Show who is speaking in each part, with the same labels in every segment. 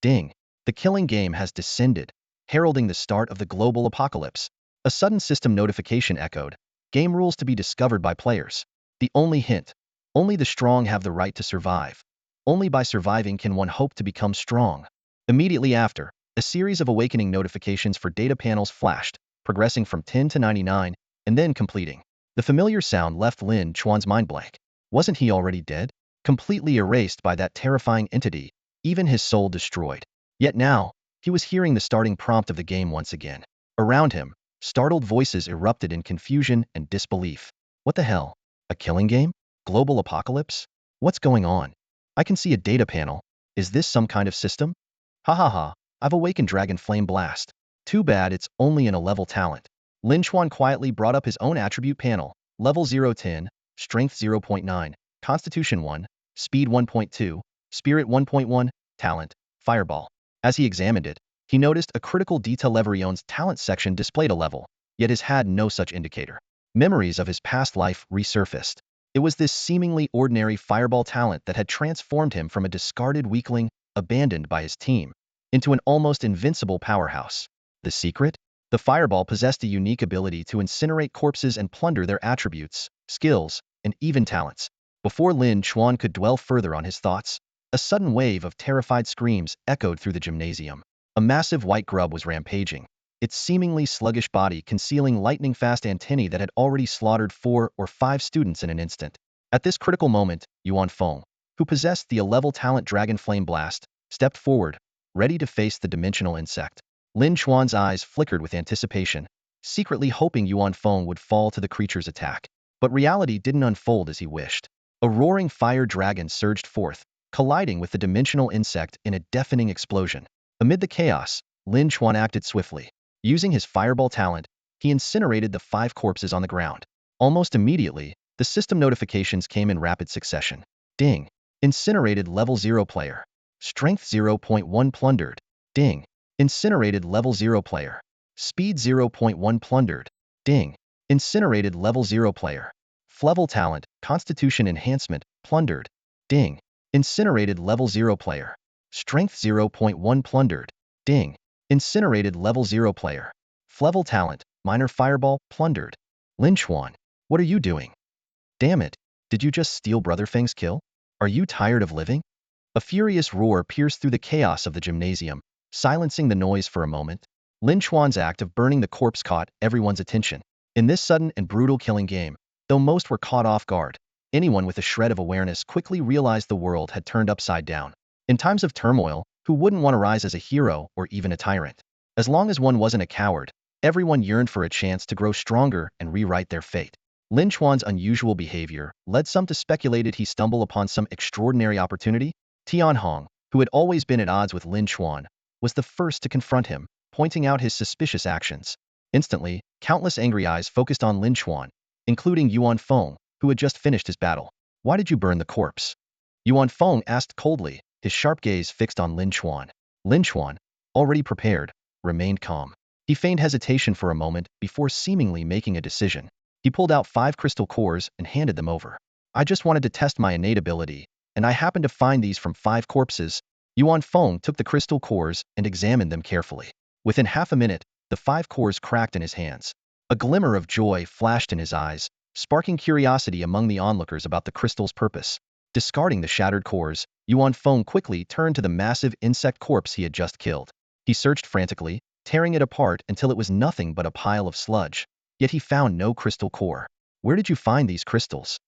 Speaker 1: Ding. The killing game has descended, heralding the start of the global apocalypse. A sudden system notification echoed. Game rules to be discovered by players. The only hint. Only the strong have the right to survive. Only by surviving can one hope to become strong. Immediately after, a series of awakening notifications for data panels flashed, progressing from 10 to 99, and then completing. The familiar sound left Lin Chuan's mind blank. Wasn't he already dead? Completely erased by that terrifying entity, even his soul destroyed. Yet now, he was hearing the starting prompt of the game once again. Around him, startled voices erupted in confusion and disbelief. What the hell? A killing game? Global apocalypse? What's going on? I can see a data panel. Is this some kind of system? Ha ha ha, I've awakened Dragon Flame Blast. Too bad it's only in a level talent. Lin Chuan quietly brought up his own attribute panel. Level 010, Strength 0.9, Constitution 1, Speed 1.2, Spirit 1.1, Talent, Fireball. As he examined it, he noticed a critical detail. Leverion's talent section displayed a level, yet his had no such indicator. Memories of his past life resurfaced. It was this seemingly ordinary fireball talent that had transformed him from a discarded weakling, abandoned by his team, into an almost invincible powerhouse. The secret? The fireball possessed a unique ability to incinerate corpses and plunder their attributes, skills, and even talents. Before Lin Chuan could dwell further on his thoughts, a sudden wave of terrified screams echoed through the gymnasium. A massive white grub was rampaging, its seemingly sluggish body concealing lightning-fast antennae that had already slaughtered 4 or 5 students in an instant. At this critical moment, Yuan Feng, who possessed the A-level talent Dragon Flame Blast, stepped forward, ready to face the dimensional insect. Lin Chuan's eyes flickered with anticipation, secretly hoping Yuan Feng would fall to the creature's attack. But reality didn't unfold as he wished. A roaring fire dragon surged forth, colliding with the dimensional insect in a deafening explosion. Amid the chaos, Lin Chuan acted swiftly. Using his fireball talent, he incinerated the 5 corpses on the ground. Almost immediately, the system notifications came in rapid succession. Ding. Incinerated level 0 player. Strength 0.1 plundered. Ding. Incinerated level 0 player. Speed 0.1 plundered. Ding. Incinerated level 0 player. Flevel talent, Constitution enhancement, plundered. Ding. Incinerated level 0 player. Strength 0.1 plundered. Ding. Incinerated level 0 player. Flevel talent, minor fireball, plundered. Lin Chuan, what are you doing? Damn it, did you just steal Brother Feng's kill? Are you tired of living? A furious roar pierced through the chaos of the gymnasium, silencing the noise for a moment. Lin Chuan's act of burning the corpse caught everyone's attention. In this sudden and brutal killing game, though most were caught off guard, anyone with a shred of awareness quickly realized the world had turned upside down. In times of turmoil, who wouldn't want to rise as a hero or even a tyrant? As long as one wasn't a coward, everyone yearned for a chance to grow stronger and rewrite their fate. Lin Chuan's unusual behavior led some to speculate he stumbled upon some extraordinary opportunity. Tian Hong, who had always been at odds with Lin Chuan, was the first to confront him, pointing out his suspicious actions. Instantly, countless angry eyes focused on Lin Chuan, including Yuan Feng, who had just finished his battle. Why did you burn the corpse? Yuan Feng asked coldly, his sharp gaze fixed on Lin Chuan. Lin Chuan, already prepared, remained calm. He feigned hesitation for a moment before seemingly making a decision. He pulled out 5 crystal cores and handed them over. I just wanted to test my innate ability, and I happened to find these from 5 corpses. Yuan Feng took the crystal cores and examined them carefully. Within half a minute, the 5 cores cracked in his hands. A glimmer of joy flashed in his eyes, sparking curiosity among the onlookers about the crystal's purpose. Discarding the shattered cores, Yuan Feng quickly turned to the massive insect corpse he had just killed. He searched frantically, tearing it apart until it was nothing but a pile of sludge. Yet he found no crystal core. Where did you find these crystals?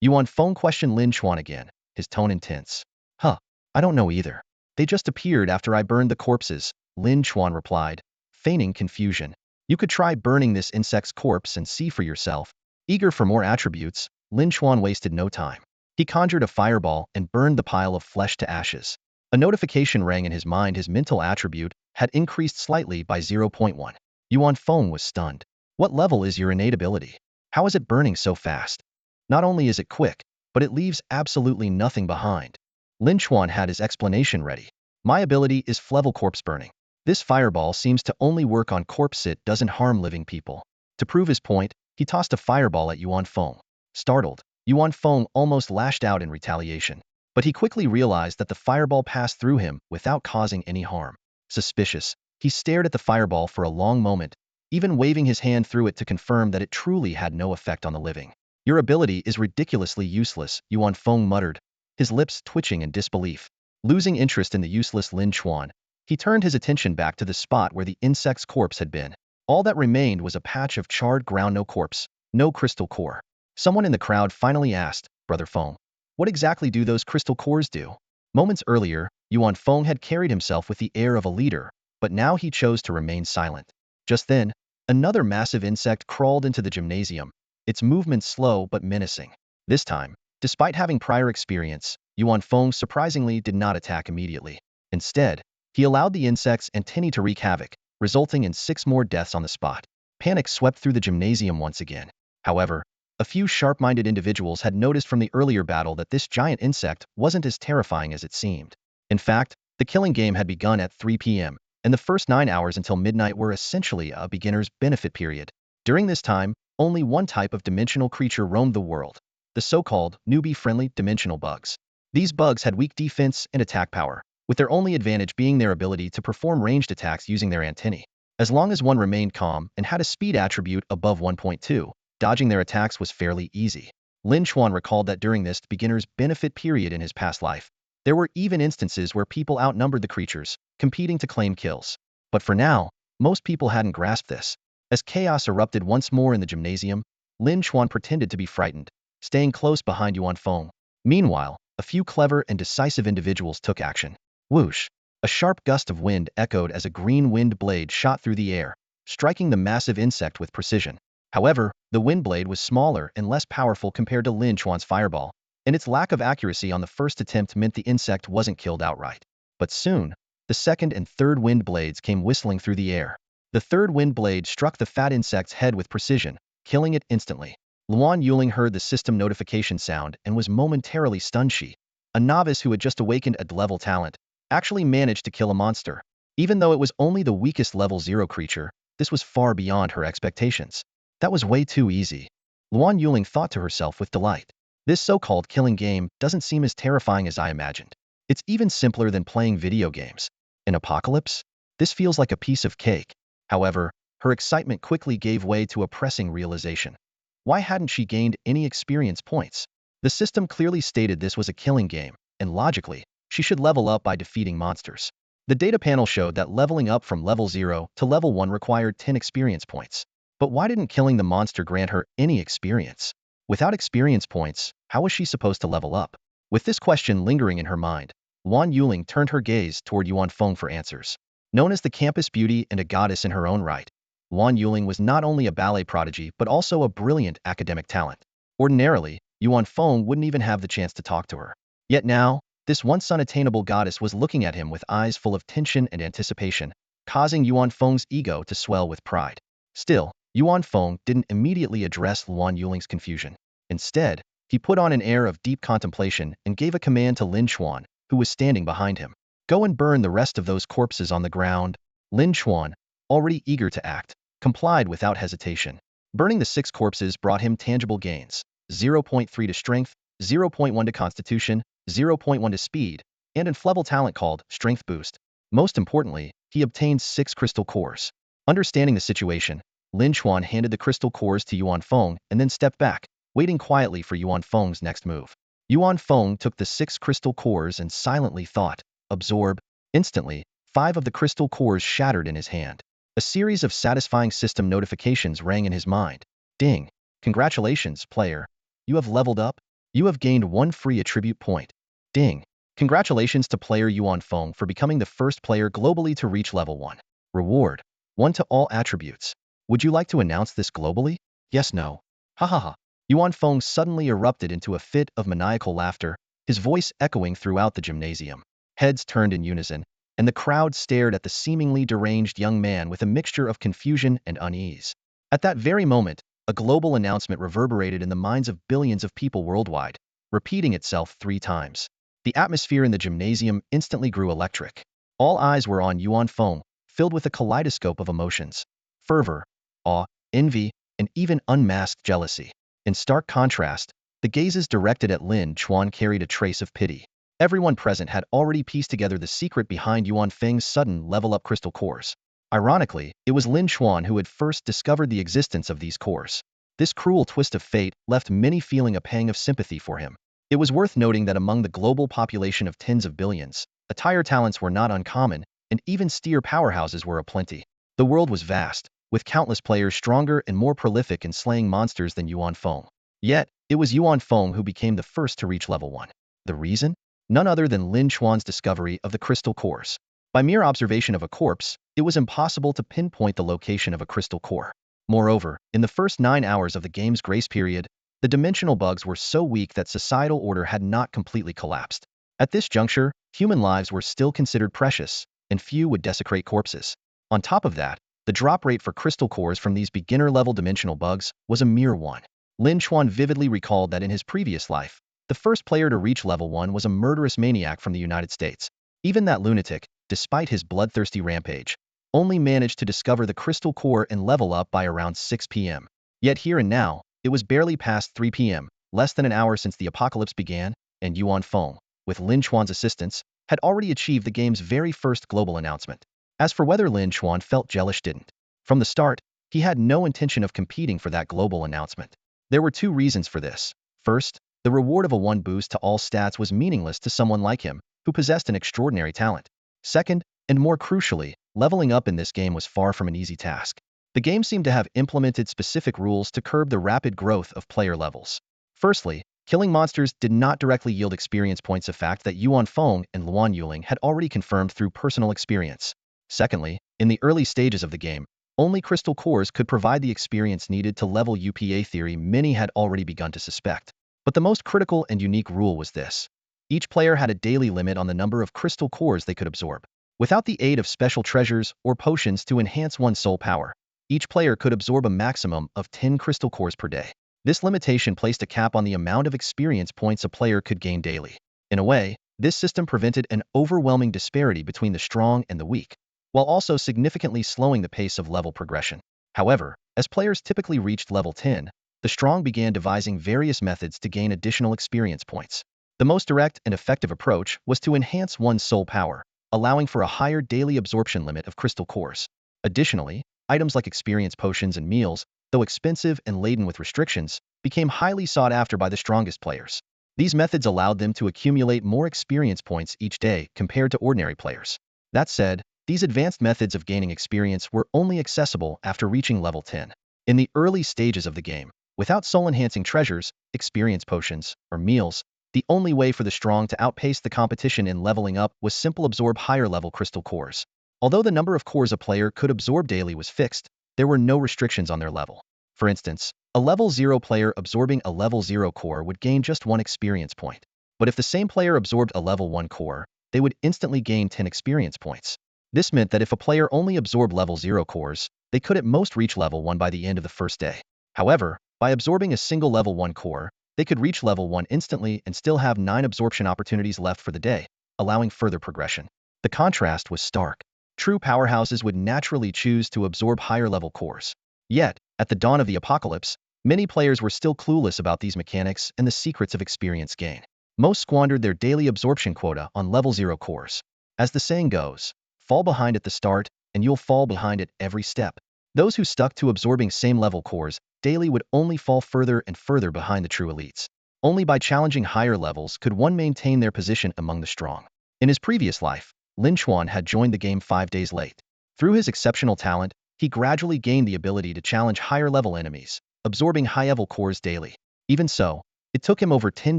Speaker 1: Yuan Feng questioned Lin Chuan again, his tone intense. Huh, I don't know either. They just appeared after I burned the corpses, Lin Chuan replied, feigning confusion. You could try burning this insect's corpse and see for yourself. Eager for more attributes, Lin Chuan wasted no time. He conjured a fireball and burned the pile of flesh to ashes. A notification rang in his mind. His mental attribute had increased slightly by 0.1. Yuan Feng was stunned. What level is your innate ability? How is it burning so fast? Not only is it quick, but it leaves absolutely nothing behind. Lin Chuan had his explanation ready. My ability is Flevel corpse burning. This fireball seems to only work on corpse. It doesn't harm living people. To prove his point, he tossed a fireball at Yuan Feng. Startled, Yuan Feng almost lashed out in retaliation. But he quickly realized that the fireball passed through him without causing any harm. Suspicious, he stared at the fireball for a long moment, even waving his hand through it to confirm that it truly had no effect on the living. Your ability is ridiculously useless, Yuan Feng muttered, his lips twitching in disbelief. Losing interest in the useless Lin Chuan, he turned his attention back to the spot where the insect's corpse had been. All that remained was a patch of charred ground, no corpse, no crystal core. Someone in the crowd finally asked, Brother Feng, what exactly do those crystal cores do? Moments earlier, Yuan Feng had carried himself with the air of a leader, but now he chose to remain silent. Just then, another massive insect crawled into the gymnasium, its movements slow but menacing. This time, despite having prior experience, Yuan Feng surprisingly did not attack immediately. Instead, he allowed the insect's antennae to wreak havoc, resulting in 6 more deaths on the spot. Panic swept through the gymnasium once again. However, a few sharp-minded individuals had noticed from the earlier battle that this giant insect wasn't as terrifying as it seemed. In fact, the killing game had begun at 3 p.m., and the first 9 hours until midnight were essentially a beginner's benefit period. During this time, only one type of dimensional creature roamed the world, the so-called newbie-friendly dimensional bugs. These bugs had weak defense and attack power, with their only advantage being their ability to perform ranged attacks using their antennae. As long as one remained calm and had a speed attribute above 1.2, dodging their attacks was fairly easy. Lin Chuan recalled that during this beginner's benefit period in his past life, there were even instances where people outnumbered the creatures, competing to claim kills. But for now, most people hadn't grasped this. As chaos erupted once more in the gymnasium, Lin Chuan pretended to be frightened, staying close behind Yuan Feng. Meanwhile, a few clever and decisive individuals took action. Whoosh! A sharp gust of wind echoed as a green wind blade shot through the air, striking the massive insect with precision. However, the wind blade was smaller and less powerful compared to Lin Chuan's fireball, and its lack of accuracy on the first attempt meant the insect wasn't killed outright. But soon, the second and third wind blades came whistling through the air. The third wind blade struck the fat insect's head with precision, killing it instantly. Luan Yuling heard the system notification sound and was momentarily stunned. She, a novice who had just awakened a level talent, actually managed to kill a monster. Even though it was only the weakest level 0 creature, this was far beyond her expectations. That was way too easy. Luan Yuling thought to herself with delight. This so-called killing game doesn't seem as terrifying as I imagined. It's even simpler than playing video games. An apocalypse? This feels like a piece of cake. However, her excitement quickly gave way to a pressing realization. Why hadn't she gained any experience points? The system clearly stated this was a killing game, and logically, she should level up by defeating monsters. The data panel showed that leveling up from level 0 to level 1 required 10 experience points. But why didn't killing the monster grant her any experience? Without experience points, how was she supposed to level up? With this question lingering in her mind, Luan Yuling turned her gaze toward Yuan Feng for answers. Known as the campus beauty and a goddess in her own right, Luan Yuling was not only a ballet prodigy but also a brilliant academic talent. Ordinarily, Yuan Feng wouldn't even have the chance to talk to her. Yet now, this once unattainable goddess was looking at him with eyes full of tension and anticipation, causing Yuan Feng's ego to swell with pride. Still, Yuan Feng didn't immediately address Luan Yuling's confusion. Instead, he put on an air of deep contemplation and gave a command to Lin Chuan, who was standing behind him. Go and burn the rest of those corpses on the ground. Lin Chuan, already eager to act, complied without hesitation. Burning the 6 corpses brought him tangible gains: 0.3 to strength, 0.1 to constitution, 0.1 to speed, and an level talent called Strength Boost. Most importantly, he obtained 6 crystal cores. Understanding the situation, Lin Chuan handed the crystal cores to Yuan Feng and then stepped back, waiting quietly for Yuan Feng's next move. Yuan Feng took the 6 crystal cores and silently thought, absorb. Instantly, 5 of the crystal cores shattered in his hand. A series of satisfying system notifications rang in his mind. Ding! Congratulations, player. You have leveled up. You have gained 1 free attribute point. Ding! Congratulations to player Yuan Feng for becoming the first player globally to reach level 1. Reward: 1 to all attributes. Would you like to announce this globally? Yes, no. Ha ha ha. Yuan Feng suddenly erupted into a fit of maniacal laughter, his voice echoing throughout the gymnasium. Heads turned in unison, and the crowd stared at the seemingly deranged young man with a mixture of confusion and unease. At that very moment, a global announcement reverberated in the minds of billions of people worldwide, repeating itself 3 times. The atmosphere in the gymnasium instantly grew electric. All eyes were on Yuan Feng, filled with a kaleidoscope of emotions: fervor, awe, envy, and even unmasked jealousy. In stark contrast, the gazes directed at Lin Chuan carried a trace of pity. Everyone present had already pieced together the secret behind Yuan Feng's sudden level-up crystal cores. Ironically, it was Lin Xuan who had first discovered the existence of these cores. This cruel twist of fate left many feeling a pang of sympathy for him. It was worth noting that among the global population of tens of billions, attire talents were not uncommon, and even steer powerhouses were aplenty. The world was vast, with countless players stronger and more prolific in slaying monsters than Yuan Feng. Yet, it was Yuan Feng who became the first to reach level 1. The reason? None other than Lin Xuan's discovery of the crystal cores. By mere observation of a corpse, it was impossible to pinpoint the location of a crystal core. Moreover, in the first 9 hours of the game's grace period, the dimensional bugs were so weak that societal order had not completely collapsed. At this juncture, human lives were still considered precious, and few would desecrate corpses. On top of that, the drop rate for crystal cores from these beginner-level dimensional bugs was a mere 1. Lin Xuan vividly recalled that in his previous life, the first player to reach level 1 was a murderous maniac from the United States. Even that lunatic, despite his bloodthirsty rampage, only managed to discover the crystal core and level up by around 6 p.m. Yet here and now, it was barely past 3 p.m., less than an hour since the apocalypse began, and Yuan Feng, with Lin Xuan's assistance, had already achieved the game's very first global announcement. As for whether Lin Xuan felt jealous, didn't. From the start, he had no intention of competing for that global announcement. There were 2 reasons for this. First, the reward of a 1 boost to all stats was meaningless to someone like him, who possessed an extraordinary talent. Second, and more crucially, leveling up in this game was far from an easy task. The game seemed to have implemented specific rules to curb the rapid growth of player levels. Firstly, killing monsters did not directly yield experience points, a fact that Yuan Feng and Luan Yuling had already confirmed through personal experience. Secondly, in the early stages of the game, only crystal cores could provide the experience needed to level up, a theory many had already begun to suspect. But the most critical and unique rule was this. Each player had a daily limit on the number of crystal cores they could absorb. Without the aid of special treasures or potions to enhance one's soul power, each player could absorb a maximum of 10 crystal cores per day. This limitation placed a cap on the amount of experience points a player could gain daily. In a way, this system prevented an overwhelming disparity between the strong and the weak, while also significantly slowing the pace of level progression. However, as players typically reached level 10, the strong began devising various methods to gain additional experience points. The most direct and effective approach was to enhance one's soul power, allowing for a higher daily absorption limit of crystal cores. Additionally, items like experience potions and meals, though expensive and laden with restrictions, became highly sought after by the strongest players. These methods allowed them to accumulate more experience points each day compared to ordinary players. That said, these advanced methods of gaining experience were only accessible after reaching level 10. In the early stages of the game, without soul-enhancing treasures, experience potions, or meals, the only way for the strong to outpace the competition in leveling up was simply absorb higher-level crystal cores. Although the number of cores a player could absorb daily was fixed, there were no restrictions on their level. For instance, a level 0 player absorbing a level 0 core would gain just 1 experience point. But if the same player absorbed a level 1 core, they would instantly gain 10 experience points. This meant that if a player only absorbed level 0 cores, they could at most reach level 1 by the end of the first day. However, by absorbing a single level 1 core, they could reach level 1 instantly and still have 9 absorption opportunities left for the day, allowing further progression. The contrast was stark. True powerhouses would naturally choose to absorb higher-level cores. Yet, at the dawn of the apocalypse, many players were still clueless about these mechanics and the secrets of experience gain. Most squandered their daily absorption quota on level 0 cores. As the saying goes, fall behind at the start, and you'll fall behind at every step. Those who stuck to absorbing same-level cores daily would only fall further and further behind the true elites. Only by challenging higher levels could one maintain their position among the strong. In his previous life, Lin Xuan had joined the game 5 days late. Through his exceptional talent, he gradually gained the ability to challenge higher-level enemies, absorbing high-level cores daily. Even so, it took him over 10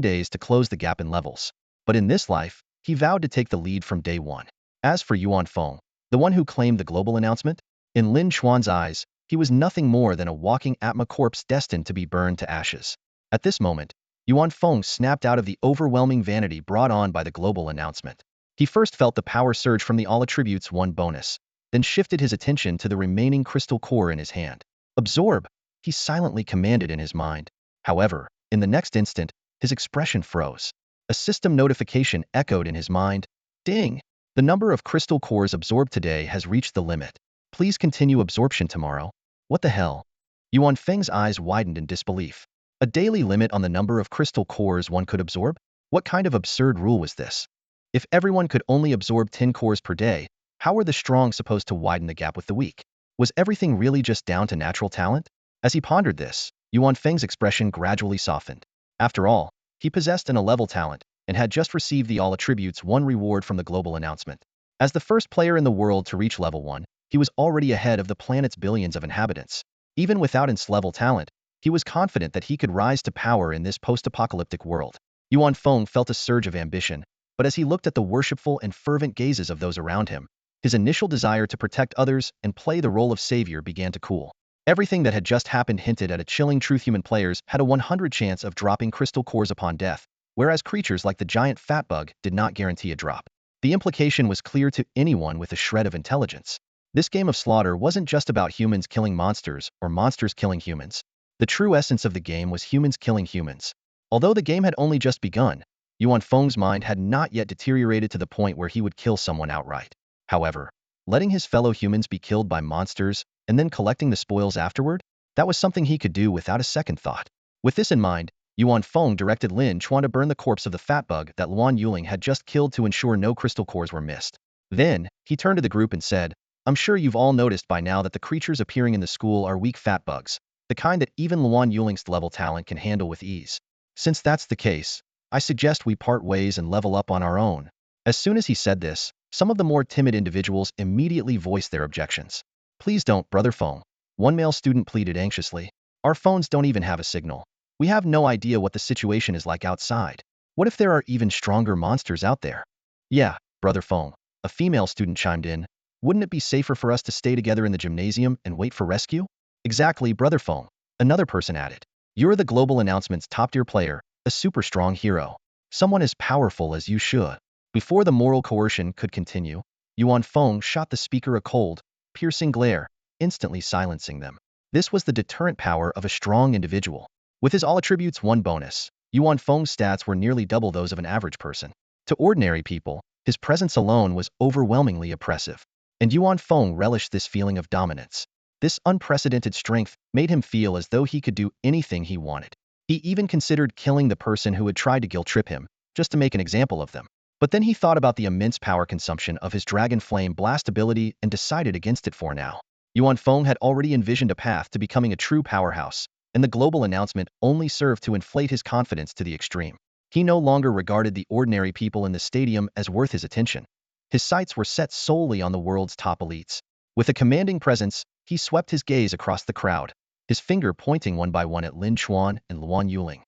Speaker 1: days to close the gap in levels. But in this life, he vowed to take the lead from day 1. As for Yuan Feng, the one who claimed the global announcement, in Lin Xuan's eyes, he was nothing more than a walking Atma corpse destined to be burned to ashes. At this moment, Yuan Feng snapped out of the overwhelming vanity brought on by the global announcement. He first felt the power surge from the all attributes 1 bonus, then shifted his attention to the remaining crystal core in his hand. Absorb, he silently commanded in his mind. However, in the next instant, his expression froze. A system notification echoed in his mind. Ding! The number of crystal cores absorbed today has reached the limit. Please continue absorption tomorrow. What the hell? Yuan Feng's eyes widened in disbelief. A daily limit on the number of crystal cores one could absorb? What kind of absurd rule was this? If everyone could only absorb 10 cores per day, how were the strong supposed to widen the gap with the weak? Was everything really just down to natural talent? As he pondered this, Yuan Feng's expression gradually softened. After all, he possessed an A-level talent and had just received the All Attributes 1 reward from the global announcement. As the first player in the world to reach level 1, he was already ahead of the planet's billions of inhabitants. Even without its-level talent, he was confident that he could rise to power in this post-apocalyptic world. Yuan Feng felt a surge of ambition, but as he looked at the worshipful and fervent gazes of those around him, his initial desire to protect others and play the role of savior began to cool. Everything that had just happened hinted at a chilling truth: human players had a 100 chance of dropping crystal cores upon death, whereas creatures like the giant fat bug did not guarantee a drop. The implication was clear to anyone with a shred of intelligence. This game of slaughter wasn't just about humans killing monsters or monsters killing humans. The true essence of the game was humans killing humans. Although the game had only just begun, Yuan Feng's mind had not yet deteriorated to the point where he would kill someone outright. However, letting his fellow humans be killed by monsters and then collecting the spoils afterward, that was something he could do without a second thought. With this in mind, Yuan Feng directed Lin Chuan to burn the corpse of the fat bug that Luan Yuling had just killed to ensure no crystal cores were missed. Then, he turned to the group and said, "I'm sure you've all noticed by now that the creatures appearing in the school are weak fat bugs, the kind that even Luan Yuling's level talent can handle with ease. Since that's the case, I suggest we part ways and level up on our own." As soon as he said this, some of the more timid individuals immediately voiced their objections. "Please don't, Brother Feng," one male student pleaded anxiously. "Our phones don't even have a signal. We have no idea what the situation is like outside. What if there are even stronger monsters out there?" "Yeah, Brother Feng," a female student chimed in. "Wouldn't it be safer for us to stay together in the gymnasium and wait for rescue?" "Exactly, Brother Feng," another person added. "You're the global announcement's top-tier player, a super strong hero. Someone as powerful as you should." Before the moral coercion could continue, Yuan Feng shot the speaker a cold, piercing glare, instantly silencing them. This was the deterrent power of a strong individual. With his all attributes 1 bonus, Yuan Feng's stats were nearly double those of an average person. To ordinary people, his presence alone was overwhelmingly oppressive. And Yuan Feng relished this feeling of dominance. This unprecedented strength made him feel as though he could do anything he wanted. He even considered killing the person who had tried to guilt-trip him, just to make an example of them. But then he thought about the immense power consumption of his Dragon Flame Blast ability and decided against it for now. Yuan Feng had already envisioned a path to becoming a true powerhouse, and the global announcement only served to inflate his confidence to the extreme. He no longer regarded the ordinary people in the stadium as worth his attention. His sights were set solely on the world's top elites. With a commanding presence, he swept his gaze across the crowd, his finger pointing one by one at Lin Chuan and Luan Yuling.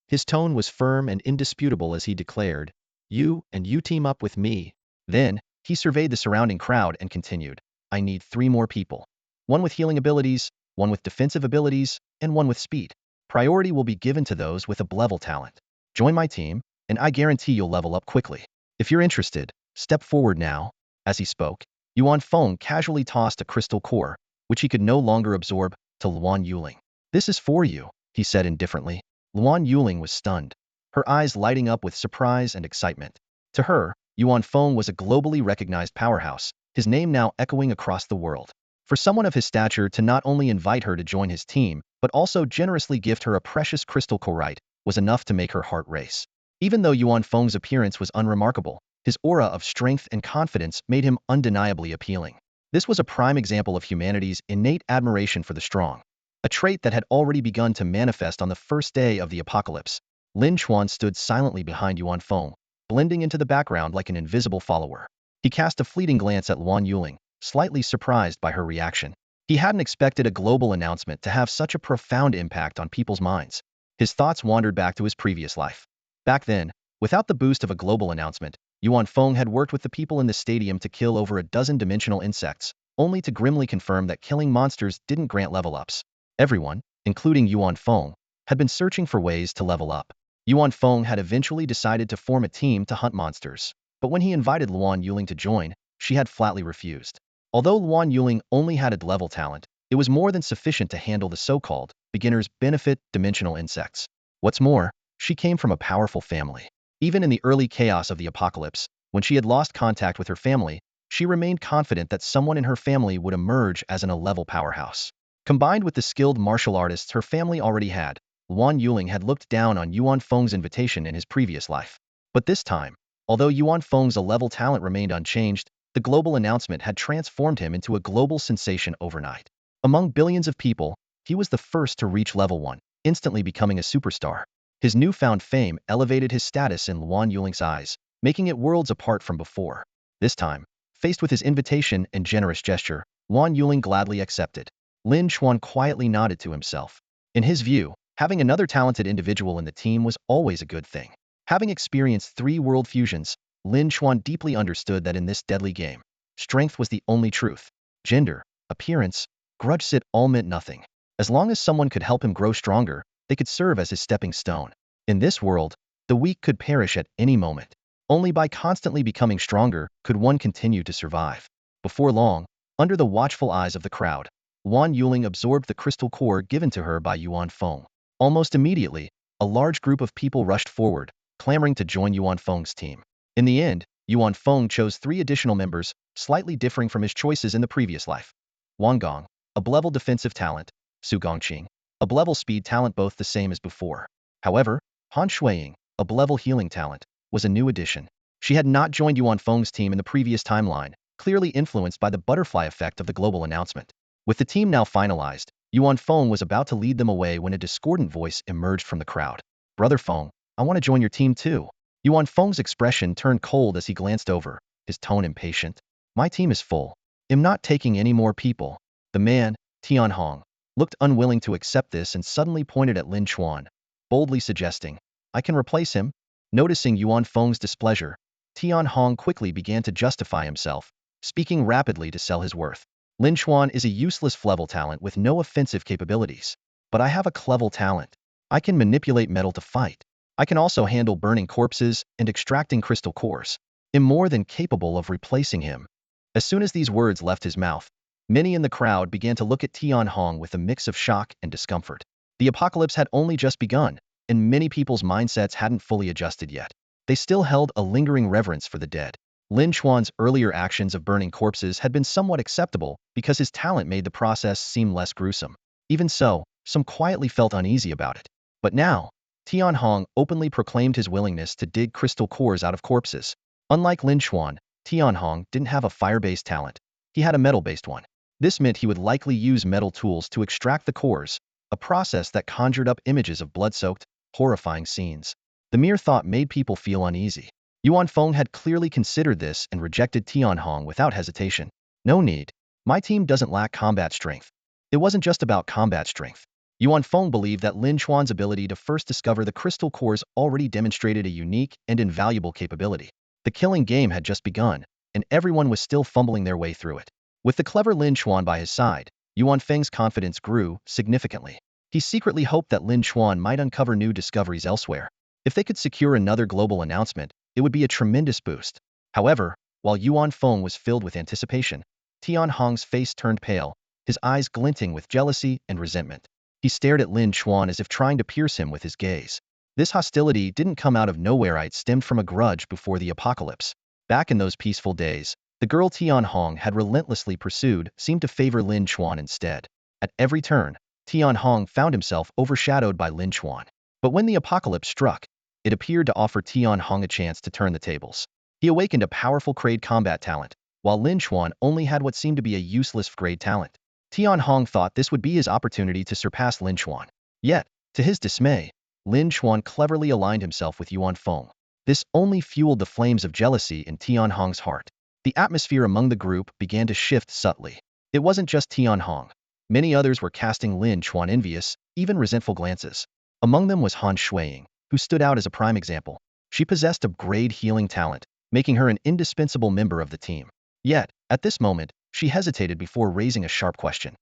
Speaker 1: His tone was firm and indisputable as he declared, "You and you team up with me." Then, he surveyed the surrounding crowd and continued, "I need 3 more people. 1 with healing abilities, 1 with defensive abilities, and 1 with speed. Priority will be given to those with a level talent. Join my team, and I guarantee you'll level up quickly. If you're interested, step forward now." As he spoke, Yuan Feng casually tossed a crystal core, which he could no longer absorb, to Luan Yuling. "This is for you," he said indifferently. Luan Yuling was stunned, her eyes lighting up with surprise and excitement. To her, Yuan Feng was a globally recognized powerhouse, his name now echoing across the world. For someone of his stature to not only invite her to join his team, but also generously gift her a precious crystal corite, was enough to make her heart race. Even though Yuan Feng's appearance was unremarkable, his aura of strength and confidence made him undeniably appealing. This was a prime example of humanity's innate admiration for the strong, a trait that had already begun to manifest on the first day of the apocalypse. Lin Chuan stood silently behind Yuan Feng, blending into the background like an invisible follower. He cast a fleeting glance at Luan Yuling, slightly surprised by her reaction. He hadn't expected a global announcement to have such a profound impact on people's minds. His thoughts wandered back to his previous life. Back then, without the boost of a global announcement, Yuan Feng had worked with the people in the stadium to kill over a dozen dimensional insects, only to grimly confirm that killing monsters didn't grant level ups. Everyone, including Yuan Feng, had been searching for ways to level up. Yuan Feng had eventually decided to form a team to hunt monsters, but when he invited Luan Yuling to join, she had flatly refused. Although Luan Yuling only had a level talent, it was more than sufficient to handle the so-called beginner's benefit dimensional insects. What's more, she came from a powerful family. Even in the early chaos of the apocalypse, when she had lost contact with her family, she remained confident that someone in her family would emerge as an A-level powerhouse. Combined with the skilled martial artists her family already had, Yuan Yuling had looked down on Yuan Feng's invitation in his previous life. But this time, although Yuan Feng's A-level talent remained unchanged, the global announcement had transformed him into a global sensation overnight. Among billions of people, he was the first to reach level 1, instantly becoming a superstar. His newfound fame elevated his status in Yuan Yuling's eyes, making it worlds apart from before. This time, faced with his invitation and generous gesture, Yuan Yuling gladly accepted. Lin Chuan quietly nodded to himself. In his view, having another talented individual in the team was always a good thing. Having experienced 3 world fusions, Lin Chuan deeply understood that in this deadly game, strength was the only truth. Gender, appearance, grudge sit all meant nothing. As long as someone could help him grow stronger, they could serve as his stepping stone. In this world, the weak could perish at any moment. Only by constantly becoming stronger could one continue to survive. Before long, under the watchful eyes of the crowd, Yuan Yuling absorbed the crystal core given to her by Yuan Feng. Almost immediately, a large group of people rushed forward, clamoring to join Yuan Feng's team. In the end, Yuan Feng chose 3 additional members, slightly differing from his choices in the previous life. Wang Gong, a level defensive talent, Su Gongqing, a level speed talent, both the same as before. However, Han Shuiying, a level healing talent, was a new addition. She had not joined Yuan Feng's team in the previous timeline, clearly influenced by the butterfly effect of the global announcement. With the team now finalized, Yuan Feng was about to lead them away when a discordant voice emerged from the crowd. "Brother Feng, I want to join your team too." Yuan Feng's expression turned cold as he glanced over, his tone impatient. "My team is full. I'm not taking any more people." The man, Tianhong, looked unwilling to accept this and suddenly pointed at Lin Chuan, boldly suggesting, "I can replace him." Noticing Yuan Feng's displeasure, Tianhong quickly began to justify himself, speaking rapidly to sell his worth. "Lin Chuan is a useless level talent with no offensive capabilities. But I have a clever talent. I can manipulate metal to fight. I can also handle burning corpses and extracting crystal cores. I'm more than capable of replacing him." As soon as these words left his mouth, many in the crowd began to look at Tianhong with a mix of shock and discomfort. The apocalypse had only just begun, and many people's mindsets hadn't fully adjusted yet. They still held a lingering reverence for the dead. Lin Chuan's earlier actions of burning corpses had been somewhat acceptable because his talent made the process seem less gruesome. Even so, some quietly felt uneasy about it. But now, Tianhong openly proclaimed his willingness to dig crystal cores out of corpses. Unlike Lin Chuan, Tianhong didn't have a fire-based talent. He had a metal-based one. This meant he would likely use metal tools to extract the cores, a process that conjured up images of blood-soaked, horrifying scenes. The mere thought made people feel uneasy. Yuan Feng had clearly considered this and rejected Tianhong without hesitation. "No need. My team doesn't lack combat strength." It wasn't just about combat strength. Yuan Feng believed that Lin Chuan's ability to first discover the crystal cores already demonstrated a unique and invaluable capability. The killing game had just begun, and everyone was still fumbling their way through it. With the clever Lin Chuan by his side, Yuan Feng's confidence grew significantly. He secretly hoped that Lin Chuan might uncover new discoveries elsewhere. If they could secure another global announcement, it would be a tremendous boost. However, while Yuan Feng was filled with anticipation, Tianhong's face turned pale, his eyes glinting with jealousy and resentment. He stared at Lin Chuan as if trying to pierce him with his gaze. This hostility didn't come out of nowhere, it stemmed from a grudge before the apocalypse. Back in those peaceful days, the girl Tianhong had relentlessly pursued seemed to favor Lin Chuan instead. At every turn, Tianhong found himself overshadowed by Lin Chuan. But when the apocalypse struck, it appeared to offer Tianhong a chance to turn the tables. He awakened a powerful grade combat talent, while Lin Chuan only had what seemed to be a useless grade talent. Tianhong thought this would be his opportunity to surpass Lin Chuan. Yet, to his dismay, Lin Chuan cleverly aligned himself with Yuan Feng. This only fueled the flames of jealousy in Tianhong's heart. The atmosphere among the group began to shift subtly. It wasn't just Tianhong. Many others were casting Lin Chuan envious, even resentful glances. Among them was Han Shuiying, who stood out as a prime example. She possessed a grade healing talent, making her an indispensable member of the team. Yet, at this moment, she hesitated before raising a sharp question.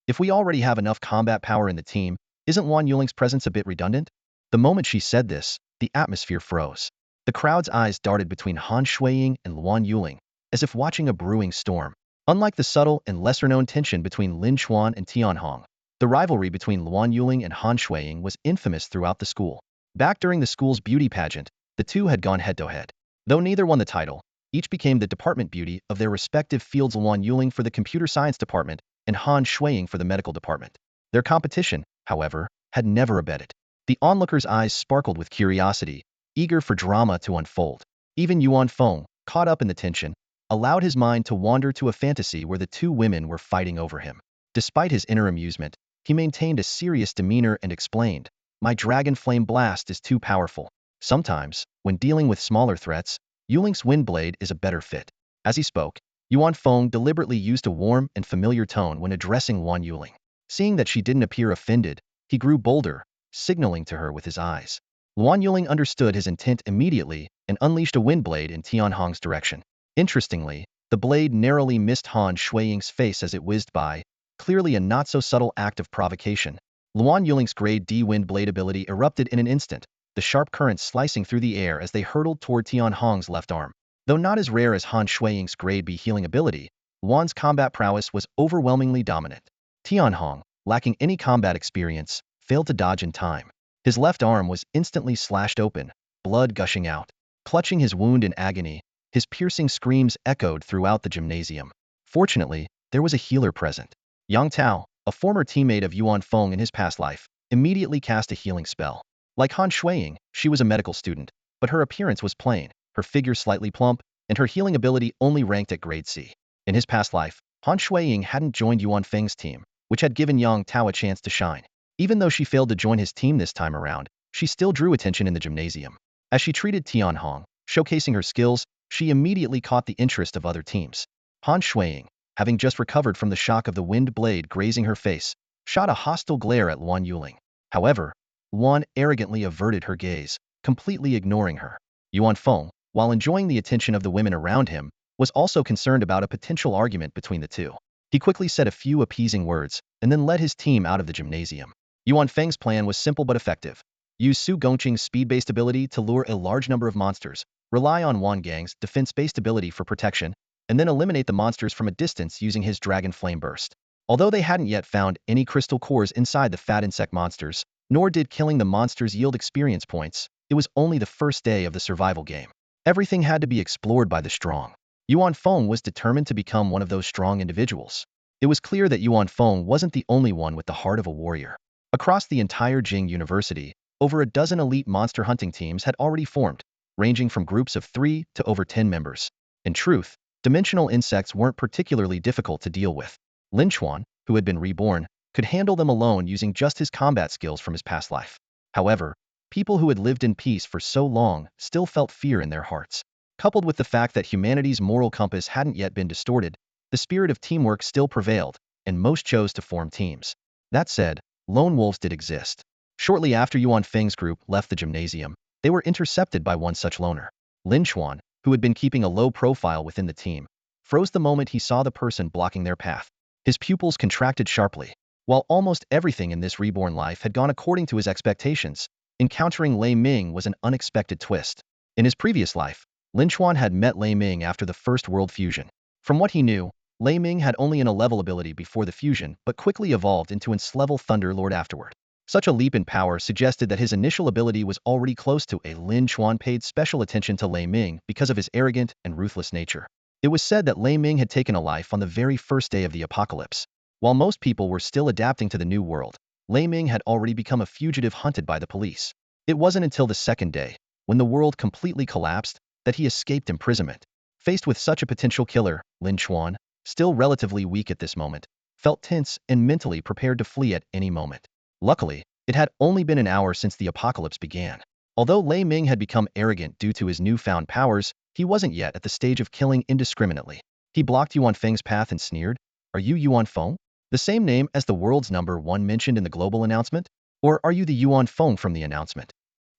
Speaker 1: "If we already have enough combat power in the team, isn't Yuan Yuling's presence a bit redundant?" The moment she said this, the atmosphere froze. The crowd's eyes darted between Han Shuiying and Yuan Yuling, as if watching a brewing storm. Unlike the subtle and lesser-known tension between Lin Chuan and Tianhong, the rivalry between Yuan Yuling and Han Shuiying was infamous throughout the school. Back during the school's beauty pageant, the two had gone head-to-head. Though neither won the title, each became the department beauty of their respective fields, Yuan Yuling for the computer science department and Han Shuiying for the medical department. Their competition, however, had never abated. The onlooker's eyes sparkled with curiosity, eager for drama to unfold. Even Yuan Feng, caught up in the tension, allowed his mind to wander to a fantasy where the two women were fighting over him. Despite his inner amusement, he maintained a serious demeanor and explained, "My dragon flame blast is too powerful. Sometimes, when dealing with smaller threats, Yulink's windblade is a better fit." As he spoke, Yuan Feng deliberately used a warm and familiar tone when addressing Wan Yuling. Seeing that she didn't appear offended, he grew bolder, signaling to her with his eyes. Wan Yuling understood his intent immediately and unleashed a windblade in Tian Hong's direction. Interestingly, the blade narrowly missed Han Shuiying's face as it whizzed by, clearly a not-so-subtle act of provocation. Luan Yuling's grade D windblade ability erupted in an instant, the sharp currents slicing through the air as they hurtled toward Tian Hong's left arm. Though not as rare as Han Shuiying's grade B healing ability, Luan's combat prowess was overwhelmingly dominant. Tian Hong, lacking any combat experience, failed to dodge in time. His left arm was instantly slashed open, blood gushing out. Clutching his wound in agony, his piercing screams echoed throughout the gymnasium. Fortunately, there was a healer present. Yang Tao, a former teammate of Yuan Feng in his past life, immediately cast a healing spell. Like Han Shuiying, she was a medical student, but her appearance was plain, her figure slightly plump, and her healing ability only ranked at grade C. In his past life, Han Shuiying hadn't joined Yuan Feng's team, which had given Yang Tao a chance to shine. Even though she failed to join his team this time around, she still drew attention in the gymnasium. As she treated Tian Hong, showcasing her skills, she immediately caught the interest of other teams. Han Shuiying, having just recovered from the shock of the wind blade grazing her face, shot a hostile glare at Luan Yuling. However, Luan arrogantly averted her gaze, completely ignoring her. Yuan Feng, while enjoying the attention of the women around him, was also concerned about a potential argument between the two. He quickly said a few appeasing words, and then led his team out of the gymnasium. Yuan Feng's plan was simple but effective. Use Su Gongqing's speed-based ability to lure a large number of monsters, rely on Wan Gang's defense-based ability for protection, and then eliminate the monsters from a distance using his Dragon Flame Burst. Although they hadn't yet found any crystal cores inside the fat insect monsters, nor did killing the monsters yield experience points, it was only the first day of the survival game. Everything had to be explored by the strong. Yuan Feng was determined to become one of those strong individuals. It was clear that Yuan Feng wasn't the only one with the heart of a warrior. Across the entire Jing University, over a dozen elite monster hunting teams had already formed, ranging from groups of 3 to over 10 members. In truth, dimensional insects weren't particularly difficult to deal with. Lin Chuan, who had been reborn, could handle them alone using just his combat skills from his past life. However, people who had lived in peace for so long still felt fear in their hearts. Coupled with the fact that humanity's moral compass hadn't yet been distorted, the spirit of teamwork still prevailed, and most chose to form teams. That said, lone wolves did exist. Shortly after Yuan Feng's group left the gymnasium, they were intercepted by one such loner. Lin Chuan, who had been keeping a low profile within the team, froze the moment he saw the person blocking their path. His pupils contracted sharply. While almost everything in this reborn life had gone according to his expectations, encountering Lei Ming was an unexpected twist. In his previous life, Lin Chuan had met Lei Ming after the first world fusion. From what he knew, Lei Ming had only an A-level ability before the fusion but quickly evolved into an S-level Thunder Lord afterward. Such a leap in power suggested that his initial ability was already close to a. Lin Chuan paid special attention to Lei Ming because of his arrogant and ruthless nature. It was said that Lei Ming had taken a life on the very first day of the apocalypse. While most people were still adapting to the new world, Lei Ming had already become a fugitive hunted by the police. It wasn't until the second day, when the world completely collapsed, that he escaped imprisonment. Faced with such a potential killer, Lin Chuan, still relatively weak at this moment, felt tense and mentally prepared to flee at any moment. Luckily, it had only been an hour since the apocalypse began. Although Lei Ming had become arrogant due to his newfound powers, he wasn't yet at the stage of killing indiscriminately. He blocked Yuan Feng's path and sneered, "Are you Yuan Feng? The same name as the world's #1 mentioned in the global announcement? Or are you the Yuan Feng from the announcement?"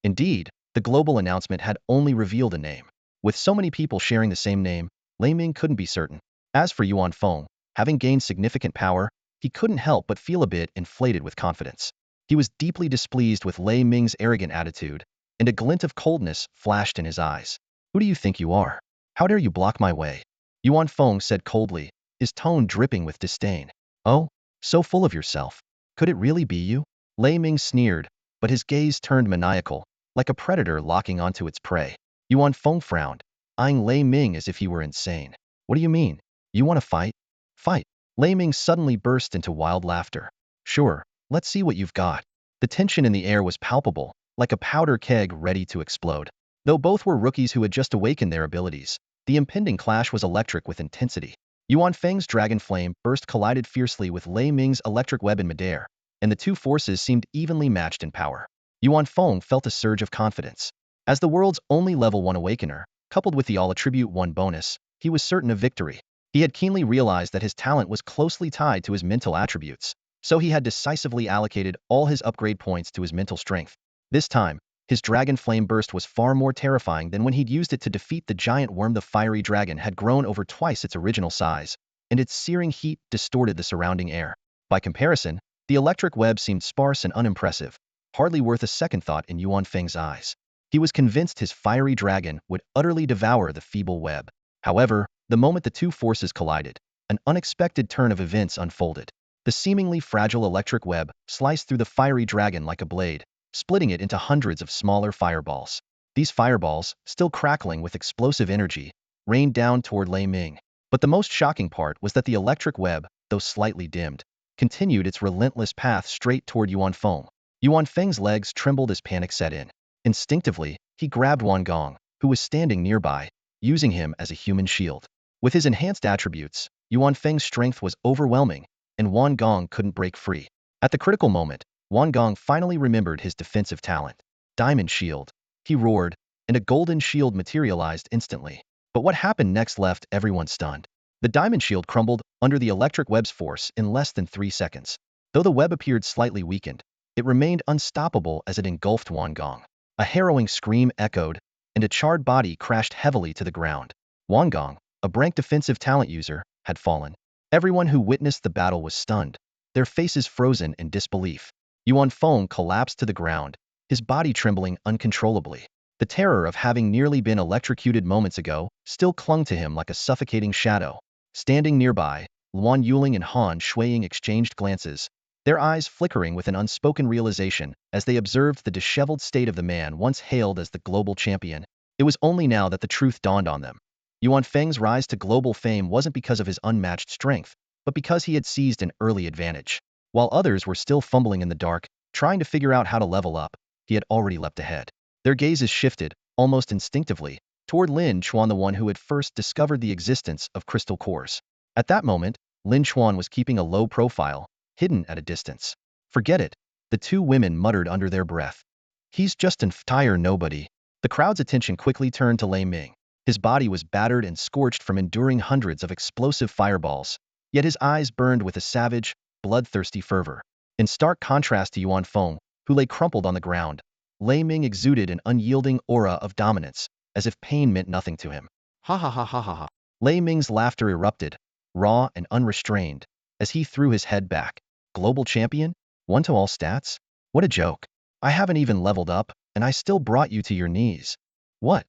Speaker 1: Indeed, the global announcement had only revealed a name. With so many people sharing the same name, Lei Ming couldn't be certain. As for Yuan Feng, having gained significant power, he couldn't help but feel a bit inflated with confidence. He was deeply displeased with Lei Ming's arrogant attitude, and a glint of coldness flashed in his eyes. "Who do you think you are? How dare you block my way?" Yuan Feng said coldly, his tone dripping with disdain. "Oh, so full of yourself. Could it really be you?" Lei Ming sneered, but his gaze turned maniacal, like a predator locking onto its prey. Yuan Feng frowned, eyeing Lei Ming as if he were insane. "What do you mean? You want to fight?" "Fight?" Lei Ming suddenly burst into wild laughter. "Sure, let's see what you've got." The tension in the air was palpable, like a powder keg ready to explode. Though both were rookies who had just awakened their abilities, the impending clash was electric with intensity. Yuan Feng's dragon flame burst collided fiercely with Lei Ming's electric web in midair, and the two forces seemed evenly matched in power. Yuan Feng felt a surge of confidence. As the world's only level 1 awakener, coupled with the all-attribute 1 bonus, he was certain of victory. He had keenly realized that his talent was closely tied to his mental attributes, so he had decisively allocated all his upgrade points to his mental strength. This time, his dragon flame burst was far more terrifying than when he'd used it to defeat the giant worm. The fiery dragon had grown over twice its original size, and its searing heat distorted the surrounding air. By comparison, the electric web seemed sparse and unimpressive, hardly worth a second thought in Yuan Feng's eyes. He was convinced his fiery dragon would utterly devour the feeble web. However, the moment the two forces collided, an unexpected turn of events unfolded. The seemingly fragile electric web sliced through the fiery dragon like a blade, splitting it into hundreds of smaller fireballs. These fireballs, still crackling with explosive energy, rained down toward Lei Ming. But the most shocking part was that the electric web, though slightly dimmed, continued its relentless path straight toward Yuan Feng. Yuan Feng's legs trembled as panic set in. Instinctively, he grabbed Wan Gong, who was standing nearby, using him as a human shield. With his enhanced attributes, Yuan Feng's strength was overwhelming, and Wan Gong couldn't break free. At the critical moment, Wan Gong finally remembered his defensive talent. Diamond shield, he roared, and a golden shield materialized instantly. But what happened next left everyone stunned. The diamond shield crumbled under the electric web's force in less than 3 seconds. Though the web appeared slightly weakened, it remained unstoppable as it engulfed Wan Gong. A harrowing scream echoed, and a charred body crashed heavily to the ground. Wan Gong, a rank defensive talent user, had fallen. Everyone who witnessed the battle was stunned, their faces frozen in disbelief. Yuan Feng collapsed to the ground, his body trembling uncontrollably. The terror of having nearly been electrocuted moments ago still clung to him like a suffocating shadow. Standing nearby, Luan Yuling and Han Shuiying exchanged glances, their eyes flickering with an unspoken realization as they observed the disheveled state of the man once hailed as the global champion. It was only now that the truth dawned on them. Yuan Feng's rise to global fame wasn't because of his unmatched strength, but because he had seized an early advantage. While others were still fumbling in the dark, trying to figure out how to level up, he had already leapt ahead. Their gazes shifted, almost instinctively, toward Lin Chuan, the one who had first discovered the existence of crystal cores. At that moment, Lin Chuan was keeping a low profile, hidden at a distance. Forget it, the two women muttered under their breath. He's just an entire nobody. The crowd's attention quickly turned to Lei Ming. His body was battered and scorched from enduring hundreds of explosive fireballs, yet his eyes burned with a savage, bloodthirsty fervor. In stark contrast to Yuan Feng, who lay crumpled on the ground, Lei Ming exuded an unyielding aura of dominance, as if pain meant nothing to him. Ha ha ha ha ha ha. Lei Ming's laughter erupted, raw and unrestrained, as he threw his head back. Global champion? One to all stats? What a joke. I haven't even leveled up, and I still brought you to your knees. What?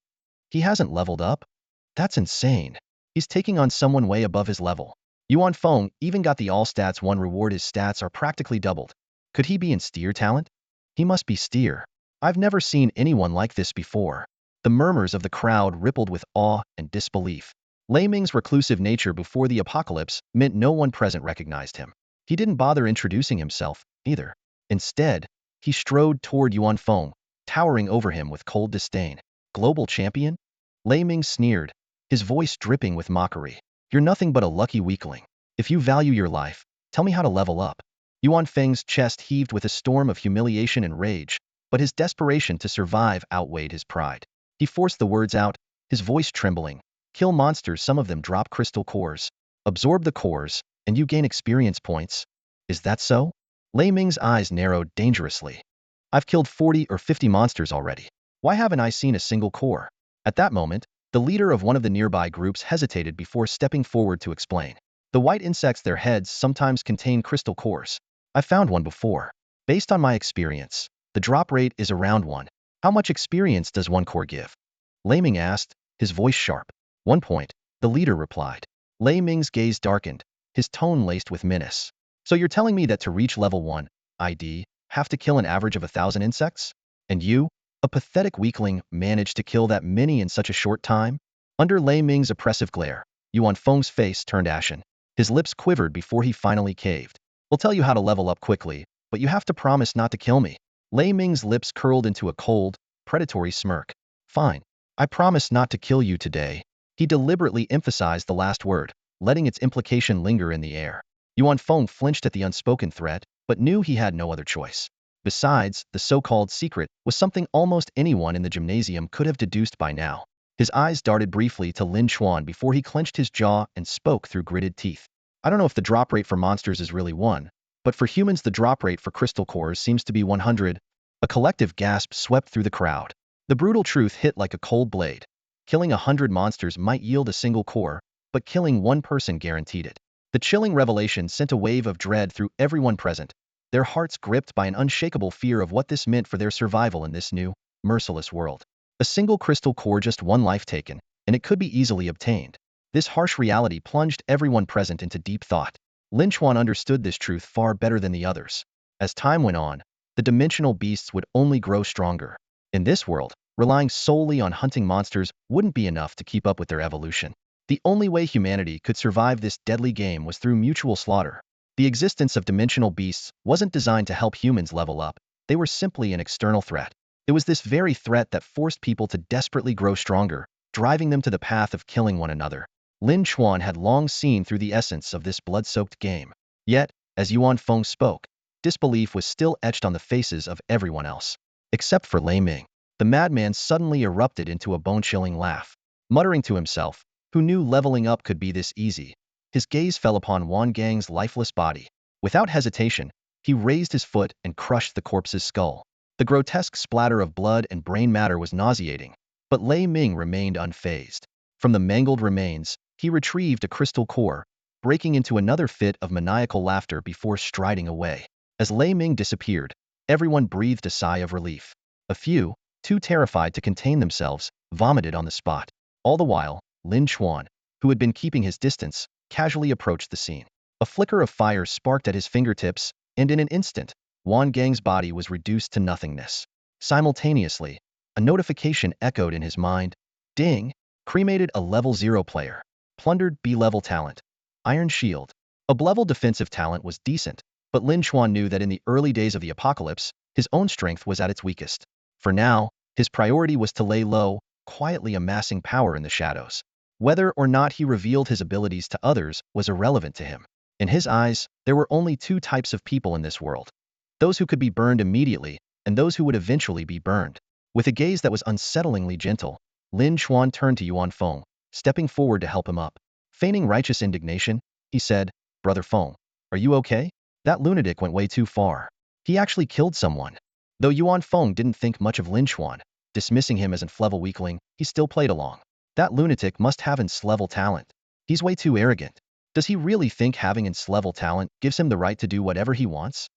Speaker 1: He hasn't leveled up? That's insane. He's taking on someone way above his level. Yuan Feng even got the all stats 1 reward. His stats are practically doubled. Could he be in steer talent? He must be steer. I've never seen anyone like this before. The murmurs of the crowd rippled with awe and disbelief. Lei Ming's reclusive nature before the apocalypse meant no one present recognized him. He didn't bother introducing himself, either. Instead, he strode toward Yuan Feng, towering over him with cold disdain. Global champion? Lei Ming sneered, his voice dripping with mockery. You're nothing but a lucky weakling. If you value your life, tell me how to level up. Yuan Feng's chest heaved with a storm of humiliation and rage, but his desperation to survive outweighed his pride. He forced the words out, his voice trembling. Kill monsters, some of them drop crystal cores. Absorb the cores, and you gain experience points. Is that so? Lei Ming's eyes narrowed dangerously. I've killed 40 or 50 monsters already. Why haven't I seen a single core? At that moment, the leader of one of the nearby groups hesitated before stepping forward to explain. The white insects, their heads sometimes contain crystal cores. I found one before. Based on my experience, the drop rate is around 1. How much experience does 1 core give? Lei Ming asked, his voice sharp. 1 point, the leader replied. Lei Ming's gaze darkened, his tone laced with menace. So you're telling me that to reach level 1, ID, have to kill an average of 1,000 insects? And you, a pathetic weakling, managed to kill that many in such a short time? Under Lei Ming's oppressive glare, Yuan Feng's face turned ashen. His lips quivered before he finally caved. I'll tell you how to level up quickly, but you have to promise not to kill me. Lei Ming's lips curled into a cold, predatory smirk. Fine. I promise not to kill you today. He deliberately emphasized the last word, letting its implication linger in the air. Yuan Feng flinched at the unspoken threat, but knew he had no other choice. Besides, the so-called secret was something almost anyone in the gymnasium could have deduced by now. His eyes darted briefly to Lin Chuan before he clenched his jaw and spoke through gritted teeth. I don't know if the drop rate for monsters is really 1, but for humans the drop rate for crystal cores seems to be 100. A collective gasp swept through the crowd. The brutal truth hit like a cold blade. Killing 100 monsters might yield a single core, but killing one person guaranteed it. The chilling revelation sent a wave of dread through everyone present, their hearts gripped by an unshakable fear of what this meant for their survival in this new, merciless world. A single crystal core, just one life taken, and it could be easily obtained. This harsh reality plunged everyone present into deep thought. Lin Chuan understood this truth far better than the others. As time went on, the dimensional beasts would only grow stronger. In this world, relying solely on hunting monsters wouldn't be enough to keep up with their evolution. The only way humanity could survive this deadly game was through mutual slaughter. The existence of dimensional beasts wasn't designed to help humans level up, they were simply an external threat. It was this very threat that forced people to desperately grow stronger, driving them to the path of killing one another. Lin Chuan had long seen through the essence of this blood-soaked game. Yet, as Yuan Feng spoke, disbelief was still etched on the faces of everyone else. Except for Lei Ming. The madman suddenly erupted into a bone-chilling laugh. Muttering to himself, who knew leveling up could be this easy, his gaze fell upon Wang Gang's lifeless body. Without hesitation, he raised his foot and crushed the corpse's skull. The grotesque splatter of blood and brain matter was nauseating, but Lei Ming remained unfazed. From the mangled remains, he retrieved a crystal core, breaking into another fit of maniacal laughter before striding away. As Lei Ming disappeared, everyone breathed a sigh of relief. A few, too terrified to contain themselves, vomited on the spot. All the while, Lin Chuan, who had been keeping his distance, casually approached the scene. A flicker of fire sparked at his fingertips, and in an instant, Wang Gang's body was reduced to nothingness. Simultaneously, a notification echoed in his mind. Ding! Cremated a level 0 player. Plundered B-level talent. Iron Shield. A B-level defensive talent was decent, but Lin Chuan knew that in the early days of the apocalypse, his own strength was at its weakest. For now, his priority was to lay low, quietly amassing power in the shadows. Whether or not he revealed his abilities to others was irrelevant to him. In his eyes, there were only two types of people in this world. Those who could be burned immediately, and those who would eventually be burned. With a gaze that was unsettlingly gentle, Lin Chuan turned to Yuan Feng, stepping forward to help him up. Feigning righteous indignation, he said, "Brother Feng, are you okay? That lunatic went way too far. He actually killed someone." Though Yuan Feng didn't think much of Lin Chuan, dismissing him as an level weakling, he still played along. That lunatic must have level talent. He's way too arrogant. Does he really think having level talent gives him the right to do whatever he wants?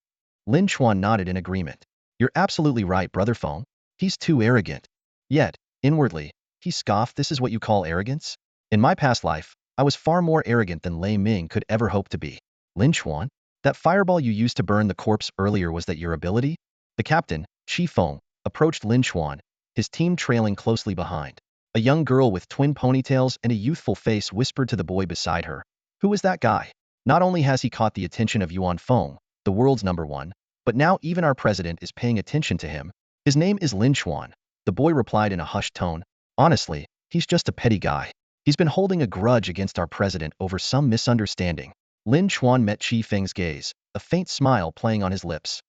Speaker 1: Lin Chuan nodded in agreement. You're absolutely right, Brother Feng. He's too arrogant. Yet, inwardly, he scoffed. This is what you call arrogance? In my past life, I was far more arrogant than Lei Ming could ever hope to be. Lin Chuan? That fireball you used to burn the corpse earlier, was that your ability? The captain, Chi Feng, approached Lin Chuan, his team trailing closely behind. A young girl with twin ponytails and a youthful face whispered to the boy beside her. Who is that guy? Not only has he caught the attention of Yuan Feng, the world's #1, but now even our president is paying attention to him. His name is Lin Chuan, the boy replied in a hushed tone. Honestly, he's just a petty guy. He's been holding a grudge against our president over some misunderstanding. Lin Chuan met Chi Feng's gaze, a faint smile playing on his lips.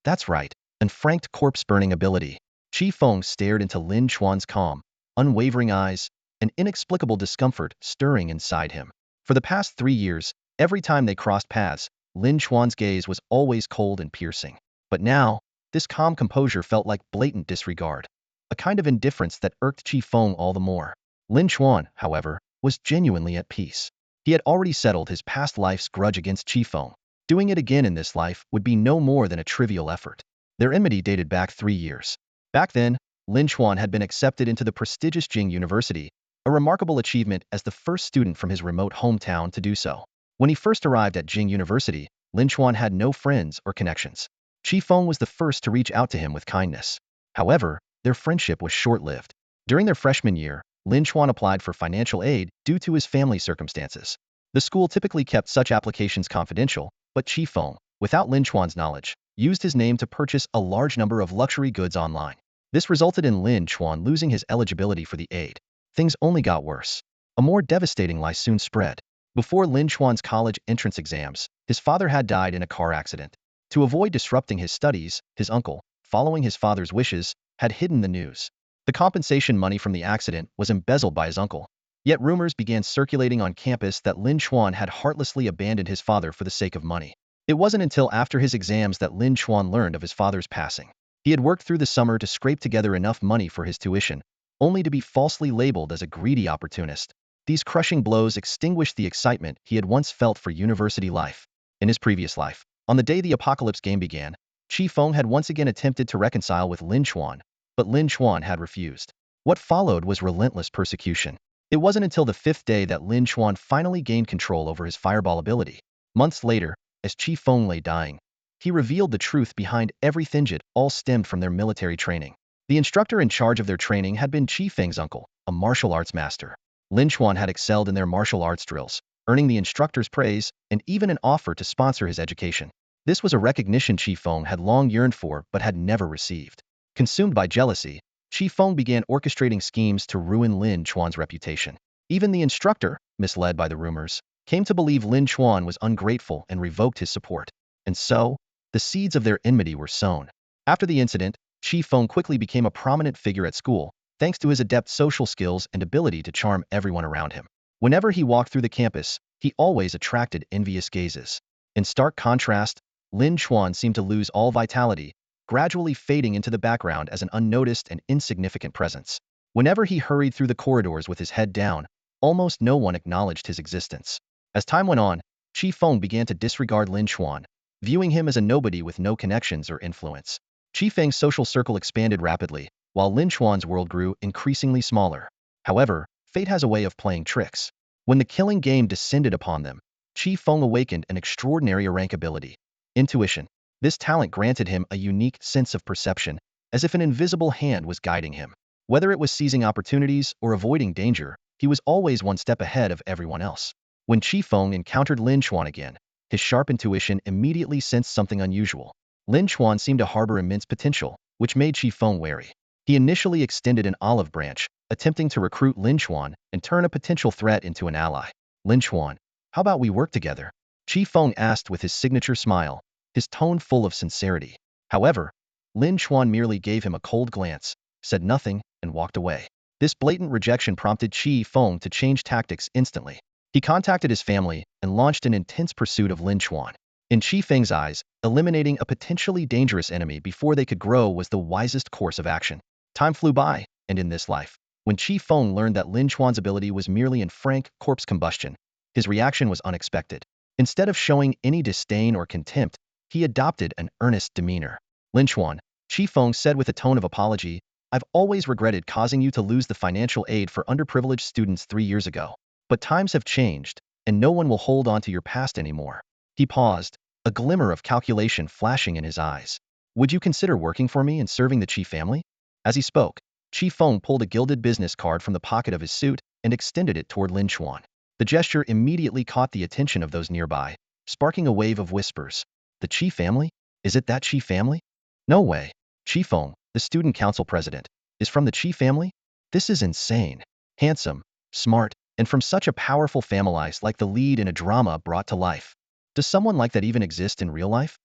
Speaker 1: That's right, an franked corpse-burning ability. Chi Feng stared into Lin Chuan's calm, unwavering eyes, an inexplicable discomfort stirring inside him. For the past 3 years, every time they crossed paths, Lin Chuan's gaze was always cold and piercing. But now, this calm composure felt like blatant disregard. A kind of indifference that irked Chi Feng all the more. Lin Chuan, however, was genuinely at peace. He had already settled his past life's grudge against Chi Feng. Doing it again in this life would be no more than a trivial effort. Their enmity dated back 3 years. Back then, Lin Chuan had been accepted into the prestigious Jing University, a remarkable achievement as the first student from his remote hometown to do so. When he first arrived at Jing University, Lin Chuan had no friends or connections. Chi Feng was the first to reach out to him with kindness. However, their friendship was short-lived. During their freshman year, Lin Chuan applied for financial aid due to his family circumstances. The school typically kept such applications confidential, but Chi Feng, without Lin Chuan's knowledge, used his name to purchase a large number of luxury goods online. This resulted in Lin Chuan losing his eligibility for the aid. Things only got worse. A more devastating lie soon spread. Before Lin Chuan's college entrance exams, his father had died in a car accident. To avoid disrupting his studies, his uncle, following his father's wishes, had hidden the news. The compensation money from the accident was embezzled by his uncle. Yet rumors began circulating on campus that Lin Chuan had heartlessly abandoned his father for the sake of money. It wasn't until after his exams that Lin Chuan learned of his father's passing. He had worked through the summer to scrape together enough money for his tuition, only to be falsely labeled as a greedy opportunist. These crushing blows extinguished the excitement he had once felt for university life. In his previous life, on the day the apocalypse game began, Chi Feng had once again attempted to reconcile with Lin Chuan, but Lin Chuan had refused. What followed was relentless persecution. It wasn't until the 5th day that Lin Chuan finally gained control over his fireball ability. Months later, as Chi Feng lay dying, he revealed the truth behind everything. It all stemmed from their military training. The instructor in charge of their training had been Chi Feng's uncle, a martial arts master. Lin Chuan had excelled in their martial arts drills, earning the instructor's praise and even an offer to sponsor his education. This was a recognition Chi Feng had long yearned for but had never received. Consumed by jealousy, Chi Feng began orchestrating schemes to ruin Lin Chuan's reputation. Even the instructor, misled by the rumors, came to believe Lin Chuan was ungrateful and revoked his support. And so, the seeds of their enmity were sown. After the incident, Chi Feng quickly became a prominent figure at school, thanks to his adept social skills and ability to charm everyone around him. Whenever he walked through the campus, he always attracted envious gazes. In stark contrast, Lin Chuan seemed to lose all vitality, gradually fading into the background as an unnoticed and insignificant presence. Whenever he hurried through the corridors with his head down, almost no one acknowledged his existence. As time went on, Chi Feng began to disregard Lin Chuan, viewing him as a nobody with no connections or influence. Chi Feng's social circle expanded rapidly, while Lin Chuan's world grew increasingly smaller. However, fate has a way of playing tricks. When the killing game descended upon them, Chi Feng awakened an extraordinary rank ability: intuition. This talent granted him a unique sense of perception, as if an invisible hand was guiding him. Whether it was seizing opportunities or avoiding danger, he was always one step ahead of everyone else. When Chi Feng encountered Lin Chuan again, his sharp intuition immediately sensed something unusual. Lin Chuan seemed to harbor immense potential, which made Chi Feng wary. He initially extended an olive branch, attempting to recruit Lin Chuan and turn a potential threat into an ally. Lin Chuan, how about we work together? Chi Feng asked with his signature smile, his tone full of sincerity. However, Lin Chuan merely gave him a cold glance, said nothing, and walked away. This blatant rejection prompted Chi Feng to change tactics instantly. He contacted his family and launched an intense pursuit of Lin Chuan. In Chi Feng's eyes, eliminating a potentially dangerous enemy before they could grow was the wisest course of action. Time flew by, and in this life, when Chi Feng learned that Lin Chuan's ability was merely in frank corpse combustion, his reaction was unexpected. Instead of showing any disdain or contempt, he adopted an earnest demeanor. Lin Chuan, Chi Feng said with a tone of apology, I've always regretted causing you to lose the financial aid for underprivileged students 3 years ago. But times have changed, and no one will hold on to your past anymore. He paused, a glimmer of calculation flashing in his eyes. Would you consider working for me and serving the Chi family? As he spoke, Chi Feng pulled a gilded business card from the pocket of his suit and extended it toward Lin Chuan. The gesture immediately caught the attention of those nearby, sparking a wave of whispers. The Chi family? Is it that Chi family? No way. Chi Feng, the student council president, is from the Chi family? This is insane. Handsome, smart, and from such a powerful family, like the lead in a drama brought to life. Does someone like that even exist in real life?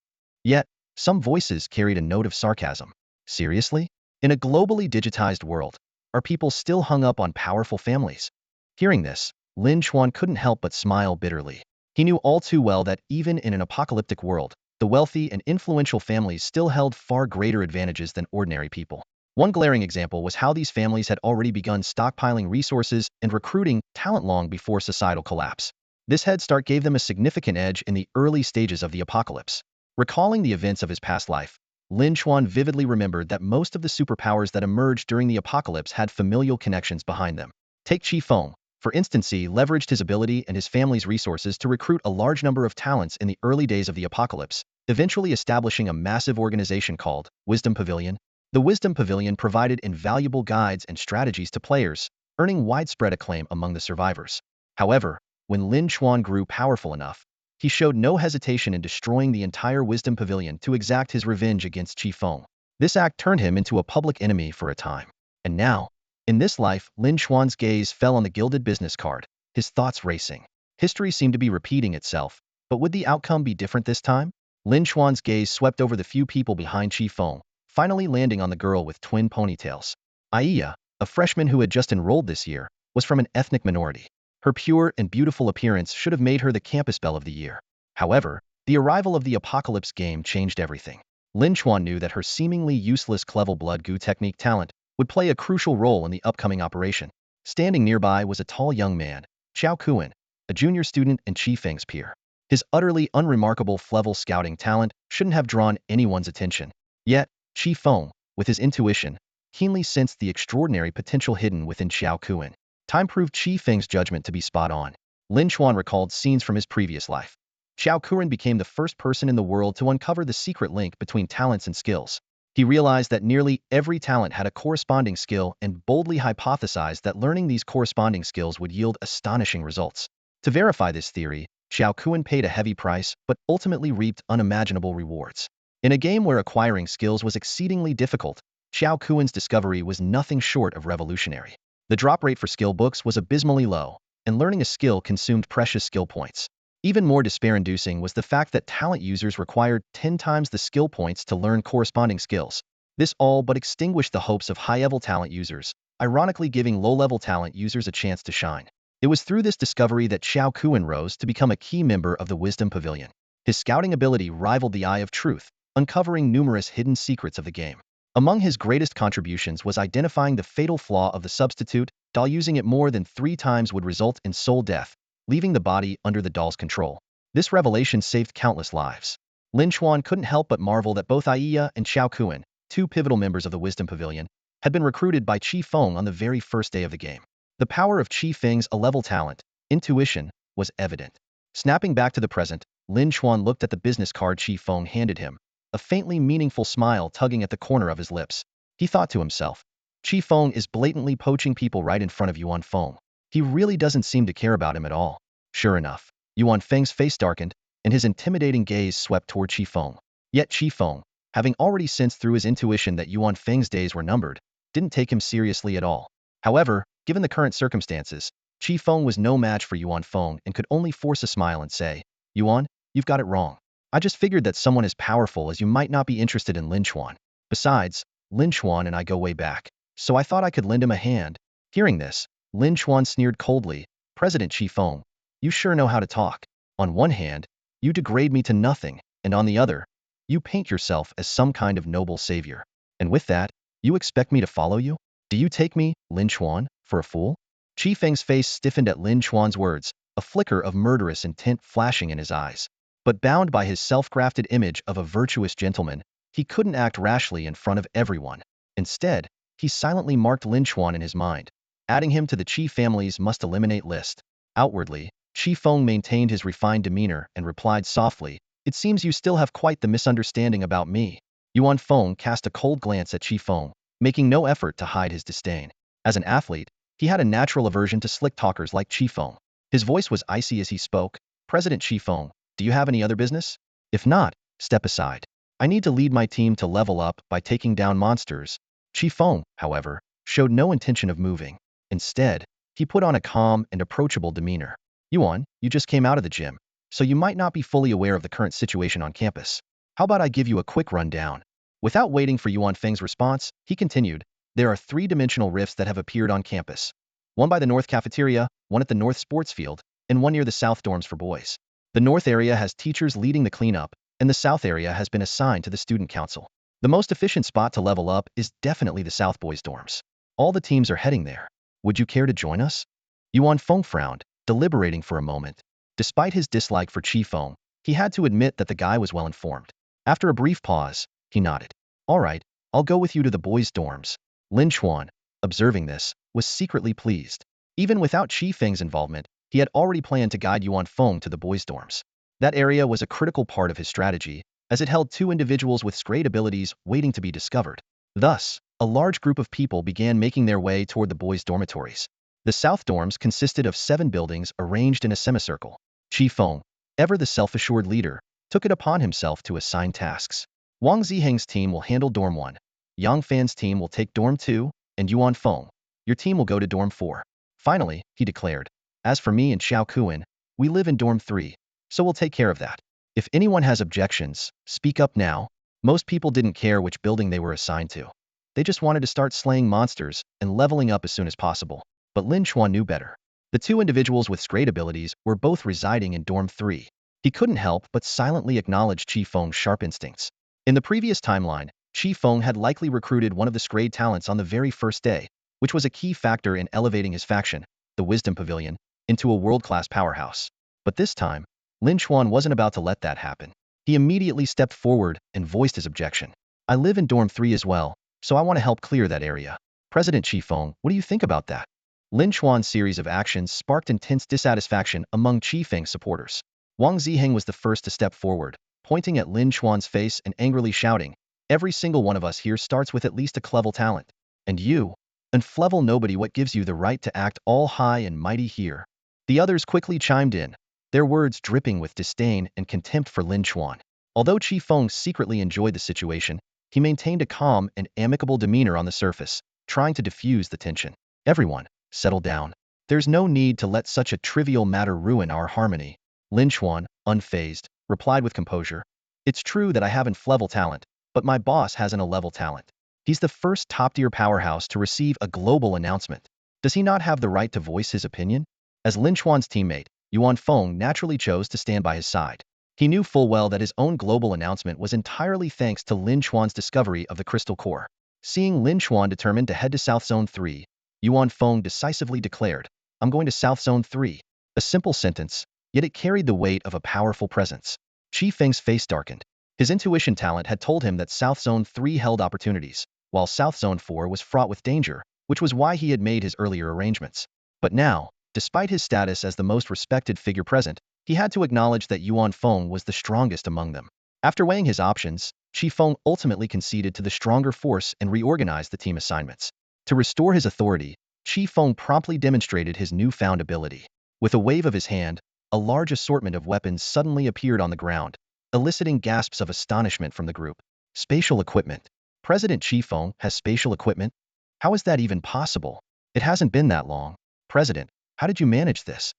Speaker 1: Yet, some voices carried a note of sarcasm. Seriously? In a globally digitized world, are people still hung up on powerful families? Hearing this, Lin Chuan couldn't help but smile bitterly. He knew all too well that even in an apocalyptic world, the wealthy and influential families still held far greater advantages than ordinary people. One glaring example was how these families had already begun stockpiling resources and recruiting talent long before societal collapse. This head start gave them a significant edge in the early stages of the apocalypse. Recalling the events of his past life, Lin Chuan vividly remembered that most of the superpowers that emerged during the apocalypse had familial connections behind them. Take Chi Feng, for instance. He leveraged his ability and his family's resources to recruit a large number of talents in the early days of the apocalypse, eventually establishing a massive organization called Wisdom Pavilion. The Wisdom Pavilion provided invaluable guides and strategies to players, earning widespread acclaim among the survivors. However, when Lin Chuan grew powerful enough, he showed no hesitation in destroying the entire Wisdom Pavilion to exact his revenge against Qi Feng. This act turned him into a public enemy for a time. And now, in this life, Lin Xuan's gaze fell on the gilded business card, his thoughts racing. History seemed to be repeating itself, but would the outcome be different this time? Lin Xuan's gaze swept over the few people behind Qi Feng, finally landing on the girl with twin ponytails. Aya, a freshman who had just enrolled this year, was from an ethnic minority. Her pure and beautiful appearance should have made her the campus belle of the year. However, the arrival of the Apocalypse game changed everything. Lin Xuan knew that her seemingly useless clever blood goo technique talent would play a crucial role in the upcoming operation. Standing nearby was a tall young man, Xiao Kuan, a junior student and Qi Feng's peer. His utterly unremarkable level scouting talent shouldn't have drawn anyone's attention. Yet, Qi Feng, with his intuition, keenly sensed the extraordinary potential hidden within Xiao Kuan. Time proved Qi Feng's judgment to be spot on. Lin Xuan recalled scenes from his previous life. Xiao Kuan became the first person in the world to uncover the secret link between talents and skills. He realized that nearly every talent had a corresponding skill and boldly hypothesized that learning these corresponding skills would yield astonishing results. To verify this theory, Xiao Kuan paid a heavy price but ultimately reaped unimaginable rewards. In a game where acquiring skills was exceedingly difficult, Xiao Kuan's discovery was nothing short of revolutionary. The drop rate for skill books was abysmally low, and learning a skill consumed precious skill points. Even more despair-inducing was the fact that talent users required 10 times the skill points to learn corresponding skills. This all but extinguished the hopes of high-level talent users, ironically giving low-level talent users a chance to shine. It was through this discovery that Xiao Kuan rose to become a key member of the Wisdom Pavilion. His scouting ability rivaled the Eye of Truth, uncovering numerous hidden secrets of the game. Among his greatest contributions was identifying the fatal flaw of the substitute doll. Using it more than 3 times would result in soul death, leaving the body under the doll's control. This revelation saved countless lives. Lin Xuan couldn't help but marvel that both Aya and Xiao Kuan, 2 pivotal members of the Wisdom Pavilion, had been recruited by Qi Feng on the very first day of the game. The power of Qi Feng's A-level talent, intuition, was evident. Snapping back to the present, Lin Xuan looked at the business card Qi Feng handed him, a faintly meaningful smile tugging at the corner of his lips. He thought to himself, Qi Feng is blatantly poaching people right in front of Yuan Feng. He really doesn't seem to care about him at all. Sure enough, Yuan Feng's face darkened, and his intimidating gaze swept toward Qi Feng. Yet Qi Feng, having already sensed through his intuition that Yuan Feng's days were numbered, didn't take him seriously at all. However, given the current circumstances, Qi Feng was no match for Yuan Feng and could only force a smile and say, Yuan, you've got it wrong. I just figured that someone as powerful as you might not be interested in Lin Xuan. Besides, Lin Xuan and I go way back, so I thought I could lend him a hand. Hearing this, Lin Xuan sneered coldly, President Qi Feng, you sure know how to talk. On one hand, you degrade me to nothing, and on the other, you paint yourself as some kind of noble savior. And with that, you expect me to follow you? Do you take me, Lin Xuan, for a fool? Qi Feng's face stiffened at Lin Xuan's words, a flicker of murderous intent flashing in his eyes. But bound by his self-grafted image of a virtuous gentleman, he couldn't act rashly in front of everyone. Instead, he silently marked Lin Xuan in his mind, adding him to the Qi family's must-eliminate list. Outwardly, Qi Feng maintained his refined demeanor and replied softly, It seems you still have quite the misunderstanding about me. Yuan Feng cast a cold glance at Qi Feng, making no effort to hide his disdain. As an athlete, he had a natural aversion to slick talkers like Qi Feng. His voice was icy as he spoke, President Qi Feng, do you have any other business? If not, step aside. I need to lead my team to level up by taking down monsters. Qi Feng, however, showed no intention of moving. Instead, he put on a calm and approachable demeanor. Yuan, you just came out of the gym, so you might not be fully aware of the current situation on campus. How about I give you a quick rundown? Without waiting for Yuan Feng's response, he continued, There are 3-dimensional rifts that have appeared on campus. One by the north cafeteria, one at the north sports field, and one near the south dorms for boys. The north area has teachers leading the cleanup, and the south area has been assigned to the student council. The most efficient spot to level up is definitely the south boys' dorms. All the teams are heading there. Would you care to join us? Yuan Feng frowned, deliberating for a moment. Despite his dislike for Qi Feng, he had to admit that the guy was well informed. After a brief pause, he nodded. All right, I'll go with you to the boys' dorms. Lin Xuan, observing this, was secretly pleased. Even without Qi Feng's involvement, he had already planned to guide Yuan Feng to the boys' dorms. That area was a critical part of his strategy, as it held 2 individuals with great abilities waiting to be discovered. Thus, a large group of people began making their way toward the boys' dormitories. The south dorms consisted of 7 buildings arranged in a semicircle. Qi Feng, ever the self-assured leader, took it upon himself to assign tasks. Wang Ziheng's team will handle Dorm 1, Yang Fan's team will take Dorm 2, and Yuan Feng, your team will go to Dorm 4. Finally, he declared, as for me and Xiao Kuan, we live in Dorm 3, so we'll take care of that. If anyone has objections, speak up now. Most people didn't care which building they were assigned to. They just wanted to start slaying monsters and leveling up as soon as possible. But Lin Xuan knew better. The two individuals with great abilities were both residing in Dorm 3. He couldn't help but silently acknowledge Qi Feng's sharp instincts. In the previous timeline, Qi Feng had likely recruited one of the Scrade talents on the very first day, which was a key factor in elevating his faction, the Wisdom Pavilion, into a world-class powerhouse. But this time, Lin Xuan wasn't about to let that happen. He immediately stepped forward and voiced his objection. I live in Dorm 3 as well, so I want to help clear that area. President Qi Feng, what do you think about that? Lin Xuan's series of actions sparked intense dissatisfaction among Qi Feng's supporters. Wang Ziheng was the first to step forward, pointing at Lin Xuan's face and angrily shouting, every single one of us here starts with at least a clever talent. And you? And Flevel nobody, what gives you the right to act all high and mighty here? The others quickly chimed in, their words dripping with disdain and contempt for Lin Xuan. Although Qi Feng secretly enjoyed the situation, he maintained a calm and amicable demeanor on the surface, trying to diffuse the tension. Everyone, settle down. There's no need to let such a trivial matter ruin our harmony. Lin Xuan, unfazed, replied with composure. It's true that I haven't Flevel talent, but my boss has an A-level talent. He's the first top-tier powerhouse to receive a global announcement. Does he not have the right to voice his opinion? As Lin Xuan's teammate, Yuan Feng naturally chose to stand by his side. He knew full well that his own global announcement was entirely thanks to Lin Xuan's discovery of the crystal core. Seeing Lin Xuan determined to head to South Zone 3, Yuan Feng decisively declared, I'm going to South Zone 3. A simple sentence, yet it carried the weight of a powerful presence. Qi Feng's face darkened. His intuition talent had told him that South Zone 3 held opportunities, while South Zone 4 was fraught with danger, which was why he had made his earlier arrangements. But now, despite his status as the most respected figure present, he had to acknowledge that Yuan Feng was the strongest among them. After weighing his options, Qi Feng ultimately conceded to the stronger force and reorganized the team assignments. To restore his authority, Qi Feng promptly demonstrated his newfound ability. With a wave of his hand, a large assortment of weapons suddenly appeared on the ground, eliciting gasps of astonishment from the group. Spatial equipment. President Qi Feng has spatial equipment? How is that even possible? It hasn't been that long. President, how did you manage this?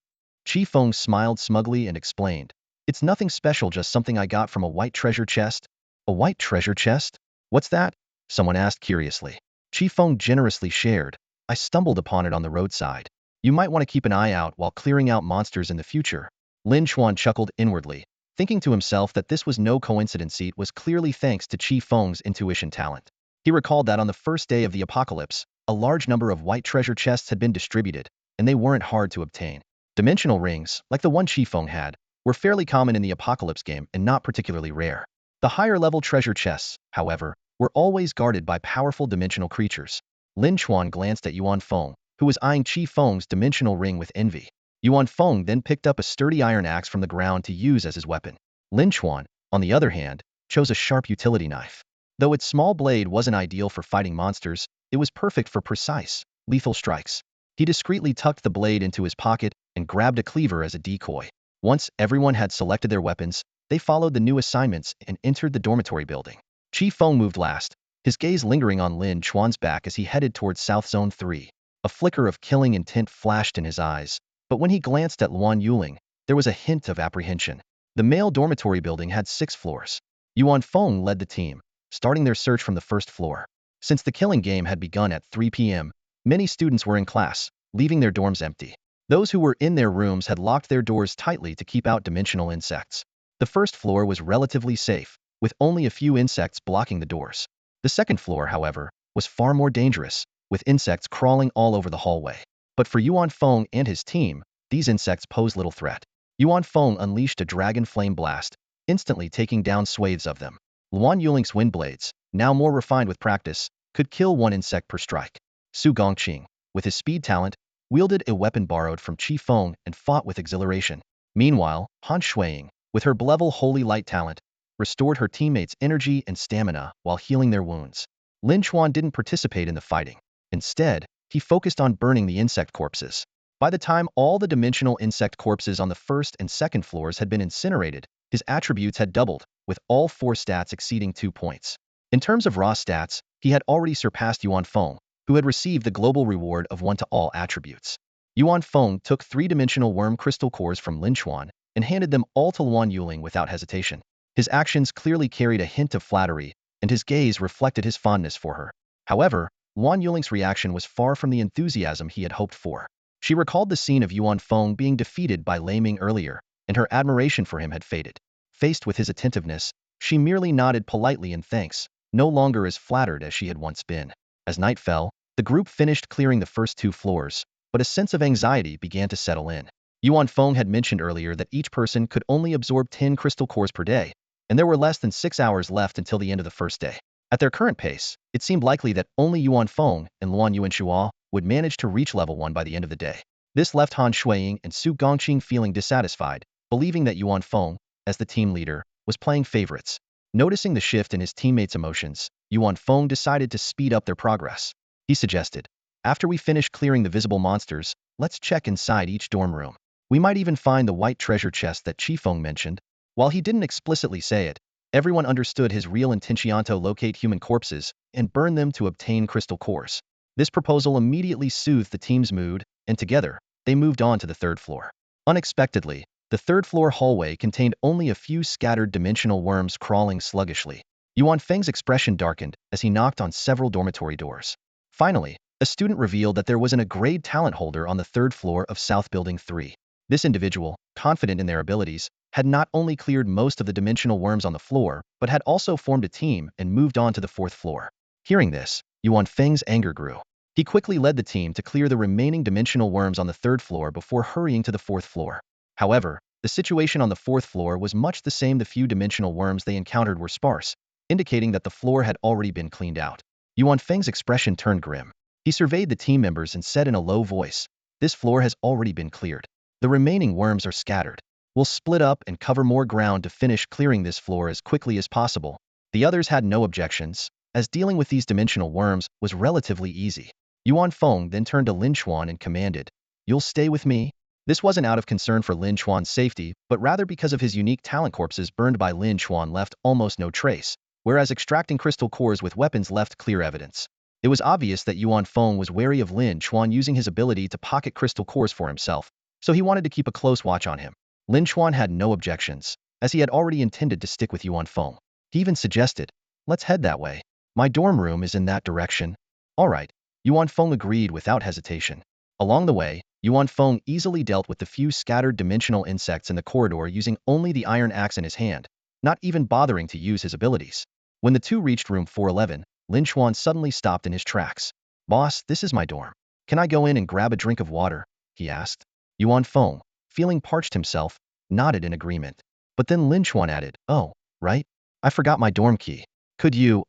Speaker 1: Qi Feng smiled smugly and explained, it's nothing special, just something I got from a white treasure chest. A white treasure chest? What's that? Someone asked curiously. Qi Feng generously shared, I stumbled upon it on the roadside. You might want to keep an eye out while clearing out monsters in the future. Lin Xuan chuckled inwardly, thinking to himself that this was no coincidence. It was clearly thanks to Qi Feng's intuition talent. He recalled that on the first day of the apocalypse, a large number of white treasure chests had been distributed, and they weren't hard to obtain. Dimensional rings, like the one Qi Feng had, were fairly common in the apocalypse game and not particularly rare. The higher-level treasure chests, however, were always guarded by powerful dimensional creatures. Lin Xuan glanced at Yuan Feng, who was eyeing Qi Feng's dimensional ring with envy. Yuan Feng then picked up a sturdy iron axe from the ground to use as his weapon. Lin Xuan, on the other hand, chose a sharp utility knife. Though its small blade wasn't ideal for fighting monsters, it was perfect for precise, lethal strikes. He discreetly tucked the blade into his pocket and grabbed a cleaver as a decoy. Once everyone had selected their weapons, they followed the new assignments and entered the dormitory building. Qi Feng moved last, his gaze lingering on Lin Xuan's back as he headed towards South Zone 3. A flicker of killing intent flashed in his eyes, but when he glanced at Luan Yuling, there was a hint of apprehension. The male dormitory building had 6 floors. Yuan Feng led the team, starting their search from the first floor. Since the killing game had begun at 3 p.m., many students were in class, leaving their dorms empty. Those who were in their rooms had locked their doors tightly to keep out dimensional insects. The first floor was relatively safe, with only a few insects blocking the doors. The second floor, however, was far more dangerous, with insects crawling all over the hallway. But for Yuan Feng and his team, these insects posed little threat. Yuan Feng unleashed a dragon flame blast, instantly taking down swathes of them. Luan Yuling's wind blades, now more refined with practice, could kill 1 insect per strike. Su Gongqing, with his speed talent, wielded a weapon borrowed from Qi Feng and fought with exhilaration. Meanwhile, Han Shuiying, with her Blevel Holy Light talent, restored her teammates' energy and stamina while healing their wounds. Lin Xuan didn't participate in the fighting. Instead, he focused on burning the insect corpses. By the time all the dimensional insect corpses on the first and second floors had been incinerated, his attributes had doubled, with all 4 stats exceeding 2 points. In terms of raw stats, he had already surpassed Yuan Feng, who had received the global reward of 1 to all attributes. Yuan Feng took 3-dimensional worm crystal cores from Lin Chuan and handed them all to Luan Yuling without hesitation. His actions clearly carried a hint of flattery, and his gaze reflected his fondness for her. However, Luan Yuling's reaction was far from the enthusiasm he had hoped for. She recalled the scene of Yuan Feng being defeated by Lei Ming earlier, and her admiration for him had faded. Faced with his attentiveness, she merely nodded politely in thanks, no longer as flattered as she had once been. As night fell, the group finished clearing the first 2 floors, but a sense of anxiety began to settle in. Yuan Feng had mentioned earlier that each person could only absorb 10 crystal cores per day, and there were less than 6 hours left until the end of the first day. At their current pace, it seemed likely that only Yuan Feng and Luan Yuanxua would manage to reach level 1 by the end of the day. This left Han Shuiying and Su Gongqing feeling dissatisfied, believing that Yuan Feng, as the team leader, was playing favorites. Noticing the shift in his teammates' emotions, Yuan Feng decided to speed up their progress. He suggested, "After we finish clearing the visible monsters, let's check inside each dorm room. We might even find the white treasure chest that Qifeng mentioned." While he didn't explicitly say it, everyone understood his real intention to locate human corpses and burn them to obtain crystal cores. This proposal immediately soothed the team's mood, and together, they moved on to the 3rd floor. Unexpectedly, the 3rd floor hallway contained only a few scattered dimensional worms crawling sluggishly. Yuan Feng's expression darkened as he knocked on several dormitory doors. Finally, a student revealed that there was a grade talent holder on the 3rd floor of South Building 3. This individual, confident in their abilities, had not only cleared most of the dimensional worms on the floor, but had also formed a team and moved on to the 4th floor. Hearing this, Yuan Feng's anger grew. He quickly led the team to clear the remaining dimensional worms on the 3rd floor before hurrying to the 4th floor. However, the situation on the 4th floor was much the same. The few dimensional worms they encountered were sparse, indicating that the floor had already been cleaned out. Yuan Feng's expression turned grim. He surveyed the team members and said in a low voice, "This floor has already been cleared. The remaining worms are scattered. We'll split up and cover more ground to finish clearing this floor as quickly as possible." The others had no objections, as dealing with these dimensional worms was relatively easy. Yuan Feng then turned to Lin Chuan and commanded, "You'll stay with me?" This wasn't out of concern for Lin Chuan's safety, but rather because of his unique talent. Corpses burned by Lin Chuan left almost no trace, whereas extracting crystal cores with weapons left clear evidence. It was obvious that Yuan Feng was wary of Lin Chuan using his ability to pocket crystal cores for himself, so he wanted to keep a close watch on him. Lin Chuan had no objections, as he had already intended to stick with Yuan Feng. He even suggested, "Let's head that way. My dorm room is in that direction." "All right," Yuan Feng agreed without hesitation. Along the way, Yuan Feng easily dealt with the few scattered dimensional insects in the corridor using only the iron axe in his hand, not even bothering to use his abilities. When the two reached room 411, Lin Chuan suddenly stopped in his tracks. "Boss, this is my dorm. Can I go in and grab a drink of water?" he asked. Yuan Feng, feeling parched himself, nodded in agreement. But then Lin Chuan added, "Oh, right. I forgot my dorm key. Could you,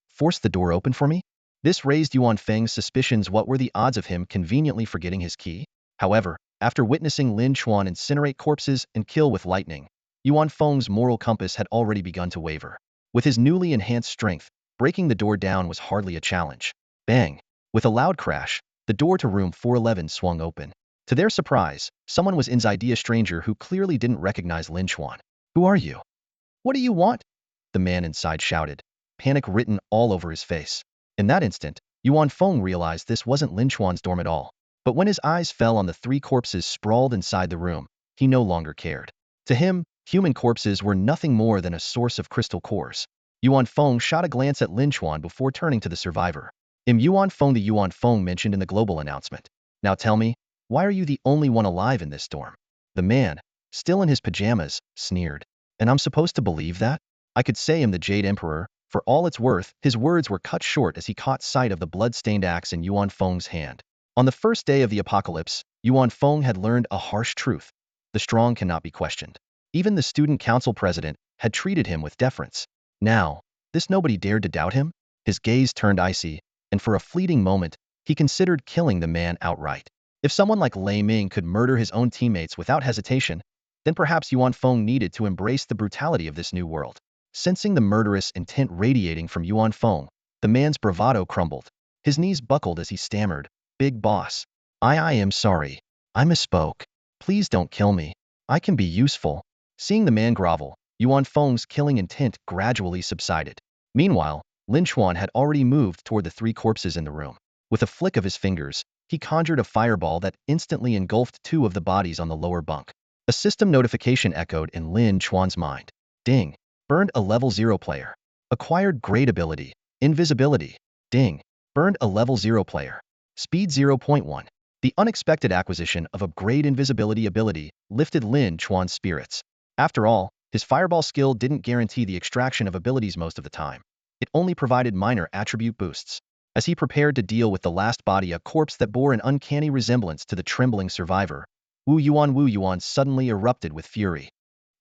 Speaker 1: force the door open for me?" This raised Yuan Feng's suspicions. What were the odds of him conveniently forgetting his key? However, after witnessing Lin Chuan incinerate corpses and kill with lightning, Yuan Feng's moral compass had already begun to waver. With his newly enhanced strength, breaking the door down was hardly a challenge. Bang! With a loud crash, the door to room 411 swung open. To their surprise, someone was inside, a stranger who clearly didn't recognize Lin Chuan. "Who are you? What do you want?" the man inside shouted, panic written all over his face. In that instant, Yuan Feng realized this wasn't Lin Chuan's dorm at all. But when his eyes fell on the 3 corpses sprawled inside the room, he no longer cared. To him, human corpses were nothing more than a source of crystal cores. Yuan Feng shot a glance at Lin Chuan before turning to the survivor. Yuan Feng, the Yuan Feng mentioned in the global announcement. "Now tell me, why are you the only one alive in this dorm?" The man, still in his pajamas, sneered. "And I'm supposed to believe that? I could say I'm the Jade Emperor." For all it's worth, his words were cut short as he caught sight of the blood-stained axe in Yuan Feng's hand. On the first day of the apocalypse, Yuan Feng had learned a harsh truth. The strong cannot be questioned. Even the student council president had treated him with deference. Now, this nobody dared to doubt him? His gaze turned icy, and for a fleeting moment, he considered killing the man outright. If someone like Lei Ming could murder his own teammates without hesitation, then perhaps Yuan Feng needed to embrace the brutality of this new world. Sensing the murderous intent radiating from Yuan Feng, the man's bravado crumbled. His knees buckled as he stammered, "Big boss. I am sorry." I misspoke. Please don't kill me. I can be useful. Seeing the man grovel, Yuan Feng's killing intent gradually subsided. Meanwhile, Lin Chuan had already moved toward the three corpses in the room. With a flick of his fingers, he conjured a fireball that instantly engulfed two of the bodies on the lower bunk. A system notification echoed in Lin Chuan's mind. Ding. Burned a level 0 player. Acquired great ability. Invisibility. Ding. Burned a level 0 player. Speed 0.1. The unexpected acquisition of a great invisibility ability lifted Lin Chuan's spirits. After all, his fireball skill didn't guarantee the extraction of abilities most of the time. It only provided minor attribute boosts. As he prepared to deal with the last body, a corpse that bore an uncanny resemblance to the trembling survivor, Wu Yuan suddenly erupted with fury.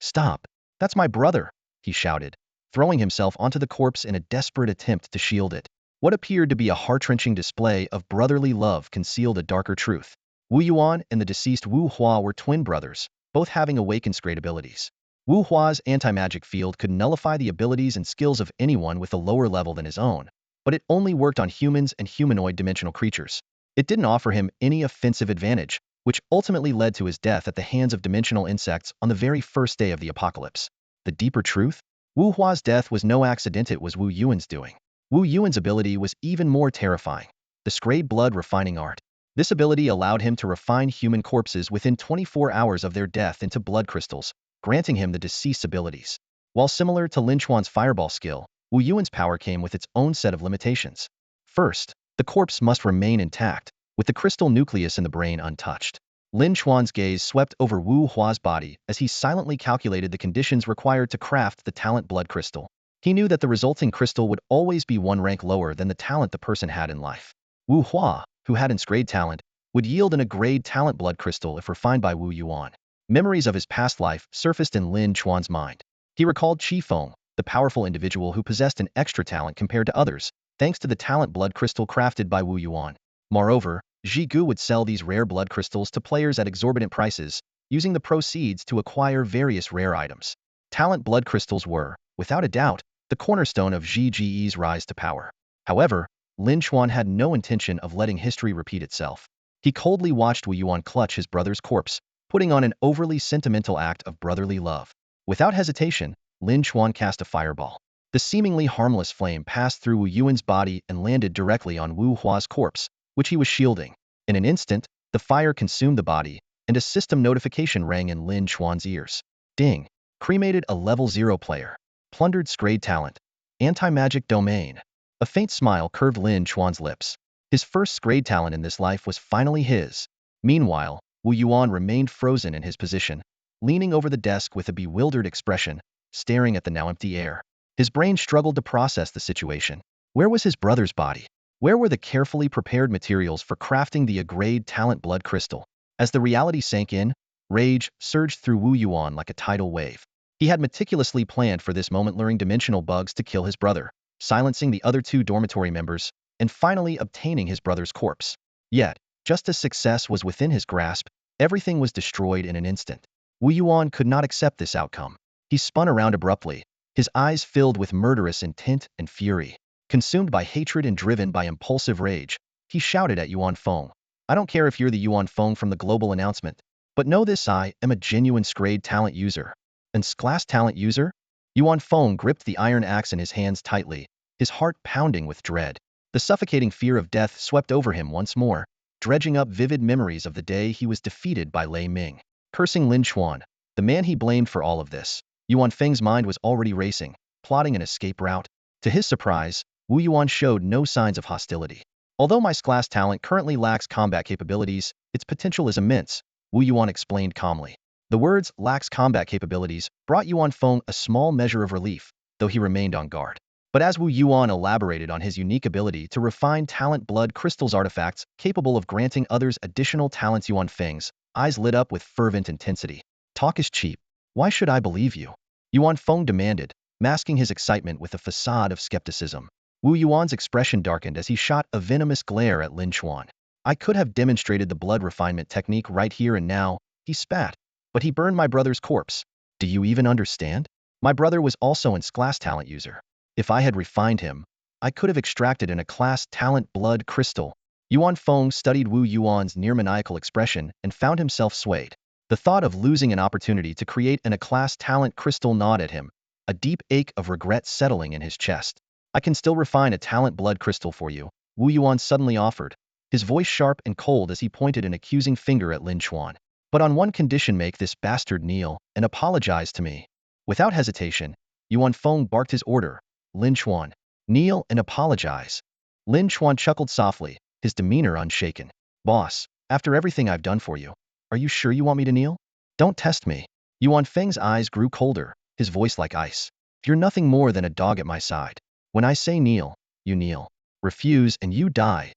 Speaker 1: Stop! That's my brother! He shouted, throwing himself onto the corpse in a desperate attempt to shield it. What appeared to be a heart-wrenching display of brotherly love concealed a darker truth. Wu Yuan and the deceased Wu Hua were twin brothers, both having awakened great abilities. Wu Hua's anti-magic field could nullify the abilities and skills of anyone with a lower level than his own, but it only worked on humans and humanoid dimensional creatures. It didn't offer him any offensive advantage, which ultimately led to his death at the hands of dimensional insects on the very first day of the apocalypse. The deeper truth? Wu Hua's death was no accident, it was Wu Yuan's doing. Wu Yuan's ability was even more terrifying. The Scrayed Blood Refining Art. This ability allowed him to refine human corpses within 24 hours of their death into blood crystals, granting him the deceased abilities. While similar to Lin Chuan's fireball skill, Wu Yuan's power came with its own set of limitations. First, the corpse must remain intact, with the crystal nucleus in the brain untouched. Lin Chuan's gaze swept over Wu Hua's body as he silently calculated the conditions required to craft the talent blood crystal. He knew that the resulting crystal would always be one rank lower than the talent the person had in life. Wu Hua, who had insgrade talent, would yield an A-grade talent blood crystal if refined by Wu Yuan. Memories of his past life surfaced in Lin Chuan's mind. He recalled Qi Feng, the powerful individual who possessed an extra talent compared to others, thanks to the talent blood crystal crafted by Wu Yuan. Moreover, Ji Gu would sell these rare blood crystals to players at exorbitant prices, using the proceeds to acquire various rare items. Talent blood crystals were, without a doubt, the cornerstone of Ji Ge's rise to power. However, Lin Chuan had no intention of letting history repeat itself. He coldly watched Wu Yuan clutch his brother's corpse, putting on an overly sentimental act of brotherly love. Without hesitation, Lin Chuan cast a fireball. The seemingly harmless flame passed through Wu Yuan's body and landed directly on Wu Hua's corpse, which he was shielding. In an instant, the fire consumed the body, and a system notification rang in Lin Chuan's ears. Ding! Cremated a level 0 player. Plundered Scrayed talent. Anti-magic domain. A faint smile curved Lin Chuan's lips. His first Scrayed talent in this life was finally his. Meanwhile, Wu Yuan remained frozen in his position, leaning over the desk with a bewildered expression, staring at the now empty air. His brain struggled to process the situation. Where was his brother's body? Where were the carefully prepared materials for crafting the A-grade talent blood crystal? As the reality sank in, rage surged through Wu Yuan like a tidal wave. He had meticulously planned for this moment, luring dimensional bugs to kill his brother, silencing the other two dormitory members, and finally obtaining his brother's corpse. Yet, just as success was within his grasp, everything was destroyed in an instant. Wu Yuan could not accept this outcome. He spun around abruptly, his eyes filled with murderous intent and fury. Consumed by hatred and driven by impulsive rage, he shouted at Yuan Feng. I don't care if you're the Yuan Feng from the global announcement, but know this: I am a genuine Scrayed talent user. An S-class talent user? Yuan Feng gripped the iron axe in his hands tightly, his heart pounding with dread. The suffocating fear of death swept over him once more, dredging up vivid memories of the day he was defeated by Lei Ming. Cursing Lin Chuan, the man he blamed for all of this, Yuan Feng's mind was already racing, plotting an escape route. To his surprise, Wu Yuan showed no signs of hostility. Although my S-class talent currently lacks combat capabilities, its potential is immense, Wu Yuan explained calmly. The words "lacks combat capabilities" brought Yuan Feng a small measure of relief, though he remained on guard. But as Wu Yuan elaborated on his unique ability to refine talent blood crystals artifacts capable of granting others additional talents, Yuan Feng's eyes lit up with fervent intensity. Talk is cheap. Why should I believe you? Yuan Feng demanded, masking his excitement with a facade of skepticism. Wu Yuan's expression darkened as he shot a venomous glare at Lin Chuan. I could have demonstrated the blood refinement technique right here and now, he spat. But he burned my brother's corpse. Do you even understand? My brother was also an S-class talent user. If I had refined him, I could have extracted an A-class talent blood crystal. Yuan Feng studied Wu Yuan's near-maniacal expression and found himself swayed. The thought of losing an opportunity to create an A-class talent crystal gnawed at him, a deep ache of regret settling in his chest. I can still refine a talent blood crystal for you, Wu Yuan suddenly offered, his voice sharp and cold as he pointed an accusing finger at Lin Chuan. But on one condition, make this bastard kneel and apologize to me. Without hesitation, Yuan Feng barked his order. Lin Chuan, kneel and apologize. Lin Chuan chuckled softly, his demeanor unshaken. Boss, after everything I've done for you, are you sure you want me to kneel? Don't test me. Yuan Feng's eyes grew colder, his voice like ice. You're nothing more than a dog at my side. When I say kneel, you kneel. Refuse and you die.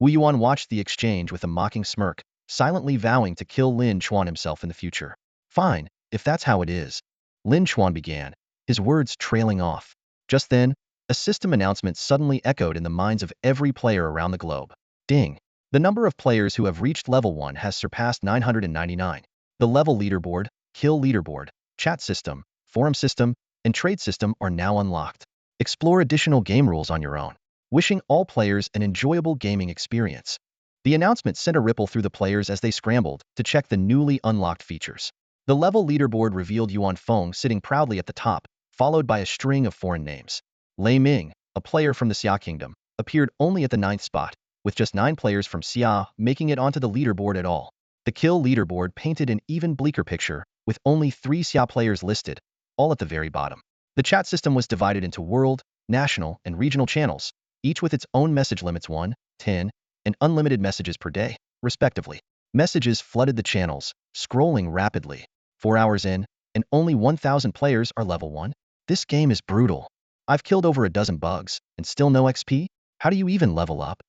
Speaker 1: Wu Yuan watched the exchange with a mocking smirk, silently vowing to kill Lin Chuan himself in the future. Fine, if that's how it is. Lin Chuan began, his words trailing off. Just then, a system announcement suddenly echoed in the minds of every player around the globe. Ding! The number of players who have reached level 1 has surpassed 999. The level leaderboard, kill leaderboard, chat system, forum system, and trade system are now unlocked. Explore additional game rules on your own. Wishing all players an enjoyable gaming experience. The announcement sent a ripple through the players as they scrambled to check the newly unlocked features. The level leaderboard revealed Yuan Feng sitting proudly at the top, followed by a string of foreign names. Lei Ming, a player from the Xia Kingdom, appeared only at the 9th spot, with just 9 players from Xia making it onto the leaderboard at all. The kill leaderboard painted an even bleaker picture, with only 3 Xia players listed, all at the very bottom. The chat system was divided into world, national, and regional channels, each with its own message limits 1, 10, and unlimited messages per day, respectively. Messages flooded the channels, scrolling rapidly. 4 hours in, and only 1,000 players are level 1? This game is brutal. I've killed over a dozen bugs, and still no XP? How do you even level up?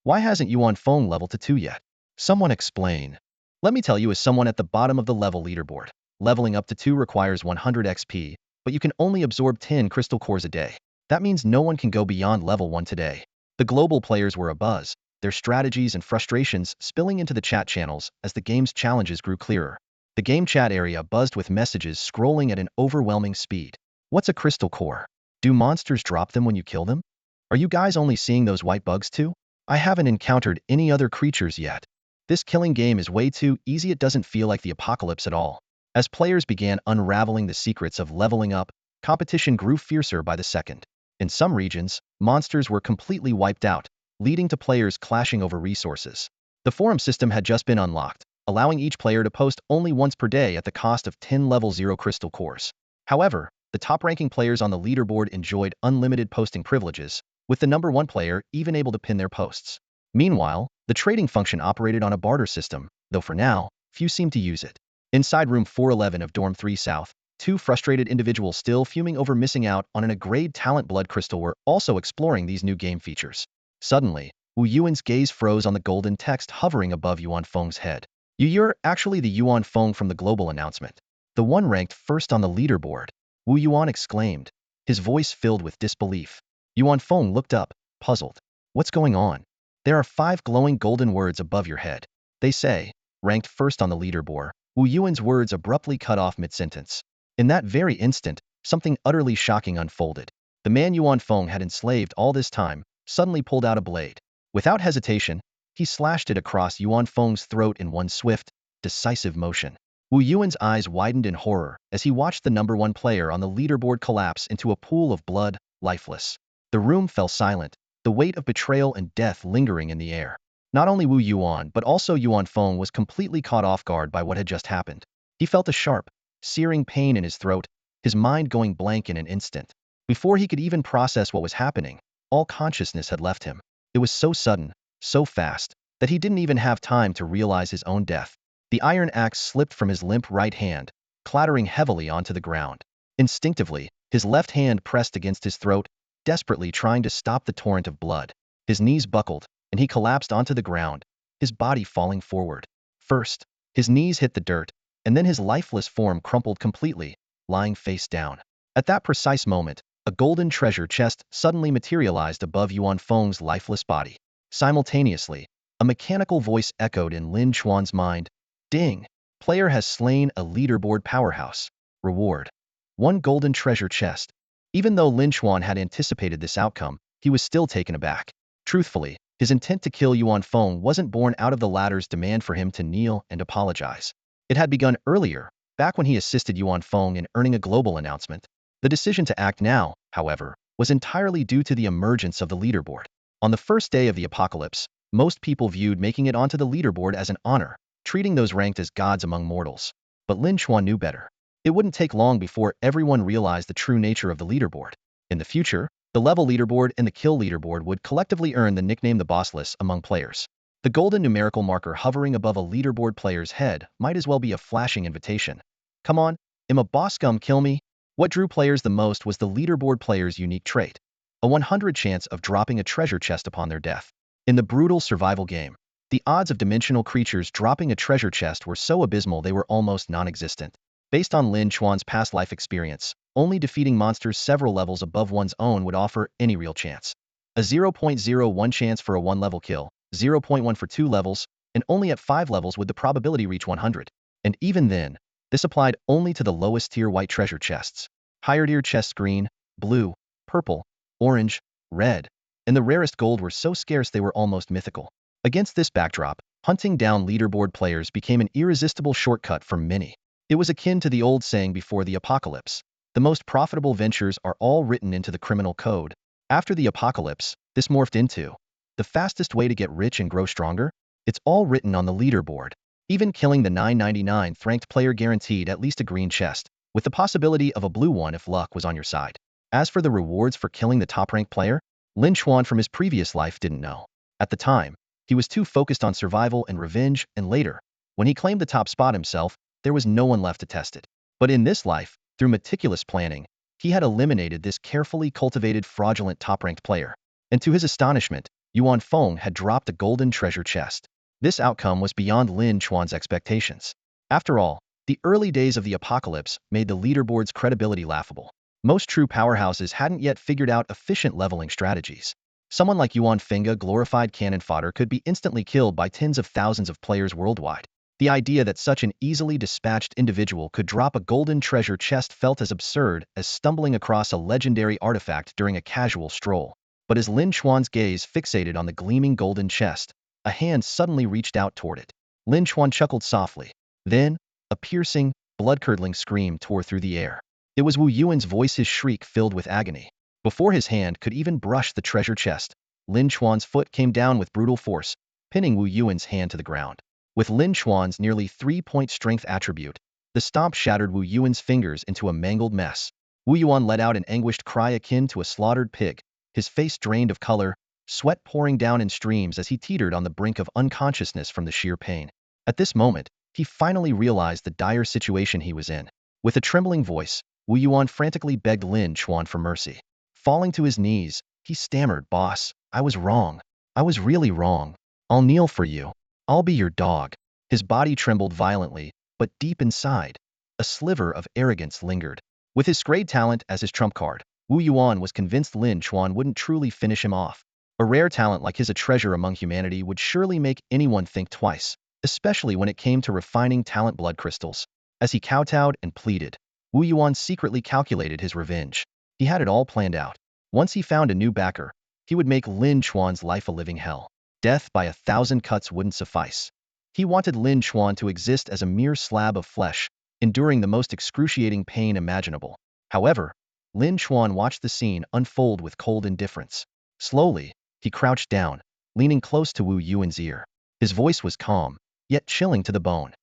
Speaker 1: Why hasn't Yuan Feng leveled to 2 yet? Someone explain. Let me tell you, as someone at the bottom of the level leaderboard, leveling up to 2 requires 100 XP, but you can only absorb 10 crystal cores a day. That means no one can go beyond level 1 today. The global players were abuzz, their strategies and frustrations spilling into the chat channels as the game's challenges grew clearer. The game chat area buzzed with messages scrolling at an overwhelming speed. What's a crystal core? Do monsters drop them when you kill them? Are you guys only seeing those white bugs too? I haven't encountered any other creatures yet. This killing game is way too easy. It doesn't feel like the apocalypse at all. As players began unraveling the secrets of leveling up, competition grew fiercer by the second. In some regions, monsters were completely wiped out, leading to players clashing over resources. The forum system had just been unlocked, allowing each player to post only once per day at the cost of 10 level 0 crystal cores. However, the top-ranking players on the leaderboard enjoyed unlimited posting privileges, with the number 1 player even able to pin their posts. Meanwhile, the trading function operated on a barter system, though for now, few seemed to use it. Inside room 411 of Dorm 3 South, 2 frustrated individuals still fuming over missing out on an A-grade talent blood crystal were also exploring these new game features. Suddenly, Wu Yuan's gaze froze on the golden text hovering above Yuan Feng's head. You're actually the Yuan Feng from the global announcement. The one ranked first on the leaderboard. Wu Yuan exclaimed, his voice filled with disbelief. Yuan Feng looked up, puzzled. What's going on? There are 5 glowing golden words above your head. They say, ranked first on the leaderboard. Wu Yuan's words abruptly cut off mid-sentence. In that very instant, something utterly shocking unfolded. The man Yuan Feng had enslaved all this time suddenly pulled out a blade. Without hesitation, he slashed it across Yuan Feng's throat in one swift, decisive motion. Wu Yuan's eyes widened in horror as he watched the number 1 player on the leaderboard collapse into a pool of blood, lifeless. The room fell silent, the weight of betrayal and death lingering in the air. Not only Wu Yuan but also Yuan Feng was completely caught off guard by what had just happened. He felt a sharp, searing pain in his throat, his mind going blank in an instant. Before he could even process what was happening, all consciousness had left him. It was so sudden, so fast, that he didn't even have time to realize his own death. The iron axe slipped from his limp right hand, clattering heavily onto the ground. Instinctively, his left hand pressed against his throat, desperately trying to stop the torrent of blood. His knees buckled, and he collapsed onto the ground, his body falling forward. First, his knees hit the dirt, and then his lifeless form crumpled completely, lying face down. At that precise moment, a golden treasure chest suddenly materialized above Yuan Feng's lifeless body. Simultaneously, a mechanical voice echoed in Lin Chuan's mind. Ding! Player has slain a leaderboard powerhouse. Reward: 1 golden treasure chest. Even though Lin Chuan had anticipated this outcome, he was still taken aback. Truthfully, His intent to kill Yuan Feng wasn't born out of the latter's demand for him to kneel and apologize. It had begun earlier, back when he assisted Yuan Feng in earning a global announcement. The decision to act now, however, was entirely due to the emergence of the leaderboard. On the first day of the apocalypse, most people viewed making it onto the leaderboard as an honor, treating those ranked as gods among mortals. But Lin Chuan knew better. It wouldn't take long before everyone realized the true nature of the leaderboard. In the future, the level leaderboard and the kill leaderboard would collectively earn the nickname the bossless among players. The golden numerical marker hovering above a leaderboard player's head might as well be a flashing invitation. Come on, I'm a boss, scum, kill me. What drew players the most was the leaderboard player's unique trait, a 100 chance of dropping a treasure chest upon their death. In the brutal survival game, the odds of dimensional creatures dropping a treasure chest were so abysmal they were almost non-existent. Based on Lin Chuan's past life experience, only defeating monsters several levels above one's own would offer any real chance. A 0.01 chance for a 1-level kill, 0.1 for 2 levels, and only at 5 levels would the probability reach 100. And even then, this applied only to the lowest tier white treasure chests. Higher tier chests green, blue, purple, orange, red, and the rarest gold were so scarce they were almost mythical. Against this backdrop, hunting down leaderboard players became an irresistible shortcut for many. It was akin to the old saying before the apocalypse: the most profitable ventures are all written into the criminal code. After the apocalypse, this morphed into the fastest way to get rich and grow stronger. It's all written on the leaderboard. Even killing the 999th ranked player guaranteed at least a green chest, with the possibility of a blue one if luck was on your side. As for the rewards for killing the top-ranked player, Lin Chuan from his previous life didn't know. At the time, he was too focused on survival and revenge, and later, when he claimed the top spot himself, there was no one left to test it. But in this life, through meticulous planning, he had eliminated this carefully cultivated fraudulent top-ranked player. And to his astonishment, Yuan Feng had dropped a golden treasure chest. This outcome was beyond Lin Chuan's expectations. After all, the early days of the apocalypse made the leaderboard's credibility laughable. Most true powerhouses hadn't yet figured out efficient leveling strategies. Someone like Yuan Feng's glorified cannon fodder could be instantly killed by tens of thousands of players worldwide. The idea that such an easily dispatched individual could drop a golden treasure chest felt as absurd as stumbling across a legendary artifact during a casual stroll. But as Lin Chuan's gaze fixated on the gleaming golden chest, a hand suddenly reached out toward it. Lin Chuan chuckled softly. Then, a piercing, blood-curdling scream tore through the air. It was Wu Yuan's voice, his shriek filled with agony. Before his hand could even brush the treasure chest, Lin Chuan's foot came down with brutal force, pinning Wu Yuan's hand to the ground. With Lin Chuan's nearly 3-point strength attribute, the stomp shattered Wu Yuan's fingers into a mangled mess. Wu Yuan let out an anguished cry akin to a slaughtered pig, his face drained of color, sweat pouring down in streams as he teetered on the brink of unconsciousness from the sheer pain. At this moment, he finally realized the dire situation he was in. With a trembling voice, Wu Yuan frantically begged Lin Chuan for mercy. Falling to his knees, he stammered, "Boss, I was wrong. I was really wrong. I'll kneel for you. I'll be your dog." His body trembled violently, but deep inside, a sliver of arrogance lingered. With his grade talent as his trump card, Wu Yuan was convinced Lin Chuan wouldn't truly finish him off. A rare talent like his, a treasure among humanity, would surely make anyone think twice, especially when it came to refining talent blood crystals. As he kowtowed and pleaded, Wu Yuan secretly calculated his revenge. He had it all planned out. Once he found a new backer, he would make Lin Chuan's life a living hell. Death by 1,000 cuts wouldn't suffice. He wanted Lin Chuan to exist as a mere slab of flesh, enduring the most excruciating pain imaginable. However, Lin Chuan watched the scene unfold with cold indifference. Slowly, he crouched down, leaning close to Wu Yuan's ear. His voice was calm, yet chilling to the bone.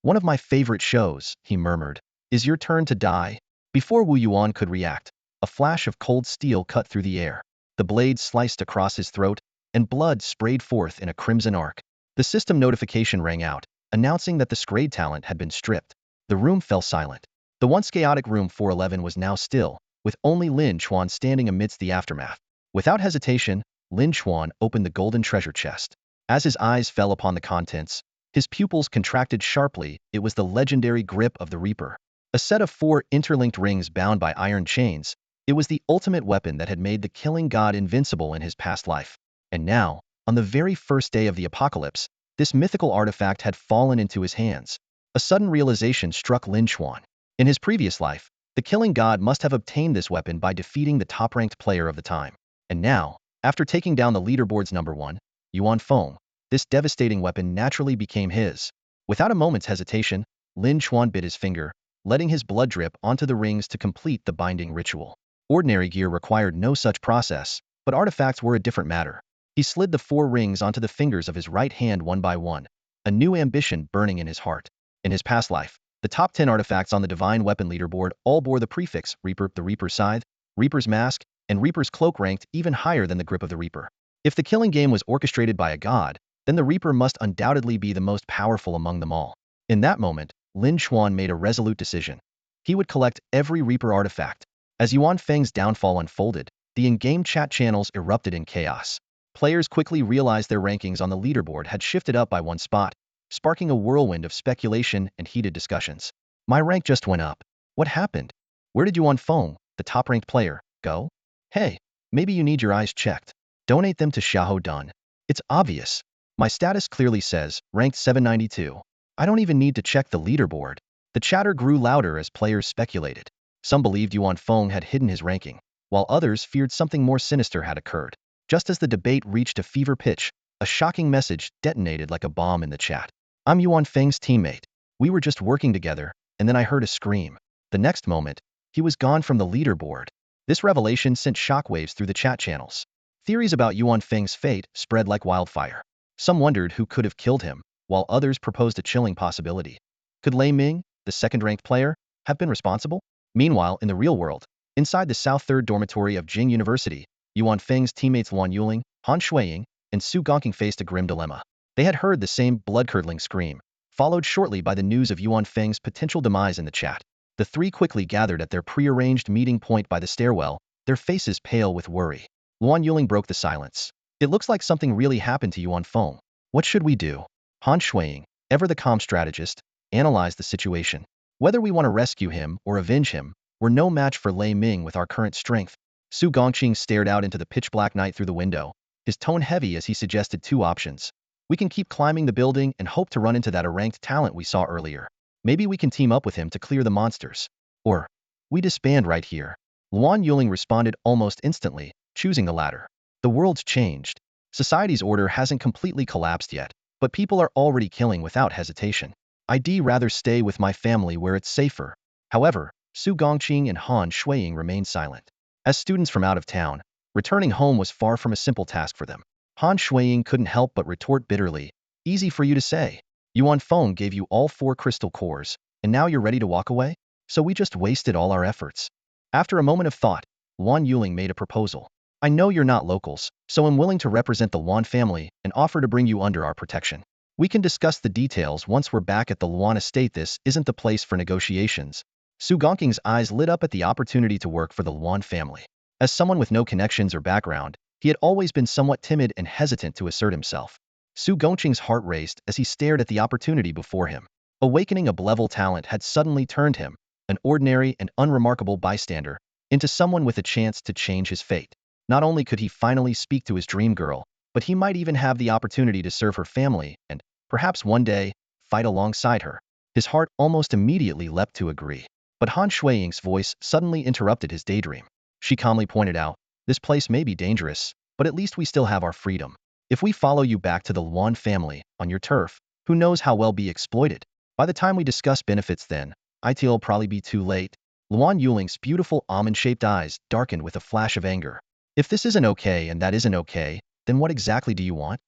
Speaker 1: "One of my favorite shows," he murmured. "Is your turn to die?" Before Wu Yuan could react, a flash of cold steel cut through the air. The blade sliced across his throat, and blood sprayed forth in a crimson arc. The system notification rang out, announcing that the grade talent had been stripped. The room fell silent. The once chaotic room 411 was now still, with only Lin Chuan standing amidst the aftermath. Without hesitation, Lin Chuan opened the golden treasure chest. As his eyes fell upon the contents, his pupils contracted sharply. It was the legendary grip of the Reaper. A set of 4 interlinked rings bound by iron chains. It was the ultimate weapon that had made the killing god invincible in his past life. And now, on the very first day of the apocalypse, this mythical artifact had fallen into his hands. A sudden realization struck Lin Chuan. In his previous life, the killing god must have obtained this weapon by defeating the top-ranked player of the time. And now, after taking down the leaderboard's #1, Yuan Feng. This devastating weapon naturally became his. Without a moment's hesitation, Lin Chuan bit his finger, letting his blood drip onto the rings to complete the binding ritual. Ordinary gear required no such process, but artifacts were a different matter. He slid the 4 rings onto the fingers of his right hand one by one, a new ambition burning in his heart. In his past life, the top 10 artifacts on the Divine Weapon leaderboard all bore the prefix Reaper, the Reaper's Scythe, Reaper's Mask, and Reaper's Cloak, ranked even higher than the Grip of the Reaper. If the killing game was orchestrated by a god, then the Reaper must undoubtedly be the most powerful among them all. In that moment, Lin Chuan made a resolute decision. He would collect every Reaper artifact. As Yuan Feng's downfall unfolded, the in-game chat channels erupted in chaos. Players quickly realized their rankings on the leaderboard had shifted up by 1 spot, sparking a whirlwind of speculation and heated discussions. My rank just went up. What happened? Where did Yuan Feng, the top-ranked player, go? Hey, maybe you need your eyes checked. Donate them to Xiahou Dun. It's obvious. My status clearly says, ranked 792. I don't even need to check the leaderboard. The chatter grew louder as players speculated. Some believed Yuan Feng had hidden his ranking, while others feared something more sinister had occurred. Just as the debate reached a fever pitch, a shocking message detonated like a bomb in the chat. I'm Yuan Feng's teammate. We were just working together, and then I heard a scream. The next moment, he was gone from the leaderboard. This revelation sent shockwaves through the chat channels. Theories about Yuan Feng's fate spread like wildfire. Some wondered who could have killed him, while others proposed a chilling possibility. Could Lei Ming, the second-ranked player, have been responsible? Meanwhile, in the real world, inside the South Third Dormitory of Jing University, Yuan Feng's teammates Luan Yuling, Han Shuiying, and Su Gongqing faced a grim dilemma. They had heard the same blood-curdling scream, followed shortly by the news of Yuan Feng's potential demise in the chat. The 3 quickly gathered at their prearranged meeting point by the stairwell, their faces pale with worry. Luan Yuling broke the silence. It looks like something really happened to Yuan Feng. What should we do? Han Shuiying, ever the calm strategist, analyzed the situation. Whether we want to rescue him or avenge him, we're no match for Lei Ming with our current strength. Su Gongqing stared out into the pitch-black night through the window, his tone heavy as he suggested 2 options. We can keep climbing the building and hope to run into that ranked talent we saw earlier. Maybe we can team up with him to clear the monsters. Or, we disband right here. Luan Yuling responded almost instantly, choosing the latter. The world's changed. Society's order hasn't completely collapsed yet, but people are already killing without hesitation. I'd rather stay with my family where it's safer. However, Su Gongqing and Han Shuiying remained silent. As students from out of town, returning home was far from a simple task for them. Han Shuiying couldn't help but retort bitterly, easy for you to say. Yuan Feng gave you all 4 crystal cores, and now you're ready to walk away? So we just wasted all our efforts. After a moment of thought, Luan Yuling made a proposal. I know you're not locals, so I'm willing to represent the Luan family and offer to bring you under our protection. We can discuss the details once we're back at the Luan estate. This isn't the place for negotiations. Su Gongqing's eyes lit up at the opportunity to work for the Luan family. As someone with no connections or background, he had always been somewhat timid and hesitant to assert himself. Su Gongqing's heart raced as he stared at the opportunity before him. Awakening a level talent had suddenly turned him, an ordinary and unremarkable bystander, into someone with a chance to change his fate. Not only could he finally speak to his dream girl, but he might even have the opportunity to serve her family and, perhaps one day, fight alongside her. His heart almost immediately leapt to agree. But Han Shuiying's voice suddenly interrupted his daydream. She calmly pointed out, this place may be dangerous, but at least we still have our freedom. If we follow you back to the Luan family, on your turf, who knows how we'll be exploited? By the time we discuss benefits then, it'll probably be too late. Luan Yuling's beautiful almond-shaped eyes darkened with a flash of anger. If this isn't okay and that isn't okay, then what exactly do you want?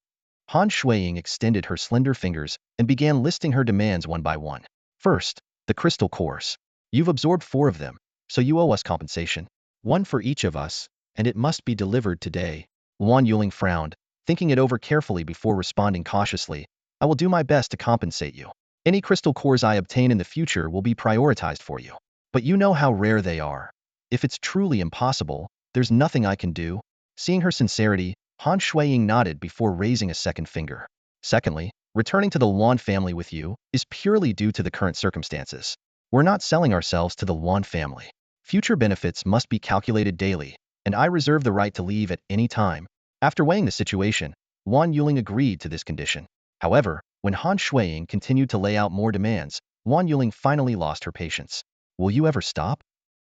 Speaker 1: Han Shuiying extended her slender fingers and began listing her demands one by one. First, the crystal cores. You've absorbed 4 of them, so you owe us compensation. 1 for each of us, and it must be delivered today. Luan Yuling frowned, thinking it over carefully before responding cautiously. I will do my best to compensate you. Any crystal cores I obtain in the future will be prioritized for you. But you know how rare they are. If it's truly impossible, there's nothing I can do. Seeing her sincerity, Han Shuiying nodded before raising a second finger. Secondly, returning to the Luan family with you is purely due to the current circumstances. We're not selling ourselves to the Luan family. Future benefits must be calculated daily, and I reserve the right to leave at any time. After weighing the situation, Luan Yuling agreed to this condition. However, when Han Shuiying continued to lay out more demands, Luan Yuling finally lost her patience. Will you ever stop?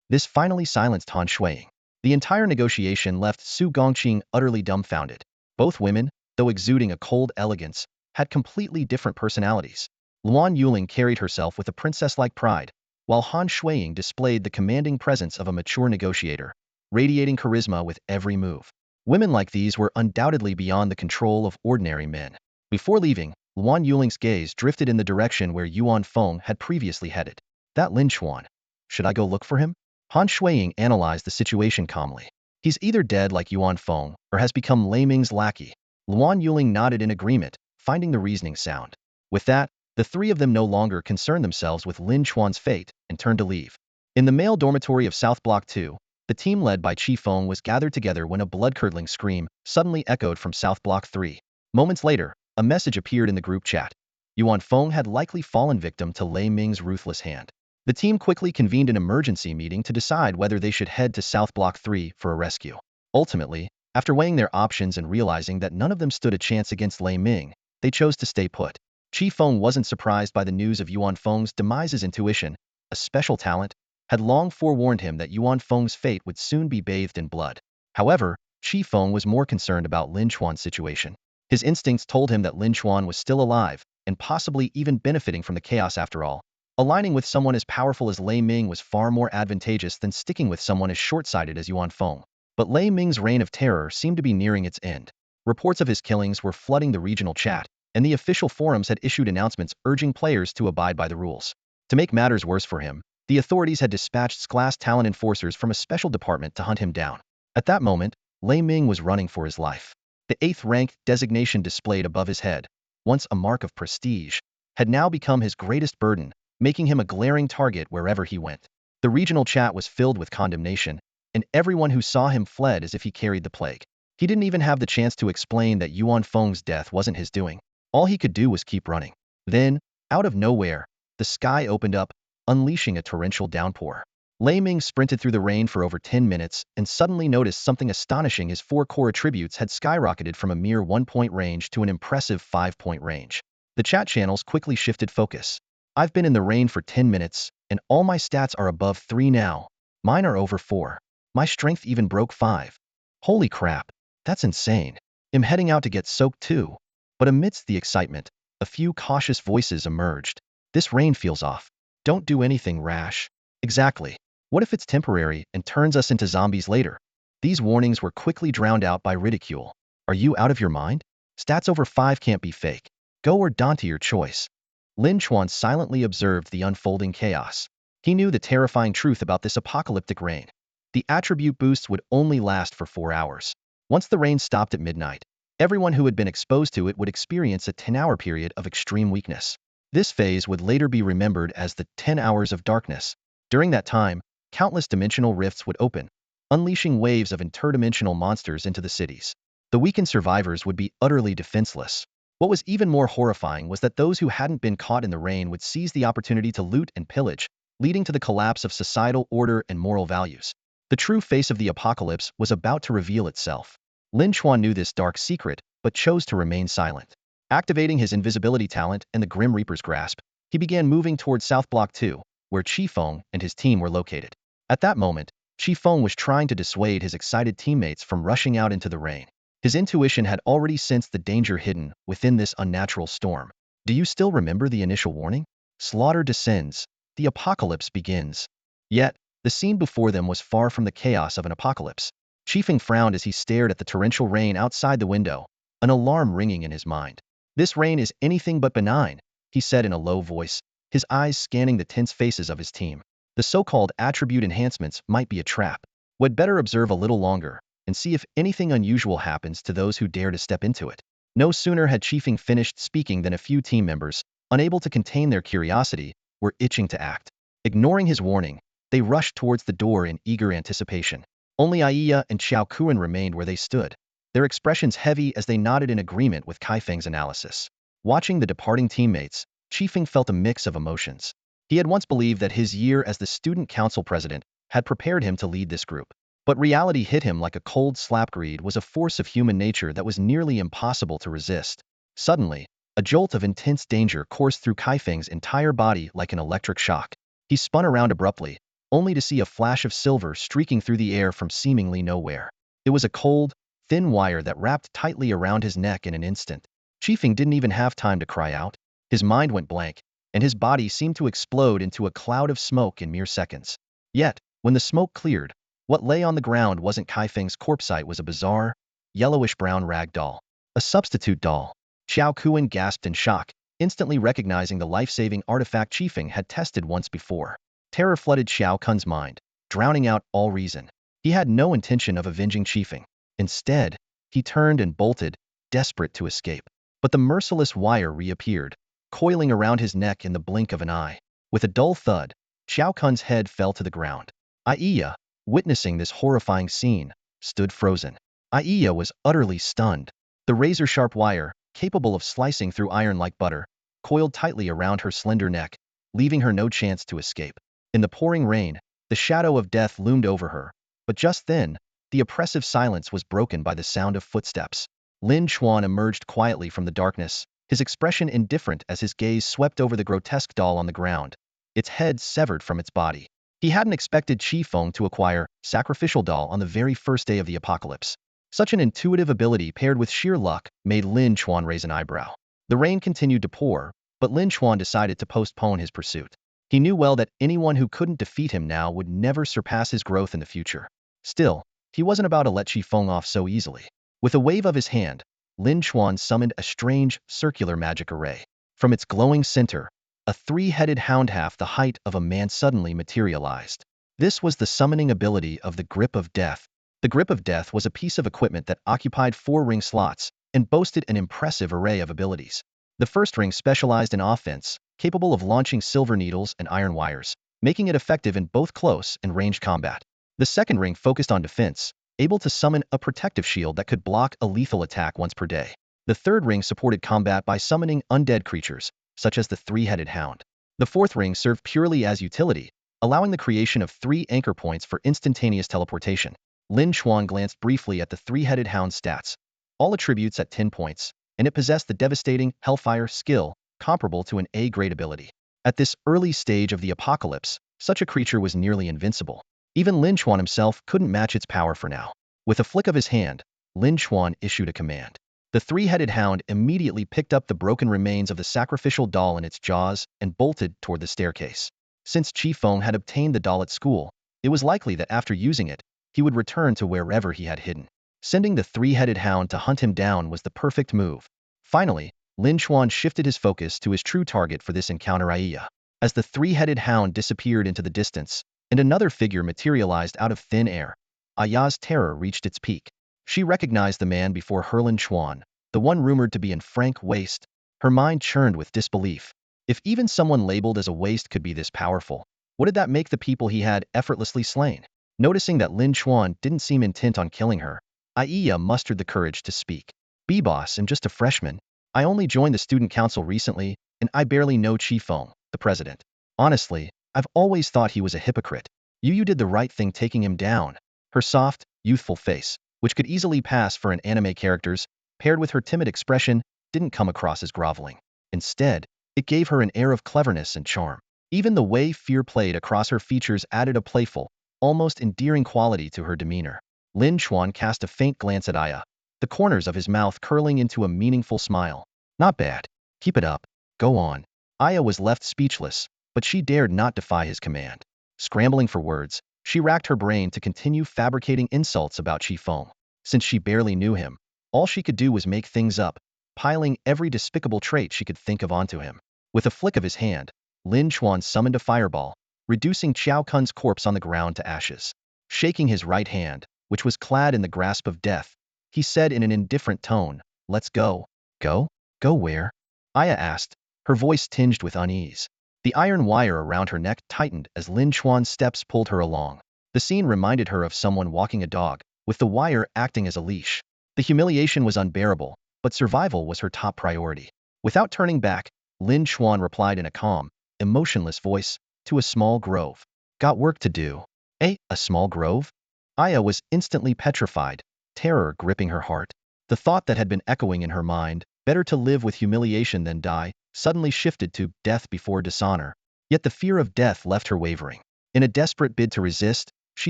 Speaker 1: This finally silenced Han Shuiying. The entire negotiation left Su Gongqing utterly dumbfounded. Both women, though exuding a cold elegance, had completely different personalities. Luan Yuling carried herself with a princess-like pride, while Han Shuiying displayed the commanding presence of a mature negotiator, radiating charisma with every move. Women like these were undoubtedly beyond the control of ordinary men. Before leaving, Luan Yuling's gaze drifted in the direction where Yuan Feng had previously headed. That Lin Xuan. Should I go look for him? Han Shuiying analyzed the situation calmly. He's either dead like Yuan Feng, or has become Lei Ming's lackey. Luan Yuling nodded in agreement, finding the reasoning sound. With that, the three of them no longer concerned themselves with Lin Xuan's fate and turned to leave. In the male dormitory of South Block 2, the team led by Qi Feng was gathered together when a blood-curdling scream suddenly echoed from South Block 3. Moments later, a message appeared in the group chat. Yuan Feng had likely fallen victim to Lei Ming's ruthless hand. The team quickly convened an emergency meeting to decide whether they should head to South Block 3 for a rescue. Ultimately, after weighing their options and realizing that none of them stood a chance against Lei Ming, they chose to stay put. Qi Feng wasn't surprised by the news of Yuan Feng's demise. His intuition, a special talent, had long forewarned him that Yuan Feng's fate would soon be bathed in blood. However, Qi Feng was more concerned about Lin Xuan's situation. His instincts told him that Lin Xuan was still alive, and possibly even benefiting from the chaos after all. Aligning with someone as powerful as Lei Ming was far more advantageous than sticking with someone as short-sighted as Yuan Feng. But Lei Ming's reign of terror seemed to be nearing its end. Reports of his killings were flooding the regional chat, and the official forums had issued announcements urging players to abide by the rules. To make matters worse for him, the authorities had dispatched class talent enforcers from a special department to hunt him down. At that moment, Lei Ming was running for his life. The 8th rank designation displayed above his head, once a mark of prestige, had now become his greatest burden, making him a glaring target wherever he went. The regional chat was filled with condemnation, and everyone who saw him fled as if he carried the plague. He didn't even have the chance to explain that Yuan Feng's death wasn't his doing. All he could do was keep running. Then, out of nowhere, the sky opened up, unleashing a torrential downpour. Lei Ming sprinted through the rain for over 10 minutes and suddenly noticed something astonishing. His 4 core attributes had skyrocketed from a mere 1-point range to an impressive 5-point range. The chat channels quickly shifted focus. I've been in the rain for 10 minutes, and all my stats are above 3 now. Mine are over 4. My strength even broke 5. Holy crap, that's insane. I'm heading out to get soaked too. But amidst the excitement, a few cautious voices emerged. This rain feels off. Don't do anything rash. Exactly. What if it's temporary and turns us into zombies later? These warnings were quickly drowned out by ridicule. Are you out of your mind? Stats over 5 can't be fake. Go or die to your choice. Lin Xuan silently observed the unfolding chaos. He knew the terrifying truth about this apocalyptic rain. The attribute boosts would only last for 4 hours. Once the rain stopped at midnight, everyone who had been exposed to it would experience a 10-hour period of extreme weakness. This phase would later be remembered as the 10 hours of darkness. During that time, countless dimensional rifts would open, unleashing waves of interdimensional monsters into the cities. The weakened survivors would be utterly defenseless. What was even more horrifying was that those who hadn't been caught in the rain would seize the opportunity to loot and pillage, leading to the collapse of societal order and moral values. The true face of the apocalypse was about to reveal itself. Lin Xuan knew this dark secret, but chose to remain silent. Activating his invisibility talent and the Grim Reaper's grasp, he began moving towards South Block 2, where Qi Feng and his team were located. At that moment, Qi Feng was trying to dissuade his excited teammates from rushing out into the rain. His intuition had already sensed the danger hidden within this unnatural storm. Do you still remember the initial warning? Slaughter descends. The apocalypse begins. Yet, the scene before them was far from the chaos of an apocalypse. Qi Feng frowned as he stared at the torrential rain outside the window, an alarm ringing in his mind. This rain is anything but benign, he said in a low voice, his eyes scanning the tense faces of his team. The so-called attribute enhancements might be a trap. We'd better observe a little longer and see if anything unusual happens to those who dare to step into it. No sooner had Qi Feng finished speaking than a few team members, unable to contain their curiosity, were itching to act. Ignoring his warning, they rushed towards the door in eager anticipation. Only Aiya and Xiao Kuan remained where they stood, their expressions heavy as they nodded in agreement with Kai Feng's analysis. Watching the departing teammates, Qi Feng felt a mix of emotions. He had once believed that his year as the student council president had prepared him to lead this group. But reality hit him like a cold slap. Greed was a force of human nature that was nearly impossible to resist. Suddenly, a jolt of intense danger coursed through Kai Feng's entire body like an electric shock. He spun around abruptly, only to see a flash of silver streaking through the air from seemingly nowhere. It was a cold, thin wire that wrapped tightly around his neck in an instant. Chiefing didn't even have time to cry out. His mind went blank, and his body seemed to explode into a cloud of smoke in mere seconds. Yet, when the smoke cleared, what lay on the ground wasn't Kaifeng's corpse, it was a bizarre, yellowish-brown rag doll. A substitute doll. Xiao Kuan gasped in shock, instantly recognizing the life-saving artifact Chiefing had tested once before. Terror flooded Xiao Kun's mind, drowning out all reason. He had no intention of avenging Chiefing. Instead, he turned and bolted, desperate to escape. But the merciless wire reappeared, coiling around his neck in the blink of an eye. With a dull thud, Xiao Kun's head fell to the ground. Aiya, witnessing this horrifying scene, stood frozen. Aiya was utterly stunned. The razor-sharp wire, capable of slicing through iron like butter, coiled tightly around her slender neck, leaving her no chance to escape. In the pouring rain, the shadow of death loomed over her, but just then, the oppressive silence was broken by the sound of footsteps. Lin Chuan emerged quietly from the darkness, his expression indifferent as his gaze swept over the grotesque doll on the ground, its head severed from its body. He hadn't expected Qi Feng to acquire sacrificial doll on the very first day of the apocalypse. Such an intuitive ability paired with sheer luck made Lin Chuan raise an eyebrow. The rain continued to pour, but Lin Chuan decided to postpone his pursuit. He knew well that anyone who couldn't defeat him now would never surpass his growth in the future. Still, he wasn't about to let Qi Feng off so easily. With a wave of his hand, Lin Chuan summoned a strange, circular magic array. From its glowing center, a three-headed hound half the height of a man suddenly materialized. This was the summoning ability of the Grip of Death. The Grip of Death was a piece of equipment that occupied 4 ring slots and boasted an impressive array of abilities. The first ring specialized in offense, capable of launching silver needles and iron wires, making it effective in both close and ranged combat. The second ring focused on defense, able to summon a protective shield that could block a lethal attack once per day. The third ring supported combat by summoning undead creatures, such as the three-headed hound. The fourth ring served purely as utility, allowing the creation of 3 anchor points for instantaneous teleportation. Lin Chuan glanced briefly at the three-headed hound's stats, all attributes at 10 points, and it possessed the devastating Hellfire skill, comparable to an A-grade ability. At this early stage of the apocalypse, such a creature was nearly invincible. Even Lin Chuan himself couldn't match its power for now. With a flick of his hand, Lin Chuan issued a command. The three-headed hound immediately picked up the broken remains of the sacrificial doll in its jaws and bolted toward the staircase. Since Qi Feng had obtained the doll at school, it was likely that after using it, he would return to wherever he had hidden. Sending the three-headed hound to hunt him down was the perfect move. Finally, Lin Chuan shifted his focus to his true target for this encounter, Aiya. As the three-headed hound disappeared into the distance, and another figure materialized out of thin air, Aya's terror reached its peak. She recognized the man before her, Lin Chuan, the one rumored to be in frank waste. Her mind churned with disbelief. If even someone labeled as a waste could be this powerful, what did that make the people he had effortlessly slain? Noticing that Lin Chuan didn't seem intent on killing her, Aiya mustered the courage to speak. "B-boss, I'm just a freshman. I only joined the student council recently, and I barely know Qi Feng, the president. Honestly, I've always thought he was a hypocrite. You did the right thing taking him down." Her soft, youthful face, which could easily pass for an anime character's, paired with her timid expression, didn't come across as groveling. Instead, it gave her an air of cleverness and charm. Even the way fear played across her features added a playful, almost endearing quality to her demeanor. Lin Chuan cast a faint glance at Aya, the corners of his mouth curling into a meaningful smile. "Not bad. Keep it up. Go on." Aya was left speechless, but she dared not defy his command. Scrambling for words, she racked her brain to continue fabricating insults about Qi Feng. Since she barely knew him, all she could do was make things up, piling every despicable trait she could think of onto him. With a flick of his hand, Lin Chuan summoned a fireball, reducing Xiao Kun's corpse on the ground to ashes. Shaking his right hand, which was clad in the grasp of death, he said in an indifferent tone, "Let's go." "Go? Go where?" Aya asked, her voice tinged with unease. The iron wire around her neck tightened as Lin Chuan's steps pulled her along. The scene reminded her of someone walking a dog, with the wire acting as a leash. The humiliation was unbearable, but survival was her top priority. Without turning back, Lin Chuan replied in a calm, emotionless voice, "To a small grove. Got work to do." A small grove?" Aya was instantly petrified, terror gripping her heart. The thought that had been echoing in her mind, better to live with humiliation than die, suddenly shifted to death before dishonor. Yet the fear of death left her wavering. In a desperate bid to resist, she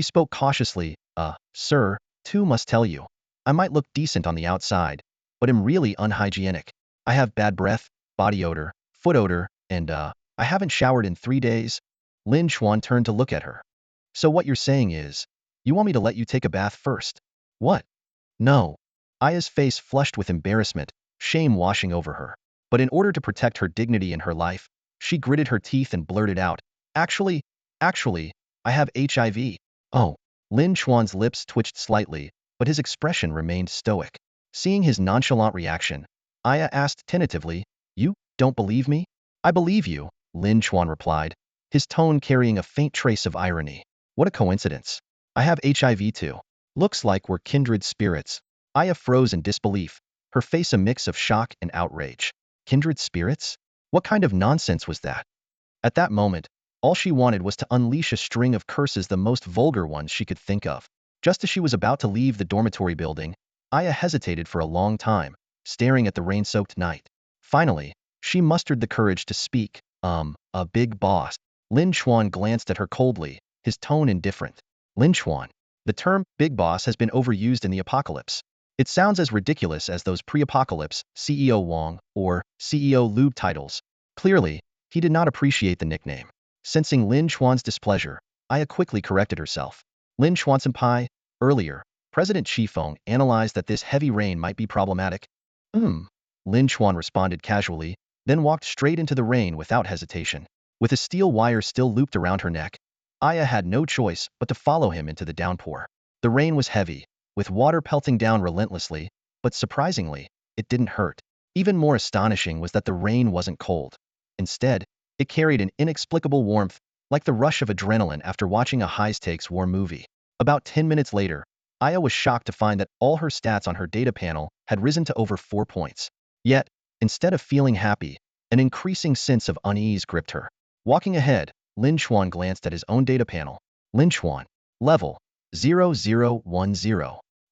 Speaker 1: spoke cautiously, Sir, too must tell you. I might look decent on the outside, but am really unhygienic. I have bad breath, body odor, foot odor, and I haven't showered in 3 days. Lin Chuan turned to look at her. So what you're saying is, you want me to let you take a bath first? What? No. Aya's face flushed with embarrassment, shame washing over her. But in order to protect her dignity and her life, she gritted her teeth and blurted out, Actually, actually, I have HIV. Oh. Lin Chuan's lips twitched slightly, but his expression remained stoic. Seeing his nonchalant reaction, Aya asked tentatively, You don't believe me? I believe you, Lin Chuan replied, his tone carrying a faint trace of irony. What a coincidence. I have HIV too. Looks like we're kindred spirits. Aya froze in disbelief, her face a mix of shock and outrage. Kindred spirits? What kind of nonsense was that? At that moment, all she wanted was to unleash a string of curses, the most vulgar ones she could think of. Just as she was about to leave the dormitory building, Aya hesitated for a long time, staring at the rain-soaked night. Finally, she mustered the courage to speak. A big boss. Lin Chuan glanced at her coldly, his tone indifferent. Lin Chuan. The term big boss has been overused in the apocalypse. It sounds as ridiculous as those pre-apocalypse CEO Wong or CEO Lube titles. Clearly, he did not appreciate the nickname. Sensing Lin Chuan's displeasure, Aya quickly corrected herself. Lin Chuan-senpai, earlier, President Qifeng analyzed that this heavy rain might be problematic. Lin Chuan responded casually, then walked straight into the rain without hesitation. With a steel wire still looped around her neck, Aya had no choice but to follow him into the downpour. The rain was heavy, with water pelting down relentlessly, but surprisingly, it didn't hurt. Even more astonishing was that the rain wasn't cold. Instead, it carried an inexplicable warmth, like the rush of adrenaline after watching a high-stakes war movie. About 10 minutes later, Aya was shocked to find that all her stats on her data panel had risen to over 4 points. Yet, instead of feeling happy, an increasing sense of unease gripped her. Walking ahead, Lin Chuan glanced at his own data panel. Lin Chuan. Level 0010.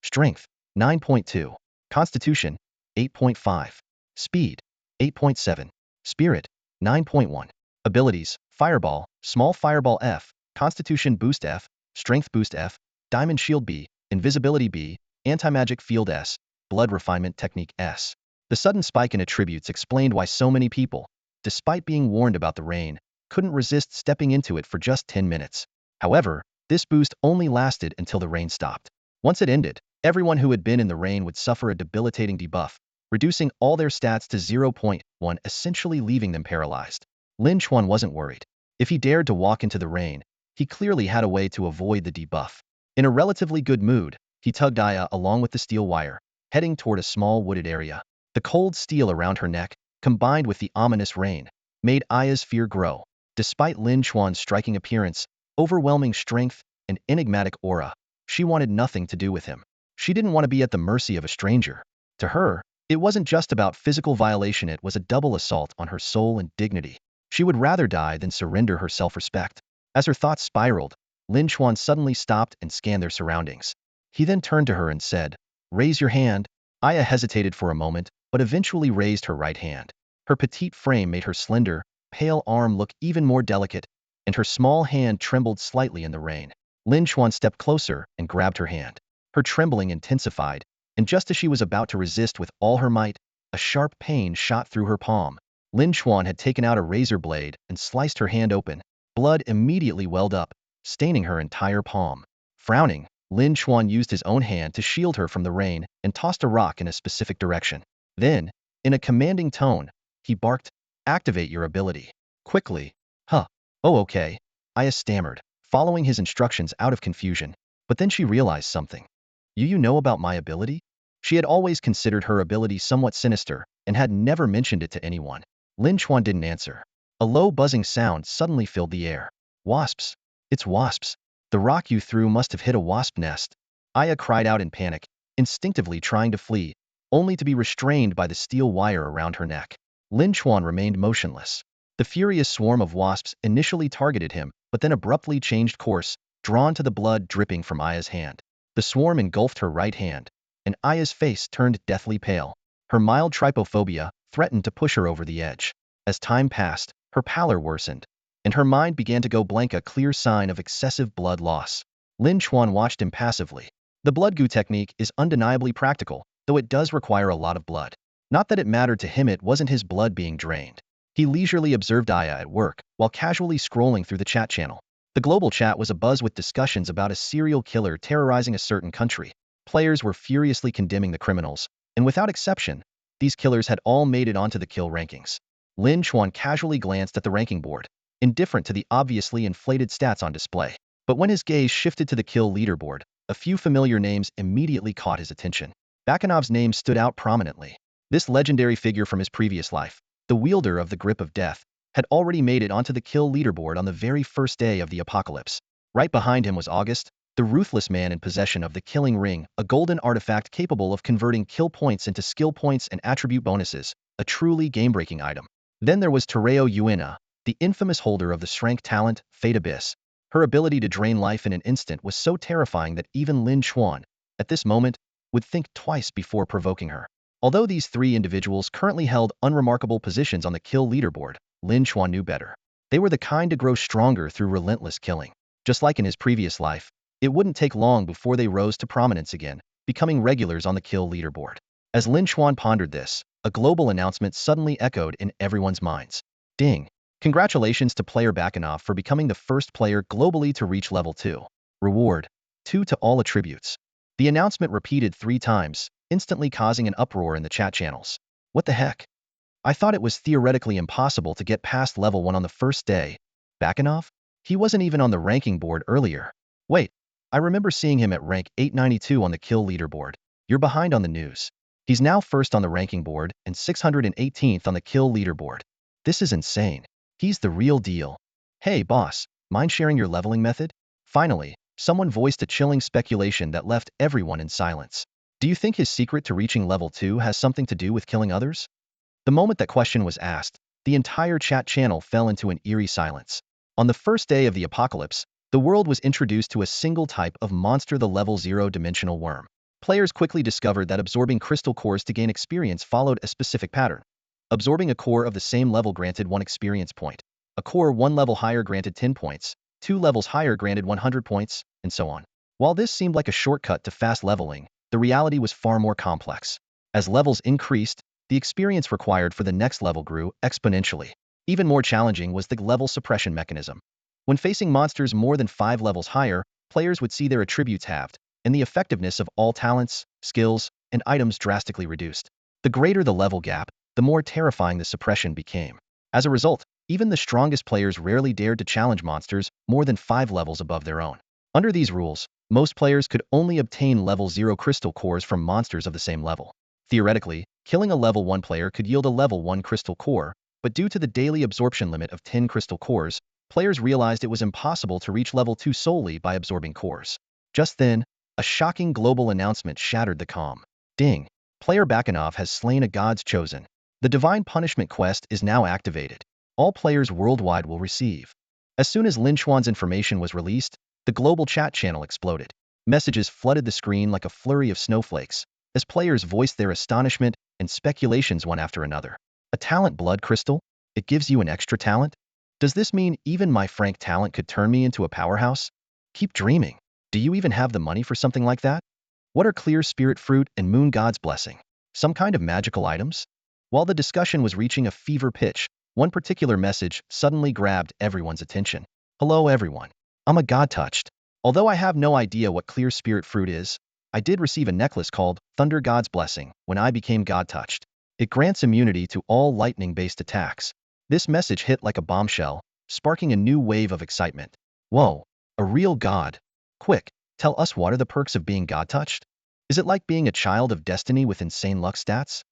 Speaker 1: Strength 9.2. Constitution 8.5. Speed 8.7. Spirit 9.1. Abilities: Fireball, Small Fireball F, Constitution Boost F, Strength Boost F, Diamond Shield B, Invisibility B, Anti-Magic Field S, Blood Refinement Technique S. The sudden spike in attributes explained why so many people, despite being warned about the rain, couldn't resist stepping into it for just 10 minutes. However, this boost only lasted until the rain stopped. Once it ended, everyone who had been in the rain would suffer a debilitating debuff, reducing all their stats to 0.1, essentially leaving them paralyzed. Lin Chuan wasn't worried. If he dared to walk into the rain, he clearly had a way to avoid the debuff. In a relatively good mood, he tugged Aya along with the steel wire, heading toward a small wooded area. The cold steel around her neck, combined with the ominous rain, made Aya's fear grow. Despite Lin Chuan's striking appearance, overwhelming strength, and enigmatic aura, she wanted nothing to do with him. She didn't want to be at the mercy of a stranger. To her, it wasn't just about physical violation, it was a double assault on her soul and dignity. She would rather die than surrender her self-respect. As her thoughts spiraled, Lin Chuan suddenly stopped and scanned their surroundings. He then turned to her and said, Raise your hand. Aya hesitated for a moment, but eventually raised her right hand. Her petite frame made her slender, pale arm look even more delicate, and her small hand trembled slightly in the rain. Lin Chuan stepped closer and grabbed her hand. Her trembling intensified, and just as she was about to resist with all her might, a sharp pain shot through her palm. Lin Chuan had taken out a razor blade and sliced her hand open. Blood immediately welled up, staining her entire palm. Frowning, Lin Chuan used his own hand to shield her from the rain and tossed a rock in a specific direction. Then, in a commanding tone, he barked, Activate your ability. Quickly. Huh. Oh, okay. Aya stammered, following his instructions out of confusion. But then she realized something. You know about my ability? She had always considered her ability somewhat sinister and had never mentioned it to anyone. Lin Chuan didn't answer. A low buzzing sound suddenly filled the air. Wasps. It's wasps. The rock you threw must have hit a wasp nest. Aya cried out in panic, instinctively trying to flee, only to be restrained by the steel wire around her neck. Lin Chuan remained motionless. The furious swarm of wasps initially targeted him, but then abruptly changed course, drawn to the blood dripping from Aya's hand. The swarm engulfed her right hand, and Aya's face turned deathly pale. Her mild trypophobia threatened to push her over the edge. As time passed, her pallor worsened, and her mind began to go blank, a clear sign of excessive blood loss. Lin Chuan watched impassively. The blood goo technique is undeniably practical, though it does require a lot of blood. Not that it mattered to him, it wasn't his blood being drained. He leisurely observed Aya at work, while casually scrolling through the chat channel. The global chat was abuzz with discussions about a serial killer terrorizing a certain country. Players were furiously condemning the criminals, and without exception, these killers had all made it onto the kill rankings. Lin Chuan casually glanced at the ranking board, indifferent to the obviously inflated stats on display. But when his gaze shifted to the kill leaderboard, a few familiar names immediately caught his attention. Bakanov's name stood out prominently. This legendary figure from his previous life, the wielder of the grip of death, had already made it onto the kill leaderboard on the very first day of the apocalypse. Right behind him was August, the ruthless man in possession of the killing ring, a golden artifact capable of converting kill points into skill points and attribute bonuses, a truly game-breaking item. Then there was Tereo Yuina, the infamous holder of the strength talent, Fate Abyss. Her ability to drain life in an instant was so terrifying that even Lin Chuan, at this moment, would think twice before provoking her. Although these three individuals currently held unremarkable positions on the kill leaderboard, Lin Chuan knew better. They were the kind to grow stronger through relentless killing. Just like in his previous life, it wouldn't take long before they rose to prominence again, becoming regulars on the kill leaderboard. As Lin Chuan pondered this, a global announcement suddenly echoed in everyone's minds. Ding! Congratulations to player Bakanov for becoming the first player globally to reach level 2. Reward: 2 to all attributes. The announcement repeated 3 times, instantly causing an uproar in the chat channels. What the heck? I thought it was theoretically impossible to get past level 1 on the first day. Bakanov? He wasn't even on the ranking board earlier. Wait, I remember seeing him at rank 892 on the kill leaderboard. You're behind on the news. He's now first on the ranking board and 618th on the kill leaderboard. This is insane. He's the real deal. Hey boss, mind sharing your leveling method? Finally, someone voiced a chilling speculation that left everyone in silence. Do you think his secret to reaching level 2 has something to do with killing others? The moment that question was asked, the entire chat channel fell into an eerie silence. On the first day of the apocalypse, the world was introduced to a single type of monster, the level 0 dimensional worm. Players quickly discovered that absorbing crystal cores to gain experience followed a specific pattern. Absorbing a core of the same level granted 1 experience point. A core 1 level higher granted 10 points, 2 levels higher granted 100 points, and so on. While this seemed like a shortcut to fast leveling, the reality was far more complex. As levels increased, the experience required for the next level grew exponentially. Even more challenging was the level suppression mechanism. When facing monsters more than 5 levels higher, players would see their attributes halved, and the effectiveness of all talents, skills, and items drastically reduced. The greater the level gap, the more terrifying the suppression became. As a result, even the strongest players rarely dared to challenge monsters more than 5 levels above their own. Under these rules, most players could only obtain level 0 crystal cores from monsters of the same level. Theoretically, killing a level 1 player could yield a level 1 crystal core, but due to the daily absorption limit of 10 crystal cores, players realized it was impossible to reach level 2 solely by absorbing cores. Just then, a shocking global announcement shattered the calm. Ding! Player Bakanov has slain a god's chosen. The Divine Punishment quest is now activated. All players worldwide will receive. As soon as Lin Chuan's information was released, the global chat channel exploded. Messages flooded the screen like a flurry of snowflakes, as players voiced their astonishment and speculations one after another. A talent blood crystal? It gives you an extra talent? Does this mean even my frank talent could turn me into a powerhouse? Keep dreaming. Do you even have the money for something like that? What are clear spirit fruit and moon god's blessing? Some kind of magical items? While the discussion was reaching a fever pitch, one particular message suddenly grabbed everyone's attention. Hello everyone. I'm a god touched. Although I have no idea what clear spirit fruit is, I did receive a necklace called Thunder God's Blessing when I became god touched. It grants immunity to all lightning-based attacks. This message hit like a bombshell, sparking a new wave of excitement. Whoa, a real god. Quick, tell us, what are the perks of being god touched? Is it like being a child of destiny with insane luck stats?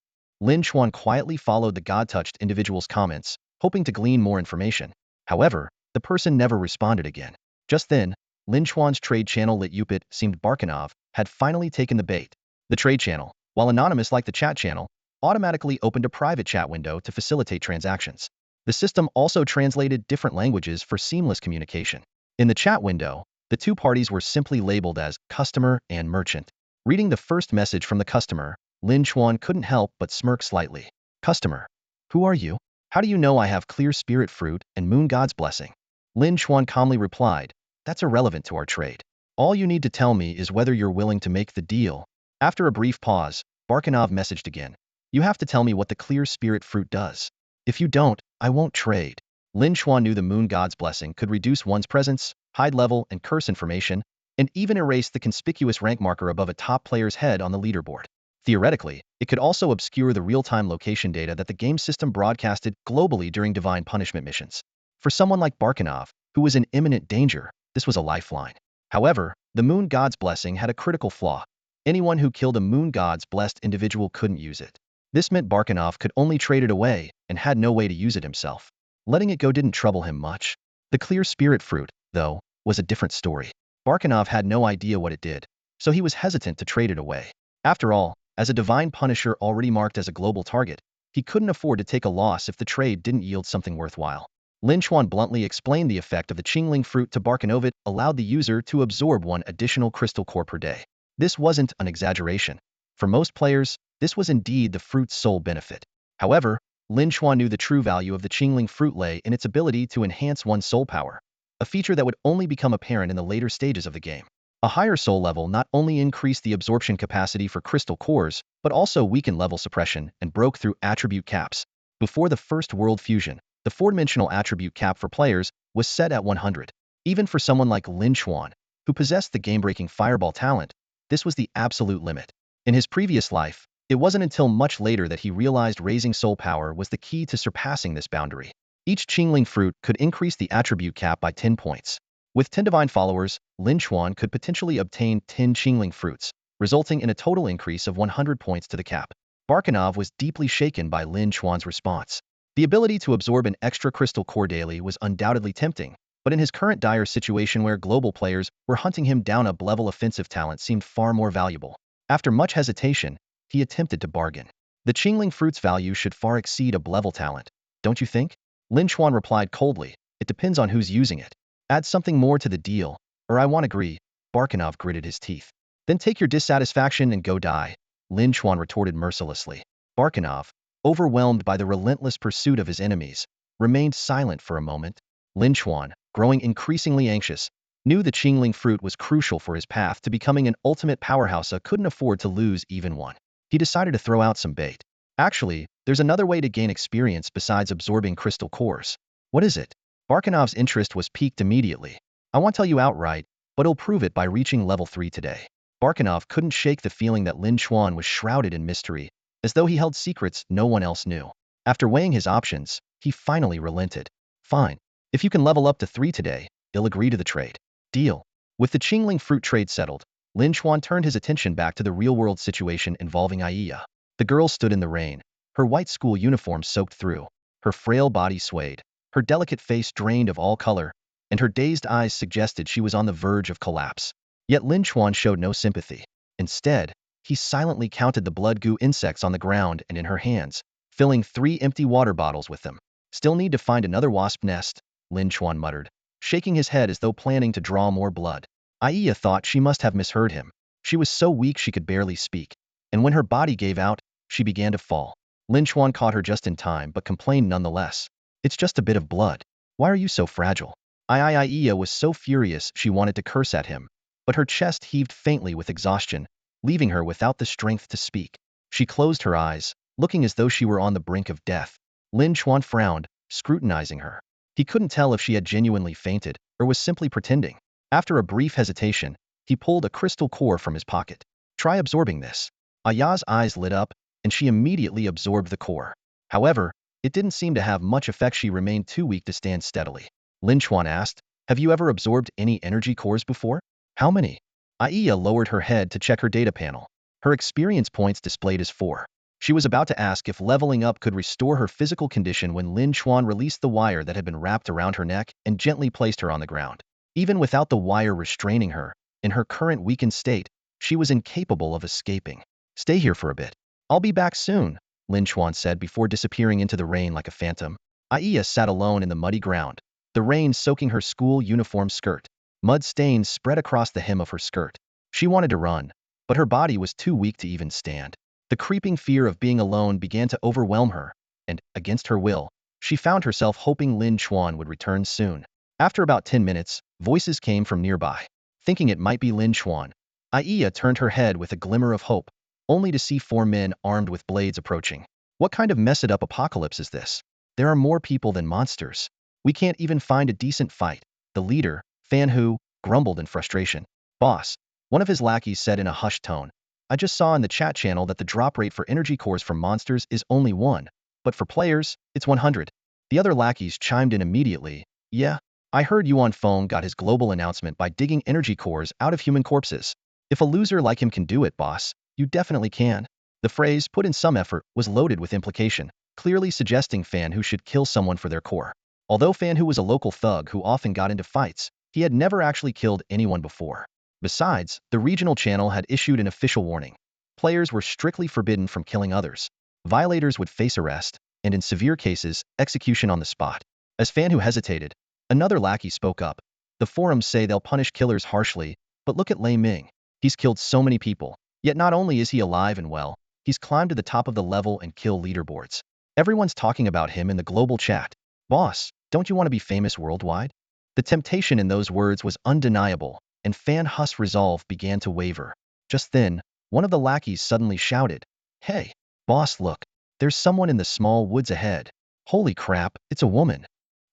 Speaker 1: Lin Chuan quietly followed the god-touched individual's comments, hoping to glean more information. However, the person never responded again. Just then, Lin Chuan's trade channel lit Upit seemed Barkanov had finally taken the bait. The trade channel, while anonymous like the chat channel, automatically opened a private chat window to facilitate transactions. The system also translated different languages for seamless communication. In the chat window, the two parties were simply labeled as customer and merchant. Reading the first message from the customer, Lin Chuan couldn't help but smirk slightly. Customer. Who are you? How do you know I have clear spirit fruit and moon god's blessing? Lin Chuan calmly replied, that's irrelevant to our trade. All you need to tell me is whether you're willing to make the deal. After a brief pause, Barkanov messaged again. You have to tell me what the clear spirit fruit does. If you don't, I won't trade. Lin Xuan knew the moon god's blessing could reduce one's presence, hide level, and curse information, and even erase the conspicuous rank marker above a top player's head on the leaderboard. Theoretically, it could also obscure the real-time location data that the game system broadcasted globally during divine punishment missions. For someone like Barkanov, who was in imminent danger, this was a lifeline. However, the moon god's blessing had a critical flaw. Anyone who killed a moon god's blessed individual couldn't use it. This meant Barkanov could only trade it away and had no way to use it himself. Letting it go didn't trouble him much. The clear spirit fruit, though, was a different story. Barkanov had no idea what it did, so he was hesitant to trade it away. After all, as a divine punisher already marked as a global target, he couldn't afford to take a loss if the trade didn't yield something worthwhile. Lin Xuan bluntly explained the effect of the Qingling fruit to Barkanov. It allowed the user to absorb one additional crystal core per day. This wasn't an exaggeration. For most players, this was indeed the fruit's sole benefit. However, Lin Xuan knew the true value of the Qingling fruit lay in its ability to enhance one's soul power, a feature that would only become apparent in the later stages of the game. A higher soul level not only increased the absorption capacity for crystal cores, but also weakened level suppression and broke through attribute caps. Before the first world fusion, the four-dimensional attribute cap for players was set at 100. Even for someone like Lin Xuan, who possessed the game-breaking fireball talent, this was the absolute limit. In his previous life, it wasn't until much later that he realized raising soul power was the key to surpassing this boundary. Each Qingling fruit could increase the attribute cap by 10 points. With 10 divine followers, Lin Xuan could potentially obtain 10 Qingling fruits, resulting in a total increase of 100 points to the cap. Barkanov was deeply shaken by Lin Xuan's response. The ability to absorb an extra crystal core daily was undoubtedly tempting, but in his current dire situation where global players were hunting him down, a level offensive talent seemed far more valuable. After much hesitation, he attempted to bargain. The Qingling fruit's value should far exceed a level talent, don't you think? Lin Xuan replied coldly, it depends on who's using it. Add something more to the deal, or I won't agree. Barkanov gritted his teeth. Then take your dissatisfaction and go die, Lin Xuan retorted mercilessly. Barkanov, overwhelmed by the relentless pursuit of his enemies, remained silent for a moment. Lin Xuan, growing increasingly anxious, knew the Qingling fruit was crucial for his path to becoming an ultimate powerhouse. Couldn't afford to lose even one. He decided to throw out some bait. Actually, there's another way to gain experience besides absorbing crystal cores. What is it? Barkanov's interest was piqued immediately. I won't tell you outright, but I'll prove it by reaching level 3 today. Barkanov couldn't shake the feeling that Lin Xuan was shrouded in mystery, as though he held secrets no one else knew. After weighing his options, he finally relented. Fine. If you can level up to 3 today, he'll agree to the trade. Deal. With the Qingling fruit trade settled, Lin Xuan turned his attention back to the real-world situation involving Aiya. The girl stood in the rain, her white school uniform soaked through, her frail body swayed, her delicate face drained of all color, and her dazed eyes suggested she was on the verge of collapse. Yet Lin Xuan showed no sympathy. Instead, he silently counted the blood goo insects on the ground and in her hands, filling 3 empty water bottles with them. Still need to find another wasp nest, Lin Xuan muttered, shaking his head as though planning to draw more blood. Aiya thought she must have misheard him. She was so weak she could barely speak, and when her body gave out, she began to fall. Lin Xuan caught her just in time but complained nonetheless. It's just a bit of blood. Why are you so fragile? Aiya was so furious she wanted to curse at him, but her chest heaved faintly with exhaustion, leaving her without the strength to speak. She closed her eyes, looking as though she were on the brink of death. Lin Xuan frowned, scrutinizing her. He couldn't tell if she had genuinely fainted or was simply pretending. After a brief hesitation, he pulled a crystal core from his pocket. Try absorbing this. Aya's eyes lit up, and she immediately absorbed the core. However, it didn't seem to have much effect. She remained too weak to stand steadily. Lin Xuan asked, have you ever absorbed any energy cores before? How many? Aiya lowered her head to check her data panel. Her experience points displayed as 4. She was about to ask if leveling up could restore her physical condition when Lin Xuan released the wire that had been wrapped around her neck and gently placed her on the ground. Even without the wire restraining her, in her current weakened state, she was incapable of escaping. Stay here for a bit. I'll be back soon, Lin Xuan said before disappearing into the rain like a phantom. Aiya sat alone in the muddy ground, the rain soaking her school uniform skirt. Mud stains spread across the hem of her skirt. She wanted to run, but her body was too weak to even stand. The creeping fear of being alone began to overwhelm her, and, against her will, she found herself hoping Lin Xuan would return soon. After about 10 minutes, voices came from nearby. thinking it might be Lin Chuan. Iya turned her head with a glimmer of hope, only to see 4 men armed with blades approaching. What kind of messed-up apocalypse is this? There are more people than monsters. We can't even find a decent fight. The leader, Fan Hu, grumbled in frustration. Boss, one of his lackeys said in a hushed tone. I just saw in the chat channel that the drop rate for energy cores from monsters is only 1, but for players, it's 100. The other lackeys chimed in immediately. Yeah, I heard Yuan Feng got his global announcement by digging energy cores out of human corpses. If a loser like him can do it, boss, you definitely can. The phrase, put in some effort, was loaded with implication, clearly suggesting Fan Hu should kill someone for their core. Although Fan Hu was a local thug who often got into fights, he had never actually killed anyone before. Besides, the regional channel had issued an official warning. Players were strictly forbidden from killing others. Violators would face arrest, and in severe cases, execution on the spot. As Fan Hu hesitated, another lackey spoke up. The forums say they'll punish killers harshly, but look at Lei Ming. He's killed so many people. Yet not only is he alive and well, he's climbed to the top of the level and kill leaderboards. Everyone's talking about him in the global chat. Boss, don't you want to be famous worldwide? The temptation in those words was undeniable, and Fan Hu's resolve began to waver. Just then, one of the lackeys suddenly shouted, Hey, boss, look, there's someone in the small woods ahead. Holy crap, it's a woman.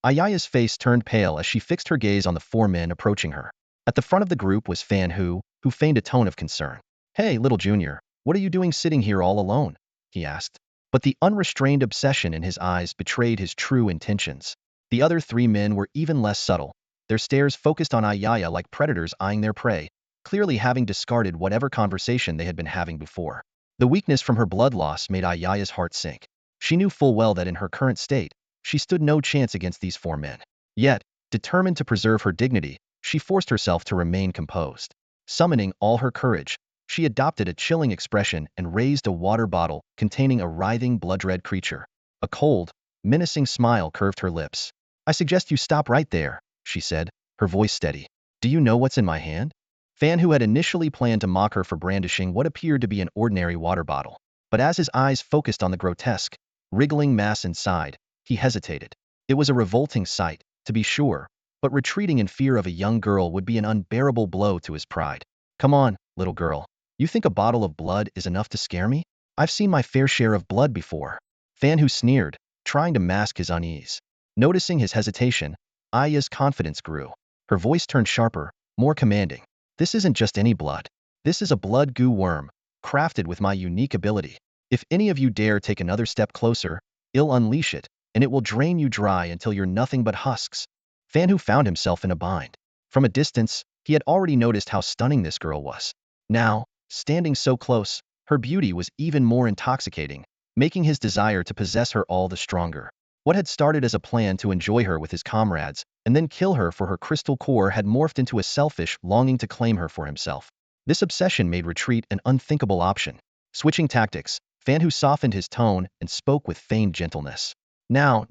Speaker 1: Ayaya's face turned pale as she fixed her gaze on the 4 men approaching her. At the front of the group was Fan Hu, who feigned a tone of concern. Hey, little junior, what are you doing sitting here all alone? He asked. But the unrestrained obsession in his eyes betrayed his true intentions. The other 3 men were even less subtle. Their stares focused on Ayaya like predators eyeing their prey, clearly having discarded whatever conversation they had been having before. The weakness from her blood loss made Ayaya's heart sink. She knew full well that in her current state, she stood no chance against these 4 men. Yet, determined to preserve her dignity, she forced herself to remain composed. Summoning all her courage, she adopted a chilling expression and raised a water bottle containing a writhing blood-red creature. A cold, menacing smile curved her lips. I suggest you stop right there, she said, her voice steady. Do you know what's in my hand? Fan Hu had initially planned to mock her for brandishing what appeared to be an ordinary water bottle. But as his eyes focused on the grotesque, wriggling mass inside, he hesitated. It was a revolting sight, to be sure, but retreating in fear of a young girl would be an unbearable blow to his pride. Come on, little girl. You think a bottle of blood is enough to scare me? I've seen my fair share of blood before. Fan Hu sneered, trying to mask his unease. Noticing his hesitation, Aya's confidence grew. Her voice turned sharper, more commanding. This isn't just any blood. This is a blood goo worm, crafted with my unique ability. If any of you dare take another step closer, I'll unleash it, and it will drain you dry until you're nothing but husks. Fan Hu found himself in a bind. From a distance, he had already noticed how stunning this girl was. Now, standing so close, her beauty was even more intoxicating, making his desire to possess her all the stronger. What had started as a plan to enjoy her with his comrades, and then kill her for her crystal core had morphed into a selfish longing to claim her for himself. This obsession made retreat an unthinkable option. Switching tactics, Fan Hu softened his tone and spoke with feigned gentleness. Now,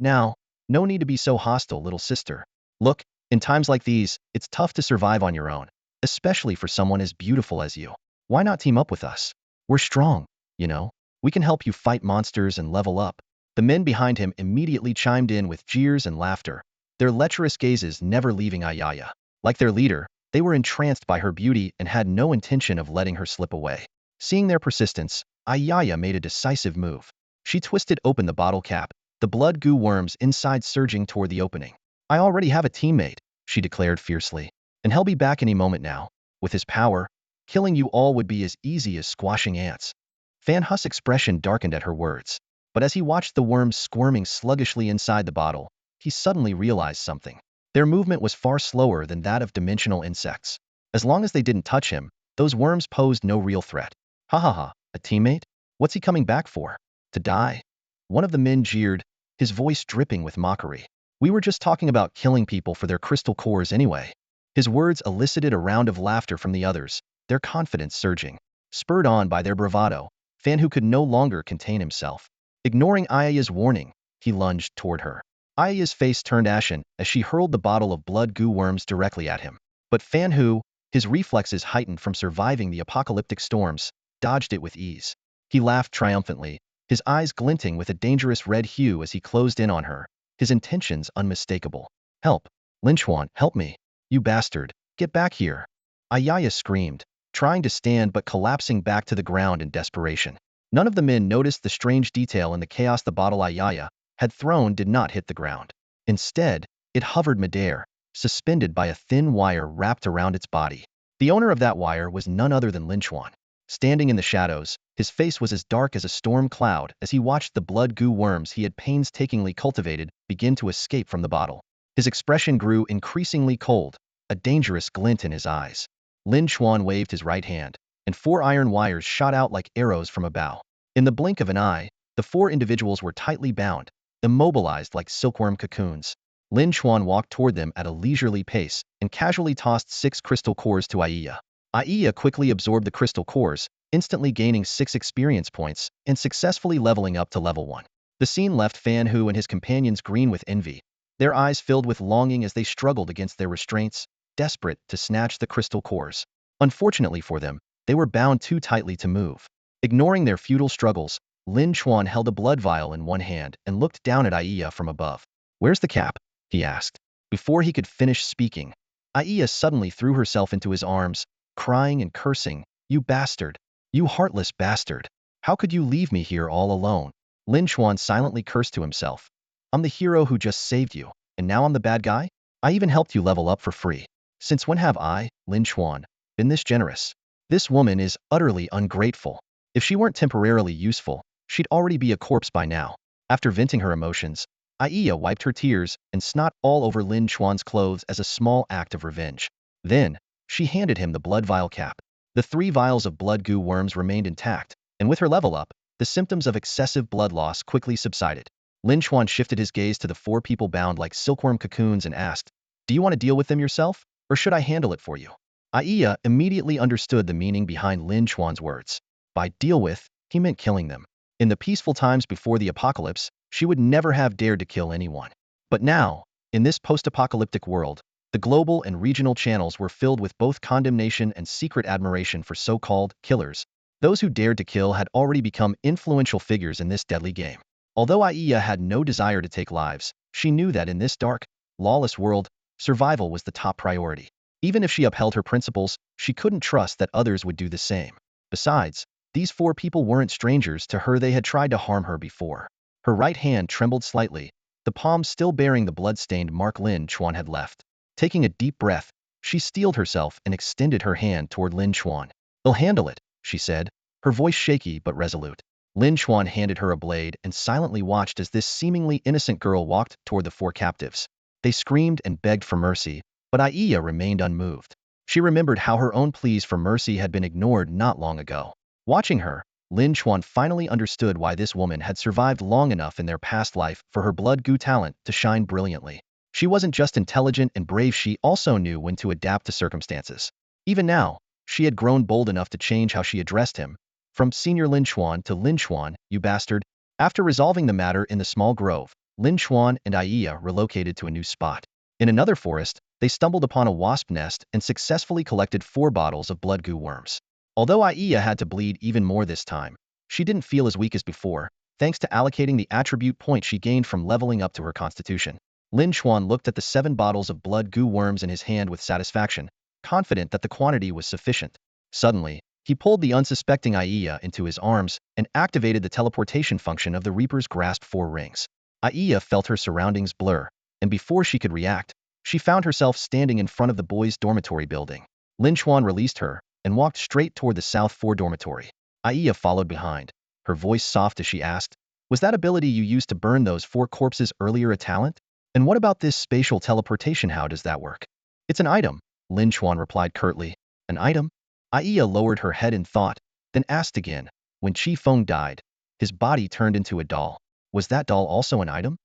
Speaker 1: no need to be so hostile, little sister. Look, in times like these, it's tough to survive on your own, especially for someone as beautiful as you. Why not team up with us? We're strong, you know. We can help you fight monsters and level up. The men behind him immediately chimed in with jeers and laughter, their lecherous gazes never leaving Ayaya. Like their leader, they were entranced by her beauty and had no intention of letting her slip away. Seeing their persistence, Ayaya made a decisive move. She twisted open the bottle cap, the blood goo worms inside surging toward the opening. I already have a teammate, she declared fiercely, and he'll be back any moment now. With his power, killing you all would be as easy as squashing ants. Fan Hu's expression darkened at her words, but as he watched the worms squirming sluggishly inside the bottle, he suddenly realized something. Their movement was far slower than that of dimensional insects. As long as they didn't touch him, those worms posed no real threat. Ha ha ha, a teammate? What's he coming back for? To die? One of the men jeered, his voice dripping with mockery. We were just talking about killing people for their crystal cores anyway. His words elicited a round of laughter from the others, their confidence surging. Spurred on by their bravado, Fan Hu could no longer contain himself. Ignoring Ayaya's warning, he lunged toward her. Ayaya's face turned ashen as she hurled the bottle of blood goo worms directly at him. But Fan Hu, his reflexes heightened from surviving the apocalyptic storms, dodged it with ease. He laughed triumphantly, his eyes glinting with a dangerous red hue as he closed in on her, his intentions unmistakable. Help! Lin Chuan, help me! You bastard! Get back here! Ayaya screamed, trying to stand but collapsing back to the ground in desperation. None of the men noticed the strange detail in the chaos. The bottle Ayaya had thrown did not hit the ground. Instead, it hovered midair, suspended by a thin wire wrapped around its body. The owner of that wire was none other than Lin Chuan. Standing in the shadows, his face was as dark as a storm cloud as he watched the blood goo worms he had painstakingly cultivated begin to escape from the bottle. His expression grew increasingly cold, a dangerous glint in his eyes. Lin Chuan waved his right hand, and 4 iron wires shot out like arrows from a bow. In the blink of an eye, the 4 individuals were tightly bound, immobilized like silkworm cocoons. Lin Chuan walked toward them at a leisurely pace and casually tossed 6 crystal cores to Ayaya. Ayaya quickly absorbed the crystal cores, instantly gaining 6 experience points and successfully leveling up to level 1. The scene left Fan Hu and his companions green with envy, their eyes filled with longing as they struggled against their restraints, desperate to snatch the crystal cores. Unfortunately for them, they were bound too tightly to move. Ignoring their futile struggles, Lin Chuan held a blood vial in one hand and looked down at Ayaya from above. "Where's the cap?" he asked. Before he could finish speaking, Ayaya suddenly threw herself into his arms, crying and cursing, "You bastard! You heartless bastard! How could you leave me here all alone?" Lin Chuan silently cursed to himself. "I'm the hero who just saved you, and now I'm the bad guy? I even helped you level up for free. Since when have I, Lin Chuan, been this generous? This woman is utterly ungrateful. If she weren't temporarily useful, she'd already be a corpse by now." After venting her emotions, Ayaya wiped her tears and snot all over Lin Chuan's clothes as a small act of revenge. Then, she handed him the blood vial cap. The 3 vials of blood goo worms remained intact, and with her level up, the symptoms of excessive blood loss quickly subsided. Lin Chuan shifted his gaze to the 4 people bound like silkworm cocoons and asked, "Do you want to deal with them yourself, or should I handle it for you?" Ayaya immediately understood the meaning behind Lin Chuan's words. By deal with, he meant killing them. In the peaceful times before the apocalypse, she would never have dared to kill anyone. But now, in this post-apocalyptic world, the global and regional channels were filled with both condemnation and secret admiration for so-called killers. Those who dared to kill had already become influential figures in this deadly game. Although Ayaya had no desire to take lives, she knew that in this dark, lawless world, survival was the top priority. Even if she upheld her principles, she couldn't trust that others would do the same. Besides, these 4 people weren't strangers to her. They had tried to harm her before. Her right hand trembled slightly, the palm still bearing the blood-stained mark Lin Chuan had left. Taking a deep breath, she steeled herself and extended her hand toward Lin Chuan. "I'll handle it," she said, her voice shaky but resolute. Lin Chuan handed her a blade and silently watched as this seemingly innocent girl walked toward the 4 captives. They screamed and begged for mercy, but Ayaya remained unmoved. She remembered how her own pleas for mercy had been ignored not long ago. Watching her, Lin Chuan finally understood why this woman had survived long enough in their past life for her blood goo talent to shine brilliantly. She wasn't just intelligent and brave, she also knew when to adapt to circumstances. Even now, she had grown bold enough to change how she addressed him, from Senior Lin Chuan to Lin Chuan, "You bastard." After resolving the matter in the small grove, Lin Chuan and Ayaya relocated to a new spot. In another forest, they stumbled upon a wasp nest and successfully collected 4 bottles of blood goo worms. Although Ayaya had to bleed even more this time, she didn't feel as weak as before, thanks to allocating the attribute point she gained from leveling up to her constitution. Lin Chuan looked at the 7 bottles of blood goo worms in his hand with satisfaction, confident that the quantity was sufficient. Suddenly, he pulled the unsuspecting Ayaya into his arms and activated the teleportation function of the Reaper's Grasp 4 rings. Ayaya felt her surroundings blur, and before she could react, she found herself standing in front of the boys' dormitory building. Lin Chuan released her and walked straight toward the South 4 dormitory. Ayaya followed behind, her voice soft as she asked, "Was that ability you used to burn those 4 corpses earlier a talent? And what about this spatial teleportation? How does that work?" "It's an item," Lin Chuan replied curtly. "An item?" Ayaya lowered her head in thought, then asked again. "When Qi Feng died, his body turned into a doll. Was that doll also an item?"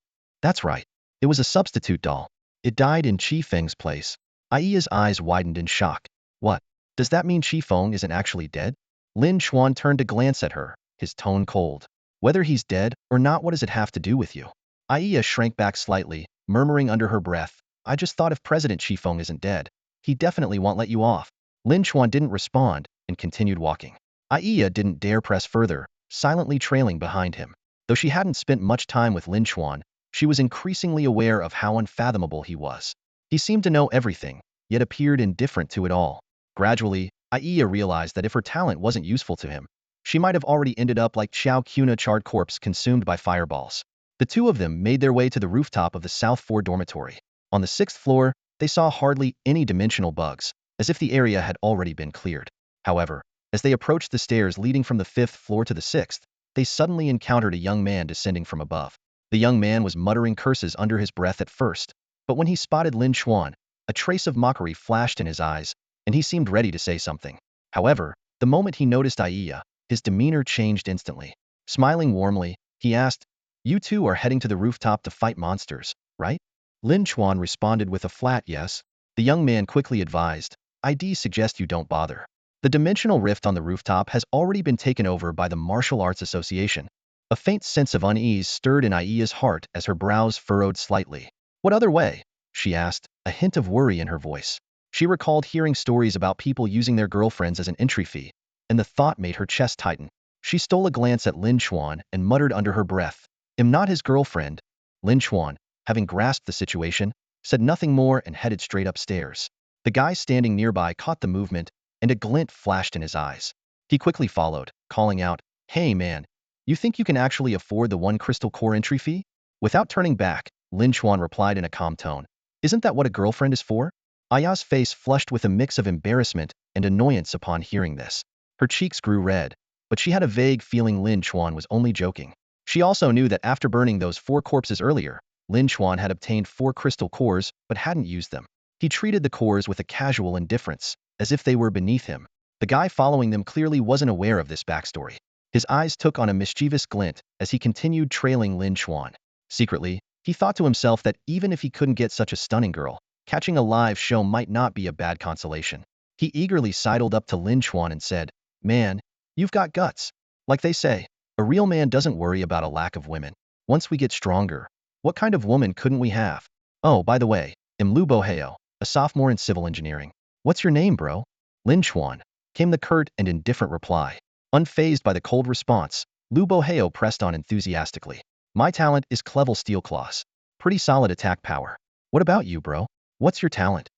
Speaker 1: "That's right. It was a substitute doll. It died in Qi Feng's place." Ayaya's eyes widened in shock. "What? Does that mean Qi Feng isn't actually dead?" Lin Chuan turned to glance at her, his tone cold. "Whether he's dead or not, what does it have to do with you?" Ayaya shrank back slightly, murmuring under her breath, "I just thought if President Qi Feng isn't dead, he definitely won't let you off." Lin Chuan didn't respond and continued walking. Ayaya didn't dare press further, silently trailing behind him. Though she hadn't spent much time with Lin Chuan, she was increasingly aware of how unfathomable he was. He seemed to know everything, yet appeared indifferent to it all. Gradually, Aiya realized that if her talent wasn't useful to him, she might have already ended up like Chao Cuna charred corpse consumed by fireballs. The two of them made their way to the rooftop of the South 4 dormitory. On the 6th floor, they saw hardly any dimensional bugs, as if the area had already been cleared. However, as they approached the stairs leading from the 5th floor to the 6th, they suddenly encountered a young man descending from above. The young man was muttering curses under his breath at first, but when he spotted Lin Xuan, a trace of mockery flashed in his eyes, and he seemed ready to say something. However, the moment he noticed Aiya, his demeanor changed instantly. Smiling warmly, he asked, "You two are heading to the rooftop to fight monsters, right?" Lin Xuan responded with a flat yes. The young man quickly advised, "I'd suggest you don't bother. The dimensional rift on the rooftop has already been taken over by the Martial Arts Association." A faint sense of unease stirred in Aiya's heart as her brows furrowed slightly. "What other way?" she asked, a hint of worry in her voice. She recalled hearing stories about people using their girlfriends as an entry fee, and the thought made her chest tighten. She stole a glance at Lin Xuan and muttered under her breath, "I'm not his girlfriend." Lin Xuan, having grasped the situation, said nothing more and headed straight upstairs. The guy standing nearby caught the movement, and a glint flashed in his eyes. He quickly followed, calling out, "Hey man, you think you can actually afford the 1 crystal core entry fee?" Without turning back, Lin Xuan replied in a calm tone, "Isn't that what a girlfriend is for?" Aya's face flushed with a mix of embarrassment and annoyance upon hearing this. Her cheeks grew red, but she had a vague feeling Lin Xuan was only joking. She also knew that after burning those 4 corpses earlier, Lin Xuan had obtained 4 crystal cores but hadn't used them. He treated the cores with a casual indifference, as if they were beneath him. The guy following them clearly wasn't aware of this backstory. His eyes took on a mischievous glint as he continued trailing Lin Xuan. Secretly, he thought to himself that even if he couldn't get such a stunning girl, catching a live show might not be a bad consolation. He eagerly sidled up to Lin Xuan and said, "Man, you've got guts. Like they say, a real man doesn't worry about a lack of women. Once we get stronger, what kind of woman couldn't we have? Oh, by the way, I'm Lu Boheo, a sophomore in civil engineering. What's your name, bro?" Lin Xuan, came the curt and indifferent reply. Unfazed by the cold response, Lu Boheo pressed on enthusiastically. "My talent is Clevel Steelclaws. Pretty solid attack power. What about you, bro? What's your talent?"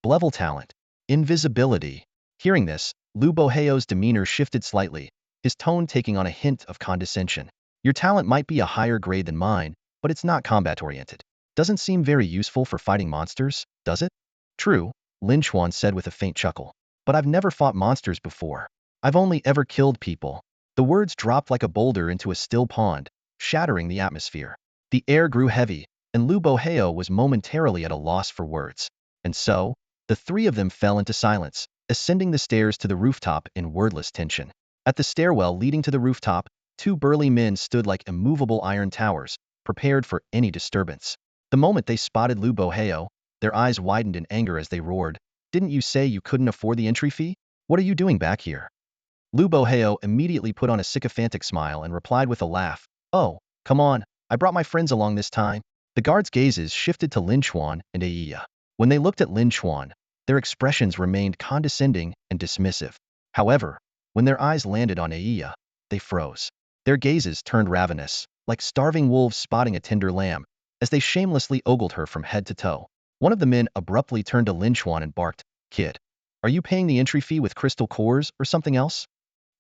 Speaker 1: "Level talent. Invisibility." Hearing this, Lu Boheo's demeanor shifted slightly, his tone taking on a hint of condescension. "Your talent might be a higher grade than mine, but it's not combat-oriented. Doesn't seem very useful for fighting monsters, does it?" "True," Lin Xuan said with a faint chuckle. "But I've never fought monsters before. I've only ever killed people." The words dropped like a boulder into a still pond, shattering the atmosphere. The air grew heavy, and Lu Boheo was momentarily at a loss for words. And so, the three of them fell into silence, ascending the stairs to the rooftop in wordless tension. At the stairwell leading to the rooftop, 2 burly men stood like immovable iron towers, prepared for any disturbance. The moment they spotted Lu Boheo, their eyes widened in anger as they roared, "Didn't you say you couldn't afford the entry fee? What are you doing back here?" Lu Boheo immediately put on a sycophantic smile and replied with a laugh, "Oh, come on, I brought my friends along this time." The guards' gazes shifted to Lin Xuan and Aiya. When they looked at Lin Xuan, their expressions remained condescending and dismissive. However, when their eyes landed on Aiya, they froze. Their gazes turned ravenous, like starving wolves spotting a tender lamb, as they shamelessly ogled her from head to toe. One of the men abruptly turned to Lin Xuan and barked, "Kid, are you paying the entry fee with crystal cores or something else?"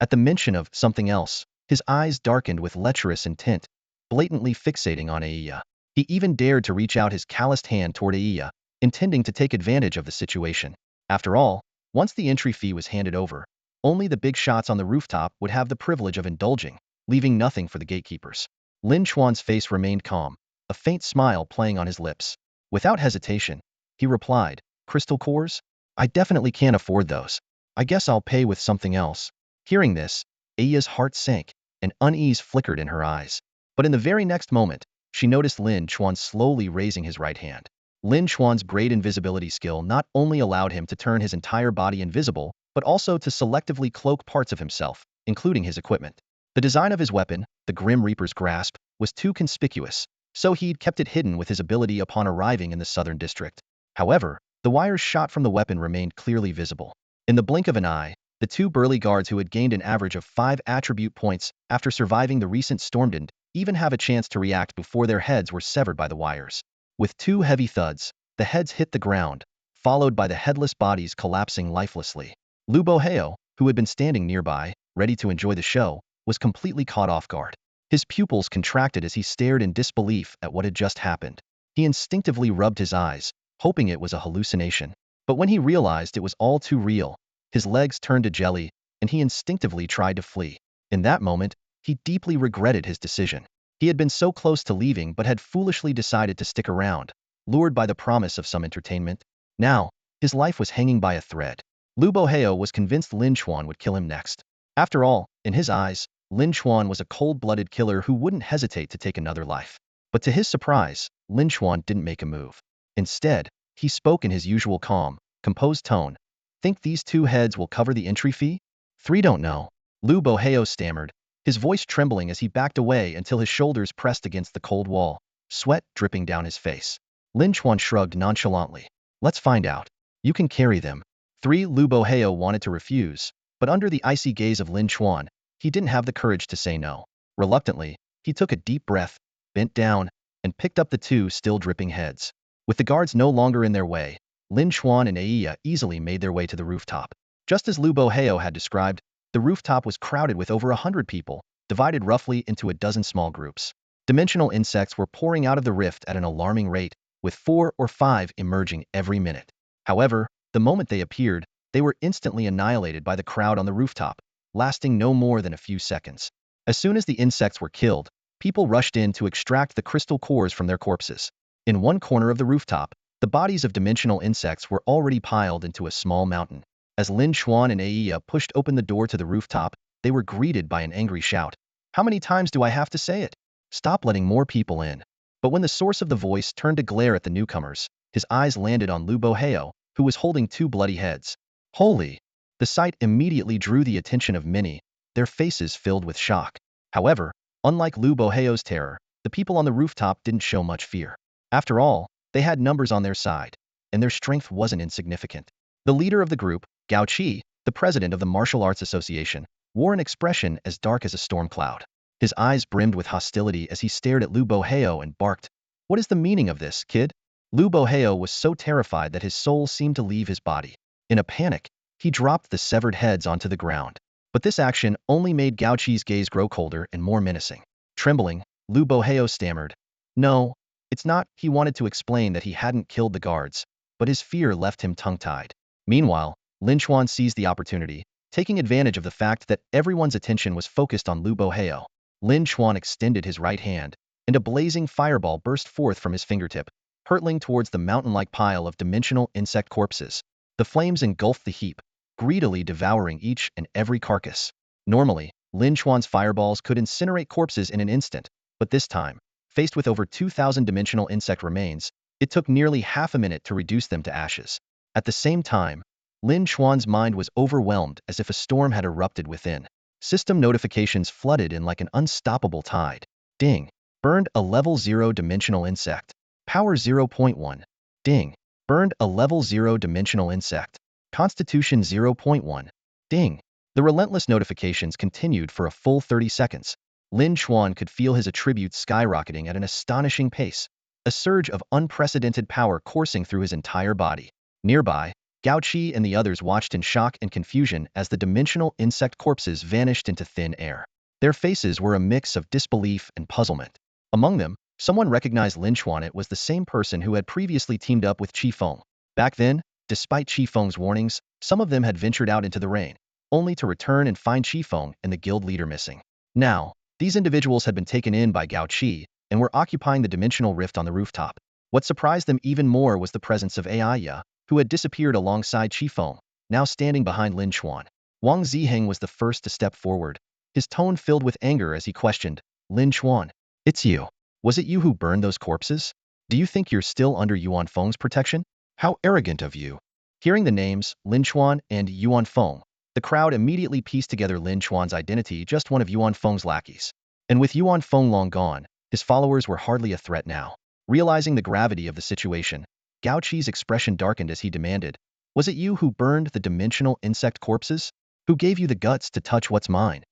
Speaker 1: At the mention of something else, his eyes darkened with lecherous intent, blatantly fixating on Aiya. He even dared to reach out his calloused hand toward Aiya, intending to take advantage of the situation. After all, once the entry fee was handed over, only the big shots on the rooftop would have the privilege of indulging, leaving nothing for the gatekeepers. Lin Xuan's face remained calm, a faint smile playing on his lips. Without hesitation, he replied, "Crystal cores? I definitely can't afford those. I guess I'll pay with something else." Hearing this, Aiya's heart sank, and unease flickered in her eyes. But in the very next moment, she noticed Lin Xuan slowly raising his right hand. Lin Xuan's great invisibility skill not only allowed him to turn his entire body invisible, but also to selectively cloak parts of himself, including his equipment. The design of his weapon, the Grim Reaper's grasp, was too conspicuous, so he'd kept it hidden with his ability upon arriving in the southern district. However, the wires shot from the weapon remained clearly visible. In the blink of an eye, the 2 burly guards who had gained an average of 5 attribute points after surviving the recent storm didn't even have a chance to react before their heads were severed by the wires. With 2 heavy thuds, the heads hit the ground, followed by the headless bodies collapsing lifelessly. Lu Boheo, who had been standing nearby, ready to enjoy the show, was completely caught off guard. His pupils contracted as he stared in disbelief at what had just happened. He instinctively rubbed his eyes, hoping it was a hallucination. But when he realized it was all too real, his legs turned to jelly, and he instinctively tried to flee. In that moment, he deeply regretted his decision. He had been so close to leaving but had foolishly decided to stick around, lured by the promise of some entertainment. Now, his life was hanging by a thread. Lu Boheo was convinced Lin Chuan would kill him next. After all, in his eyes, Lin Chuan was a cold-blooded killer who wouldn't hesitate to take another life. But to his surprise, Lin Chuan didn't make a move. Instead, he spoke in his usual calm, composed tone. Think these 2 heads will cover the entry fee? 3 don't know. Lu Boheo stammered, his voice trembling as he backed away until his shoulders pressed against the cold wall, sweat dripping down his face. Lin Chuan shrugged nonchalantly. Let's find out. You can carry them. 3 Lu Boheo wanted to refuse, but under the icy gaze of Lin Chuan, he didn't have the courage to say no. Reluctantly, he took a deep breath, bent down, and picked up the 2 still dripping heads. With the guards no longer in their way, Lin Chuan and Aiya easily made their way to the rooftop. Just as Lu Boheo had described, the rooftop was crowded with over 100 people, divided roughly into a dozen small groups. Dimensional insects were pouring out of the rift at an alarming rate, with 4 or 5 emerging every minute. However, the moment they appeared, they were instantly annihilated by the crowd on the rooftop, lasting no more than a few seconds. As soon as the insects were killed, people rushed in to extract the crystal cores from their corpses. In one corner of the rooftop, the bodies of dimensional insects were already piled into a small mountain. As Lin Chuan and Aiya pushed open the door to the rooftop, they were greeted by an angry shout. How many times do I have to say it? Stop letting more people in. But when the source of the voice turned to glare at the newcomers, his eyes landed on Lu Boheo, who was holding 2 bloody heads. Holy! The sight immediately drew the attention of many, their faces filled with shock. However, unlike Lu Boheo's terror, the people on the rooftop didn't show much fear. After all, they had numbers on their side, and their strength wasn't insignificant. The leader of the group, Gao Qi, the president of the Martial Arts Association, wore an expression as dark as a storm cloud. His eyes brimmed with hostility as he stared at Lu Boheo and barked, "What is the meaning of this, kid?" Lu Boheo was so terrified that his soul seemed to leave his body. In a panic, he dropped the severed heads onto the ground. But this action only made Gao Qi's gaze grow colder and more menacing. Trembling, Lu Boheo stammered, "No, it's not." He wanted to explain that he hadn't killed the guards, but his fear left him tongue-tied. Meanwhile, Lin Chuan seized the opportunity, taking advantage of the fact that everyone's attention was focused on Lu Boheo. Lin Chuan extended his right hand, and a blazing fireball burst forth from his fingertip, hurtling towards the mountain-like pile of dimensional insect corpses. The flames engulfed the heap, greedily devouring each and every carcass. Normally, Lin Chuan's fireballs could incinerate corpses in an instant, but this time, faced with over 2,000 dimensional insect remains, it took nearly half a minute to reduce them to ashes. At the same time, Lin Chuan's mind was overwhelmed as if a storm had erupted within. System notifications flooded in like an unstoppable tide. Ding. Burned a level 0 dimensional insect. Power 0.1. Ding. Burned a level 0 dimensional insect. Constitution 0.1. Ding. The relentless notifications continued for a full 30 seconds. Lin Chuan could feel his attributes skyrocketing at an astonishing pace, a surge of unprecedented power coursing through his entire body. Nearby, Gao Qi and the others watched in shock and confusion as the dimensional insect corpses vanished into thin air. Their faces were a mix of disbelief and puzzlement. Among them, someone recognized Lin Chuan. It was the same person who had previously teamed up with Qi Feng. Back then, despite Qi Feng's warnings, some of them had ventured out into the rain, only to return and find Qi Feng and the guild leader missing. Now, these individuals had been taken in by Gao Qi and were occupying the dimensional rift on the rooftop. What surprised them even more was the presence of Aiya, who had disappeared alongside Qi Feng, now standing behind Lin Chuan. Wang Ziheng was the first to step forward, his tone filled with anger as he questioned, "Lin Chuan, it's you. Was it you who burned those corpses? Do you think you're still under Yuan Feng's protection? How arrogant of you." Hearing the names, Lin Chuan and Yuan Feng, the crowd immediately pieced together Lin Chuan's identity, just one of Yuan Feng's lackeys. And with Yuan Feng long gone, his followers were hardly a threat now. Realizing the gravity of the situation, Gao Qi's expression darkened as he demanded, "Was it you who burned the dimensional insect corpses? Who gave you the guts to touch what's mine?"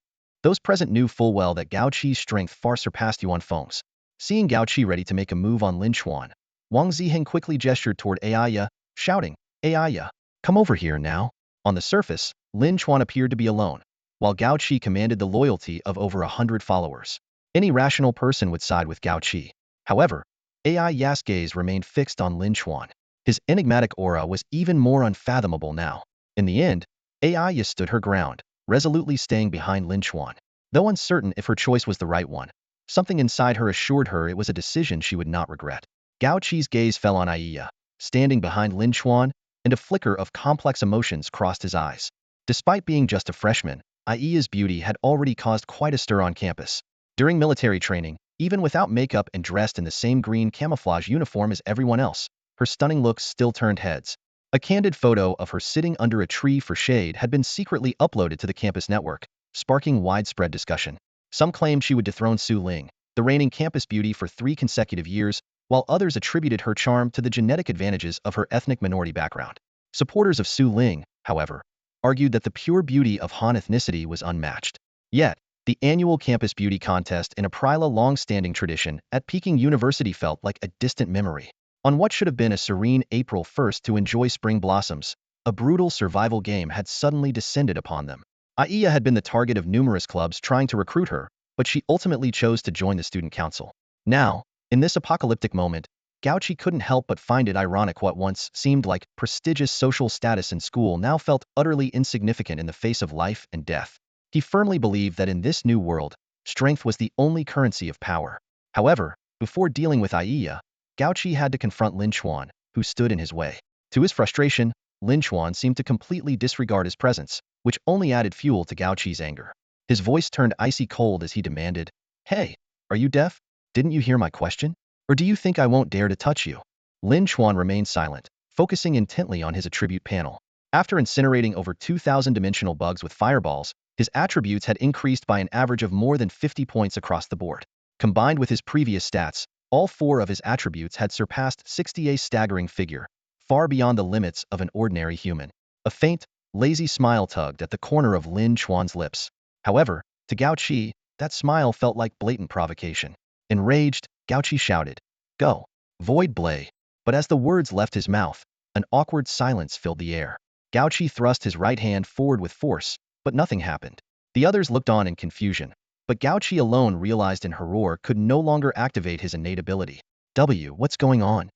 Speaker 1: Those present knew full well that Gao Qi's strength far surpassed Yuan Feng's. Seeing Gao Qi ready to make a move on Lin Chuan, Wang Ziheng quickly gestured toward Aiya, shouting, "Aiya, come over here now." On the surface, Lin Chuan appeared to be alone, while Gao Qi commanded the loyalty of over 100 followers. Any rational person would side with Gao Qi. However, AI Ya's gaze remained fixed on Lin Chuan. His enigmatic aura was even more unfathomable now. In the end, AI Ya stood her ground, resolutely staying behind Lin Chuan. Though uncertain if her choice was the right one, something inside her assured her it was a decision she would not regret. Gao Qi's gaze fell on Aiya, standing behind Lin Chuan, and a flicker of complex emotions crossed his eyes. Despite being just a freshman, Aiya's beauty had already caused quite a stir on campus. During military training, even without makeup and dressed in the same green camouflage uniform as everyone else, her stunning looks still turned heads. A candid photo of her sitting under a tree for shade had been secretly uploaded to the campus network, sparking widespread discussion. Some claimed she would dethrone Su Ling, the reigning campus beauty for 3 consecutive years, while others attributed her charm to the genetic advantages of her ethnic minority background. Supporters of Su Ling, however, argued that the pure beauty of Han ethnicity was unmatched. Yet, the annual campus beauty contest in Aprila's long-standing tradition at Peking University felt like a distant memory. On what should have been a serene April 1st to enjoy spring blossoms, a brutal survival game had suddenly descended upon them. Aiya had been the target of numerous clubs trying to recruit her, but she ultimately chose to join the student council. Now, in this apocalyptic moment, Gao Qi couldn't help but find it ironic what once seemed like prestigious social status in school now felt utterly insignificant in the face of life and death. He firmly believed that in this new world, strength was the only currency of power. However, before dealing with Aiya, Gao Qi had to confront Lin Chuan, who stood in his way. To his frustration, Lin Chuan seemed to completely disregard his presence, which only added fuel to Gao Qi's anger. His voice turned icy cold as he demanded, "Hey, are you deaf? Didn't you hear my question? Or do you think I won't dare to touch you?" Lin Chuan remained silent, focusing intently on his attribute panel. After incinerating over 2,000 dimensional bugs with fireballs, his attributes had increased by an average of more than 50 points across the board. Combined with his previous stats, all 4 of his attributes had surpassed 60, a staggering figure, far beyond the limits of an ordinary human. A faint, lazy smile tugged at the corner of Lin Chuan's lips. However, to Gao Qi, that smile felt like blatant provocation. Enraged, Gao Qi shouted, "Go! Void Blade!" But as the words left his mouth, an awkward silence filled the air. Gao Qi thrust his right hand forward with force, but nothing happened. The others looked on in confusion, but Gao Qi alone realized in horror could no longer activate his innate ability. What's going on?"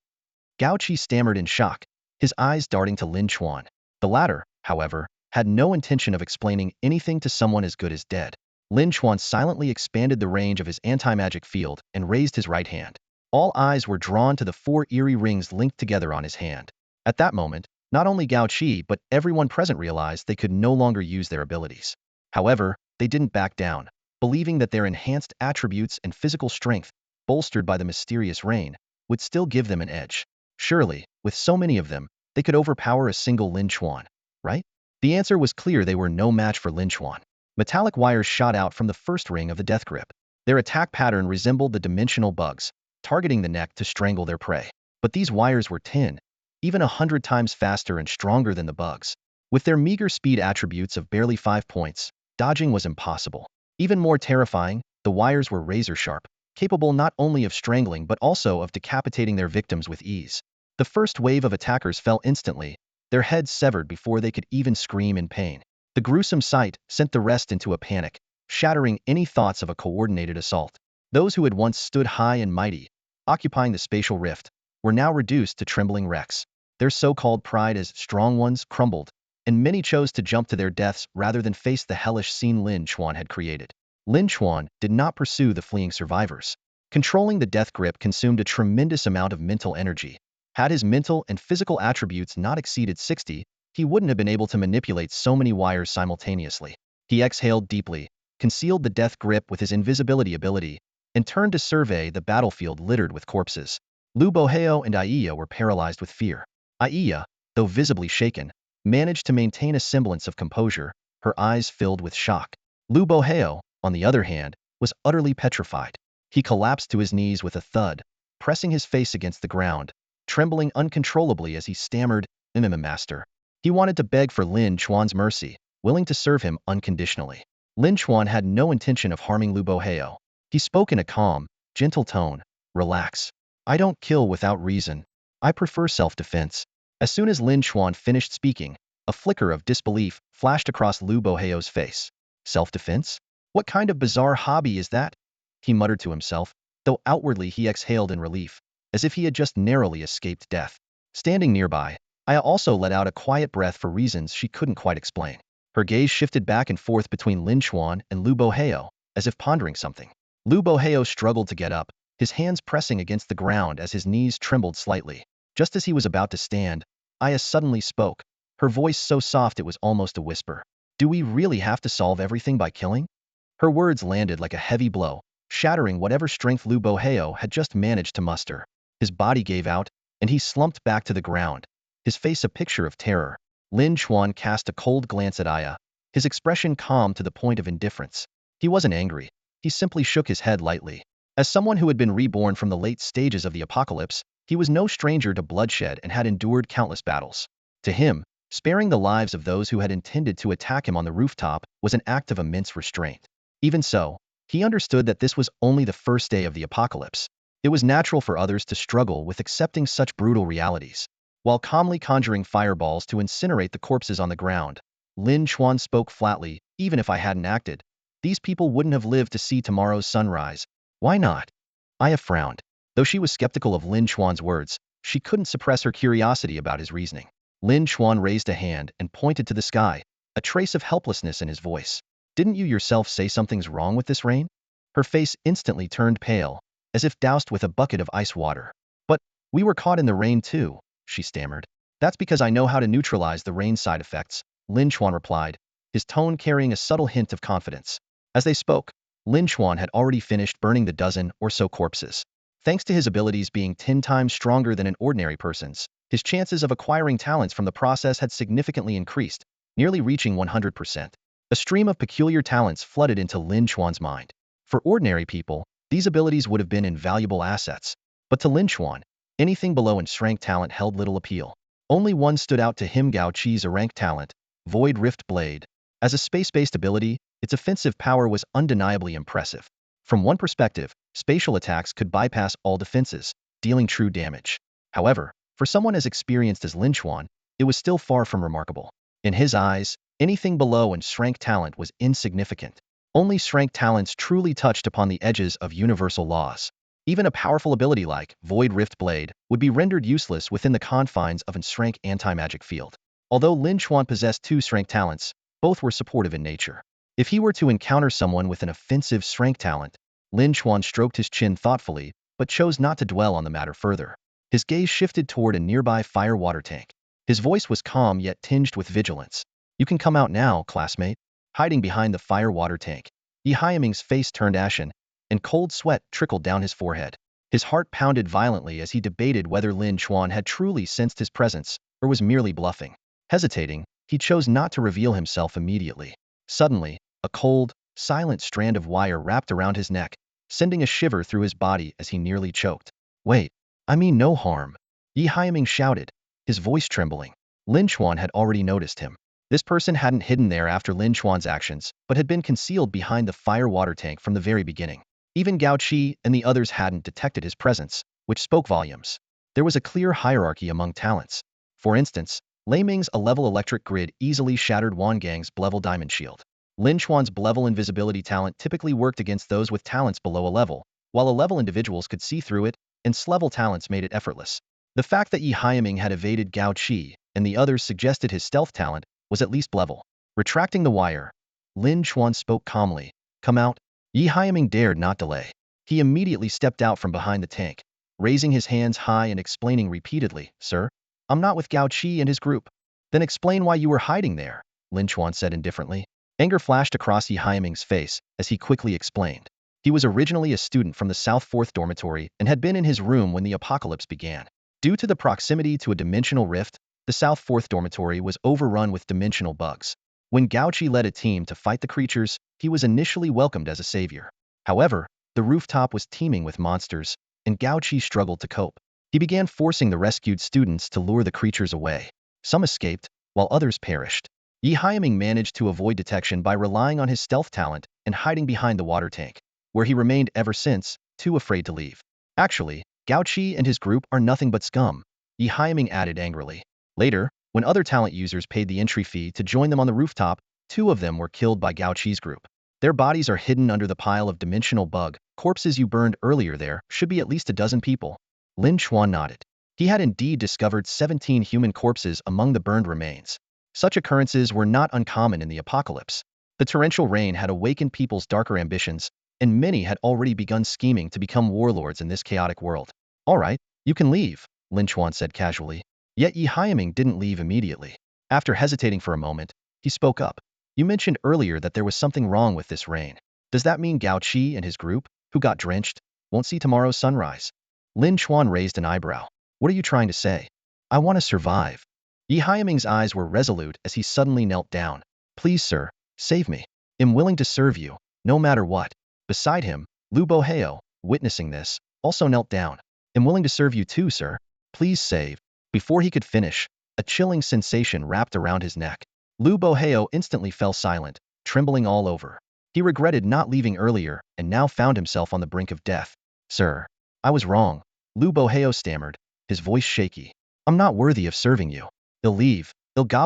Speaker 1: Gao Qi stammered in shock, his eyes darting to Lin Chuan. The latter, however, had no intention of explaining anything to someone as good as dead. Lin Chuan silently expanded the range of his anti-magic field and raised his right hand. All eyes were drawn to the 4 eerie rings linked together on his hand. At that moment, not only Gao Qi but everyone present realized they could no longer use their abilities. However, they didn't back down, believing that their enhanced attributes and physical strength, bolstered by the mysterious rain, would still give them an edge. Surely, with so many of them, they could overpower a single Lin Chuan, right? The answer was clear: they were no match for Lin Chuan. Metallic wires shot out from the first ring of the death grip. Their attack pattern resembled the dimensional bugs, targeting the neck to strangle their prey. But these wires were 10, even 100 times faster and stronger than the bugs. With their meager speed attributes of barely 5 points, dodging was impossible. Even more terrifying, the wires were razor-sharp, capable not only of strangling but also of decapitating their victims with ease. The first wave of attackers fell instantly, their heads severed before they could even scream in pain. The gruesome sight sent the rest into a panic, shattering any thoughts of a coordinated assault. Those who had once stood high and mighty, occupying the spatial rift, were now reduced to trembling wrecks. Their so-called pride as strong ones crumbled, and many chose to jump to their deaths rather than face the hellish scene Lin Chuan had created. Lin Chuan did not pursue the fleeing survivors. Controlling the death grip consumed a tremendous amount of mental energy. Had his mental and physical attributes not exceeded 60, he wouldn't have been able to manipulate so many wires simultaneously. He exhaled deeply, concealed the death grip with his invisibility ability, and turned to survey the battlefield littered with corpses. Lu Boheo and Aiya were paralyzed with fear. Aiya, though visibly shaken, managed to maintain a semblance of composure, her eyes filled with shock. Lu Boheo, on the other hand, was utterly petrified. He collapsed to his knees with a thud, pressing his face against the ground, trembling uncontrollably as he stammered, Master." He wanted to beg for Lin Chuan's mercy, willing to serve him unconditionally. Lin Chuan had no intention of harming Lu Boheo. He spoke in a calm, gentle tone, "Relax. I don't kill without reason. I prefer self-defense." As soon as Lin Chuan finished speaking, A flicker of disbelief flashed across Lu Boheo's face. Self-defense? What kind of bizarre hobby is that? He muttered to himself, though outwardly he exhaled in relief, as if he had just narrowly escaped death. Standing nearby, Aya also let out a quiet breath for reasons she couldn't quite explain. Her gaze shifted back and forth between Lin Xuan and Lu Boheo, as if pondering something. Lu Boheo struggled to get up, his hands pressing against the ground as his knees trembled slightly. Just as he was about to stand, Aya suddenly spoke, her voice so soft it was almost a whisper. Do we really have to solve everything by killing? Her words landed like a heavy blow, shattering whatever strength Lu Boheo had just managed to muster. His body gave out, and he slumped back to the ground, his face a picture of terror. Lin Xuan cast a cold glance at Aya, his expression calm to the point of indifference. He wasn't angry, he simply shook his head lightly. As someone who had been reborn from the late stages of the apocalypse, he was no stranger to bloodshed and had endured countless battles. To him, sparing the lives of those who had intended to attack him on the rooftop was an act of immense restraint. Even so, he understood that this was only the first day of the apocalypse. It was natural for others to struggle with accepting such brutal realities. While calmly conjuring fireballs to incinerate the corpses on the ground, Lin Xuan spoke flatly, even if I hadn't acted, these people wouldn't have lived to see tomorrow's sunrise. Why not? Aya frowned. Though she was skeptical of Lin Xuan's words, she couldn't suppress her curiosity about his reasoning. Lin Xuan raised a hand and pointed to the sky, a trace of helplessness in his voice. Didn't you yourself say something's wrong with this rain? Her face instantly turned pale, as if doused with a bucket of ice water. But we were caught in the rain too, she stammered. That's because I know how to neutralize the rain side effects, Lin Xuan replied, his tone carrying a subtle hint of confidence. As they spoke, Lin Xuan had already finished burning the dozen or so corpses. Thanks to his abilities being 10 times stronger than an ordinary person's, his chances of acquiring talents from the process had significantly increased, nearly reaching 100%. A stream of peculiar talents flooded into Lin Xuan's mind. For ordinary people, these abilities would have been invaluable assets. But to Lin Xuan, anything below strength talent held little appeal. Only one stood out to him: Gao Qi's rank talent, Void Rift Blade. As a space-based ability, its offensive power was undeniably impressive. From one perspective, spatial attacks could bypass all defenses, dealing true damage. However, for someone as experienced as Lin Xuan, it was still far from remarkable. In his eyes, anything below strength talent was insignificant. Only strength talents truly touched upon the edges of universal laws. Even a powerful ability like Void Rift Blade would be rendered useless within the confines of strength anti-magic field. Although Lin Xuan possessed 2 strength talents, both were supportive in nature. If he were to encounter someone with an offensive strength talent, Lin Xuan stroked his chin thoughtfully, but chose not to dwell on the matter further. His gaze shifted toward a nearby fire water tank. His voice was calm yet tinged with vigilance. You can come out now, classmate. Hiding behind the fire water tank, Yi Haiming's face turned ashen, and cold sweat trickled down his forehead. His heart pounded violently as he debated whether Lin Xuan had truly sensed his presence or was merely bluffing. Hesitating, he chose not to reveal himself immediately. Suddenly, a cold, silent strand of wire wrapped around his neck, sending a shiver through his body as he nearly choked. Wait, I mean no harm, Yi Haiming shouted, his voice trembling. Lin Xuan had already noticed him. This person hadn't hidden there after Lin Xuan's actions, but had been concealed behind the fire water tank from the very beginning. Even Gao Qi and the others hadn't detected his presence, which spoke volumes. There was a clear hierarchy among talents. For instance, Lei Ming's A-level electric grid easily shattered Wan Gang's B-level diamond shield. Lin Xuan's B-level invisibility talent typically worked against those with talents below a level, while A-level individuals could see through it, and S-level talents made it effortless. The fact that Yi Haiming had evaded Gao Qi and the others suggested his stealth talent was at least B-level. Retracting the wire, Lin Xuan spoke calmly. Come out. Yi Haiming dared not delay. He immediately stepped out from behind the tank, raising his hands high and explaining repeatedly, Sir, I'm not with Gao Qi and his group. Then explain why you were hiding there, Lin Xuan said indifferently. Anger flashed across Yi Haiming's face as he quickly explained. He was originally a student from the South 4th Dormitory and had been in his room when the apocalypse began. Due to the proximity to a dimensional rift, the South 4th Dormitory was overrun with dimensional bugs. When Gao Qi led a team to fight the creatures, he was initially welcomed as a savior. However, the rooftop was teeming with monsters, and Gao Qi struggled to cope. He began forcing the rescued students to lure the creatures away. Some escaped, while others perished. Yi Haiming managed to avoid detection by relying on his stealth talent and hiding behind the water tank, where he remained ever since, too afraid to leave. Actually, Gao Qi and his group are nothing but scum, Yi Haiming added angrily. Later, When other talent users paid the entry fee to join them on the rooftop, 2 of them were killed by Gao Chi's group. Their bodies are hidden under the pile of dimensional bug corpses you burned earlier. There should be at least a dozen people. Lin Chuan nodded. He had indeed discovered 17 human corpses among the burned remains. Such occurrences were not uncommon in the apocalypse. The torrential rain had awakened people's darker ambitions, and many had already begun scheming to become warlords in this chaotic world. All right, you can leave, Lin Chuan said casually. Yet Yi Haiming didn't leave immediately. After hesitating for a moment, he spoke up. You mentioned earlier that there was something wrong with this rain. Does that mean Gao Qi and his group, who got drenched, won't see tomorrow's sunrise? Lin Chuan raised an eyebrow. What are you trying to say? I want to survive. Yi Haiming's eyes were resolute as he suddenly knelt down. Please, sir, save me. I'm willing to serve you, no matter what. Beside him, Lu Boheo, witnessing this, also knelt down. I'm willing to serve you too, sir. Please save. Before he could finish, a chilling sensation wrapped around his neck. Lu Boheo instantly fell silent, trembling all over. He regretted not leaving earlier and now found himself on the brink of death. Sir, I was wrong. Lu Boheo stammered, his voice shaky. I'm not worthy of serving you. I'll leave.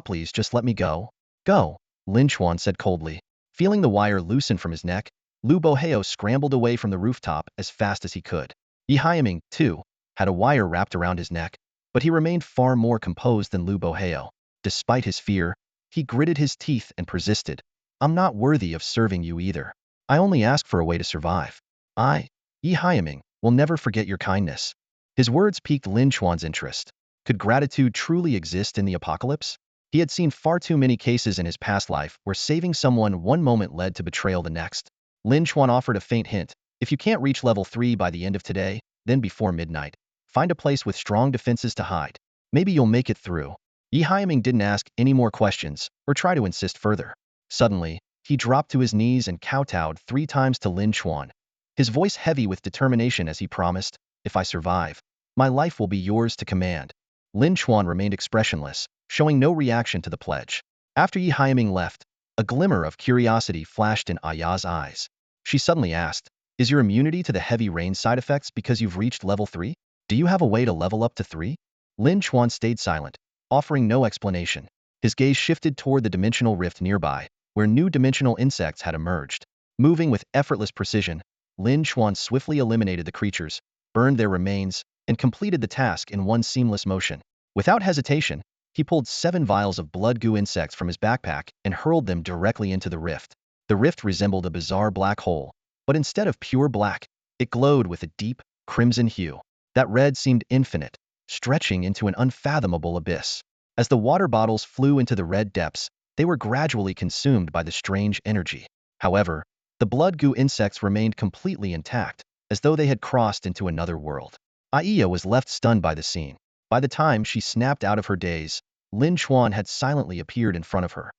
Speaker 1: Please just let me go. Go, Lin Chuan said coldly. Feeling the wire loosen from his neck, Lu Boheo scrambled away from the rooftop as fast as he could. Yi Haiming, too, had a wire wrapped around his neck, but he remained far more composed than Lu Boheo. Despite his fear, he gritted his teeth and persisted. I'm not worthy of serving you either. I only ask for a way to survive. Yi Haiming, will never forget your kindness. His words piqued Lin Chuan's interest. Could gratitude truly exist in the apocalypse? He had seen far too many cases in his past life where saving someone one moment led to betrayal the next. Lin Chuan offered a faint hint. If you can't reach level 3 by the end of today, then before midnight, find a place with strong defenses to hide. Maybe you'll make it through. Yi Haiming didn't ask any more questions or try to insist further. Suddenly, he dropped to his knees and kowtowed 3 times to Lin Chuan, his voice heavy with determination as he promised, if I survive, my life will be yours to command. Lin Chuan remained expressionless, showing no reaction to the pledge. After Yi Haiming left, a glimmer of curiosity flashed in Aya's eyes. She suddenly asked, is your immunity to the heavy rain side effects because you've reached level 3? Do you have a way to level up to 3? Lin Chuan stayed silent, offering no explanation. His gaze shifted toward the dimensional rift nearby, where new dimensional insects had emerged. Moving with effortless precision, Lin Chuan swiftly eliminated the creatures, burned their remains, and completed the task in one seamless motion. Without hesitation, he pulled 7 vials of blood goo insects from his backpack and hurled them directly into the rift. The rift resembled a bizarre black hole, but instead of pure black, it glowed with a deep, crimson hue. That red seemed infinite, stretching into an unfathomable abyss. As the water bottles flew into the red depths, they were gradually consumed by the strange energy. However, the blood goo insects remained completely intact, as though they had crossed into another world. Aya was left stunned by the scene. By the time she snapped out of her daze, Lin Chuan had silently appeared in front of her.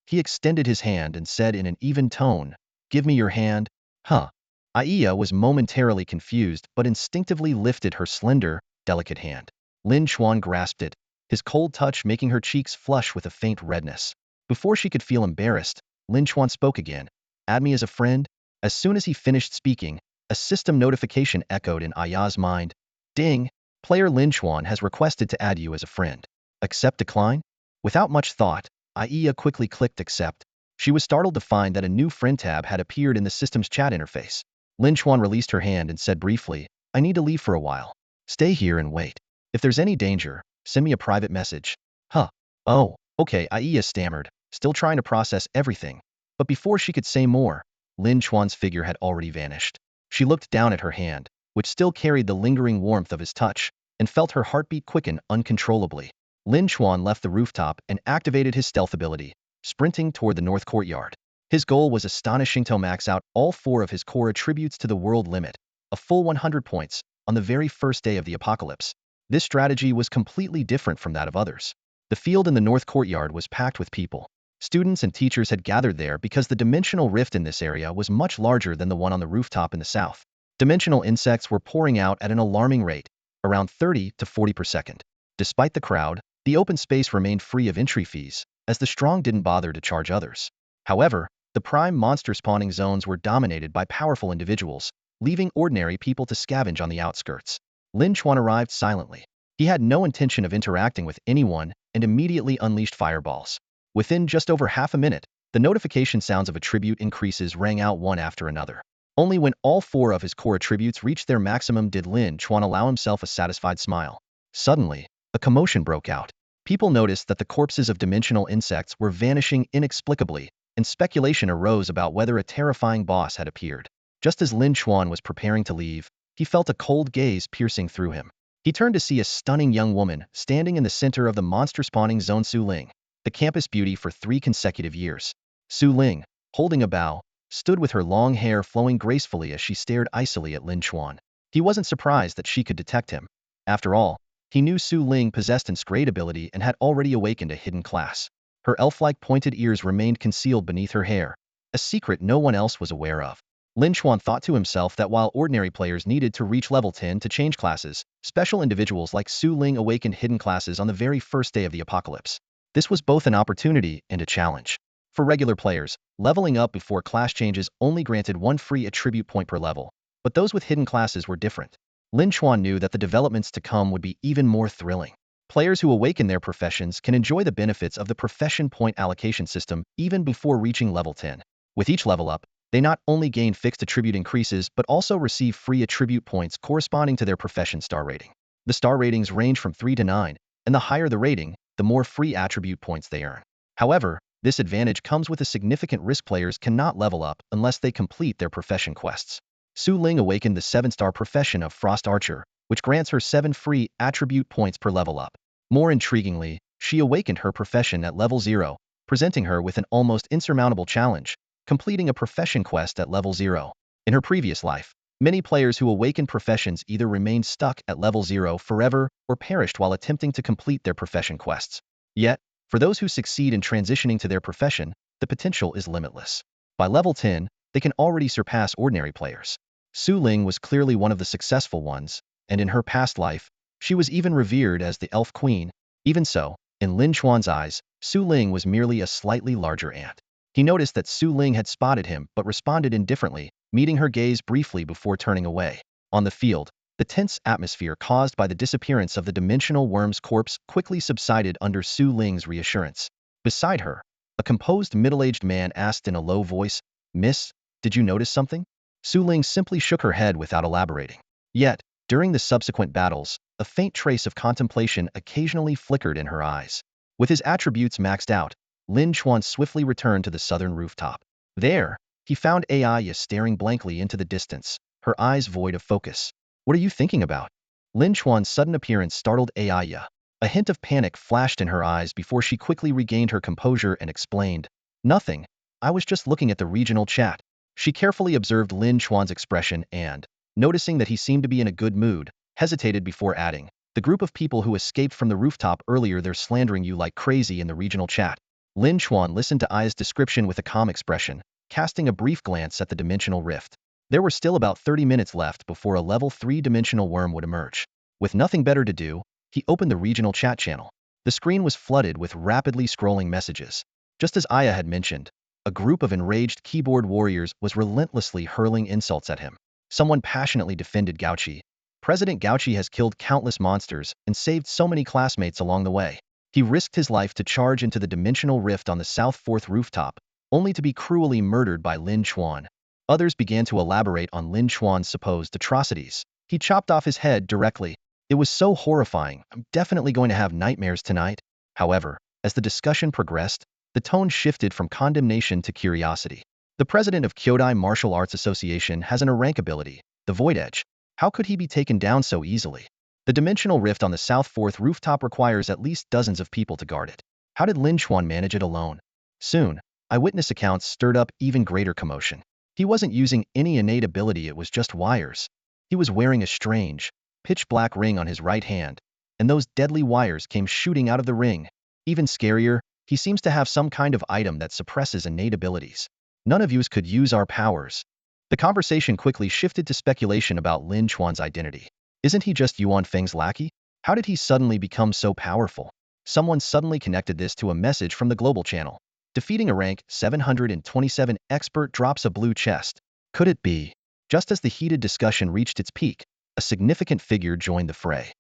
Speaker 1: He extended his hand and said in an even tone, give me your hand. Huh. Aya was momentarily confused but instinctively lifted her slender, delicate hand. Lin Chuan grasped it, his cold touch making her cheeks flush with a faint redness. Before she could feel embarrassed, Lin Chuan spoke again. Add me as a friend? As soon as he finished speaking, a system notification echoed in Aya's mind. Ding! Player Lin Chuan has requested to add you as a friend. Accept decline? Without much thought, Aya quickly clicked accept. She was startled to find that a new friend tab had appeared in the system's chat interface. Lin Chuan released her hand and said briefly, I need to leave for a while. Stay here and wait. If there's any danger, send me a private message. Huh. Oh, okay, Aya stammered, still trying to process everything. But before she could say more, Lin Chuan's figure had already vanished. She looked down at her hand, which still carried the lingering warmth of his touch, and felt her heartbeat quicken uncontrollably. Lin Chuan left the rooftop and activated his stealth ability, sprinting toward the north courtyard. His goal was astonishing to max out all 4 of his core attributes to the world limit, a full 100 points, on the very first day of the apocalypse. This strategy was completely different from that of others. The field in the north courtyard was packed with people. Students and teachers had gathered there because the dimensional rift in this area was much larger than the one on the rooftop in the south. Dimensional insects were pouring out at an alarming rate, around 30 to 40 per second. Despite the crowd, the open space remained free of entry fees, as the strong didn't bother to charge others. However, the prime monster spawning zones were dominated by powerful individuals, leaving ordinary people to scavenge on the outskirts. Lin Chuan arrived silently. He had no intention of interacting with anyone and immediately unleashed fireballs. Within just over half a minute, the notification sounds of attribute increases rang out one after another. Only when all 4 of his core attributes reached their maximum did Lin Chuan allow himself a satisfied smile. Suddenly, a commotion broke out. People noticed that the corpses of dimensional insects were vanishing inexplicably, and speculation arose about whether a terrifying boss had appeared. Just as Lin Chuan was preparing to leave, he felt a cold gaze piercing through him. He turned to see a stunning young woman standing in the center of the monster-spawning zone. Su Ling, the campus beauty for 3 consecutive years. Su Ling, holding a bow, stood with her long hair flowing gracefully as she stared icily at Lin Chuan. He wasn't surprised that she could detect him. After all, he knew Su Ling possessed an great ability and had already awakened a hidden class. Her elf-like pointed ears remained concealed beneath her hair, a secret no one else was aware of. Lin Chuan thought to himself that while ordinary players needed to reach level 10 to change classes, special individuals like Su Ling awakened hidden classes on the very first day of the apocalypse. This was both an opportunity and a challenge. For regular players, leveling up before class changes only granted 1 free attribute point per level, but those with hidden classes were different. Lin Chuan knew that the developments to come would be even more thrilling. Players who awaken their professions can enjoy the benefits of the profession point allocation system even before reaching level 10. With each level up, they not only gain fixed attribute increases but also receive free attribute points corresponding to their profession star rating. The star ratings range from 3 to 9, and the higher the rating, the more free attribute points they earn. However, this advantage comes with a significant risk. Players cannot level up unless they complete their profession quests. Su Ling awakened the 7-star profession of Frost Archer, which grants her 7 free attribute points per level up. More intriguingly, she awakened her profession at level 0, presenting her with an almost insurmountable challenge: completing a profession quest at level 0. In her previous life, many players who awakened professions either remained stuck at level 0 forever or perished while attempting to complete their profession quests. Yet, for those who succeed in transitioning to their profession, the potential is limitless. By level 10, they can already surpass ordinary players. Su Ling was clearly one of the successful ones, and in her past life, she was even revered as the Elf Queen. Even so, in Lin Chuan's eyes, Su Ling was merely a slightly larger ant. He noticed that Su Ling had spotted him but responded indifferently, meeting her gaze briefly before turning away. On the field, the tense atmosphere caused by the disappearance of the dimensional worm's corpse quickly subsided under Su Ling's reassurance. Beside her, a composed middle-aged man asked in a low voice, "Miss, did you notice something?" Su Ling simply shook her head without elaborating. Yet, during the subsequent battles, a faint trace of contemplation occasionally flickered in her eyes. With his attributes maxed out, Lin Chuan swiftly returned to the southern rooftop. There, he found Aya staring blankly into the distance, her eyes void of focus. "What are you thinking about?" Lin Chuan's sudden appearance startled Aya. A hint of panic flashed in her eyes before she quickly regained her composure and explained, "Nothing. I was just looking at the regional chat." She carefully observed Lin Chuan's expression and, noticing that he seemed to be in a good mood, hesitated before adding, "The group of people who escaped from the rooftop earlier, they're slandering you like crazy in the regional chat." Lin Chuan listened to Aya's description with a calm expression, casting a brief glance at the dimensional rift. There were still about 30 minutes left before a level 3 dimensional worm would emerge. With nothing better to do, he opened the regional chat channel. The screen was flooded with rapidly scrolling messages. Just as Aya had mentioned, a group of enraged keyboard warriors was relentlessly hurling insults at him. Someone passionately defended Gauchi. "President Gauchi has killed countless monsters and saved so many classmates along the way. He risked his life to charge into the dimensional rift on the South 4th rooftop, only to be cruelly murdered by Lin Chuan." Others began to elaborate on Lin Chuan's supposed atrocities. "He chopped off his head directly. It was so horrifying. I'm definitely going to have nightmares tonight." However, as the discussion progressed, the tone shifted from condemnation to curiosity. "The president of Kyodai Martial Arts Association has an rank ability, the Void Edge. How could he be taken down so easily? The dimensional rift on the South 4th rooftop requires at least dozens of people to guard it. How did Lin Chuan manage it alone?" Soon, eyewitness accounts stirred up even greater commotion. He wasn't using any innate ability, it was just wires. He was wearing a strange, pitch-black ring on his right hand, and those deadly wires came shooting out of the ring. Even scarier, he seems to have some kind of item that suppresses innate abilities. "None of yous could use our powers." The conversation quickly shifted to speculation about Lin Chuan's identity. Isn't he just Yuan Feng's lackey? How did he suddenly become so powerful? Someone suddenly connected this to a message from the global channel. "Defeating a rank 727 expert drops a blue chest." Could it be? Just as the heated discussion reached its peak, a significant figure joined the fray.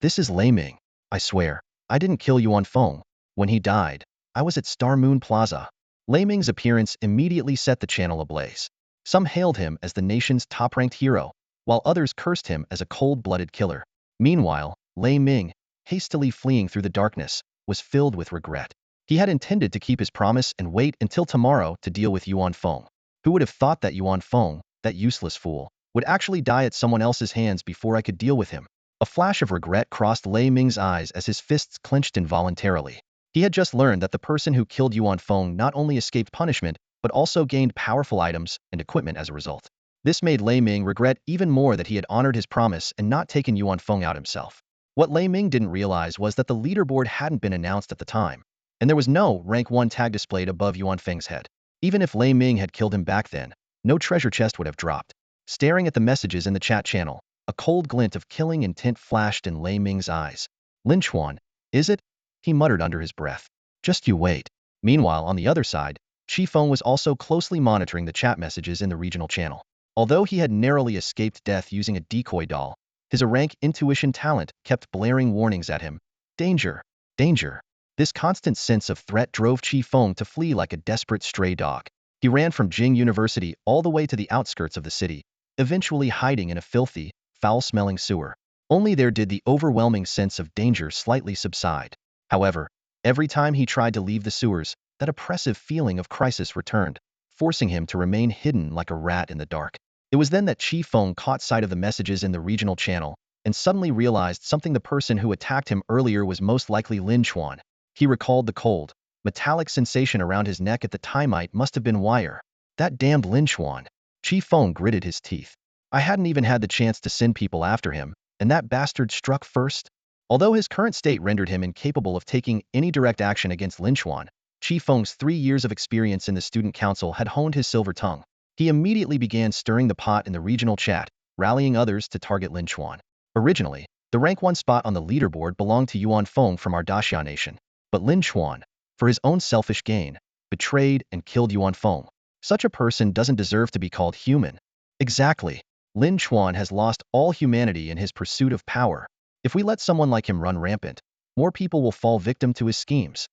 Speaker 1: This is Lei Ming. I swear, I didn't kill Yuan Feng. When he died, I was at Star Moon Plaza. Lei Ming's appearance immediately set the channel ablaze. Some hailed him as the nation's top-ranked hero, while others cursed him as a cold-blooded killer. Meanwhile, Lei Ming, hastily fleeing through the darkness, was filled with regret. He had intended to keep his promise and wait until tomorrow to deal with Yuan Feng. Who would have thought that Yuan Feng, that useless fool, would actually die at someone else's hands before I could deal with him? A flash of regret crossed Lei Ming's eyes as his fists clenched involuntarily. He had just learned that the person who killed Yuan Feng not only escaped punishment, but also gained powerful items and equipment as a result. This made Lei Ming regret even more that he had honored his promise and not taken Yuan Feng out himself. What Lei Ming didn't realize was that the leaderboard hadn't been announced at the time, and there was no rank 1 tag displayed above Yuan Feng's head. Even if Lei Ming had killed him back then, no treasure chest would have dropped. Staring at the messages in the chat channel, a cold glint of killing intent flashed in Lei Ming's eyes. Lin Chuan, is it? He muttered under his breath. Just you wait. Meanwhile, on the other side, Chi Feng was also closely monitoring the chat messages in the regional channel. Although he had narrowly escaped death using a decoy doll, his rank intuition talent kept blaring warnings at him. Danger! Danger! This constant sense of threat drove Chi Feng to flee like a desperate stray dog. He ran from Jing University all the way to the outskirts of the city, eventually hiding in a filthy, foul-smelling sewer. Only there did the overwhelming sense of danger slightly subside. However, every time he tried to leave the sewers, that oppressive feeling of crisis returned, forcing him to remain hidden like a rat in the dark. It was then that Chi Feng caught sight of the messages in the regional channel and suddenly realized something. The person who attacked him earlier was most likely Lin Chuan. He recalled the cold, metallic sensation around his neck at the time. It must have been wire. That damned Lin Chuan. Chi Feng gritted his teeth. I hadn't even had the chance to send people after him, and that bastard struck first? Although his current state rendered him incapable of taking any direct action against Lin Chuan, Chi Feng's 3 years of experience in the student council had honed his silver tongue. He immediately began stirring the pot in the regional chat, rallying others to target Lin Chuan. Originally, the rank 1 spot on the leaderboard belonged to Yuan Feng from our Daxia nation, but Lin Chuan, for his own selfish gain, betrayed and killed Yuan Feng. Such a person doesn't deserve to be called human. Exactly. Lin Chuan has lost all humanity in his pursuit of power. If we let someone like him run rampant, more people will fall victim to his schemes.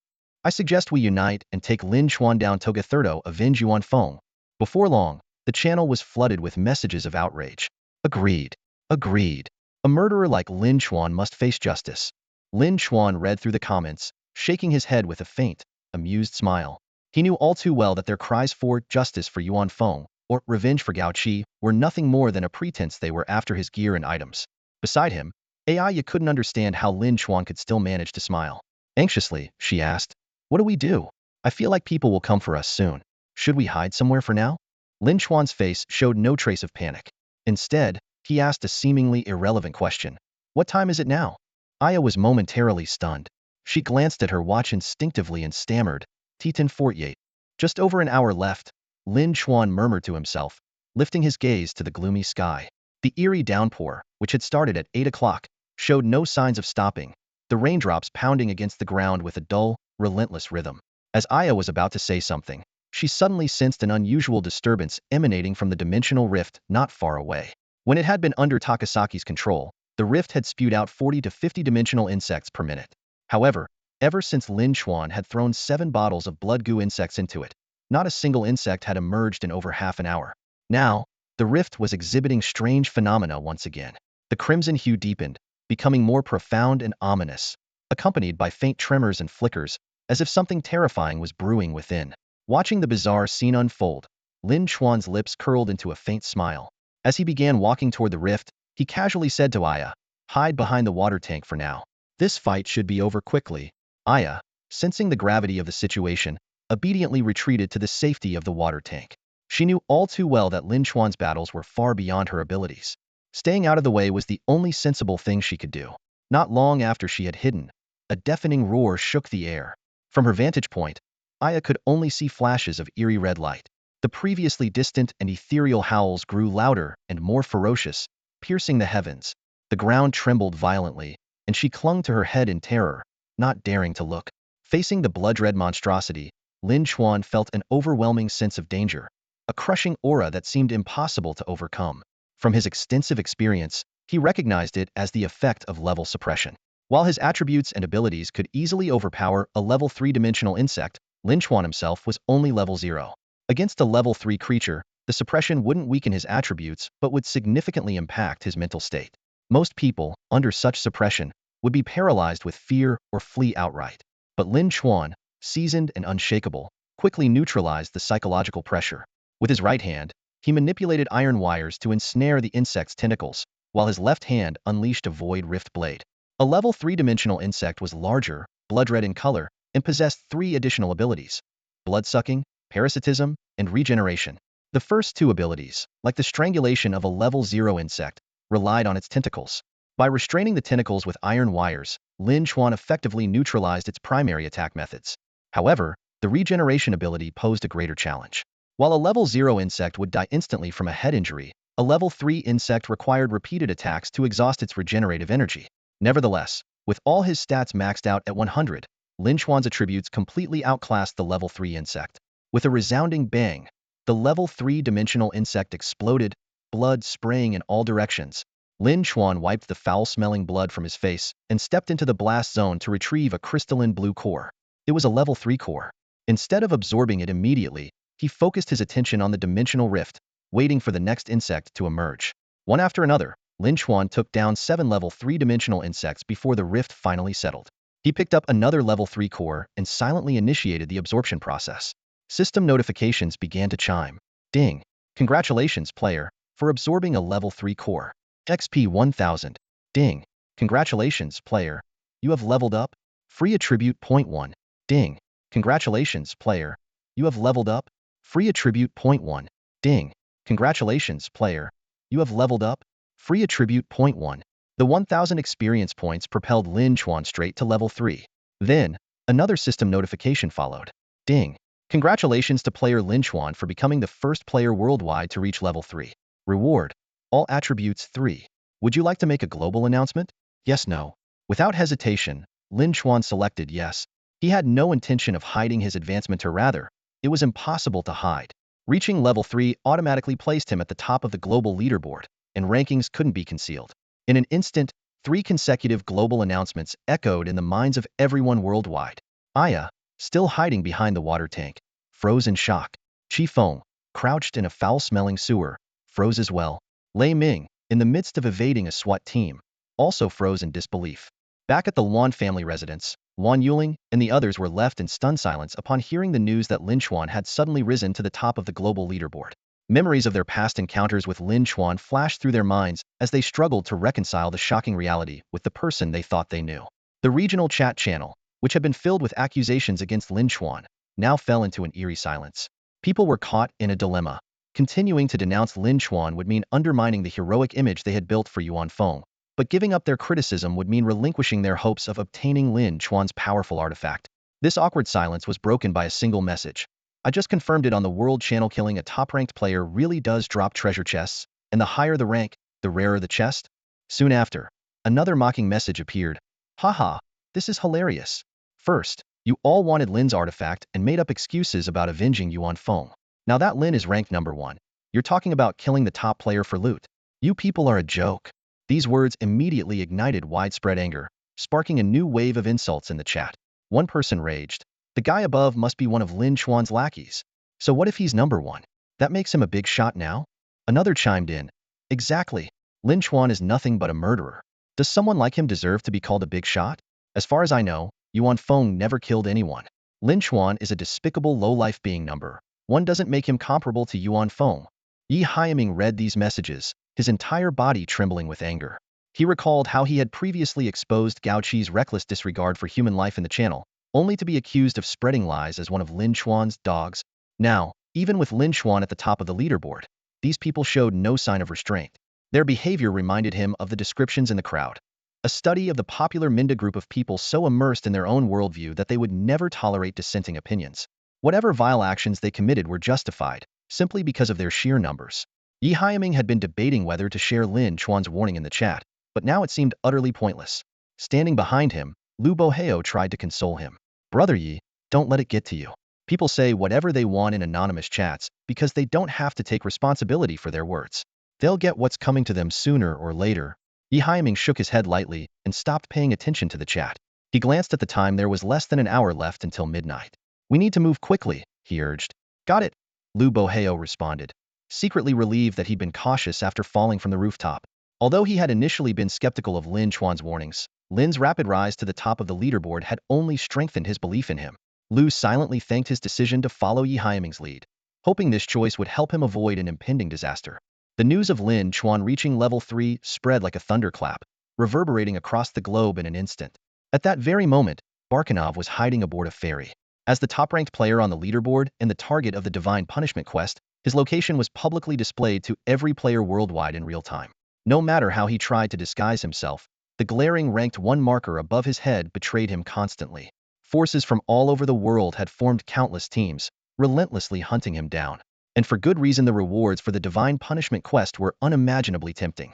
Speaker 1: I suggest we unite and take Lin Chuan down together, avenge Yuan Feng. Before long, the channel was flooded with messages of outrage. Agreed. Agreed. A murderer like Lin Chuan must face justice. Lin Chuan read through the comments, shaking his head with a faint, amused smile. He knew all too well that their cries for justice for Yuan Feng, or revenge for Gao Qi, were nothing more than a pretense. They were after his gear and items. Beside him, Aya couldn't understand how Lin Chuan could still manage to smile. Anxiously, she asked, "What do we do? I feel like people will come for us soon. Should we hide somewhere for now?" Lin Chuan's face showed no trace of panic. Instead, he asked a seemingly irrelevant question. "What time is it now?" Aya was momentarily stunned. She glanced at her watch instinctively and stammered, "T10:48. Just over an hour left," Lin Chuan murmured to himself, lifting his gaze to the gloomy sky. The eerie downpour, which had started at 8 o'clock, showed no signs of stopping, the raindrops pounding against the ground with a dull, relentless rhythm. As Aya was about to say something, she suddenly sensed an unusual disturbance emanating from the dimensional rift not far away. When it had been under Takasaki's control, the rift had spewed out 40 to 50 dimensional insects per minute. However, ever since Lin Chuan had thrown 7 bottles of blood goo insects into it, not a single insect had emerged in over half an hour. Now, the rift was exhibiting strange phenomena once again. The crimson hue deepened, becoming more profound and ominous, accompanied by faint tremors and flickers, as if something terrifying was brewing within. Watching the bizarre scene unfold, Lin Chuan's lips curled into a faint smile. As he began walking toward the rift, he casually said to Aya, "Hide behind the water tank for now. This fight should be over quickly." Aya, sensing the gravity of the situation, obediently retreated to the safety of the water tank. She knew all too well that Lin Chuan's battles were far beyond her abilities. Staying out of the way was the only sensible thing she could do. Not long after she had hidden, a deafening roar shook the air. From her vantage point, Aya could only see flashes of eerie red light. The previously distant and ethereal howls grew louder and more ferocious, piercing the heavens. The ground trembled violently, and she clung to her head in terror, not daring to look. Facing the blood-red monstrosity, Lin Chuan felt an overwhelming sense of danger, a crushing aura that seemed impossible to overcome. From his extensive experience, He recognized it as the effect of level suppression. While his attributes and abilities could easily overpower a level 3-dimensional insect, Lin Chuan himself was only level 0. Against a level 3 creature, the suppression wouldn't weaken his attributes but would significantly impact his mental state. Most people, under such suppression, would be paralyzed with fear or flee outright. But Lin Chuan, seasoned and unshakable, quickly neutralized the psychological pressure. With his right hand, he manipulated iron wires to ensnare the insect's tentacles, while his left hand unleashed a void rift blade. A level 3-dimensional insect was larger, blood-red in color, and possessed 3 additional abilities: blood-sucking, parasitism, and regeneration. The first 2 abilities, like the strangulation of a level 0 insect, relied on its tentacles. By restraining the tentacles with iron wires, Lin Chuan effectively neutralized its primary attack methods. However, the regeneration ability posed a greater challenge. While a level 0 insect would die instantly from a head injury, a level 3 insect required repeated attacks to exhaust its regenerative energy. Nevertheless, with all his stats maxed out at 100, Lin Chuan's attributes completely outclassed the level 3 insect. With a resounding bang, the level 3-dimensional insect exploded, blood spraying in all directions. Lin Chuan wiped the foul-smelling blood from his face and stepped into the blast zone to retrieve a crystalline blue core. It was a level 3 core. Instead of absorbing it immediately, he focused his attention on the dimensional rift, waiting for the next insect to emerge. One after another, Lin Chuan took down 7 level 3-dimensional insects before the rift finally settled. He picked up another level 3 core and silently initiated the absorption process. System notifications began to chime. Ding! Congratulations, player, for absorbing a level 3 core. XP 1000. Ding! Congratulations, player. You have leveled up. Free attribute point 1. Ding! Congratulations, player. You have leveled up. Free attribute point 1. Ding! Congratulations, player. You have leveled up. Free attribute point 1. The 1000 experience points propelled Lin Chuan straight to level 3. Then, another system notification followed. Ding! Congratulations to player Lin Chuan for becoming the first player worldwide to reach level 3. Reward: all attributes 3. Would you like to make a global announcement? Yes, no. Without hesitation, Lin Chuan selected yes. He had no intention of hiding his advancement, or rather, it was impossible to hide. Reaching level 3 automatically placed him at the top of the global leaderboard, and rankings couldn't be concealed. In an instant, 3 consecutive global announcements echoed in the minds of everyone worldwide. Aya, still hiding behind the water tank, froze in shock. Chi Feng, crouched in a foul-smelling sewer, froze as well. Lei Ming, in the midst of evading a SWAT team, also froze in disbelief. Back at the Luan family residence, Luan Yuling and the others were left in stunned silence upon hearing the news that Lin Chuan had suddenly risen to the top of the global leaderboard. Memories of their past encounters with Lin Chuan flashed through their minds as they struggled to reconcile the shocking reality with the person they thought they knew. The regional chat channel, which had been filled with accusations against Lin Chuan, now fell into an eerie silence. People were caught in a dilemma. Continuing to denounce Lin Chuan would mean undermining the heroic image they had built for Yuan Feng, but giving up their criticism would mean relinquishing their hopes of obtaining Lin Chuan's powerful artifact. This awkward silence was broken by a single message. I just confirmed it on the world channel. Killing a top-ranked player really does drop treasure chests, and the higher the rank, the rarer the chest. Soon after, another mocking message appeared. Haha, this is hilarious. First, you all wanted Lin's artifact and made up excuses about avenging Yuan Feng. Now that Lin is ranked number 1, you're talking about killing the top player for loot. You people are a joke. These words immediately ignited widespread anger, sparking a new wave of insults in the chat. One person raged. The guy above must be one of Lin Chuan's lackeys. So what if he's number 1? That makes him a big shot now? Another chimed in. Exactly. Lin Chuan is nothing but a murderer. Does someone like him deserve to be called a big shot? As far as I know, Yuan Feng never killed anyone. Lin Chuan is a despicable low-life being. Number 1 doesn't make him comparable to Yuan Feng. Yi Haiming read these messages, his entire body trembling with anger. He recalled how he had previously exposed Gao Qi's reckless disregard for human life in the channel, only to be accused of spreading lies as one of Lin Chuan's dogs. Now, even with Lin Chuan at the top of the leaderboard, these people showed no sign of restraint. Their behavior reminded him of the descriptions in the crowd. A study of the popular Minda group of people so immersed in their own worldview that they would never tolerate dissenting opinions. Whatever vile actions they committed were justified, simply because of their sheer numbers. Yi Haiming had been debating whether to share Lin Chuan's warning in the chat, but now it seemed utterly pointless. Standing behind him, Lu Boheo tried to console him. Brother Yi, don't let it get to you. People say whatever they want in anonymous chats because they don't have to take responsibility for their words. They'll get what's coming to them sooner or later. Yi Haiming shook his head lightly and stopped paying attention to the chat. He glanced at the time. There was less than an hour left until midnight. We need to move quickly, he urged. Got it, Lu Boheo responded, secretly relieved that he'd been cautious after falling from the rooftop. Although he had initially been skeptical of Lin Chuan's warnings, Lin's rapid rise to the top of the leaderboard had only strengthened his belief in him. Lu silently thanked his decision to follow Yi Haiming's lead, hoping this choice would help him avoid an impending disaster. The news of Lin Chuan reaching level 3 spread like a thunderclap, reverberating across the globe in an instant. At that very moment, Barkanov was hiding aboard a ferry. As the top-ranked player on the leaderboard and the target of the Divine Punishment quest, his location was publicly displayed to every player worldwide in real time. No matter how he tried to disguise himself, the glaring ranked 1 marker above his head betrayed him constantly. Forces from all over the world had formed countless teams, relentlessly hunting him down. And for good reason. The rewards for the Divine Punishment quest were unimaginably tempting.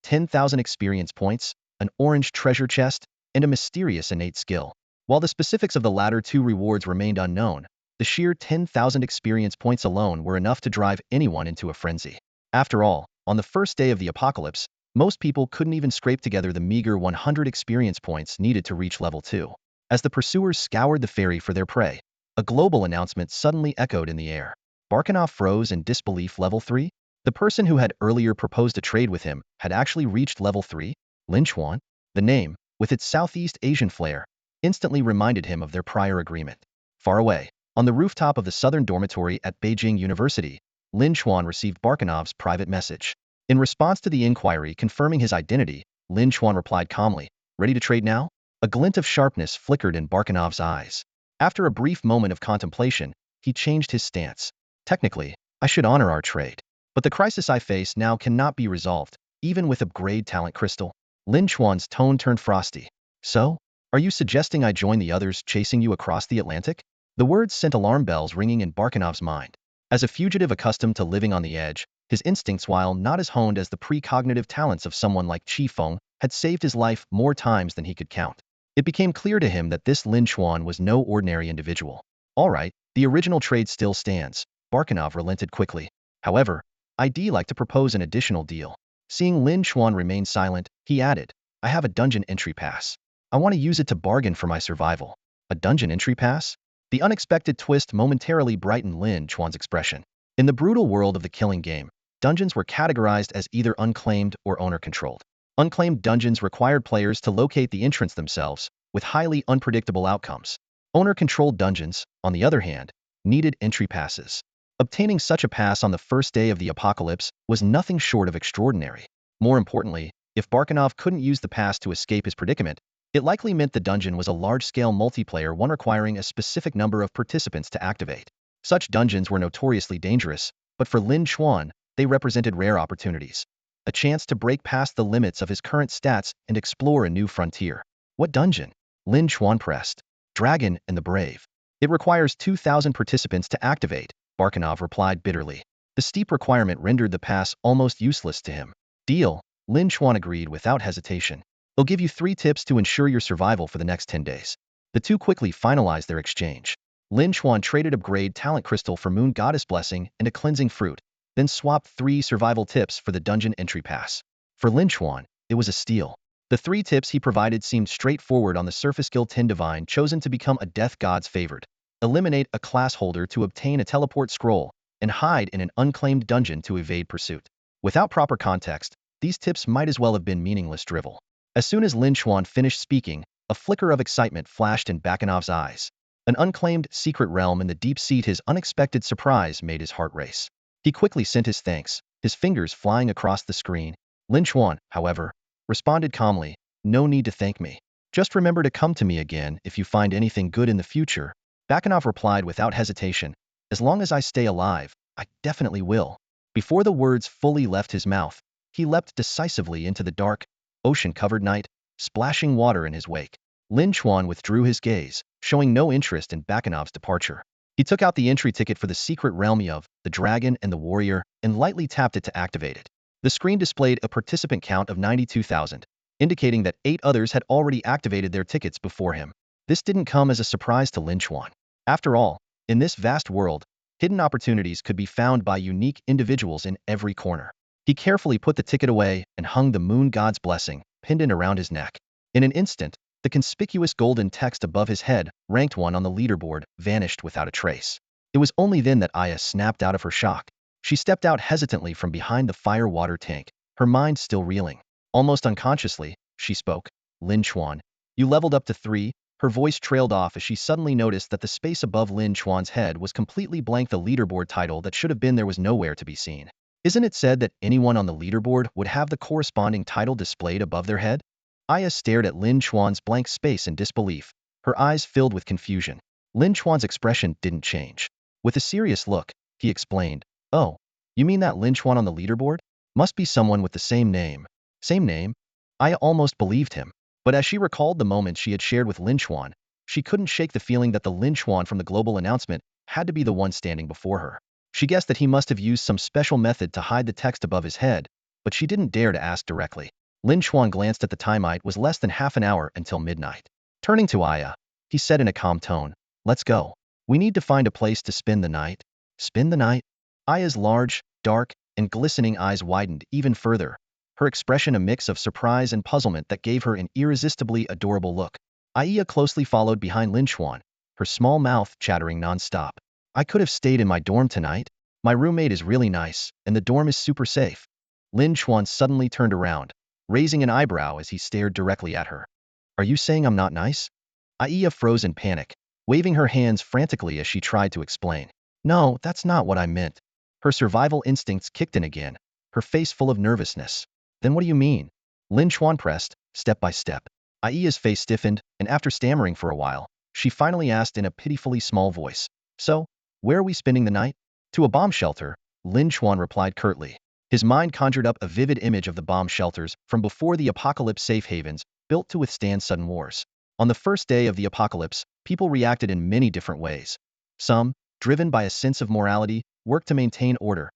Speaker 1: 10,000 experience points, an orange treasure chest, and a mysterious innate skill. While the specifics of the latter 2 rewards remained unknown, the sheer 10,000 experience points alone were enough to drive anyone into a frenzy. After all, on the first day of the apocalypse, most people couldn't even scrape together the meager 100 experience points needed to reach level 2. As the pursuers scoured the ferry for their prey, a global announcement suddenly echoed in the air. Barkanov froze in disbelief. Level 3? The person who had earlier proposed a trade with him had actually reached level 3? Lin Chuan? The name, with its Southeast Asian flair, instantly reminded him of their prior agreement. Far away, on the rooftop of the southern dormitory at Beijing University, Lin Chuan received Barkanov's private message. In response to the inquiry confirming his identity, Lin Chuan replied calmly, "Ready to trade now?" A glint of sharpness flickered in Barkanov's eyes. After a brief moment of contemplation, he changed his stance. "Technically, I should honor our trade. But the crisis I face now cannot be resolved, even with upgrade talent crystal." Lin Chuan's tone turned frosty. "So? Are you suggesting I join the others chasing you across the Atlantic?" The words sent alarm bells ringing in Barkanov's mind. As a fugitive accustomed to living on the edge, his instincts, while not as honed as the precognitive talents of someone like Qi Feng, had saved his life more times than he could count. It became clear to him that this Lin Chuan was no ordinary individual. "All right, the original trade still stands," Barkanov relented quickly. "However, I'd like to propose an additional deal." Seeing Lin Chuan remain silent, he added, "I have a dungeon entry pass. I want to use it to bargain for my survival." A dungeon entry pass? The unexpected twist momentarily brightened Lin Chuan's expression. In the brutal world of the killing game, dungeons were categorized as either unclaimed or owner-controlled. Unclaimed dungeons required players to locate the entrance themselves, with highly unpredictable outcomes. Owner-controlled dungeons, on the other hand, needed entry passes. Obtaining such a pass on the first day of the apocalypse was nothing short of extraordinary. More importantly, if Barkanov couldn't use the pass to escape his predicament, it likely meant the dungeon was a large-scale multiplayer one requiring a specific number of participants to activate. Such dungeons were notoriously dangerous, but for Lin Chuan, they represented rare opportunities. A chance to break past the limits of his current stats and explore a new frontier. What dungeon? Lin Chuan pressed. Dragon and the Brave. It requires 2,000 participants to activate, Barkanov replied bitterly. The steep requirement rendered the pass almost useless to him. Deal, Lin Chuan agreed without hesitation. "I'll give you 3 tips to ensure your survival for the next 10 days. The two quickly finalized their exchange. Lin Chuan traded upgrade talent crystal for Moon Goddess Blessing and a cleansing fruit, then swapped 3 survival tips for the dungeon entry pass. For Lin Chuan, it was a steal. The 3 tips he provided seemed straightforward on the surface. Skill 10 Divine, chosen to become a death god's favored. Eliminate a class holder to obtain a teleport scroll, and hide in an unclaimed dungeon to evade pursuit. Without proper context, these tips might as well have been meaningless drivel. As soon as Lin Chuan finished speaking, a flicker of excitement flashed in Barkanov's eyes. An unclaimed secret realm in the deep sea. His unexpected surprise made his heart race. He quickly sent his thanks, his fingers flying across the screen. Lin Chuan, however, responded calmly, "No need to thank me. Just remember to come to me again if you find anything good in the future." Barkanov replied without hesitation, "As long as I stay alive, I definitely will." Before the words fully left his mouth, he leapt decisively into the dark, ocean-covered night, splashing water in his wake. Lin Chuan withdrew his gaze, showing no interest in Barkanov's departure. He took out the entry ticket for the secret realm of the Dragon and the Warrior and lightly tapped it to activate it. The screen displayed a participant count of 92,000, indicating that 8 others had already activated their tickets before him. This didn't come as a surprise to Lin Chuan. After all, in this vast world, hidden opportunities could be found by unique individuals in every corner. He carefully put the ticket away and hung the moon god's blessing, pendant around his neck. In an instant, the conspicuous golden text above his head, ranked 1 on the leaderboard, vanished without a trace. It was only then that Aya snapped out of her shock. She stepped out hesitantly from behind the fire-water tank, her mind still reeling. Almost unconsciously, she spoke. Lin Chuan, you leveled up to 3. Her voice trailed off as she suddenly noticed that the space above Lin Chuan's head was completely blank. The leaderboard title that should have been there was nowhere to be seen. Isn't it said that anyone on the leaderboard would have the corresponding title displayed above their head? Aya stared at Lin Chuan's blank space in disbelief, her eyes filled with confusion. Lin Chuan's expression didn't change. With a serious look, he explained, "Oh, you mean that Lin Chuan on the leaderboard? Must be someone with the same name." Same name? Aya almost believed him. But as she recalled the moments she had shared with Lin Chuan, she couldn't shake the feeling that the Lin Chuan from the global announcement had to be the one standing before her. She guessed that he must have used some special method to hide the text above his head, but she didn't dare to ask directly. Lin Chuan glanced at the time. It was less than half an hour until midnight. Turning to Aya, he said in a calm tone, "Let's go. We need to find a place to spend the night." Spend the night? Aya's large, dark, and glistening eyes widened even further, her expression a mix of surprise and puzzlement that gave her an irresistibly adorable look. Aya closely followed behind Lin Chuan, her small mouth chattering non-stop. "I could have stayed in my dorm tonight. My roommate is really nice, and the dorm is super safe." Lin Chuan suddenly turned around, raising an eyebrow as he stared directly at her. "Are you saying I'm not nice?" Aya froze in panic, waving her hands frantically as she tried to explain. "No, that's not what I meant." Her survival instincts kicked in again, her face full of nervousness. "Then what do you mean?" Lin Chuan pressed, step by step. Aya's face stiffened, and after stammering for a while, she finally asked in a pitifully small voice, "So, where are we spending the night?" "To a bomb shelter," Lin Chuan replied curtly. His mind conjured up a vivid image of the bomb shelters from before the apocalypse, safe havens, built to withstand sudden wars. On the first day of the apocalypse, people reacted in many different ways. Some, driven by a sense of morality, worked to maintain order.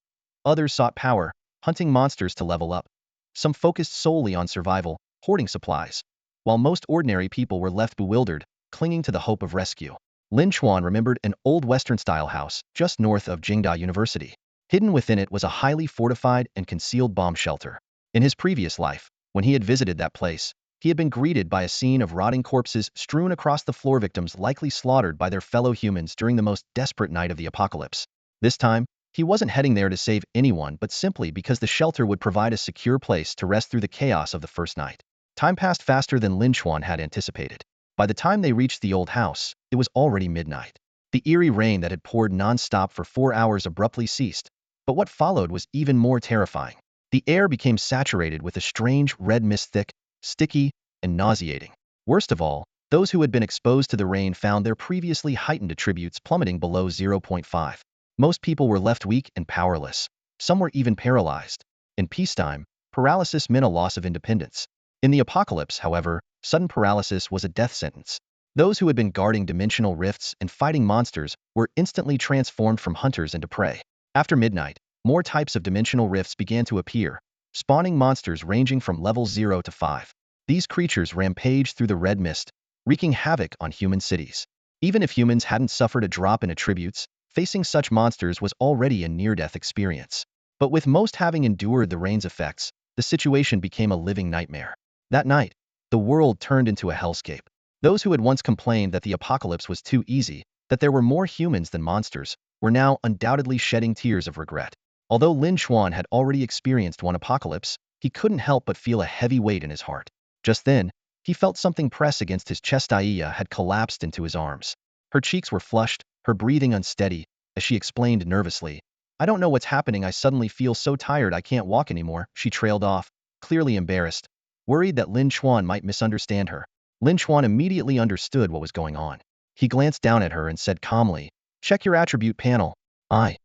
Speaker 1: Others sought power, hunting monsters to level up. Some focused solely on survival, hoarding supplies. While most ordinary people were left bewildered, clinging to the hope of rescue. Lin Chuan remembered an old Western-style house just north of Jingda University. Hidden within it was a highly fortified and concealed bomb shelter. In his previous life, when he had visited that place, he had been greeted by a scene of rotting corpses strewn across the floor, victims likely slaughtered by their fellow humans during the most desperate night of the apocalypse. This time, he wasn't heading there to save anyone but simply because the shelter would provide a secure place to rest through the chaos of the first night. Time passed faster than Lin Chuan had anticipated. By the time they reached the old house, it was already midnight. The eerie rain that had poured non-stop for 4 hours abruptly ceased, but what followed was even more terrifying. The air became saturated with a strange red mist, thick, sticky, and nauseating. Worst of all, those who had been exposed to the rain found their previously heightened attributes plummeting below 0.5. Most people were left weak and powerless. Some were even paralyzed. In peacetime, paralysis meant a loss of independence. In the apocalypse, however, sudden paralysis was a death sentence. Those who had been guarding dimensional rifts and fighting monsters were instantly transformed from hunters into prey. After midnight, more types of dimensional rifts began to appear, spawning monsters ranging from level 0 to 5. These creatures rampaged through the red mist, wreaking havoc on human cities. Even if humans hadn't suffered a drop in attributes, facing such monsters was already a near-death experience. But with most having endured the rain's effects, the situation became a living nightmare. That night, the world turned into a hellscape. Those who had once complained that the apocalypse was too easy, that there were more humans than monsters, were now undoubtedly shedding tears of regret. Although Lin Chuan had already experienced one apocalypse, he couldn't help but feel a heavy weight in his heart. Just then, he felt something press against his chest. Aya had collapsed into his arms. Her cheeks were flushed, her breathing unsteady, as she explained nervously, "I don't know what's happening. I suddenly feel so tired I can't walk anymore." She trailed off, clearly embarrassed, worried that Lin Chuan might misunderstand her. Lin Chuan immediately understood what was going on. He glanced down at her and said calmly, "Check your attribute panel." I.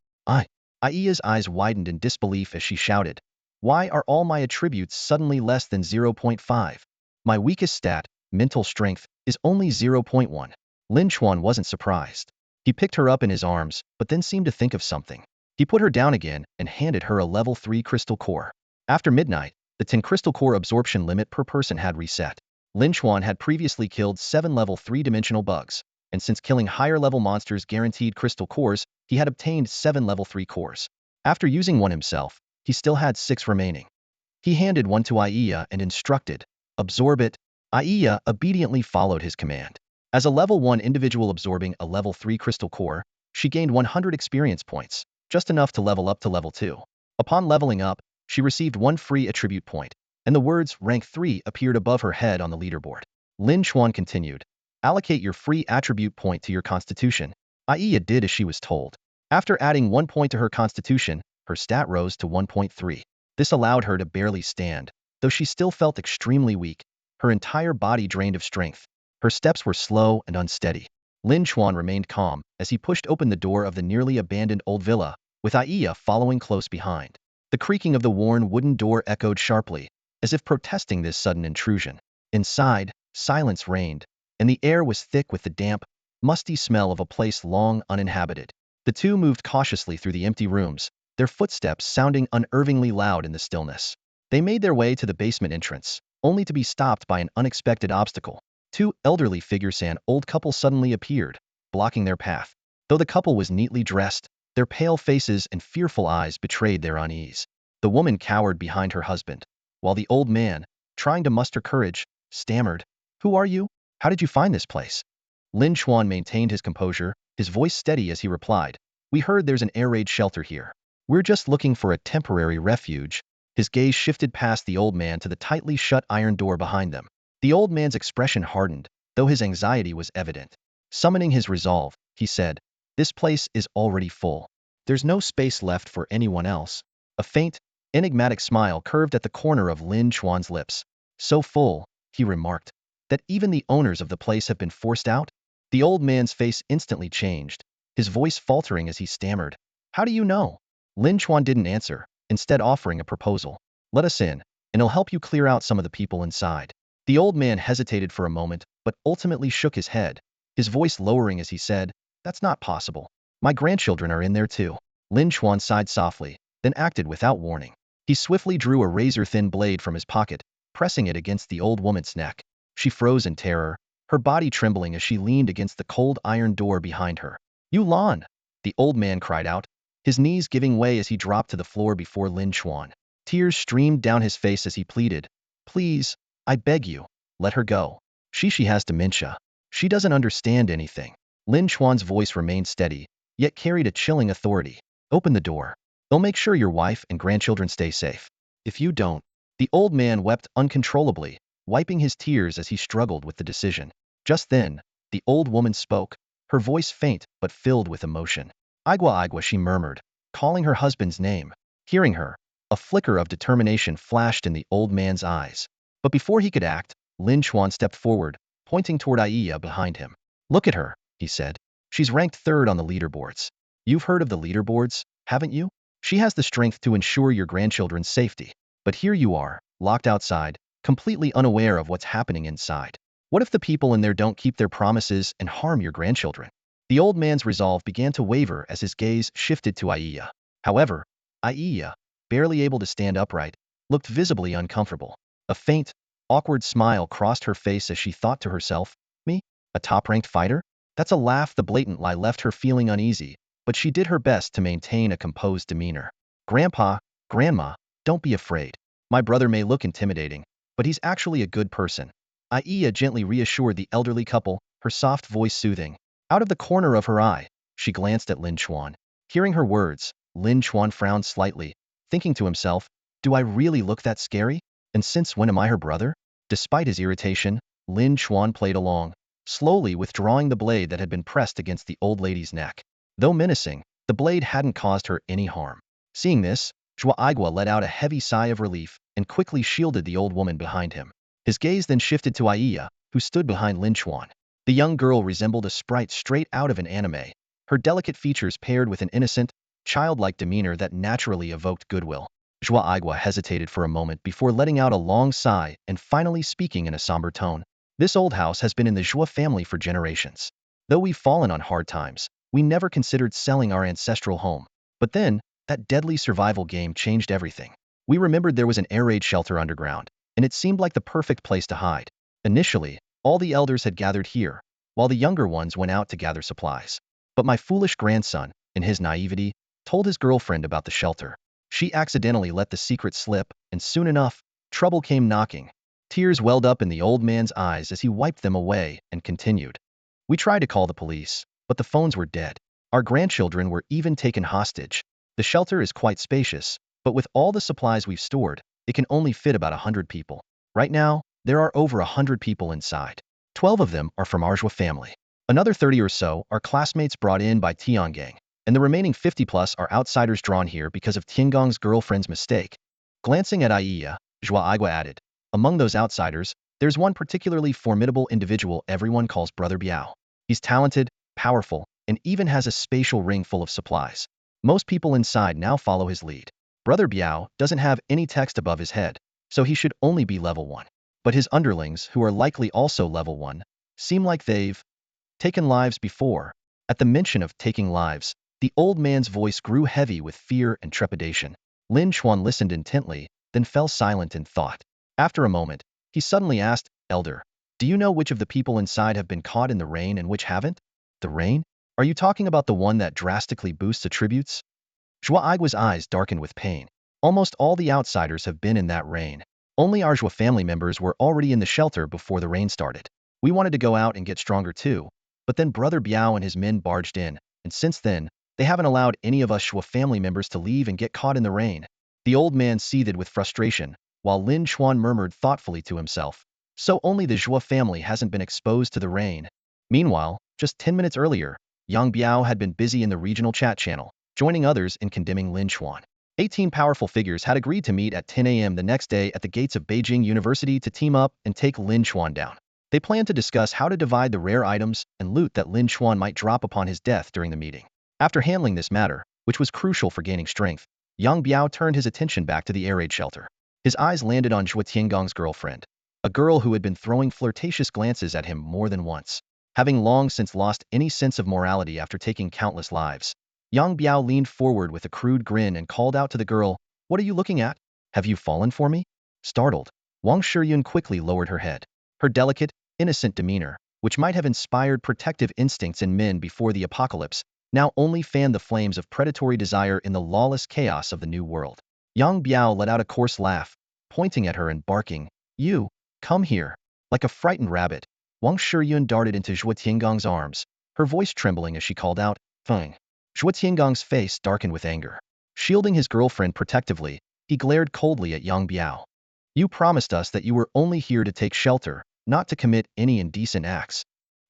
Speaker 1: Aya's eyes widened in disbelief as she shouted, "Why are all my attributes suddenly less than 0.5? My weakest stat, mental strength, is only 0.1. Lin Chuan wasn't surprised. He picked her up in his arms, but then seemed to think of something. He put her down again and handed her a level 3 crystal core. After midnight, the 10 crystal core absorption limit per person had reset. Lin Chuan had previously killed 7 level 3 dimensional bugs, and since killing higher level monsters guaranteed crystal cores, he had obtained 7 level 3 cores. After using one himself, He still had 6 remaining. He handed one to Iya and instructed, "Absorb it." Iya obediently followed his command. As a level 1 individual absorbing a level 3 crystal core, she gained 100 experience points, just enough to level up to level 2. Upon leveling up, she received 1 free attribute point, and the words "Rank 3" appeared above her head on the leaderboard. Lin Xuan continued, "Allocate your free attribute point to your constitution." Iya did as she was told. After adding 1 point to her constitution, her stat rose to 1.3. This allowed her to barely stand, though she still felt extremely weak, her entire body drained of strength. Her steps were slow and unsteady. Lin Xuan remained calm as he pushed open the door of the nearly abandoned old villa, with Iya following close behind. The creaking of the worn wooden door echoed sharply, as if protesting this sudden intrusion. Inside, silence reigned, and the air was thick with the damp, musty smell of a place long uninhabited. The two moved cautiously through the empty rooms, their footsteps sounding unnervingly loud in the stillness. They made their way to the basement entrance, only to be stopped by an unexpected obstacle. 2 elderly figures, an old couple, suddenly appeared, blocking their path. Though the couple was neatly dressed, their pale faces and fearful eyes betrayed their unease. The woman cowered behind her husband, while the old man, trying to muster courage, stammered, "Who are you? How did you find this place?" Lin Xuan maintained his composure, his voice steady as he replied, "We heard there's an air raid shelter here. We're just looking for a temporary refuge." His gaze shifted past the old man to the tightly shut iron door behind them. The old man's expression hardened, though his anxiety was evident. Summoning his resolve, he said, "This place is already full. There's no space left for anyone else." A faint, enigmatic smile curved at the corner of Lin Xuan's lips. "So full," he remarked, "that even the owners of the place have been forced out?" The old man's face instantly changed, his voice faltering as he stammered, "How do you know?" Lin Xuan didn't answer, instead offering a proposal. "Let us in, and I'll help you clear out some of the people inside." The old man hesitated for a moment, but ultimately shook his head, his voice lowering as he said, "That's not possible. My grandchildren are in there too." Lin Xuan sighed softly, then acted without warning. He swiftly drew a razor-thin blade from his pocket, pressing it against the old woman's neck. She froze in terror, her body trembling as she leaned against the cold iron door behind her. "You Lan!" the old man cried out, his knees giving way as he dropped to the floor before Lin Xuan. Tears streamed down his face as he pleaded, "Please, I beg you, let her go. She has dementia. She doesn't understand anything." Lin Xuan's voice remained steady, yet carried a chilling authority. "Open the door. They'll make sure your wife and grandchildren stay safe. If you don't..." The old man wept uncontrollably, wiping his tears as he struggled with the decision. Just then, the old woman spoke, her voice faint but filled with emotion. "Igua, Igua," she murmured, calling her husband's name. Hearing her, a flicker of determination flashed in the old man's eyes. But before he could act, Lin Xuan stepped forward, pointing toward Iya behind him. "Look at her," he said. "She's ranked 3rd on the leaderboards. You've heard of the leaderboards, haven't you? She has the strength to ensure your grandchildren's safety. But here you are, locked outside, completely unaware of what's happening inside. What if the people in there don't keep their promises and harm your grandchildren?" The old man's resolve began to waver as his gaze shifted to Iya. However, Iya, barely able to stand upright, looked visibly uncomfortable. A faint, awkward smile crossed her face as she thought to herself, "Me? A top-ranked fighter?" That's a laugh. The blatant lie left her feeling uneasy, but she did her best to maintain a composed demeanor. "Grandpa, Grandma, don't be afraid. My brother may look intimidating, but he's actually a good person." Iya gently reassured the elderly couple, her soft voice soothing. Out of the corner of her eye, she glanced at Lin Xuan. Hearing her words, Lin Xuan frowned slightly, thinking to himself, "Do I really look that scary? And since when am I her brother?" Despite his irritation, Lin Xuan played along, slowly withdrawing the blade that had been pressed against the old lady's neck. Though menacing, the blade hadn't caused her any harm. Seeing this, Zhua Igua let out a heavy sigh of relief and quickly shielded the old woman behind him. His gaze then shifted to Iya, who stood behind Lin Xuan. The young girl resembled a sprite straight out of an anime, her delicate features paired with an innocent, childlike demeanor that naturally evoked goodwill. Zhua Igua hesitated for a moment before letting out a long sigh and finally speaking in a somber tone. "This old house has been in the Zhua family for generations. Though we've fallen on hard times, we never considered selling our ancestral home. But then, that deadly survival game changed everything. We remembered there was an air raid shelter underground, and it seemed like the perfect place to hide. Initially, all the elders had gathered here, while the younger ones went out to gather supplies. But my foolish grandson, in his naivety, told his girlfriend about the shelter. She accidentally let the secret slip, and soon enough, trouble came knocking. Tears welled up in the old man's eyes as he wiped them away and continued. We tried to call the police, but the phones were dead. Our grandchildren were even taken hostage. The shelter is quite spacious, but with all the supplies we've stored, it can only fit about 100 people. Right now, there are over 100 people inside. 12 of them are from our Zhua family. Another 30 or so are classmates brought in by Tiangang, and the remaining 50 plus are outsiders drawn here because of Tiangong's girlfriend's mistake. Glancing at Aiya, Zhua Igua added, among those outsiders, there's one particularly formidable individual everyone calls Brother Biao. He's talented, powerful, and even has a spatial ring full of supplies. Most people inside now follow his lead. Brother Biao doesn't have any text above his head, so he should only be level 1. But his underlings, who are likely also level 1, seem like they've taken lives before. At the mention of taking lives, the old man's voice grew heavy with fear and trepidation. Lin Chuan listened intently, then fell silent in thought. After a moment, he suddenly asked, Elder, do you know which of the people inside have been caught in the rain and which haven't? The rain? Are you talking about the one that drastically boosts attributes? Zhua Igua's eyes darkened with pain. Almost all the outsiders have been in that rain. Only our Zhua family members were already in the shelter before the rain started. We wanted to go out and get stronger too, but then Brother Biao and his men barged in, and since then, they haven't allowed any of us Zhua family members to leave and get caught in the rain. The old man seethed with frustration, while Lin Chuan murmured thoughtfully to himself, so only the Zhua family hasn't been exposed to the rain. Meanwhile, just 10 minutes earlier, Yang Biao had been busy in the regional chat channel, joining others in condemning Lin Chuan. 18 powerful figures had agreed to meet at 10 a.m. the next day at the gates of Beijing University to team up and take Lin Chuan down. They planned to discuss how to divide the rare items and loot that Lin Chuan might drop upon his death during the meeting. After handling this matter, which was crucial for gaining strength, Yang Biao turned his attention back to the air raid shelter. His eyes landed on Zhua Tiangong's girlfriend, a girl who had been throwing flirtatious glances at him more than once. Having long since lost any sense of morality after taking countless lives, Yang Biao leaned forward with a crude grin and called out to the girl, What are you looking at? Have you fallen for me? Startled, Wang Shiyun quickly lowered her head. Her delicate, innocent demeanor, which might have inspired protective instincts in men before the apocalypse, now only fanned the flames of predatory desire in the lawless chaos of the new world. Yang Biao let out a coarse laugh, pointing at her and barking, You, come here. Like a frightened rabbit, Wang Shiyun darted into Zhua Tiangong's arms, her voice trembling as she called out, Feng. Zhua Tiangong's face darkened with anger. Shielding his girlfriend protectively, he glared coldly at Yang Biao. You promised us that you were only here to take shelter, not to commit any indecent acts.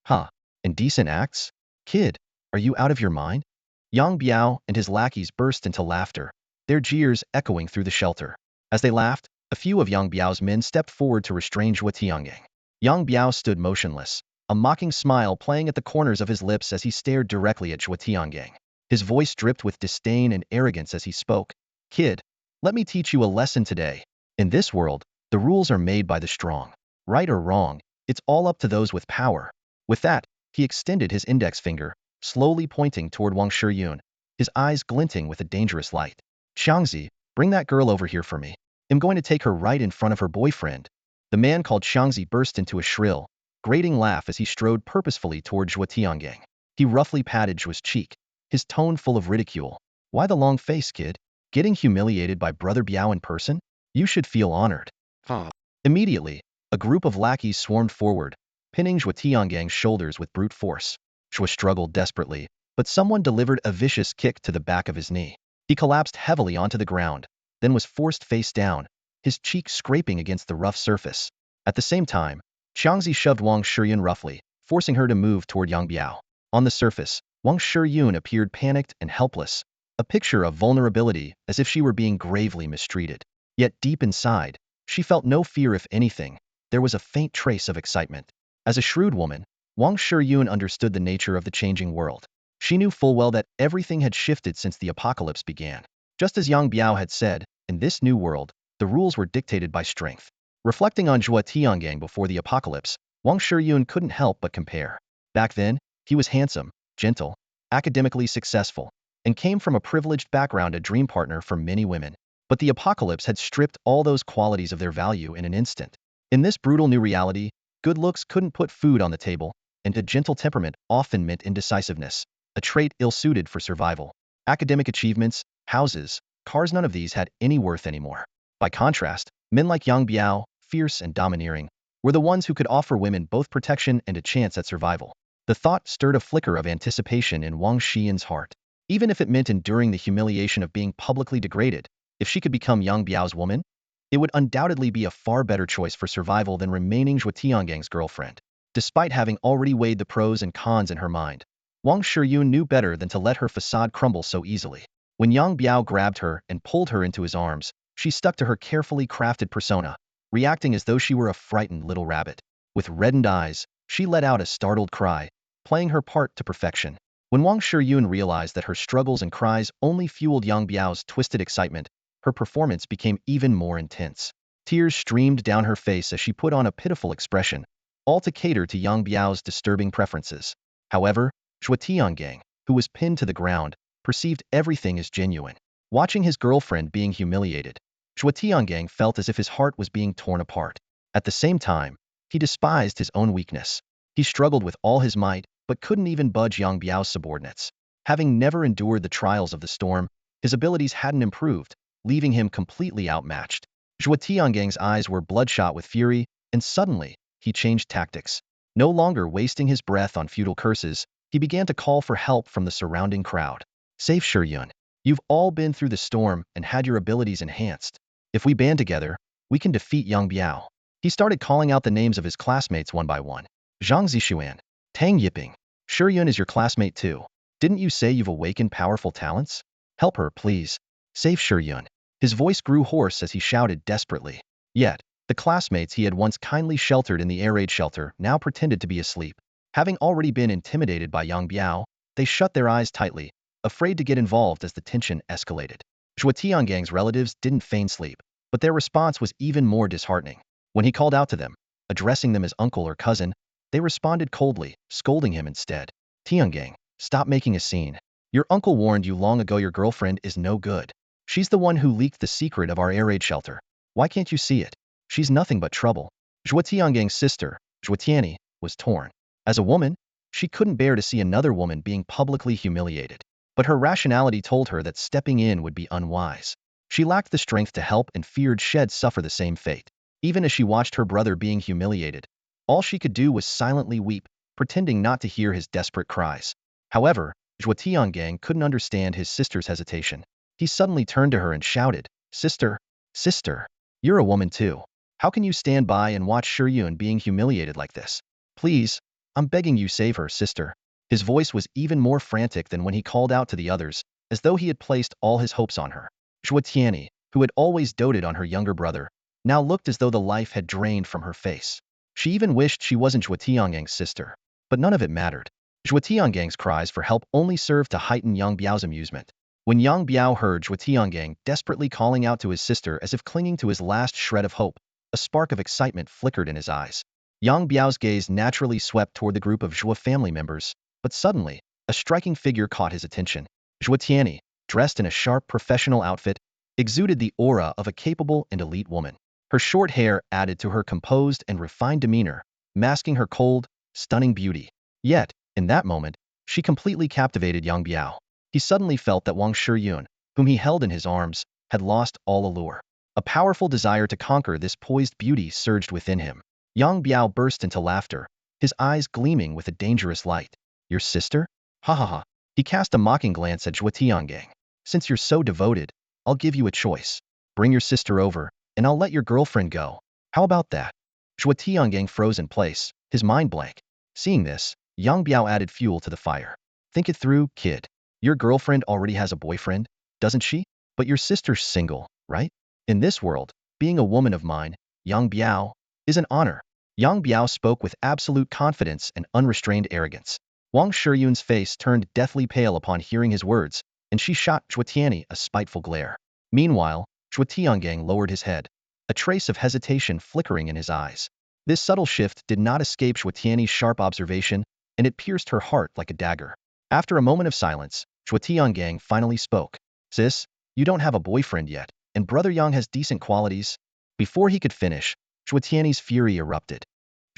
Speaker 1: Huh, indecent acts? Kid, are you out of your mind? Yang Biao and his lackeys burst into laughter, their jeers echoing through the shelter. As they laughed, a few of Yang Biao's men stepped forward to restrain Zhua Tiangang. Yang Biao stood motionless, a mocking smile playing at the corners of his lips as he stared directly at Zhua Tiangang. His voice dripped with disdain and arrogance as he spoke. Kid, let me teach you a lesson today. In this world, the rules are made by the strong. Right or wrong, it's all up to those with power. With that, he extended his index finger, slowly pointing toward Wang Shiyun, his eyes glinting with a dangerous light. Xiangzi, bring that girl over here for me. I'm going to take her right in front of her boyfriend. The man called Xiangzi burst into a shrill, grating laugh as he strode purposefully toward Zhua Tiangang. He roughly patted Zhua's cheek, his tone full of ridicule. Why the long face, kid? Getting humiliated by Brother Biao in person? You should feel honored. Huh. Immediately, a group of lackeys swarmed forward, pinning Zhua Tianggang's shoulders with brute force. Zhua struggled desperately, but someone delivered a vicious kick to the back of his knee. He collapsed heavily onto the ground, then was forced face down, his cheek scraping against the rough surface. At the same time, Xiangzi shoved Wang Shiyun roughly, forcing her to move toward Yang Biao. On the surface, Wang Shiyun appeared panicked and helpless, a picture of vulnerability as if she were being gravely mistreated. Yet deep inside, she felt no fear. If anything, there was a faint trace of excitement. As a shrewd woman, Wang Shiyun understood the nature of the changing world. She knew full well that everything had shifted since the apocalypse began. Just as Yang Biao had said, in this new world, the rules were dictated by strength. Reflecting on Zhua Tiangang before the apocalypse, Wang Shiyun couldn't help but compare. Back then, he was handsome, gentle, academically successful, and came from a privileged background, a dream partner for many women. But the apocalypse had stripped all those qualities of their value in an instant. In this brutal new reality, good looks couldn't put food on the table, and a gentle temperament often meant indecisiveness, a trait ill-suited for survival. Academic achievements, houses, Cars, none of these had any worth anymore. By contrast, men like Yang Biao, fierce and domineering, were the ones who could offer women both protection and a chance at survival. The thought stirred a flicker of anticipation in Wang Xian's heart. Even if it meant enduring the humiliation of being publicly degraded, if she could become Yang Biao's woman, it would undoubtedly be a far better choice for survival than remaining Zhuo Tiangang's girlfriend. Despite having already weighed the pros and cons in her mind, Wang Shiyun knew better than to let her facade crumble so easily. When Yang Biao grabbed her and pulled her into his arms, she stuck to her carefully crafted persona, reacting as though she were a frightened little rabbit. With reddened eyes, she let out a startled cry, playing her part to perfection. When Wang Shiyun realized that her struggles and cries only fueled Yang Biao's twisted excitement, her performance became even more intense. Tears streamed down her face as she put on a pitiful expression, all to cater to Yang Biao's disturbing preferences. However, Zhuo Tiangang, who was pinned to the ground, perceived everything as genuine. Watching his girlfriend being humiliated, Zhuo Tiangang felt as if his heart was being torn apart. At the same time, he despised his own weakness. He struggled with all his might, but couldn't even budge Yang Biao's subordinates. Having never endured the trials of the storm, his abilities hadn't improved, leaving him completely outmatched. Zhuo Tiangang's eyes were bloodshot with fury, and suddenly, he changed tactics. No longer wasting his breath on futile curses, he began to call for help from the surrounding crowd. Save Shiyun. You've all been through the storm and had your abilities enhanced. If we band together, we can defeat Yang Biao. He started calling out the names of his classmates one by one. Zhang Zixuan, Tang Yiping, Shiyun is your classmate too. Didn't you say you've awakened powerful talents? Help her, please. Save Shiyun. His voice grew hoarse as he shouted desperately. Yet, the classmates he had once kindly sheltered in the air raid shelter now pretended to be asleep. Having already been intimidated by Yang Biao, they shut their eyes tightly, afraid to get involved as the tension escalated. Zhuo Tiangang's relatives didn't feign sleep, but their response was even more disheartening. When he called out to them, addressing them as uncle or cousin, they responded coldly, scolding him instead. Tiangang, stop making a scene. Your uncle warned you long ago your girlfriend is no good. She's the one who leaked the secret of our air raid shelter. Why can't you see it? She's nothing but trouble. Zhuo Tiangang's sister, Zhuo Tianyi, was torn. As a woman, she couldn't bear to see another woman being publicly humiliated. But her rationality told her that stepping in would be unwise. She lacked the strength to help and feared she'd suffer the same fate. Even as she watched her brother being humiliated, all she could do was silently weep, pretending not to hear his desperate cries. However, Zhuo Tiangang couldn't understand his sister's hesitation. He suddenly turned to her and shouted, Sister, sister, you're a woman too. How can you stand by and watch Shiyun being humiliated like this? Please, I'm begging you save her, sister. His voice was even more frantic than when he called out to the others, as though he had placed all his hopes on her. Zhuo Tianyi, who had always doted on her younger brother, now looked as though the life had drained from her face. She even wished she wasn't Zhuo Tiangang's sister. But none of it mattered. Zhuo Tiangang's cries for help only served to heighten Yang Biao's amusement. When Yang Biao heard Zhuo Tiangang desperately calling out to his sister as if clinging to his last shred of hope, a spark of excitement flickered in his eyes. Yang Biao's gaze naturally swept toward the group of Zhuo family members, but suddenly, a striking figure caught his attention. Zhuo Tianyi, dressed in a sharp professional outfit, exuded the aura of a capable and elite woman. Her short hair added to her composed and refined demeanor, masking her cold, stunning beauty. Yet, in that moment, she completely captivated Yang Biao. He suddenly felt that Wang Shiyun, whom he held in his arms, had lost all allure. A powerful desire to conquer this poised beauty surged within him. Yang Biao burst into laughter, his eyes gleaming with a dangerous light. Your sister? Ha ha ha. He cast a mocking glance at Zhuo Tiangang. Since you're so devoted, I'll give you a choice. Bring your sister over, and I'll let your girlfriend go. How about that? Zhuo Tiangang froze in place, his mind blank. Seeing this, Yang Biao added fuel to the fire. Think it through, kid. Your girlfriend already has a boyfriend, doesn't she? But your sister's single, right? In this world, being a woman of mine, Yang Biao, is an honor. Yang Biao spoke with absolute confidence and unrestrained arrogance. Wang Shiyun's face turned deathly pale upon hearing his words, and she shot Zhuo Tianyi a spiteful glare. Meanwhile, Zhuo Tiangang lowered his head, a trace of hesitation flickering in his eyes. This subtle shift did not escape Zhuo Tianyi's sharp observation, and it pierced her heart like a dagger. After a moment of silence, Zhuo Tiangang finally spoke. Sis, you don't have a boyfriend yet, and Brother Yang has decent qualities. Before he could finish, Zhuo Tianyi's fury erupted.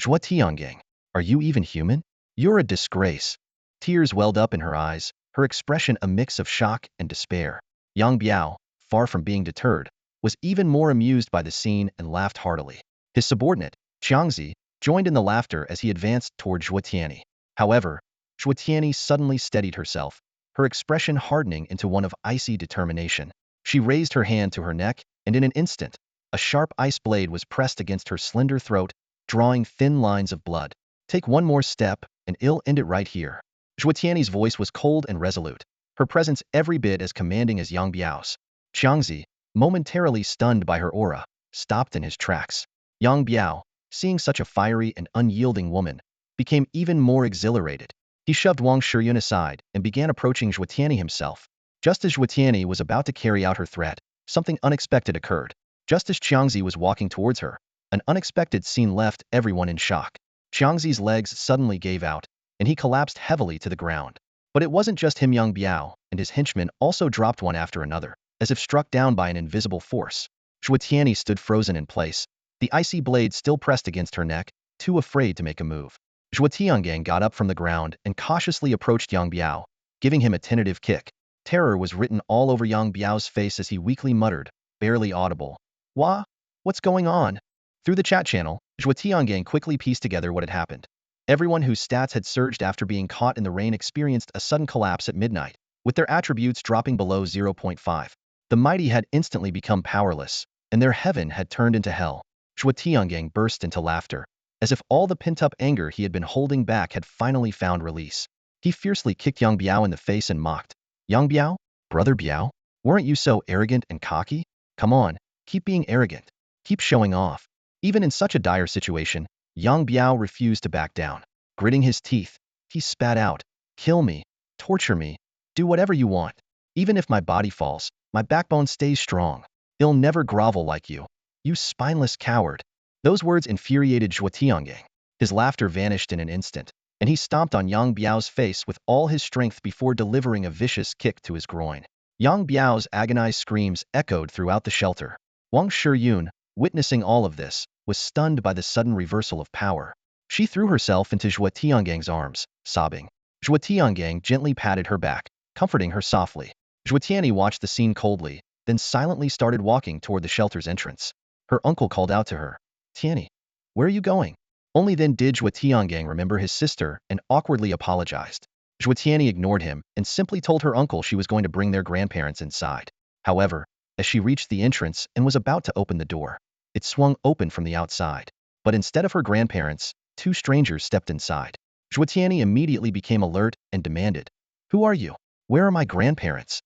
Speaker 1: Zhuo Tiangang, are you even human? You're a disgrace. Tears welled up in her eyes, her expression a mix of shock and despair. Yang Biao, far from being deterred, was even more amused by the scene and laughed heartily. His subordinate, Xiangzi, joined in the laughter as he advanced toward Zhuo Tianyi. However, Zhuo Tianyi suddenly steadied herself, her expression hardening into one of icy determination. She raised her hand to her neck, and in an instant, a sharp ice blade was pressed against her slender throat, drawing thin lines of blood. Take one more step, and it'll end it right here. Zhuo Tianyi's voice was cold and resolute, her presence every bit as commanding as Yang Biao's. Xiangzi, momentarily stunned by her aura, stopped in his tracks. Yang Biao, seeing such a fiery and unyielding woman, became even more exhilarated. He shoved Wang Shiyun aside and began approaching Zhuo Tianyi himself. Just as Zhuo Tianyi was about to carry out her threat, something unexpected occurred. Just as Xiangzi was walking towards her, an unexpected scene left everyone in shock. Xiangzi's legs suddenly gave out, and he collapsed heavily to the ground. But it wasn't just him. Yang Biao and his henchmen also dropped one after another, as if struck down by an invisible force. Zhuo Tianyi stood frozen in place, the icy blade still pressed against her neck, too afraid to make a move. Zhuo Tiangang got up from the ground and cautiously approached Yang Biao, giving him a tentative kick. Terror was written all over Yang Biao's face as he weakly muttered, barely audible, What's going on?" Through the chat channel, Zhuo Tiangang quickly pieced together what had happened. Everyone whose stats had surged after being caught in the rain experienced a sudden collapse at midnight, with their attributes dropping below 0.5. The mighty had instantly become powerless, and their heaven had turned into hell. Zhuo Tiangang burst into laughter, as if all the pent-up anger he had been holding back had finally found release. He fiercely kicked Yang Biao in the face and mocked, "Yang Biao? Brother Biao? Weren't you so arrogant and cocky? Come on, keep being arrogant. Keep showing off." Even in such a dire situation, Yang Biao refused to back down. Gritting his teeth, he spat out, "Kill me, torture me, do whatever you want. Even if my body falls, my backbone stays strong. It'll never grovel like you. You spineless coward." Those words infuriated Zhuo Tiangang. His laughter vanished in an instant, and he stomped on Yang Biao's face with all his strength before delivering a vicious kick to his groin. Yang Biao's agonized screams echoed throughout the shelter. Wang Shiyun, witnessing all of this, was stunned by the sudden reversal of power. She threw herself into Zhuo Tiangang's arms, sobbing. Zhuo Tiangang gently patted her back, comforting her softly. Zhuo Tianyi watched the scene coldly, then silently started walking toward the shelter's entrance. Her uncle called out to her, "Tianyi, where are you going?" Only then did Zhuo Tiangang remember his sister and awkwardly apologized. Zhuo Tianyi ignored him and simply told her uncle she was going to bring their grandparents inside. However, as she reached the entrance and was about to open the door, it swung open from the outside. But instead of her grandparents, two strangers stepped inside. Zhuo Tianyi immediately became alert and demanded, "Who are you? Where are my grandparents?"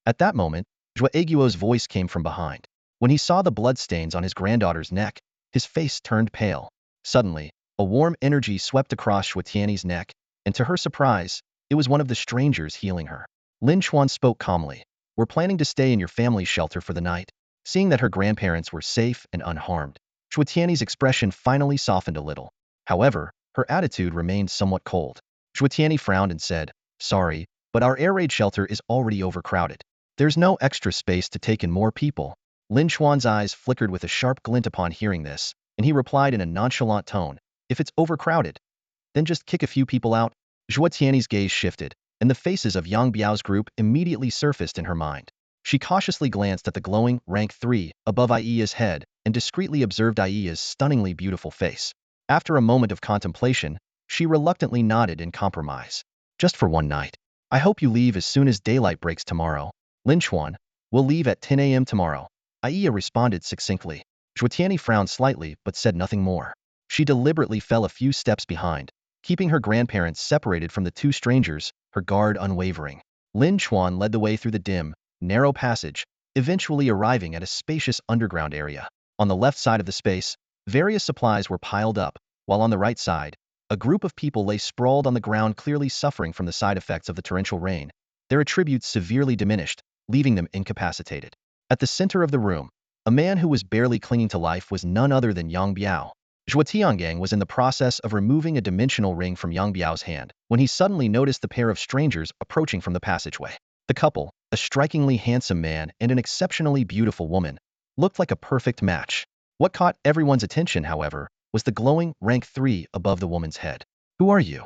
Speaker 1: At that moment, Zhuo Aguo's voice came from behind. When he saw the bloodstains on his granddaughter's neck, his face turned pale. Suddenly, a warm energy swept across Zhuo Tianyi's neck, and to her surprise, it was one of the strangers healing her. Lin Chuan spoke calmly, "We're planning to stay in your family's shelter for the night." Seeing that her grandparents were safe and unharmed, Zhuo Tianyi's expression finally softened a little. However, her attitude remained somewhat cold. Zhuo Tianyi frowned and said, "Sorry, but our air raid shelter is already overcrowded. There's no extra space to take in more people." Lin Chuan's eyes flickered with a sharp glint upon hearing this, and he replied in a nonchalant tone, "If it's overcrowded, then just kick a few people out." Zhuo Tianyi's gaze shifted, and the faces of Yang Biao's group immediately surfaced in her mind. She cautiously glanced at the glowing rank 3 above Aiya's head and discreetly observed Aiya's stunningly beautiful face. After a moment of contemplation, she reluctantly nodded in compromise. "Just for one night. I hope you leave as soon as daylight breaks tomorrow." "Lin Chuan, we'll leave at 10 a.m. tomorrow," Aiya responded succinctly. Zhuo Tianyi frowned slightly but said nothing more. She deliberately fell a few steps behind, keeping her grandparents separated from the two strangers, her guard unwavering. Lin Chuan led the way through the dim, narrow passage, eventually arriving at a spacious underground area. On the left side of the space, various supplies were piled up, while on the right side, a group of people lay sprawled on the ground, clearly suffering from the side effects of the torrential rain, their attributes severely diminished, leaving them incapacitated. At the center of the room, a man who was barely clinging to life was none other than Yang Biao. Zhuo Tiangang was in the process of removing a dimensional ring from Yang Biao's hand when he suddenly noticed the pair of strangers approaching from the passageway. The couple, a strikingly handsome man and an exceptionally beautiful woman, looked like a perfect match. What caught everyone's attention, however, was the glowing rank 3 above the woman's head. "Who are you?"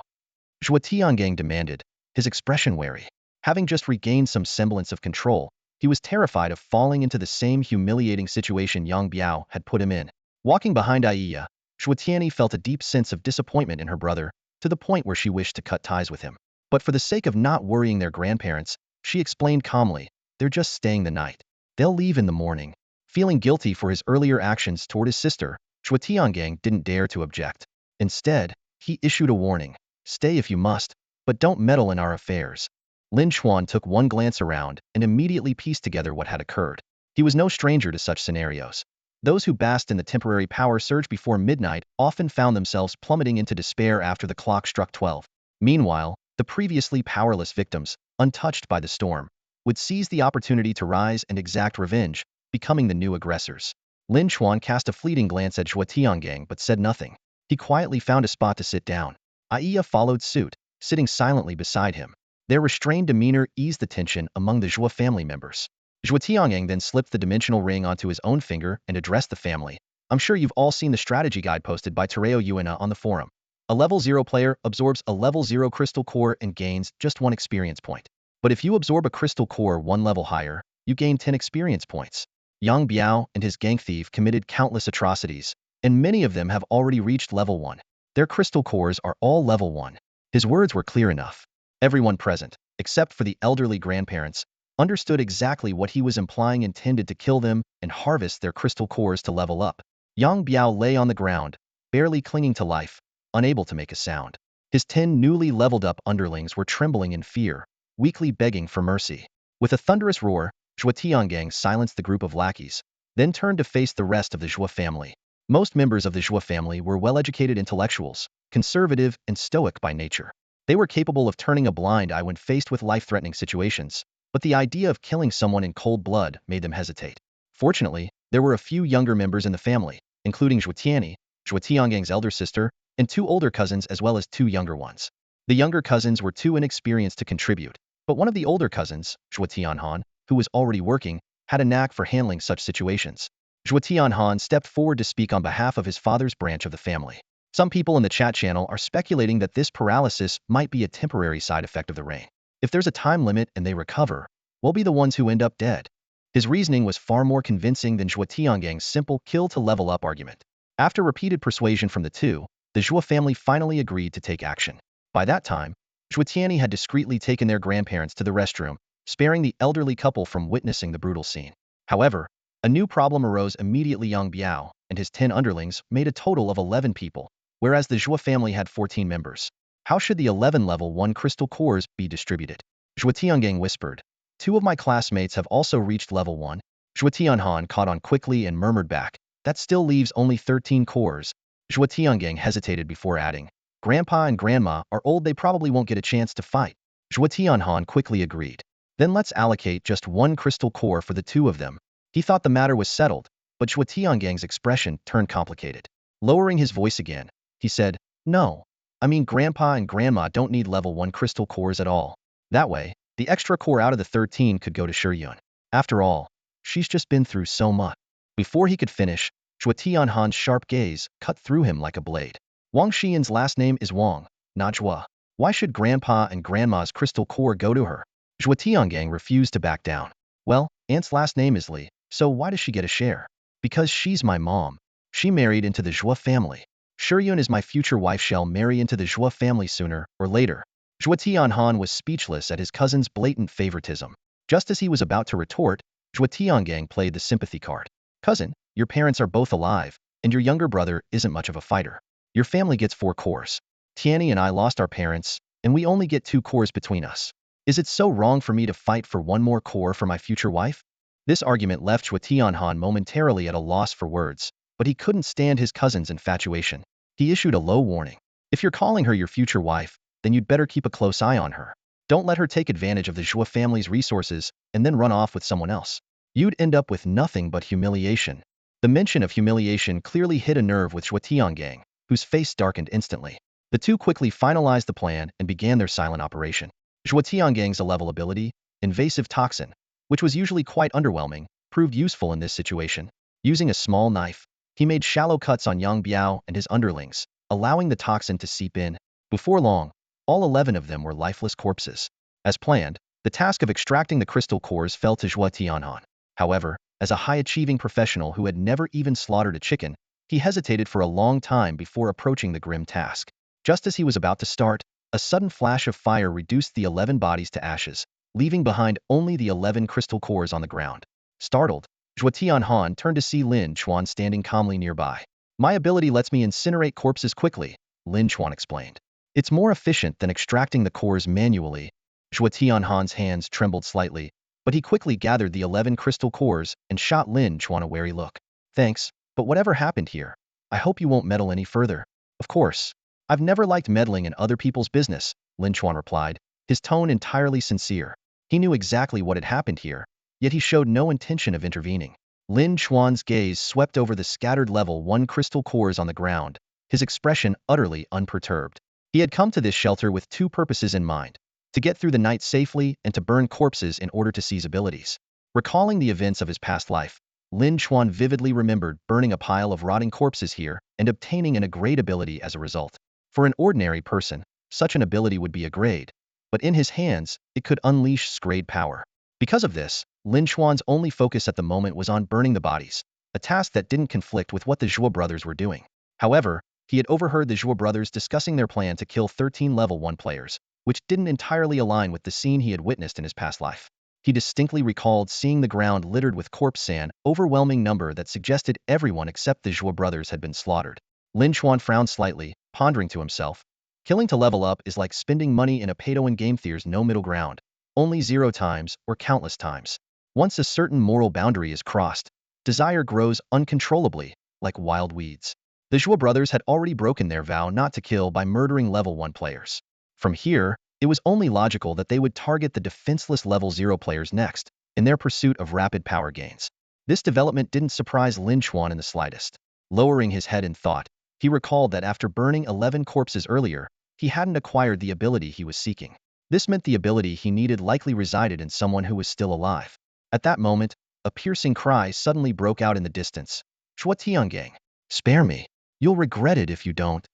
Speaker 1: Zhuo Tiangang demanded, his expression wary. Having just regained some semblance of control, He was terrified of falling into the same humiliating situation Yang Biao had put him in. Walking behind Aiya, Zhuotianyi felt a deep sense of disappointment in her brother, to the point where she wished to cut ties with him. But for the sake of not worrying their grandparents, she explained calmly, "They're just staying the night. They'll leave in the morning." Feeling guilty for his earlier actions toward his sister, Zhuotiangang didn't dare to object. Instead, he issued a warning, "Stay if you must, but don't meddle in our affairs." Lin Chuan took one glance around and immediately pieced together what had occurred. He was no stranger to such scenarios. Those who basked in the temporary power surge before midnight often found themselves plummeting into despair after the clock struck 12. Meanwhile, the previously powerless victims, untouched by the storm, would seize the opportunity to rise and exact revenge, becoming the new aggressors. Lin Chuan cast a fleeting glance at Zhuotiangang but said nothing. He quietly found a spot to sit down. Aiya followed suit, sitting silently beside him. Their restrained demeanor eased the tension among the Zhuo family members. Zhuotiangang then slipped the dimensional ring onto his own finger and addressed the family. "I'm sure you've all seen the strategy guide posted by Tereo Yuana on the forum. A level 0 player absorbs a level 0 crystal core and gains just 1 experience point. But if you absorb a crystal core 1 level higher, you gain 10 experience points." Yang Biao and his gang thief committed countless atrocities, and many of them have already reached level 1. Their crystal cores are all level 1. His words were clear enough. Everyone present, except for the elderly grandparents, understood exactly what he was implying, intended to kill them and harvest their crystal cores to level up. Yang Biao lay on the ground, barely clinging to life, unable to make a sound. His 10 newly leveled up underlings were trembling in fear, weakly begging for mercy. With a thunderous roar, Zhuotiangang silenced the group of lackeys, then turned to face the rest of the Zhuo family. Most members of the Zhuo family were well-educated intellectuals, conservative and stoic by nature. They were capable of turning a blind eye when faced with life-threatening situations, but the idea of killing someone in cold blood made them hesitate. Fortunately, there were a few younger members in the family, including Zhuotianyi, Zhuotianggang's elder sister, and 2 older cousins as well as 2 younger ones. The younger cousins were too inexperienced to contribute, but one of the older cousins, Zhuotianhan, who was already working, had a knack for handling such situations. Zhuotianhan stepped forward to speak on behalf of his father's branch of the family. "Some people in the chat channel are speculating that this paralysis might be a temporary side effect of the rain. If there's a time limit and they recover, we'll be the ones who end up dead." His reasoning was far more convincing than Zhuotianggang's simple kill to level up argument. After repeated persuasion from the two, the Zhuo family finally agreed to take action. By that time, Zhuotianyi had discreetly taken their grandparents to the restroom, sparing the elderly couple from witnessing the brutal scene. However, a new problem arose immediately. Yang Biao and his 10 underlings made a total of 11 people, whereas the Zhuo family had 14 members. How should the 11 level 1 crystal cores be distributed? Zhuotiangang whispered. "2 of my classmates have also reached level 1. Zhuotianhan caught on quickly and murmured back, "That still leaves only 13 cores. Zhuotiangang hesitated before adding, "Grandpa and Grandma are old, they probably won't get a chance to fight." Zhuotianhan quickly agreed. "Then let's allocate just 1 crystal core for the 2 of them." He thought the matter was settled, but Zhuotianggang's expression turned complicated. Lowering his voice again, he said, "No. I mean, Grandpa and Grandma don't need level 1 crystal cores at all. That way, the extra core out of the 13 could go to Shiyun. After all, she's just been through so much." Before he could finish, Zhuotianhan's sharp gaze cut through him like a blade. "Wang Xiyun's last name is Wang, not Zhua. Why should Grandpa and Grandma's crystal core go to her?" Zhuotiangang refused to back down. "Well, Aunt's last name is Li, so why does she get a share?" "Because she's my mom. She married into the Zhuo family. Shiyun is my future wife, shall marry into the Zhuo family sooner or later." Zhuotianhan was speechless at his cousin's blatant favoritism. Just as he was about to retort, Zhuotiangang played the sympathy card. "Cousin, your parents are both alive, and your younger brother isn't much of a fighter. Your family gets 4 cores. Tianyi and I lost our parents, and we only get 2 cores between us. Is it so wrong for me to fight for 1 more core for my future wife?" This argument left Zhuotianhan momentarily at a loss for words, but he couldn't stand his cousin's infatuation. He issued a low warning. "If you're calling her your future wife, then you'd better keep a close eye on her. Don't let her take advantage of the Zhuo family's resources and then run off with someone else. You'd end up with nothing but humiliation." The mention of humiliation clearly hit a nerve with Zhuotiangang, whose face darkened instantly. The two quickly finalized the plan and began their silent operation. Zhuotianggang's level ability, Invasive Toxin, which was usually quite underwhelming, proved useful in this situation. Using a small knife, he made shallow cuts on Yang Biao and his underlings, allowing the toxin to seep in. Before long, all 11 of them were lifeless corpses. As planned, The task of extracting the crystal cores fell to Zhuo Tianhan. However, as a high-achieving professional who had never even slaughtered a chicken, he hesitated for a long time before approaching the grim task. Just as he was about to start, a sudden flash of fire reduced the 11 bodies to ashes, leaving behind only the 11 crystal cores on the ground. Startled, Zhuo Tianhan turned to see Lin Chuan standing calmly nearby. My ability lets me incinerate corpses quickly, Lin Chuan explained. It's more efficient than extracting the cores manually. Zhuo Tianhan's hands trembled slightly, but he quickly gathered the 11 crystal cores and shot Lin Chuan a wary look. Thanks, but whatever happened here, I hope you won't meddle any further. Of course. I've never liked meddling in other people's business, Lin Chuan replied, his tone entirely sincere. He knew exactly what had happened here, yet he showed no intention of intervening. Lin Chuan's gaze swept over the scattered level 1 crystal cores on the ground, his expression utterly unperturbed. He had come to this shelter with two purposes in mind: to get through the night safely and to burn corpses in order to seize abilities. Recalling the events of his past life, Lin Chuan vividly remembered burning a pile of rotting corpses here and obtaining a great ability as a result. For an ordinary person, such an ability would be a grade, but in his hands, it could unleash Scrade power. Because of this, Lin Chuan's only focus at the moment was on burning the bodies, a task that didn't conflict with what the Zhuo brothers were doing. However, he had overheard the Zhuo brothers discussing their plan to kill 13 level 1 players, which didn't entirely align with the scene he had witnessed in his past life. He distinctly recalled seeing the ground littered with corpse sand, overwhelming number that suggested everyone except the Zhuo brothers had been slaughtered. Lin Chuan frowned slightly, pondering to himself. Killing to level up is like spending money in a pay-to-win game. There's no middle ground, only 0 times or countless times. Once a certain moral boundary is crossed, desire grows uncontrollably, like wild weeds. The Zhuo brothers had already broken their vow not to kill by murdering level 1 players. From here, it was only logical that they would target the defenseless level 0 players next, in their pursuit of rapid power gains. This development didn't surprise Lin Chuan in the slightest. Lowering his head in thought, he recalled that after burning 11 corpses earlier, he hadn't acquired the ability he was seeking. This meant the ability he needed likely resided in someone who was still alive. At that moment, a piercing cry suddenly broke out in the distance. Zhuo Tiangang, spare me. You'll regret it if you don't.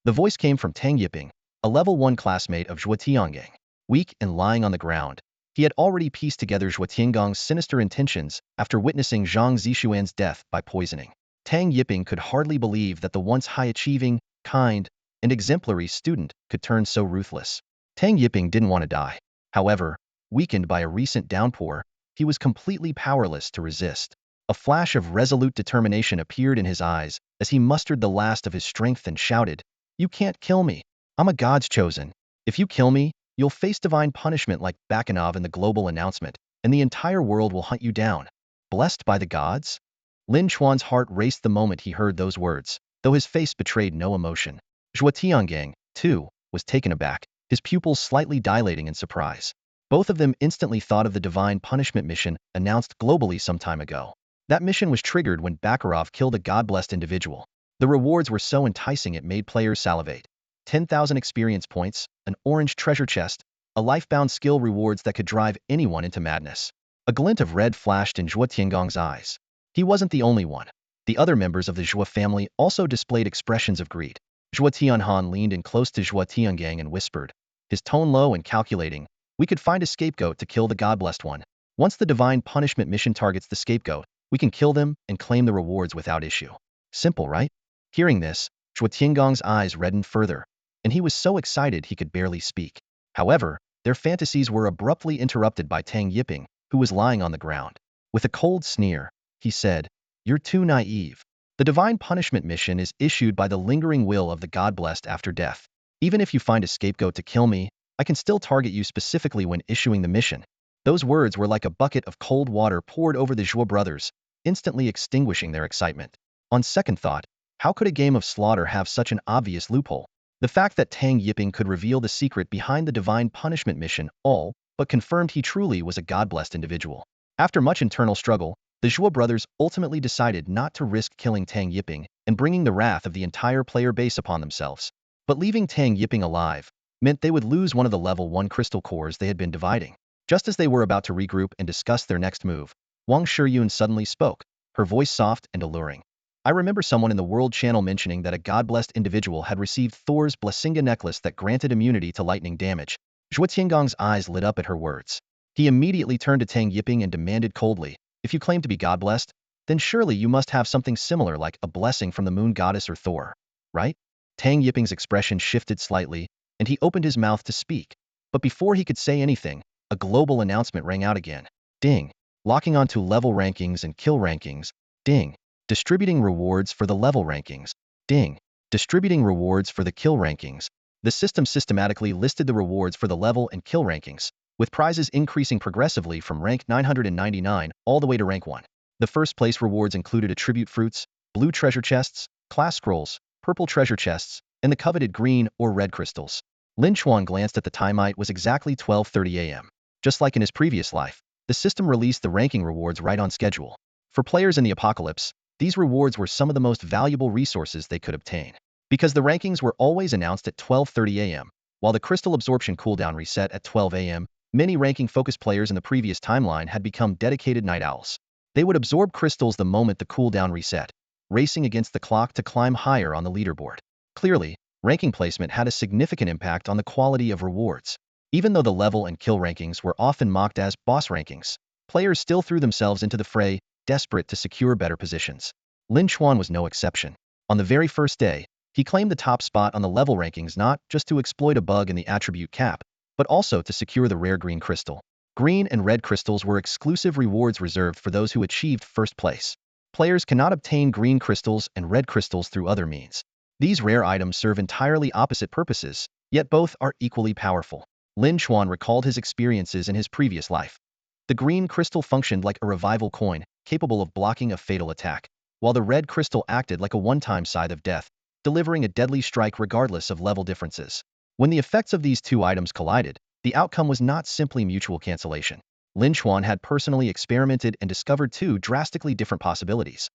Speaker 1: The voice came from Tang Yiping, a level 1 classmate of Zhuo Tiangang. Weak and lying on the ground, he had already pieced together Zhuo Tiangang's sinister intentions after witnessing Zhang Zixuan's death by poisoning. Tang Yiping could hardly believe that the once high-achieving, kind, and exemplary student could turn so ruthless. Tang Yiping didn't want to die. However, weakened by a recent downpour, he was completely powerless to resist. A flash of resolute determination appeared in his eyes as he mustered the last of his strength and shouted, "You can't kill me. I'm a god's chosen. If you kill me, you'll face divine punishment like Bakanov in the global announcement, and the entire world will hunt you down. Blessed by the gods?" Lin Chuan's heart raced the moment he heard those words, though his face betrayed no emotion. Zhuo Tiangang, too, was taken aback, his pupils slightly dilating in surprise. Both of them instantly thought of the divine punishment mission announced globally some time ago. That mission was triggered when Bakarov killed a god-blessed individual. The rewards were so enticing it made players salivate. 10,000 experience points, an orange treasure chest, a life-bound skill rewards that could drive anyone into madness. A glint of red flashed in Zhuo Tiangang's eyes. He wasn't the only one. The other members of the Zhuo family also displayed expressions of greed. Zhuo Tianhan leaned in close to Zhuo Tiangang and whispered, his tone low and calculating, "We could find a scapegoat to kill the god-blessed one. Once the divine punishment mission targets the scapegoat, we can kill them and claim the rewards without issue. Simple, right?" Hearing this, Zhuo Tiangang's eyes reddened further, and he was so excited he could barely speak. However, their fantasies were abruptly interrupted by Tang Yiping, who was lying on the ground. With a cold sneer, he said, "You're too naive. The divine punishment mission is issued by the lingering will of the god-blessed after death. Even if you find a scapegoat to kill me, I can still target you specifically when issuing the mission." Those words were like a bucket of cold water poured over the Zhuo brothers, instantly extinguishing their excitement. On second thought, how could a game of slaughter have such an obvious loophole? The fact that Tang Yiping could reveal the secret behind the divine punishment mission all but confirmed he truly was a god-blessed individual. After much internal struggle, the Zhuo brothers ultimately decided not to risk killing Tang Yiping and bringing the wrath of the entire player base upon themselves. But leaving Tang Yiping alive meant they would lose one of the level 1 crystal cores they had been dividing. Just as they were about to regroup and discuss their next move, Wang Shiyun suddenly spoke, her voice soft and alluring. "I remember someone in the World Channel mentioning that a god-blessed individual had received Thor's Blessinga necklace that granted immunity to lightning damage." Zhuo Tiangang's eyes lit up at her words. He immediately turned to Tang Yiping and demanded coldly, "If you claim to be God-blessed, then surely you must have something similar like a blessing from the moon goddess or Thor, right?" Tang Yiping's expression shifted slightly, and he opened his mouth to speak. But before he could say anything, a global announcement rang out again. Ding. Locking onto level rankings and kill rankings. Ding. Distributing rewards for the level rankings. Ding. Distributing rewards for the kill rankings. The system systematically listed the rewards for the level and kill rankings, with prizes increasing progressively from rank 999 all the way to rank 1. The first place rewards included attribute fruits, blue treasure chests, class scrolls, purple treasure chests, and the coveted green or red crystals. Lin Chuan glanced at the time. It was exactly 12:30 a.m. Just like in his previous life, the system released the ranking rewards right on schedule. For players in the apocalypse, these rewards were some of the most valuable resources they could obtain. Because the rankings were always announced at 12:30 a.m., while the crystal absorption cooldown reset at 12 a.m., many ranking-focused players in the previous timeline had become dedicated night owls. They would absorb crystals the moment the cooldown reset, racing against the clock to climb higher on the leaderboard. Clearly, ranking placement had a significant impact on the quality of rewards. Even though the level and kill rankings were often mocked as boss rankings, players still threw themselves into the fray, desperate to secure better positions. Lin Chuan was no exception. On the very first day, he claimed the top spot on the level rankings not just to exploit a bug in the attribute cap, but also to secure the rare green crystal. Green and red crystals were exclusive rewards reserved for those who achieved first place. Players cannot obtain green crystals and red crystals through other means. These rare items serve entirely opposite purposes, yet both are equally powerful. Lin Chuan recalled his experiences in his previous life. The green crystal functioned like a revival coin, capable of blocking a fatal attack, while the red crystal acted like a one-time scythe of death, delivering a deadly strike regardless of level differences. When the effects of these two items collided, the outcome was not simply mutual cancellation. Lin Chuan had personally experimented and discovered two drastically different possibilities.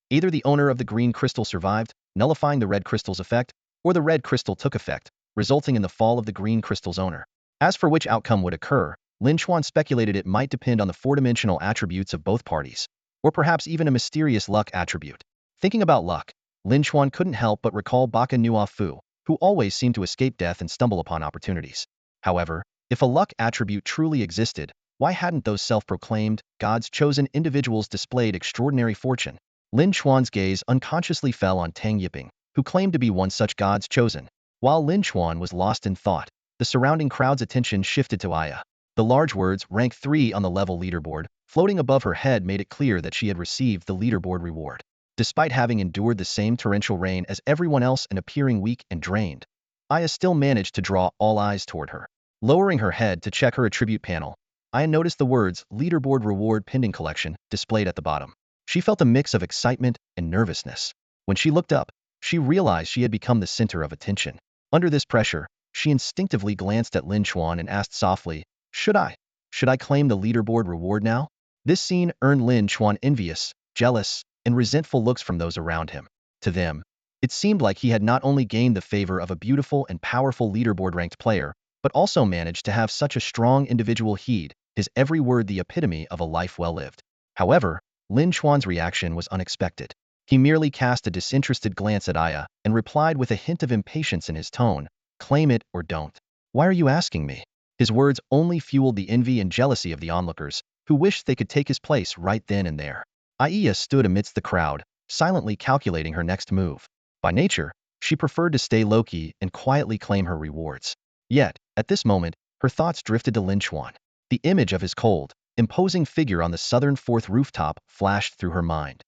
Speaker 1: Either the owner of the green crystal survived, nullifying the red crystal's effect, or the red crystal took effect, resulting in the fall of the green crystal's owner. As for which outcome would occur, Lin Chuan speculated it might depend on the four-dimensional attributes of both parties, or perhaps even a mysterious luck attribute. Thinking about luck, Lin Chuan couldn't help but recall Baka Nua Fu, who always seemed to escape death and stumble upon opportunities. However, if a luck attribute truly existed, why hadn't those self-proclaimed, God's chosen individuals displayed extraordinary fortune? Lin Chuan's gaze unconsciously fell on Tang Yiping, who claimed to be one such God's chosen. While Lin Chuan was lost in thought, the surrounding crowd's attention shifted to Aya. The large words, rank 3 on the level leaderboard, floating above her head made it clear that she had received the leaderboard reward. Despite having endured the same torrential rain as everyone else and appearing weak and drained, Aya still managed to draw all eyes toward her. Lowering her head to check her attribute panel, Aya noticed the words, leaderboard reward pending collection, displayed at the bottom. She felt a mix of excitement and nervousness. When she looked up, she realized she had become the center of attention. Under this pressure, she instinctively glanced at Lin Chuan and asked softly, Should I claim the leaderboard reward now? This scene earned Lin Chuan envious, jealous, and resentful looks from those around him. To them, it seemed like he had not only gained the favor of a beautiful and powerful leaderboard-ranked player, but also managed to have such a strong individual heed, his every word the epitome of a life well lived. However, Lin Chuan's reaction was unexpected. He merely cast a disinterested glance at Aya and replied with a hint of impatience in his tone, claim it or don't. Why are you asking me? His words only fueled the envy and jealousy of the onlookers, who wished they could take his place right then and there. Aya stood amidst the crowd, silently calculating her next move. By nature, she preferred to stay low-key and quietly claim her rewards. Yet, at this moment, her thoughts drifted to Lin Chuan. The image of his cold, imposing figure on the southern fourth rooftop flashed through her mind.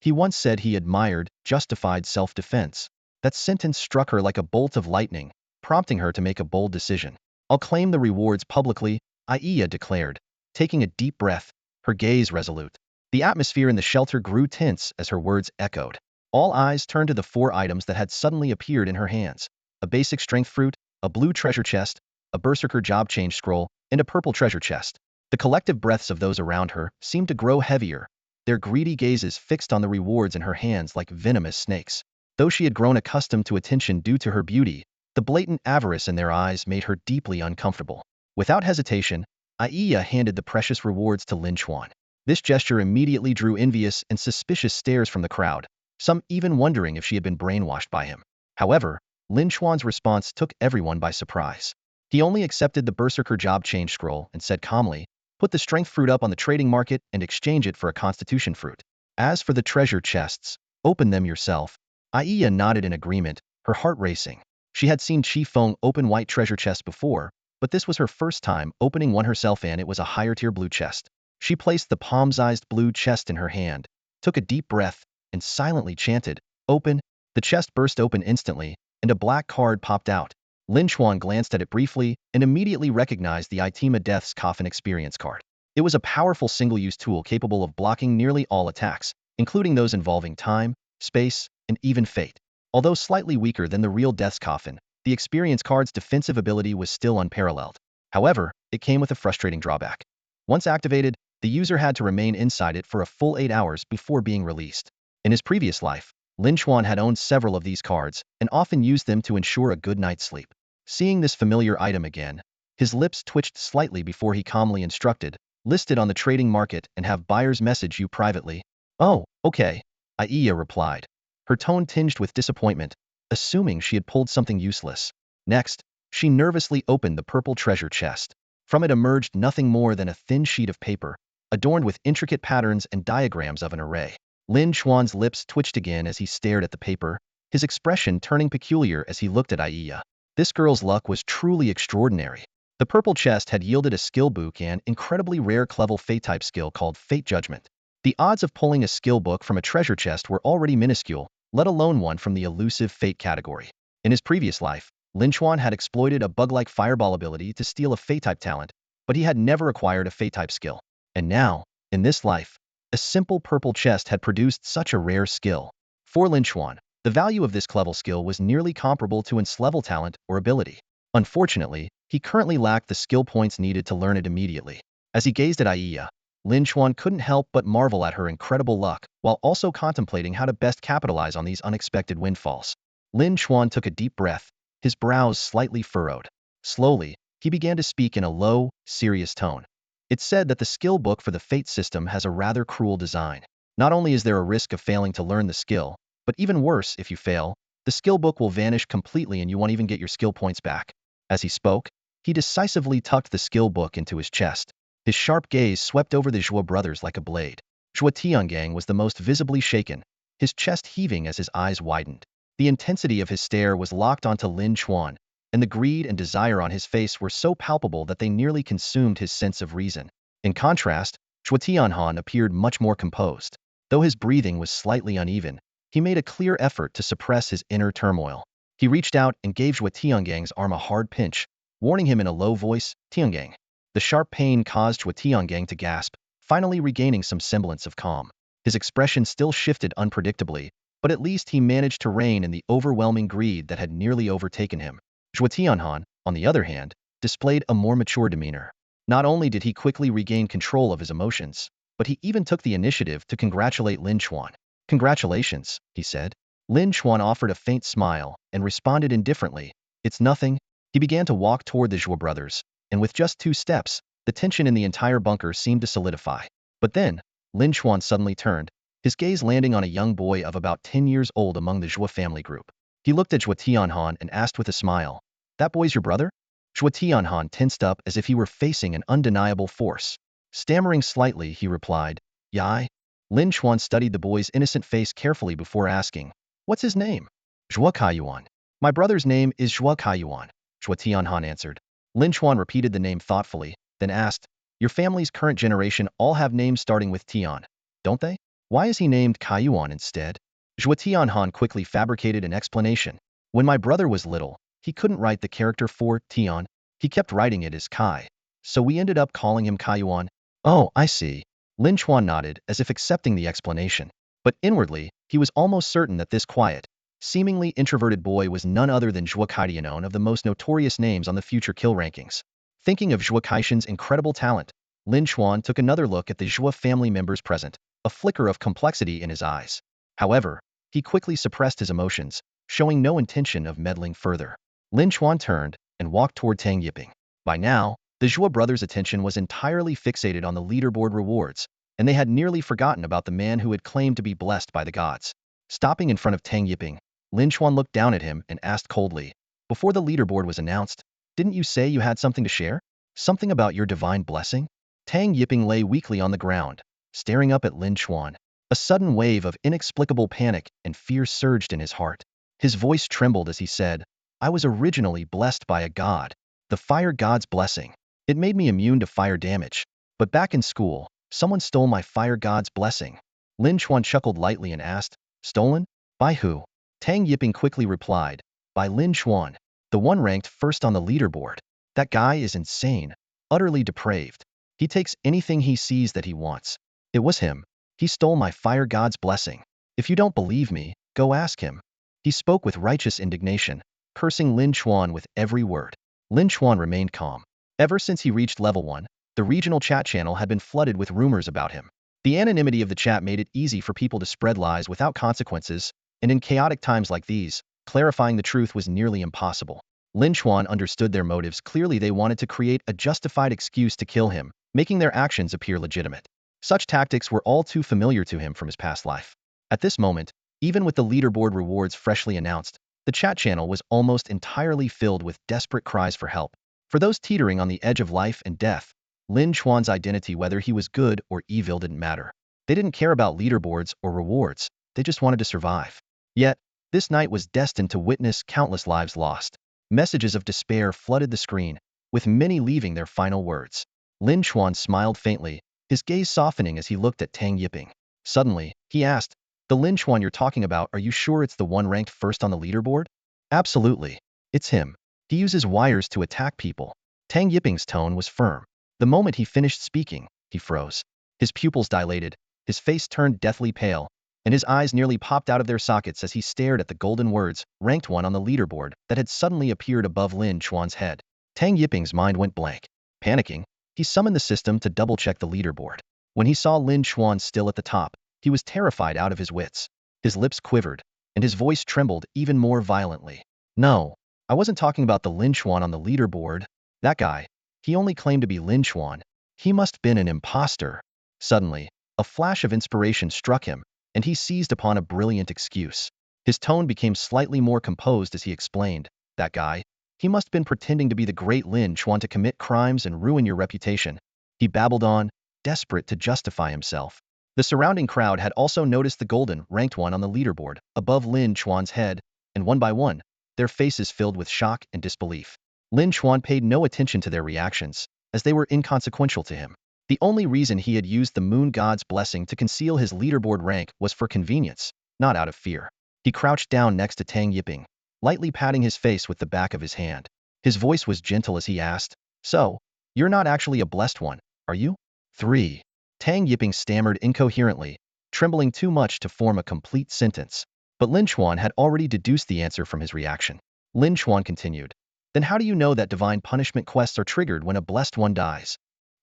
Speaker 1: He once said he admired, justified self-defense. That sentence struck her like a bolt of lightning, prompting her to make a bold decision. I'll claim the rewards publicly, Aya declared, taking a deep breath, her gaze resolute. The atmosphere in the shelter grew tense as her words echoed. All eyes turned to the four items that had suddenly appeared in her hands. A basic strength fruit, a blue treasure chest, a berserker job change scroll, and a purple treasure chest. The collective breaths of those around her seemed to grow heavier, their greedy gazes fixed on the rewards in her hands like venomous snakes. Though she had grown accustomed to attention due to her beauty, the blatant avarice in their eyes made her deeply uncomfortable. Without hesitation, Aya handed the precious rewards to Lin Chuan. This gesture immediately drew envious and suspicious stares from the crowd, some even wondering if she had been brainwashed by him. However, Lin Chuan's response took everyone by surprise. He only accepted the Berserker job change scroll and said calmly, "Put the strength fruit up on the trading market and exchange it for a constitution fruit. As for the treasure chests, open them yourself." Aiya nodded in agreement, her heart racing. She had seen Chi Feng open white treasure chests before, but this was her first time opening one herself, and it was a higher-tier blue chest. She placed the palm-sized blue chest in her hand, took a deep breath, and silently chanted, "Open." The chest burst open instantly, and a black card popped out. Lin Chuan glanced at it briefly and immediately recognized the Itima Death's Coffin Experience card. It was a powerful single-use tool capable of blocking nearly all attacks, including those involving time, space, and even fate. Although slightly weaker than the real Death's Coffin, the Experience card's defensive ability was still unparalleled. However, it came with a frustrating drawback. Once activated, the user had to remain inside it for a full 8 hours before being released. In his previous life, Lin Chuan had owned several of these cards and often used them to ensure a good night's sleep. Seeing this familiar item again, his lips twitched slightly before he calmly instructed, "List it on the trading market and have buyers message you privately." "Oh, okay," Aiya replied, her tone tinged with disappointment, assuming she had pulled something useless. Next, she nervously opened the purple treasure chest. From it emerged nothing more than a thin sheet of paper, adorned with intricate patterns and diagrams of an array. Lin Chuan's lips twitched again as he stared at the paper, his expression turning peculiar as he looked at Aiya. This girl's luck was truly extraordinary. The purple chest had yielded a skill book and incredibly rare clever fate-type skill called Fate Judgment. The odds of pulling a skill book from a treasure chest were already minuscule, let alone one from the elusive Fate category. In his previous life, Lin Chuan had exploited a bug-like fireball ability to steal a Fate-type talent, but he had never acquired a Fate-type skill. And now, in this life, a simple purple chest had produced such a rare skill. For Lin Chuan, the value of this clever skill was nearly comparable to its level talent or ability. Unfortunately, he currently lacked the skill points needed to learn it immediately. As he gazed at Aiya, Lin Chuan couldn't help but marvel at her incredible luck, while also contemplating how to best capitalize on these unexpected windfalls. Lin Chuan took a deep breath, his brows slightly furrowed. Slowly, he began to speak in a low, serious tone. "It's said that the skill book for the Fate system has a rather cruel design. Not only is there a risk of failing to learn the skill, but even worse, if you fail, the skill book will vanish completely and you won't even get your skill points back." As he spoke, he decisively tucked the skill book into his chest. His sharp gaze swept over the Zhuo brothers like a blade. Zhuo Tiangang was the most visibly shaken, his chest heaving as his eyes widened. The intensity of his stare was locked onto Lin Chuan, and the greed and desire on his face were so palpable that they nearly consumed his sense of reason. In contrast, Zhuo Tianhan appeared much more composed. Though his breathing was slightly uneven, he made a clear effort to suppress his inner turmoil. He reached out and gave Zhuo Tiangang's arm a hard pinch, warning him in a low voice, "Tiangang." The sharp pain caused Zhuo Tiangang to gasp, finally regaining some semblance of calm. His expression still shifted unpredictably, but at least he managed to rein in the overwhelming greed that had nearly overtaken him. Zhuo Tianhan, on the other hand, displayed a more mature demeanor. Not only did he quickly regain control of his emotions, but he even took the initiative to congratulate Lin Chuan. "Congratulations," he said. Lin Chuan offered a faint smile and responded indifferently, "It's nothing." He began to walk toward the Zhuo brothers, and with just 2 steps, the tension in the entire bunker seemed to solidify. But then, Lin Chuan suddenly turned, his gaze landing on a young boy of about 10 years old among the Zhuo family group. He looked at Zhuo Tianhan and asked with a smile, "That boy's your brother?" Zhuo Tianhan tensed up as if he were facing an undeniable force. Stammering slightly, he replied, "Yai." Lin Chuan studied the boy's innocent face carefully before asking, "What's his name?" "Zhuo Kaiyuan." "My brother's name is Zhuo Kaiyuan," Zhuo Tianhan answered. Lin Chuan repeated the name thoughtfully, then asked, "Your family's current generation all have names starting with Tian, don't they? Why is he named Kaiyuan instead?" Zhuo Tianhan quickly fabricated an explanation. "When my brother was little, he couldn't write the character for Tian. He kept writing it as Kai, so we ended up calling him Kaiyuan." "Oh, I see." Lin Chuan nodded as if accepting the explanation. But inwardly, he was almost certain that this quiet, seemingly introverted boy was none other than Zhuo Kaidianon of the most notorious names on the future kill rankings. Thinking of Zhuo Kaishan's incredible talent, Lin Chuan took another look at the Zhuo family members present, a flicker of complexity in his eyes. However, he quickly suppressed his emotions, showing no intention of meddling further. Lin Chuan turned and walked toward Tang Yiping. By now, the Zhuo brothers' attention was entirely fixated on the leaderboard rewards, and they had nearly forgotten about the man who had claimed to be blessed by the gods. Stopping in front of Tang Yiping, Lin Chuan looked down at him and asked coldly, "Before the leaderboard was announced, Didn't you say you had something to share? Something about your divine blessing? Tang Yiping lay weakly on the ground, staring up at Lin Chuan. A sudden wave of inexplicable panic and fear surged in his heart. His voice trembled as he said, I was originally blessed by a god, the fire god's blessing. It made me immune to fire damage. But back in school, someone stole my fire god's blessing. Lin Chuan chuckled lightly and asked, stolen? By who? Tang Yiping quickly replied, by Lin Chuan, the one ranked first on the leaderboard. That guy is insane, utterly depraved. He takes anything he sees that he wants. It was him. He stole my fire god's blessing. If you don't believe me, go ask him. He spoke with righteous indignation, cursing Lin Chuan with every word. Lin Chuan remained calm. Ever since he reached level 1, the regional chat channel had been flooded with rumors about him. The anonymity of the chat made it easy for people to spread lies without consequences, and in chaotic times like these, clarifying the truth was nearly impossible. Lin Chuan understood their motives clearly. They wanted to create a justified excuse to kill him, making their actions appear legitimate. Such tactics were all too familiar to him from his past life. At this moment, even with the leaderboard rewards freshly announced, the chat channel was almost entirely filled with desperate cries for help. For those teetering on the edge of life and death, Lin Chuan's identity, whether he was good or evil, didn't matter. They didn't care about leaderboards or rewards, they just wanted to survive. Yet, this night was destined to witness countless lives lost. Messages of despair flooded the screen, with many leaving their final words. Lin Chuan smiled faintly, his gaze softening as he looked at Tang Yiping. Suddenly, he asked, the Lin Chuan you're talking about, are you sure it's the one ranked first on the leaderboard? Absolutely. It's him. He uses wires to attack people. Tang Yiping's tone was firm. The moment he finished speaking, he froze. His pupils dilated, his face turned deathly pale, and his eyes nearly popped out of their sockets as he stared at the golden words, ranked 1 on the leaderboard, that had suddenly appeared above Lin Chuan's head. Tang Yiping's mind went blank. Panicking, he summoned the system to double-check the leaderboard. When he saw Lin Chuan still at the top, he was terrified out of his wits. His lips quivered, and his voice trembled even more violently. No, I wasn't talking about the Lin Chuan on the leaderboard. That guy, he only claimed to be Lin Chuan. He must have been an imposter. Suddenly, a flash of inspiration struck him, and he seized upon a brilliant excuse. His tone became slightly more composed as he explained, that guy, he must have been pretending to be the great Lin Chuan to commit crimes and ruin your reputation. He babbled on, desperate to justify himself. The surrounding crowd had also noticed the golden, ranked 1 on the leaderboard, above Lin Chuan's head, and one by one, their faces filled with shock and disbelief. Lin Chuan paid no attention to their reactions, as they were inconsequential to him. The only reason he had used the moon god's blessing to conceal his leaderboard rank was for convenience, not out of fear. He crouched down next to Tang Yiping, lightly patting his face with the back of his hand. His voice was gentle as he asked, so, you're not actually a blessed one, are you? 3. Tang Yiping stammered incoherently, trembling too much to form a complete sentence. But Lin Chuan had already deduced the answer from his reaction. Lin Chuan continued, then how do you know that divine punishment quests are triggered when a blessed one dies?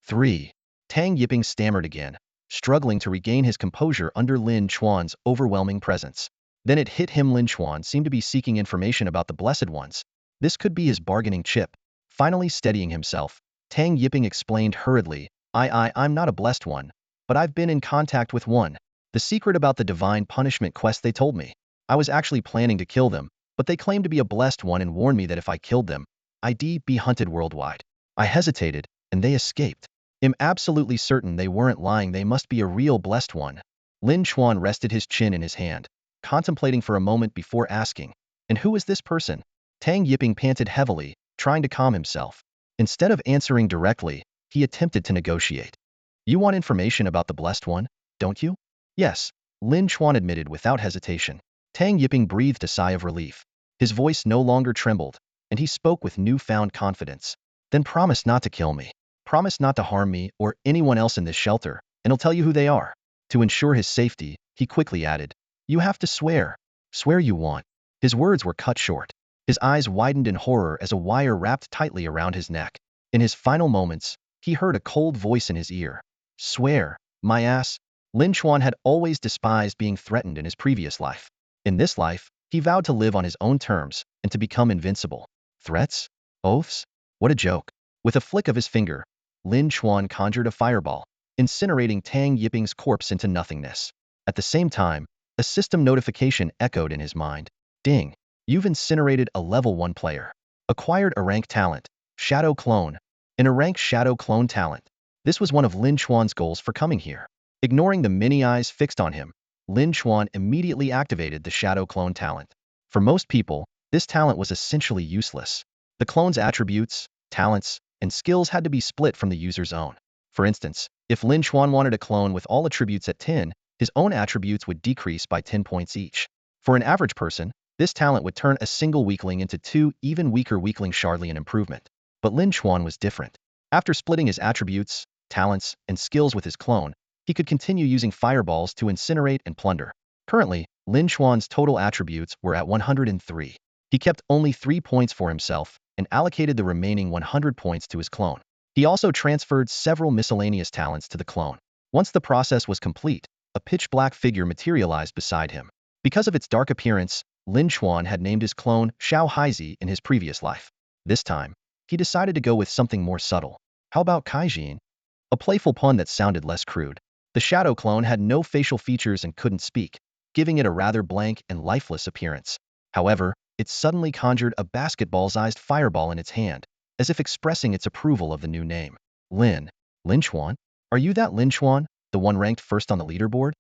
Speaker 1: 3. Tang Yiping stammered again, struggling to regain his composure under Lin Chuan's overwhelming presence. Then it hit him. Lin Chuan seemed to be seeking information about the blessed ones. This could be his bargaining chip. Finally steadying himself, Tang Yiping explained hurriedly, I'm not a blessed one, but I've been in contact with one. The secret about the divine punishment quest they told me. I was actually planning to kill them, but they claimed to be a blessed one and warned me that if I killed them, I'd be hunted worldwide. I hesitated, and they escaped. I'm absolutely certain they weren't lying. They must be a real blessed one. Lin Chuan rested his chin in his hand, contemplating for a moment before asking, and who is this person? Tang Yiping panted heavily, trying to calm himself. Instead of answering directly, he attempted to negotiate. You want information about the blessed one, don't you? Yes, Lin Chuan admitted without hesitation. Tang Yiping breathed a sigh of relief. His voice no longer trembled, and he spoke with newfound confidence. Then promise not to kill me. Promise not to harm me or anyone else in this shelter, and I'll tell you who they are. To ensure his safety, he quickly added, you have to swear. Swear you want. His words were cut short. His eyes widened in horror as a wire wrapped tightly around his neck. In his final moments, he heard a cold voice in his ear. Swear, my ass. Lin Chuan had always despised being threatened in his previous life. In this life, he vowed to live on his own terms and to become invincible. Threats? Oaths? What a joke. With a flick of his finger, Lin Chuan conjured a fireball, incinerating Tang Yiping's corpse into nothingness. At the same time, a system notification echoed in his mind. Ding! You've incinerated a level 1 player. Acquired a rank talent. Shadow Clone. An rank Shadow Clone talent. This was one of Lin Chuan's goals for coming here. Ignoring the many eyes fixed on him, Lin Chuan immediately activated the Shadow Clone talent. For most people, this talent was essentially useless. The clone's attributes, talents, and skills had to be split from the user's own. For instance, if Lin Chuan wanted a clone with all attributes at 10, his own attributes would decrease by 10 points each. For an average person, this talent would turn a single weakling into two even weaker weakling shardly an improvement. But Lin Chuan was different. After splitting his attributes, talents, and skills with his clone, he could continue using fireballs to incinerate and plunder. Currently, Lin Chuan's total attributes were at 103. He kept only 3 points for himself and allocated the remaining 100 points to his clone. He also transferred several miscellaneous talents to the clone. Once the process was complete, a pitch-black figure materialized beside him. Because of its dark appearance, Lin Chuan had named his clone Xiao Haizi in his previous life. This time, he decided to go with something more subtle. How about Kaijin? A playful pun that sounded less crude. The shadow clone had no facial features and couldn't speak, giving it a rather blank and lifeless appearance. However, it suddenly conjured a basketball-sized fireball in its hand, as if expressing its approval of the new name. Lin Chuan? Are you that Lin Chuan, the one ranked first on the leaderboard?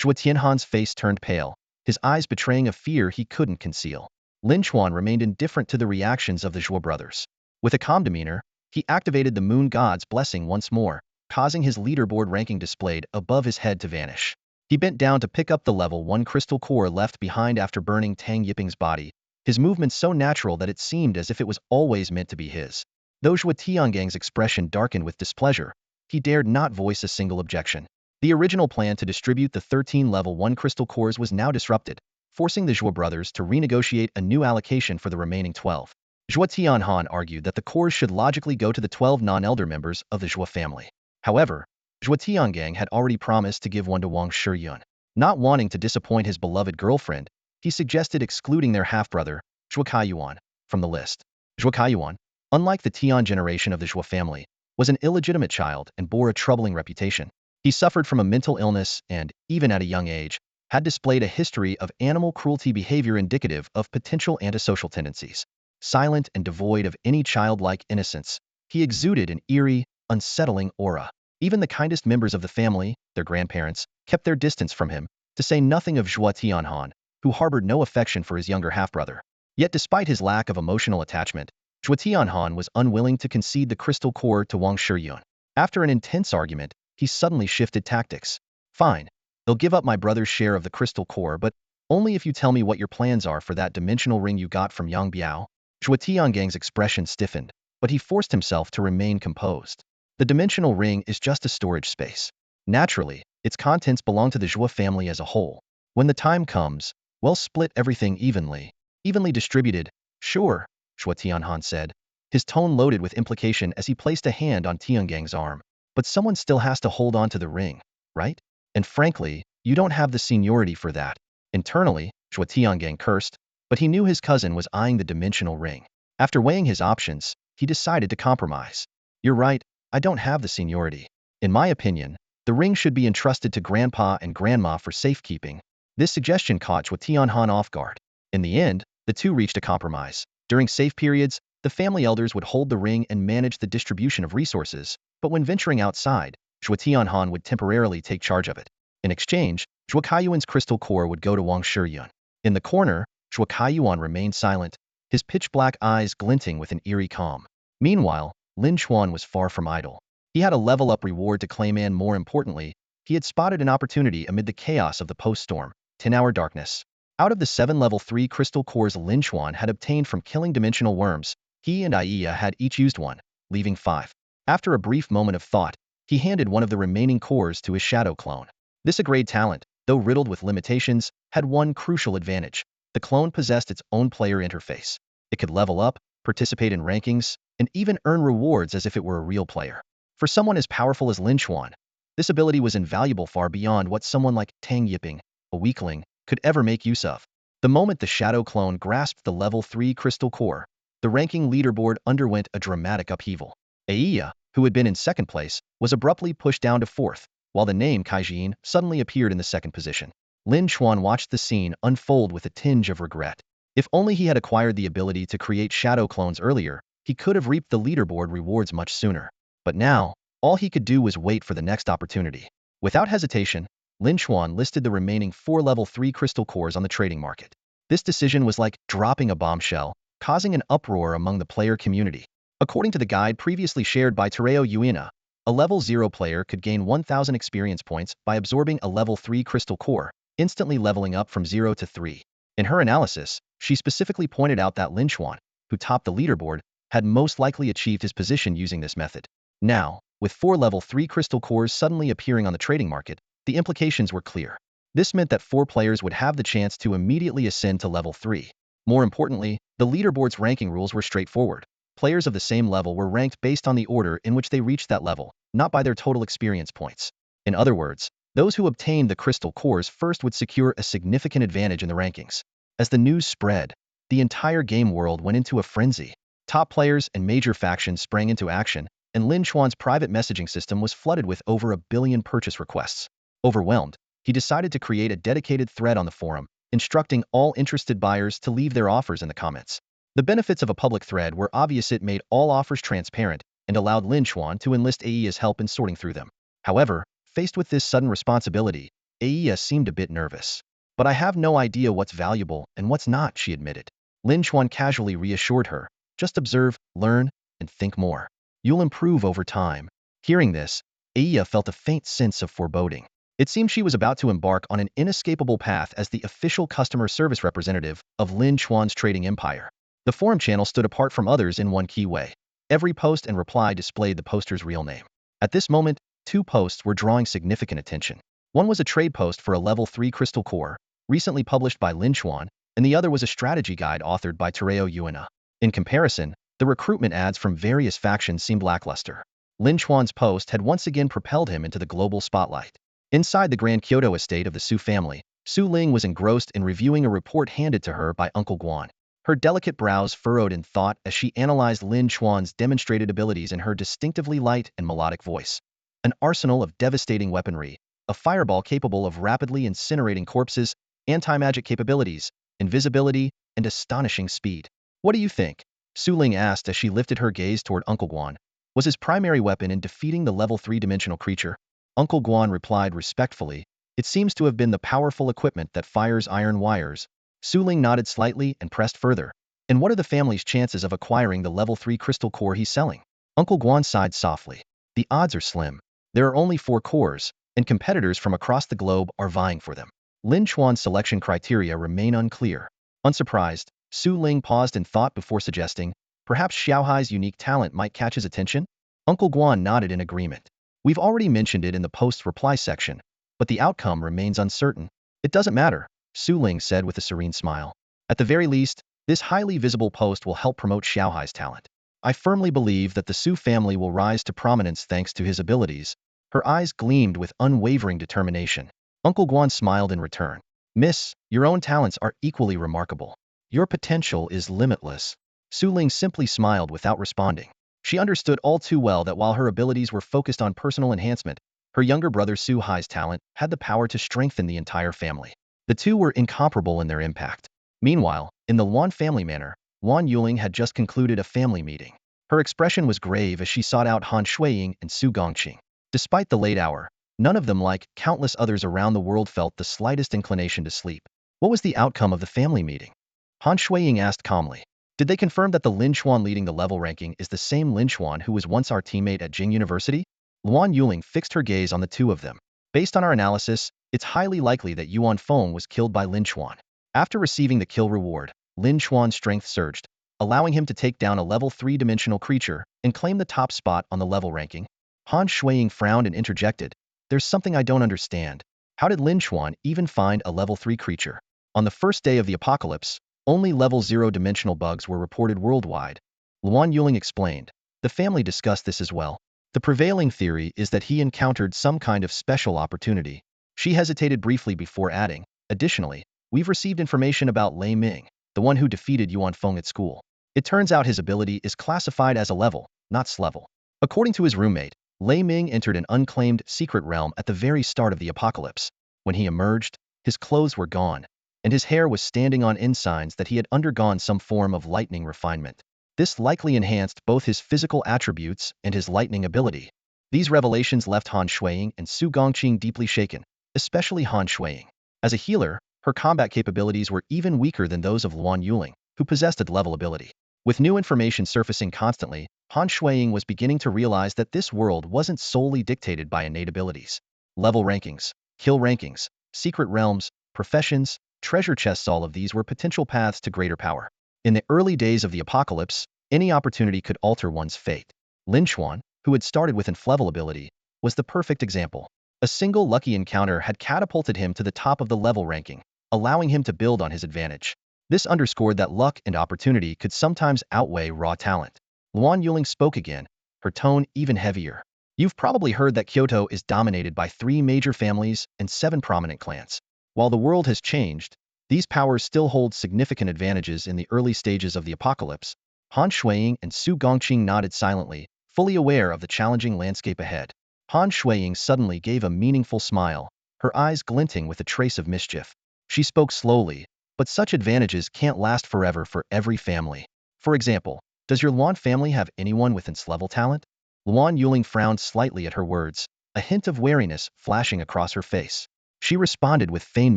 Speaker 1: Zhuo Tianhan's face turned pale, his eyes betraying a fear he couldn't conceal. Lin Chuan remained indifferent to the reactions of the Zhuo brothers. With a calm demeanor, he activated the moon god's blessing once more, causing his leaderboard ranking displayed above his head to vanish. He bent down to pick up the level 1 crystal core left behind after burning Tang Yiping's body, his movement so natural that it seemed as if it was always meant to be his. Though Zhuo Tiangang's expression darkened with displeasure, he dared not voice a single objection. The original plan to distribute the 13 level 1 crystal cores was now disrupted, forcing the Zhuo brothers to renegotiate a new allocation for the remaining 12. Zhuo Tianhan argued that the cores should logically go to the 12 non-elder members of the Zhuo family. However, Zhuo Tiangang had already promised to give one to Wang Shiyun. Not wanting to disappoint his beloved girlfriend, he suggested excluding their half-brother, Zhuo Kaiyuan, from the list. Zhuo Kaiyuan, unlike the Tian generation of the Zhuo family, was an illegitimate child and bore a troubling reputation. He suffered from a mental illness and, even at a young age, had displayed a history of animal cruelty behavior indicative of potential antisocial tendencies. Silent and devoid of any childlike innocence, he exuded an eerie, unsettling aura. Even the kindest members of the family, their grandparents, kept their distance from him, to say nothing of Zhuo Tianhan, who harbored no affection for his younger half-brother. Yet despite his lack of emotional attachment, Zhuo Tianhan was unwilling to concede the crystal core to Wang Shiyun. After an intense argument, he suddenly shifted tactics. Fine, they'll give up my brother's share of the crystal core, but only if you tell me what your plans are for that dimensional ring you got from Yang Biao. Zhuo Tiangang's expression stiffened, but he forced himself to remain composed. The dimensional ring is just a storage space. Naturally, its contents belong to the Zhuo family as a whole. When the time comes, we'll split everything evenly. Evenly distributed, sure, Zhuo Tianhan said, his tone loaded with implication as he placed a hand on Tiangang's arm. But someone still has to hold on to the ring, right? And frankly, you don't have the seniority for that. Internally, Zhuo Tiangang cursed, but he knew his cousin was eyeing the dimensional ring. After weighing his options, he decided to compromise. You're right, I don't have the seniority. In my opinion, the ring should be entrusted to Grandpa and Grandma for safekeeping. This suggestion caught Zhuo Tianhan off guard. In the end, the two reached a compromise. During safe periods, the family elders would hold the ring and manage the distribution of resources, but when venturing outside, Zhuo Tianhan would temporarily take charge of it. In exchange, Zhuo Kaiyuan's crystal core would go to Wang Shiyun. In the corner, Zhuo Kaiyuan remained silent, his pitch-black eyes glinting with an eerie calm. Meanwhile, Lin Chuan was far from idle. He had a level-up reward to claim and, more importantly, he had spotted an opportunity amid the chaos of the post-storm, 10-hour darkness. Out of the 7 level 3 crystal cores Lin Chuan had obtained from killing dimensional worms, he and Iya had each used one, leaving 5. After a brief moment of thought, he handed one of the remaining cores to his shadow clone. This A-grade talent, though riddled with limitations, had one crucial advantage. The clone possessed its own player interface. It could level up, participate in rankings, and even earn rewards as if it were a real player. For someone as powerful as Lin Chuan, this ability was invaluable far beyond what someone like Tang Yiping, a weakling, could ever make use of. The moment the shadow clone grasped the level 3 crystal core, the ranking leaderboard underwent a dramatic upheaval. Iya, who had been in second place, was abruptly pushed down to 4th, while the name Kaijin suddenly appeared in the second position. Lin Chuan watched the scene unfold with a tinge of regret. If only he had acquired the ability to create shadow clones earlier, he could have reaped the leaderboard rewards much sooner. But now, all he could do was wait for the next opportunity. Without hesitation, Lin Xuan listed the remaining 4 level 3 crystal cores on the trading market. This decision was like dropping a bombshell, causing an uproar among the player community. According to the guide previously shared by Tereo Yuina, a level 0 player could gain 1,000 experience points by absorbing a level 3 crystal core, instantly leveling up from 0 to 3. In her analysis, she specifically pointed out that Lin Xuan, who topped the leaderboard, had most likely achieved his position using this method. Now, with 4 level 3 crystal cores suddenly appearing on the trading market, the implications were clear. This meant that 4 players would have the chance to immediately ascend to level 3. More importantly, the leaderboard's ranking rules were straightforward. Players of the same level were ranked based on the order in which they reached that level, not by their total experience points. In other words, those who obtained the crystal cores first would secure a significant advantage in the rankings. As the news spread, the entire game world went into a frenzy. Top players and major factions sprang into action, and Lin Xuan's private messaging system was flooded with over 1 billion purchase requests. Overwhelmed, he decided to create a dedicated thread on the forum, instructing all interested buyers to leave their offers in the comments. The benefits of a public thread were obvious. It made all offers transparent and allowed Lin Xuan to enlist AE's help in sorting through them. However, faced with this sudden responsibility, AES seemed a bit nervous. But I have no idea what's valuable and what's not, she admitted. Lin Xuan casually reassured her. Just observe, learn, and think more. You'll improve over time. Hearing this, Aya felt a faint sense of foreboding. It seemed she was about to embark on an inescapable path as the official customer service representative of Lin Xuan's trading empire. The forum channel stood apart from others in one key way. Every post and reply displayed the poster's real name. At this moment, 2 posts were drawing significant attention. One was a trade post for a level 3 crystal core, recently published by Lin Xuan, and the other was a strategy guide authored by Tereo Yuina. In comparison, the recruitment ads from various factions seemed lackluster. Lin Xuan's post had once again propelled him into the global spotlight. Inside the Grand Kyoto estate of the Su family, Su Ling was engrossed in reviewing a report handed to her by Uncle Guan. Her delicate brows furrowed in thought as she analyzed Lin Xuan's demonstrated abilities in her distinctively light and melodic voice. An arsenal of devastating weaponry, a fireball capable of rapidly incinerating corpses, anti-magic capabilities, invisibility, and astonishing speed. What do you think? Su Ling asked as she lifted her gaze toward Uncle Guan. Was his primary weapon in defeating the level 3-dimensional creature? Uncle Guan replied respectfully, it seems to have been the powerful equipment that fires iron wires. Su Ling nodded slightly and pressed further. And what are the family's chances of acquiring the level 3 crystal core he's selling? Uncle Guan sighed softly. The odds are slim. There are only 4 cores, and competitors from across the globe are vying for them. Lin Xuan's selection criteria remain unclear. Unsurprised, Su Ling paused in thought before suggesting, perhaps Xiaohai's unique talent might catch his attention? Uncle Guan nodded in agreement. We've already mentioned it in the post's reply section, but the outcome remains uncertain. It doesn't matter, Su Ling said with a serene smile. At the very least, this highly visible post will help promote Xiaohai's talent. I firmly believe that the Su family will rise to prominence thanks to his abilities. Her eyes gleamed with unwavering determination. Uncle Guan smiled in return. Miss, your own talents are equally remarkable. Your potential is limitless. Su Ling simply smiled without responding. She understood all too well that while her abilities were focused on personal enhancement, her younger brother Su Hai's talent had the power to strengthen the entire family. The two were incomparable in their impact. Meanwhile, in the Wan family manor, Wan Yuling had just concluded a family meeting. Her expression was grave as she sought out Han Shuiying and Su Gongqing. Despite the late hour, none of them, like countless others around the world, felt the slightest inclination to sleep. What was the outcome of the family meeting? Han Shuiying asked calmly. Did they confirm that the Lin Xuan leading the level ranking is the same Lin Xuan who was once our teammate at Jing University? Luan Yuling fixed her gaze on the two of them. Based on our analysis, it's highly likely that Yuan Feng was killed by Lin Xuan. After receiving the kill reward, Lin Xuan's strength surged, allowing him to take down a level 3-dimensional creature and claim the top spot on the level ranking. Han Shuiying frowned and interjected. There's something I don't understand. How did Lin Xuan even find a level 3 creature? On the first day of the apocalypse, only level 0-dimensional bugs were reported worldwide. Luan Yuling explained. The family discussed this as well. The prevailing theory is that he encountered some kind of special opportunity. She hesitated briefly before adding, additionally, we've received information about Lei Ming, the one who defeated Yuan Feng at school. It turns out his ability is classified as a level, not S-level. According to his roommate, Lei Ming entered an unclaimed secret realm at the very start of the apocalypse. When he emerged, his clothes were gone, and his hair was standing on end signs that he had undergone some form of lightning refinement. This likely enhanced both his physical attributes and his lightning ability. These revelations left Han Shuiying and Su Gongqing deeply shaken, especially Han Shuiying. As a healer, her combat capabilities were even weaker than those of Luan Yuling, who possessed a level ability. With new information surfacing constantly, Han Shuiying was beginning to realize that this world wasn't solely dictated by innate abilities. Level rankings, kill rankings, secret realms, professions, treasure chests, all of these were potential paths to greater power. In the early days of the apocalypse, any opportunity could alter one's fate. Lin Xuan, who had started with level ability, was the perfect example. A single lucky encounter had catapulted him to the top of the level ranking, allowing him to build on his advantage. This underscored that luck and opportunity could sometimes outweigh raw talent. Luan Yuling spoke again, her tone even heavier. You've probably heard that Kyoto is dominated by 3 major families and 7 prominent clans. While the world has changed, these powers still hold significant advantages in the early stages of the apocalypse. Han Shuiying and Su Gongqing nodded silently, fully aware of the challenging landscape ahead. Han Shuiying suddenly gave a meaningful smile, her eyes glinting with a trace of mischief. She spoke slowly, but such advantages can't last forever for every family. For example, does your Luan family have anyone with level talent? Luan Yuling frowned slightly at her words, a hint of wariness flashing across her face. She responded with feigned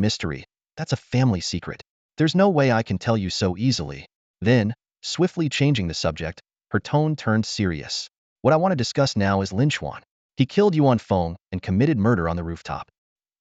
Speaker 1: mystery, that's a family secret. There's no way I can tell you so easily. Then, swiftly changing the subject, her tone turned serious. What I want to discuss now is Lin Xuan. He killed Yuan Feng and committed murder on the rooftop.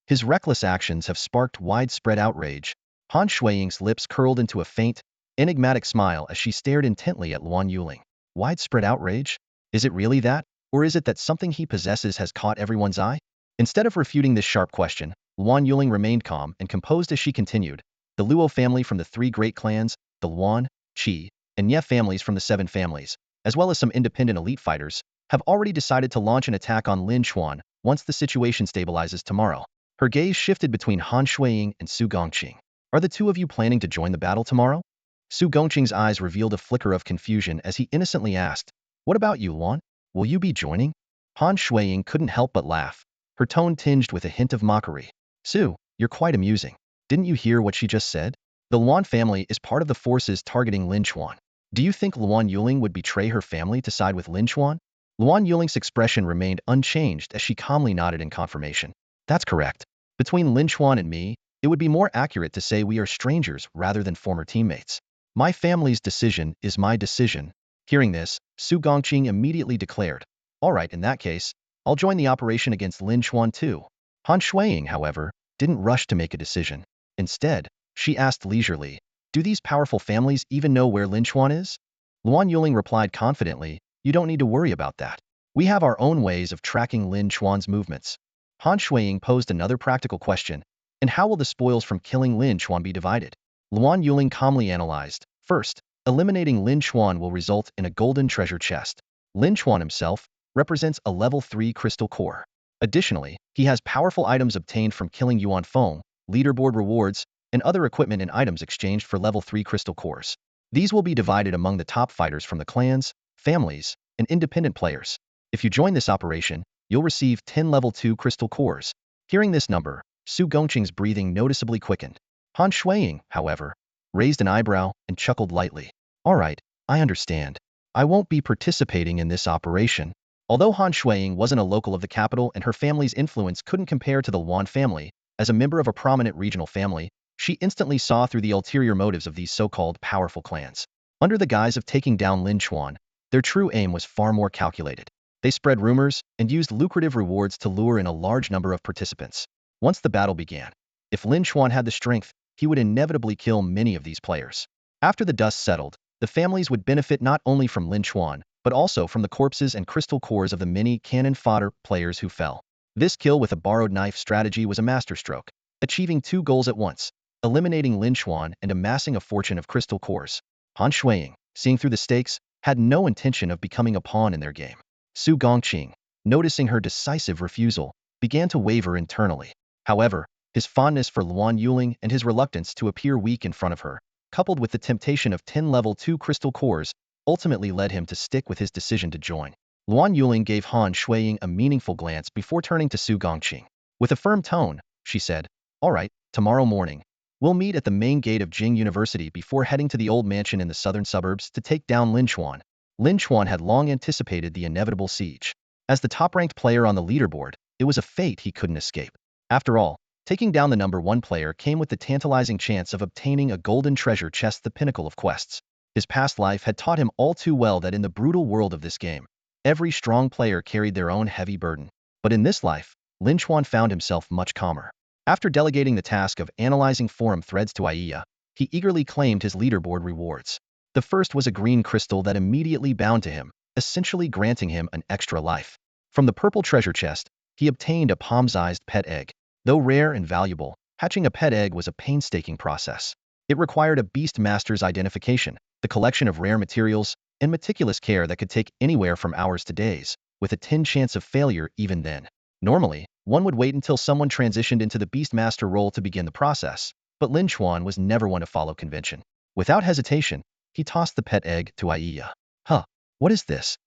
Speaker 1: His reckless actions have sparked widespread outrage. Han Shuiying's lips curled into a faint, enigmatic smile as she stared intently at Luan Yuling. Widespread outrage? Is it really that? Or is it that something he possesses has caught everyone's eye? Instead of refuting this sharp question, Luan Yuling remained calm and composed as she continued. The Luo family from the 3 great clans, the Luan, Qi, and Ye families from the 7 families, as well as some independent elite fighters, have already decided to launch an attack on Lin Xuan once the situation stabilizes tomorrow. Her gaze shifted between Han Shuiying and Su Gongqing. Are the 2 of you planning to join the battle tomorrow? Su Gongqing's eyes revealed a flicker of confusion as he innocently asked, what about you, Luan? Will you be joining? Han Shuiying couldn't help but laugh, her tone tinged with a hint of mockery. Su, you're quite amusing. Didn't you hear what she just said? The Luan family is part of the forces targeting Lin Xuan. Do you think Luan Yuling would betray her family to side with Lin Xuan? Luan Yuling's expression remained unchanged as she calmly nodded in confirmation. That's correct. Between Lin Xuan and me, it would be more accurate to say we are strangers rather than former teammates. My family's decision is my decision. Hearing this, Su Gongqing immediately declared, all right, in that case, I'll join the operation against Lin Xuan too. Han Shuiying, however, didn't rush to make a decision. Instead, she asked leisurely, do these powerful families even know where Lin Xuan is? Luan Yuling replied confidently, you don't need to worry about that. We have our own ways of tracking Lin Xuan's movements. Han Shuiying posed another practical question, and how will the spoils from killing Lin Xuan be divided? Luan Yuling calmly analyzed. First, eliminating Lin Xuan will result in a golden treasure chest. Lin Xuan himself represents a level 3 crystal core. Additionally, he has powerful items obtained from killing Yuan Feng, leaderboard rewards, and other equipment and items exchanged for level 3 crystal cores. These will be divided among the top fighters from the clans, families, and independent players. If you join this operation, you'll receive 10 level 2 crystal cores. Hearing this number, Su Gongqing's breathing noticeably quickened. Han Shuiying, however, raised an eyebrow and chuckled lightly. All right, I understand. I won't be participating in this operation. Although Han Shuiying wasn't a local of the capital and her family's influence couldn't compare to the Luan family, as a member of a prominent regional family, she instantly saw through the ulterior motives of these so-called powerful clans. Under the guise of taking down Lin Xuan, their true aim was far more calculated. They spread rumors and used lucrative rewards to lure in a large number of participants. Once the battle began, if Lin Xuan had the strength, he would inevitably kill many of these players. After the dust settled, the families would benefit not only from Lin Xuan, but also from the corpses and crystal cores of the many cannon fodder players who fell. This kill with a borrowed knife strategy was a masterstroke, achieving 2 goals at once, eliminating Lin Xuan and amassing a fortune of crystal cores. Han Shuiying, seeing through the stakes, had no intention of becoming a pawn in their game. Su Gongqing, noticing her decisive refusal, began to waver internally. However, his fondness for Luan Yuling and his reluctance to appear weak in front of her, coupled with the temptation of 10 level 2 crystal cores, ultimately led him to stick with his decision to join. Luan Yuling gave Han Shuiying a meaningful glance before turning to Su Gongqing. With a firm tone, she said, all right, tomorrow morning, We'll meet at the main gate of Jing University before heading to the old mansion in the southern suburbs to take down Lin Chuan. Lin Chuan had long anticipated the inevitable siege. As the top-ranked player on the leaderboard, it was a fate he couldn't escape. After all, taking down the #1 player came with the tantalizing chance of obtaining a golden treasure chest, the pinnacle of quests. His past life had taught him all too well that in the brutal world of this game, every strong player carried their own heavy burden. But in this life, Lin Chuan found himself much calmer. After delegating the task of analyzing forum threads to Iya, he eagerly claimed his leaderboard rewards. The first was a green crystal that immediately bound to him, essentially granting him an extra life. From the purple treasure chest, he obtained a palm-sized pet egg. Though rare and valuable, hatching a pet egg was a painstaking process. It required a beast master's identification, the collection of rare materials, and meticulous care that could take anywhere from hours to days, with a 10 chance of failure even then. Normally, one would wait until someone transitioned into the Beastmaster role to begin the process, but Lin Chuan was never one to follow convention. Without hesitation, he tossed the pet egg to Iya. Huh, what is this?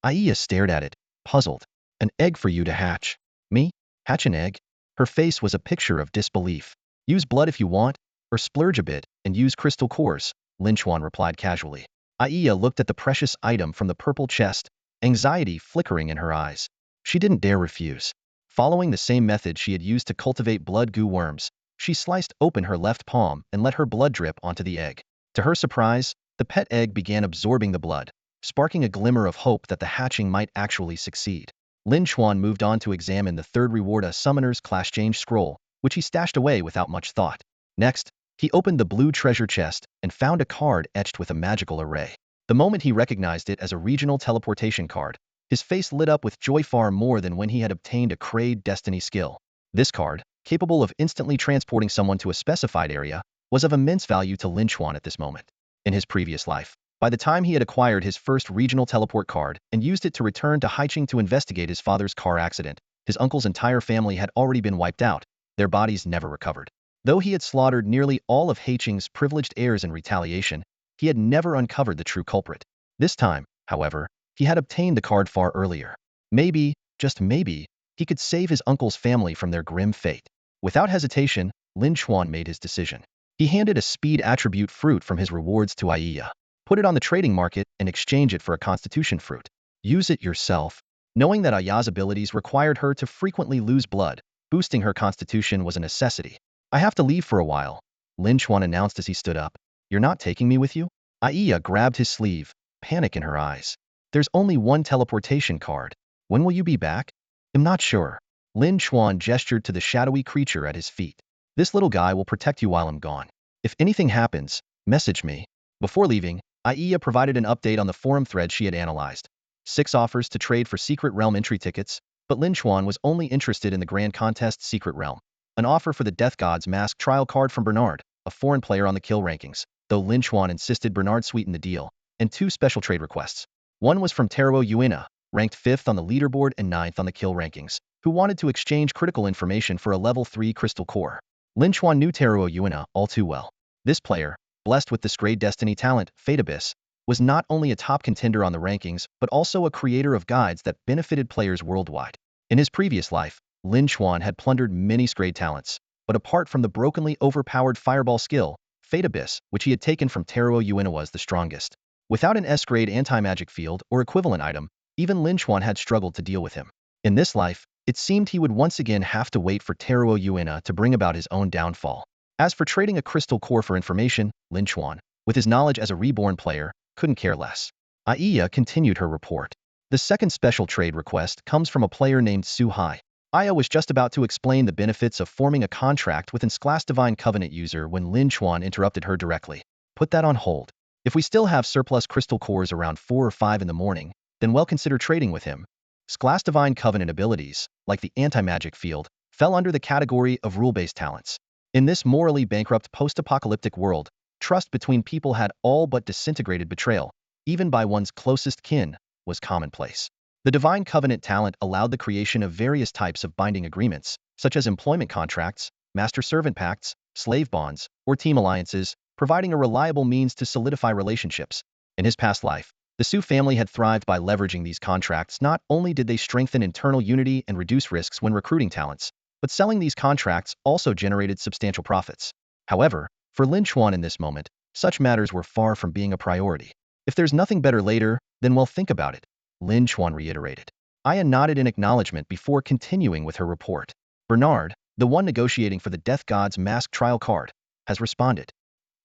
Speaker 1: Iya stared at it, puzzled. An egg for you to hatch. Me? Hatch an egg? Her face was a picture of disbelief. Use blood if you want, or splurge a bit and use crystal cores, Lin Chuan replied casually. Iya looked at the precious item from the purple chest, anxiety flickering in her eyes. She didn't dare refuse. Following the same method she had used to cultivate blood goo worms, she sliced open her left palm and let her blood drip onto the egg. To her surprise, the pet egg began absorbing the blood, sparking a glimmer of hope that the hatching might actually succeed. Lin Chuan moved on to examine the third reward, a Summoner's Clash Change Scroll, which he stashed away without much thought. Next, he opened the blue treasure chest and found a card etched with a magical array. The moment he recognized it as a regional teleportation card, his face lit up with joy far more than when he had obtained a Crade Destiny skill. This card, capable of instantly transporting someone to a specified area, was of immense value to Lin Chuan at this moment. In his previous life, by the time he had acquired his first regional teleport card and used it to return to Haicheng to investigate his father's car accident, his uncle's entire family had already been wiped out, their bodies never recovered. Though he had slaughtered nearly all of Haicheng's privileged heirs in retaliation, he had never uncovered the true culprit. This time, however, he had obtained the card far earlier. Maybe, just maybe, he could save his uncle's family from their grim fate. Without hesitation, Lin Chuan made his decision. He handed a speed attribute fruit from his rewards to Iya. Put it on the trading market and exchange it for a constitution fruit. Use it yourself. Knowing that Aya's abilities required her to frequently lose blood, boosting her constitution was a necessity. I have to leave for a while, Lin Chuan announced as he stood up. You're not taking me with you? Iya grabbed his sleeve, panic in her eyes. There's only one teleportation card. When will you be back? I'm not sure. Lin Chuan gestured to the shadowy creature at his feet. This little guy will protect you while I'm gone. If anything happens, message me. Before leaving, Iya provided an update on the forum thread she had analyzed. 6 offers to trade for Secret Realm entry tickets, but Lin Chuan was only interested in the Grand Contest Secret Realm. An offer for the Death God's Mask trial card from Bernard, a foreign player on the kill rankings, though Lin Chuan insisted Bernard sweeten the deal, and 2 special trade requests. One was from Taro Yuina, ranked 5th on the leaderboard and 9th on the kill rankings, who wanted to exchange critical information for a level 3 crystal core. Lin Chuan knew Taro Yuina all too well. This player, blessed with this great destiny talent, Fate Abyss, was not only a top contender on the rankings, but also a creator of guides that benefited players worldwide. In his previous life, Lin Chuan had plundered many Scrade talents, but apart from the brokenly overpowered Fireball skill, Fate Abyss, which he had taken from Taro Yuina, was the strongest. Without an S-grade anti-magic field or equivalent item, even Lin Chuan had struggled to deal with him. In this life, it seemed he would once again have to wait for Taro Yuina to bring about his own downfall. As for trading a crystal core for information, Lin Chuan, with his knowledge as a reborn player, couldn't care less. Iya continued her report. The second special trade request comes from a player named Su Hai. Iya was just about to explain the benefits of forming a contract with an Sclas Divine Covenant user when Lin Chuan interrupted her directly. Put that on hold. If we still have surplus crystal cores around 4 or 5 in the morning, then well consider trading with him. Sclas Divine Covenant abilities, like the anti-magic field, fell under the category of rule-based talents. In this morally bankrupt post-apocalyptic world, trust between people had all but disintegrated. Betrayal, even by one's closest kin, was commonplace. The Divine Covenant talent allowed the creation of various types of binding agreements, such as employment contracts, master-servant pacts, slave bonds, or team alliances, providing a reliable means to solidify relationships. In his past life, the Su family had thrived by leveraging these contracts. Not only did they strengthen internal unity and reduce risks when recruiting talents, but selling these contracts also generated substantial profits. However, for Lin Chuan in this moment, such matters were far from being a priority. If there's nothing better later, then we'll think about it, Lin Chuan reiterated. Aya nodded in acknowledgement before continuing with her report. Bernard, the one negotiating for the Death God's mask trial card, has responded.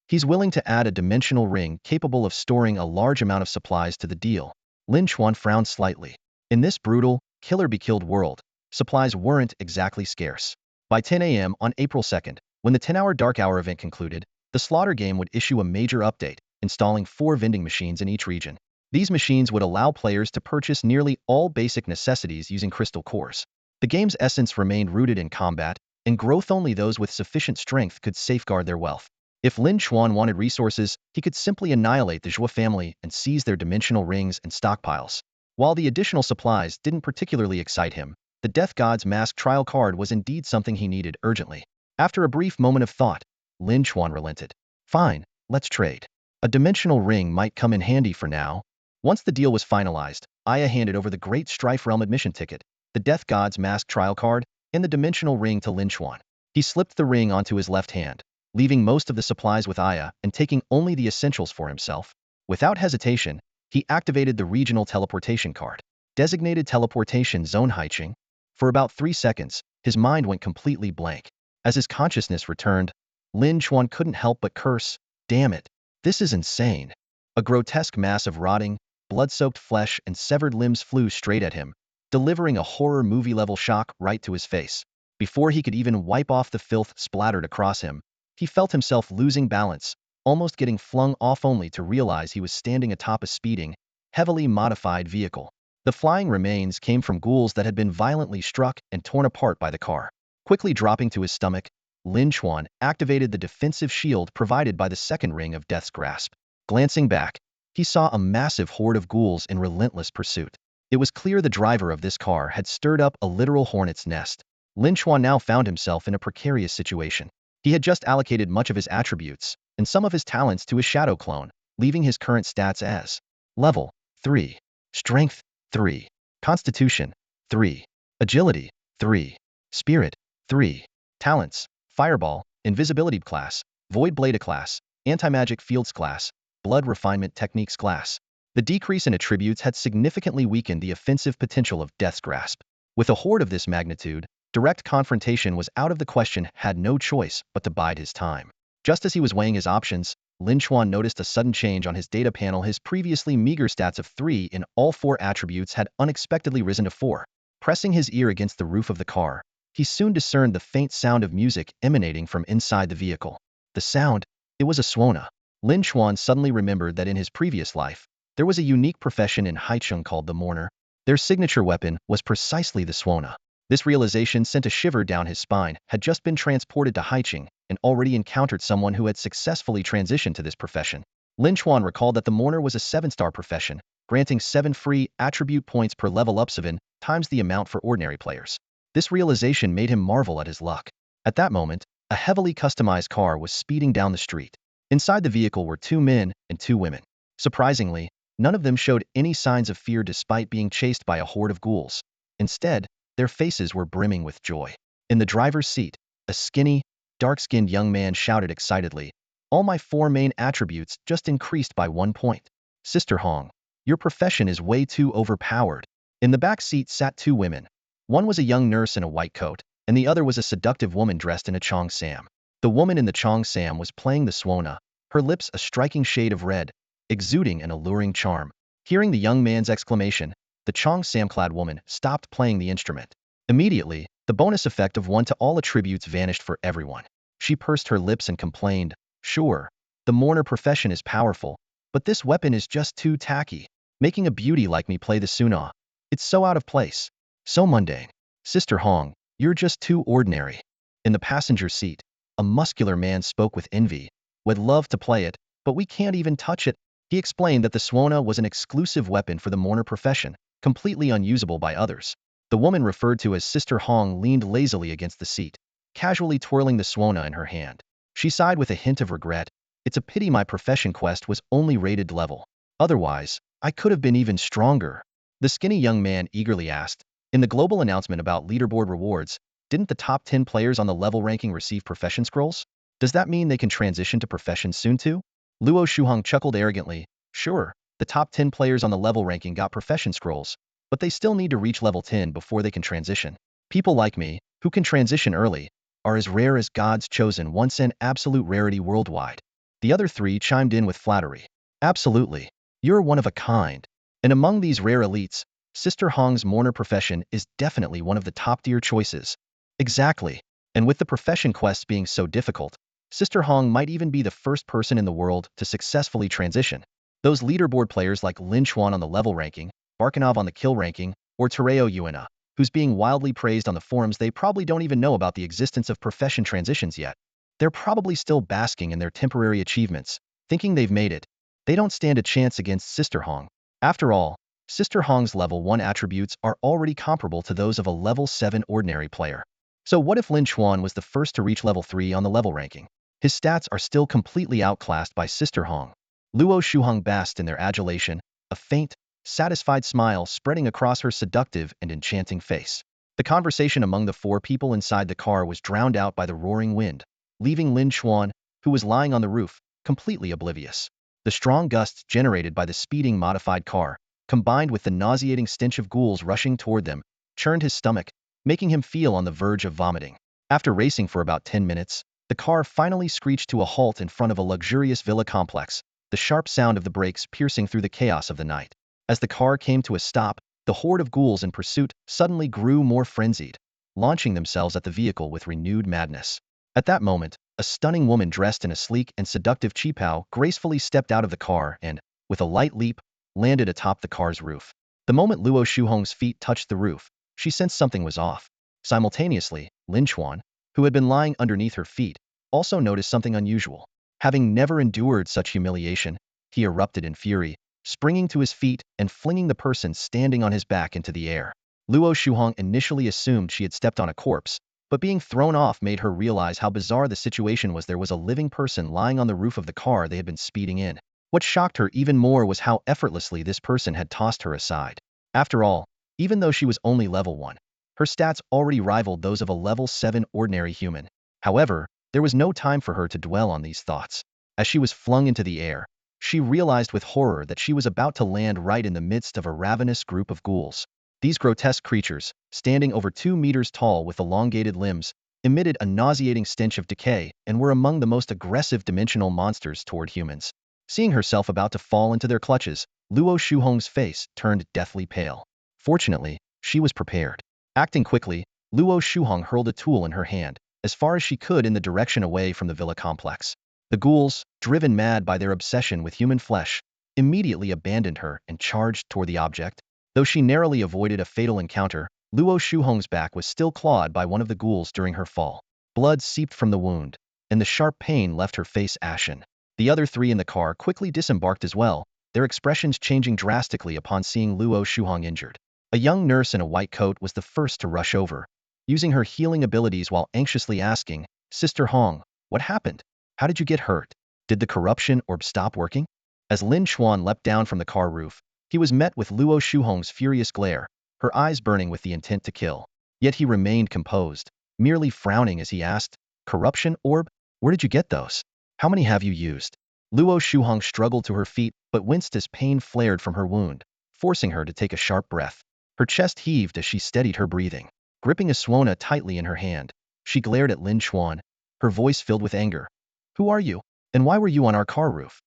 Speaker 1: He's willing to add a dimensional ring capable of storing a large amount of supplies to the deal. Lin Chuan frowned slightly. In this brutal, killer-be-killed world, supplies weren't exactly scarce. By 10 a.m. on April 2nd, when the 10-hour Dark Hour event concluded, the Slaughter game would issue a major update, installing 4 vending machines in each region. These machines would allow players to purchase nearly all basic necessities using crystal cores. The game's essence remained rooted in combat, and growth only those with sufficient strength could safeguard their wealth. If Lin Chuan wanted resources, he could simply annihilate the Zhou family and seize their dimensional rings and stockpiles. While the additional supplies didn't particularly excite him, the Death God's mask trial card was indeed something he needed urgently. After a brief moment of thought, Lin Chuan relented. Fine, let's trade. A dimensional ring might come in handy for now. Once the deal was finalized, Aya handed over the Great Strife Realm admission ticket, the Death God's mask trial card, and the dimensional ring to Lin Chuan. He slipped the ring onto his left hand, leaving most of the supplies with Aya and taking only the essentials for himself. Without hesitation, he activated the regional teleportation card. Designated teleportation zone Haiqing. For about 3 seconds, his mind went completely blank. As his consciousness returned, Lin Chuan couldn't help but curse, "Damn it, this is insane." A grotesque mass of rotting, blood-soaked flesh and severed limbs flew straight at him, delivering a horror movie-level shock right to his face. Before he could even wipe off the filth splattered across him, he felt himself losing balance, almost getting flung off only to realize he was standing atop a speeding, heavily modified vehicle. The flying remains came from ghouls that had been violently struck and torn apart by the car. Quickly dropping to his stomach, Lin Chuan activated the defensive shield provided by the second ring of Death's Grasp. Glancing back, he saw a massive horde of ghouls in relentless pursuit. It was clear the driver of this car had stirred up a literal hornet's nest. Lin Chuan now found himself in a precarious situation. He had just allocated much of his attributes and some of his talents to his shadow clone, leaving his current stats as Level 3, Strength 3, Constitution 3, Agility 3, Spirit 3, Talents, Fireball, Invisibility class, Void Blade class, Anti-Magic Fields class, Blood Refinement Techniques class. The decrease in attributes had significantly weakened the offensive potential of Death's Grasp. With a horde of this magnitude, direct confrontation was out of the question, had no choice but to bide his time. Just as he was weighing his options, Lin Chuan noticed a sudden change on his data panel. His previously meager stats of 3 in all 4 attributes had unexpectedly risen to 4. Pressing his ear against the roof of the car, he soon discerned the faint sound of music emanating from inside the vehicle. The sound, it was a suona. Lin Chuan suddenly remembered that in his previous life, there was a unique profession in Haicheng called the mourner. Their signature weapon was precisely the suona. This realization sent a shiver down his spine. Had just been transported to Haicheng and already encountered someone who had successfully transitioned to this profession. Lin Chuan recalled that the mourner was a 7-star profession, granting 7 free attribute points per level up, 7 times the amount for ordinary players. This realization made him marvel at his luck. At that moment, a heavily customized car was speeding down the street. Inside the vehicle were 2 men and 2 women. Surprisingly, none of them showed any signs of fear despite being chased by a horde of ghouls. Instead, their faces were brimming with joy. In the driver's seat, a skinny, dark-skinned young man shouted excitedly, "All my 4 main attributes just increased by 1 point. Sister Hong, your profession is way too overpowered." In the back seat sat 2 women. One was a young nurse in a white coat, and the other was a seductive woman dressed in a Chong Sam. The woman in the Chong Sam was playing the suona, her lips a striking shade of red, exuding an alluring charm. Hearing the young man's exclamation, the Chong Sam-clad woman stopped playing the instrument. Immediately, the bonus effect of 1 to all attributes vanished for everyone. She pursed her lips and complained, "Sure, the mourner profession is powerful, but this weapon is just too tacky. Making a beauty like me play the suona. It's so out of place. So mundane. Sister Hong, you're just too ordinary." In the passenger seat, a muscular man spoke with envy. "Would love to play it, but we can't even touch it." He explained that the suona was an exclusive weapon for the mourner profession, completely unusable by others. The woman referred to as Sister Hong leaned lazily against the seat, casually twirling the suona in her hand. She sighed with a hint of regret. "It's a pity my profession quest was only rated level. Otherwise, I could have been even stronger." The skinny young man eagerly asked, "In the global announcement about leaderboard rewards, didn't the top 10 players on the level ranking receive profession scrolls?" Does that mean they can transition to professions soon too? Luo Shuhong chuckled arrogantly. Sure, the top 10 players on the level ranking got profession scrolls, but they still need to reach level 10 before they can transition. People like me, who can transition early, are as rare as God's chosen ones, an absolute rarity worldwide. The other three chimed in with flattery. Absolutely. You're one of a kind. And among these rare elites, Sister Hong's mourner profession is definitely one of the top-tier choices. Exactly. And with the profession quests being so difficult, Sister Hong might even be the first person in the world to successfully transition. Those leaderboard players like Lin Chuan on the level ranking, Barkanov on the kill ranking, or Tereo Yuena, who's being wildly praised on the forums, they probably don't even know about the existence of profession transitions yet. They're probably still basking in their temporary achievements, thinking they've made it. They don't stand a chance against Sister Hong. After all, Sister Hong's level 1 attributes are already comparable to those of a level 7 ordinary player. So what if Lin Chuan was the first to reach level 3 on the level ranking? His stats are still completely outclassed by Sister Hong. Luo Shuhong basked in their adulation, a faint, satisfied smile spreading across her seductive and enchanting face. The conversation among the four people inside the car was drowned out by the roaring wind, leaving Lin Chuan, who was lying on the roof, completely oblivious. The strong gusts generated by the speeding modified car, combined with the nauseating stench of ghouls rushing toward them, churned his stomach, making him feel on the verge of vomiting. After racing for about 10 minutes, the car finally screeched to a halt in front of a luxurious villa complex, the sharp sound of the brakes piercing through the chaos of the night. As the car came to a stop, the horde of ghouls in pursuit suddenly grew more frenzied, launching themselves at the vehicle with renewed madness. At that moment, a stunning woman dressed in a sleek and seductive qipao gracefully stepped out of the car and, with a light leap, landed atop the car's roof. The moment Luo Shuhong's feet touched the roof, she sensed something was off. Simultaneously, Lin Chuan, who had been lying underneath her feet, also noticed something unusual. Having never endured such humiliation, he erupted in fury, springing to his feet and flinging the person standing on his back into the air. Luo Shuhong initially assumed she had stepped on a corpse, but being thrown off made her realize how bizarre the situation was. There was a living person lying on the roof of the car they had been speeding in. What shocked her even more was how effortlessly this person had tossed her aside. After all, even though she was only level 1, her stats already rivaled those of a level 7 ordinary human. However, there was no time for her to dwell on these thoughts. As she was flung into the air, she realized with horror that she was about to land right in the midst of a ravenous group of ghouls. These grotesque creatures, standing over 2 meters tall with elongated limbs, emitted a nauseating stench of decay and were among the most aggressive dimensional monsters toward humans. Seeing herself about to fall into their clutches, Luo Shuhong's face turned deathly pale. Fortunately, she was prepared. Acting quickly, Luo Shuhong hurled a tool in her hand, as far as she could in the direction away from the villa complex. The ghouls, driven mad by their obsession with human flesh, immediately abandoned her and charged toward the object. Though she narrowly avoided a fatal encounter, Luo Shuhong's back was still clawed by one of the ghouls during her fall. Blood seeped from the wound, and the sharp pain left her face ashen. The other three in the car quickly disembarked as well, their expressions changing drastically upon seeing Luo Shuhong injured. A young nurse in a white coat was the first to rush over, using her healing abilities while anxiously asking, "Sister Hong, what happened? How did you get hurt? Did the corruption orb stop working?" As Lin Chuan leapt down from the car roof, he was met with Luo Shuhong's furious glare, her eyes burning with the intent to kill. Yet he remained composed, merely frowning as he asked, "Corruption orb? Where did you get those? How many have you used?" Luo Shuhong struggled to her feet but winced as pain flared from her wound, forcing her to take a sharp breath. Her chest heaved as she steadied her breathing. Gripping a suona tightly in her hand, she glared at Lin Chuan, her voice filled with anger. "Who are you? And why were you on our car roof?"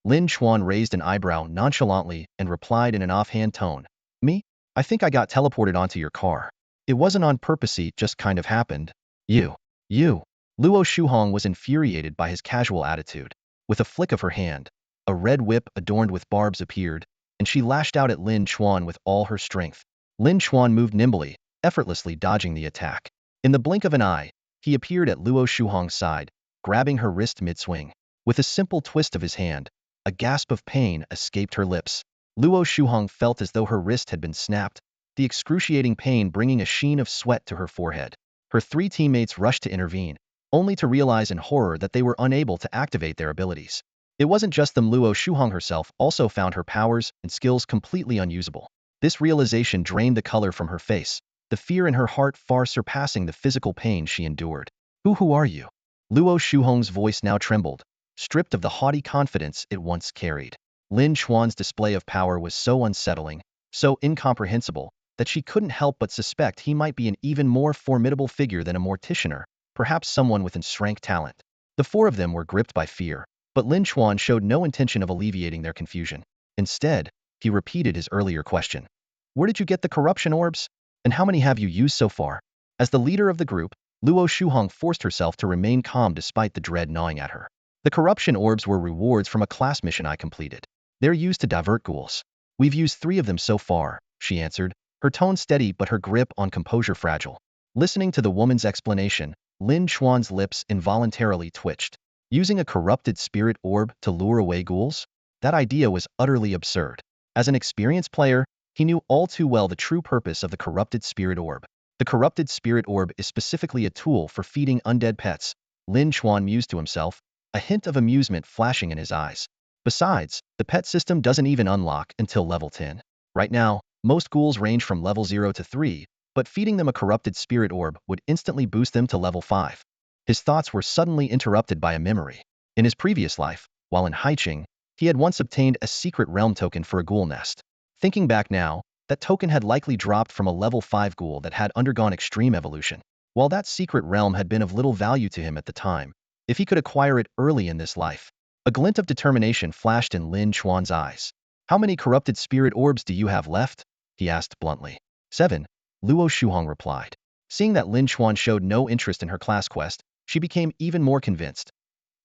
Speaker 1: Lin Chuan raised an eyebrow nonchalantly and replied in an offhand tone, "Me? I think I got teleported onto your car. It wasn't on purpose, it just kind of happened." You. Luo Shuhong was infuriated by his casual attitude. With a flick of her hand, a red whip adorned with barbs appeared, and she lashed out at Lin Chuan with all her strength. Lin Chuan moved nimbly, effortlessly dodging the attack. In the blink of an eye, he appeared at Luo Shuhong's side, grabbing her wrist mid-swing. With a simple twist of his hand, a gasp of pain escaped her lips. Luo Shuhong felt as though her wrist had been snapped, the excruciating pain bringing a sheen of sweat to her forehead. Her three teammates rushed to intervene, only to realize in horror that they were unable to activate their abilities. It wasn't just them. Luo Shuhong herself also found her powers and skills completely unusable. This realization drained the color from her face, the fear in her heart far surpassing the physical pain she endured. Who are you? Luo Shuhong's voice now trembled, stripped of the haughty confidence it once carried. Lin Chuan's display of power was so unsettling, so incomprehensible, that she couldn't help but suspect he might be an even more formidable figure than a morticianer, perhaps someone with strength talent. The four of them were gripped by fear, but Lin Chuan showed no intention of alleviating their confusion. Instead, he repeated his earlier question. Where did you get the corruption orbs? And how many have you used so far? As the leader of the group, Luo Shuhong forced herself to remain calm despite the dread gnawing at her. The corruption orbs were rewards from a class mission I completed. They're used to divert ghouls. We've used 3 of them so far, she answered, her tone steady but her grip on composure fragile. Listening to the woman's explanation, Lin Chuan's lips involuntarily twitched. Using a corrupted spirit orb to lure away ghouls? That idea was utterly absurd. As an experienced player, he knew all too well the true purpose of the corrupted spirit orb. The corrupted spirit orb is specifically a tool for feeding undead pets, Lin Chuan mused to himself, a hint of amusement flashing in his eyes. Besides, the pet system doesn't even unlock until level 10. Right now, most ghouls range from level 0 to 3, but feeding them a corrupted spirit orb would instantly boost them to level 5. His thoughts were suddenly interrupted by a memory. In his previous life, while in Haiching, he had once obtained a secret realm token for a ghoul nest. Thinking back now, that token had likely dropped from a level 5 ghoul that had undergone extreme evolution. While that secret realm had been of little value to him at the time, if he could acquire it early in this life, a glint of determination flashed in Lin Chuan's eyes. How many corrupted spirit orbs do you have left? He asked bluntly. 7, Luo Shuhong replied. Seeing that Lin Chuan showed no interest in her class quest, she became even more convinced.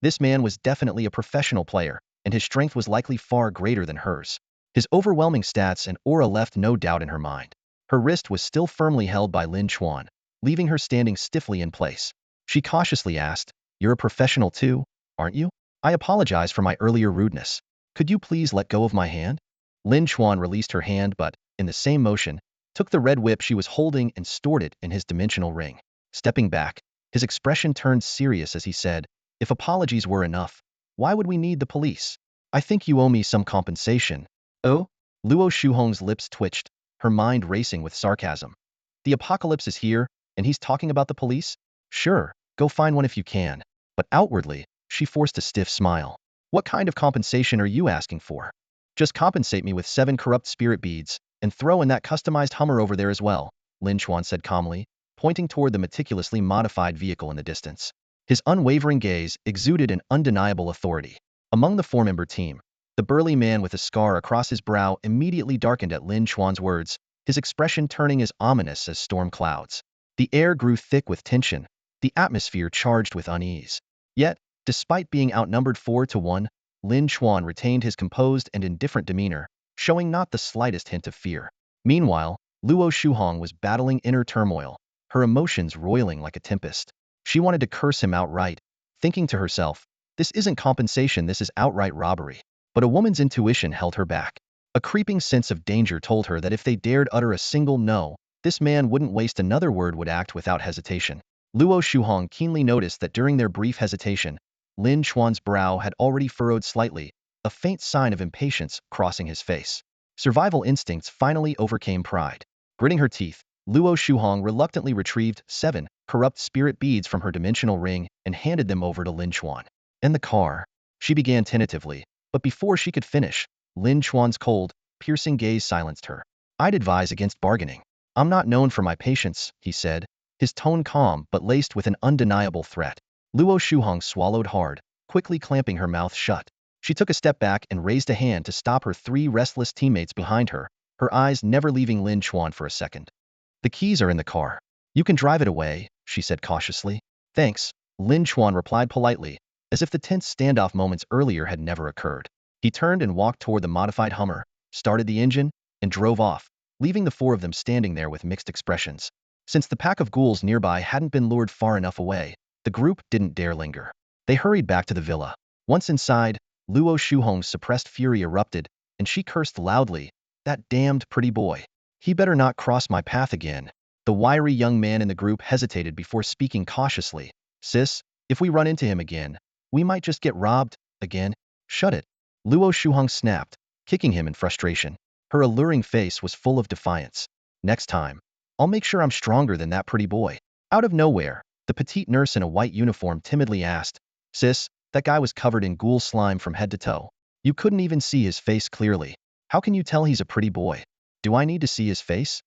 Speaker 1: This man was definitely a professional player, and his strength was likely far greater than hers. His overwhelming stats and aura left no doubt in her mind. Her wrist was still firmly held by Lin Chuan, leaving her standing stiffly in place. She cautiously asked, You're a professional too, aren't you? I apologize for my earlier rudeness. Could you please let go of my hand? Lin Chuan released her hand but, in the same motion, took the red whip she was holding and stored it in his dimensional ring. Stepping back, his expression turned serious as he said, If apologies were enough, why would we need the police? I think you owe me some compensation. Oh? Luo Shuhong's lips twitched, her mind racing with sarcasm. The apocalypse is here, and he's talking about the police? Sure, go find one if you can. But outwardly, she forced a stiff smile. What kind of compensation are you asking for? Just compensate me with 7 corrupt spirit beads, and throw in that customized Hummer over there as well, Lin Chuan said calmly, pointing toward the meticulously modified vehicle in the distance. His unwavering gaze exuded an undeniable authority. Among the 4-member team, the burly man with a scar across his brow immediately darkened at Lin Chuan's words, his expression turning as ominous as storm clouds. The air grew thick with tension, the atmosphere charged with unease. Yet, despite being outnumbered 4-1, Lin Chuan retained his composed and indifferent demeanor, showing not the slightest hint of fear. Meanwhile, Luo Shuhong was battling inner turmoil, her emotions roiling like a tempest. She wanted to curse him outright, thinking to herself, this isn't compensation, this is outright robbery. But a woman's intuition held her back. A creeping sense of danger told her that if they dared utter a single no, this man wouldn't waste another word, would act without hesitation. Luo Shuhong keenly noticed that during their brief hesitation, Lin Chuan's brow had already furrowed slightly, a faint sign of impatience crossing his face. Survival instincts finally overcame pride. Gritting her teeth, Luo Shuhong reluctantly retrieved 7 corrupt spirit beads from her dimensional ring and handed them over to Lin Chuan. In the car, she began tentatively, but before she could finish, Lin Chuan's cold, piercing gaze silenced her. I'd advise against bargaining. I'm not known for my patience, he said, his tone calm but laced with an undeniable threat. Luo Shuhong swallowed hard, quickly clamping her mouth shut. She took a step back and raised a hand to stop her 3 restless teammates behind her, her eyes never leaving Lin Chuan for a second. The keys are in the car. You can drive it away, she said cautiously. Thanks, Lin Chuan replied politely, as if the tense standoff moments earlier had never occurred. He turned and walked toward the modified Hummer, started the engine, and drove off, leaving the 4 of them standing there with mixed expressions. Since the pack of ghouls nearby hadn't been lured far enough away, the group didn't dare linger. They hurried back to the villa. Once inside, Luo Shuhong's suppressed fury erupted, and she cursed loudly, That damned pretty boy. He better not cross my path again. The wiry young man in the group hesitated before speaking cautiously. Sis, if we run into him again, we might just get robbed, again. Shut it. Luo Shuhong snapped, kicking him in frustration. Her alluring face was full of defiance. Next time, I'll make sure I'm stronger than that pretty boy. Out of nowhere, the petite nurse in a white uniform timidly asked, "Sis, that guy was covered in ghoul slime from head to toe. You couldn't even see his face clearly. How can you tell he's a pretty boy? Do I need to see his face?"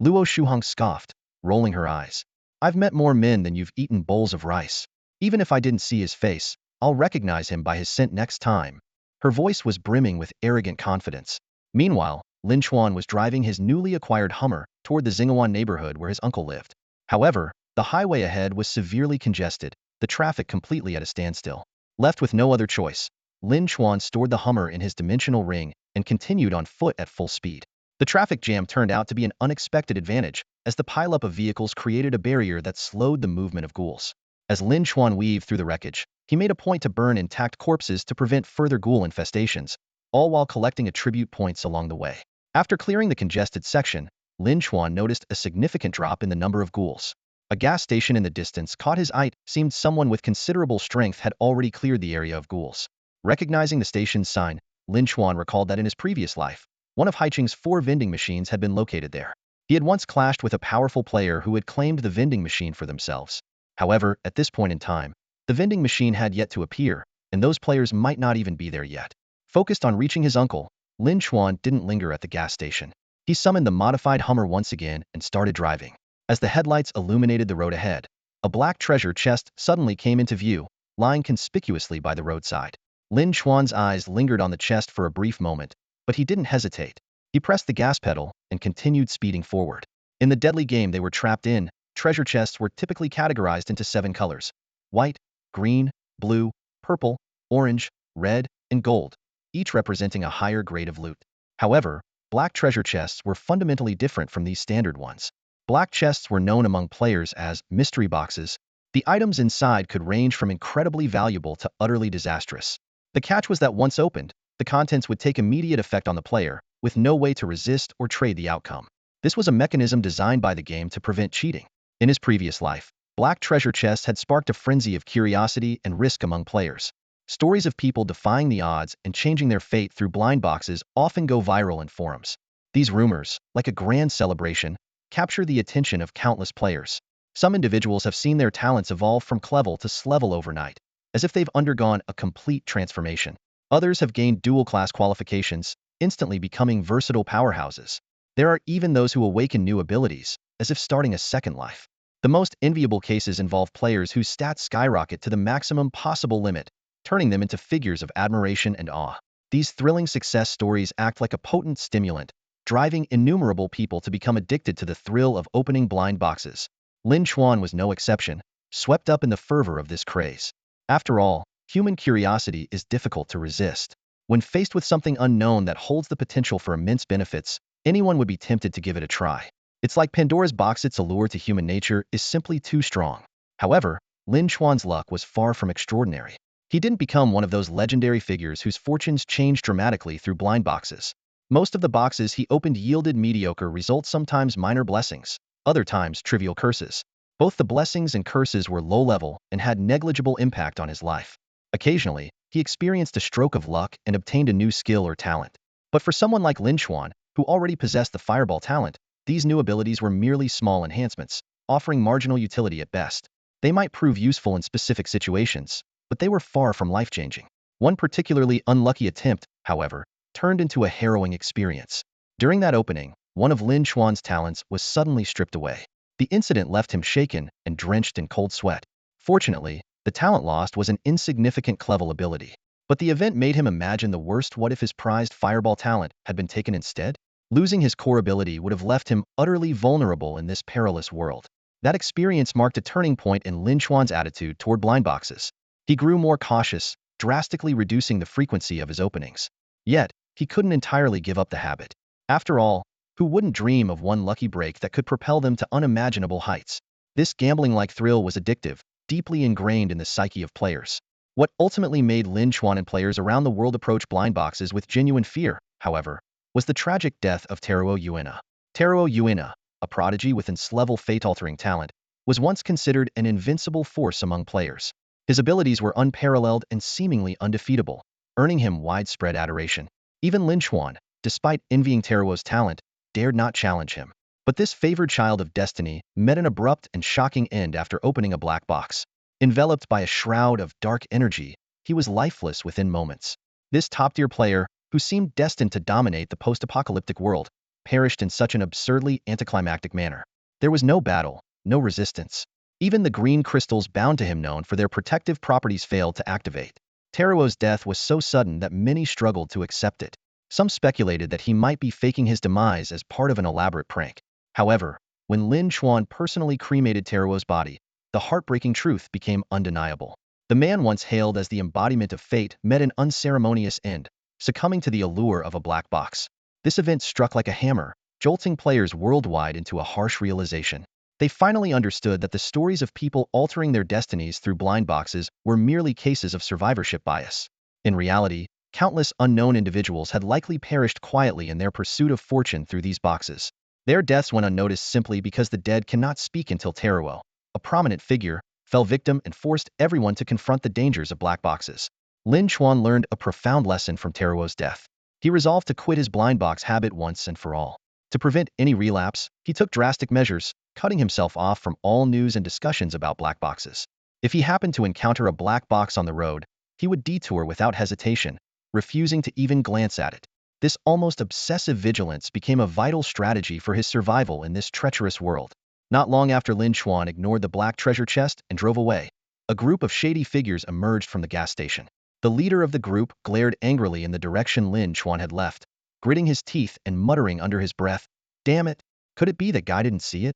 Speaker 1: Luo Shuhong scoffed, rolling her eyes. "I've met more men than you've eaten bowls of rice. Even if I didn't see his face, I'll recognize him by his scent next time." Her voice was brimming with arrogant confidence. Meanwhile, Lin Chuan was driving his newly acquired Hummer toward the Xinghuan neighborhood where his uncle lived. However, the highway ahead was severely congested, the traffic completely at a standstill. Left with no other choice, Lin Chuan stored the Hummer in his dimensional ring and continued on foot at full speed. The traffic jam turned out to be an unexpected advantage, as the pileup of vehicles created a barrier that slowed the movement of ghouls. As Lin Chuan weaved through the wreckage, he made a point to burn intact corpses to prevent further ghoul infestations, all while collecting attribute points along the way. After clearing the congested section, Lin Chuan noticed a significant drop in the number of ghouls. A gas station in the distance caught his eye. Seemed someone with considerable strength had already cleared the area of ghouls. Recognizing the station's sign, Lin Chuan recalled that in his previous life, one of Haiching's 4 vending machines had been located there. He had once clashed with a powerful player who had claimed the vending machine for themselves. However, at this point in time, the vending machine had yet to appear, and those players might not even be there yet. Focused on reaching his uncle, Lin Chuan didn't linger at the gas station. He summoned the modified Hummer once again and started driving. As the headlights illuminated the road ahead, a black treasure chest suddenly came into view, lying conspicuously by the roadside. Lin Chuan's eyes lingered on the chest for a brief moment, but he didn't hesitate. He pressed the gas pedal and continued speeding forward. In the deadly game they were trapped in, treasure chests were typically categorized into 7 colors: white, green, blue, purple, orange, red, and gold, each representing a higher grade of loot. However, black treasure chests were fundamentally different from these standard ones. Black chests were known among players as mystery boxes. The items inside could range from incredibly valuable to utterly disastrous. The catch was that once opened, the contents would take immediate effect on the player, with no way to resist or trade the outcome. This was a mechanism designed by the game to prevent cheating. In his previous life, black treasure chests had sparked a frenzy of curiosity and risk among players. Stories of people defying the odds and changing their fate through blind boxes often go viral in forums. These rumors, like a grand celebration, capture the attention of countless players. Some individuals have seen their talents evolve from clevel to slevel overnight, as if they've undergone a complete transformation. Others have gained dual-class qualifications, instantly becoming versatile powerhouses. There are even those who awaken new abilities, as if starting a second life. The most enviable cases involve players whose stats skyrocket to the maximum possible limit, turning them into figures of admiration and awe. These thrilling success stories act like a potent stimulant, driving innumerable people to become addicted to the thrill of opening blind boxes. Lin Chuan was no exception, swept up in the fervor of this craze. After all, human curiosity is difficult to resist. When faced with something unknown that holds the potential for immense benefits, anyone would be tempted to give it a try. It's like Pandora's box. Its allure to human nature is simply too strong. However, Lin Chuan's luck was far from extraordinary. He didn't become one of those legendary figures whose fortunes changed dramatically through blind boxes. Most of the boxes he opened yielded mediocre results, sometimes minor blessings, other times trivial curses. Both the blessings and curses were low-level and had negligible impact on his life. Occasionally, he experienced a stroke of luck and obtained a new skill or talent. But for someone like Lin Chuan, who already possessed the fireball talent, these new abilities were merely small enhancements, offering marginal utility at best. They might prove useful in specific situations, but they were far from life-changing. One particularly unlucky attempt, however, turned into a harrowing experience. During that opening, one of Lin Chuan's talents was suddenly stripped away. The incident left him shaken and drenched in cold sweat. Fortunately, the talent lost was an insignificant clevel ability. But the event made him imagine the worst. What if his prized fireball talent had been taken instead? Losing his core ability would have left him utterly vulnerable in this perilous world. That experience marked a turning point in Lin Chuan's attitude toward blind boxes. He grew more cautious, drastically reducing the frequency of his openings. Yet, he couldn't entirely give up the habit. After all, who wouldn't dream of one lucky break that could propel them to unimaginable heights? This gambling-like thrill was addictive, deeply ingrained in the psyche of players. What ultimately made Lin Chuan and players around the world approach blind boxes with genuine fear, however, was the tragic death of Teruo Yuina. Teruo Yuina, a prodigy with level fate-altering talent, was once considered an invincible force among players. His abilities were unparalleled and seemingly undefeatable, earning him widespread adoration. Even Lin Chuan, despite envying Teruo's talent, dared not challenge him. But this favored child of destiny met an abrupt and shocking end after opening a black box. Enveloped by a shroud of dark energy, he was lifeless within moments. This top-tier player, who seemed destined to dominate the post-apocalyptic world, perished in such an absurdly anticlimactic manner. There was no battle, no resistance. Even the green crystals bound to him known for their protective properties failed to activate. Teruo's death was so sudden that many struggled to accept it. Some speculated that he might be faking his demise as part of an elaborate prank. However, when Lin Chuan personally cremated Teruo's body, the heartbreaking truth became undeniable. The man once hailed as the embodiment of fate met an unceremonious end, succumbing to the allure of a black box. This event struck like a hammer, jolting players worldwide into a harsh realization. They finally understood that the stories of people altering their destinies through blind boxes were merely cases of survivorship bias. In reality, countless unknown individuals had likely perished quietly in their pursuit of fortune through these boxes. Their deaths went unnoticed simply because the dead cannot speak until Teruo, a prominent figure, fell victim and forced everyone to confront the dangers of black boxes. Lin Chuan learned a profound lesson from Teruo's death. He resolved to quit his blind box habit once and for all. To prevent any relapse, he took drastic measures, cutting himself off from all news and discussions about black boxes. If he happened to encounter a black box on the road, he would detour without hesitation, refusing to even glance at it. This almost obsessive vigilance became a vital strategy for his survival in this treacherous world. Not long after Lin Chuan ignored the black treasure chest and drove away, a group of shady figures emerged from the gas station. The leader of the group glared angrily in the direction Lin Chuan had left, gritting his teeth and muttering under his breath, "Damn it, could it be that guy didn't see it?"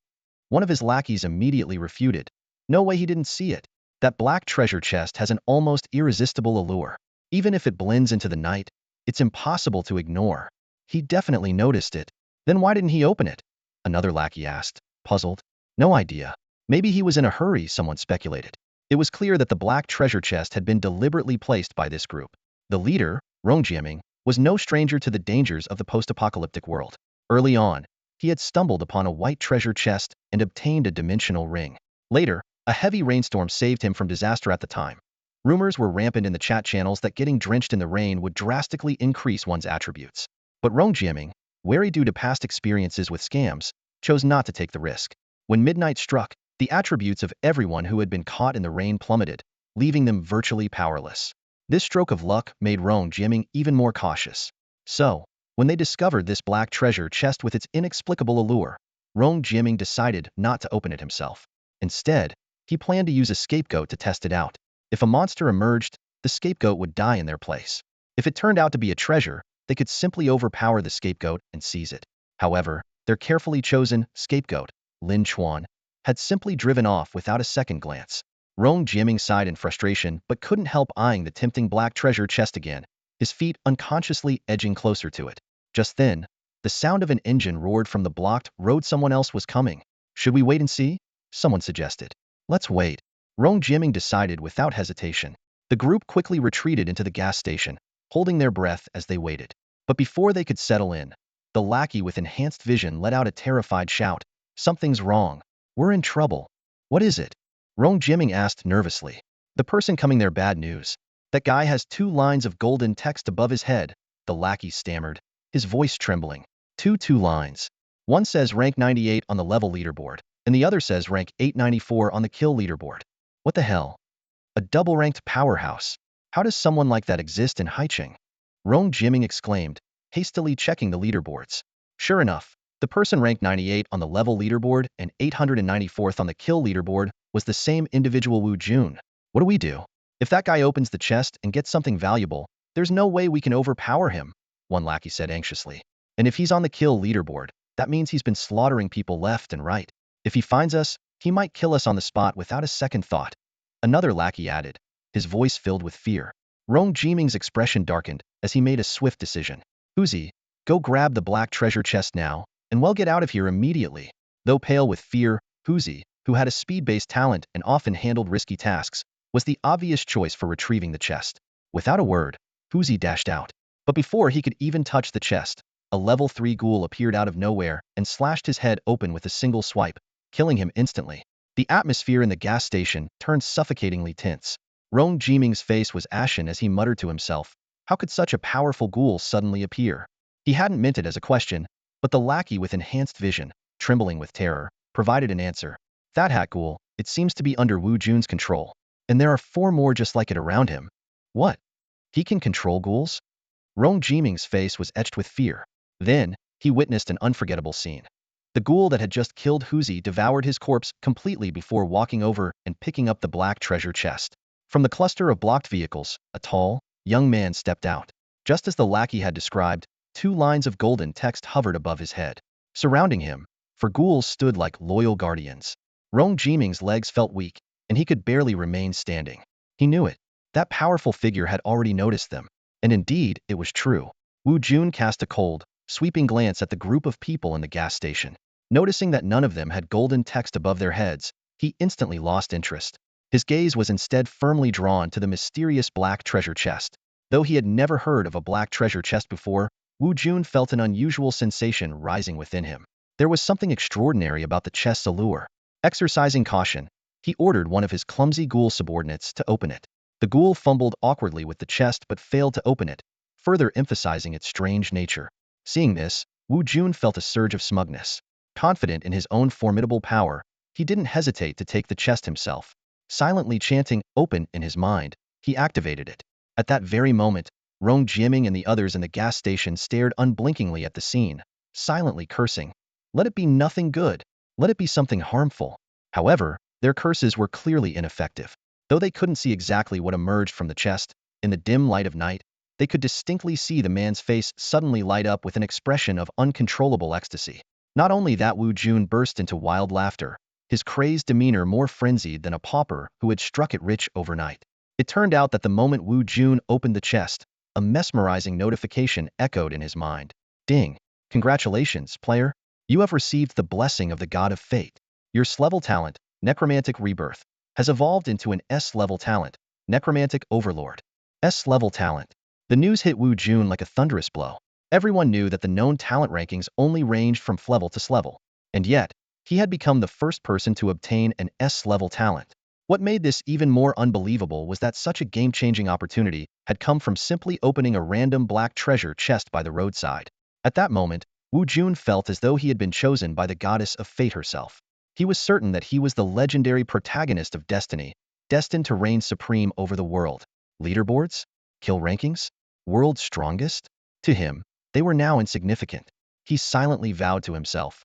Speaker 1: One of his lackeys immediately refuted. "No way he didn't see it. That black treasure chest has an almost irresistible allure. Even if it blends into the night, it's impossible to ignore. He definitely noticed it. Then why didn't he open it?" Another lackey asked, puzzled. "No idea. Maybe he was in a hurry," someone speculated. It was clear that the black treasure chest had been deliberately placed by this group. The leader, Rong Jiaming, was no stranger to the dangers of the post-apocalyptic world. Early on, he had stumbled upon a white treasure chest and obtained a dimensional ring. Later, a heavy rainstorm saved him from disaster at the time. Rumors were rampant in the chat channels that getting drenched in the rain would drastically increase one's attributes. But Rong Jiaming, wary due to past experiences with scams, chose not to take the risk. When midnight struck, the attributes of everyone who had been caught in the rain plummeted, leaving them virtually powerless. This stroke of luck made Rong Jiaming even more cautious. So, when they discovered this black treasure chest with its inexplicable allure, Rong Jiaming decided not to open it himself. Instead, he planned to use a scapegoat to test it out. If a monster emerged, the scapegoat would die in their place. If it turned out to be a treasure, they could simply overpower the scapegoat and seize it. However, their carefully chosen scapegoat, Lin Chuan, had simply driven off without a second glance. Rong Jiaming sighed in frustration but couldn't help eyeing the tempting black treasure chest again, his feet unconsciously edging closer to it. Just then, the sound of an engine roared from the blocked road. Someone else was coming. "Should we wait and see?" someone suggested. "Let's wait," Rong Jiaming decided without hesitation. The group quickly retreated into the gas station, holding their breath as they waited. But before they could settle in, the lackey with enhanced vision let out a terrified shout. "Something's wrong. We're in trouble." "What is it?" Rong Jiaming asked nervously. "The person coming there, bad news. That guy has 2 lines of golden text above his head," the lackey stammered, his voice trembling. Two lines. One says rank 98 on the level leaderboard, and the other says rank 894 on the kill leaderboard. What the hell? A double-ranked powerhouse. How does someone like that exist in Haicheng? Rong Jiaming exclaimed, hastily checking the leaderboards. Sure enough, the person ranked 98 on the level leaderboard and 894th on the kill leaderboard was the same individual. Wu Jun. What do we do? If that guy opens the chest and gets something valuable, there's no way we can overpower him, one lackey said anxiously. And if he's on the kill leaderboard, that means he's been slaughtering people left and right. If he finds us, he might kill us on the spot without a second thought. Another lackey added, his voice filled with fear. Rong Jiaming's expression darkened as he made a swift decision. Huzi, go grab the black treasure chest now, and we'll get out of here immediately. Though pale with fear, Huzi, who had a speed-based talent and often handled risky tasks, was the obvious choice for retrieving the chest. Without a word, Huzi dashed out. But before he could even touch the chest, a level 3 ghoul appeared out of nowhere and slashed his head open with a single swipe, killing him instantly. The atmosphere in the gas station turned suffocatingly tense. Rong Jiaming's face was ashen as he muttered to himself, how could such a powerful ghoul suddenly appear? He hadn't meant it as a question, but the lackey with enhanced vision, trembling with terror, provided an answer. That hat ghoul, it seems to be under Wu Jun's control. And there are 4 more just like it around him. What? He can control ghouls? Rong Jiming's face was etched with fear. Then, he witnessed an unforgettable scene. The ghoul that had just killed Huzi devoured his corpse completely before walking over and picking up the black treasure chest. From the cluster of blocked vehicles, a tall, young man stepped out. Just as the lackey had described, 2 lines of golden text hovered above his head. Surrounding him, 4 ghouls stood like loyal guardians. Rong Jiming's legs felt weak, and he could barely remain standing. He knew it. That powerful figure had already noticed them. And indeed, it was true. Wu Jun cast a cold, sweeping glance at the group of people in the gas station. Noticing that none of them had golden text above their heads, he instantly lost interest. His gaze was instead firmly drawn to the mysterious black treasure chest. Though he had never heard of a black treasure chest before, Wu Jun felt an unusual sensation rising within him. There was something extraordinary about the chest's allure. Exercising caution, he ordered one of his clumsy ghoul subordinates to open it. The ghoul fumbled awkwardly with the chest but failed to open it, further emphasizing its strange nature. Seeing this, Wu Jun felt a surge of smuggness. Confident in his own formidable power, he didn't hesitate to take the chest himself. Silently chanting "open" in his mind, he activated it. At that very moment, Rong Jiming and the others in the gas station stared unblinkingly at the scene, silently cursing. Let it be nothing good. Let it be something harmful. However, their curses were clearly ineffective. Though they couldn't see exactly what emerged from the chest, in the dim light of night, they could distinctly see the man's face suddenly light up with an expression of uncontrollable ecstasy. Not only that, Wu Jun burst into wild laughter, his crazed demeanor more frenzied than a pauper who had struck it rich overnight. It turned out that the moment Wu Jun opened the chest, a mesmerizing notification echoed in his mind. Ding! Congratulations, player! You have received the blessing of the god of fate. Your S-level talent, Necromantic Rebirth, has evolved into an S-level talent, Necromantic Overlord. S-level talent. The news hit Wu Jun like a thunderous blow. Everyone knew that the known talent rankings only ranged from S-level to S-level. And yet, he had become the first person to obtain an S-level talent. What made this even more unbelievable was that such a game-changing opportunity had come from simply opening a random black treasure chest by the roadside. At that moment, Wu Jun felt as though he had been chosen by the goddess of fate herself. He was certain that he was the legendary protagonist of destiny, destined to reign supreme over the world. Leaderboards? Kill rankings? World's strongest? To him, they were now insignificant. He silently vowed to himself,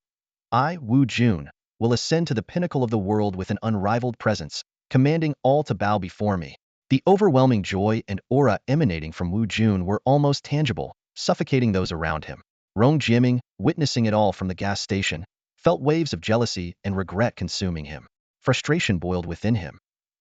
Speaker 1: I, Wu Jun, will ascend to the pinnacle of the world with an unrivaled presence, commanding all to bow before me. The overwhelming joy and aura emanating from Wu Jun were almost tangible, suffocating those around him. Rong Jiming, witnessing it all from the gas station, felt waves of jealousy and regret consuming him. Frustration boiled within him.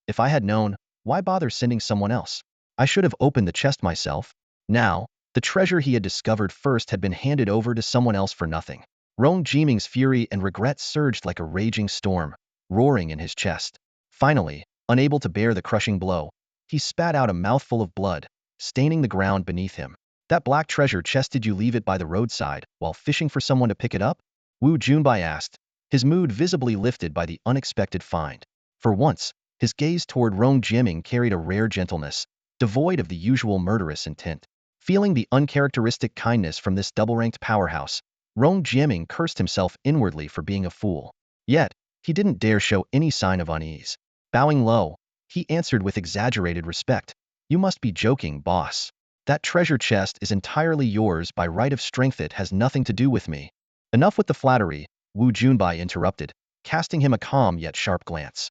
Speaker 1: If I had known, why bother sending someone else? I should have opened the chest myself. Now, the treasure he had discovered first had been handed over to someone else for nothing. Rong Jiming's fury and regret surged like a raging storm, roaring in his chest. Finally, unable to bear the crushing blow, he spat out a mouthful of blood, staining the ground beneath him. That black treasure chest, did you leave it by the roadside while fishing for someone to pick it up? Wu Junbai asked, his mood visibly lifted by the unexpected find. For once, his gaze toward Rong Jiming carried a rare gentleness, devoid of the usual murderous intent. Feeling the uncharacteristic kindness from this double-ranked powerhouse, Rong Jiming cursed himself inwardly for being a fool. Yet, he didn't dare show any sign of unease. Bowing low, he answered with exaggerated respect, You must be joking, boss. That treasure chest is entirely yours by right of strength. It has nothing to do with me. Enough with the flattery, Wu Junbai interrupted, casting him a calm yet sharp glance.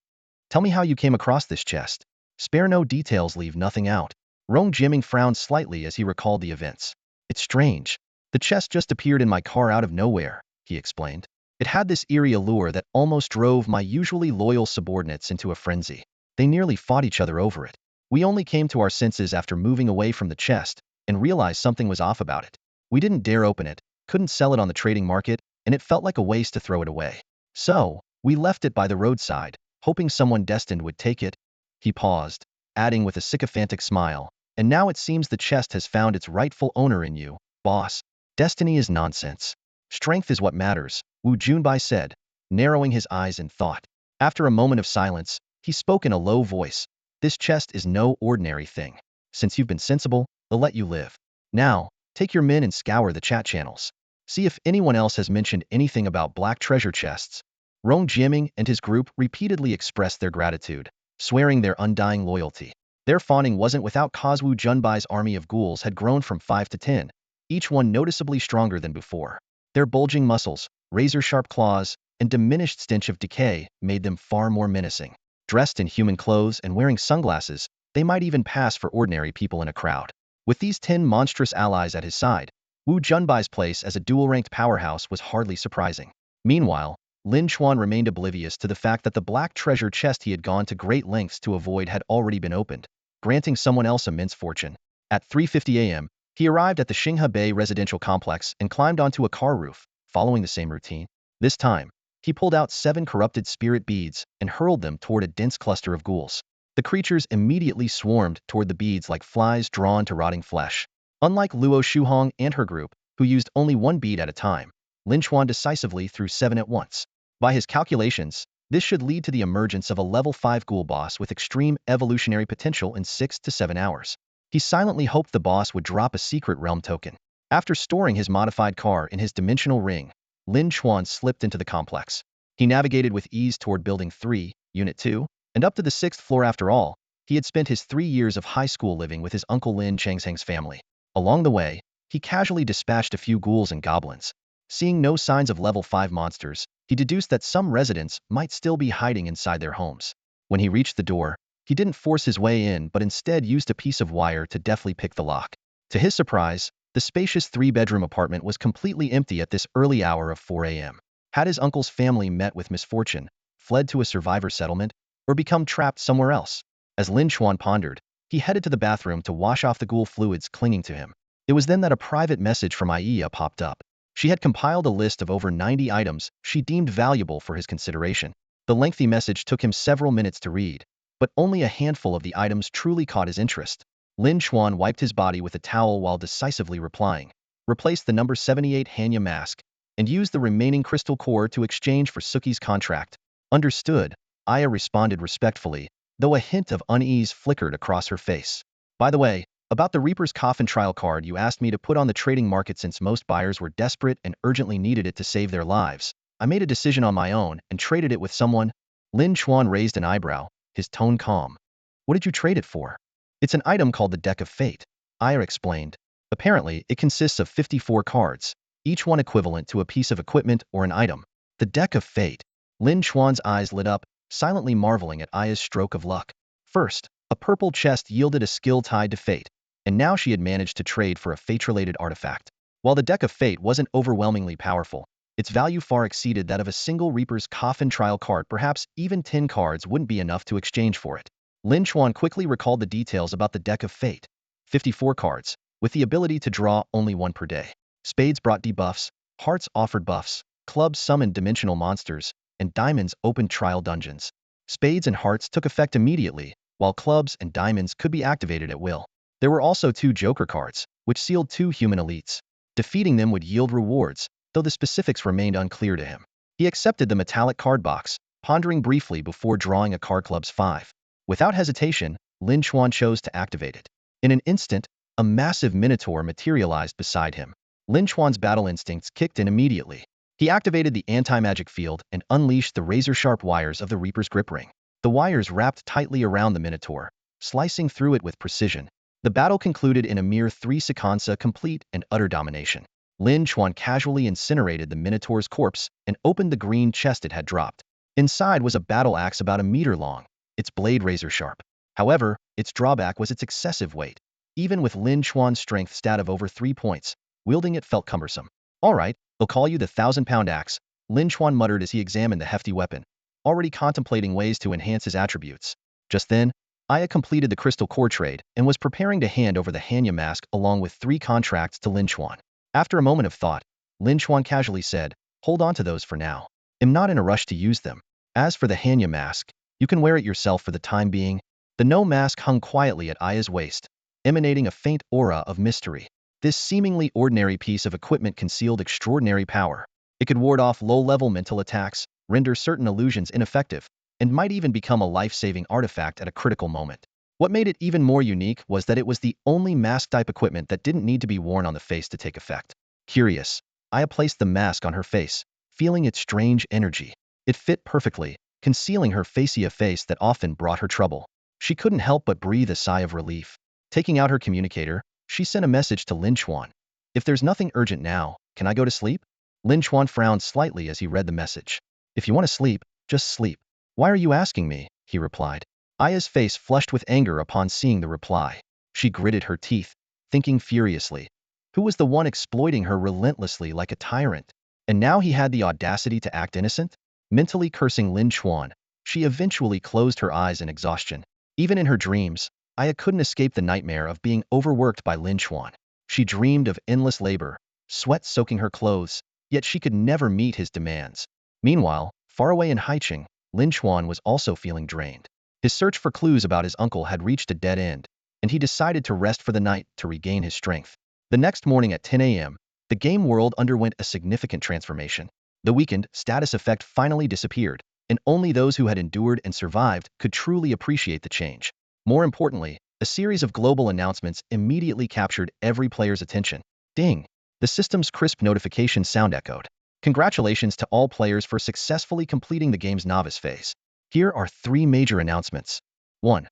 Speaker 1: Tell me how you came across this chest. Spare no details, leave nothing out. Rong Jiming frowned slightly as he recalled the events. It's strange. The chest just appeared in my car out of nowhere, he explained. It had this eerie allure that almost drove my usually loyal subordinates into a frenzy. They nearly fought each other over it. We only came to our senses after moving away from the chest and realized something was off about it. We didn't dare open it, couldn't sell it on the trading market, and it felt like a waste to throw it away. So, we left it by the roadside, hoping someone destined would take it. He paused, adding with a sycophantic smile, and now it seems the chest has found its rightful owner in you, boss. Destiny is nonsense. Strength is what matters, Wu Junbai said, narrowing his eyes in thought. After a moment of silence, he spoke in a low voice. This chest is no ordinary thing. Since you've been sensible, I'll let you live. Now, take your men and scour the chat channels. See if anyone else has mentioned anything about black treasure chests. Rong Jiaming and his group repeatedly expressed their gratitude, swearing their undying loyalty. Their fawning wasn't without cause. Wu Junbai's army of ghouls had grown from 5 to 10, each one noticeably stronger than before. Their bulging muscles, razor-sharp claws, and diminished stench of decay made them far more menacing. Dressed in human clothes and wearing sunglasses, they might even pass for ordinary people in a crowd. With these 10 monstrous allies at his side, Wu Junbai's place as a dual-ranked powerhouse was hardly surprising. Meanwhile, Lin Chuan remained oblivious to the fact that the black treasure chest he had gone to great lengths to avoid had already been opened, granting someone else immense fortune. At 3:50 a.m., he arrived at the Xinghe Bay residential complex and climbed onto a car roof, following the same routine. This time, he pulled out 7 corrupted spirit beads and hurled them toward a dense cluster of ghouls. The creatures immediately swarmed toward the beads like flies drawn to rotting flesh. Unlike Luo Shuhong and her group, who used only 1 bead at a time, Lin Chuan decisively threw 7 at once. By his calculations, this should lead to the emergence of a level 5 ghoul boss with extreme evolutionary potential in 6 to 7 hours. He silently hoped the boss would drop a secret realm token. After storing his modified car in his dimensional ring, Lin Chuan slipped into the complex. He navigated with ease toward Building 3, Unit 2, and up to the 6th floor. After all, he had spent his 3 years of high school living with his uncle Lin Changsheng's family. Along the way, he casually dispatched a few ghouls and goblins. Seeing no signs of level 5 monsters, he deduced that some residents might still be hiding inside their homes. When he reached the door, he didn't force his way in but instead used a piece of wire to deftly pick the lock. To his surprise, the spacious 3-bedroom apartment was completely empty at this early hour of 4 a.m. Had his uncle's family met with misfortune, fled to a survivor settlement, or become trapped somewhere else? As Lin Chuan pondered, he headed to the bathroom to wash off the ghoul fluids clinging to him. It was then that a private message from Iya popped up. She had compiled a list of over 90 items she deemed valuable for his consideration. The lengthy message took him several minutes to read, but only a handful of the items truly caught his interest. Lin Chuan wiped his body with a towel while decisively replying. Replace the number 78 Hanya mask, and use the remaining crystal core to exchange for Suki's contract. Understood, Iya responded respectfully, though a hint of unease flickered across her face. By the way, about the Reaper's Coffin trial card you asked me to put on the trading market. Since most buyers were desperate and urgently needed it to save their lives, I made a decision on my own and traded it with someone. Lin Chuan raised an eyebrow, his tone calm. What did you trade it for? It's an item called the Deck of Fate, Iya explained. Apparently, it consists of 54 cards, each one equivalent to a piece of equipment or an item. The Deck of Fate. Lin Chuan's eyes lit up, silently marveling at Aya's stroke of luck. First, a purple chest yielded a skill tied to fate, and now she had managed to trade for a fate-related artifact. While the Deck of Fate wasn't overwhelmingly powerful, its value far exceeded that of a single Reaper's Coffin trial card. Perhaps even 10 cards wouldn't be enough to exchange for it. Lin Chuan quickly recalled the details about the Deck of Fate. 54 cards, with the ability to draw only 1 per day. Spades brought debuffs, hearts offered buffs, clubs summoned dimensional monsters, and diamonds opened trial dungeons. Spades and hearts took effect immediately, while clubs and diamonds could be activated at will. There were also 2 Joker cards, which sealed 2 human elites. Defeating them would yield rewards, though the specifics remained unclear to him. He accepted the metallic card box, pondering briefly before drawing a card club's 5. Without hesitation, Lin Chuan chose to activate it. In an instant, a massive minotaur materialized beside him. Lin Chuan's battle instincts kicked in immediately. He activated the anti-magic field and unleashed the razor-sharp wires of the Reaper's grip ring. The wires wrapped tightly around the minotaur, slicing through it with precision. The battle concluded in a mere 3 seconds, complete and utter domination. Lin Chuan casually incinerated the minotaur's corpse and opened the green chest it had dropped. Inside was a battle axe about a meter long, its blade razor-sharp. However, its drawback was its excessive weight. Even with Lin Chuan's strength stat of over 3 points, wielding it felt cumbersome. All right, they'll call you the 1,000-pound axe, Lin Chuan muttered as he examined the hefty weapon, already contemplating ways to enhance his attributes. Just then, Iya completed the crystal core trade and was preparing to hand over the Hanya mask along with 3 contracts to Lin Chuan. After a moment of thought, Lin Chuan casually said, hold on to those for now. I'm not in a rush to use them. As for the Hanya mask, you can wear it yourself for the time being. The no mask hung quietly at Aya's waist, emanating a faint aura of mystery. This seemingly ordinary piece of equipment concealed extraordinary power. It could ward off low-level mental attacks, render certain illusions ineffective, and might even become a life-saving artifact at a critical moment. What made it even more unique was that it was the only mask-type equipment that didn't need to be worn on the face to take effect. Curious, Aya placed the mask on her face, feeling its strange energy. It fit perfectly, concealing her facia face that often brought her trouble. She couldn't help but breathe a sigh of relief. Taking out her communicator, she sent a message to Lin Chuan. If there's nothing urgent now, can I go to sleep? Lin Chuan frowned slightly as he read the message. If you want to sleep, just sleep. Why are you asking me? He replied. Aya's face flushed with anger upon seeing the reply. She gritted her teeth, thinking furiously. Who was the one exploiting her relentlessly like a tyrant? And now he had the audacity to act innocent? Mentally cursing Lin Chuan, she eventually closed her eyes in exhaustion. Even in her dreams, Aya couldn't escape the nightmare of being overworked by Lin Chuan. She dreamed of endless labor, sweat soaking her clothes, yet she could never meet his demands. Meanwhile, far away in Haicheng, Lin Chuan was also feeling drained. His search for clues about his uncle had reached a dead end, and he decided to rest for the night to regain his strength. The next morning at 10 a.m., the game world underwent a significant transformation. The weakened status effect finally disappeared, and only those who had endured and survived could truly appreciate the change. More importantly, a series of global announcements immediately captured every player's attention. Ding! The system's crisp notification sound echoed. Congratulations to all players for successfully completing the game's novice phase. Here are 3 major announcements. 1.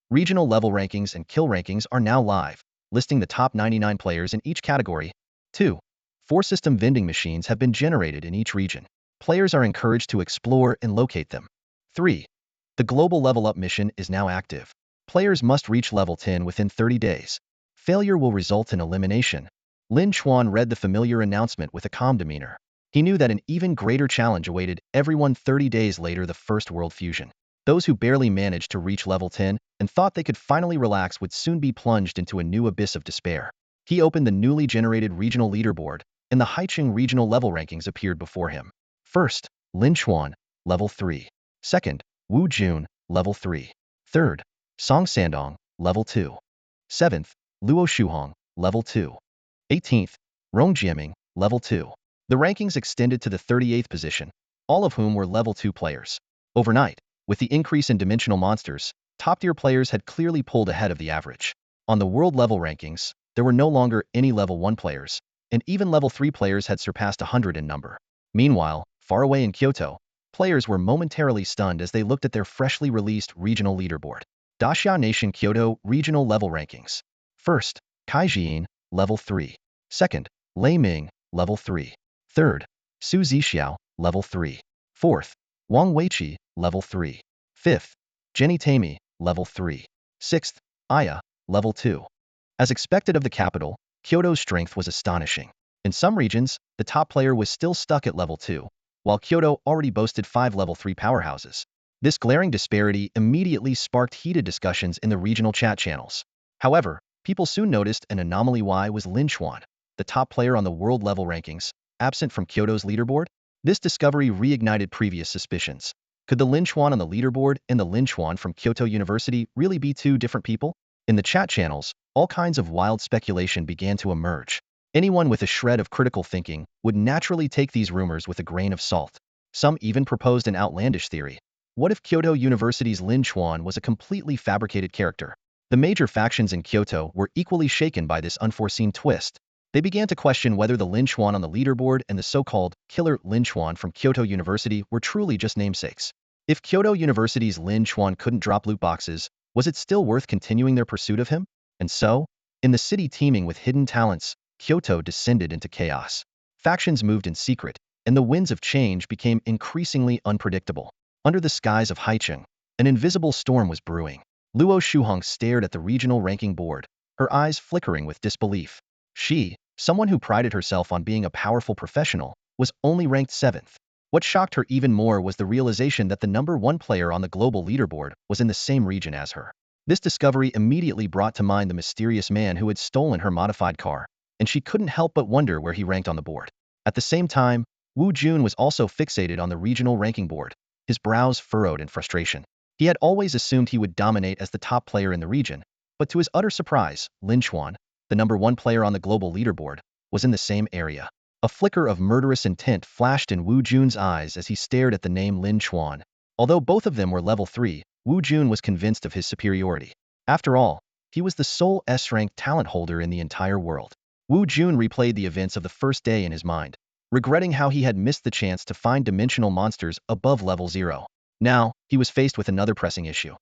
Speaker 1: Regional level rankings and kill rankings are now live, listing the top 99 players in each category. 2. 4 system vending machines have been generated in each region. Players are encouraged to explore and locate them. 3. The global level up mission is now active. Players must reach level 10 within 30 days. Failure will result in elimination. Lin Chuan read the familiar announcement with a calm demeanor. He knew that an even greater challenge awaited everyone 30 days later, the first world fusion. Those who barely managed to reach level 10 and thought they could finally relax would soon be plunged into a new abyss of despair. He opened the newly generated regional leaderboard, and the Haicheng regional level rankings appeared before him. First, Lin Chuan, level 3. Second, Wu Jun, level 3. Third, Song Sandong, level 2. 7th, Luo Shuhong, level 2. 18th, Rong Jiaming, level 2. The rankings extended to the 38th position, all of whom were level 2 players. Overnight, with the increase in dimensional monsters, top-tier players had clearly pulled ahead of the average. On the world level rankings, there were no longer any level 1 players, and even level 3 players had surpassed 100 in number. Meanwhile, far away in Kyoto, players were momentarily stunned as they looked at their freshly released regional leaderboard. Daxia Nation Kyoto regional level rankings. First, Kai Jian, level 3. Second, Lei Ming, level 3. Third, Su Zixiao, level 3. Fourth, Wang Weiqi, level 3. Fifth, Jenny Tamey, level 3. Sixth, Aya, level 2. As expected of the capital, Kyoto's strength was astonishing. In some regions, the top player was still stuck at level 2, while Kyoto already boasted 5 level 3 powerhouses. This glaring disparity immediately sparked heated discussions in the regional chat channels. However, people soon noticed an anomaly. Why was Lin Chuan, the top player on the world level rankings, absent from Kyoto's leaderboard? This discovery reignited previous suspicions. Could the Lin Chuan on the leaderboard and the Lin Chuan from Kyoto University really be 2 different people? In the chat channels, all kinds of wild speculation began to emerge. Anyone with a shred of critical thinking would naturally take these rumors with a grain of salt. Some even proposed an outlandish theory. What if Kyoto University's Lin Chuan was a completely fabricated character? The major factions in Kyoto were equally shaken by this unforeseen twist. They began to question whether the Lin Chuan on the leaderboard and the so-called killer Lin Chuan from Kyoto University were truly just namesakes. If Kyoto University's Lin Chuan couldn't drop loot boxes, was it still worth continuing their pursuit of him? And so, in the city teeming with hidden talents, Kyoto descended into chaos. Factions moved in secret, and the winds of change became increasingly unpredictable. Under the skies of Haicheng, an invisible storm was brewing. Luo Shuhong stared at the regional ranking board, her eyes flickering with disbelief. She, someone who prided herself on being a powerful professional, was only ranked 7th. What shocked her even more was the realization that the number 1 player on the global leaderboard was in the same region as her. This discovery immediately brought to mind the mysterious man who had stolen her modified car, and she couldn't help but wonder where he ranked on the board. At the same time, Wu Jun was also fixated on the regional ranking board, his brows furrowed in frustration. He had always assumed he would dominate as the top player in the region, but to his utter surprise, Lin Chuan, the number 1 player on the global leaderboard, was in the same area. A flicker of murderous intent flashed in Wu Jun's eyes as he stared at the name Lin Chuan. Although both of them were level 3, Wu Jun was convinced of his superiority. After all, he was the sole S-rank talent holder in the entire world. Wu Jun replayed the events of the first day in his mind, regretting how he had missed the chance to find dimensional monsters above level 0. Now, he was faced with another pressing issue.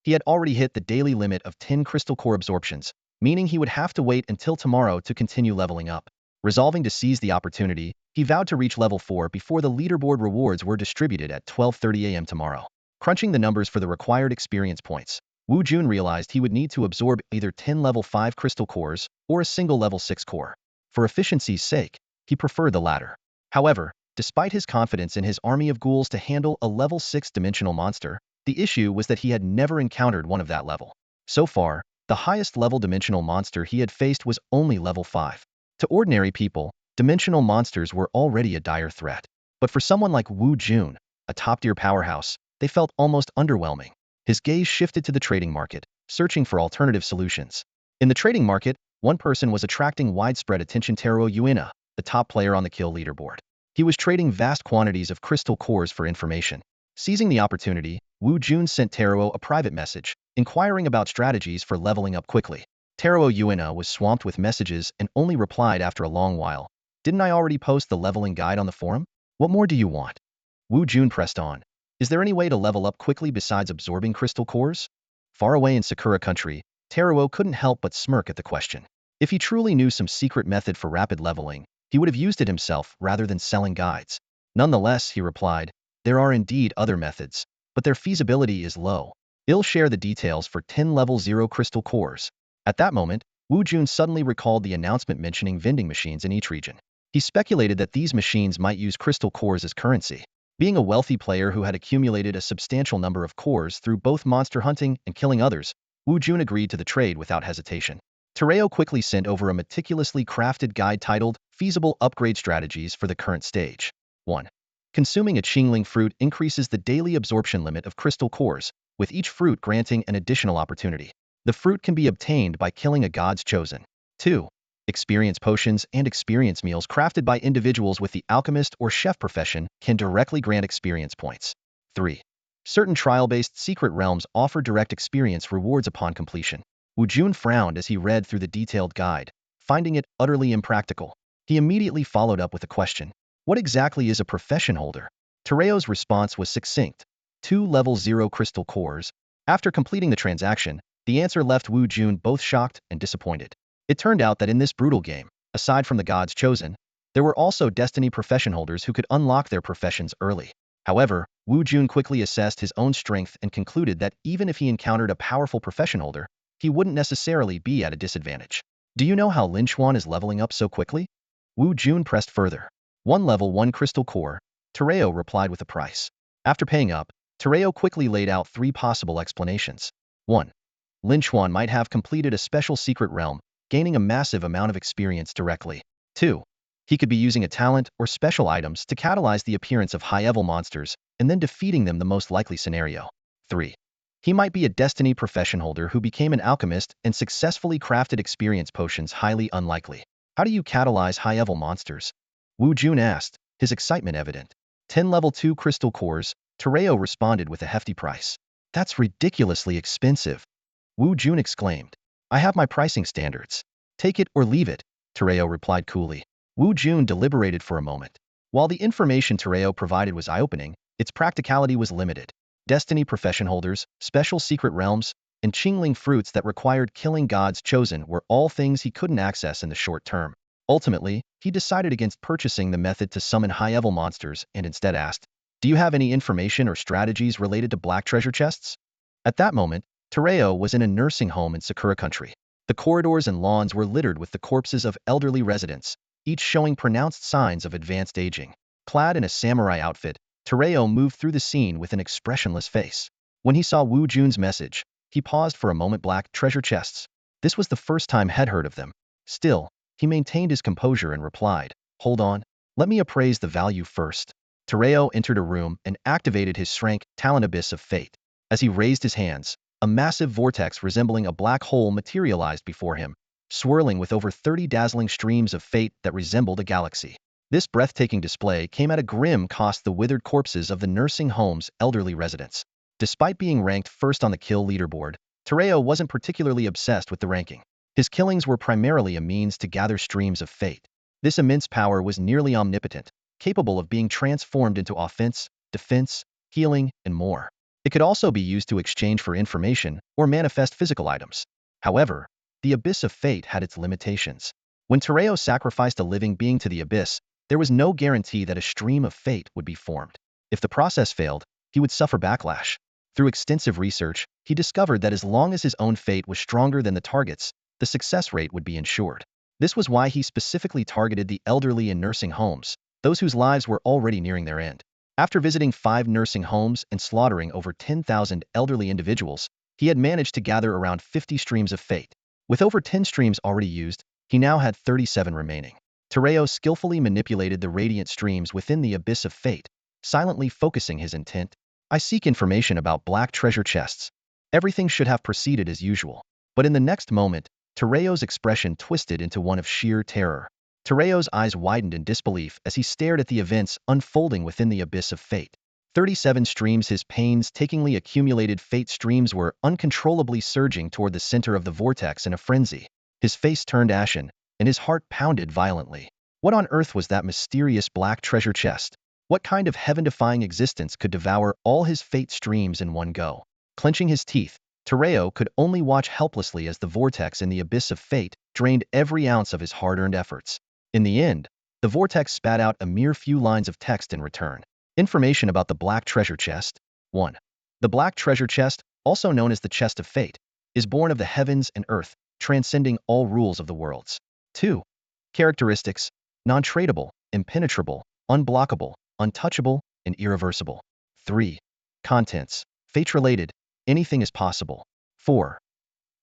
Speaker 1: He had already hit the daily limit of 10 crystal core absorptions, meaning he would have to wait until tomorrow to continue leveling up. Resolving to seize the opportunity, he vowed to reach level 4 before the leaderboard rewards were distributed at 12:30 a.m. tomorrow. Crunching the numbers for the required experience points, Wu Jun realized he would need to absorb either 10 level 5 crystal cores or a single level 6 core. For efficiency's sake, he preferred the latter. However, despite his confidence in his army of ghouls to handle a level 6 dimensional monster, the issue was that he had never encountered one of that level. So far, the highest level dimensional monster he had faced was only level 5. To ordinary people, dimensional monsters were already a dire threat. But for someone like Wu Jun, a top-tier powerhouse, they felt almost underwhelming. His gaze shifted to the trading market, searching for alternative solutions. In the trading market, one person was attracting widespread attention: Taro Yuina, the top player on the kill leaderboard. He was trading vast quantities of crystal cores for information. Seizing the opportunity, Wu Jun sent Taro a private message, inquiring about strategies for leveling up quickly. Taro Yuina was swamped with messages and only replied after a long while. Didn't I already post the leveling guide on the forum? What more do you want? Wu Jun pressed on. Is there any way to level up quickly besides absorbing crystal cores? Far away in Sakura country, Taro couldn't help but smirk at the question. If he truly knew some secret method for rapid leveling, he would have used it himself rather than selling guides. Nonetheless, he replied, there are indeed other methods, but their feasibility is low. I'll share the details for 10 level 0 crystal cores. At that moment, Wu Jun suddenly recalled the announcement mentioning vending machines in each region. He speculated that these machines might use crystal cores as currency. Being a wealthy player who had accumulated a substantial number of cores through both monster hunting and killing others, Wu Jun agreed to the trade without hesitation. Tereo quickly sent over a meticulously crafted guide titled Feasible Upgrade Strategies for the Current Stage. 1. Consuming a Qingling fruit increases the daily absorption limit of crystal cores, with each fruit granting an additional opportunity. The fruit can be obtained by killing a god's chosen. 2. Experience potions and experience meals crafted by individuals with the alchemist or chef profession can directly grant experience points. 3. Certain trial-based secret realms offer direct experience rewards upon completion. Wu Jun frowned as he read through the detailed guide, finding it utterly impractical. He immediately followed up with a question. What exactly is a profession holder? Tereo's response was succinct. 2 level 0 crystal cores. After completing the transaction, the answer left Wu Jun both shocked and disappointed. It turned out that in this brutal game, aside from the gods chosen, there were also destiny profession holders who could unlock their professions early. However, Wu Jun quickly assessed his own strength and concluded that even if he encountered a powerful profession holder, he wouldn't necessarily be at a disadvantage. Do you know how Lin Xuan is leveling up so quickly? Wu Jun pressed further. 1 level 1 crystal core. Tereo replied with a price. After paying up, Tereo quickly laid out 3 possible explanations. 1. Lin Xuan might have completed a special secret realm, gaining a massive amount of experience directly. 2. He could be using a talent or special items to catalyze the appearance of high-level monsters and then defeating them, the most likely scenario. 3. He might be a destiny profession holder who became an alchemist and successfully crafted experience potions, highly unlikely. How do you catalyze high-level monsters? Wu Jun asked, his excitement evident. 10 level 2 crystal cores. Tereo responded with a hefty price. That's ridiculously expensive. Wu Jun exclaimed. I have my pricing standards. Take it or leave it, Tereo replied coolly. Wu Jun deliberated for a moment. While the information Tereo provided was eye-opening, its practicality was limited. Destiny profession holders, special secret realms, and Qingling fruits that required killing gods chosen were all things he couldn't access in the short term. Ultimately, he decided against purchasing the method to summon high-level monsters and instead asked, do you have any information or strategies related to black treasure chests? At that moment, Tereo was in a nursing home in Sakura country. The corridors and lawns were littered with the corpses of elderly residents, each showing pronounced signs of advanced aging. Clad in a samurai outfit, Tereo moved through the scene with an expressionless face. When he saw Wu Jun's message, he paused for a moment. Black treasure chests. This was the first time he'd heard of them. Still, he maintained his composure and replied, hold on, let me appraise the value first. Tereo entered a room and activated his strength talent abyss of fate. As he raised his hands, a massive vortex resembling a black hole materialized before him, swirling with over 30 dazzling streams of fate that resembled a galaxy. This breathtaking display came at a grim cost: the withered corpses of the nursing home's elderly residents. Despite being ranked first on the kill leaderboard, Tereo wasn't particularly obsessed with the ranking. His killings were primarily a means to gather streams of fate. This immense power was nearly omnipotent, capable of being transformed into offense, defense, healing, and more. It could also be used to exchange for information or manifest physical items. However, the Abyss of Fate had its limitations. When Tereo sacrificed a living being to the Abyss, there was no guarantee that a stream of fate would be formed. If the process failed, he would suffer backlash. Through extensive research, he discovered that as long as his own fate was stronger than the target's, the success rate would be ensured. This was why he specifically targeted the elderly in nursing homes, those whose lives were already nearing their end. After visiting 5 nursing homes and slaughtering over 10,000 elderly individuals, he had managed to gather around 50 streams of fate. With over 10 streams already used, he now had 37 remaining. Tereo skillfully manipulated the radiant streams within the Abyss of Fate, silently focusing his intent. I seek information about black treasure chests. Everything should have proceeded as usual. But in the next moment, Tereo's expression twisted into one of sheer terror. Tereo's eyes widened in disbelief as he stared at the events unfolding within the Abyss of Fate. 37 streams, his painstakingly accumulated fate streams, were uncontrollably surging toward the center of the vortex in a frenzy. His face turned ashen, and his heart pounded violently. What on earth was that mysterious black treasure chest? What kind of heaven-defying existence could devour all his fate streams in one go? Clenching his teeth, Tereo could only watch helplessly as the vortex in the Abyss of Fate drained every ounce of his hard-earned efforts. In the end, the vortex spat out a mere few lines of text in return. Information about the Black Treasure Chest. 1. The Black Treasure Chest, also known as the Chest of Fate, is born of the heavens and earth, transcending all rules of the worlds. 2. Characteristics: non-tradable, impenetrable, unblockable, untouchable, and irreversible. 3. Contents: fate-related, anything is possible. 4.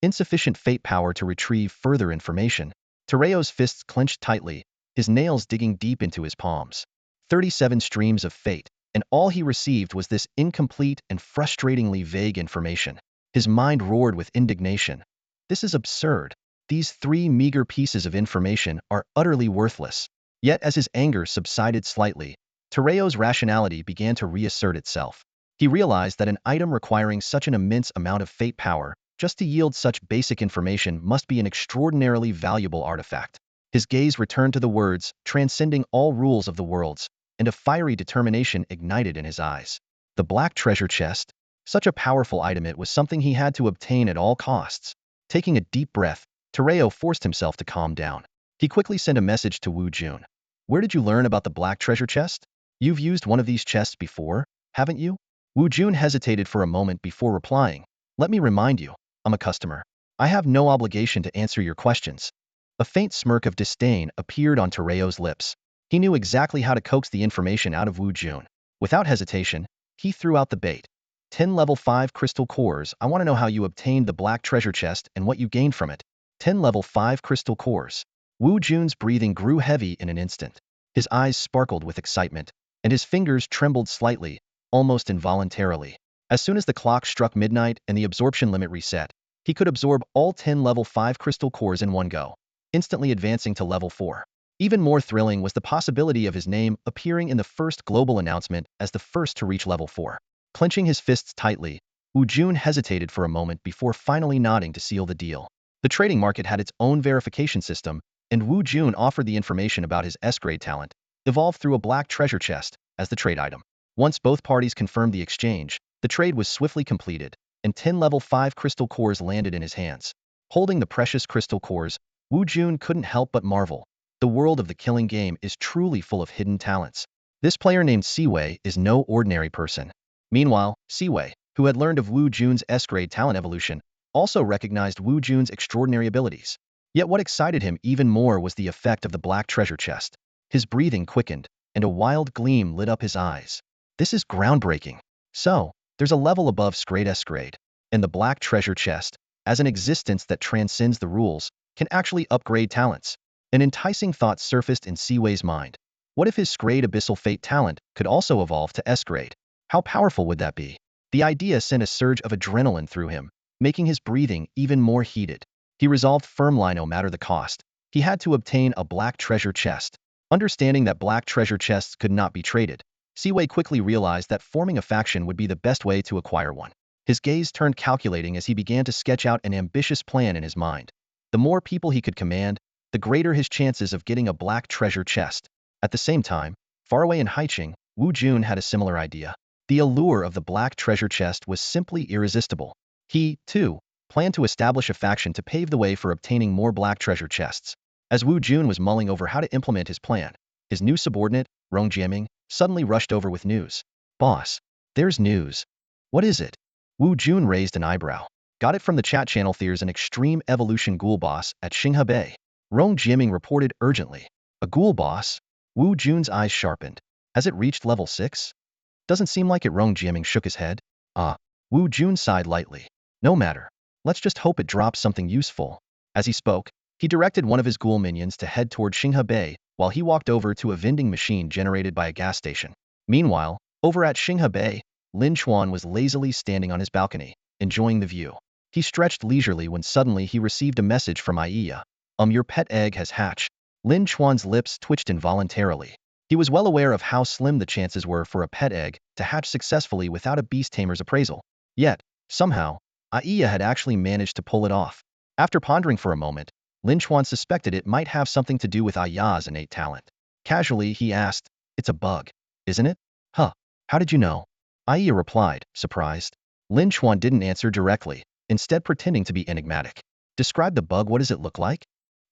Speaker 1: Insufficient fate power to retrieve further information. Tereo's fists clenched tightly, his nails digging deep into his palms. 37 streams of fate, and all he received was this incomplete and frustratingly vague information. His mind roared with indignation. This is absurd. These 3 meager pieces of information are utterly worthless. Yet as his anger subsided slightly, Tereo's rationality began to reassert itself. He realized that an item requiring such an immense amount of fate power, just to yield such basic information, must be an extraordinarily valuable artifact. His gaze returned to the words, transcending all rules of the worlds, and a fiery determination ignited in his eyes. The Black Treasure Chest? Such a powerful item, it was something he had to obtain at all costs. Taking a deep breath, Tereo forced himself to calm down. He quickly sent a message to Wu Jun. Where did you learn about the Black Treasure Chest? You've used one of these chests before, haven't you? Wu Jun hesitated for a moment before replying. Let me remind you, I'm a customer. I have no obligation to answer your questions. A faint smirk of disdain appeared on Tereo's lips. He knew exactly how to coax the information out of Wu Jun. Without hesitation, he threw out the bait. 10 level 5 crystal cores. I want to know how you obtained the Black Treasure Chest and what you gained from it. 10 level 5 crystal cores. Wu Jun's breathing grew heavy in an instant. His eyes sparkled with excitement, and his fingers trembled slightly, almost involuntarily. As soon as the clock struck midnight and the absorption limit reset, he could absorb all 10 level 5 crystal cores in one go, instantly advancing to level 4. Even more thrilling was the possibility of his name appearing in the first global announcement as the first to reach level 4. Clenching his fists tightly, Wu Jun hesitated for a moment before finally nodding to seal the deal. The trading market had its own verification system, and Wu Jun offered the information about his S-grade talent, evolved through a black treasure chest, as the trade item. Once both parties confirmed the exchange, the trade was swiftly completed, and 10 level 5 crystal cores landed in his hands. Holding the precious crystal cores, Wu Jun couldn't help but marvel. The world of the killing game is truly full of hidden talents. This player named Siwei is no ordinary person. Meanwhile, Siwei, who had learned of Wu Jun's S-grade talent evolution, also recognized Wu Jun's extraordinary abilities. Yet what excited him even more was the effect of the black treasure chest. His breathing quickened, and a wild gleam lit up his eyes. This is groundbreaking. So, there's a level above S-grade, and the black treasure chest, as an existence that transcends the rules, can actually upgrade talents. An enticing thought surfaced in Siwei's mind. What if his S-grade abyssal fate talent could also evolve to S-grade? How powerful would that be? The idea sent a surge of adrenaline through him, making his breathing even more heated. He resolved firmly, no matter the cost, he had to obtain a black treasure chest. Understanding that black treasure chests could not be traded, Siwei quickly realized that forming a faction would be the best way to acquire one. His gaze turned calculating as he began to sketch out an ambitious plan in his mind. The more people he could command, the greater his chances of getting a black treasure chest. At the same time, Far away in Haicheng, Wu Jun had a similar idea. The allure of the black treasure chest was simply irresistible. He, too, planned to establish a faction to pave the way for obtaining more black treasure chests. As Wu Jun was mulling over how to implement his plan, his new subordinate, Rong Jiaming, suddenly rushed over with news. Boss, there's news. What is it? Wu Jun raised an eyebrow. Got it from the chat channel. There's an extreme evolution ghoul boss at Xinghe Bay. Rong Jiaming reported urgently. A ghoul boss? Wu Jun's eyes sharpened. Has it reached level 6? Doesn't seem like it. Rong Jiaming shook his head. Wu Jun sighed lightly. No matter. Let's just hope it drops something useful. As he spoke, he directed one of his ghoul minions to head toward Xinghe Bay while he walked over to a vending machine generated by a gas station. Meanwhile, over at Xinghe Bay, Lin Chuan was lazily standing on his balcony, enjoying the view. He stretched leisurely when suddenly he received a message from Iya. Your pet egg has hatched. Lin Chuan's lips twitched involuntarily. He was well aware of how slim the chances were for a pet egg to hatch successfully without a beast tamer's appraisal. Yet, somehow, Iya had actually managed to pull it off. After pondering for a moment, Lin Chuan suspected it might have something to do with Aya's innate talent. Casually, he asked, "It's a bug, isn't it?" "Huh. How did you know?" Iya replied, surprised. Lin Chuan didn't answer directly, instead pretending to be enigmatic. "Describe the bug. What does it look like?"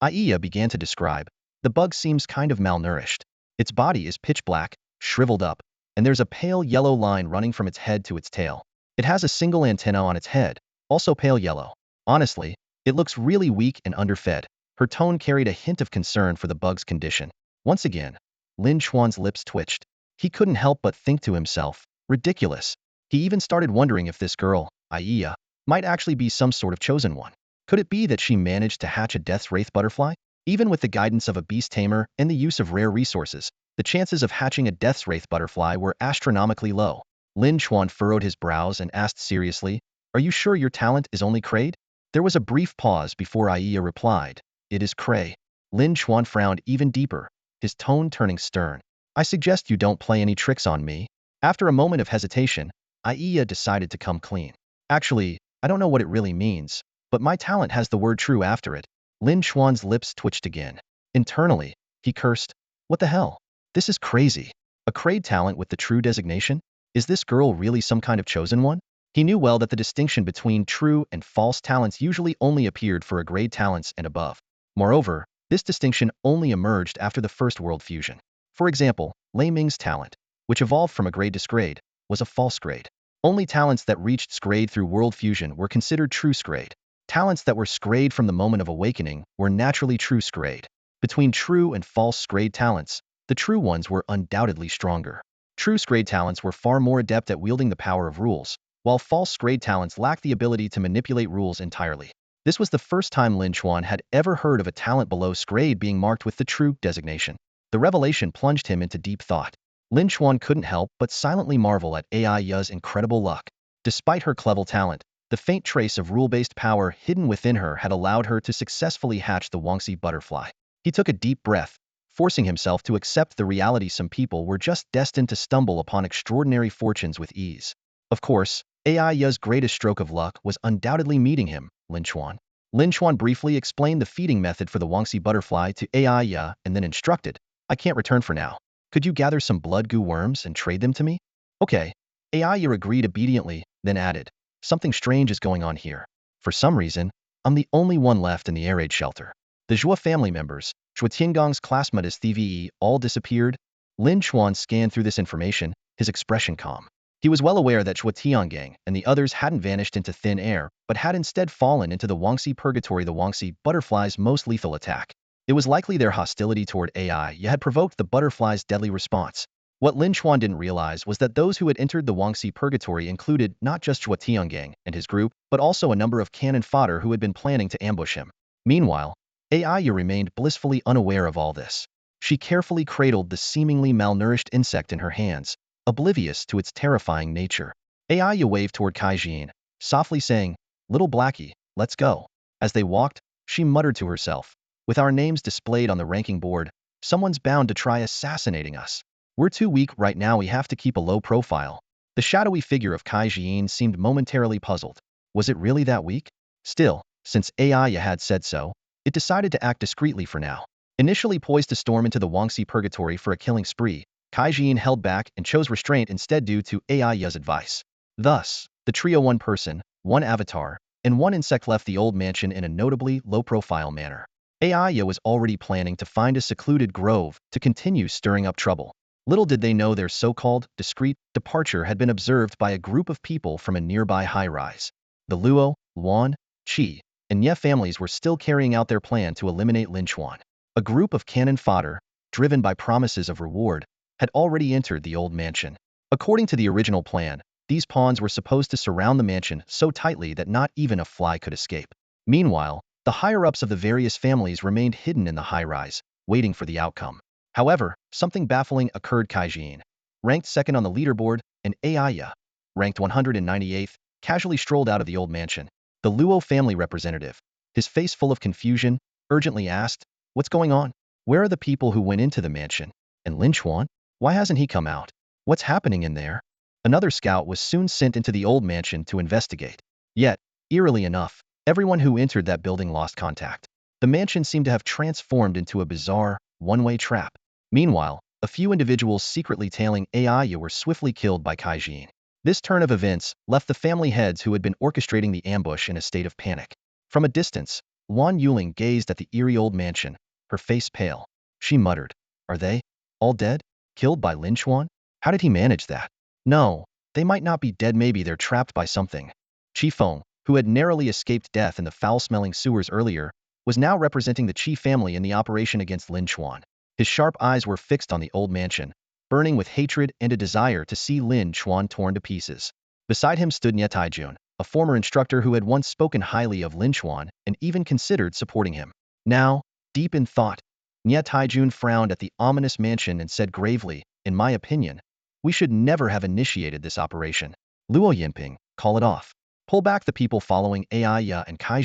Speaker 1: Iya began to describe. The bug seems kind of malnourished. Its body is pitch black, shriveled up, and there's a pale yellow line running from its head to its tail. It has a single antenna on its head, also pale yellow. Honestly, it looks really weak and underfed. Her tone carried a hint of concern for the bug's condition. Once again, Lin Chuan's lips twitched. He couldn't help but think to himself, ridiculous. He even started wondering if this girl, Iya, might actually be some sort of chosen one. Could it be that she managed to hatch a death's wraith butterfly? Even with the guidance of a beast tamer and the use of rare resources, the chances of hatching a death's wraith butterfly were astronomically low. Lin Chuan furrowed his brows and asked seriously, "Are you sure your talent is only Kraid?" There was a brief pause before Iya replied, "It is Kray." Lin Chuan frowned even deeper, his tone turning stern. "I suggest you don't play any tricks on me." After a moment of hesitation, Iya decided to come clean. "Actually, I don't know what it really means, but my talent has the word true after it." Lin Chuan's lips twitched again. Internally, he cursed, "What the hell? This is crazy. A Kraid talent with the true designation? Is this girl really some kind of chosen one?" He knew well that the distinction between true and false talents usually only appeared for a grade talents and above. Moreover, this distinction only emerged after the first world fusion. For example, Lei Ming's talent, which evolved from a grade to Scrade, was a false Scrade. Only talents that reached Scrade through world fusion were considered true Scrade. Talents that were Scrade from the moment of awakening were naturally true Scrade. Between true and false Scrade talents, the true ones were undoubtedly stronger. True Scrade talents were far more adept at wielding the power of rules, while false Scrade talents lacked the ability to manipulate rules entirely. This was the first time Lin Chuan had ever heard of a talent below Scrade being marked with the true designation. The revelation plunged him into deep thought. Lin Chuan couldn't help but silently marvel at Aya's incredible luck. Despite her clever talent, the faint trace of rule-based power hidden within her had allowed her to successfully hatch the Wangxi butterfly. He took a deep breath, forcing himself to accept the reality some people were just destined to stumble upon extraordinary fortunes with ease. Of course, Aya's greatest stroke of luck was undoubtedly meeting him, Lin Chuan. Lin Chuan briefly explained the feeding method for the Wangxi butterfly to Aya and then instructed, "I can't return for now. Could you gather some blood goo worms and trade them to me?" "Okay." Aya agreed obediently, then added, "Something strange is going on here. For some reason, I'm the only one left in the air raid shelter. The Zhua family members, Zhua Tiangong's classmates TVE, all disappeared." Lin Chuan scanned through this information, his expression calm. He was well aware that Zhua Tiangong and the others hadn't vanished into thin air, but had instead fallen into the Wangxi purgatory, the Wangxi butterfly's most lethal attack. It was likely their hostility toward Ai had provoked the butterfly's deadly response. What Lin Chuan didn't realize was that those who had entered the Wangxi purgatory included not just Zhua Tiangong and his group, but also a number of cannon fodder who had been planning to ambush him. Meanwhile, Ai remained blissfully unaware of all this. She carefully cradled the seemingly malnourished insect in her hands, oblivious to its terrifying nature. Ai waved toward Kai Jin, softly saying, "Little Blackie, let's go." As they walked, she muttered to herself, "With our names displayed on the ranking board, someone's bound to try assassinating us. We're too weak right now, we have to keep a low profile." The shadowy figure of Kai Jin seemed momentarily puzzled. Was it really that weak? Still, since Ai had said so, it decided to act discreetly for now. Initially poised to storm into the Wangxi purgatory for a killing spree, Kai held back and chose restraint instead due to Aiya's advice. Thus, the trio, one person, one avatar, and one insect, left the old mansion in a notably low-profile manner. Aiya was already planning to find a secluded grove to continue stirring up trouble. Little did they know their so-called discreet departure had been observed by a group of people from a nearby high-rise. The Luo, Luan, Qi, and Ye families were still carrying out their plan to eliminate Lin Chuan. A group of cannon fodder, driven by promises of reward, had already entered the old mansion. According to the original plan, these pawns were supposed to surround the mansion so tightly that not even a fly could escape. Meanwhile, the higher-ups of the various families remained hidden in the high-rise, waiting for the outcome. However, something baffling occurred. Kai, ranked second on the leaderboard, and Aiya, ranked 198th, casually strolled out of the old mansion. The Luo family representative, his face full of confusion, urgently asked, "What's going on? Where are the people who went into the mansion? And Lin Chuan? Why hasn't he come out? What's happening in there?" Another scout was soon sent into the old mansion to investigate. Yet, eerily enough, everyone who entered that building lost contact. The mansion seemed to have transformed into a bizarre, one-way trap. Meanwhile, a few individuals secretly tailing Aiya were swiftly killed by Kai. This turn of events left the family heads who had been orchestrating the ambush in a state of panic. From a distance, Wan Yuling gazed at the eerie old mansion, her face pale. She muttered, "Are they all dead? Killed by Lin Chuan? How did he manage that? No, they might not be dead, maybe they're trapped by something." Qi Feng, who had narrowly escaped death in the foul-smelling sewers earlier, was now representing the Qi family in the operation against Lin Chuan. His sharp eyes were fixed on the old mansion, burning with hatred and a desire to see Lin Chuan torn to pieces. Beside him stood Nie Taijun, a former instructor who had once spoken highly of Lin Chuan and even considered supporting him. Now, deep in thought, Nie Taijun frowned at the ominous mansion and said gravely, "In my opinion, we should never have initiated this operation. Luo Yinping, call it off. Pull back the people following Aiya and Kai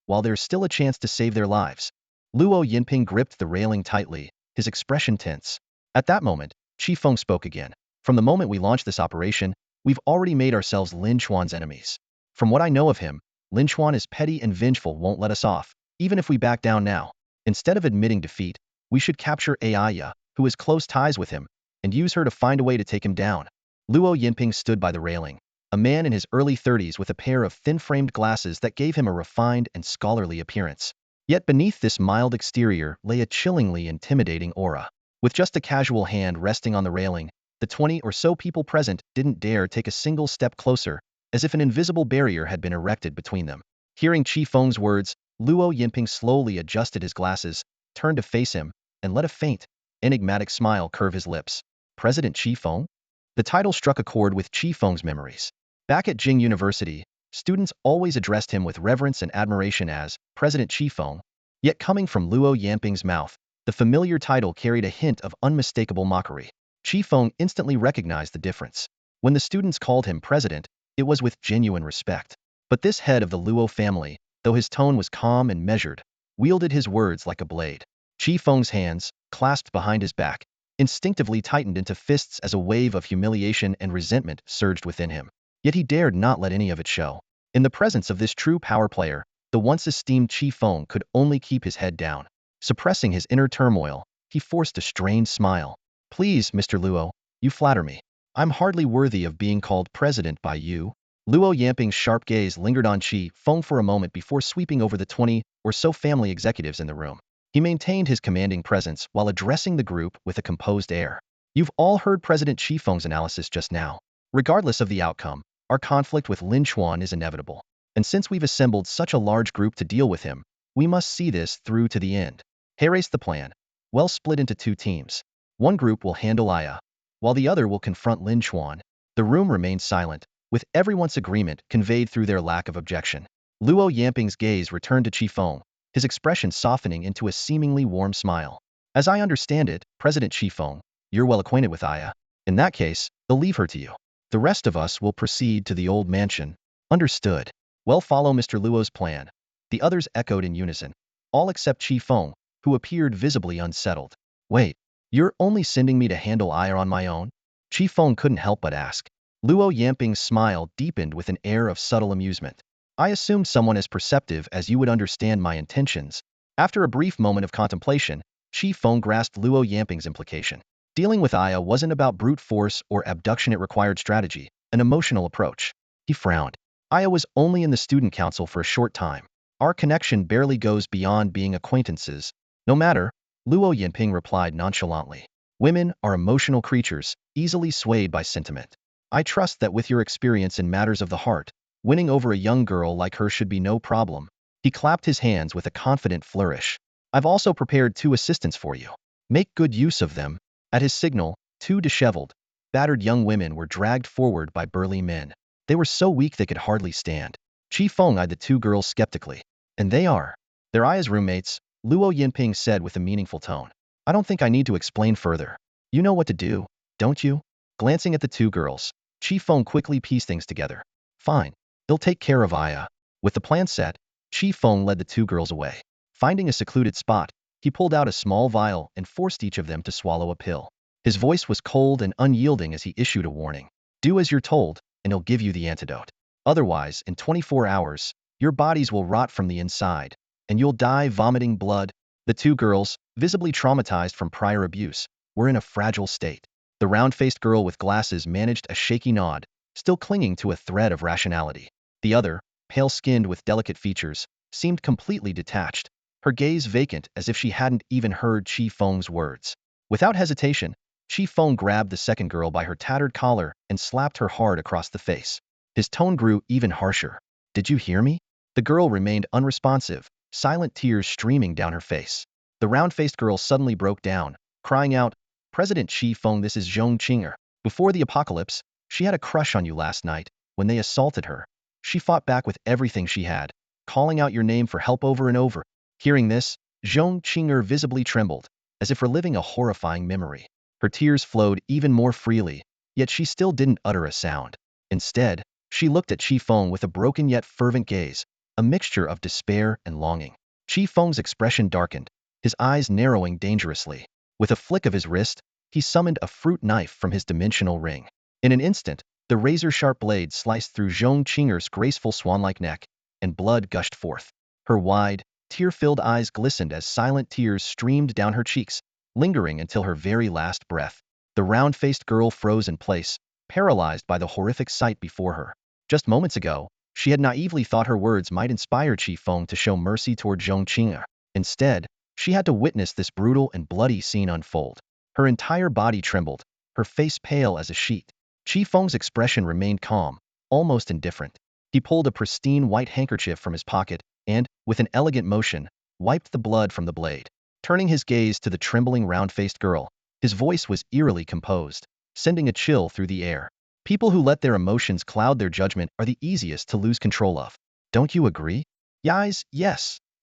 Speaker 1: while there's still a chance to save their lives." Luo Yinping gripped the railing tightly, his expression tense. At that moment, Qi Feng spoke again. "From the moment we launched this operation, we've already made ourselves Lin Chuan's enemies. From what I know of him, Lin Chuan is petty and vengeful, won't let us off, even if we back down now. Instead of admitting defeat, we should capture Aiya, who has close ties with him, and use her to find a way to take him down." Luo Yinping stood by the railing, a man in his early 30s with a pair of thin-framed glasses that gave him a refined and scholarly appearance. Yet beneath this mild exterior lay a chillingly intimidating aura. With just a casual hand resting on the railing, the 20 or so people present didn't dare take a single step closer, as if an invisible barrier had been erected between them. Hearing Qi Feng's words, Luo Yinping slowly adjusted his glasses, turned to face him, and let a faint, enigmatic smile curve his lips. President Qi Feng? The title struck a chord with Qi Feng's memories. Back at Jing University, students always addressed him with reverence and admiration as President Qi Feng. Yet coming from Luo Yinping's mouth, the familiar title carried a hint of unmistakable mockery. Qi Feng instantly recognized the difference. When the students called him president, it was with genuine respect. But this head of the Luo family, though his tone was calm and measured, wielded his words like a blade. Qi Feng's hands, clasped behind his back, instinctively tightened into fists as a wave of humiliation and resentment surged within him. Yet he dared not let any of it show. In the presence of this true power player, the once esteemed Qi Feng could only keep his head down. Suppressing his inner turmoil, he forced a strained smile. "Please, Mr. Luo, you flatter me. I'm hardly worthy of being called president by you." Luo Yinping's sharp gaze lingered on Qi Feng for a moment before sweeping over the 20 or so family executives in the room. He maintained his commanding presence while addressing the group with a composed air. "You've all heard President Qi Feng's analysis just now. Regardless of the outcome, our conflict with Lin Chuan is inevitable. And since we've assembled such a large group to deal with him, we must see this through to the end. Here's the plan. Well, split into two teams. One group will handle Aya, while the other will confront Lin Chuan." The room remained silent, with everyone's agreement conveyed through their lack of objection. Luo Yinping's gaze returned to Qi Feng, his expression softening into a seemingly warm smile. "As I understand it, President Qi Feng, you're well acquainted with Aya. In that case, they'll leave her to you. The rest of us will proceed to the old mansion." "Understood. Well, follow Mr. Luo's plan." The others echoed in unison, all except Qi Feng, who appeared visibly unsettled. "Wait, you're only sending me to handle Aya on my own?" Qi Feng couldn't help but ask. Luo Yinping's smile deepened with an air of subtle amusement. "I assumed someone as perceptive as you would understand my intentions." After a brief moment of contemplation, Qi Feng grasped Luo Yinping's implication. Dealing with Aya wasn't about brute force or abduction, it required strategy, an emotional approach. He frowned. Aya was only in the student council for a short time. Our connection barely goes beyond being acquaintances. No matter, Luo Yinping replied nonchalantly. Women are emotional creatures, easily swayed by sentiment. I trust that with your experience in matters of the heart, winning over a young girl like her should be no problem. He clapped his hands with a confident flourish. I've also prepared 2 assistants for you. Make good use of them. At his signal, 2 disheveled, battered young women were dragged forward by burly men. They were so weak they could hardly stand. Chi Feng eyed the 2 girls skeptically. And they are. They're Aya's roommates, Luo Yinping said with a meaningful tone. I don't think I need to explain further. You know what to do, don't you? Glancing at the 2 girls, Chi Feng quickly pieced things together. Fine. They'll take care of Aya. With the plan set, Chi Feng led the 2 girls away. Finding a secluded spot, he pulled out a small vial and forced each of them to swallow a pill. His voice was cold and unyielding as he issued a warning. Do as you're told, and he'll give you the antidote. Otherwise, in 24 hours, your bodies will rot from the inside, and you'll die vomiting blood. The 2 girls, visibly traumatized from prior abuse, were in a fragile state. The round-faced girl with glasses managed a shaky nod, still clinging to a thread of rationality. The other, pale-skinned with delicate features, seemed completely detached, her gaze vacant as if she hadn't even heard Chi Feng's words. Without hesitation, Chi Feng grabbed the second girl by her tattered collar and slapped her hard across the face. His tone grew even harsher. Did you hear me? The girl remained unresponsive, silent tears streaming down her face. The round-faced girl suddenly broke down, crying out, President Chi Feng, this is Zhong Qinger. Before the apocalypse, she had a crush on you last night. When they assaulted her, she fought back with everything she had, calling out your name for help over and over. Hearing this, Zhong Qinger visibly trembled, as if reliving a horrifying memory. Her tears flowed even more freely, yet she still didn't utter a sound. Instead, she looked at Chi Feng with a broken yet fervent gaze, a mixture of despair and longing. Chi Feng's expression darkened, his eyes narrowing dangerously. With a flick of his wrist, he summoned a fruit knife from his dimensional ring. In an instant, the razor-sharp blade sliced through Zhong Qinger's graceful swan-like neck, and blood gushed forth. Her wide, tear-filled eyes glistened as silent tears streamed down her cheeks, lingering until her very last breath. The round-faced girl froze in place, paralyzed by the horrific sight before her. Just moments ago, she had naively thought her words might inspire Chi Feng to show mercy toward Zhong Qinger. Instead, she had to witness this brutal and bloody scene unfold. Her entire body trembled, her face pale as a sheet. Chi Feng's expression remained calm, almost indifferent. He pulled a pristine white handkerchief from his pocket and, with an elegant motion, wiped the blood from the blade. Turning his gaze to the trembling round-faced girl, his voice was eerily composed, sending a chill through the air. People who let their emotions cloud their judgment are the easiest to lose control of. Don't you agree? Yes,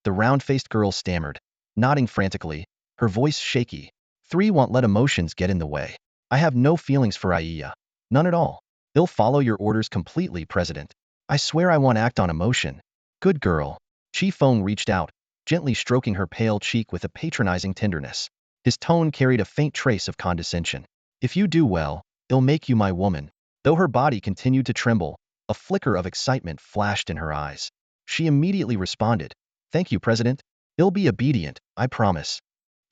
Speaker 1: the round-faced girl stammered, nodding frantically, her voice shaky. 3 won't let emotions get in the way. I have no feelings for Aiya. None at all. They'll follow your orders completely, President. I swear I won't act on emotion. Good girl. Chi Feng reached out, gently stroking her pale cheek with a patronizing tenderness. His tone carried a faint trace of condescension. If you do well, it'll make you my woman. Though her body continued to tremble, a flicker of excitement flashed in her eyes. She immediately responded, Thank you, President. I'll be obedient, I promise.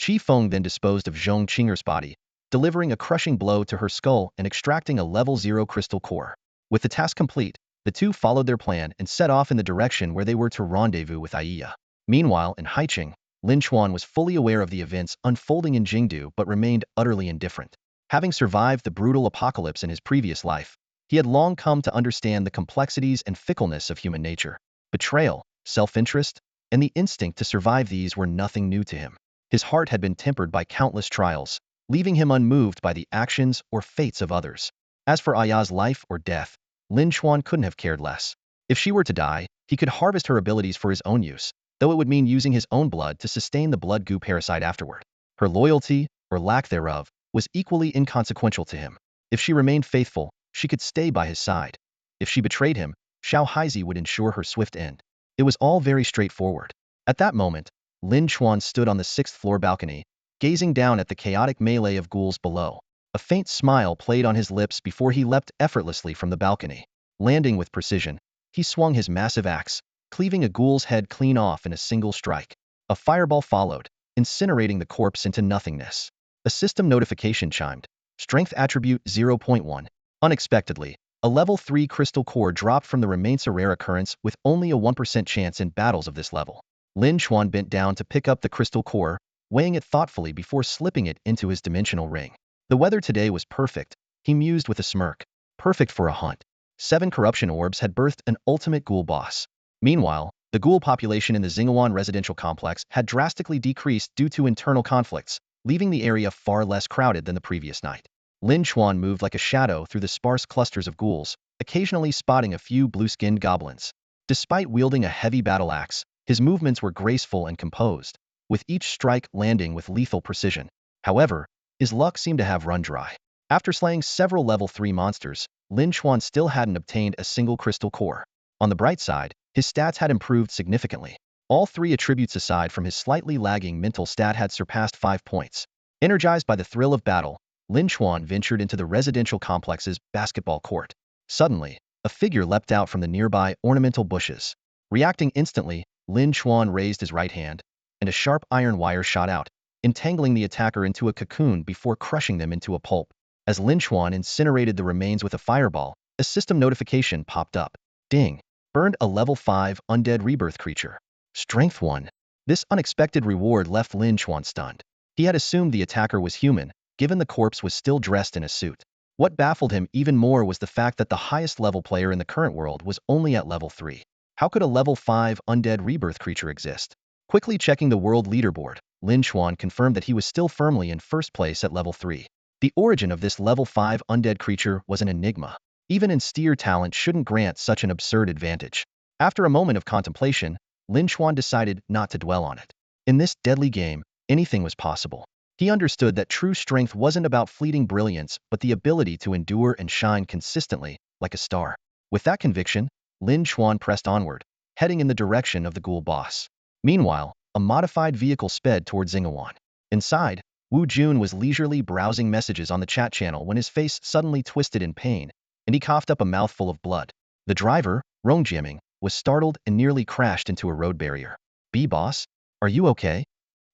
Speaker 1: Chi Feng then disposed of Zhong Qinger's body, delivering a crushing blow to her skull and extracting a level 0 crystal core. With the task complete, the 2 followed their plan and set off in the direction where they were to rendezvous with Aiya. Meanwhile, in Haicheng, Lin Chuan was fully aware of the events unfolding in Jingdu but remained utterly indifferent. Having survived the brutal apocalypse in his previous life, he had long come to understand the complexities and fickleness of human nature. Betrayal, self-interest, and the instinct to survive these were nothing new to him. His heart had been tempered by countless trials, leaving him unmoved by the actions or fates of others. As for Aya's life or death, Lin Chuan couldn't have cared less. If she were to die, he could harvest her abilities for his own use, though it would mean using his own blood to sustain the blood goo parasite afterward. Her loyalty, or lack thereof, was equally inconsequential to him. If she remained faithful, she could stay by his side. If she betrayed him, Xiao Haizi would ensure her swift end. It was all very straightforward. At that moment, Lin Chuan stood on the 6th-floor balcony, gazing down at the chaotic melee of ghouls below. A faint smile played on his lips before he leapt effortlessly from the balcony. Landing with precision, he swung his massive axe, cleaving a ghoul's head clean off in a single strike. A fireball followed, incinerating the corpse into nothingness. A system notification chimed. Strength attribute 0.1. Unexpectedly, a level 3 crystal core dropped from the remains rare occurrence with only a 1% chance in battles of this level. Lin Chuan bent down to pick up the crystal core, weighing it thoughtfully before slipping it into his dimensional ring. The weather today was perfect, he mused with a smirk. Perfect for a hunt. 7 corruption orbs had birthed an ultimate ghoul boss. Meanwhile, the ghoul population in the Xinghuan residential complex had drastically decreased due to internal conflicts, leaving the area far less crowded than the previous night. Lin Chuan moved like a shadow through the sparse clusters of ghouls, occasionally spotting a few blue-skinned goblins. Despite wielding a heavy battle axe, his movements were graceful and composed, with each strike landing with lethal precision. However, his luck seemed to have run dry. After slaying several level 3 monsters, Lin Chuan still hadn't obtained a single crystal core. On the bright side, his stats had improved significantly. All 3 attributes aside from his slightly lagging mental stat had surpassed 5 points. Energized by the thrill of battle, Lin Chuan ventured into the residential complex's basketball court. Suddenly, a figure leapt out from the nearby ornamental bushes. Reacting instantly, Lin Chuan raised his right hand, and a sharp iron wire shot out, entangling the attacker into a cocoon before crushing them into a pulp. As Lin Chuan incinerated the remains with a fireball, a system notification popped up. Ding! Burned a level 5 undead rebirth creature. Strength 1. This unexpected reward left Lin Chuan stunned. He had assumed the attacker was human, given the corpse was still dressed in a suit. What baffled him even more was the fact that the highest level player in the current world was only at level 3. How could a level 5 undead rebirth creature exist? Quickly checking the world leaderboard, Lin Chuan confirmed that he was still firmly in first place at level 3. The origin of this level 5 undead creature was an enigma. Even austere talent shouldn't grant such an absurd advantage. After a moment of contemplation, Lin Chuan decided not to dwell on it. In this deadly game, anything was possible. He understood that true strength wasn't about fleeting brilliance but the ability to endure and shine consistently, like a star. With that conviction, Lin Chuan pressed onward, heading in the direction of the ghoul boss. Meanwhile, a modified vehicle sped toward Xinghuan. Inside, Wu Jun was leisurely browsing messages on the chat channel when his face suddenly twisted in pain, and he coughed up a mouthful of blood. The driver, Rong Jiaming, was startled and nearly crashed into a road barrier. "B-boss, are you okay?"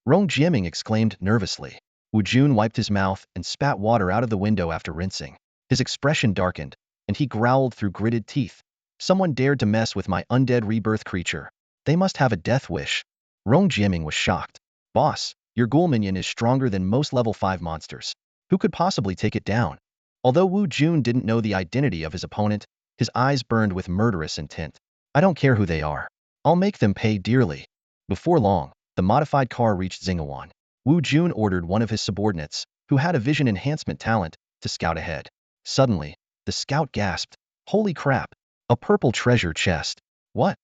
Speaker 1: Rong Jiaming exclaimed nervously. Wu Jun wiped his mouth and spat water out of the window after rinsing. His expression darkened, and he growled through gritted teeth. "Someone dared to mess with my undead rebirth creature. They must have a death wish." Rong Jiaming was shocked. "Boss, your ghoul minion is stronger than most level 5 monsters. Who could possibly take it down?" Although Wu Jun didn't know the identity of his opponent, his eyes burned with murderous intent. "I don't care who they are. I'll make them pay dearly." Before long, the modified car reached Xinghuan. Wu Jun ordered one of his subordinates, who had a vision enhancement talent, to scout ahead. Suddenly, the scout gasped, "Holy crap! A purple treasure chest!" "What?"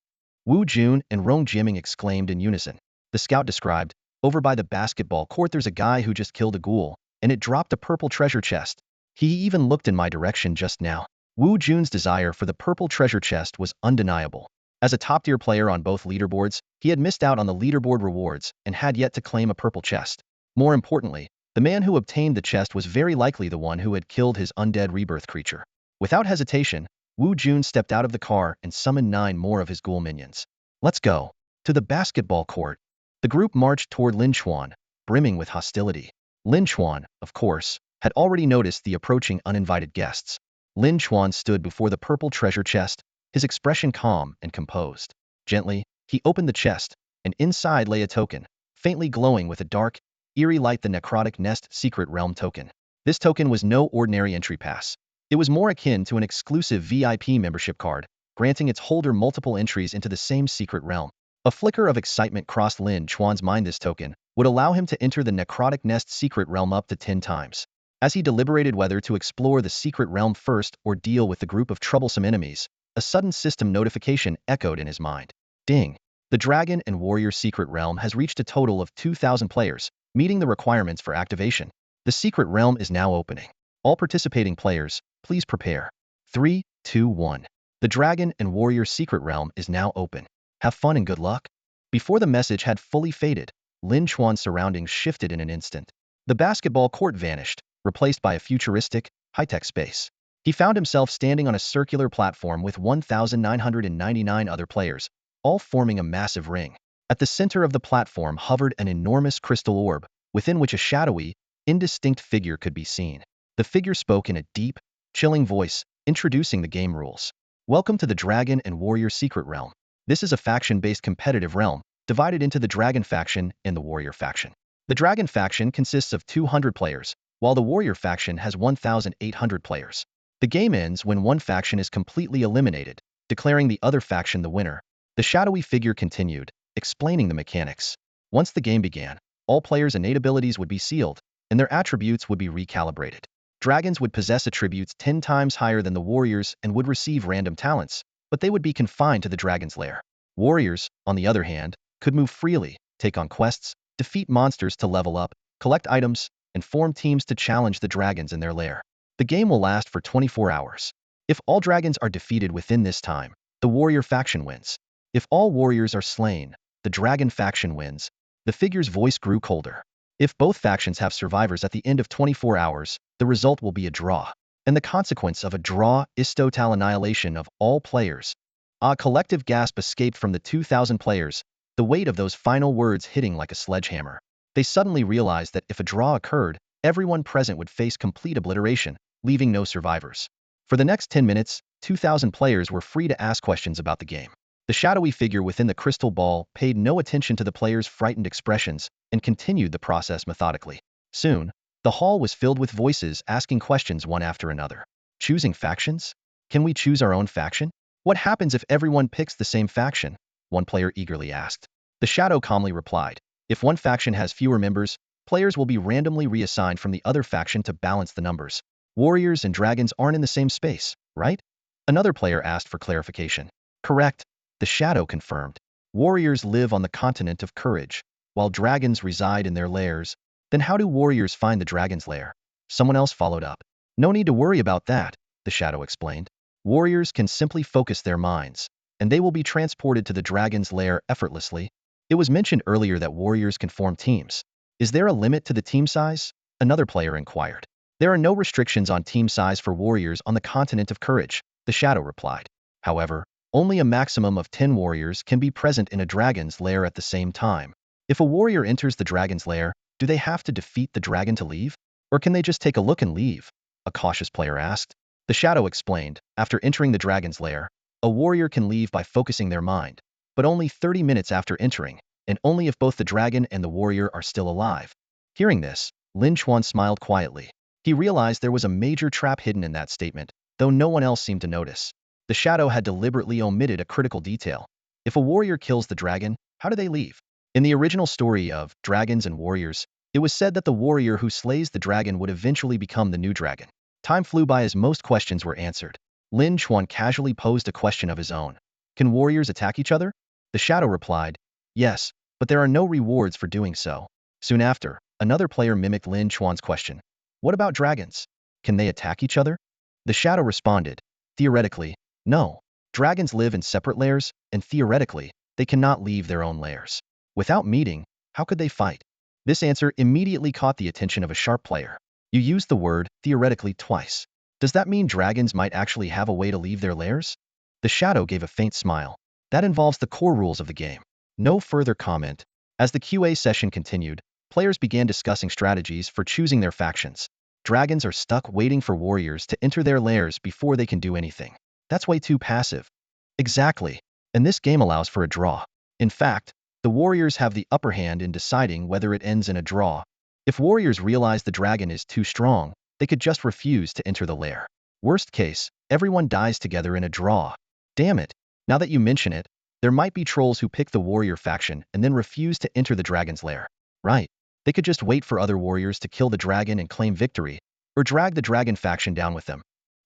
Speaker 1: Wu Jun and Rong Jiaming exclaimed in unison. The scout described, "Over by the basketball court there's a guy who just killed a ghoul, and it dropped a purple treasure chest. He even looked in my direction just now." Wu Jun's desire for the purple treasure chest was undeniable. As a top-tier player on both leaderboards, he had missed out on the leaderboard rewards and had yet to claim a purple chest. More importantly, the man who obtained the chest was very likely the one who had killed his undead rebirth creature. Without hesitation, Wu Jun stepped out of the car and summoned 9 more of his ghoul minions. "Let's go." To the basketball court. The group marched toward Lin Chuan, brimming with hostility. Lin Chuan, of course, had already noticed the approaching uninvited guests. Lin Chuan stood before the purple treasure chest, his expression calm and composed. Gently, he opened the chest, and inside lay a token, faintly glowing with a dark, eerie light, the Necrotic Nest Secret Realm token. This token was no ordinary entry pass. It was more akin to an exclusive VIP membership card, granting its holder multiple entries into the same secret realm. A flicker of excitement crossed Lin Chuan's mind. This token would allow him to enter the Necrotic Nest Secret Realm up to 10 times. As he deliberated whether to explore the secret realm first or deal with the group of troublesome enemies, a sudden system notification echoed in his mind. Ding! The Dragon and Warrior Secret Realm has reached a total of 2,000 players, meeting the requirements for activation. The secret realm is now opening. All participating players, please prepare. 3, 2, 1. The Dragon and Warrior Secret Realm is now open. Have fun and good luck. Before the message had fully faded, Lin Chuan's surroundings shifted in an instant. The basketball court vanished, replaced by a futuristic, high-tech space. He found himself standing on a circular platform with 1,999 other players, all forming a massive ring. At the center of the platform hovered an enormous crystal orb, within which a shadowy, indistinct figure could be seen. The figure spoke in a deep, chilling voice, introducing the game rules. Welcome to the Dragon and Warrior Secret Realm. This is a faction-based competitive realm, divided into the Dragon faction and the Warrior faction. The Dragon faction consists of 200 players, while the Warrior faction has 1,800 players. The game ends when one faction is completely eliminated, declaring the other faction the winner. The shadowy figure continued, explaining the mechanics. Once the game began, all players' innate abilities would be sealed, and their attributes would be recalibrated. Dragons would possess attributes 10 times higher than the warriors and would receive random talents, but they would be confined to the dragon's lair. Warriors, on the other hand, could move freely, take on quests, defeat monsters to level up, collect items, and form teams to challenge the dragons in their lair. The game will last for 24 hours. If all dragons are defeated within this time, the warrior faction wins. If all warriors are slain, the dragon faction wins. The figure's voice grew colder. If both factions have survivors at the end of 24 hours, the result will be a draw. And the consequence of a draw is total annihilation of all players. A collective gasp escaped from the 2,000 players, the weight of those final words hitting like a sledgehammer. They suddenly realized that if a draw occurred, everyone present would face complete obliteration, leaving no survivors. For the next 10 minutes, 2,000 players were free to ask questions about the game. The shadowy figure within the crystal ball paid no attention to the players' frightened expressions and continued the process methodically. Soon, the hall was filled with voices asking questions one after another. Choosing factions? Can we choose our own faction? What happens if everyone picks the same faction? One player eagerly asked. The shadow calmly replied, if one faction has fewer members, players will be randomly reassigned from the other faction to balance the numbers. Warriors and dragons aren't in the same space, right? Another player asked for clarification. Correct, the shadow confirmed. Warriors live on the continent of courage, while dragons reside in their lairs. Then how do warriors find the dragon's lair? Someone else followed up. No need to worry about that, the shadow explained. Warriors can simply focus their minds, and they will be transported to the dragon's lair effortlessly. It was mentioned earlier that warriors can form teams. Is there a limit to the team size? Another player inquired. There are no restrictions on team size for warriors on the continent of courage, the shadow replied. However, only a maximum of 10 warriors can be present in a dragon's lair at the same time. If a warrior enters the dragon's lair, do they have to defeat the dragon to leave? Or can they just take a look and leave? A cautious player asked. The shadow explained, after entering the dragon's lair, a warrior can leave by focusing their mind, but only 30 minutes after entering, and only if both the dragon and the warrior are still alive. Hearing this, Lin Chuan smiled quietly. He realized there was a major trap hidden in that statement, though no one else seemed to notice. The shadow had deliberately omitted a critical detail. If a warrior kills the dragon, how do they leave? In the original story of Dragons and Warriors, it was said that the warrior who slays the dragon would eventually become the new dragon. Time flew by as most questions were answered. Lin Chuan casually posed a question of his own. Can warriors attack each other? The shadow replied, yes, but there are no rewards for doing so. Soon after, another player mimicked Lin Chuan's question. What about dragons? Can they attack each other? The shadow responded, theoretically, no. Dragons live in separate lairs, and theoretically, they cannot leave their own lairs. Without meeting, how could they fight? This answer immediately caught the attention of a sharp player. You used the word theoretically twice. Does that mean dragons might actually have a way to leave their lairs? The shadow gave a faint smile. That involves the core rules of the game. No further comment. As the QA session continued, players began discussing strategies for choosing their factions. Dragons are stuck waiting for warriors to enter their lairs before they can do anything. That's way too passive. Exactly. And this game allows for a draw. In fact, the warriors have the upper hand in deciding whether it ends in a draw. If warriors realize the dragon is too strong, they could just refuse to enter the lair. Worst case, everyone dies together in a draw. Damn it. Now that you mention it, there might be trolls who pick the warrior faction and then refuse to enter the dragon's lair. Right. They could just wait for other warriors to kill the dragon and claim victory, or drag the dragon faction down with them.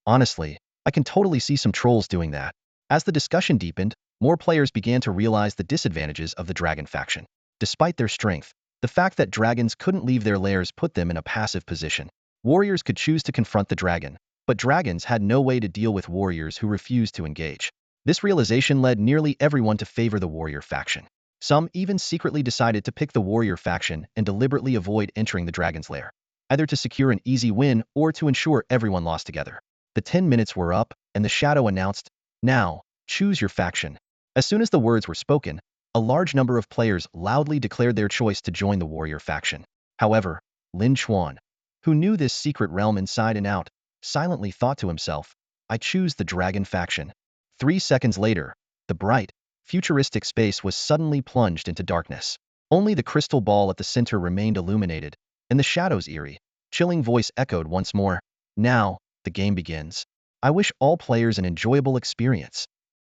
Speaker 1: Honestly, I can totally see some trolls doing that. As the discussion deepened, more players began to realize the disadvantages of the dragon faction. Despite their strength, the fact that dragons couldn't leave their lairs put them in a passive position. Warriors could choose to confront the dragon, but dragons had no way to deal with warriors who refused to engage. This realization led nearly everyone to favor the warrior faction. Some even secretly decided to pick the warrior faction and deliberately avoid entering the dragon's lair, either to secure an easy win or to ensure everyone lost together. The 10 minutes were up, and the shadow announced, now, choose your faction. As soon as the words were spoken, a large number of players loudly declared their choice to join the warrior faction. However, Lin Chuan, who knew this secret realm inside and out, silently thought to himself, I choose the dragon faction. 3 seconds later, the bright, futuristic space was suddenly plunged into darkness. Only the crystal ball at the center remained illuminated, and the shadow's eerie, chilling voice echoed once more, now, the game begins. I wish all players an enjoyable experience.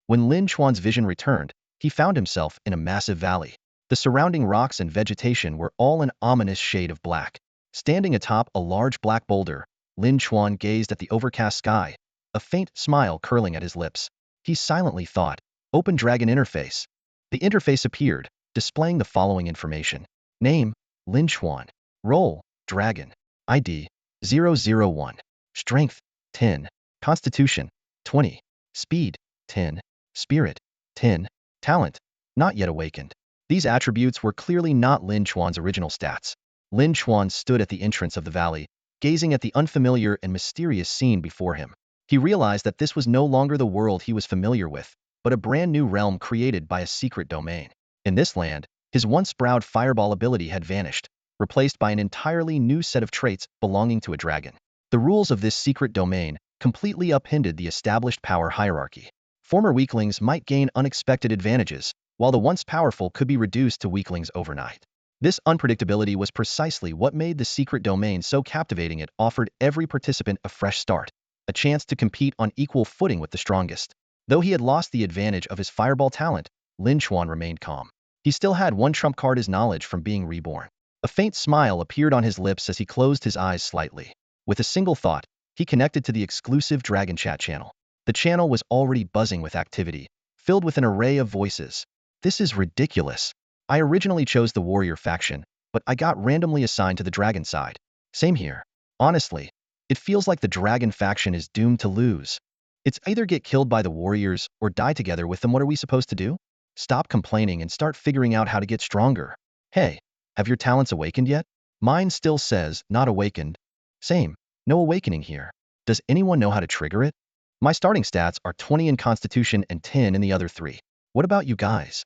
Speaker 1: When Lin Chuan's vision returned, he found himself in a massive valley. The surrounding rocks and vegetation were all an ominous shade of black. Standing atop a large black boulder, Lin Chuan gazed at the overcast sky, a faint smile curling at his lips. He silently thought, Open Dragon Interface. The interface appeared, displaying the following information. Name, Lin Chuan. Role, Dragon. ID, 001. Strength, 10. Constitution, 20. Speed, 10. Spirit, 10. Talent, not yet awakened. These attributes were clearly not Lin Chuan's original stats. Lin Chuan stood at the entrance of the valley, gazing at the unfamiliar and mysterious scene before him. He realized that this was no longer the world he was familiar with, but a brand new realm created by a secret domain. In this land, his once proud fireball ability had vanished, replaced by an entirely new set of traits belonging to a dragon. The rules of this secret domain completely upended the established power hierarchy. Former weaklings might gain unexpected advantages, while the once powerful could be reduced to weaklings overnight. This unpredictability was precisely what made the secret domain so captivating. It offered every participant a fresh start, a chance to compete on equal footing with the strongest. Though he had lost the advantage of his fireball talent, Lin Chuan remained calm. He still had one trump card: his knowledge from being reborn. A faint smile appeared on his lips as he closed his eyes slightly. With a single thought, he connected to the exclusive Dragon Chat channel. The channel was already buzzing with activity, filled with an array of voices. This is ridiculous. I originally chose the warrior faction, but I got randomly assigned to the dragon side. Same here. Honestly, it feels like the dragon faction is doomed to lose. It's either get killed by the warriors or die together with them. What are we supposed to do? Stop complaining and start figuring out how to get stronger. Hey, have your talents awakened yet? Mine still says, not awakened. Same, no awakening here. Does anyone know how to trigger it? My starting stats are 20 in Constitution and 10 in the other 3. What about you guys?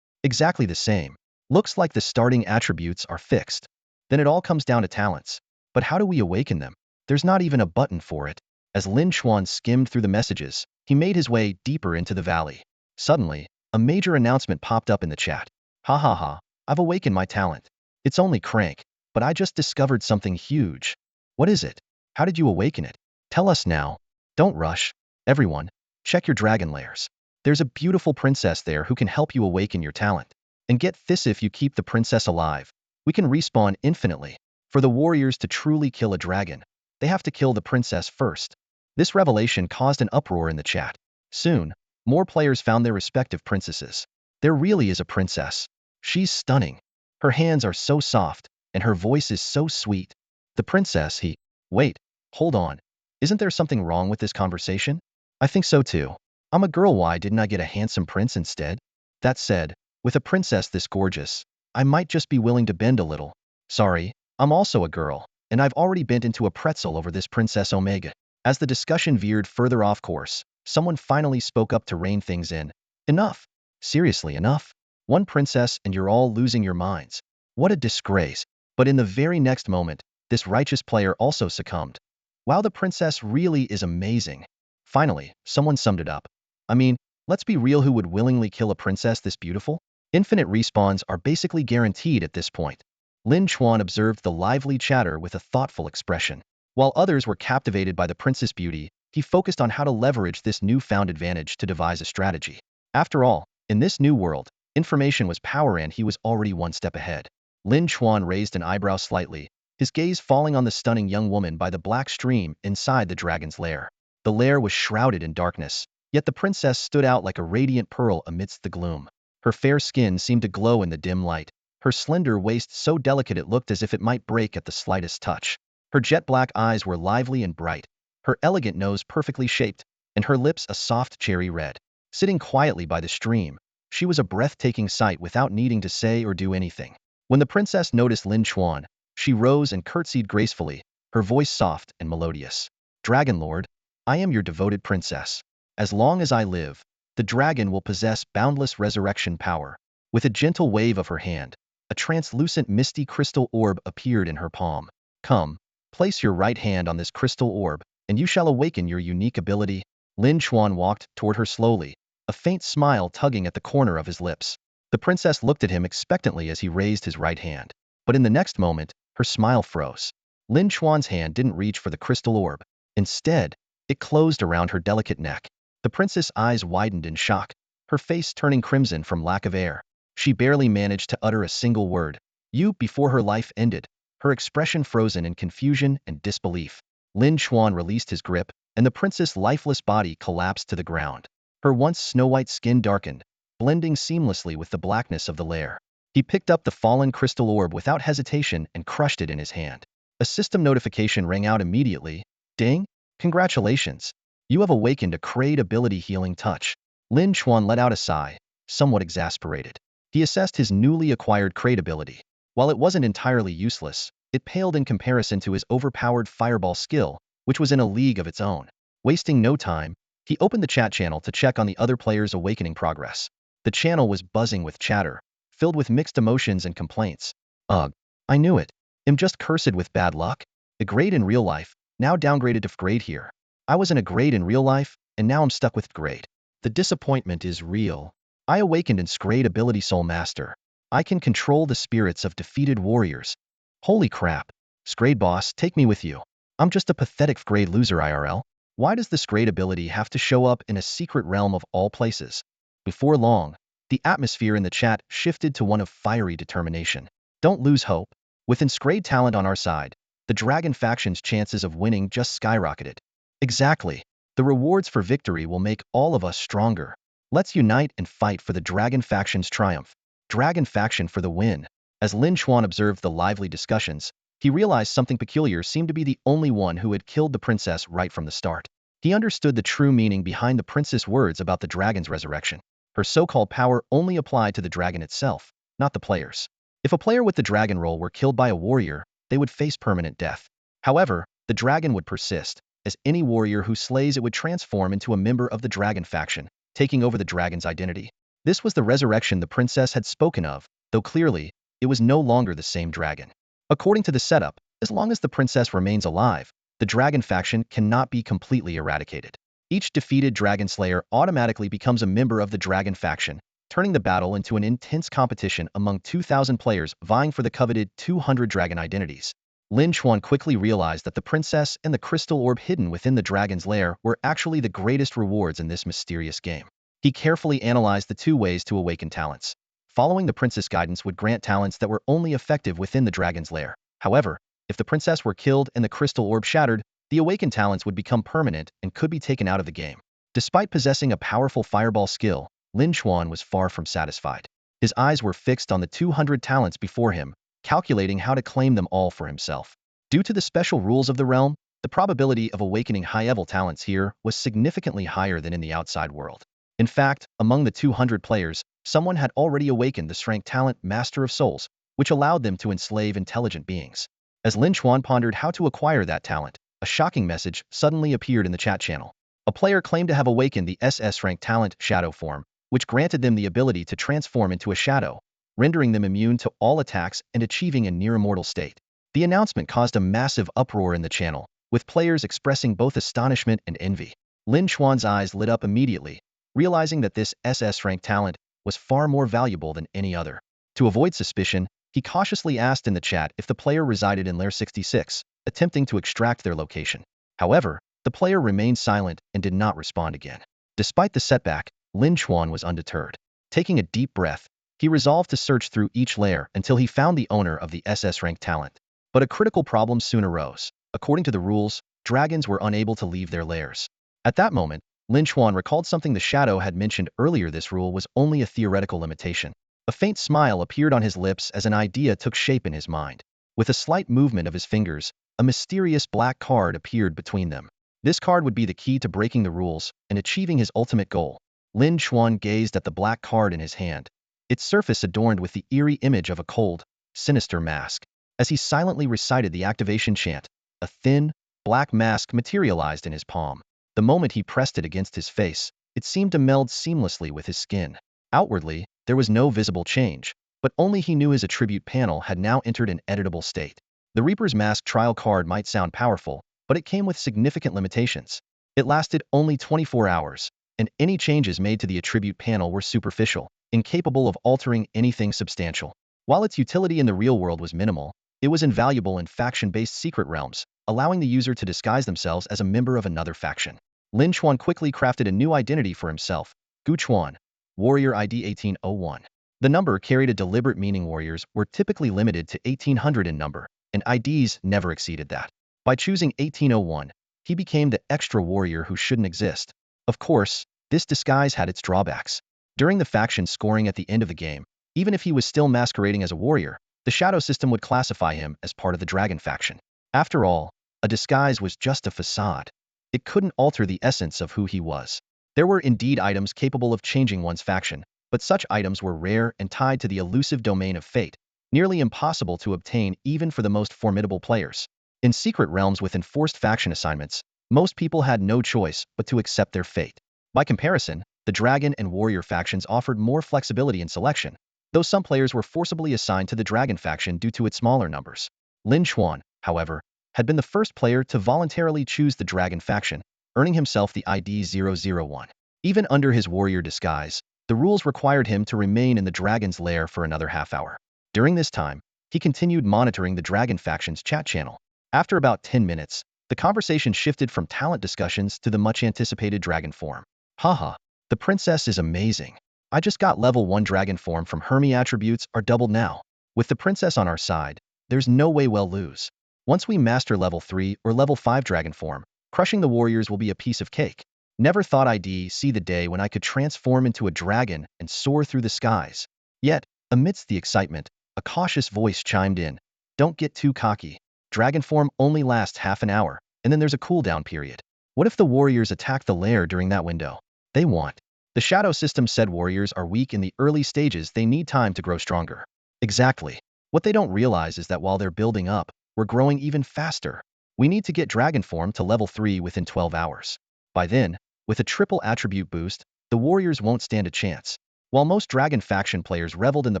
Speaker 1: Exactly the same. Looks like the starting attributes are fixed. Then it all comes down to talents. But how do we awaken them? There's not even a button for it. As Lin Chuan skimmed through the messages, he made his way deeper into the valley. Suddenly, a major announcement popped up in the chat. Ha ha ha, I've awakened my talent. It's only Crank, but I just discovered something huge. What is it? How did you awaken it? Tell us now. Don't rush. Everyone, check your dragon lairs. There's a beautiful princess there who can help you awaken your talent. And get this, if you keep the princess alive, we can respawn infinitely. For the warriors to truly kill a dragon, they have to kill the princess first. This revelation caused an uproar in the chat. Soon, more players found their respective princesses. There really is a princess. She's stunning. Her hands are so soft, and her voice is so sweet. The princess, Wait, hold on. Isn't there something wrong with this conversation? I think so too. I'm a girl, why didn't I get a handsome prince instead? That said, with a princess this gorgeous, I might just be willing to bend a little. Sorry, I'm also a girl, and I've already bent into a pretzel over this Princess Omega. As the discussion veered further off course, someone finally spoke up to rein things in. Enough. Seriously, enough. One princess and you're all losing your minds. What a disgrace. But in the very next moment, this righteous player also succumbed. Wow, the princess really is amazing. Finally, someone summed it up. I mean, let's be real, who would willingly kill a princess this beautiful? Infinite respawns are basically guaranteed at this point. Lin Chuan observed the lively chatter with a thoughtful expression. While others were captivated by the princess' beauty, he focused on how to leverage this newfound advantage to devise a strategy. After all, in this new world, information was power and he was already one step ahead. Lin Chuan raised an eyebrow slightly, his gaze falling on the stunning young woman by the black stream inside the dragon's lair. The lair was shrouded in darkness, yet the princess stood out like a radiant pearl amidst the gloom. Her fair skin seemed to glow in the dim light, her slender waist so delicate it looked as if it might break at the slightest touch. Her jet-black eyes were lively and bright, her elegant nose perfectly shaped, and her lips a soft cherry red. Sitting quietly by the stream, she was a breathtaking sight without needing to say or do anything. When the princess noticed Lin Chuan, she rose and curtsied gracefully, her voice soft and melodious. Dragon Lord, I am your devoted princess. As long as I live, the dragon will possess boundless resurrection power. With a gentle wave of her hand, a translucent misty crystal orb appeared in her palm. Come, Place your right hand on this crystal orb, and you shall awaken your unique ability. Lin Chuan walked toward her slowly, a faint smile tugging at the corner of his lips. The princess looked at him expectantly as he raised his right hand. But in the next moment, her smile froze. Lin Chuan's hand didn't reach for the crystal orb. Instead, it closed around her delicate neck. The princess' eyes widened in shock, her face turning crimson from lack of air. She barely managed to utter a single word. You, before her life ended, her expression frozen in confusion and disbelief. Lin Chuan released his grip, and the princess' lifeless body collapsed to the ground. Her once snow-white skin darkened, blending seamlessly with the blackness of the lair. He picked up the fallen crystal orb without hesitation and crushed it in his hand. A system notification rang out immediately. Ding! Congratulations! You have awakened a Kraid ability healing touch. Lin Chuan let out a sigh, somewhat exasperated. He assessed his newly acquired Kraid ability. While it wasn't entirely useless, it paled in comparison to his overpowered fireball skill, which was in a league of its own. Wasting no time, he opened the chat channel to check on the other players' awakening progress. The channel was buzzing with chatter, filled with mixed emotions and complaints. Ugh, I knew it. I'm just cursed with bad luck. A grade in real life, now downgraded to grade here. I was in a grade in real life, and now I'm stuck with grade. The disappointment is real. I awakened in Scrade ability Soul Master. I can control the spirits of defeated warriors. Holy crap. Scrade boss, take me with you. I'm just a pathetic grade loser IRL. Why does the Scrade ability have to show up in a secret realm of all places? Before long, the atmosphere in the chat shifted to one of fiery determination. Don't lose hope. With Scrade talent on our side, the Dragon faction's chances of winning just skyrocketed. Exactly. The rewards for victory will make all of us stronger. Let's unite and fight for the Dragon faction's triumph. Dragon faction for the win. As Lin Chuan observed the lively discussions, he realized something peculiar seemed to be the only one who had killed the princess right from the start. He understood the true meaning behind the princess' words about the dragon's resurrection. Her so-called power only applied to the dragon itself, not the players. If a player with the dragon role were killed by a warrior, they would face permanent death. However, the dragon would persist, as any warrior who slays it would transform into a member of the dragon faction, taking over the dragon's identity. This was the resurrection the princess had spoken of, though clearly, it was no longer the same dragon. According to the setup, as long as the princess remains alive, the dragon faction cannot be completely eradicated. Each defeated dragon slayer automatically becomes a member of the dragon faction, turning the battle into an intense competition among 2,000 players vying for the coveted 200 dragon identities. Lin Chuan quickly realized that the princess and the crystal orb hidden within the dragon's lair were actually the greatest rewards in this mysterious game. He carefully analyzed the two ways to awaken talents. Following the princess' guidance would grant talents that were only effective within the dragon's lair. However, if the princess were killed and the crystal orb shattered, the awakened talents would become permanent and could be taken out of the game. Despite possessing a powerful fireball skill, Lin Chuan was far from satisfied. His eyes were fixed on the 200 talents before him, calculating how to claim them all for himself. Due to the special rules of the realm, the probability of awakening high-level talents here was significantly higher than in the outside world. In fact, among the 200 players, someone had already awakened the strength talent Master of Souls, which allowed them to enslave intelligent beings. As Lin Chuan pondered how to acquire that talent, a shocking message suddenly appeared in the chat channel. A player claimed to have awakened the SS rank talent Shadow Form, which granted them the ability to transform into a shadow, rendering them immune to all attacks and achieving a near-immortal state. The announcement caused a massive uproar in the channel, with players expressing both astonishment and envy. Lin Chuan's eyes lit up immediately, realizing that this SS rank talent was far more valuable than any other. To avoid suspicion, he cautiously asked in the chat if the player resided in Lair 66, attempting to extract their location. However, the player remained silent and did not respond again. Despite the setback, Lin Chuan was undeterred. Taking a deep breath, he resolved to search through each lair until he found the owner of the SS rank talent. But a critical problem soon arose. According to the rules, dragons were unable to leave their lairs. At that moment, Lin Chuan recalled something the Shadow had mentioned earlier. This rule was only a theoretical limitation. A faint smile appeared on his lips as an idea took shape in his mind. With a slight movement of his fingers, a mysterious black card appeared between them. This card would be the key to breaking the rules and achieving his ultimate goal. Lin Chuan gazed at the black card in his hand, its surface adorned with the eerie image of a cold, sinister mask. As he silently recited the activation chant, a thin, black mask materialized in his palm. The moment he pressed it against his face, it seemed to meld seamlessly with his skin. Outwardly, there was no visible change, but only he knew his attribute panel had now entered an editable state. The Reaper's Mask trial card might sound powerful, but it came with significant limitations. It lasted only 24 hours, and any changes made to the attribute panel were superficial, incapable of altering anything substantial. While its utility in the real world was minimal, it was invaluable in faction-based secret realms, allowing the user to disguise themselves as a member of another faction. Lin Chuan quickly crafted a new identity for himself, Gu Chuan, Warrior ID 1801. The number carried a deliberate meaning. Warriors were typically limited to 1800 in number, and IDs never exceeded that. By choosing 1801, he became the extra warrior who shouldn't exist. Of course, this disguise had its drawbacks. During the faction scoring at the end of the game, even if he was still masquerading as a warrior, the shadow system would classify him as part of the dragon faction. After all, a disguise was just a facade. It couldn't alter the essence of who he was. There were indeed items capable of changing one's faction, but such items were rare and tied to the elusive domain of fate, nearly impossible to obtain even for the most formidable players. In secret realms with enforced faction assignments, most people had no choice but to accept their fate. By comparison, the dragon and warrior factions offered more flexibility in selection, though some players were forcibly assigned to the dragon faction due to its smaller numbers. Lin Chuan, however, had been the first player to voluntarily choose the dragon faction, earning himself the ID 001. Even under his warrior disguise, the rules required him to remain in the dragon's lair for another half-hour. During this time, he continued monitoring the dragon faction's chat channel. After about 10 minutes, the conversation shifted from talent discussions to the much-anticipated dragon form. Haha, the princess is amazing. I just got level 1 dragon form from her. My attributes are doubled now. With the princess on our side, there's no way we'll lose. Once we master level 3 or level 5 dragon form, crushing the warriors will be a piece of cake. Never thought I'd see the day when I could transform into a dragon and soar through the skies. Yet, amidst the excitement, a cautious voice chimed in. Don't get too cocky. Dragon form only lasts half an hour, and then there's a cooldown period. What if the warriors attack the lair during that window? They won't. The shadow system said warriors are weak in the early stages. They need time to grow stronger. Exactly. What they don't realize is that while they're building up, we're growing even faster. We need to get dragon form to level 3 within 12 hours. By then, with a triple attribute boost, the warriors won't stand a chance. While most dragon faction players reveled in the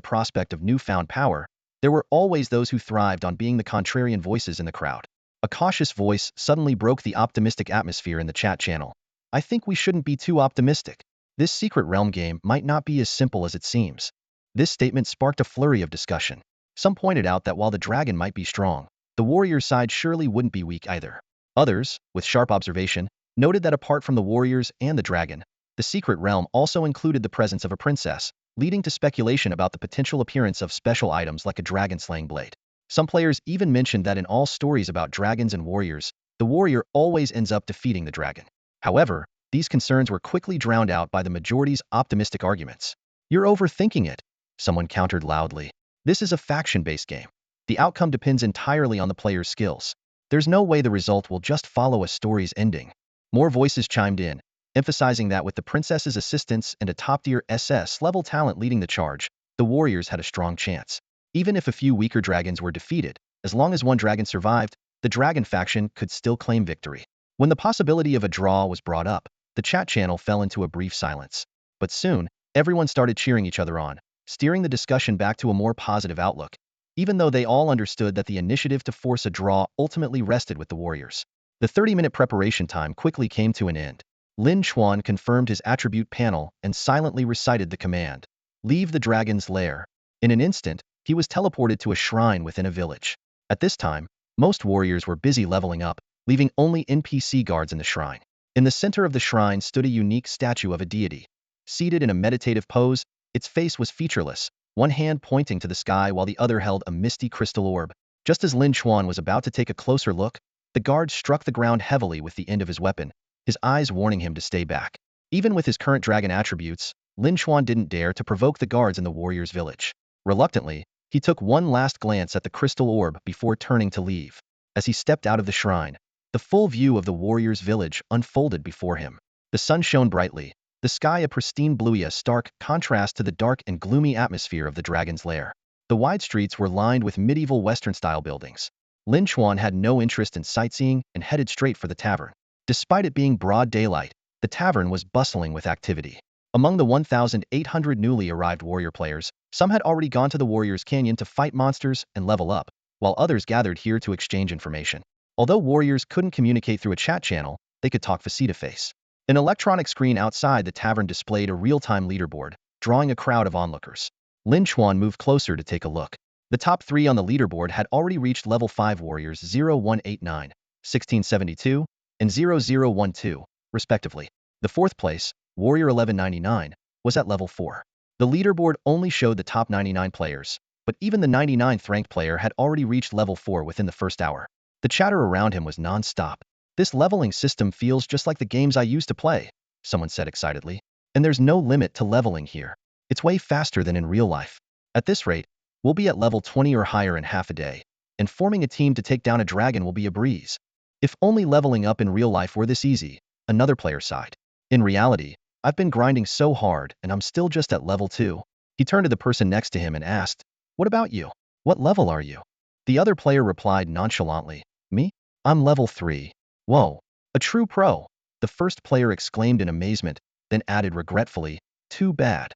Speaker 1: prospect of newfound power, there were always those who thrived on being the contrarian voices in the crowd. A cautious voice suddenly broke the optimistic atmosphere in the chat channel. I think we shouldn't be too optimistic. This secret realm game might not be as simple as it seems. This statement sparked a flurry of discussion. Some pointed out that while the dragon might be strong, the warrior side surely wouldn't be weak either. Others, with sharp observation, noted that apart from the warriors and the dragon, the secret realm also included the presence of a princess, leading to speculation about the potential appearance of special items like a dragon-slaying blade. Some players even mentioned that in all stories about dragons and warriors, the warrior always ends up defeating the dragon. However, these concerns were quickly drowned out by the majority's optimistic arguments. You're overthinking it, someone countered loudly. This is a faction-based game. The outcome depends entirely on the player's skills. There's no way the result will just follow a story's ending. More voices chimed in, emphasizing that with the princess's assistance and a top-tier SS-level talent leading the charge, the warriors had a strong chance. Even if a few weaker dragons were defeated, as long as one dragon survived, the dragon faction could still claim victory. When the possibility of a draw was brought up, the chat channel fell into a brief silence. But soon, everyone started cheering each other on, steering the discussion back to a more positive outlook, even though they all understood that the initiative to force a draw ultimately rested with the warriors. The 30-minute preparation time quickly came to an end. Lin Chuan confirmed his attribute panel and silently recited the command, "Leave the dragon's lair." In an instant, he was teleported to a shrine within a village. At this time, most warriors were busy leveling up, leaving only NPC guards in the shrine. In the center of the shrine stood a unique statue of a deity. Seated in a meditative pose, its face was featureless, one hand pointing to the sky while the other held a misty crystal orb. Just as Lin Chuan was about to take a closer look, the guard struck the ground heavily with the end of his weapon, his eyes warning him to stay back. Even with his current dragon attributes, Lin Chuan didn't dare to provoke the guards in the warrior's village. Reluctantly, he took one last glance at the crystal orb before turning to leave. As he stepped out of the shrine, the full view of the warrior's village unfolded before him. The sun shone brightly, the sky a pristine blue, a stark contrast to the dark and gloomy atmosphere of the dragon's lair. The wide streets were lined with medieval Western-style buildings. Lin Chuan had no interest in sightseeing and headed straight for the tavern. Despite it being broad daylight, the tavern was bustling with activity. Among the 1,800 newly arrived warrior players, some had already gone to the Warriors Canyon to fight monsters and level up, while others gathered here to exchange information. Although warriors couldn't communicate through a chat channel, they could talk face-to-face. An electronic screen outside the tavern displayed a real-time leaderboard, drawing a crowd of onlookers. Lin Chuan moved closer to take a look. The top 3 on the leaderboard had already reached level 5 warriors 0189, 1672, and 0012, respectively. The 4th place, warrior 1199, was at level 4. The leaderboard only showed the top 99 players, but even the 99th ranked player had already reached level 4 within the first hour. The chatter around him was non-stop. "This leveling system feels just like the games I used to play," someone said excitedly. "And there's no limit to leveling here. It's way faster than in real life. At this rate, we'll be at level 20 or higher in half a day, and forming a team to take down a dragon will be a breeze. If only leveling up in real life were this easy," another player sighed. "In reality, I've been grinding so hard and I'm still just at level 2. He turned to the person next to him and asked, "What about you? What level are you?" The other player replied nonchalantly, "Me? I'm level 3. "Whoa, a true pro," the first player exclaimed in amazement, then added regretfully, "Too bad.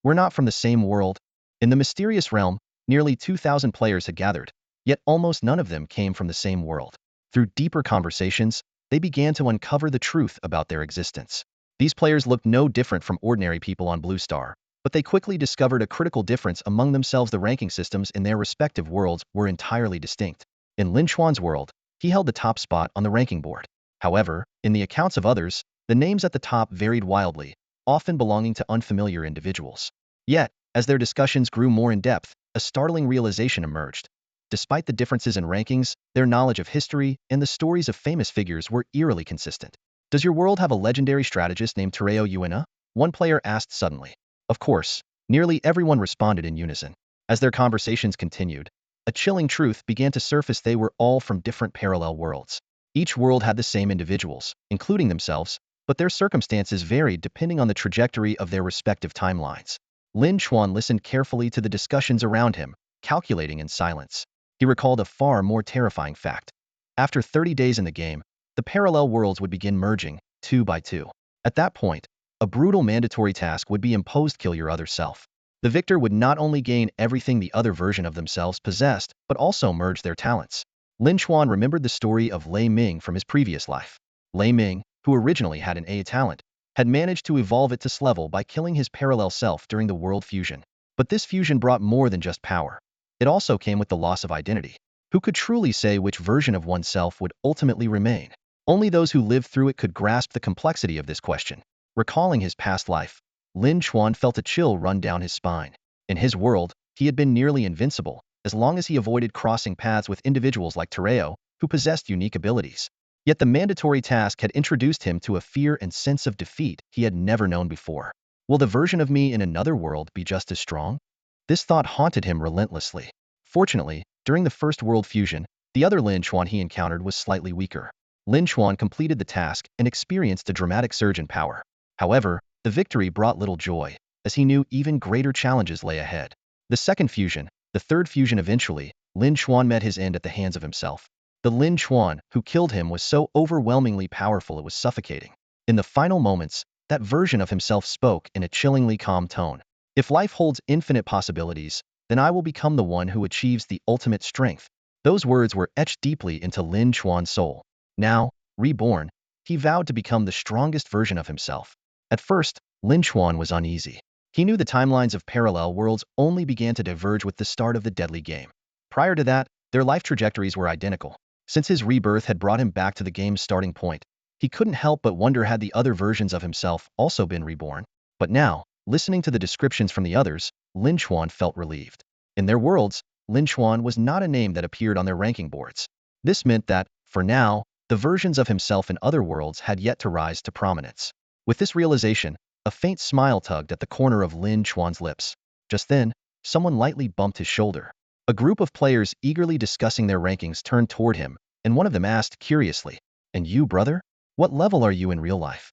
Speaker 1: We're not from the same world." In the mysterious realm, nearly 2,000 players had gathered, yet almost none of them came from the same world. Through deeper conversations, they began to uncover the truth about their existence. These players looked no different from ordinary people on Blue Star, but they quickly discovered a critical difference among themselves. The ranking systems in their respective worlds were entirely distinct. In Lin Chuan's world, he held the top spot on the ranking board. However, in the accounts of others, the names at the top varied wildly, often belonging to unfamiliar individuals. Yet, as their discussions grew more in-depth, a startling realization emerged. Despite the differences in rankings, their knowledge of history and the stories of famous figures were eerily consistent. "Does your world have a legendary strategist named Tereo Yuena?" one player asked suddenly. Of course, nearly everyone responded in unison. As their conversations continued, a chilling truth began to surface: they were all from different parallel worlds. Each world had the same individuals, including themselves, but their circumstances varied depending on the trajectory of their respective timelines. Lin Chuan listened carefully to the discussions around him, calculating in silence. He recalled a far more terrifying fact. After 30 days in the game, the parallel worlds would begin merging, 2 by 2. At that point, a brutal mandatory task would be imposed: kill your other self. The victor would not only gain everything the other version of themselves possessed, but also merge their talents. Lin Chuan remembered the story of Lei Ming from his previous life. Lei Ming, who originally had an A talent, had managed to evolve it to S level by killing his parallel self during the world fusion. But this fusion brought more than just power. It also came with the loss of identity. Who could truly say which version of oneself would ultimately remain? Only those who lived through it could grasp the complexity of this question. Recalling his past life, Lin Chuan felt a chill run down his spine. In his world, he had been nearly invincible, as long as he avoided crossing paths with individuals like Tereo, who possessed unique abilities. Yet the mandatory task had introduced him to a fear and sense of defeat he had never known before. Will the version of me in another world be just as strong? This thought haunted him relentlessly. Fortunately, during the first world fusion, the other Lin Chuan he encountered was slightly weaker. Lin Chuan completed the task and experienced a dramatic surge in power. However, the victory brought little joy, as he knew even greater challenges lay ahead. The second fusion, the third fusion, eventually, Lin Chuan met his end at the hands of himself. The Lin Chuan who killed him was so overwhelmingly powerful it was suffocating. In the final moments, that version of himself spoke in a chillingly calm tone. "If life holds infinite possibilities, then I will become the one who achieves the ultimate strength." Those words were etched deeply into Lin Chuan's soul. Now, reborn, he vowed to become the strongest version of himself. At first, Lin Chuan was uneasy. He knew the timelines of parallel worlds only began to diverge with the start of the deadly game. Prior to that, their life trajectories were identical. Since his rebirth had brought him back to the game's starting point, he couldn't help but wonder, had the other versions of himself also been reborn? But now, listening to the descriptions from the others, Lin Chuan felt relieved. In their worlds, Lin Chuan was not a name that appeared on their ranking boards. This meant that, for now, the versions of himself in other worlds had yet to rise to prominence. With this realization, a faint smile tugged at the corner of Lin Chuan's lips. Just then, someone lightly bumped his shoulder. A group of players eagerly discussing their rankings turned toward him, and one of them asked curiously, "And you, brother? What level are you in real life?"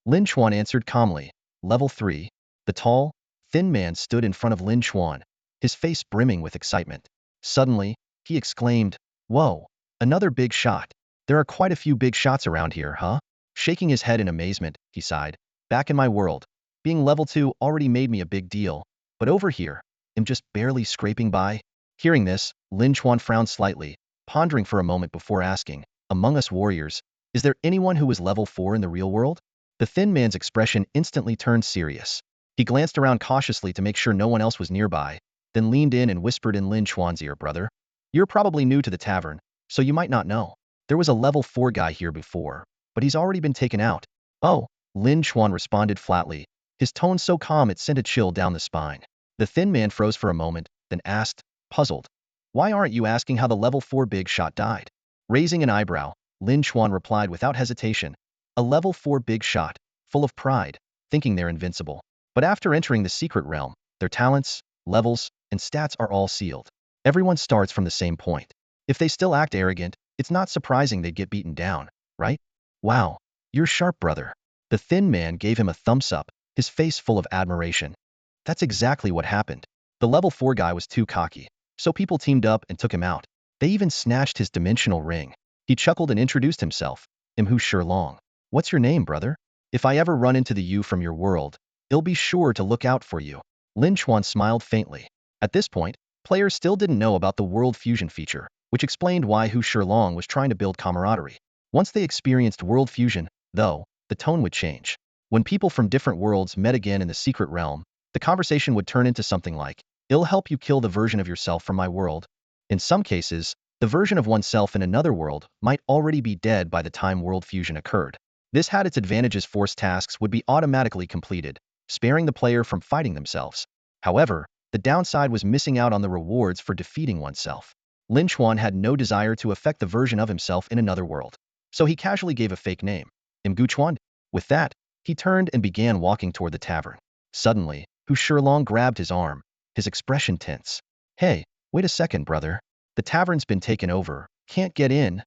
Speaker 1: Lin Chuan answered calmly, "Level 3. The tall, thin man stood in front of Lin Chuan, his face brimming with excitement. Suddenly, he exclaimed, "Whoa, another big shot. There are quite a few big shots around here, huh?" Shaking his head in amazement, he sighed, "Back in my world, being level 2 already made me a big deal, but over here, I'm just barely scraping by." Hearing this, Lin Chuan frowned slightly, pondering for a moment before asking, "Among us warriors, is there anyone who is level 4 in the real world?" The thin man's expression instantly turned serious. He glanced around cautiously to make sure no one else was nearby, then leaned in and whispered in Lin Chuan's ear, "Brother, you're probably new to the tavern, so you might not know. There was a level 4 guy here before, but he's already been taken out." "Oh," Lin Chuan responded flatly, his tone so calm it sent a chill down the spine. The thin man froze for a moment, then asked, puzzled, "Why aren't you asking how the level 4 big shot died?" Raising an eyebrow, Lin Chuan replied without hesitation, "A level 4 big shot, full of pride, thinking they're invincible. But after entering the secret realm, their talents, levels, and stats are all sealed. Everyone starts from the same point. If they still act arrogant, it's not surprising they'd get beaten down, right?" "Wow, you're sharp, brother." The thin man gave him a thumbs up, his face full of admiration. "That's exactly what happened. The level 4 guy was too cocky, so people teamed up and took him out. They even snatched his dimensional ring." He chuckled and introduced himself. "I'm Hu Shilong. What's your name, brother? If I ever run into the you from your world, I'll be sure to look out for you." Lin Chuan smiled faintly. At this point, players still didn't know about the world fusion feature, which explained why Hu Shilong was trying to build camaraderie. Once they experienced world fusion, though, the tone would change. When people from different worlds met again in the secret realm, the conversation would turn into something like, "I'll help you kill the version of yourself from my world." In some cases, the version of oneself in another world might already be dead by the time world fusion occurred. This had its advantages. Forced tasks would be automatically completed, sparing the player from fighting themselves. However, the downside was missing out on the rewards for defeating oneself. Lin Chuan had no desire to affect the version of himself in another world, so he casually gave a fake name, Imgu Chuan. With that, he turned and began walking toward the tavern. Suddenly, Hu Shilong grabbed his arm, his expression tense. "Hey, wait a second, brother. The tavern's been taken over. Can't get in."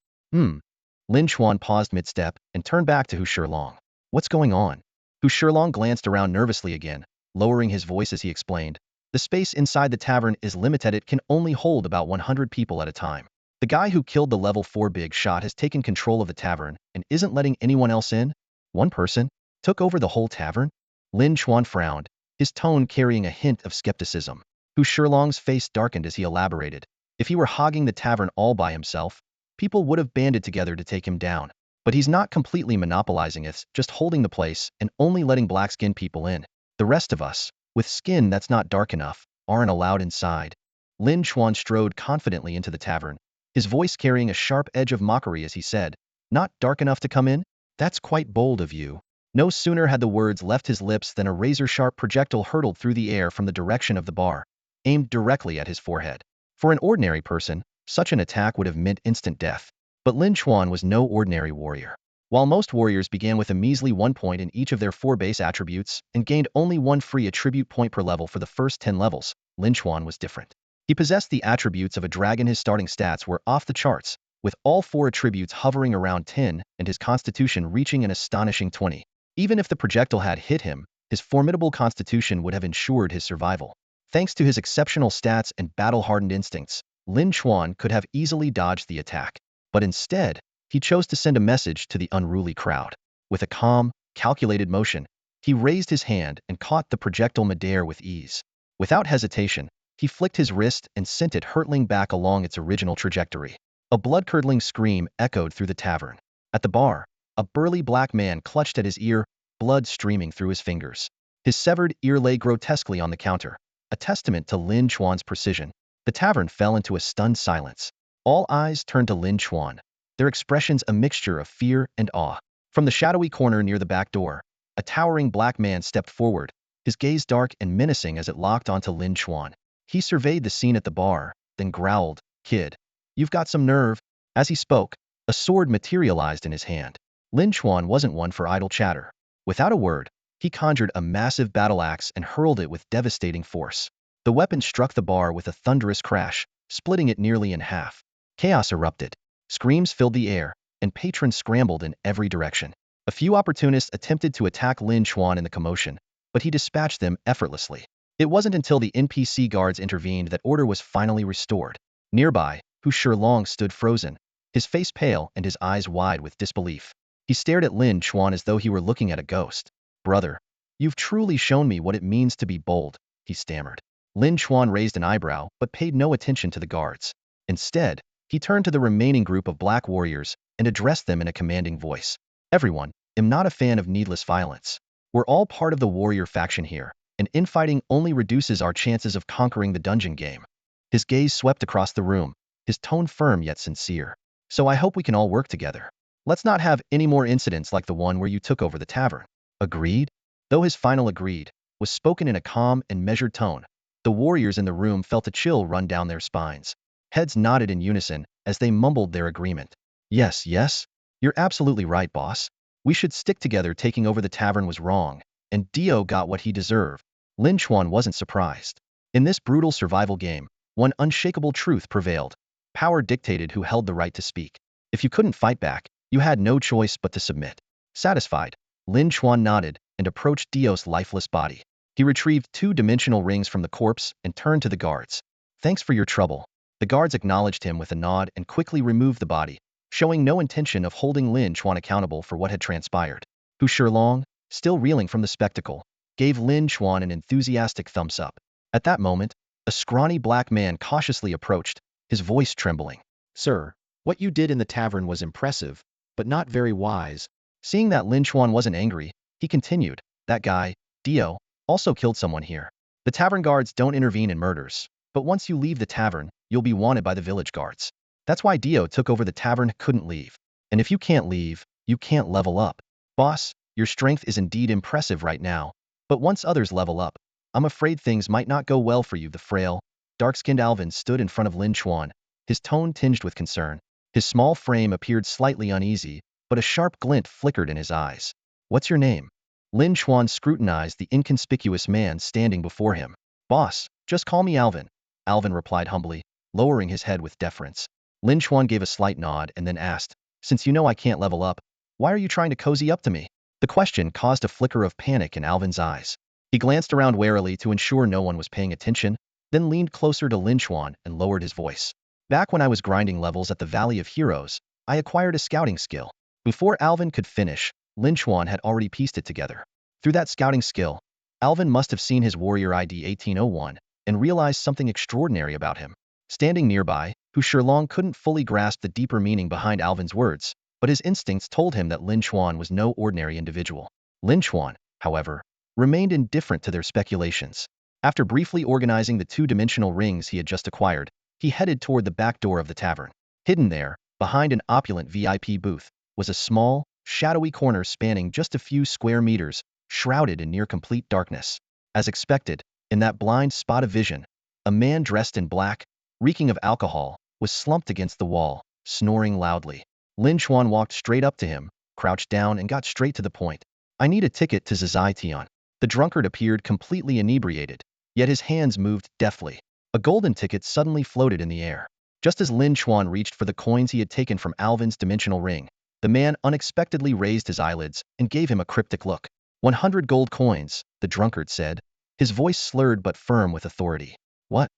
Speaker 1: Lin Chuan paused mid-step and turned back to Hu Shilong. "What's going on?" Hu Shilong glanced around nervously again, lowering his voice as he explained, "The space inside the tavern is limited. It can only hold about 100 people at a time. The guy who killed the level 4 big shot has taken control of the tavern and isn't letting anyone else in." "One person? Took over the whole tavern?" Lin Chuan frowned, his tone carrying a hint of skepticism. Hu Shilong's face darkened as he elaborated. "If he were hogging the tavern all by himself, people would have banded together to take him down. But he's not completely monopolizing it, just holding the place and only letting black-skinned people in. The rest of us, with skin that's not dark enough, aren't allowed inside." Lin Chuan strode confidently into the tavern, his voice carrying a sharp edge of mockery as he said, "Not dark enough to come in? That's quite bold of you." No sooner had the words left his lips than a razor-sharp projectile hurtled through the air from the direction of the bar, aimed directly at his forehead. For an ordinary person, such an attack would have meant instant death. But Lin Chuan was no ordinary warrior. While most warriors began with a measly 1 point in each of their 4 base attributes and gained only 1 free attribute point per level for the first 10 levels, Lin Chuan was different. He possessed the attributes of a dragon. His starting stats were off the charts, with all 4 attributes hovering around 10 and his constitution reaching an astonishing 20. Even if the projectile had hit him, his formidable constitution would have ensured his survival. Thanks to his exceptional stats and battle-hardened instincts, Lin Chuan could have easily dodged the attack. But instead, he chose to send a message to the unruly crowd. With a calm, calculated motion, he raised his hand and caught the projectile midair with ease. Without hesitation, he flicked his wrist and sent it hurtling back along its original trajectory. A blood-curdling scream echoed through the tavern. At the bar, a burly black man clutched at his ear, blood streaming through his fingers. His severed ear lay grotesquely on the counter, a testament to Lin Chuan's precision. The tavern fell into a stunned silence. All eyes turned to Lin Chuan, their expressions a mixture of fear and awe. From the shadowy corner near the back door, a towering black man stepped forward, his gaze dark and menacing as it locked onto Lin Chuan. He surveyed the scene at the bar, then growled, "Kid, you've got some nerve." As he spoke, a sword materialized in his hand. Lin Chuan wasn't one for idle chatter. Without a word, he conjured a massive battle axe and hurled it with devastating force. The weapon struck the bar with a thunderous crash, splitting it nearly in half. Chaos erupted. Screams filled the air, and patrons scrambled in every direction. A few opportunists attempted to attack Lin Chuan in the commotion, but he dispatched them effortlessly. It wasn't until the NPC guards intervened that order was finally restored. Nearby, Hu Shilong stood frozen, his face pale and his eyes wide with disbelief. He stared at Lin Chuan as though he were looking at a ghost. "Brother, you've truly shown me what it means to be bold," he stammered. Lin Chuan raised an eyebrow but paid no attention to the guards. Instead, he turned to the remaining group of black warriors and addressed them in a commanding voice. Everyone, am not a fan of needless violence. We're all part of the warrior faction here, and infighting only reduces our chances of conquering the dungeon game. His gaze swept across the room, his tone firm yet sincere. So I hope we can all work together. Let's not have any more incidents like the one where you took over the tavern. Agreed? Though his final agreed was spoken in a calm and measured tone, the warriors in the room felt a chill run down their spines. Heads nodded in unison as they mumbled their agreement. Yes, yes, you're absolutely right, boss. We should stick together. Taking over the tavern was wrong, and Dio got what he deserved. Lin Chuan wasn't surprised. In this brutal survival game, one unshakable truth prevailed. Power dictated who held the right to speak. If you couldn't fight back, you had no choice but to submit. Satisfied, Lin Chuan nodded and approached Dio's lifeless body. He retrieved 2-dimensional rings from the corpse and turned to the guards. Thanks for your trouble. The guards acknowledged him with a nod and quickly removed the body, showing no intention of holding Lin Chuan accountable for what had transpired. Hu Shilong, still reeling from the spectacle, gave Lin Chuan an enthusiastic thumbs up. At that moment, a scrawny black man cautiously approached, his voice trembling. Sir, what you did in the tavern was impressive, but not very wise. Seeing that Lin Chuan wasn't angry, he continued, that guy, Dio, also killed someone here. The tavern guards don't intervene in murders, but once you leave the tavern, you'll be wanted by the village guards. That's why Dio took over the tavern, couldn't leave. And if you can't leave, you can't level up. Boss, your strength is indeed impressive right now, but once others level up, I'm afraid things might not go well for you. The frail, dark-skinned Alvin stood in front of Lin Chuan, his tone tinged with concern. His small frame appeared slightly uneasy, but a sharp glint flickered in his eyes. What's your name? Lin Chuan scrutinized the inconspicuous man standing before him. Boss, just call me Alvin. Alvin replied humbly, lowering his head with deference. Lin Chuan gave a slight nod and then asked, since you know I can't level up, why are you trying to cozy up to me? The question caused a flicker of panic in Alvin's eyes. He glanced around warily to ensure no one was paying attention, then leaned closer to Lin Chuan and lowered his voice. Back when I was grinding levels at the Valley of Heroes, I acquired a scouting skill. Before Alvin could finish, Lin Chuan had already pieced it together. Through that scouting skill, Alvin must have seen his warrior ID 1801 and realized something extraordinary about him. Standing nearby, Hu Shilong couldn't fully grasp the deeper meaning behind Alvin's words, but his instincts told him that Lin Chuan was no ordinary individual. Lin Chuan, however, remained indifferent to their speculations. After briefly organizing the 2-dimensional rings he had just acquired, he headed toward the back door of the tavern. Hidden there, behind an opulent VIP booth, was a small, shadowy corner spanning just a few square meters, shrouded in near-complete darkness. As expected, in that blind spot of vision, a man dressed in black, reeking of alcohol, was slumped against the wall, snoring loudly. Lin Chuan walked straight up to him, crouched down and got straight to the point. I need a ticket to Zizai. The drunkard appeared completely inebriated, yet his hands moved deftly. A golden ticket suddenly floated in the air. Just as Lin Chuan reached for the coins he had taken from Alvin's dimensional ring, the man unexpectedly raised his eyelids and gave him a cryptic look. 100 gold coins, the drunkard said, his voice slurred but firm with authority. What?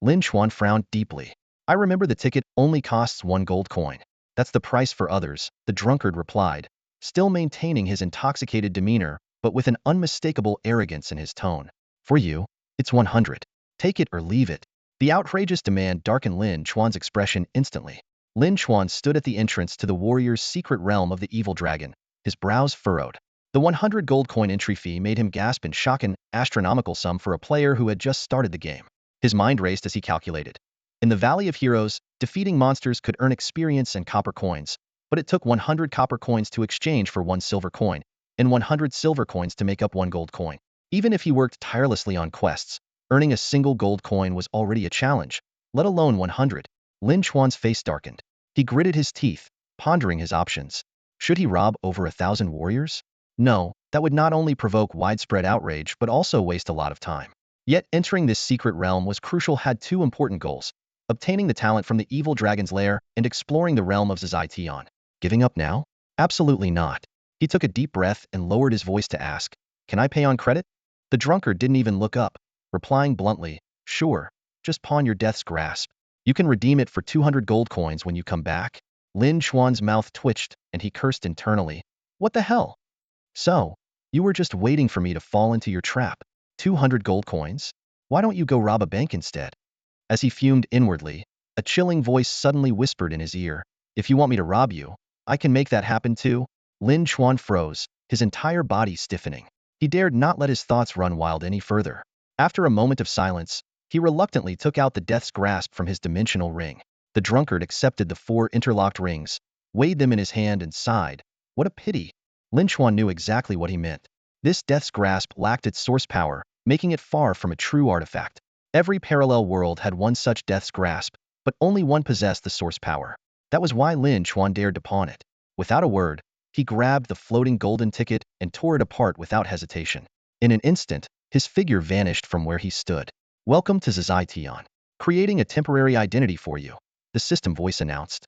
Speaker 1: Lin Chuan frowned deeply. I remember the ticket only costs 1 gold coin. That's the price for others, the drunkard replied, still maintaining his intoxicated demeanor, but with an unmistakable arrogance in his tone. For you, it's 100. Take it or leave it. The outrageous demand darkened Lin Chuan's expression instantly. Lin Chuan stood at the entrance to the warrior's secret realm of the evil dragon, his brows furrowed. The 100 gold coin entry fee made him gasp in shock, an astronomical sum for a player who had just started the game. His mind raced as he calculated. In the Valley of Heroes, defeating monsters could earn experience and copper coins, but it took 100 copper coins to exchange for 1 silver coin, and 100 silver coins to make up 1 gold coin. Even if he worked tirelessly on quests, earning a single gold coin was already a challenge, let alone 100. Lin Chuan's face darkened. He gritted his teeth, pondering his options. Should he rob over 1,000 warriors? No, that would not only provoke widespread outrage but also waste a lot of time. Yet entering this secret realm was crucial. Had 2 important goals: obtaining the talent from the evil dragon's lair and exploring the realm of Zizai. Giving up now? Absolutely not. He took a deep breath and lowered his voice to ask, can I pay on credit? The drunkard didn't even look up, replying bluntly, sure, just pawn your death's grasp. You can redeem it for 200 gold coins when you come back. Lin Chuan's mouth twitched and he cursed internally. What the hell? So, you were just waiting for me to fall into your trap. 200 gold coins? Why don't you go rob a bank instead? As he fumed inwardly, a chilling voice suddenly whispered in his ear, if you want me to rob you, I can make that happen too. Lin Chuan froze, his entire body stiffening. He dared not let his thoughts run wild any further. After a moment of silence, he reluctantly took out the death's grasp from his dimensional ring. The drunkard accepted the 4 interlocked rings, weighed them in his hand and sighed. What a pity. Lin Chuan knew exactly what he meant. This death's grasp lacked its source power, making it far from a true artifact. Every parallel world had one such death's grasp, but only one possessed the source power. That was why Lin Chuan dared to pawn it. Without a word, he grabbed the floating golden ticket and tore it apart without hesitation. In an instant, his figure vanished from where he stood. Welcome to Zizai, creating a temporary identity for you, the system voice announced.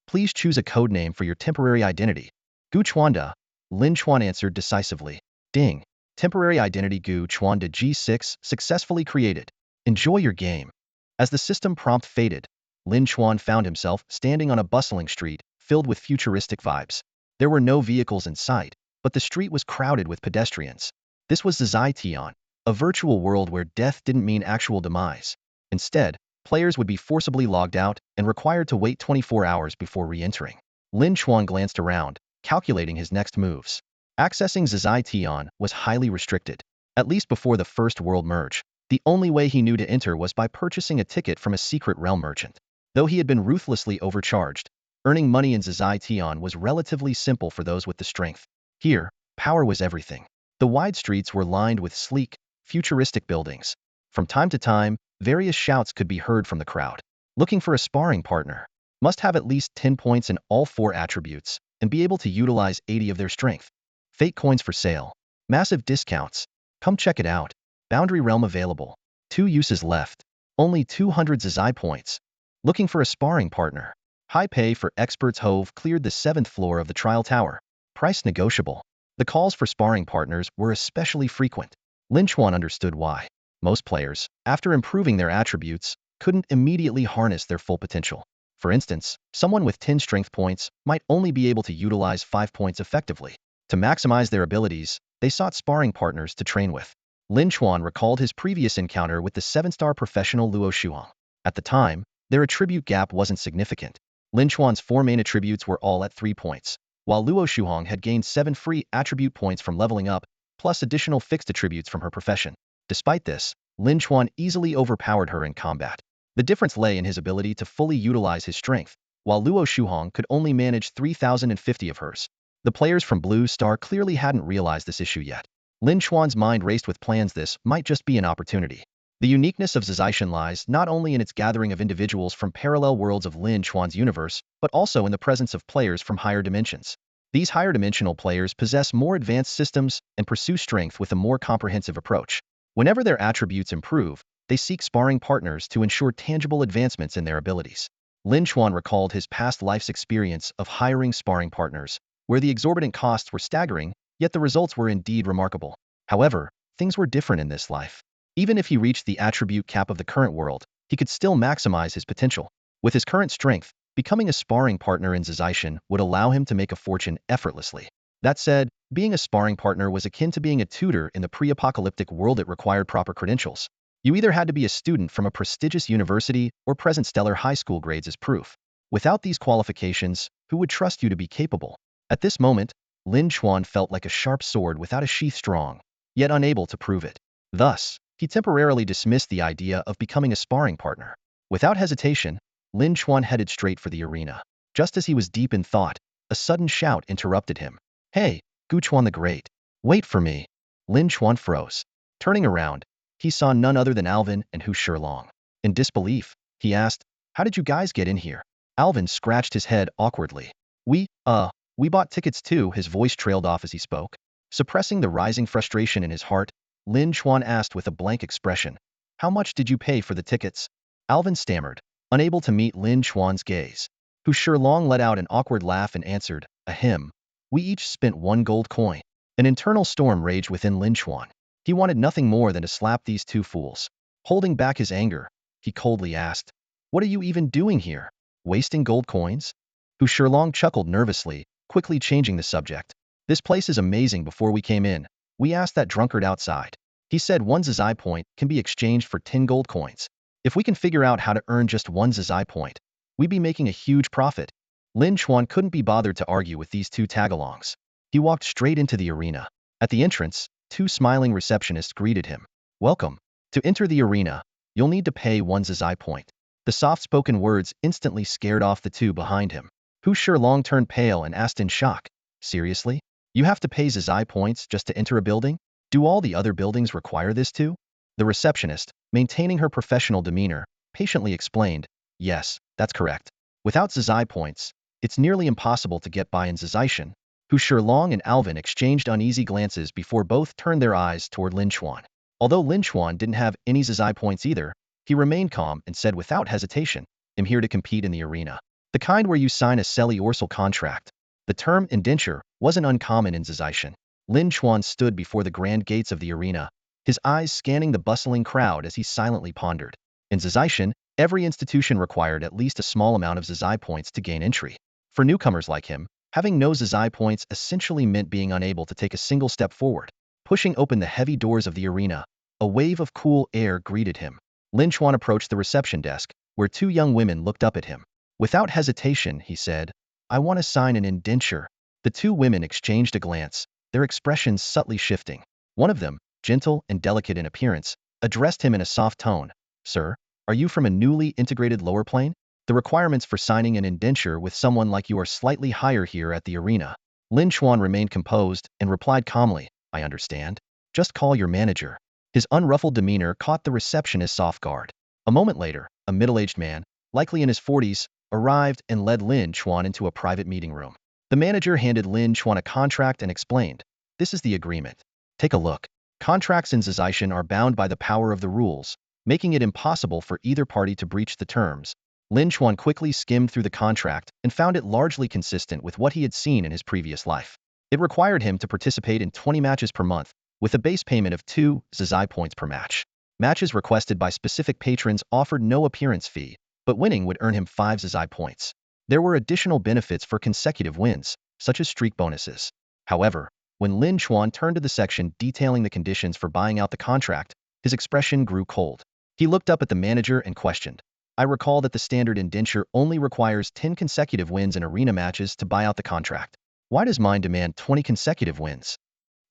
Speaker 1: Please choose a code name for your temporary identity. Gu Chuanda, Lin Chuan answered decisively. Ding. Temporary identity Gu Chuanda G6 successfully created. Enjoy your game. As the system prompt faded, Lin Chuan found himself standing on a bustling street filled with futuristic vibes. There were no vehicles in sight, but the street was crowded with pedestrians. This was Zizai, a virtual world where death didn't mean actual demise. Instead, players would be forcibly logged out and required to wait 24 hours before re-entering. Lin Chuan glanced around, calculating his next moves. Accessing Zizai was highly restricted. At least before the first world merge, the only way he knew to enter was by purchasing a ticket from a secret realm merchant. Though he had been ruthlessly overcharged, earning money in Zizai was relatively simple for those with the strength. Here, power was everything. The wide streets were lined with sleek, futuristic buildings. From time to time, various shouts could be heard from the crowd. Looking for a sparring partner. Must have at least 10 points in all 4 attributes, and be able to utilize 80 of their strength. Fate coins for sale. Massive discounts. Come check it out. Boundary realm available. 2 uses left. Only 200 Zizai points. Looking for a sparring partner. High pay for experts. Hove cleared the 7th floor of the trial tower. Price negotiable. The calls for sparring partners were especially frequent. Lin Chuan understood why. Most players, after improving their attributes, couldn't immediately harness their full potential. For instance, someone with 10 strength points might only be able to utilize 5 points effectively. To maximize their abilities, they sought sparring partners to train with. Lin Chuan recalled his previous encounter with the 7-star professional Luo Shuang. At the time, their attribute gap wasn't significant. Lin Chuan's 4 main attributes were all at 3 points, while Luo Shuang had gained 7 free attribute points from leveling up, plus additional fixed attributes from her profession. Despite this, Lin Chuan easily overpowered her in combat. The difference lay in his ability to fully utilize his strength, while Luo Shuang could only manage 3,050 of hers. The players from Blue Star clearly hadn't realized this issue yet. Lin Chuan's mind raced with plans. This might just be an opportunity. The uniqueness of Zizai lies not only in its gathering of individuals from parallel worlds of Lin Chuan's universe, but also in the presence of players from higher dimensions. These higher dimensional players possess more advanced systems and pursue strength with a more comprehensive approach. Whenever their attributes improve, they seek sparring partners to ensure tangible advancements in their abilities. Lin Chuan recalled his past life's experience of hiring sparring partners, where the exorbitant costs were staggering, yet the results were indeed remarkable. However, things were different in this life. Even if he reached the attribute cap of the current world, he could still maximize his potential. With his current strength, becoming a sparring partner in Zizai would allow him to make a fortune effortlessly. That said, being a sparring partner was akin to being a tutor in the pre-apocalyptic world. It required proper credentials. You either had to be a student from a prestigious university or present stellar high school grades as proof. Without these qualifications, who would trust you to be capable? At this moment, Lin Chuan felt like a sharp sword without a sheath, strong, yet unable to prove it. Thus, he temporarily dismissed the idea of becoming a sparring partner. Without hesitation, Lin Chuan headed straight for the arena. Just as he was deep in thought, a sudden shout interrupted him. Hey, Gu Chuan the Great! Wait for me! Lin Chuan froze. Turning around, he saw none other than Alvin and Hu Shilong. In disbelief, he asked, how did you guys get in here? Alvin scratched his head awkwardly. We bought tickets too. His voice trailed off as he spoke. Suppressing the rising frustration in his heart, Lin Chuan asked with a blank expression, how much did you pay for the tickets? Alvin stammered, unable to meet Lin Chuan's gaze. Hu Shilong let out an awkward laugh and answered, ahem. We each spent 1 gold coin. An internal storm raged within Lin Chuan. He wanted nothing more than to slap these 2 fools. Holding back his anger, he coldly asked, what are you even doing here? Wasting gold coins? Hu Shilong chuckled nervously, quickly changing the subject. This place is amazing. Before we came in, we asked that drunkard outside. He said 1 Zazai point can be exchanged for 10 gold coins. If we can figure out how to earn just 1 Zazai point, we'd be making a huge profit. Lin Chuan couldn't be bothered to argue with these two tagalongs. He walked straight into the arena. At the entrance, 2 smiling receptionists greeted him. Welcome. To enter the arena, you'll need to pay 1 Zazai point. The soft-spoken words instantly scared off the 2 behind him. Hu Shilong turned pale and asked in shock, seriously? You have to pay Zazai points just to enter a building? Do all the other buildings require this too? The receptionist, maintaining her professional demeanor, patiently explained, yes, that's correct. Without Zazai points, it's nearly impossible to get by in Zazaishan. Hu Shilong and Alvin exchanged uneasy glances before both turned their eyes toward Lin Chuan. Although Lin Chuan didn't have any Zazai points either, he remained calm and said without hesitation, I'm here to compete in the arena. The kind where you sign a seli-orsal contract. The term indenture wasn't uncommon in Zazaishan. Lin Chuan stood before the grand gates of the arena, his eyes scanning the bustling crowd as he silently pondered. In Zazaishan, every institution required at least a small amount of Zazai points to gain entry. For newcomers like him, having no Zazai points essentially meant being unable to take a single step forward. Pushing open the heavy doors of the arena, a wave of cool air greeted him. Lin Chuan approached the reception desk, where 2 young women looked up at him. Without hesitation, he said, I want to sign an indenture. The 2 women exchanged a glance, their expressions subtly shifting. One of them, gentle and delicate in appearance, addressed him in a soft tone. Sir, are you from a newly integrated lower plane? The requirements for signing an indenture with someone like you are slightly higher here at the arena. Lin Chuan remained composed and replied calmly, I understand. Just call your manager. His unruffled demeanor caught the receptionist off guard. A moment later, a middle-aged man, likely in his 40s, arrived and led Lin Chuan into a private meeting room. The manager handed Lin Chuan a contract and explained, this is the agreement. Take a look. Contracts in Zazaishan are bound by the power of the rules, making it impossible for either party to breach the terms. Lin Chuan quickly skimmed through the contract and found it largely consistent with what he had seen in his previous life. It required him to participate in 20 matches per month, with a base payment of 2 Zazai points per match. Matches requested by specific patrons offered no appearance fee, but winning would earn him 5 Zazai points. There were additional benefits for consecutive wins, such as streak bonuses. However, when Lin Chuan turned to the section detailing the conditions for buying out the contract, his expression grew cold. He looked up at the manager and questioned, I recall that the standard indenture only requires 10 consecutive wins in arena matches to buy out the contract. Why does mine demand 20 consecutive wins?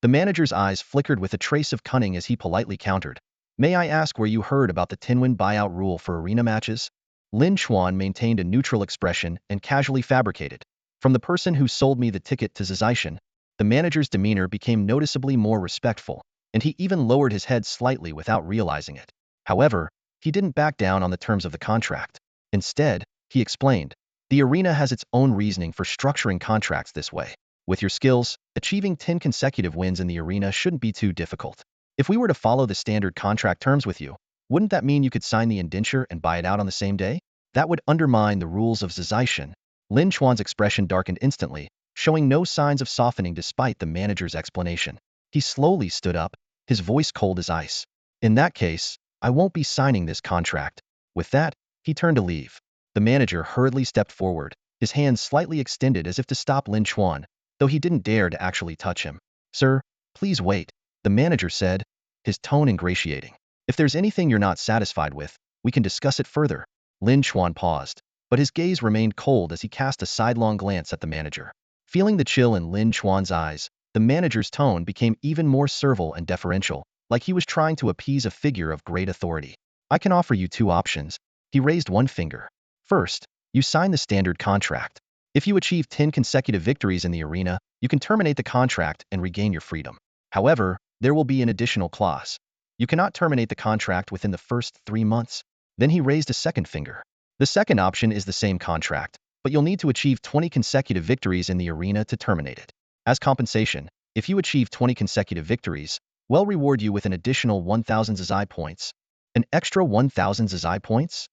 Speaker 1: The manager's eyes flickered with a trace of cunning as he politely countered. May I ask where you heard about the 10-win buyout rule for arena matches? Lin Chuan maintained a neutral expression and casually fabricated. From the person who sold me the ticket to Zazaishan, the manager's demeanor became noticeably more respectful, and he even lowered his head slightly without realizing it. However, he didn't back down on the terms of the contract. Instead, he explained, the arena has its own reasoning for structuring contracts this way. With your skills, achieving 10 consecutive wins in the arena shouldn't be too difficult. If we were to follow the standard contract terms with you, wouldn't that mean you could sign the indenture and buy it out on the same day? That would undermine the rules of Zazaishan. Lin Chuan's expression darkened instantly, showing no signs of softening despite the manager's explanation. He slowly stood up, his voice cold as ice. In that case, I won't be signing this contract. With that, he turned to leave. The manager hurriedly stepped forward, his hands slightly extended as if to stop Lin Chuan, though he didn't dare to actually touch him. Sir, please wait, the manager said, his tone ingratiating. If there's anything you're not satisfied with, we can discuss it further. Lin Chuan paused, but his gaze remained cold as he cast a sidelong glance at the manager. Feeling the chill in Lin Chuan's eyes, the manager's tone became even more servile and deferential, like he was trying to appease a figure of great authority. I can offer you 2 options. He raised one finger. First, you sign the standard contract. If you achieve 10 consecutive victories in the arena, you can terminate the contract and regain your freedom. However, there will be an additional clause. You cannot terminate the contract within the first 3 months. Then he raised a second finger. The second option is the same contract, but you'll need to achieve 20 consecutive victories in the arena to terminate it. As compensation, if you achieve 20 consecutive victories, we'll reward you with an additional 1,000 Zazai points. An extra 1,000 Zazai points?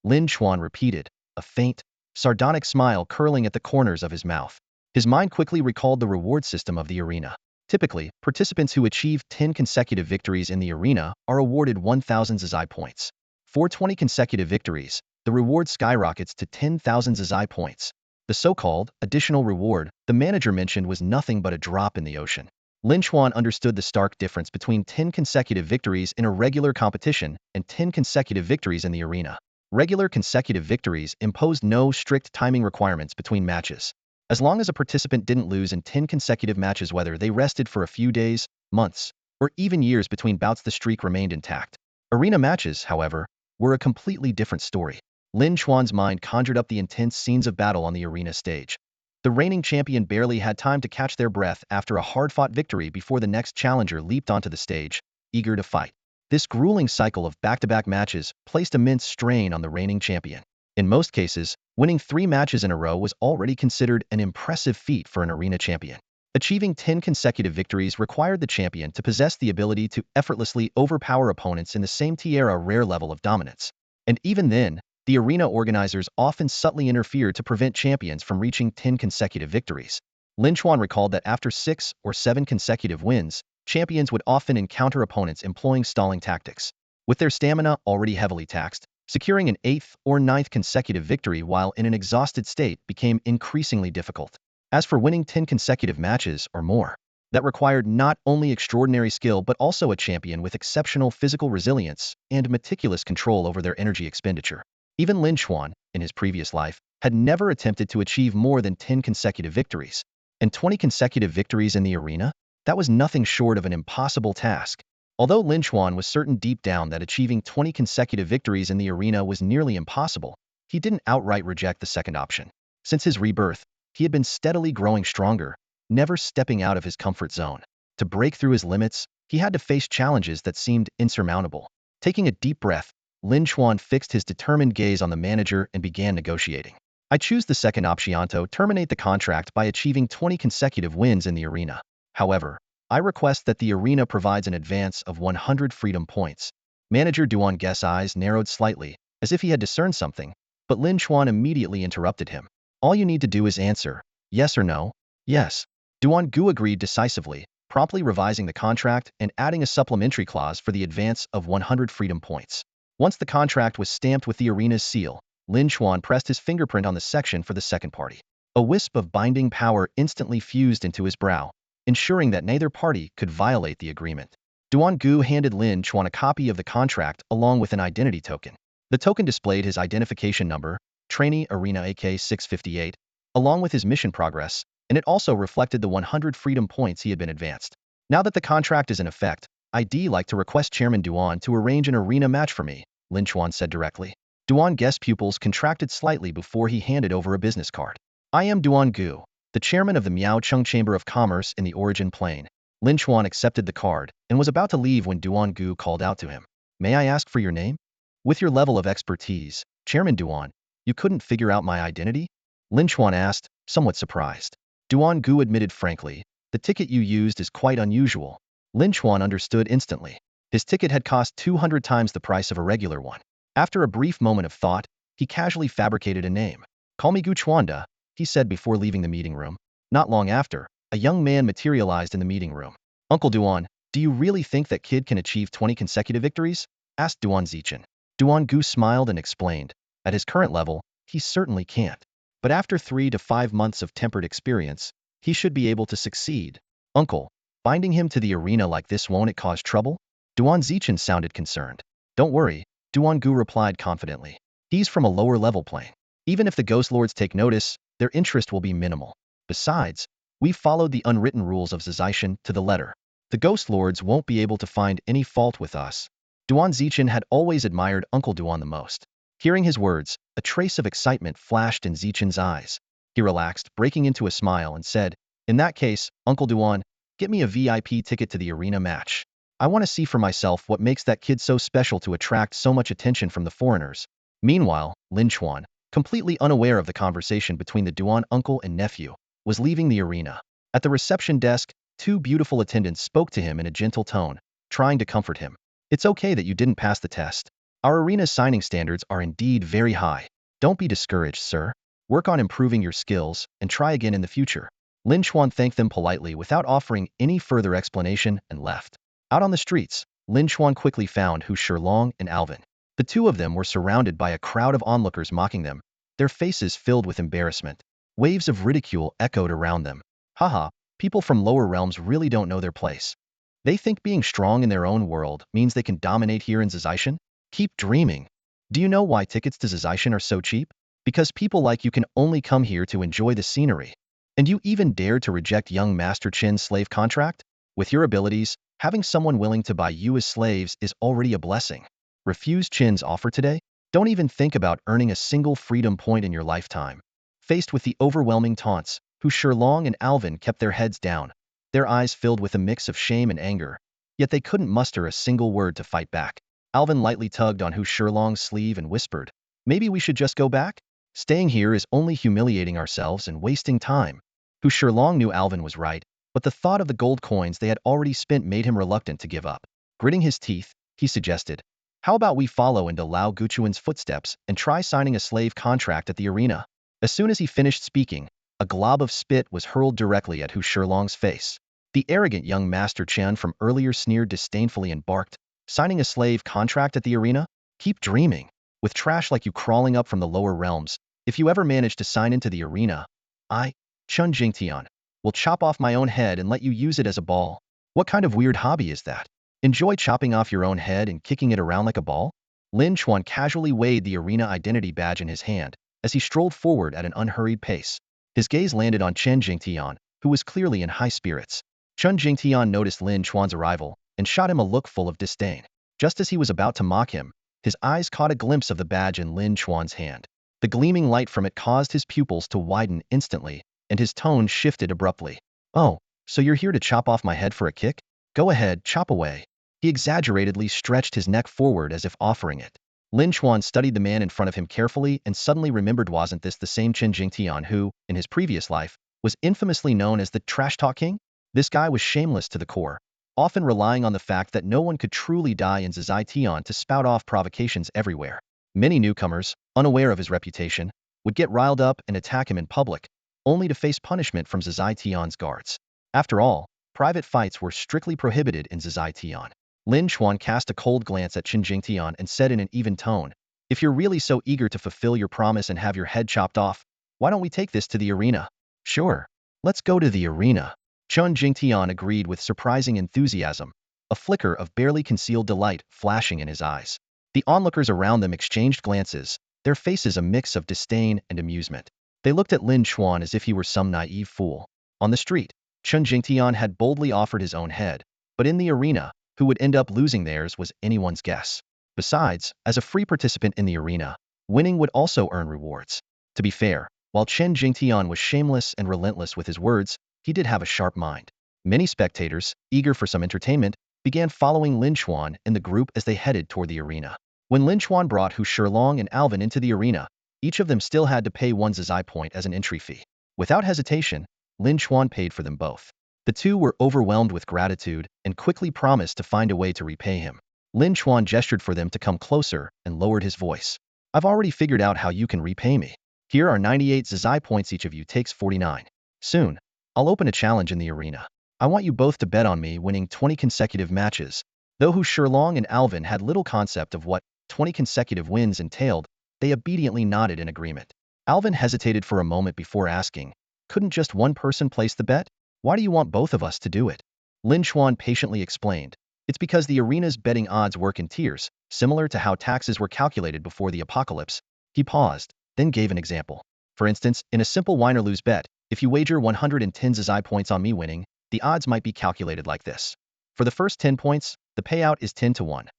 Speaker 1: Lin Chuan repeated, a faint, sardonic smile curling at the corners of his mouth. His mind quickly recalled the reward system of the arena. Typically, participants who achieve 10 consecutive victories in the arena are awarded 1,000 Zazai points. For 20 consecutive victories, the reward skyrockets to 10,000 Zazai points. The so-called additional reward the manager mentioned was nothing but a drop in the ocean. Lin Chuan understood the stark difference between 10 consecutive victories in a regular competition and 10 consecutive victories in the arena. Regular consecutive victories imposed no strict timing requirements between matches. As long as a participant didn't lose in 10 consecutive matches, whether they rested for a few days, months, or even years between bouts, the streak remained intact. Arena matches, however, were a completely different story. Lin Chuan's mind conjured up the intense scenes of battle on the arena stage. The reigning champion barely had time to catch their breath after a hard-fought victory before the next challenger leaped onto the stage, eager to fight. This grueling cycle of back-to-back matches placed immense strain on the reigning champion. In most cases, winning 3 matches in a row was already considered an impressive feat for an arena champion. Achieving 10 consecutive victories required the champion to possess the ability to effortlessly overpower opponents in the same tier, a rare level of dominance. And even then, the arena organizers often subtly interfered to prevent champions from reaching 10 consecutive victories. Lin Chuan recalled that after 6 or 7 consecutive wins, champions would often encounter opponents employing stalling tactics. With their stamina already heavily taxed, securing an 8th or 9th consecutive victory while in an exhausted state became increasingly difficult. As for winning 10 consecutive matches or more, that required not only extraordinary skill but also a champion with exceptional physical resilience and meticulous control over their energy expenditure. Even Lin Chuan, in his previous life, had never attempted to achieve more than 10 consecutive victories. And 20 consecutive victories in the arena? That was nothing short of an impossible task. Although Lin Chuan was certain deep down that achieving 20 consecutive victories in the arena was nearly impossible, he didn't outright reject the second option. Since his rebirth, he had been steadily growing stronger, never stepping out of his comfort zone. To break through his limits, he had to face challenges that seemed insurmountable. Taking a deep breath, Lin Chuan fixed his determined gaze on the manager and began negotiating. I choose the second option to terminate the contract by achieving 20 consecutive wins in the arena. However, I request that the arena provides an advance of 100 freedom points. Manager Duan Gu's eyes narrowed slightly, as if he had discerned something, but Lin Chuan immediately interrupted him. All you need to do is answer, yes or no. Yes. Duan Gu agreed decisively, promptly revising the contract and adding a supplementary clause for the advance of 100 freedom points. Once the contract was stamped with the arena's seal, Lin Chuan pressed his fingerprint on the section for the second party. A wisp of binding power instantly fused into his brow, ensuring that neither party could violate the agreement. Duan Gu handed Lin Chuan a copy of the contract along with an identity token. The token displayed his identification number, Trainee Arena AK-658, along with his mission progress, and it also reflected the 100 freedom points he had been advanced. Now that the contract is in effect, I'd like to request Chairman Duan to arrange an arena match for me, Lin Chuan said directly. Duan Gu's pupils contracted slightly before he handed over a business card. I am Duan Gu, the chairman of the Miaocheng Chamber of Commerce in the Origin Plane. Lin Chuan accepted the card and was about to leave when Duan Gu called out to him. May I ask for your name? With your level of expertise, Chairman Duan, you couldn't figure out my identity? Lin Chuan asked, somewhat surprised. Duan Gu admitted frankly, the ticket you used is quite unusual. Lin Chuan understood instantly. His ticket had cost 200 times the price of a regular one. After a brief moment of thought, he casually fabricated a name. Call me Gu Chuanda, he said before leaving the meeting room. Not long after, a young man materialized in the meeting room. Uncle Duan, do you really think that kid can achieve 20 consecutive victories? Asked Duan Zichen. Duan Gu smiled and explained. At his current level, he certainly can't. But after 3 to 5 months of tempered experience, he should be able to succeed. Uncle, binding him to the arena like this, won't it cause trouble? Duan Zichen sounded concerned. Don't worry, Duan Gu replied confidently. He's from a lower level plane. Even if the Ghost Lords take notice, their interest will be minimal. Besides, we've followed the unwritten rules of Zichen to the letter. The Ghost Lords won't be able to find any fault with us. Duan Zichen had always admired Uncle Duan the most. Hearing his words, a trace of excitement flashed in Zichen's eyes. He relaxed, breaking into a smile, and said, in that case, Uncle Duan, get me a VIP ticket to the arena match. I want to see for myself what makes that kid so special to attract so much attention from the foreigners. Meanwhile, Lin Chuan, completely unaware of the conversation between the Duan uncle and nephew, was leaving the arena. At the reception desk, 2 beautiful attendants spoke to him in a gentle tone, trying to comfort him. It's okay that you didn't pass the test. Our arena's signing standards are indeed very high. Don't be discouraged, sir. Work on improving your skills and try again in the future. Lin Chuan thanked them politely without offering any further explanation and left. Out on the streets, Lin Chuan quickly found Hu Shilong and Alvin. The 2 of them were surrounded by a crowd of onlookers mocking them, their faces filled with embarrassment. Waves of ridicule echoed around them. Haha, People from lower realms really don't know their place. They think being strong in their own world means they can dominate here in Zization? Keep dreaming. Do you know why tickets to Zization are so cheap? Because people like you can only come here to enjoy the scenery. And you even dare to reject young Master Chin's slave contract? With your abilities, having someone willing to buy you as slaves is already a blessing. Refuse Chin's offer today? Don't even think about earning a single freedom point in your lifetime. Faced with the overwhelming taunts, Hu Shilong and Alvin kept their heads down, their eyes filled with a mix of shame and anger. Yet they couldn't muster a single word to fight back. Alvin lightly tugged on Hu Shilong's sleeve and whispered, "Maybe we should just go back? Staying here is only humiliating ourselves and wasting time." Hu Shilong knew Alvin was right, but the thought of the gold coins they had already spent made him reluctant to give up. Gritting his teeth, he suggested, "How about we follow into Lao Guchuan's footsteps and try signing a slave contract at the arena?" As soon as he finished speaking, a glob of spit was hurled directly at Hu Shilong's face. The arrogant young Master Chen from earlier sneered disdainfully and barked, "Signing a slave contract at the arena? Keep dreaming. With trash like you crawling up from the lower realms, if you ever manage to sign into the arena, I, Chun Jingtian, will chop off my own head and let you use it as a ball." What kind of weird hobby is that? Enjoy chopping off your own head and kicking it around like a ball? Lin Chuan casually weighed the arena identity badge in his hand as he strolled forward at an unhurried pace. His gaze landed on Chen Jingtian, who was clearly in high spirits. Chun Jingtian noticed Lin Chuan's arrival and shot him a look full of disdain. Just as he was about to mock him, his eyes caught a glimpse of the badge in Lin Chuan's hand. The gleaming light from it caused his pupils to widen instantly, and his tone shifted abruptly. "Oh, so you're here to chop off my head for a kick? Go ahead, chop away." He exaggeratedly stretched his neck forward as if offering it. Lin Chuan studied the man in front of him carefully and suddenly remembered, wasn't this the same Chen Jingtian who, in his previous life, was infamously known as the Trash Talk King? This guy was shameless to the core, often relying on the fact that no one could truly die in Zizaition to spout off provocations everywhere. Many newcomers, unaware of his reputation, would get riled up and attack him in public, only to face punishment from Zizaition's guards. After all, private fights were strictly prohibited in Zizaition. Lin Chuan cast a cold glance at Chen Jingtian and said in an even tone, "If you're really so eager to fulfill your promise and have your head chopped off, why don't we take this to the arena?" "Sure. Let's go to the arena." Chen Jingtian agreed with surprising enthusiasm, a flicker of barely concealed delight flashing in his eyes. The onlookers around them exchanged glances, their faces a mix of disdain and amusement. They looked at Lin Chuan as if he were some naive fool. On the street, Chen Jingtian had boldly offered his own head, but in the arena, who would end up losing theirs was anyone's guess. Besides, as a free participant in the arena, winning would also earn rewards. To be fair, while Chen Jingtian was shameless and relentless with his words, he did have a sharp mind. Many spectators, eager for some entertainment, began following Lin Chuan and the group as they headed toward the arena. When Lin Chuan brought Hu Shilong and Alvin into the arena, each of them still had to pay one Zizai point as an entry fee. Without hesitation, Lin Chuan paid for them both. The two were overwhelmed with gratitude and quickly promised to find a way to repay him. Lin Chuan gestured for them to come closer and lowered his voice. "I've already figured out how you can repay me. Here are 98 Zizai points, each of you takes 49. Soon, I'll open a challenge in the arena. I want you both to bet on me winning 20 consecutive matches." Though Hu Shilong and Alvin had little concept of what 20 consecutive wins entailed, they obediently nodded in agreement. Alvin hesitated for a moment before asking, "Couldn't just one person place the bet? Why do you want both of us to do it?" Lin Chuan patiently explained, "It's because the arena's betting odds work in tiers, similar to how taxes were calculated before the apocalypse." He paused, then gave an example. "For instance, in a simple win or lose bet, if you wager 110 Zizai points on me winning, the odds might be calculated like this. For the first 10 points, the payout is 10 to 1.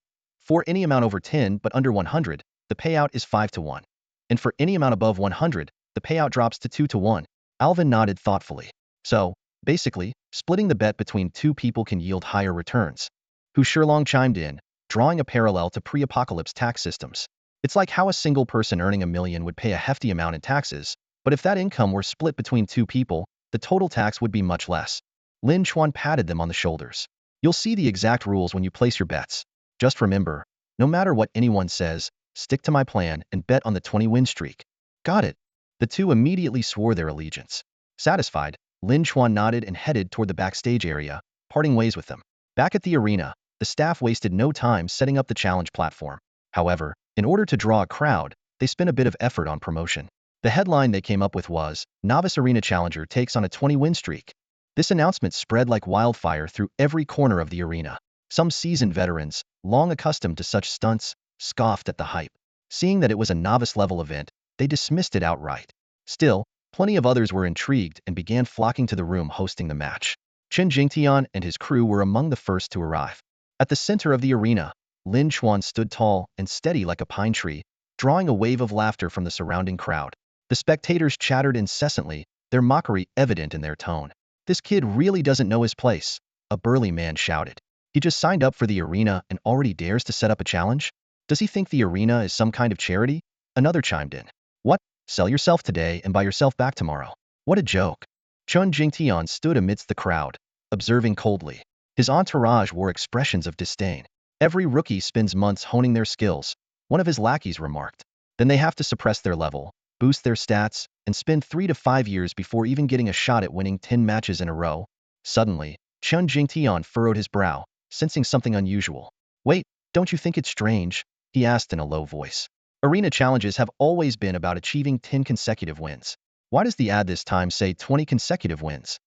Speaker 1: For any amount over 10 but under 100, the payout is 5 to 1. And for any amount above 100, the payout drops to 2 to 1. Alvin nodded thoughtfully. "So, basically, splitting the bet between two people can yield higher returns." Hu Shilong chimed in, drawing a parallel to pre-apocalypse tax systems. "It's like how a single person earning $1 million would pay a hefty amount in taxes, but if that income were split between two people, the total tax would be much less." Lin Chuan patted them on the shoulders. "You'll see the exact rules when you place your bets. Just remember, no matter what anyone says, stick to my plan and bet on the 20-win streak." "Got it." The two immediately swore their allegiance. Satisfied, Lin Chuan nodded and headed toward the backstage area, parting ways with them. Back at the arena, the staff wasted no time setting up the challenge platform. However, in order to draw a crowd, they spent a bit of effort on promotion. The headline they came up with was, "Novice Arena Challenger takes on a 20-win streak." This announcement spread like wildfire through every corner of the arena. Some seasoned veterans, long accustomed to such stunts, scoffed at the hype. Seeing that it was a novice-level event, they dismissed it outright. Still, plenty of others were intrigued and began flocking to the room hosting the match. Chen Jingtian and his crew were among the first to arrive. At the center of the arena, Lin Chuan stood tall and steady like a pine tree, drawing a wave of laughter from the surrounding crowd. The spectators chattered incessantly, their mockery evident in their tone. "This kid really doesn't know his place," a burly man shouted. "He just signed up for the arena and already dares to set up a challenge? Does he think the arena is some kind of charity?" Another chimed in. "What? Sell yourself today and buy yourself back tomorrow. What a joke." Chun Jingtian stood amidst the crowd, observing coldly. His entourage wore expressions of disdain. "Every rookie spends months honing their skills," one of his lackeys remarked. "Then they have to suppress their level, boost their stats, and spend 3 to 5 years before even getting a shot at winning 10 matches in a row." Suddenly, Chun Jingtian furrowed his brow, sensing something unusual. "Wait, don't you think it's strange?" he asked in a low voice. "Arena challenges have always been about achieving 10 consecutive wins. Why does the ad this time say 20 consecutive wins?"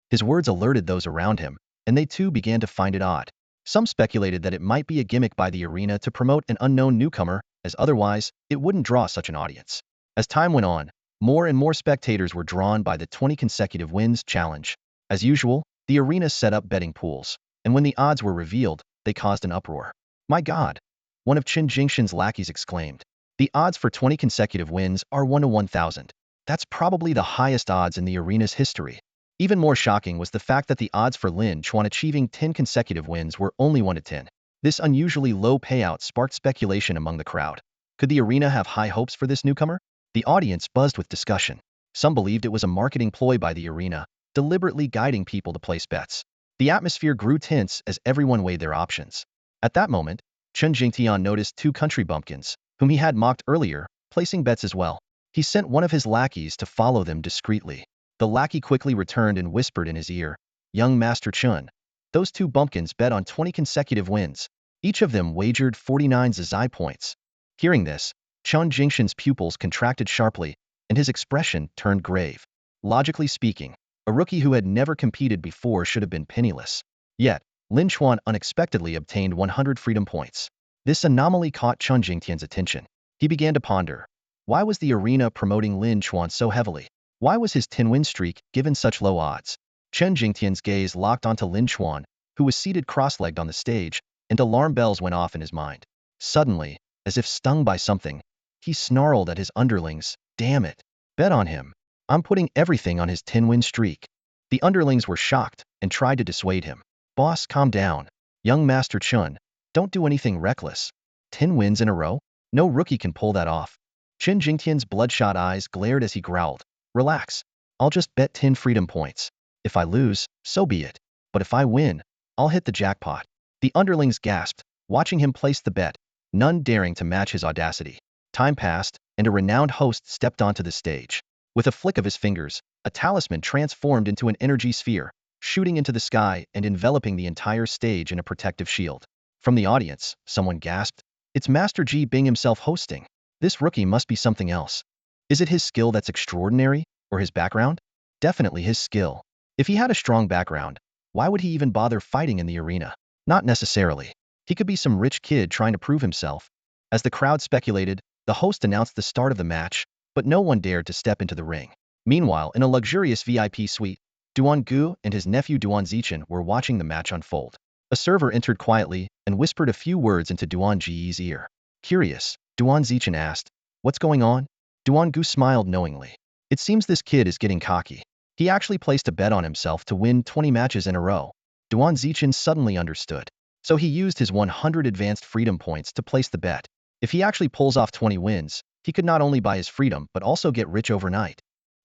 Speaker 1: His words alerted those around him, and they too began to find it odd. Some speculated that it might be a gimmick by the arena to promote an unknown newcomer, as otherwise, it wouldn't draw such an audience. As time went on, more and more spectators were drawn by the 20 consecutive wins challenge. As usual, the arena set up betting pools, and when the odds were revealed, they caused an uproar. "My God!" one of Qin Jingshan's lackeys exclaimed. "The odds for 20 consecutive wins are 1 to 1,000. That's probably the highest odds in the arena's history." Even more shocking was the fact that the odds for Lin Chuan achieving 10 consecutive wins were only 1 to 10. This unusually low payout sparked speculation among the crowd. Could the arena have high hopes for this newcomer? The audience buzzed with discussion. Some believed it was a marketing ploy by the arena, deliberately guiding people to place bets. The atmosphere grew tense as everyone weighed their options. At that moment, Chun Jingtian noticed 2 country bumpkins, whom he had mocked earlier, placing bets as well. He sent one of his lackeys to follow them discreetly. The lackey quickly returned and whispered in his ear, "Young Master Chun, those 2 bumpkins bet on 20 consecutive wins. Each of them wagered 49 zai points." Hearing this, Chun Jingshan's pupils contracted sharply, and his expression turned grave. Logically speaking, a rookie who had never competed before should have been penniless. Yet, Lin Chuan unexpectedly obtained 100 freedom points. This anomaly caught Chun Jingtian's attention. He began to ponder. Why was the arena promoting Lin Chuan so heavily? Why was his 10-win streak given such low odds? Chen Jingtian's gaze locked onto Lin Chuan, who was seated cross-legged on the stage, and alarm bells went off in his mind. Suddenly, as if stung by something, he snarled at his underlings, "Damn it! Bet on him. I'm putting everything on his 10-win streak." The underlings were shocked and tried to dissuade him. "Boss, calm down. Young Master Chun, don't do anything reckless. 10 wins in a row? No rookie can pull that off." Chen Jingtian's bloodshot eyes glared as he growled, "Relax. I'll just bet 10 freedom points. If I lose, so be it. But if I win, I'll hit the jackpot." The underlings gasped, watching him place the bet, none daring to match his audacity. Time passed, and a renowned host stepped onto the stage. With a flick of his fingers, a talisman transformed into an energy sphere, shooting into the sky and enveloping the entire stage in a protective shield. From the audience, someone gasped, "It's Master Ji Bing himself hosting. This rookie must be something else. Is it his skill that's extraordinary, or his background?" Definitely his skill. If he had a strong background, why would he even bother fighting in the arena? Not necessarily. He could be some rich kid trying to prove himself. As the crowd speculated, the host announced the start of the match, but no one dared to step into the ring. Meanwhile, in a luxurious VIP suite, Duan Gu and his nephew Duan Zichen were watching the match unfold. A server entered quietly and whispered a few words into Duan Ji's ear. Curious, Duan Zichen asked, "What's going on?" Duan Gu smiled knowingly. "It seems this kid is getting cocky. He actually placed a bet on himself to win 20 matches in a row." Duan Zichen suddenly understood. So he used his 100 advanced freedom points to place the bet. If he actually pulls off 20 wins, he could not only buy his freedom but also get rich overnight.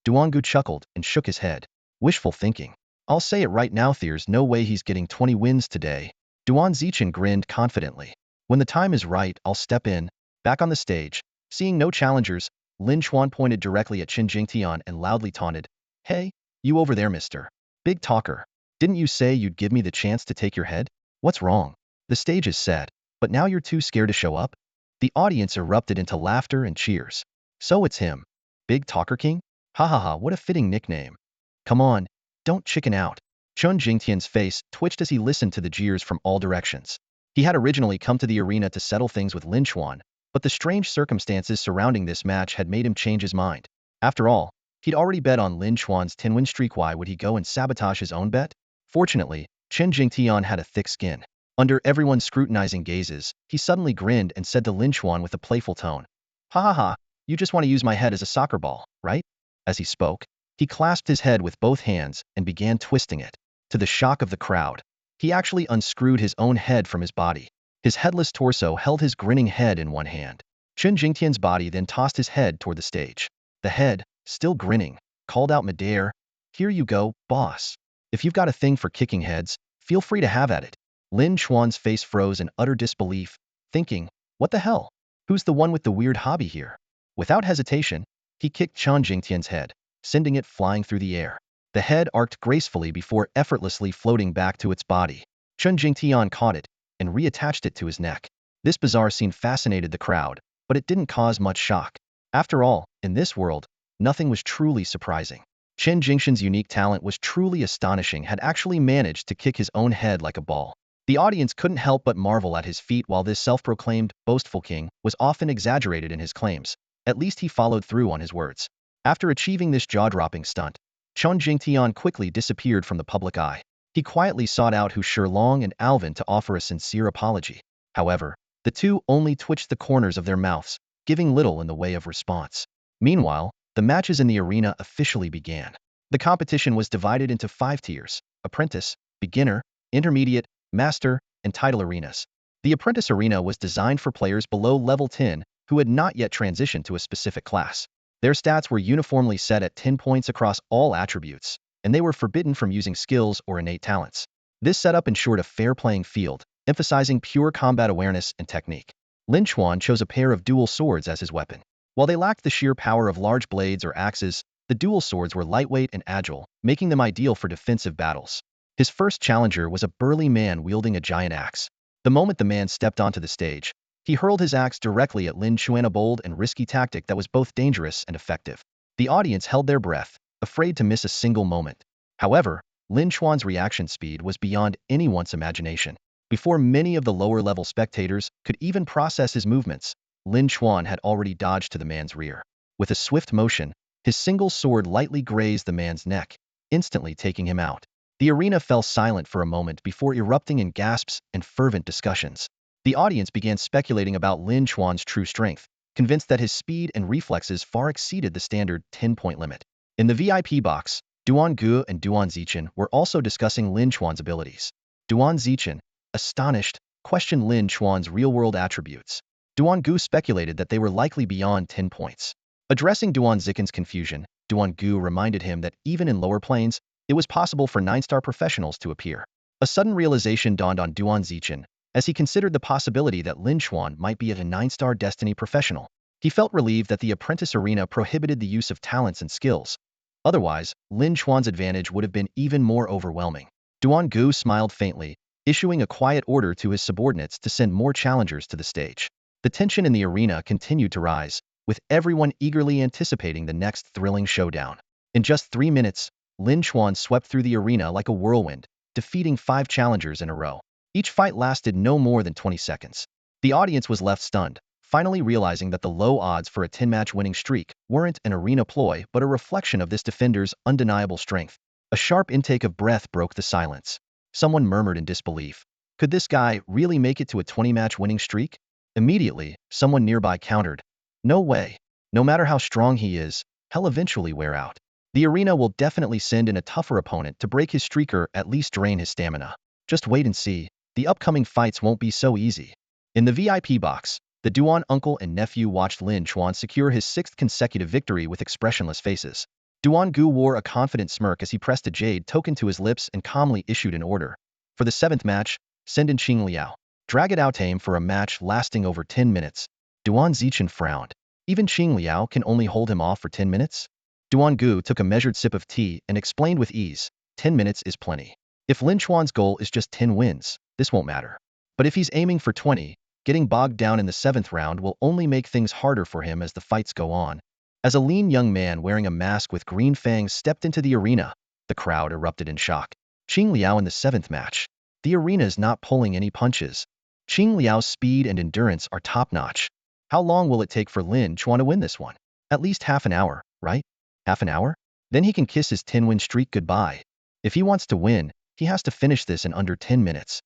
Speaker 1: Duan Gu chuckled and shook his head. Wishful thinking. "I'll say it right now, there's no way he's getting 20 wins today." Duan Zichen grinned confidently. "When the time is right, I'll step in." Back on the stage, seeing no challengers, Lin Chuan pointed directly at Qin Jingtian and loudly taunted, "Hey, you over there, mister. Big talker. Didn't you say you'd give me the chance to take your head? What's wrong? The stage is set, but now you're too scared to show up?" The audience erupted into laughter and cheers. "So it's him. Big Talker King? Ha ha ha, what a fitting nickname. Come on, don't chicken out. Chun Jingtian's face twitched as he listened to the jeers from all directions. He had originally come to the arena to settle things with Lin Xuan, but the strange circumstances surrounding this match had made him change his mind. After all, he'd already bet on Lin Xuan's 10-win streak. Why would he go and sabotage his own bet? Fortunately, Chen Jingtian had a thick skin. Under everyone's scrutinizing gazes, he suddenly grinned and said to Lin Xuan with a playful tone, "Ha ha ha, you just want to use my head as a soccer ball, right?" As he spoke, he clasped his head with both hands and began twisting it. To the shock of the crowd, he actually unscrewed his own head from his body. His headless torso held his grinning head in one hand. Chen Jingtian's body then tossed his head toward the stage. The head, still grinning, called out midair, "Here you go, boss. If you've got a thing for kicking heads, feel free to have at it." Lin Xuan's face froze in utter disbelief, thinking, "What the hell? Who's the one with the weird hobby here?" Without hesitation, he kicked Chen Jingtian's head, sending it flying through the air. The head arced gracefully before effortlessly floating back to its body. Chen Jingtian caught it and reattached it to his neck. This bizarre scene fascinated the crowd, but it didn't cause much shock. After all, in this world, nothing was truly surprising. Chen Jingtian's unique talent was truly astonishing, had actually managed to kick his own head like a ball. The audience couldn't help but marvel at his feat. While this self-proclaimed, boastful king was often exaggerated in his claims, at least he followed through on his words. After achieving this jaw-dropping stunt, Chen Jingtian quickly disappeared from the public eye. He quietly sought out Hu Shilong and Alvin to offer a sincere apology. However, the two only twitched the corners of their mouths, giving little in the way of response. Meanwhile, the matches in the arena officially began. The competition was divided into 5 tiers: apprentice, beginner, intermediate, master, and title arenas. The apprentice arena was designed for players below level 10 who had not yet transitioned to a specific class. Their stats were uniformly set at 10 points across all attributes, and they were forbidden from using skills or innate talents. This setup ensured a fair playing field, emphasizing pure combat awareness and technique. Lin Xuan chose a pair of dual swords as his weapon. While they lacked the sheer power of large blades or axes, the dual swords were lightweight and agile, making them ideal for defensive battles. His first challenger was a burly man wielding a giant axe. The moment the man stepped onto the stage, he hurled his axe directly at Lin Xuan, a bold and risky tactic that was both dangerous and effective. The audience held their breath, afraid to miss a single moment. However, Lin Xuan's reaction speed was beyond anyone's imagination. Before many of the lower-level spectators could even process his movements, Lin Xuan had already dodged to the man's rear. With a swift motion, his single sword lightly grazed the man's neck, instantly taking him out. The arena fell silent for a moment before erupting in gasps and fervent discussions. The audience began speculating about Lin Xuan's true strength, convinced that his speed and reflexes far exceeded the standard 10-point limit. In the VIP box, Duan Gu and Duan Zichen were also discussing Lin Xuan's abilities. Duan Zichen, astonished, questioned Lin Xuan's real-world attributes. Duan Gu speculated that they were likely beyond 10 points. Addressing Duan Zichen's confusion, Duan Gu reminded him that even in lower planes, it was possible for 9-star professionals to appear. A sudden realization dawned on Duan Zichen as he considered the possibility that Lin Xuan might be a 9-star destiny professional. He felt relieved that the apprentice arena prohibited the use of talents and skills. Otherwise, Lin Xuan's advantage would have been even more overwhelming. Duan Gu smiled faintly, issuing a quiet order to his subordinates to send more challengers to the stage. The tension in the arena continued to rise, with everyone eagerly anticipating the next thrilling showdown. In just 3 minutes, Lin Xuan swept through the arena like a whirlwind, defeating 5 challengers in a row. Each fight lasted no more than 20 seconds. The audience was left stunned, finally realizing that the low odds for a 10-match winning streak weren't an arena ploy but a reflection of this defender's undeniable strength. A sharp intake of breath broke the silence. Someone murmured in disbelief, "Could this guy really make it to a 20-match winning streak?" Immediately, someone nearby countered, "No way. No matter how strong he is, he'll eventually wear out. The arena will definitely send in a tougher opponent to break his streak or at least drain his stamina. Just wait and see. The upcoming fights won't be so easy." In the VIP box, the Duan uncle and nephew watched Lin Xuan secure his 6th consecutive victory with expressionless faces. Duan Gu wore a confident smirk as he pressed a jade token to his lips and calmly issued an order. For the 7th match, send in Qing Liao. Drag it out aim for a match lasting over 10 minutes. Duan Zichen frowned. Even Qing Liao can only hold him off for 10 minutes? Duan Gu took a measured sip of tea and explained with ease, 10 minutes is plenty. If Lin Xuan's goal is just 10 wins, this won't matter. But if he's aiming for 20, getting bogged down in the 7th round will only make things harder for him as the fights go on. As a lean young man wearing a mask with green fangs stepped into the arena, the crowd erupted in shock. Qing Liao in the 7th match. The arena is not pulling any punches. Qing Liao's speed and endurance are top-notch. How long will it take for Lin Chuan to win this one? At least half an hour, right? Half an hour? Then he can kiss his 10-win streak goodbye. If he wants to win, he has to finish this in under 10 minutes.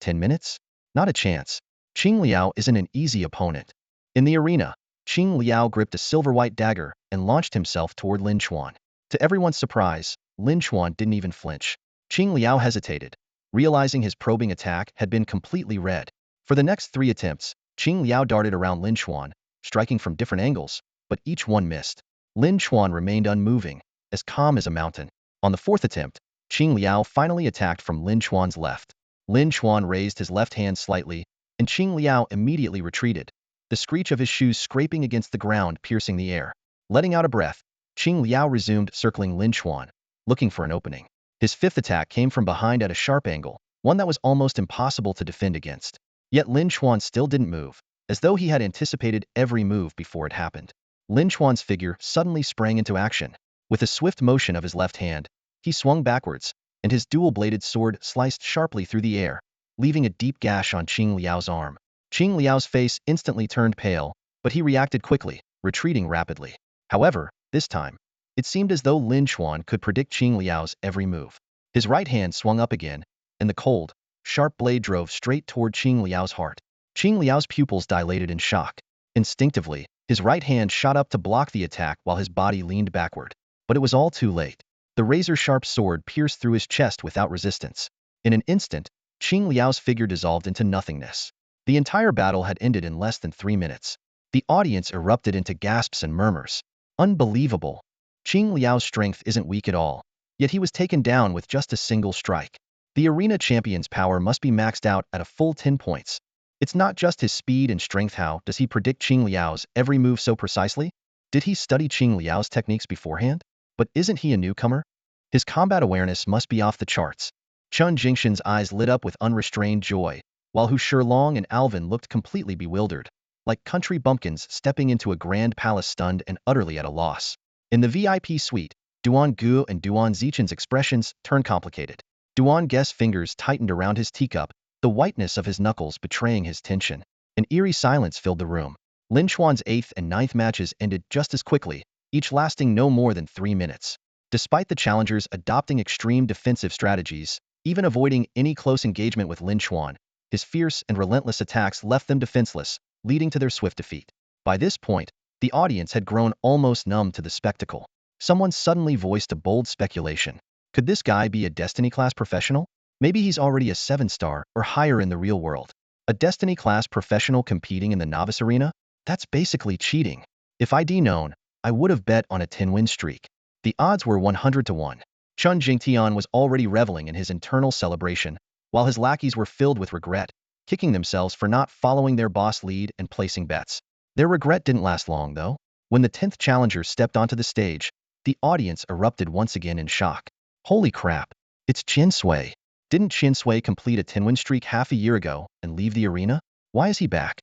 Speaker 1: 10 minutes? Not a chance. Qing Liao isn't an easy opponent. In the arena, Qing Liao gripped a silver-white dagger and launched himself toward Lin Chuan. To everyone's surprise, Lin Chuan didn't even flinch. Qing Liao hesitated, realizing his probing attack had been completely read. For the next 3 attempts, Qing Liao darted around Lin Chuan, striking from different angles, but each one missed. Lin Chuan remained unmoving, as calm as a mountain. On the 4th attempt, Qing Liao finally attacked from Lin Chuan's left. Lin Chuan raised his left hand slightly, and Qing Liao immediately retreated, the screech of his shoes scraping against the ground piercing the air. Letting out a breath, Qing Liao resumed circling Lin Chuan, looking for an opening. His 5th attack came from behind at a sharp angle, one that was almost impossible to defend against. Yet Lin Chuan still didn't move, as though he had anticipated every move before it happened. Lin Chuan's figure suddenly sprang into action. With a swift motion of his left hand, he swung backwards, and his dual-bladed sword sliced sharply through the air, leaving a deep gash on Qing Liao's arm. Qing Liao's face instantly turned pale, but he reacted quickly, retreating rapidly. However, this time, it seemed as though Lin Chuan could predict Qing Liao's every move. His right hand swung up again, and the cold, sharp blade drove straight toward Qing Liao's heart. Qing Liao's pupils dilated in shock. Instinctively, his right hand shot up to block the attack while his body leaned backward. But it was all too late. The razor-sharp sword pierced through his chest without resistance. In an instant, Qing Liao's figure dissolved into nothingness. The entire battle had ended in less than 3 minutes. The audience erupted into gasps and murmurs. Unbelievable. Qing Liao's strength isn't weak at all, yet he was taken down with just a single strike. The arena champion's power must be maxed out at a full 10 points. It's not just his speed and strength. How does he predict Qing Liao's every move so precisely? Did he study Qing Liao's techniques beforehand? But isn't he a newcomer? His combat awareness must be off the charts. Chun Jingshan's eyes lit up with unrestrained joy, while Hu Shilong and Alvin looked completely bewildered, like country bumpkins stepping into a grand palace stunned and utterly at a loss. In the VIP suite, Duan Gu and Duan Zichen's expressions turned complicated. Duan Ge's fingers tightened around his teacup, the whiteness of his knuckles betraying his tension. An eerie silence filled the room. Lin Chuan's 8th and 9th matches ended just as quickly, each lasting no more than 3 minutes. Despite the challengers adopting extreme defensive strategies, even avoiding any close engagement with Lin Chuan, his fierce and relentless attacks left them defenseless, leading to their swift defeat. By this point, the audience had grown almost numb to the spectacle. Someone suddenly voiced a bold speculation. Could this guy be a Destiny-class professional? Maybe he's already a 7-star or higher in the real world. A Destiny-class professional competing in the novice arena? That's basically cheating. If I'd known, I would have bet on a 10-win streak. The odds were 100 to 1. Chun Jingtian was already reveling in his internal celebration, while his lackeys were filled with regret, kicking themselves for not following their boss lead and placing bets. Their regret didn't last long, though. When the 10th challenger stepped onto the stage, the audience erupted once again in shock. Holy crap! It's Chen Sui. Didn't Chen Sui complete a 10-win streak half a year ago and leave the arena? Why is he back?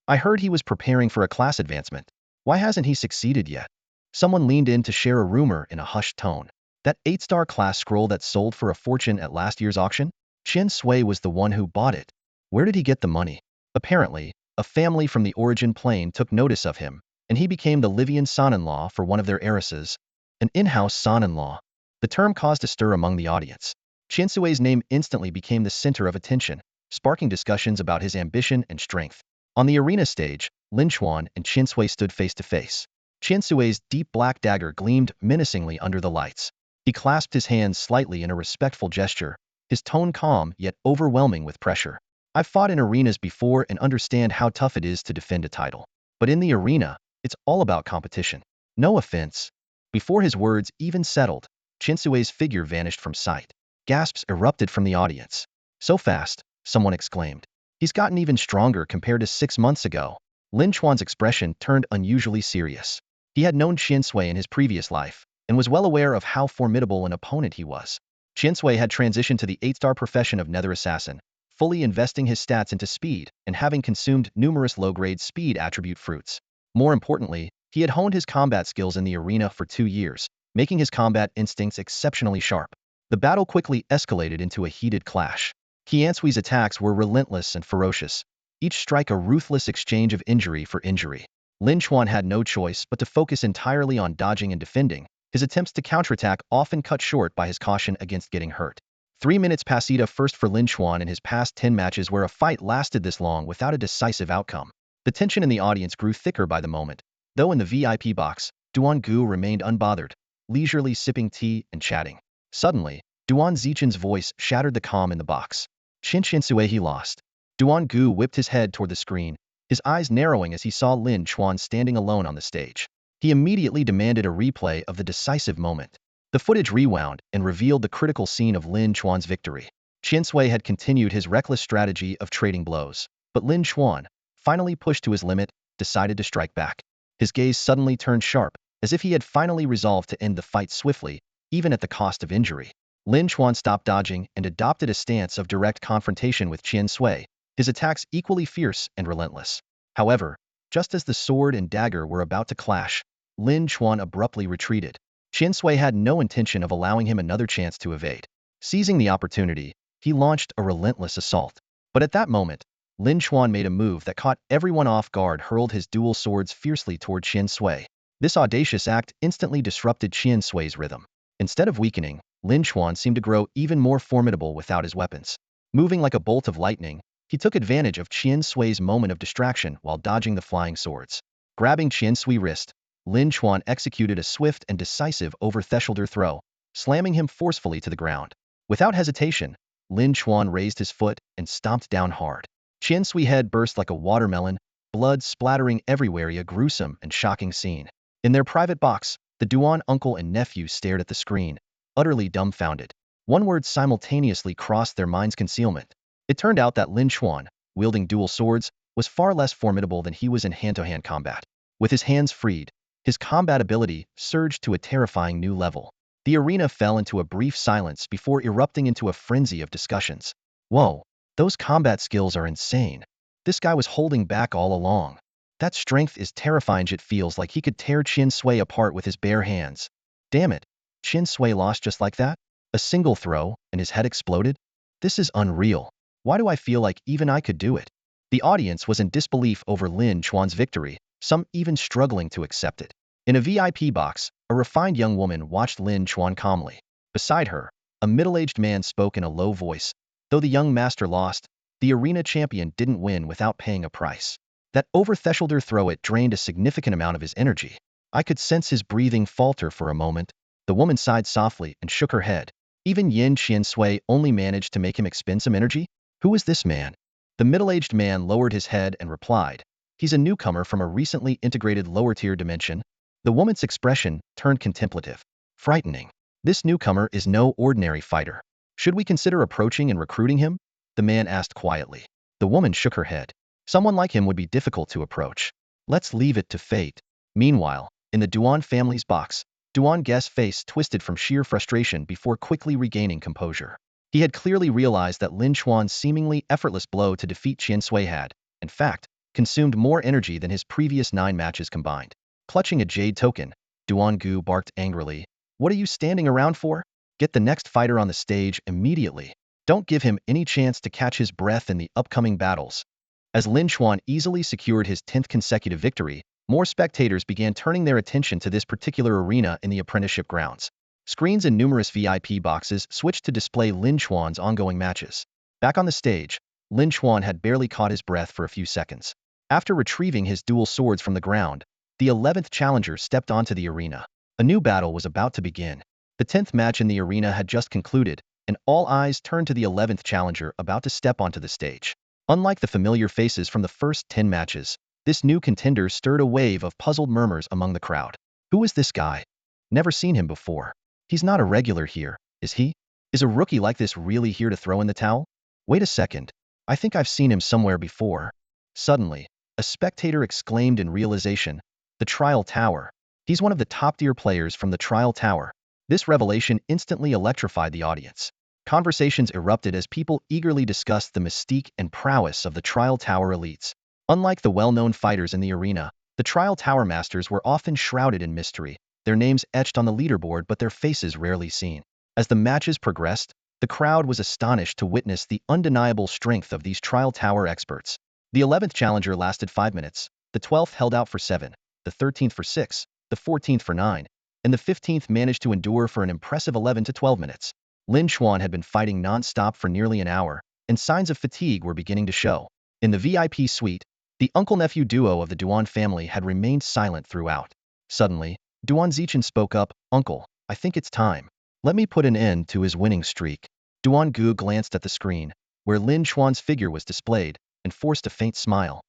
Speaker 1: I heard he was preparing for a class advancement. Why hasn't he succeeded yet? Someone leaned in to share a rumor in a hushed tone. That 8-star class scroll that sold for a fortune at last year's auction? Chen Sui was the one who bought it. Where did he get the money? Apparently, a family from the origin plane took notice of him, and he became the Livian son-in-law for one of their heiresses. An in-house son-in-law. The term caused a stir among the audience. Chen Sui's name instantly became the center of attention, sparking discussions about his ambition and strength. On the arena stage, Lin Chuan and Chen Sui stood face to face. Chen Sui's deep black dagger gleamed menacingly under the lights. He clasped his hands slightly in a respectful gesture, his tone calm yet overwhelming with pressure. I've fought in arenas before and understand how tough it is to defend a title. But in the arena, it's all about competition. No offense. Before his words even settled, Chen Sui's figure vanished from sight. Gasps erupted from the audience. So fast, someone exclaimed. He's gotten even stronger compared to 6 months ago. Lin Chuan's expression turned unusually serious. He had known Chen Sui in his previous life, and was well aware of how formidable an opponent he was. Chen Sui had transitioned to the 8-star profession of Nether Assassin, fully investing his stats into speed and having consumed numerous low-grade speed attribute fruits. More importantly, he had honed his combat skills in the arena for 2 years, making his combat instincts exceptionally sharp. The battle quickly escalated into a heated clash. Qianshui's attacks were relentless and ferocious, each strike a ruthless exchange of injury for injury. Lin Chuan had no choice but to focus entirely on dodging and defending, his attempts to counterattack often cut short by his caution against getting hurt. 3 minutes passed, a first for Lin Chuan in his past 10 matches where a fight lasted this long without a decisive outcome. The tension in the audience grew thicker by the moment, though in the VIP box, Duan Gu remained unbothered, leisurely sipping tea and chatting. Suddenly, Duan Zichen's voice shattered the calm in the box. Qin Sui he lost. Duan Gu whipped his head toward the screen, his eyes narrowing as he saw Lin Chuan standing alone on the stage. He immediately demanded a replay of the decisive moment. The footage rewound and revealed the critical scene of Lin Chuan's victory. Qin Sui had continued his reckless strategy of trading blows, but Lin Chuan, finally pushed to his limit, decided to strike back. His gaze suddenly turned sharp, as if he had finally resolved to end the fight swiftly, even at the cost of injury. Lin Chuan stopped dodging and adopted a stance of direct confrontation with Qin Sui, his attacks equally fierce and relentless. However, just as the sword and dagger were about to clash, Lin Chuan abruptly retreated. Qin Sui had no intention of allowing him another chance to evade. Seizing the opportunity, he launched a relentless assault. But at that moment, Lin Chuan made a move that caught everyone off guard, hurled his dual swords fiercely toward Qin Sui. This audacious act instantly disrupted Qin Sui's rhythm. Instead of weakening, Lin Chuan seemed to grow even more formidable without his weapons. Moving like a bolt of lightning, he took advantage of Qin Sui's moment of distraction while dodging the flying swords. Grabbing Qin Sui's wrist, Lin Chuan executed a swift and decisive over-thresholder throw, slamming him forcefully to the ground. Without hesitation, Lin Chuan raised his foot and stomped down hard. Qin Sui's head burst like a watermelon, blood splattering everywhere, a gruesome and shocking scene. In their private box, the Duan uncle and nephew stared at the screen, utterly dumbfounded. One word simultaneously crossed their minds: concealment. It turned out that Lin Chuan, wielding dual swords, was far less formidable than he was in hand-to-hand combat. With his hands freed, his combat ability surged to a terrifying new level. The arena fell into a brief silence before erupting into a frenzy of discussions. Whoa, those combat skills are insane. This guy was holding back all along. That strength is terrifying. It feels like he could tear Qin Sui apart with his bare hands. Damn it, Qin Sui lost just like that? A single throw, and his head exploded? This is unreal. Why do I feel like even I could do it? The audience was in disbelief over Lin Chuan's victory, some even struggling to accept it. In a VIP box, a refined young woman watched Lin Chuan calmly. Beside her, a middle-aged man spoke in a low voice. Though the young master lost, the arena champion didn't win without paying a price. That over-thresholder throw, it drained a significant amount of his energy. I could sense his breathing falter for a moment. The woman sighed softly and shook her head. Even Qin Sui only managed to make him expend some energy? Who is this man? The middle-aged man lowered his head and replied, he's a newcomer from a recently integrated lower-tier dimension. The woman's expression turned contemplative. Frightening. This newcomer is no ordinary fighter. Should we consider approaching and recruiting him? The man asked quietly. The woman shook her head. Someone like him would be difficult to approach. Let's leave it to fate. Meanwhile, in the Duan family's box, Duan Guest's face twisted from sheer frustration before quickly regaining composure. He had clearly realized that Lin Chuan's seemingly effortless blow to defeat Qin Sui had, in fact, consumed more energy than his previous 9 matches combined. Clutching a jade token, Duan Gu barked angrily. What are you standing around for? Get the next fighter on the stage immediately. Don't give him any chance to catch his breath in the upcoming battles. As Lin Chuan easily secured his 10th consecutive victory, more spectators began turning their attention to this particular arena in the apprenticeship grounds. Screens in numerous VIP boxes switched to display Lin Chuan's ongoing matches. Back on the stage, Lin Chuan had barely caught his breath for a few seconds. After retrieving his dual swords from the ground, the 11th challenger stepped onto the arena. A new battle was about to begin. The 10th match in the arena had just concluded, and all eyes turned to the 11th challenger about to step onto the stage. Unlike the familiar faces from the first 10 matches, this new contender stirred a wave of puzzled murmurs among the crowd. Who is this guy? Never seen him before. He's not a regular here, is he? Is a rookie like this really here to throw in the towel? Wait a second. I think I've seen him somewhere before. Suddenly, a spectator exclaimed in realization, the Trial Tower. He's one of the top-tier players from the Trial Tower. This revelation instantly electrified the audience. Conversations erupted as people eagerly discussed the mystique and prowess of the Trial Tower elites. Unlike the well-known fighters in the arena, the Trial Tower masters were often shrouded in mystery, their names etched on the leaderboard but their faces rarely seen. As the matches progressed, the crowd was astonished to witness the undeniable strength of these trial tower experts. The 11th challenger lasted 5 minutes, the 12th held out for 7, the 13th for 6, the 14th for 9, and the 15th managed to endure for an impressive 11 to 12 minutes. Lin Xuan had been fighting non-stop for nearly an hour, and signs of fatigue were beginning to show. In the VIP suite, the uncle-nephew duo of the Duan family had remained silent throughout. Suddenly, Duan Zichen spoke up, "Uncle, I think it's time. Let me put an end to his winning streak." Duan Gu glanced at the screen, where Lin Xuan's figure was displayed, and forced a faint smile.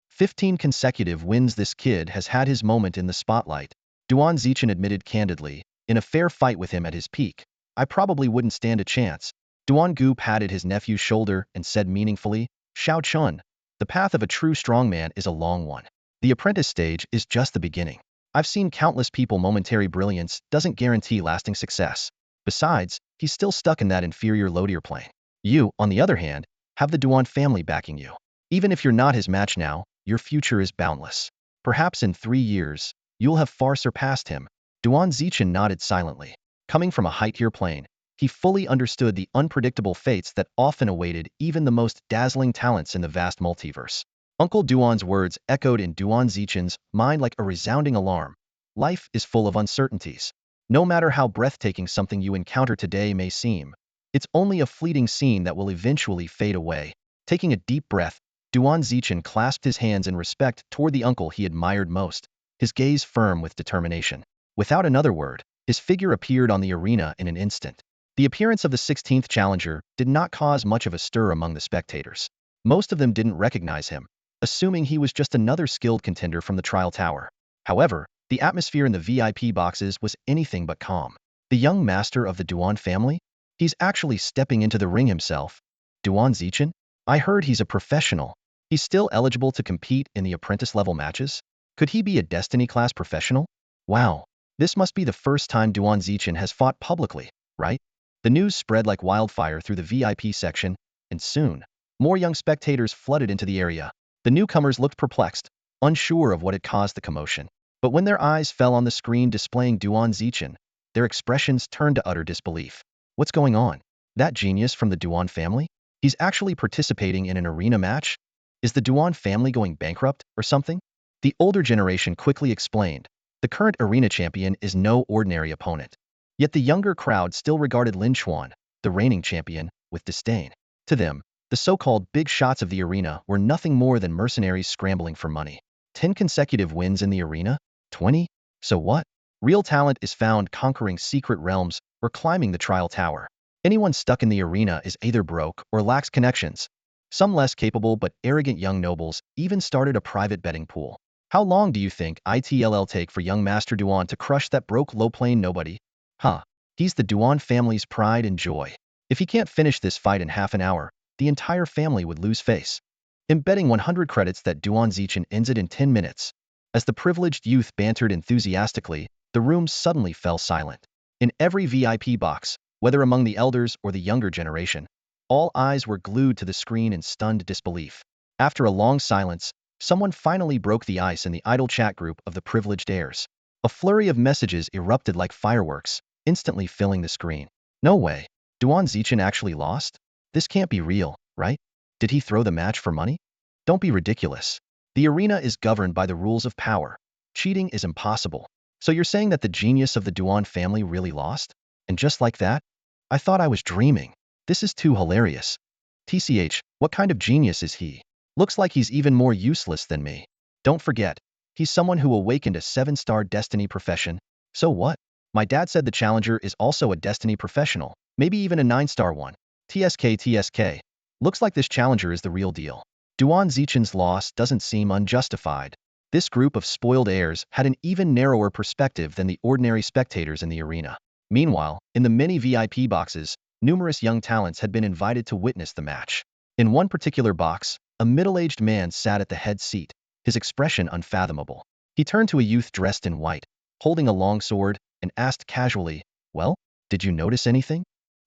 Speaker 1: 15 consecutive wins. This kid has had his moment in the spotlight. Duan Zichen admitted candidly, in a fair fight with him at his peak, I probably wouldn't stand a chance. Duan Gu patted his nephew's shoulder and said meaningfully, "Xiao Chun, the path of a true strongman is a long one. The apprentice stage is just the beginning. I've seen countless people. Momentary brilliance doesn't guarantee lasting success. Besides, he's still stuck in that inferior low-tier plane. You, on the other hand, have the Duan family backing you. Even if you're not his match now, your future is boundless. Perhaps in 3 years, you'll have far surpassed him." Duan Zichen nodded silently. Coming from a high-tier plane, he fully understood the unpredictable fates that often awaited even the most dazzling talents in the vast multiverse. Uncle Duan's words echoed in Duan Zichen's mind like a resounding alarm. Life is full of uncertainties. No matter how breathtaking something you encounter today may seem, it's only a fleeting scene that will eventually fade away. Taking a deep breath, Duan Zichen clasped his hands in respect toward the uncle he admired most, his gaze firm with determination. Without another word, his figure appeared on the arena in an instant. The appearance of the 16th challenger did not cause much of a stir among the spectators. Most of them didn't recognize him, assuming he was just another skilled contender from the trial tower. However, the atmosphere in the VIP boxes was anything but calm. The young master of the Duan family? He's actually stepping into the ring himself. Duan Zichen? I heard he's a professional. He's still eligible to compete in the apprentice-level matches? Could he be a Destiny-class professional? Wow, this must be the first time Duan Zichen has fought publicly, right? The news spread like wildfire through the VIP section, and soon, more young spectators flooded into the area. The newcomers looked perplexed, unsure of what had caused the commotion. But when their eyes fell on the screen displaying Duan Zichen, their expressions turned to utter disbelief. What's going on? That genius from the Duan family? He's actually participating in an arena match? Is the Duan family going bankrupt or something? The older generation quickly explained, the current arena champion is no ordinary opponent. Yet the younger crowd still regarded Lin Xuan, the reigning champion, with disdain. To them, the so-called big shots of the arena were nothing more than mercenaries scrambling for money. 10 consecutive wins in the arena? 20? So what? Real talent is found conquering secret realms or climbing the trial tower. Anyone stuck in the arena is either broke or lacks connections. Some less capable but arrogant young nobles even started a private betting pool. How long do you think it'll take for young Master Duan to crush that broke low-plane nobody? Huh. He's the Duan family's pride and joy. If he can't finish this fight in half an hour, the entire family would lose face. I'm betting 100 credits that Duan Zichen ends it in 10 minutes. As the privileged youth bantered enthusiastically, the room suddenly fell silent. In every VIP box, whether among the elders or the younger generation, all eyes were glued to the screen in stunned disbelief. After a long silence, someone finally broke the ice in the idle chat group of the privileged heirs. A flurry of messages erupted like fireworks, instantly filling the screen. No way. Duan Zichen actually lost? This can't be real, right? Did he throw the match for money? Don't be ridiculous. The arena is governed by the rules of power. Cheating is impossible. So you're saying that the genius of the Duan family really lost? And just like that? I thought I was dreaming. This is too hilarious. TCH, what kind of genius is he? Looks like he's even more useless than me. Don't forget, he's someone who awakened a 7-star Destiny profession. So what? My dad said the challenger is also a Destiny professional, maybe even a 9-star one. TSK. Looks like this challenger is the real deal. Duan Zichen's loss doesn't seem unjustified. This group of spoiled heirs had an even narrower perspective than the ordinary spectators in the arena. Meanwhile, in the many VIP boxes, numerous young talents had been invited to witness the match. In one particular box, a middle-aged man sat at the head seat, his expression unfathomable. He turned to a youth dressed in white, holding a long sword, and asked casually, "Well, did you notice anything?"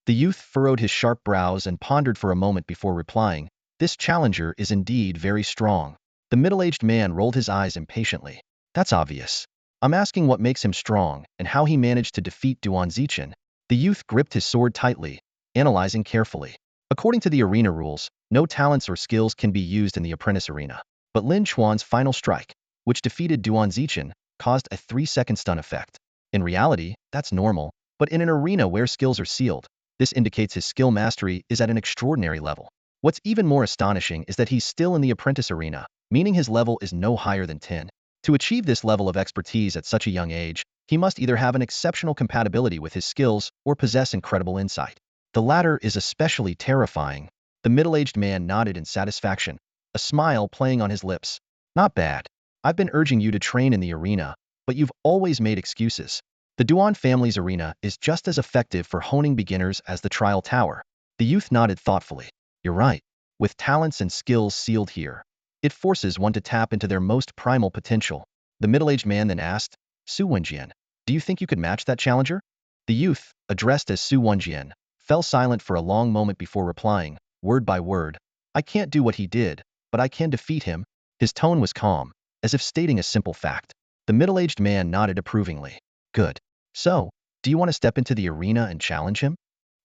Speaker 1: The youth furrowed his sharp brows and pondered for a moment before replying, "This challenger is indeed very strong." The middle-aged man rolled his eyes impatiently. "That's obvious. I'm asking what makes him strong and how he managed to defeat Duan Zichen. The youth gripped his sword tightly, analyzing carefully. According to the arena rules, no talents or skills can be used in the apprentice arena. But Lin Xuan's final strike, which defeated Duan Zichen, caused a 3-second stun effect. In reality, that's normal, but in an arena where skills are sealed, this indicates his skill mastery is at an extraordinary level. What's even more astonishing is that he's still in the apprentice arena, meaning his level is no higher than 10. To achieve this level of expertise at such a young age, he must either have an exceptional compatibility with his skills or possess incredible insight. The latter is especially terrifying. The middle-aged man nodded in satisfaction, a smile playing on his lips. Not bad. I've been urging you to train in the arena, but you've always made excuses. The Duan family's arena is just as effective for honing beginners as the trial tower. The youth nodded thoughtfully. You're right. With talents and skills sealed here, it forces one to tap into their most primal potential. The middle-aged man then asked, Su Wenjian, do you think you could match that challenger? The youth, addressed as Su Wenjian, fell silent for a long moment before replying, word by word. I can't do what he did, but I can defeat him. His tone was calm, as if stating a simple fact. The middle-aged man nodded approvingly. Good. So, do you want to step into the arena and challenge him?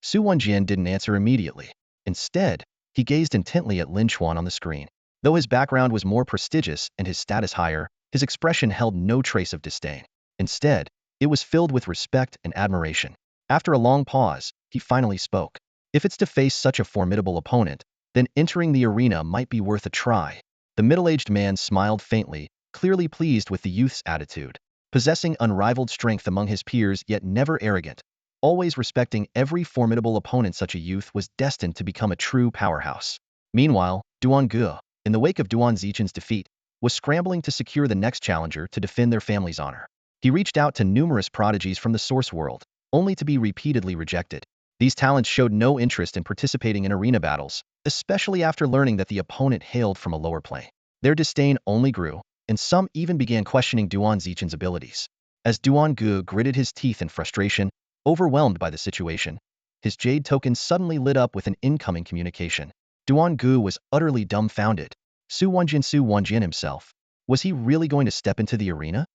Speaker 1: Su Wenjian didn't answer immediately. Instead, he gazed intently at Lin Xuan on the screen. Though his background was more prestigious and his status higher, his expression held no trace of disdain. Instead, it was filled with respect and admiration. After a long pause, he finally spoke. If it's to face such a formidable opponent, then entering the arena might be worth a try. The middle-aged man smiled faintly, clearly pleased with the youth's attitude. Possessing unrivaled strength among his peers yet never arrogant, always respecting every formidable opponent, such a youth was destined to become a true powerhouse. Meanwhile, Duan Ge, in the wake of Duan Zichen's defeat, was scrambling to secure the next challenger to defend their family's honor. He reached out to numerous prodigies from the source world, only to be repeatedly rejected. These talents showed no interest in participating in arena battles, especially after learning that the opponent hailed from a lower plane. Their disdain only grew, and some even began questioning Duan Zichen's abilities. As Duan Ge gritted his teeth in frustration, overwhelmed by the situation, his jade token suddenly lit up with an incoming communication. Duan Ge was utterly dumbfounded. Su Wenjian himself. Was he really going to step into the arena?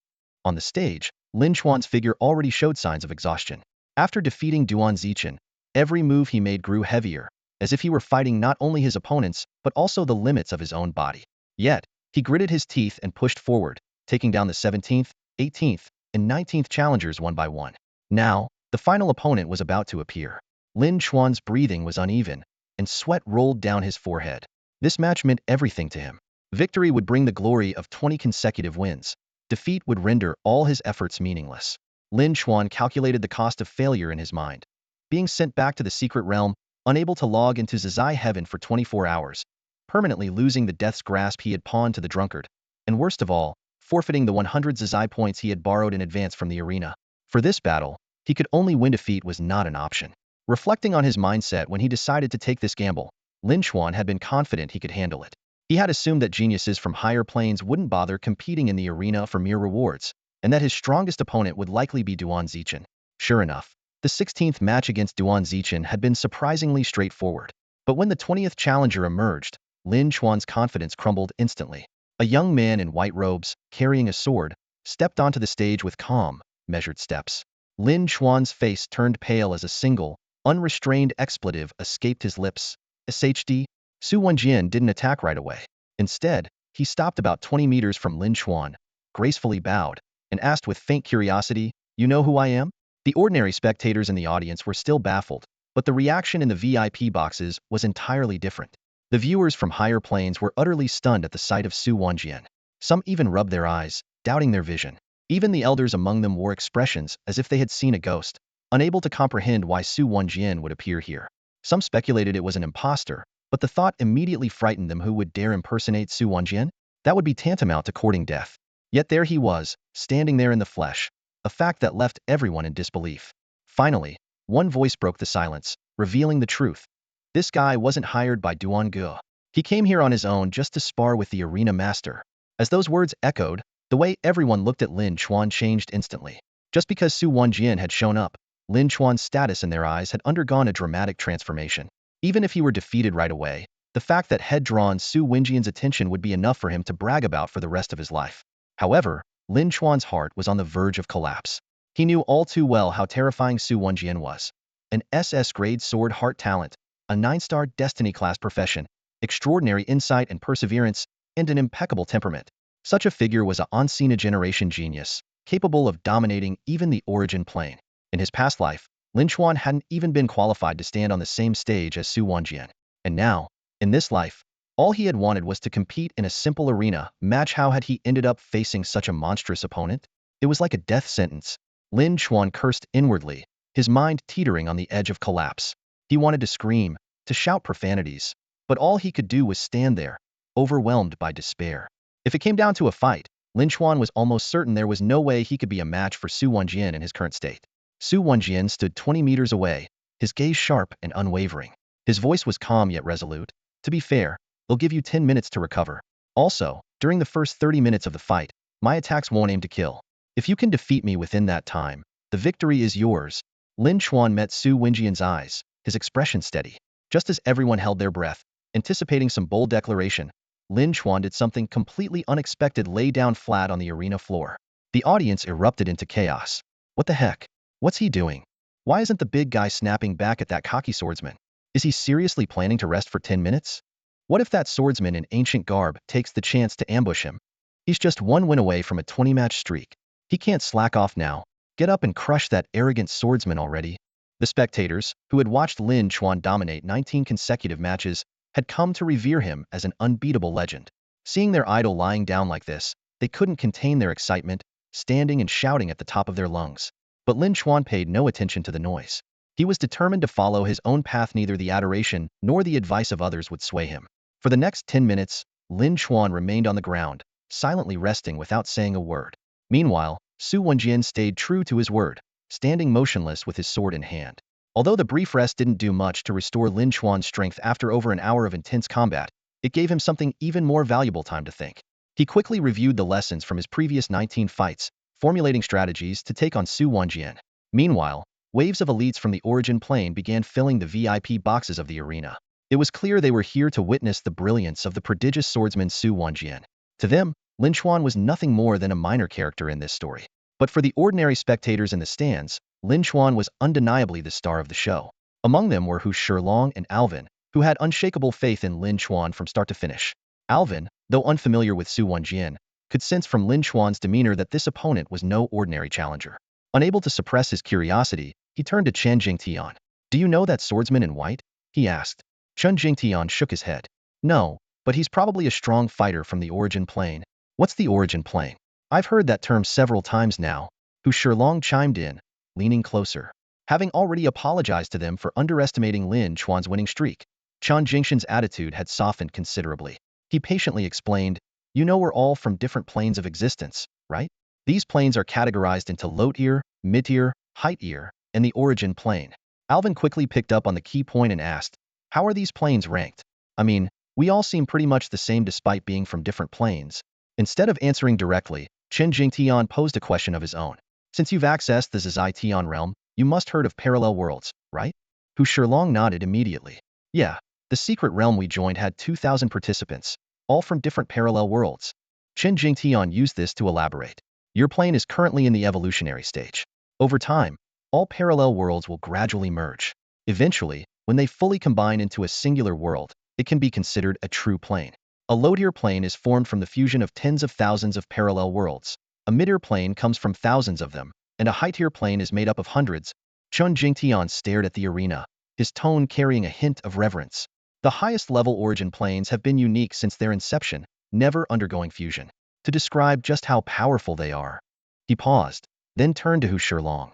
Speaker 1: On the stage, Lin Xuan's figure already showed signs of exhaustion. After defeating Duan Zichen, every move he made grew heavier, as if he were fighting not only his opponents, but also the limits of his own body. Yet, he gritted his teeth and pushed forward, taking down the 17th, 18th, and 19th challengers one by one. Now, the final opponent was about to appear. Lin Xuan's breathing was uneven, and sweat rolled down his forehead. This match meant everything to him. Victory would bring the glory of 20 consecutive wins. Defeat would render all his efforts meaningless. Lin Xuan calculated the cost of failure in his mind. Being sent back to the secret realm, unable to log into Zizai heaven for 24 hours, permanently losing the death's grasp he had pawned to the drunkard, and worst of all, forfeiting the 100 Zizai points he had borrowed in advance from the arena. For this battle, he could only win. Defeat was not an option. Reflecting on his mindset when he decided to take this gamble, Lin Xuan had been confident he could handle it. He had assumed that geniuses from higher planes wouldn't bother competing in the arena for mere rewards, and that his strongest opponent would likely be Duan Zichen. Sure enough, the 16th match against Duan Zichen had been surprisingly straightforward. But when the 20th challenger emerged, Lin Xuan's confidence crumbled instantly. A young man in white robes, carrying a sword, stepped onto the stage with calm, measured steps. Lin Xuan's face turned pale as a single, unrestrained expletive escaped his lips. SHD. Su Wenjian didn't attack right away. Instead, he stopped about 20 meters from Lin Xuan, gracefully bowed, and asked with faint curiosity, "You know who I am?" The ordinary spectators in the audience were still baffled, but the reaction in the VIP boxes was entirely different. The viewers from higher planes were utterly stunned at the sight of Su Wenjian. Some even rubbed their eyes, doubting their vision. Even the elders among them wore expressions as if they had seen a ghost, unable to comprehend why Su Wenjian would appear here. Some speculated it was an imposter, but the thought immediately frightened them. Who would dare impersonate Su Wenjian? That would be tantamount to courting death. Yet there he was, standing there in the flesh, a fact that left everyone in disbelief. Finally, one voice broke the silence, revealing the truth. This guy wasn't hired by Duan Ge. He came here on his own just to spar with the arena master. As those words echoed, the way everyone looked at Lin Xuan changed instantly. Just because Su Wenjian had shown up, Lin Xuan's status in their eyes had undergone a dramatic transformation. Even if he were defeated right away, the fact that had drawn Su Wenjian's attention would be enough for him to brag about for the rest of his life. However, Lin Xuan's heart was on the verge of collapse. He knew all too well how terrifying Su Wenjian was. An SS-grade sword heart talent, a 9-star Destiny-class profession, extraordinary insight and perseverance, and an impeccable temperament. Such a figure was a once-in-a-generation genius, capable of dominating even the origin plane. In his past life, Lin Chuan hadn't even been qualified to stand on the same stage as Su Wenjian. And now, in this life, all he had wanted was to compete in a simple arena match. How had he ended up facing such a monstrous opponent? It was like a death sentence. Lin Chuan cursed inwardly, his mind teetering on the edge of collapse. He wanted to scream, to shout profanities, but all he could do was stand there, overwhelmed by despair. If it came down to a fight, Lin Chuan was almost certain there was no way he could be a match for Su Wenjian in his current state. Su Wenjian stood 20 meters away, his gaze sharp and unwavering. His voice was calm yet resolute. To be fair, they'll give you 10 minutes to recover. Also, during the first 30 minutes of the fight, my attacks won't aim to kill. If you can defeat me within that time, the victory is yours. Lin Chuan met Su Wenjian's eyes, his expression steady. Just as everyone held their breath, anticipating some bold declaration, Lin Chuan did something completely unexpected: lay down flat on the arena floor. The audience erupted into chaos. What the heck? What's he doing? Why isn't the big guy snapping back at that cocky swordsman? Is he seriously planning to rest for 10 minutes? What if that swordsman in ancient garb takes the chance to ambush him? He's just one win away from a 20-match streak. He can't slack off now. Get up and crush that arrogant swordsman already. The spectators, who had watched Lin Chuan dominate 19 consecutive matches, had come to revere him as an unbeatable legend. Seeing their idol lying down like this, they couldn't contain their excitement, standing and shouting at the top of their lungs. But Lin Chuan paid no attention to the noise. He was determined to follow his own path. Neither the adoration nor the advice of others would sway him. For the next 10 minutes, Lin Chuan remained on the ground, silently resting without saying a word. Meanwhile, Su Wenjian stayed true to his word, standing motionless with his sword in hand. Although the brief rest didn't do much to restore Lin Chuan's strength after over an hour of intense combat, it gave him something even more valuable: time to think. He quickly reviewed the lessons from his previous 19 fights, formulating strategies to take on Su Wenjian. Meanwhile, waves of elites from the origin plane began filling the VIP boxes of the arena. It was clear they were here to witness the brilliance of the prodigious swordsman Su Wenjian. To them, Lin Chuan was nothing more than a minor character in this story. But for the ordinary spectators in the stands, Lin Chuan was undeniably the star of the show. Among them were Hu Shilong and Alvin, who had unshakable faith in Lin Chuan from start to finish. Alvin, though unfamiliar with Su Wenjian, could sense from Lin Chuan's demeanor that this opponent was no ordinary challenger. Unable to suppress his curiosity, he turned to Chen Jingtian. "Do you know that swordsman in white?" he asked. Chen Jingtian shook his head. "No, but he's probably a strong fighter from the origin plane." "What's the origin plane? I've heard that term several times now." Hu Shilong chimed in, leaning closer. Having already apologized to them for underestimating Lin Chuan's winning streak, Chen Jingtian's attitude had softened considerably. He patiently explained, "You know, we're all from different planes of existence, right? These planes are categorized into low tier, mid tier, high tier, and the origin plane." Alvin quickly picked up on the key point and asked, "How are these planes ranked? I mean, we all seem pretty much the same despite being from different planes." Instead of answering directly, Chen Jingtian posed a question of his own. "Since you've accessed the Zizai Tian realm, you must heard of parallel worlds, right?" Hu Shilong nodded immediately. "Yeah, the secret realm we joined had 2,000 participants, all from different parallel worlds." Chen Jingtian used this to elaborate. "Your plane is currently in the evolutionary stage. Over time, all parallel worlds will gradually merge. Eventually, when they fully combine into a singular world, it can be considered a true plane. A low-tier plane is formed from the fusion of tens of thousands of parallel worlds. A mid-tier plane comes from thousands of them, and a high-tier plane is made up of hundreds." Chen Jingtian stared at the arena, his tone carrying a hint of reverence. The highest-level origin planes have been unique since their inception, never undergoing fusion. To describe just how powerful they are. He paused, then turned to Hu Shilong.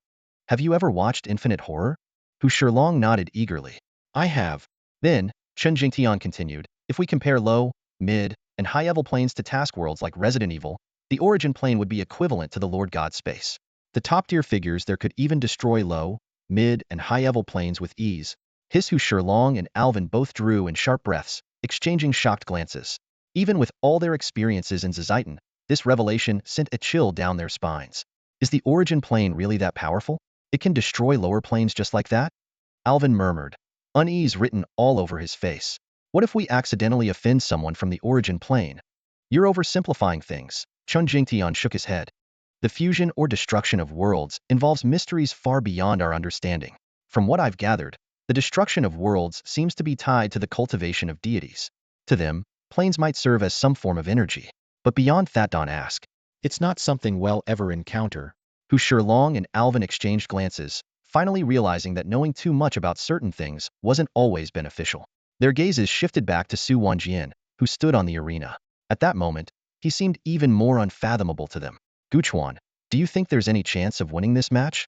Speaker 1: "Have you ever watched Infinite Horror?" Hu Shilong nodded eagerly. "I have." Then, Chen Jingtian continued, "If we compare low, mid, and high-level planes to task worlds like Resident Evil, the origin plane would be equivalent to the Lord God space. The top-tier figures there could even destroy low, mid, and high-level planes with ease." Hu Shilong and Alvin both drew in sharp breaths, exchanging shocked glances. Even with all their experiences in Zizaitan, this revelation sent a chill down their spines. Is the origin plane really that powerful? It can destroy lower planes just like that? Alvin murmured, unease written all over his face. "What if we accidentally offend someone from the origin plane?" "You're oversimplifying things." Chen Jingtian shook his head. The fusion or destruction of worlds involves mysteries far beyond our understanding. From what I've gathered, the destruction of worlds seems to be tied to the cultivation of deities. To them, planes might serve as some form of energy. But beyond that, Don asked, it's not something we'll ever encounter. Hu Shilong and Alvin exchanged glances, finally realizing that knowing too much about certain things wasn't always beneficial. Their gazes shifted back to Su Wanjian, who stood on the arena. At that moment, he seemed even more unfathomable to them. Guchuan, do you think there's any chance of winning this match?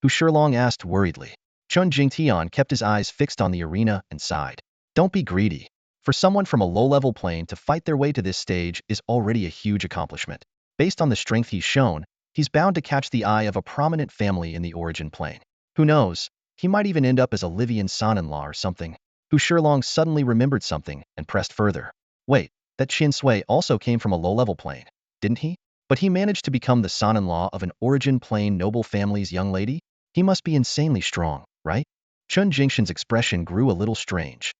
Speaker 1: Hu Shilong asked worriedly. Chun Jingtian kept his eyes fixed on the arena and sighed. Don't be greedy. For someone from a low-level plane to fight their way to this stage is already a huge accomplishment. Based on the strength he's shown, he's bound to catch the eye of a prominent family in the origin plane. Who knows, he might even end up as a Livian son-in-law or something. Hu Shilong suddenly remembered something and pressed further. Wait, that Qin Sui also came from a low-level plane, didn't he? But he managed to become the son-in-law of an origin plane noble family's young lady? He must be insanely strong, right? Chun Jingshan's expression grew a little strange.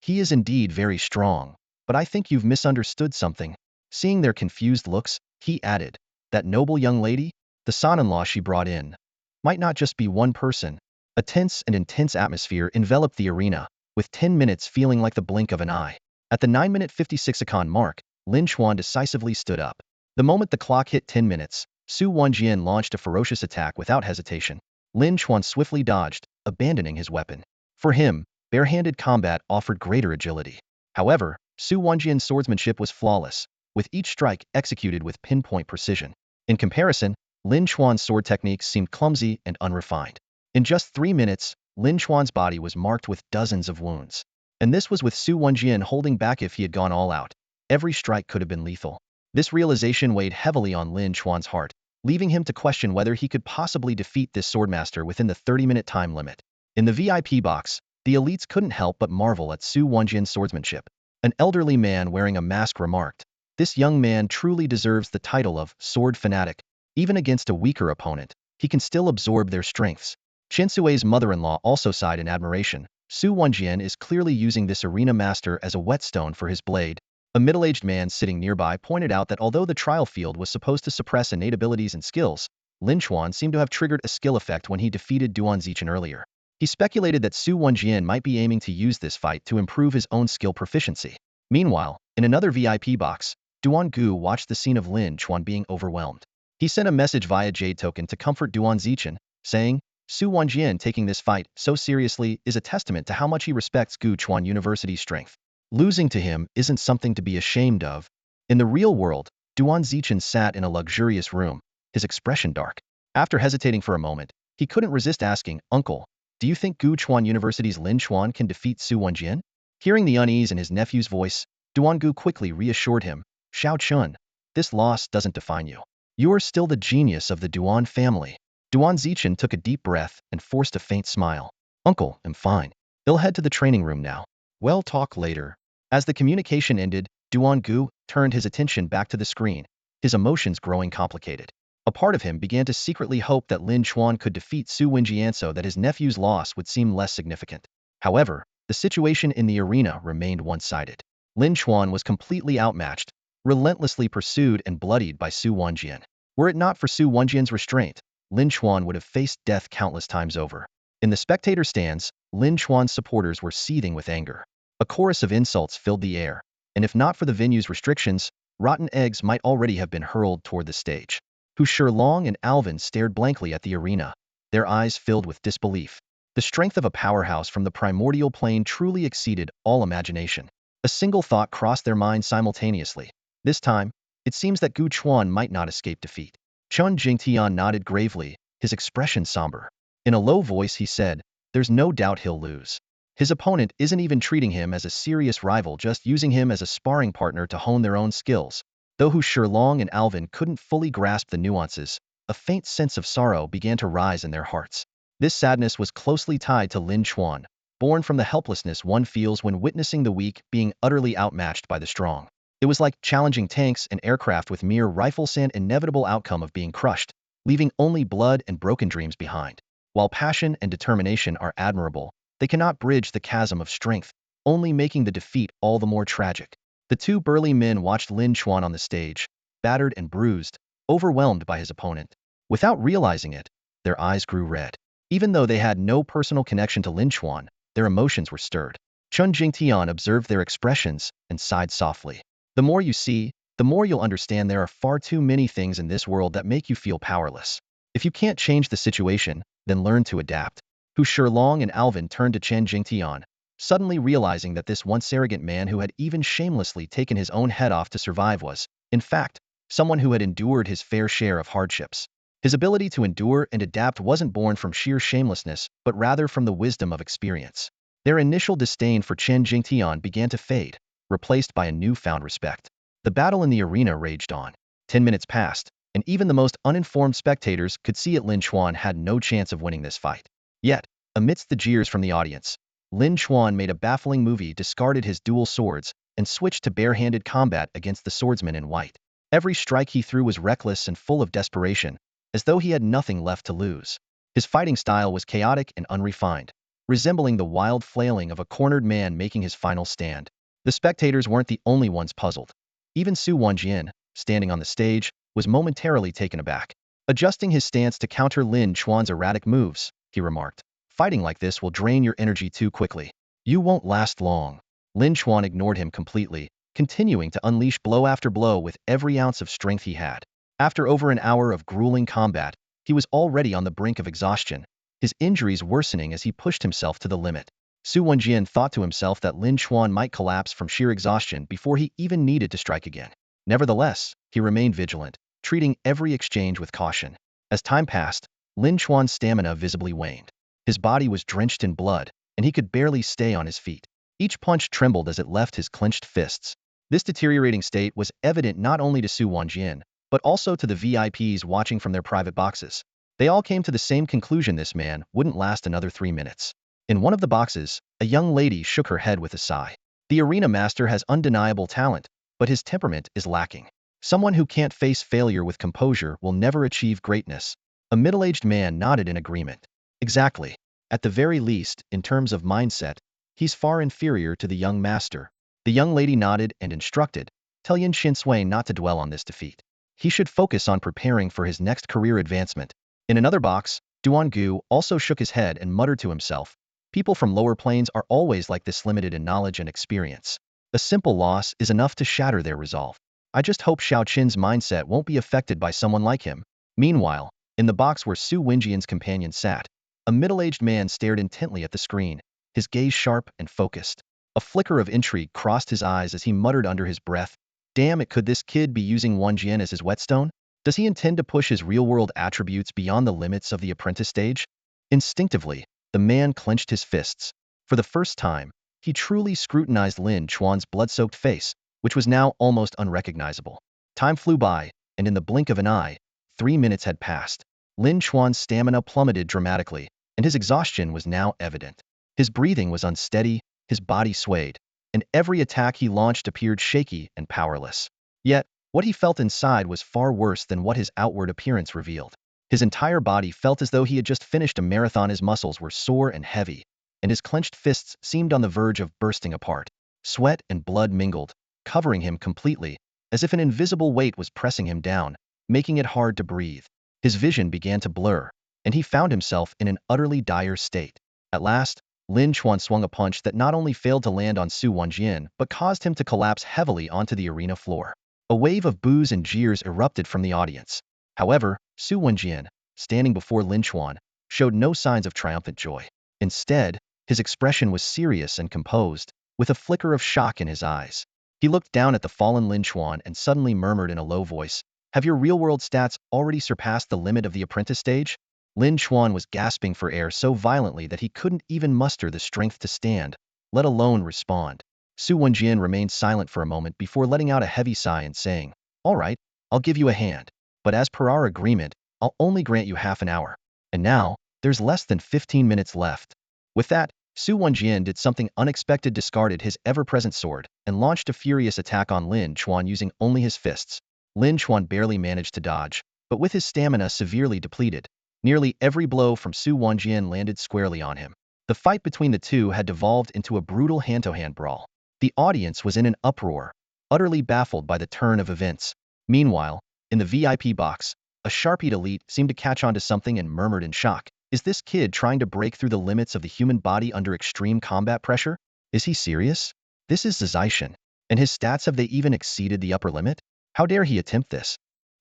Speaker 1: He is indeed very strong, but I think you've misunderstood something. Seeing their confused looks, he added, that noble young lady, the son-in-law she brought in, might not just be one person. A tense and intense atmosphere enveloped the arena, with 10 minutes feeling like the blink of an eye. At the 9-minute 56-second mark, Lin Chuan decisively stood up. The moment the clock hit 10 minutes, Su Wanjian launched a ferocious attack without hesitation. Lin Chuan swiftly dodged, abandoning his weapon. For him, bare-handed combat offered greater agility. However, Su Wanjian's swordsmanship was flawless, with each strike executed with pinpoint precision. In comparison, Lin Chuan's sword techniques seemed clumsy and unrefined. In just 3 minutes, Lin Chuan's body was marked with dozens of wounds. And this was with Su Wanjian holding back. If he had gone all out, every strike could have been lethal. This realization weighed heavily on Lin Chuan's heart, leaving him to question whether he could possibly defeat this swordmaster within the 30-minute time limit. In the VIP box, the elites couldn't help but marvel at Su Wanjian's swordsmanship. An elderly man wearing a mask remarked, "This young man truly deserves the title of sword fanatic. Even against a weaker opponent, he can still absorb their strengths." Chen Sui's mother-in-law also sighed in admiration. Su Wanjian is clearly using this arena master as a whetstone for his blade. A middle-aged man sitting nearby pointed out that although the trial field was supposed to suppress innate abilities and skills, Lin Chuan seemed to have triggered a skill effect when he defeated Duan Zichen earlier. He speculated that Su Wanjian might be aiming to use this fight to improve his own skill proficiency. Meanwhile, in another VIP box, Duan Gu watched the scene of Lin Chuan being overwhelmed. He sent a message via Jade Token to comfort Duan Zichen, saying, Su Wanjian taking this fight so seriously is a testament to how much he respects Gu Chuan University's strength. Losing to him isn't something to be ashamed of. In the real world, Duan Zichen sat in a luxurious room, his expression dark. After hesitating for a moment, he couldn't resist asking, Uncle, do you think Gu Chuan University's Lin Chuan can defeat Su Wanjian? Hearing the unease in his nephew's voice, Duan Gu quickly reassured him, Xiao Chun, this loss doesn't define you. You're still the genius of the Duan family. Duan Zichen took a deep breath and forced a faint smile. Uncle, I'm fine. He'll head to the training room now. We'll talk later. As the communication ended, Duan Gu turned his attention back to the screen, his emotions growing complicated. A part of him began to secretly hope that Lin Chuan could defeat Su Wanjian so that his nephew's loss would seem less significant. However, the situation in the arena remained one-sided. Lin Chuan was completely outmatched, relentlessly pursued and bloodied by Su Wanjian. Were it not for Su Wanjian's restraint, Lin Chuan would have faced death countless times over. In the spectator stands, Lin Chuan's supporters were seething with anger. A chorus of insults filled the air, and if not for the venue's restrictions, rotten eggs might already have been hurled toward the stage. Hu Shilong and Alvin stared blankly at the arena, their eyes filled with disbelief. The strength of a powerhouse from the primordial plane truly exceeded all imagination. A single thought crossed their minds simultaneously. This time, it seems that Gu Chuan might not escape defeat. Chun Jingtian nodded gravely, his expression somber. In a low voice he said, there's no doubt he'll lose. His opponent isn't even treating him as a serious rival, just using him as a sparring partner to hone their own skills. Though Hu Shilong and Alvin couldn't fully grasp the nuances, a faint sense of sorrow began to rise in their hearts. This sadness was closely tied to Lin Chuan, born from the helplessness one feels when witnessing the weak being utterly outmatched by the strong. It was like challenging tanks and aircraft with mere rifles, an inevitable outcome of being crushed, leaving only blood and broken dreams behind. While passion and determination are admirable, they cannot bridge the chasm of strength, only making the defeat all the more tragic. The two burly men watched Lin Chuan on the stage, battered and bruised, overwhelmed by his opponent. Without realizing it, their eyes grew red. Even though they had no personal connection to Lin Chuan, their emotions were stirred. Chun Jingtian observed their expressions and sighed softly. The more you see, the more you'll understand there are far too many things in this world that make you feel powerless. If you can't change the situation, then learn to adapt. Hu Shilong and Alvin turned to Chen Jingtian, suddenly realizing that this once arrogant man who had even shamelessly taken his own head off to survive was, in fact, someone who had endured his fair share of hardships. His ability to endure and adapt wasn't born from sheer shamelessness, but rather from the wisdom of experience. Their initial disdain for Chen Jingtian began to fade, replaced by a newfound respect. The battle in the arena raged on. 10 minutes passed, and even the most uninformed spectators could see that Lin Chuan had no chance of winning this fight. Yet, amidst the jeers from the audience, Lin Chuan made a baffling move, discarded his dual swords, and switched to bare-handed combat against the swordsman in white. Every strike he threw was reckless and full of desperation, as though he had nothing left to lose. His fighting style was chaotic and unrefined, resembling the wild flailing of a cornered man making his final stand. The spectators weren't the only ones puzzled. Even Su Wanjian, standing on the stage, was momentarily taken aback. Adjusting his stance to counter Lin Chuan's erratic moves, he remarked, "Fighting like this will drain your energy too quickly. You won't last long." Lin Chuan ignored him completely, continuing to unleash blow after blow with every ounce of strength he had. After over an hour of grueling combat, he was already on the brink of exhaustion, his injuries worsening as he pushed himself to the limit. Su Wenjian thought to himself that Lin Chuan might collapse from sheer exhaustion before he even needed to strike again. Nevertheless, he remained vigilant, treating every exchange with caution. As time passed, Lin Chuan's stamina visibly waned. His body was drenched in blood, and he could barely stay on his feet. Each punch trembled as it left his clenched fists. This deteriorating state was evident not only to Su Wanjian, but also to the VIPs watching from their private boxes. They all came to the same conclusion: this man wouldn't last another 3 minutes. In one of the boxes, a young lady shook her head with a sigh. The arena master has undeniable talent, but his temperament is lacking. Someone who can't face failure with composure will never achieve greatness. A middle-aged man nodded in agreement. Exactly. At the very least, in terms of mindset, he's far inferior to the young master. The young lady nodded and instructed, "Tell Yin Xinsui not to dwell on this defeat. He should focus on preparing for his next career advancement." In another box, Duan Gu also shook his head and muttered to himself, "People from lower planes are always like this, limited in knowledge and experience. A simple loss is enough to shatter their resolve. I just hope Xiao Qin's mindset won't be affected by someone like him." Meanwhile, in the box where Su Wenjian's companion sat, a middle-aged man stared intently at the screen, his gaze sharp and focused. A flicker of intrigue crossed his eyes as he muttered under his breath, "Damn it, could this kid be using Wanjian as his whetstone? Does he intend to push his real-world attributes beyond the limits of the apprentice stage?" Instinctively, the man clenched his fists. For the first time, he truly scrutinized Lin Chuan's blood-soaked face, which was now almost unrecognizable. Time flew by, and in the blink of an eye, 3 minutes had passed. Lin Chuan's stamina plummeted dramatically, and his exhaustion was now evident. His breathing was unsteady, his body swayed, and every attack he launched appeared shaky and powerless. Yet, what he felt inside was far worse than what his outward appearance revealed. His entire body felt as though he had just finished a marathon. His muscles were sore and heavy, and his clenched fists seemed on the verge of bursting apart. Sweat and blood mingled, covering him completely, as if an invisible weight was pressing him down, making it hard to breathe. His vision began to blur, and he found himself in an utterly dire state. At last, Lin Chuan swung a punch that not only failed to land on Su Wanjian, but caused him to collapse heavily onto the arena floor. A wave of boos and jeers erupted from the audience. However, Su Wanjian, standing before Lin Chuan, showed no signs of triumphant joy. Instead, his expression was serious and composed, with a flicker of shock in his eyes. He looked down at the fallen Lin Chuan and suddenly murmured in a low voice, "Have your real-world stats already surpassed the limit of the apprentice stage?" Lin Chuan was gasping for air so violently that he couldn't even muster the strength to stand, let alone respond. Su Wenjian remained silent for a moment before letting out a heavy sigh and saying, "All right, I'll give you a hand. But as per our agreement, I'll only grant you half an hour. And now, there's less than 15 minutes left." With that, Su Wenjian did something unexpected, discarded his ever-present sword, and launched a furious attack on Lin Chuan using only his fists. Lin Chuan barely managed to dodge, but with his stamina severely depleted, nearly every blow from Su Wanjian landed squarely on him. The fight between the two had devolved into a brutal hand-to-hand brawl. The audience was in an uproar, utterly baffled by the turn of events. Meanwhile, In the VIP box, a Sharpied elite seemed to catch on to something and murmured in shock. Is this kid trying to break through the limits of the human body under extreme combat pressure? Is he serious? This is Zizishan. And his stats, have they even exceeded the upper limit? How dare he attempt this?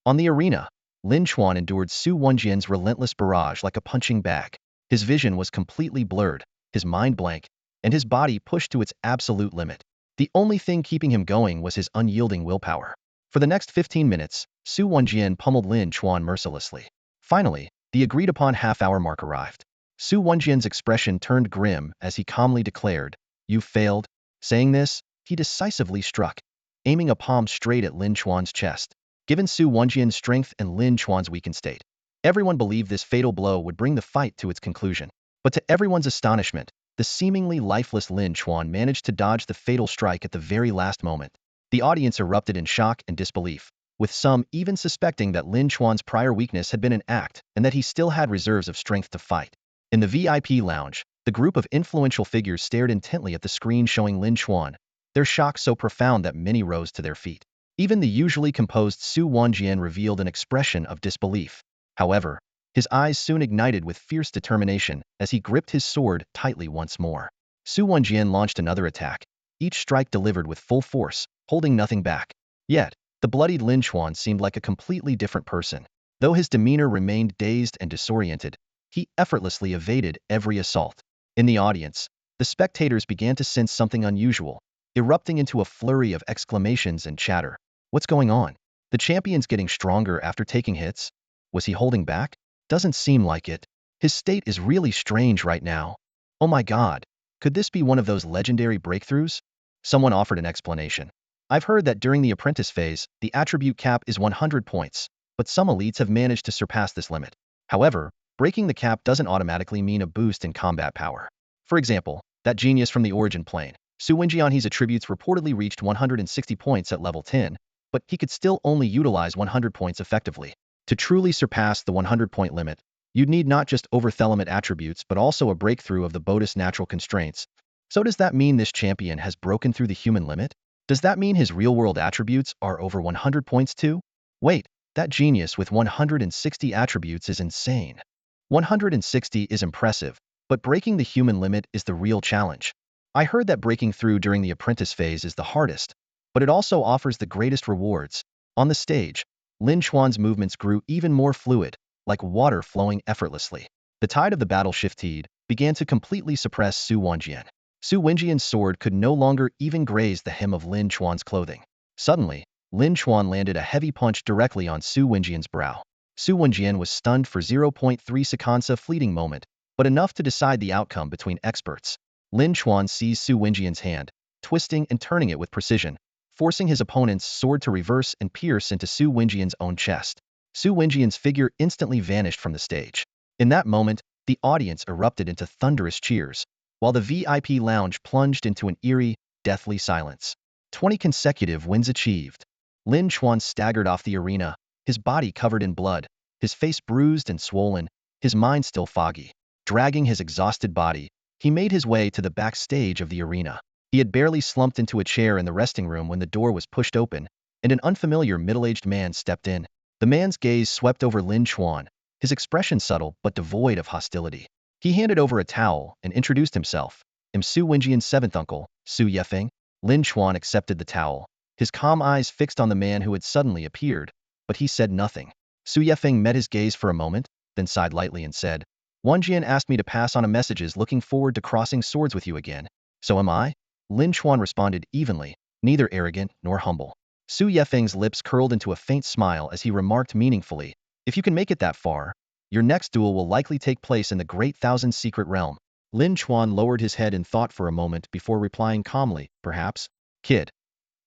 Speaker 1: On the arena, Lin Chuan endured Su Wenjian's relentless barrage like a punching bag. His vision was completely blurred, his mind blank, and his body pushed to its absolute limit. The only thing keeping him going was his unyielding willpower. For the next 15 minutes, Su Wenjian pummeled Lin Chuan mercilessly. Finally, the agreed-upon half-hour mark arrived. Su Wenjian's expression turned grim as he calmly declared, "You failed." Saying this, he decisively struck, aiming a palm straight at Lin Chuan's chest. Given Su Wenjian's strength and Lin Chuan's weakened state, everyone believed this fatal blow would bring the fight to its conclusion. But to everyone's astonishment, the seemingly lifeless Lin Chuan managed to dodge the fatal strike at the very last moment. The audience erupted in shock and disbelief, with some even suspecting that Lin Chuan's prior weakness had been an act and that he still had reserves of strength to fight. In the VIP lounge, the group of influential figures stared intently at the screen showing Lin Chuan, their shock so profound that many rose to their feet. Even the usually composed Su Wenjian revealed an expression of disbelief. However, his eyes soon ignited with fierce determination as he gripped his sword tightly once more. Su Wenjian launched another attack, each strike delivered with full force, holding nothing back. Yet, the bloodied Lin Chuan seemed like a completely different person. Though his demeanor remained dazed and disoriented, he effortlessly evaded every assault. In the audience, the spectators began to sense something unusual, erupting into a flurry of exclamations and chatter. What's going on? The champion's getting stronger after taking hits? Was he holding back? Doesn't seem like it. His state is really strange right now. Oh my god, could this be one of those legendary breakthroughs? Someone offered an explanation. I've heard that during the apprentice phase, the attribute cap is 100 points, but some elites have managed to surpass this limit. However, breaking the cap doesn't automatically mean a boost in combat power. For example, that genius from the origin plane, Su Wenjian, his attributes reportedly reached 160 points at level 10, but he could still only utilize 100 points effectively. To truly surpass the 100-point limit, you'd need not just overthelmet attributes but also a breakthrough of the Bodhi's natural constraints. So does that mean this champion has broken through the human limit? Does that mean his real-world attributes are over 100 points too? Wait, that genius with 160 attributes is insane. 160 is impressive, but breaking the human limit is the real challenge. I heard that breaking through during the apprentice phase is the hardest, but it also offers the greatest rewards. On the stage, Lin Chuan's movements grew even more fluid, like water flowing effortlessly. The tide of the battle shifted, began to completely suppress Su Wenjian. Su Wenjian's sword could no longer even graze the hem of Lin Chuan's clothing. Suddenly, Lin Chuan landed a heavy punch directly on Su Wenjian's brow. Su Wenjian was stunned for 0.3 seconds, a fleeting moment, but enough to decide the outcome between experts. Lin Chuan seized Su Wenjian's hand, twisting and turning it with precision, forcing his opponent's sword to reverse and pierce into Su Wenjian's own chest. Su Wenjian's figure instantly vanished from the stage. In that moment, the audience erupted into thunderous cheers, while the VIP lounge plunged into an eerie, deathly silence. 20 consecutive wins achieved. Lin Chuan staggered off the arena, his body covered in blood, his face bruised and swollen, his mind still foggy. Dragging his exhausted body, he made his way to the backstage of the arena. He had barely slumped into a chair in the resting room when the door was pushed open, and an unfamiliar middle-aged man stepped in. The man's gaze swept over Lin Chuan, his expression subtle but devoid of hostility. He handed over a towel and introduced himself. "I'm Su Wenjian's seventh uncle, Su Yefeng." Lin Chuan accepted the towel, his calm eyes fixed on the man who had suddenly appeared, but he said nothing. Su Yefeng met his gaze for a moment, then sighed lightly and said, "Wenjian asked me to pass on a message looking forward to crossing swords with you again. So am I?" Lin Chuan responded evenly, neither arrogant nor humble. Su Yefeng's lips curled into a faint smile as he remarked meaningfully, "If you can make it that far, your next duel will likely take place in the Great Thousand Secret Realm." Lin Chuan lowered his head in thought for a moment before replying calmly, "Perhaps. Kid,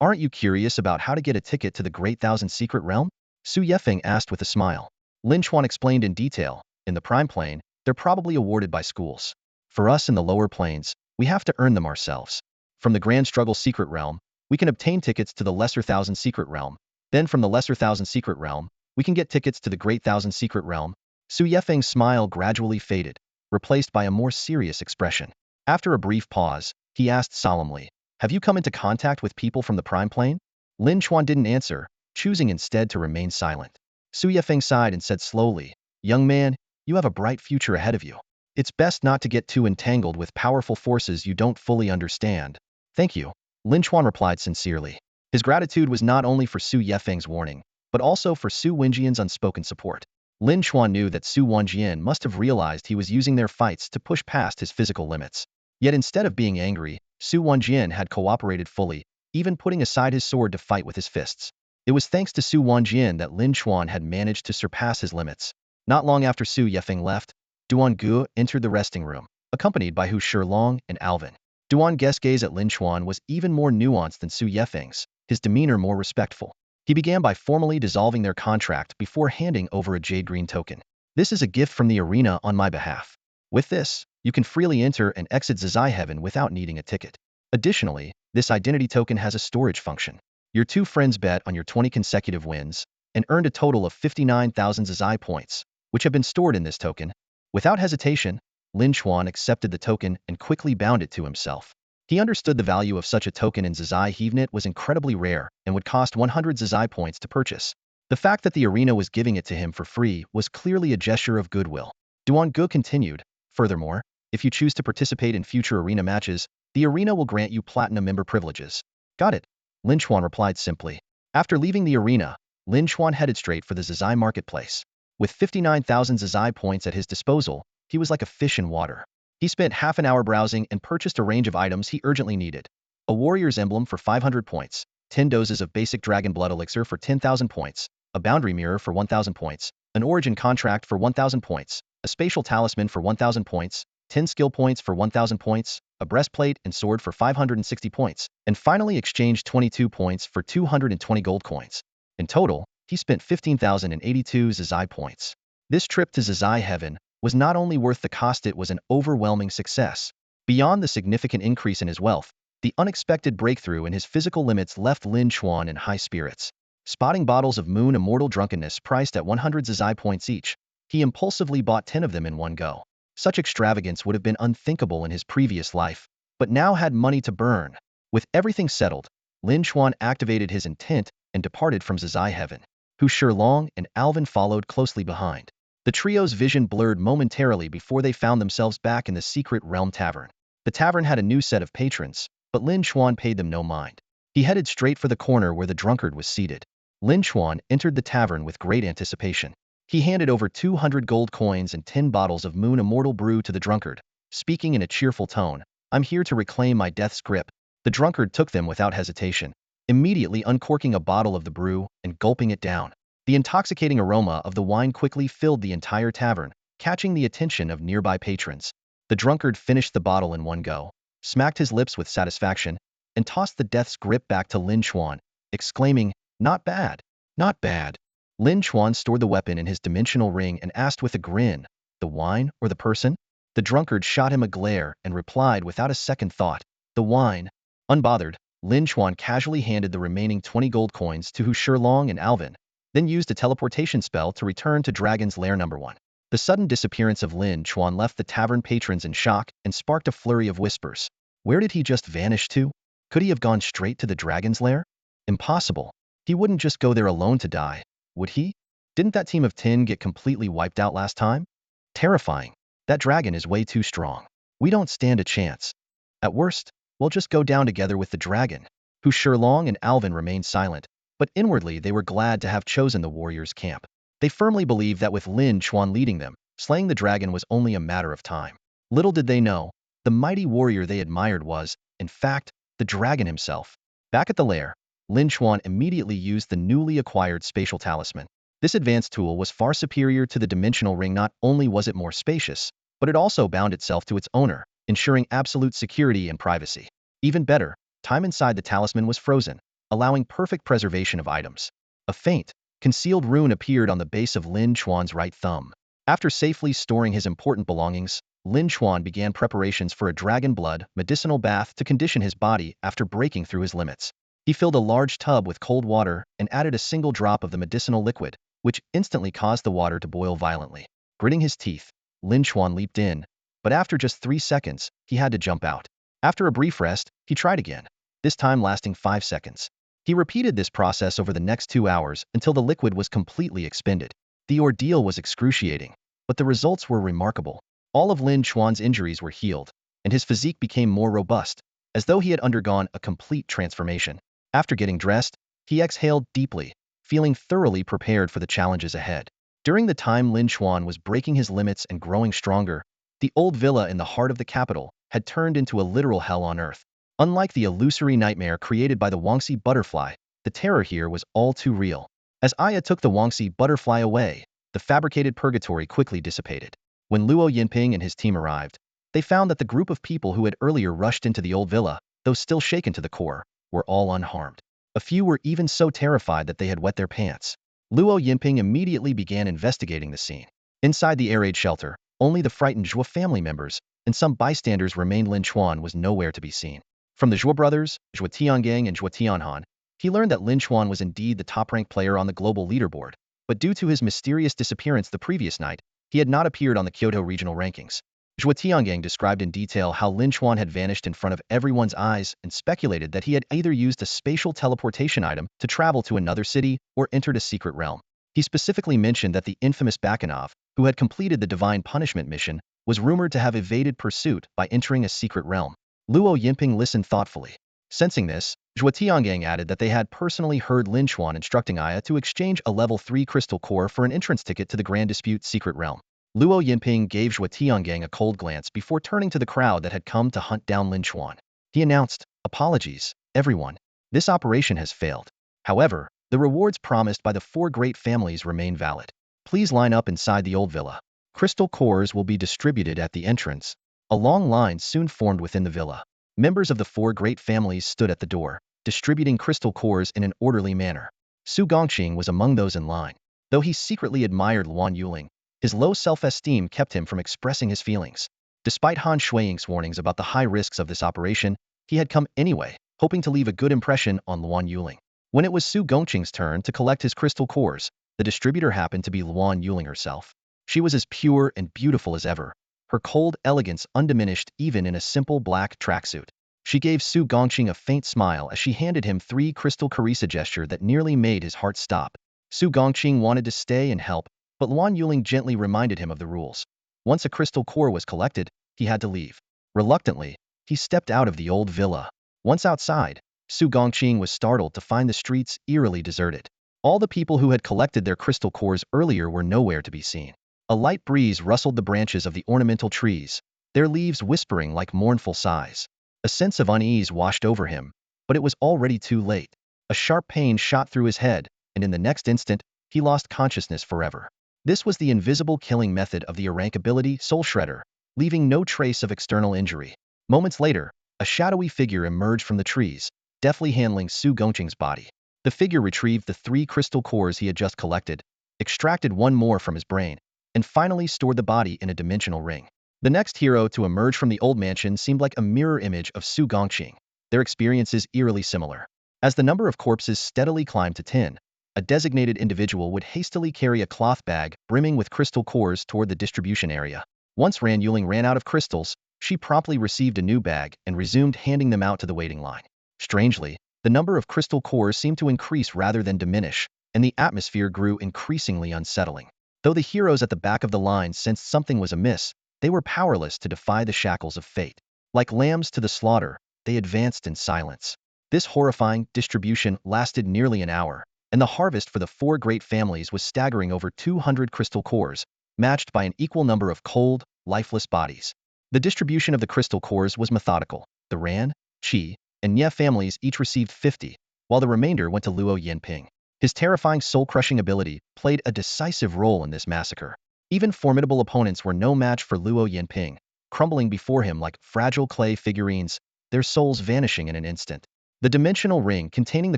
Speaker 1: aren't you curious about how to get a ticket to the Great Thousand Secret Realm?" Su Yefeng asked with a smile. Lin Chuan explained in detail, "In the Prime Plane, they're probably awarded by schools. For us in the lower planes, we have to earn them ourselves. From the Grand Struggle Secret Realm, we can obtain tickets to the Lesser Thousand Secret Realm. Then from the Lesser Thousand Secret Realm, we can get tickets to the Great Thousand Secret Realm." Su Yefeng's smile gradually faded, replaced by a more serious expression. After a brief pause, he asked solemnly, "Have you come into contact with people from the Prime Plane?" Lin Chuan didn't answer, choosing instead to remain silent. Su Yefeng sighed and said slowly, "Young man, you have a bright future ahead of you. It's best not to get too entangled with powerful forces you don't fully understand." "Thank you," Lin Chuan replied sincerely. His gratitude was not only for Su Yefeng's warning, but also for Su Wenjian's unspoken support. Lin Chuan knew that Su Wenjian must have realized he was using their fights to push past his physical limits. Yet instead of being angry, Su Wenjian had cooperated fully, even putting aside his sword to fight with his fists. It was thanks to Su Wenjian that Lin Chuan had managed to surpass his limits. Not long after Su Yefeng left, Duan Gu entered the resting room, accompanied by Hu Shilong and Alvin. Duan Gu's gaze at Lin Chuan was even more nuanced than Su Yefeng's, his demeanor more respectful. He began by formally dissolving their contract before handing over a jade green token. "This is a gift from the arena on my behalf. With this, you can freely enter and exit Zazai Heaven without needing a ticket. Additionally, this identity token has a storage function. Your two friends bet on your 20 consecutive wins and earned a total of 59,000 Zazai points, which have been stored in this token." Without hesitation, Lin Chuan accepted the token and quickly bound it to himself. He understood the value of such a token in Zazai Heavenet was incredibly rare and would cost 100 Zazai points to purchase. The fact that the arena was giving it to him for free was clearly a gesture of goodwill. Duan Gu continued, "Furthermore, if you choose to participate in future arena matches, the arena will grant you platinum member privileges." "Got it," Lin Chuan replied simply. After leaving the arena, Lin Chuan headed straight for the Zazai marketplace. With 59,000 Zazai points at his disposal, he was like a fish in water. He spent half an hour browsing and purchased a range of items he urgently needed. A warrior's emblem for 500 points, 10 doses of basic dragon blood elixir for 10,000 points, a boundary mirror for 1,000 points, an origin contract for 1,000 points, a spatial talisman for 1,000 points, 10 skill points for 1,000 points, a breastplate and sword for 560 points, and finally exchanged 22 points for 220 gold coins. In total, he spent 15,082 Zazai points. This trip to Zazai Heaven was not only worth the cost, it was an overwhelming success. Beyond the significant increase in his wealth, the unexpected breakthrough in his physical limits left Lin Chuan in high spirits. Spotting bottles of Moon Immortal Drunkenness priced at 100 Zazai points each, he impulsively bought 10 of them in one go. Such extravagance would have been unthinkable in his previous life, but now had money to burn. With everything settled, Lin Chuan activated his intent and departed from Zazai Heaven. Hu Shilong and Alvin followed closely behind. The trio's vision blurred momentarily before they found themselves back in the Secret Realm Tavern. The tavern had a new set of patrons, but Lin Chuan paid them no mind. He headed straight for the corner where the drunkard was seated. Lin Chuan entered the tavern with great anticipation. He handed over 200 gold coins and 10 bottles of Moon Immortal Brew to the drunkard, speaking in a cheerful tone. "I'm here to reclaim my death's grip." The drunkard took them without hesitation, immediately uncorking a bottle of the brew and gulping it down. The intoxicating aroma of the wine quickly filled the entire tavern, catching the attention of nearby patrons. The drunkard finished the bottle in one go, smacked his lips with satisfaction, and tossed the death's grip back to Lin Chuan, exclaiming, "Not bad, not bad." Lin Chuan stored the weapon in his dimensional ring and asked with a grin, "The wine or the person?" The drunkard shot him a glare and replied without a second thought, "The wine." Unbothered, Lin Chuan casually handed the remaining 20 gold coins to Hu Shilong and Alvin, then used a teleportation spell to return to Dragon's Lair number 1. The sudden disappearance of Lin Chuan left the tavern patrons in shock and sparked a flurry of whispers. Where did he just vanish to? Could he have gone straight to the Dragon's Lair? Impossible. He wouldn't just go there alone to die, would he? Didn't that team of 10 get completely wiped out last time? Terrifying. That dragon is way too strong. We don't stand a chance. At worst, we'll just go down together with the dragon. Hu Shilong and Alvin remained silent, but inwardly they were glad to have chosen the warriors' camp. They firmly believed that with Lin Chuan leading them, slaying the dragon was only a matter of time. Little did they know, the mighty warrior they admired was, in fact, the dragon himself. Back at the lair, Lin Chuan immediately used the newly acquired spatial talisman. This advanced tool was far superior to the dimensional ring. Not only was it more spacious, but it also bound itself to its owner, ensuring absolute security and privacy. Even better, time inside the talisman was frozen, allowing perfect preservation of items. A faint, concealed rune appeared on the base of Lin Chuan's right thumb. After safely storing his important belongings, Lin Chuan began preparations for a dragon blood medicinal bath to condition his body after breaking through his limits. He filled a large tub with cold water and added a single drop of the medicinal liquid, which instantly caused the water to boil violently. Gritting his teeth, Lin Chuan leaped in, but after just 3 seconds, he had to jump out. After a brief rest, he tried again, this time lasting 5 seconds. He repeated this process over the next 2 hours until the liquid was completely expended. The ordeal was excruciating, but the results were remarkable. All of Lin Chuan's injuries were healed, and his physique became more robust, as though he had undergone a complete transformation. After getting dressed, he exhaled deeply, feeling thoroughly prepared for the challenges ahead. During the time Lin Chuan was breaking his limits and growing stronger, the old villa in the heart of the capital had turned into a literal hell on earth. Unlike the illusory nightmare created by the Wangxi butterfly, the terror here was all too real. As Aya took the Wangxi butterfly away, the fabricated purgatory quickly dissipated. When Luo Yinping and his team arrived, they found that the group of people who had earlier rushed into the old villa, though still shaken to the core, were all unharmed. A few were even so terrified that they had wet their pants. Luo Yinping immediately began investigating the scene. Inside the air raid shelter, only the frightened Zhuo family members and some bystanders remained. Lin Chuan was nowhere to be seen. From the Zhuo brothers, Zhuo Tiangang and Zhuo Tianhan, he learned that Lin Chuan was indeed the top-ranked player on the global leaderboard, but due to his mysterious disappearance the previous night, he had not appeared on the Kyoto regional rankings. Zhuo Tiangang described in detail how Lin Chuan had vanished in front of everyone's eyes and speculated that he had either used a spatial teleportation item to travel to another city or entered a secret realm. He specifically mentioned that the infamous Bakanov, who had completed the divine punishment mission, was rumored to have evaded pursuit by entering a secret realm. Luo Yinping listened thoughtfully. Sensing this, Zhuo Tiangang added that they had personally heard Lin Chuan instructing Aya to exchange a level 3 crystal core for an entrance ticket to the Grand Dispute secret realm. Luo Yinping gave Zhuo Tiangang a cold glance before turning to the crowd that had come to hunt down Lin Chuan. He announced, "Apologies, everyone. This operation has failed. However, the rewards promised by the 4 great families remain valid. Please line up inside the old villa. Crystal cores will be distributed at the entrance." A long line soon formed within the villa. Members of the 4 great families stood at the door, distributing crystal cores in an orderly manner. Su Gongqing was among those in line. Though he secretly admired Luan Yuling, his low self-esteem kept him from expressing his feelings. Despite Han Shuiying's warnings about the high risks of this operation, he had come anyway, hoping to leave a good impression on Luan Yuling. When it was Su Gongqing's turn to collect his crystal cores, the distributor happened to be Luan Yuling herself. She was as pure and beautiful as ever, her cold elegance undiminished even in a simple black tracksuit. She gave Su Gongqing a faint smile as she handed him 3 crystal core, a gesture that nearly made his heart stop. Su Gongqing wanted to stay and help, but Luan Yuling gently reminded him of the rules. Once a crystal core was collected, he had to leave. Reluctantly, he stepped out of the old villa. Once outside, Su Gongqing was startled to find the streets eerily deserted. All the people who had collected their crystal cores earlier were nowhere to be seen. A light breeze rustled the branches of the ornamental trees, their leaves whispering like mournful sighs. A sense of unease washed over him, but it was already too late. A sharp pain shot through his head, and in the next instant, he lost consciousness forever. This was the invisible killing method of the rank ability Soul Shredder, leaving no trace of external injury. Moments later, a shadowy figure emerged from the trees, deftly handling Su Gongqing's body. The figure retrieved the 3 crystal cores he had just collected, extracted 1 more from his brain, and finally stored the body in a dimensional ring. The next hero to emerge from the old mansion seemed like a mirror image of Su Gongqing, their experiences eerily similar. As the number of corpses steadily climbed to 10, a designated individual would hastily carry a cloth bag brimming with crystal cores toward the distribution area. Once Ran Yuling ran out of crystals, she promptly received a new bag and resumed handing them out to the waiting line. Strangely, the number of crystal cores seemed to increase rather than diminish, and the atmosphere grew increasingly unsettling. Though the heroes at the back of the line sensed something was amiss, they were powerless to defy the shackles of fate. Like lambs to the slaughter, they advanced in silence. This horrifying distribution lasted nearly an hour, and the harvest for the 4 great families was staggering over 200 crystal cores, matched by an equal number of cold, lifeless bodies. The distribution of the crystal cores was methodical. The Ran, Qi, and Nye families each received 50, while the remainder went to Luo Yinping. His terrifying soul-crushing ability played a decisive role in this massacre. Even formidable opponents were no match for Luo Yinping, crumbling before him like fragile clay figurines, their souls vanishing in an instant. The dimensional ring containing the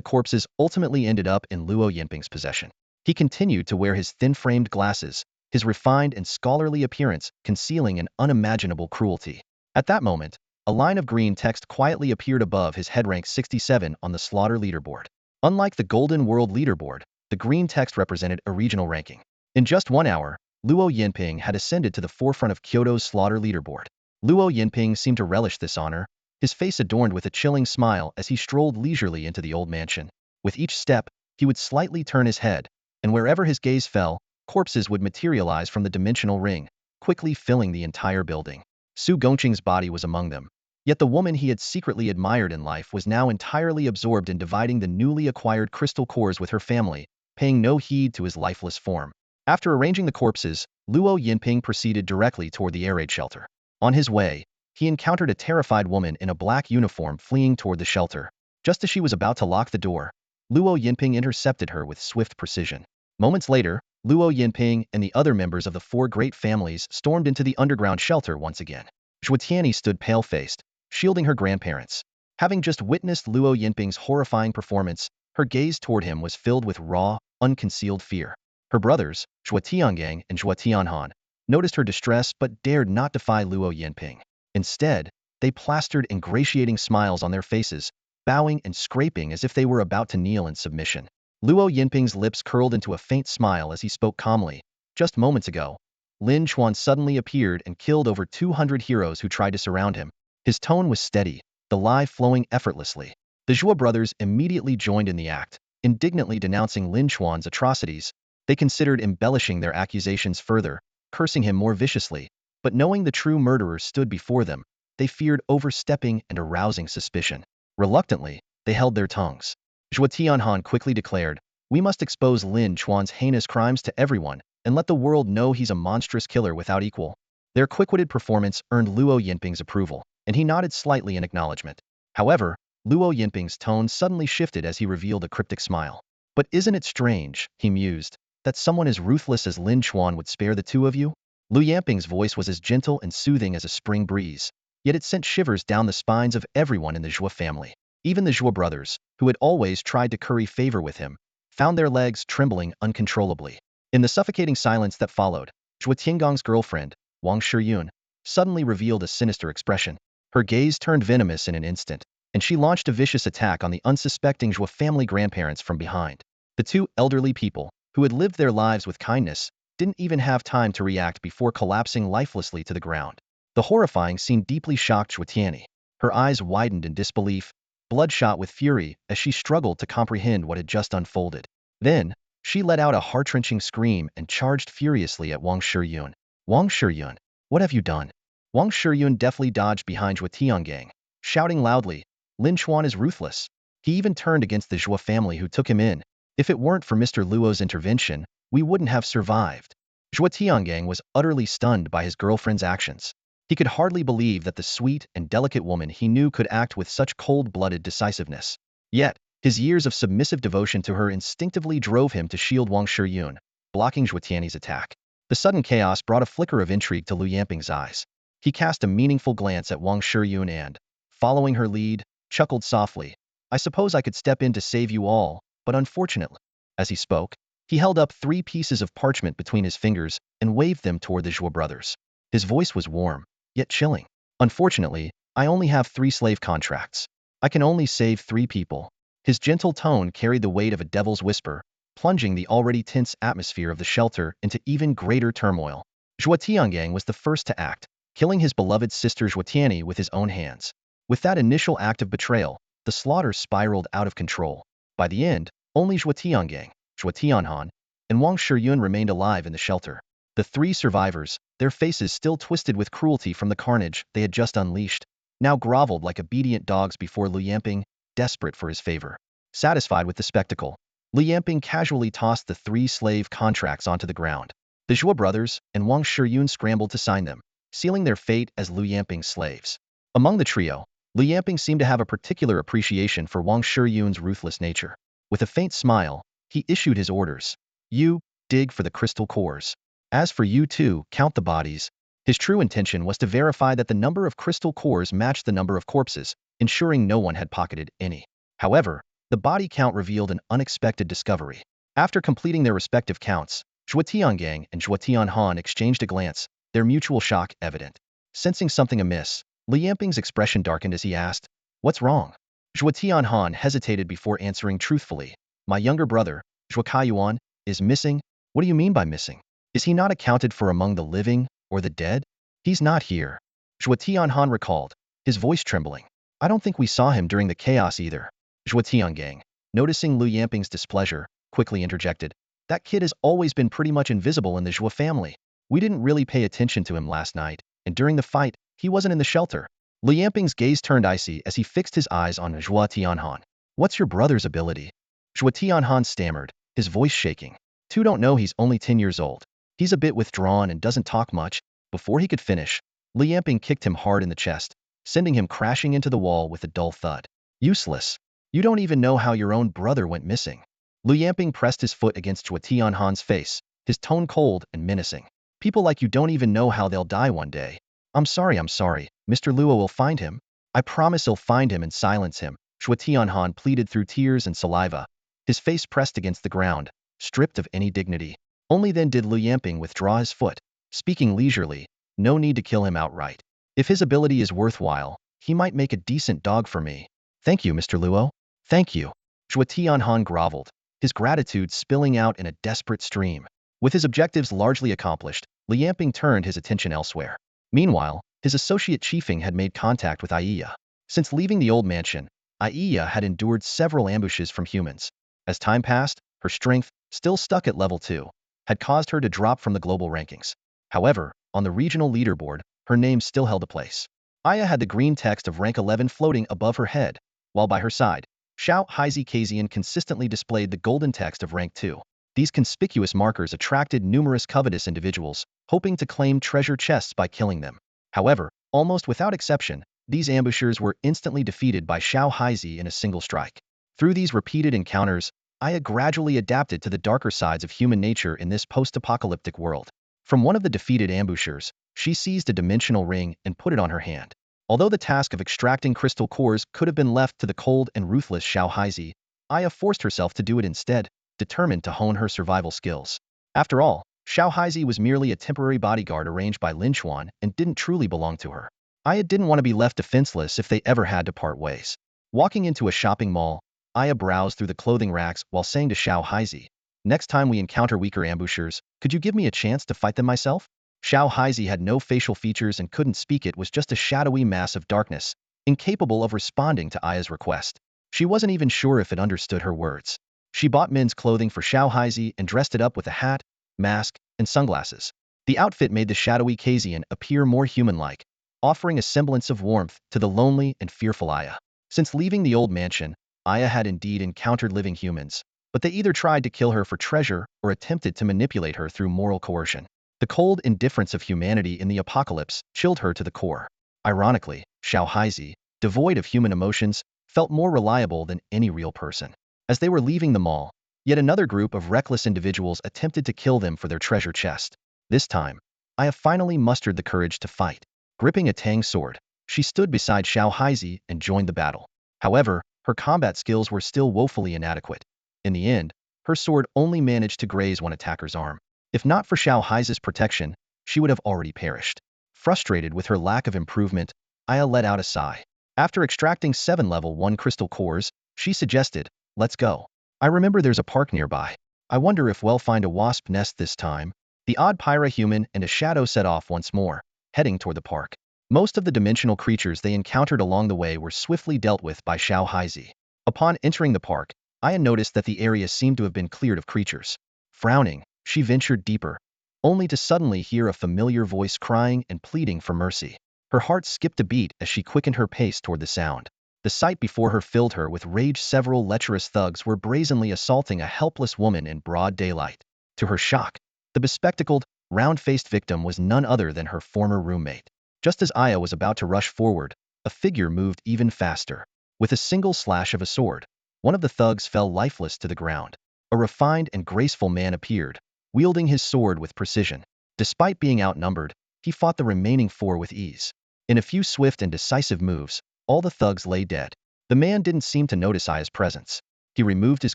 Speaker 1: corpses ultimately ended up in Luo Yinping's possession. He continued to wear his thin-framed glasses, his refined and scholarly appearance concealing an unimaginable cruelty. At that moment, a line of green text quietly appeared above his head, rank 67 on the slaughter leaderboard. Unlike the Golden World leaderboard, the green text represented a regional ranking. In just 1 hour, Luo Yinping had ascended to the forefront of Kyoto's slaughter leaderboard. Luo Yinping seemed to relish this honor, his face adorned with a chilling smile as he strolled leisurely into the old mansion. With each step, he would slightly turn his head, and wherever his gaze fell, corpses would materialize from the dimensional ring, quickly filling the entire building. Su Gongqing's body was among them. Yet the woman he had secretly admired in life was now entirely absorbed in dividing the newly acquired crystal cores with her family, paying no heed to his lifeless form. After arranging the corpses, Luo Yinping proceeded directly toward the air raid shelter. On his way, he encountered a terrified woman in a black uniform fleeing toward the shelter. Just as she was about to lock the door, Luo Yinping intercepted her with swift precision. Moments later, Luo Yinping and the other members of the four great families stormed into the underground shelter once again. Zhuo Tianyi stood pale-faced, shielding her grandparents. Having just witnessed Luo Yinping's horrifying performance, her gaze toward him was filled with raw, unconcealed fear. Her brothers, Zhuo Tiangang and Zhuo Tianhan, noticed her distress but dared not defy Luo Yinping. Instead, they plastered ingratiating smiles on their faces, bowing and scraping as if they were about to kneel in submission. Luo Yinping's lips curled into a faint smile as he spoke calmly. Just moments ago, Lin Chuan suddenly appeared and killed over 200 heroes who tried to surround him. His tone was steady, the lie flowing effortlessly. The Zhuo brothers immediately joined in the act, indignantly denouncing Lin Chuan's atrocities. They considered embellishing their accusations further, cursing him more viciously, but knowing the true murderer stood before them, they feared overstepping and arousing suspicion. Reluctantly, they held their tongues. Zhuo Tianhan quickly declared, "We must expose Lin Chuan's heinous crimes to everyone, and let the world know he's a monstrous killer without equal." Their quick-witted performance earned Luo Yinping's approval, and he nodded slightly in acknowledgement. However, Luo Yinping's tone suddenly shifted as he revealed a cryptic smile. "But isn't it strange," he mused, "that someone as ruthless as Lin Chuan would spare the two of you?" Lu Yinping's voice was as gentle and soothing as a spring breeze, yet it sent shivers down the spines of everyone in the Zhuo family. Even the Zhuo brothers, who had always tried to curry favor with him, found their legs trembling uncontrollably. In the suffocating silence that followed, Zhuo Tiangong's girlfriend, Wang Shiyun, suddenly revealed a sinister expression. Her gaze turned venomous in an instant, and she launched a vicious attack on the unsuspecting Zhuo family grandparents from behind. The two elderly people, who had lived their lives with kindness, didn't even have time to react before collapsing lifelessly to the ground. The horrifying scene deeply shocked Zhuo Tianyi. Her eyes widened in disbelief, bloodshot with fury as she struggled to comprehend what had just unfolded. Then, she let out a heart-wrenching scream and charged furiously at Wang Shiyun. "Wang Shiyun, what have you done?" Wang Shiyun deftly dodged behind Zhuo Tiangang, shouting loudly, "Lin Chuan is ruthless. He even turned against the Zhuo family who took him in. If it weren't for Mr. Luo's intervention, we wouldn't have survived." Zhuo Tiangang was utterly stunned by his girlfriend's actions. He could hardly believe that the sweet and delicate woman he knew could act with such cold-blooded decisiveness. Yet, his years of submissive devotion to her instinctively drove him to shield Wang Shiyun, blocking Zhuo Tianyi's attack. The sudden chaos brought a flicker of intrigue to Lu Yanping's eyes. He cast a meaningful glance at Wang Shiyun and, following her lead, chuckled softly, "I suppose I could step in to save you all, but unfortunately." As he spoke, he held up 3 pieces of parchment between his fingers and waved them toward the Zhuo brothers. His voice was warm, yet chilling. "Unfortunately, I only have 3 slave contracts. I can only save 3 people." His gentle tone carried the weight of a devil's whisper, plunging the already tense atmosphere of the shelter into even greater turmoil. Zhuo Tiangang was the first to act, killing his beloved sister Zhuo Tianyi with his own hands. With that initial act of betrayal, the slaughter spiraled out of control. By the end, only Zhuo Tiangang, Zhuo Tianhan, and Wang Shiyun remained alive in the shelter. The 3 survivors, their faces still twisted with cruelty from the carnage they had just unleashed, now groveled like obedient dogs before Lu Yanping, desperate for his favor. Satisfied with the spectacle, Lu Yanping casually tossed the 3 slave contracts onto the ground. The Zhuo brothers and Wang Shiyun scrambled to sign them, sealing their fate as Lu Yanping's slaves. Among the trio, Lu Yanping seemed to have a particular appreciation for Wang Shiyun's ruthless nature. With a faint smile, he issued his orders. "You, dig for the crystal cores. As for you two, count the bodies." His true intention was to verify that the number of crystal cores matched the number of corpses, ensuring no one had pocketed any. However, the body count revealed an unexpected discovery. After completing their respective counts, Zhuo Tiangang and Zhuo Tianhan exchanged a glance, their mutual shock evident. Sensing something amiss, Lu Yanping's expression darkened as he asked, "What's wrong?" Zhuo Tianhan hesitated before answering truthfully, "My younger brother, Zhuo Kaiyuan, is missing." "What do you mean by missing? Is he not accounted for among the living or the dead?" "He's not here," Zhuo Tianhan recalled, his voice trembling. "I don't think we saw him during the chaos either." Zhuo Tiangang, noticing Lu Yamping's displeasure, quickly interjected. That kid has always been pretty much invisible in the Zhua family. We didn't really pay attention to him last night, and during the fight, he wasn't in the shelter. Lu Yamping's gaze turned icy as he fixed his eyes on Zhua Tianhan. What's your brother's ability? Zhua Tianhan stammered, his voice shaking. Tu don't know he's only 10 years old. He's a bit withdrawn and doesn't talk much. Before he could finish, Lu Yamping kicked him hard in the chest, sending him crashing into the wall with a dull thud. Useless. You don't even know how your own brother went missing. Lu Yamping pressed his foot against Zhua Tianhan's face, his tone cold and menacing. People like you don't even know how they'll die one day. I'm sorry. Mr. Luo will find him. I promise he'll find him and silence him. Zhua Tianhan pleaded through tears and saliva, his face pressed against the ground, stripped of any dignity. Only then did Lu Yamping withdraw his foot, speaking leisurely. No need to kill him outright. If his ability is worthwhile, he might make a decent dog for me. Thank you, Mr. Luo. Thank you. Zhua Tianhan groveled, his gratitude spilling out in a desperate stream. With his objectives largely accomplished, Lu Yamping turned his attention elsewhere. Meanwhile, his associate Chifeng had made contact with Iya. Since leaving the old mansion, Iya had endured several ambushes from humans. As time passed, her strength, still stuck at level 2, had caused her to drop from the global rankings. However, on the regional leaderboard, her name still held a place. Iya had the green text of rank 11 floating above her head, while by her side, Xiao Haizi Kazian consistently displayed the golden text of rank 2. These conspicuous markers attracted numerous covetous individuals, hoping to claim treasure chests by killing them. However, almost without exception, these ambushers were instantly defeated by Xiao Haizi in a single strike. Through these repeated encounters, Iya gradually adapted to the darker sides of human nature in this post-apocalyptic world. From one of the defeated ambushers, she seized a dimensional ring and put it on her hand. Although the task of extracting crystal cores could have been left to the cold and ruthless Xiao Haizi, Iya forced herself to do it instead, determined to hone her survival skills. After all, Xiao Haizi was merely a temporary bodyguard arranged by Lin Xuan and didn't truly belong to her. Iya didn't want to be left defenseless if they ever had to part ways. Walking into a shopping mall, Iya browsed through the clothing racks while saying to Xiao Haizi, "Next time we encounter weaker ambushers, could you give me a chance to fight them myself?" Xiao Haizi had no facial features and couldn't speak. It was just a shadowy mass of darkness, incapable of responding to Aya's request. She wasn't even sure if it understood her words. She bought men's clothing for Xiao Haizi and dressed it up with a hat, mask, and sunglasses. The outfit made the shadowy Kazian appear more human-like, offering a semblance of warmth to the lonely and fearful Iya. Since leaving the old mansion, Iya had indeed encountered living humans, but they either tried to kill her for treasure or attempted to manipulate her through moral coercion. The cold indifference of humanity in the apocalypse chilled her to the core. Ironically, Xiao Haizi, devoid of human emotions, felt more reliable than any real person. As they were leaving the mall, yet another group of reckless individuals attempted to kill them for their treasure chest. This time, Iya finally mustered the courage to fight. Gripping a tang sword, she stood beside Xiao Haizi and joined the battle. However, her combat skills were still woefully inadequate. In the end, her sword only managed to graze one attacker's arm. If not for Xiao Haizi's protection, she would have already perished. Frustrated with her lack of improvement, Iya let out a sigh. After extracting 7 level 1 crystal cores, she suggested, "Let's go. I remember there's a park nearby. I wonder if we'll find a wasp nest this time." The odd pyra-human and a shadow set off once more, heading toward the park. Most of the dimensional creatures they encountered along the way were swiftly dealt with by Xiao Haizi. Upon entering the park, Iya noticed that the area seemed to have been cleared of creatures. Frowning, she ventured deeper, only to suddenly hear a familiar voice crying and pleading for mercy. Her heart skipped a beat as she quickened her pace toward the sound. The sight before her filled her with rage. Several lecherous thugs were brazenly assaulting a helpless woman in broad daylight. To her shock, the bespectacled, round-faced victim was none other than her former roommate. Just as Iya was about to rush forward, a figure moved even faster. With a single slash of a sword, one of the thugs fell lifeless to the ground. A refined and graceful man appeared, wielding his sword with precision. Despite being outnumbered, he fought the remaining 4 with ease. In a few swift and decisive moves, all the thugs lay dead. The man didn't seem to notice Aya's presence. He removed his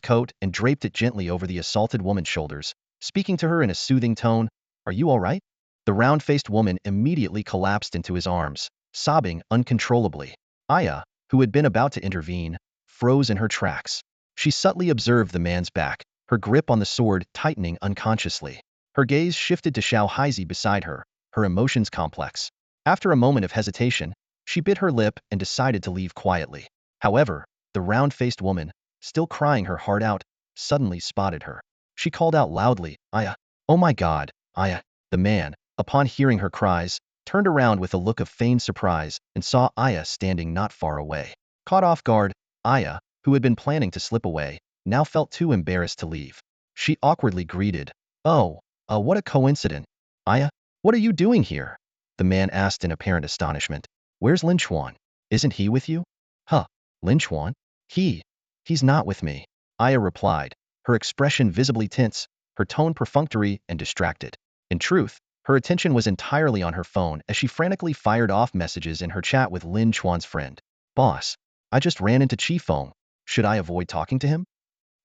Speaker 1: coat and draped it gently over the assaulted woman's shoulders, speaking to her in a soothing tone. "Are you all right?" The round-faced woman immediately collapsed into his arms, sobbing uncontrollably. Iya, who had been about to intervene, froze in her tracks. She subtly observed the man's back, her grip on the sword tightening unconsciously. Her gaze shifted to Xiao Haizi beside her, her emotions complex. After a moment of hesitation, she bit her lip and decided to leave quietly. However, the round-faced woman, still crying her heart out, suddenly spotted her. She called out loudly, "Aya! Oh my God, Aya!" The man, upon hearing her cries, turned around with a look of feigned surprise and saw Aya standing not far away. Caught off guard, Aya, who had been planning to slip away, now felt too embarrassed to leave. She awkwardly greeted, "Oh, what a coincidence. Aya, what are you doing here?" The man asked in apparent astonishment. "Where's Lin Chuan? Isn't he with you?" "Huh, Lin Chuan? He's not with me," Aya replied, her expression visibly tense, her tone perfunctory and distracted. In truth, her attention was entirely on her phone as she frantically fired off messages in her chat with Lin Chuan's friend. "Boss, I just ran into Chi Feng. Should I avoid talking to him?"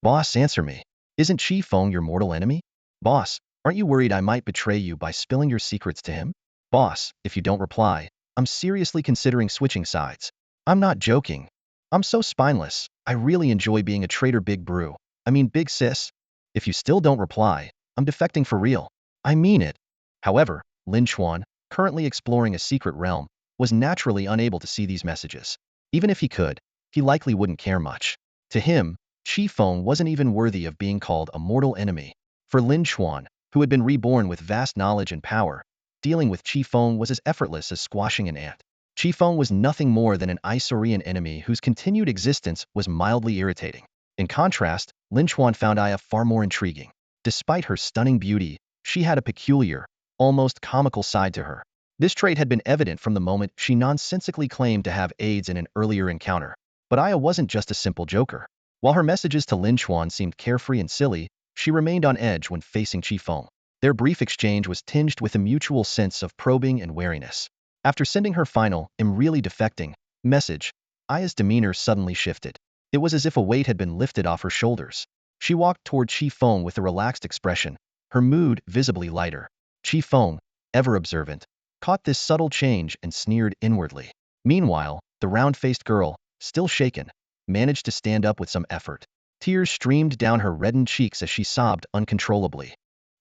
Speaker 1: "Boss, answer me. Isn't Chi Feng your mortal enemy? Boss, aren't you worried I might betray you by spilling your secrets to him? Boss, if you don't reply, I'm seriously considering switching sides. I'm not joking. I'm so spineless. I really enjoy being a traitor, big bro. I mean big sis. If you still don't reply, I'm defecting for real. I mean it." However, Lin Chuan, currently exploring a secret realm, was naturally unable to see these messages. Even if he could, he likely wouldn't care much. To him, Chi Feng wasn't even worthy of being called a mortal enemy. For Lin Chuan, who had been reborn with vast knowledge and power, dealing with Chi Feng was as effortless as squashing an ant. Chi Feng was nothing more than an Isaurian enemy whose continued existence was mildly irritating. In contrast, Lin Chuan found Aya far more intriguing. Despite her stunning beauty, she had a peculiar, almost comical side to her. This trait had been evident from the moment she nonsensically claimed to have AIDS in an earlier encounter. But Aya wasn't just a simple joker. While her messages to Lin Chuan seemed carefree and silly, she remained on edge when facing Chi Feng. Their brief exchange was tinged with a mutual sense of probing and wariness. After sending her final, "I'm really defecting" message, Aya's demeanor suddenly shifted. It was as if a weight had been lifted off her shoulders. She walked toward Chi Feng with a relaxed expression, her mood visibly lighter. Chi Feng, ever observant, caught this subtle change and sneered inwardly. Meanwhile, the round-faced girl, still shaken, managed to stand up with some effort. Tears streamed down her reddened cheeks as she sobbed uncontrollably.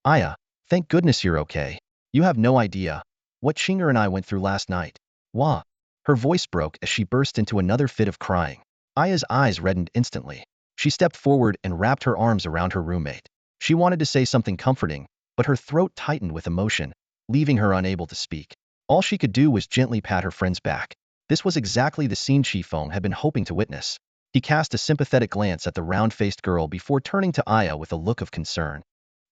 Speaker 1: "Aya, thank goodness you're okay. You have no idea what Chinger and I went through last night." "Wah." Her voice broke as she burst into another fit of crying. Aya's eyes reddened instantly. She stepped forward and wrapped her arms around her roommate. She wanted to say something comforting, but her throat tightened with emotion, leaving her unable to speak. All she could do was gently pat her friend's back. This was exactly the scene Chi Feng had been hoping to witness. He cast a sympathetic glance at the round-faced girl before turning to Aya with a look of concern.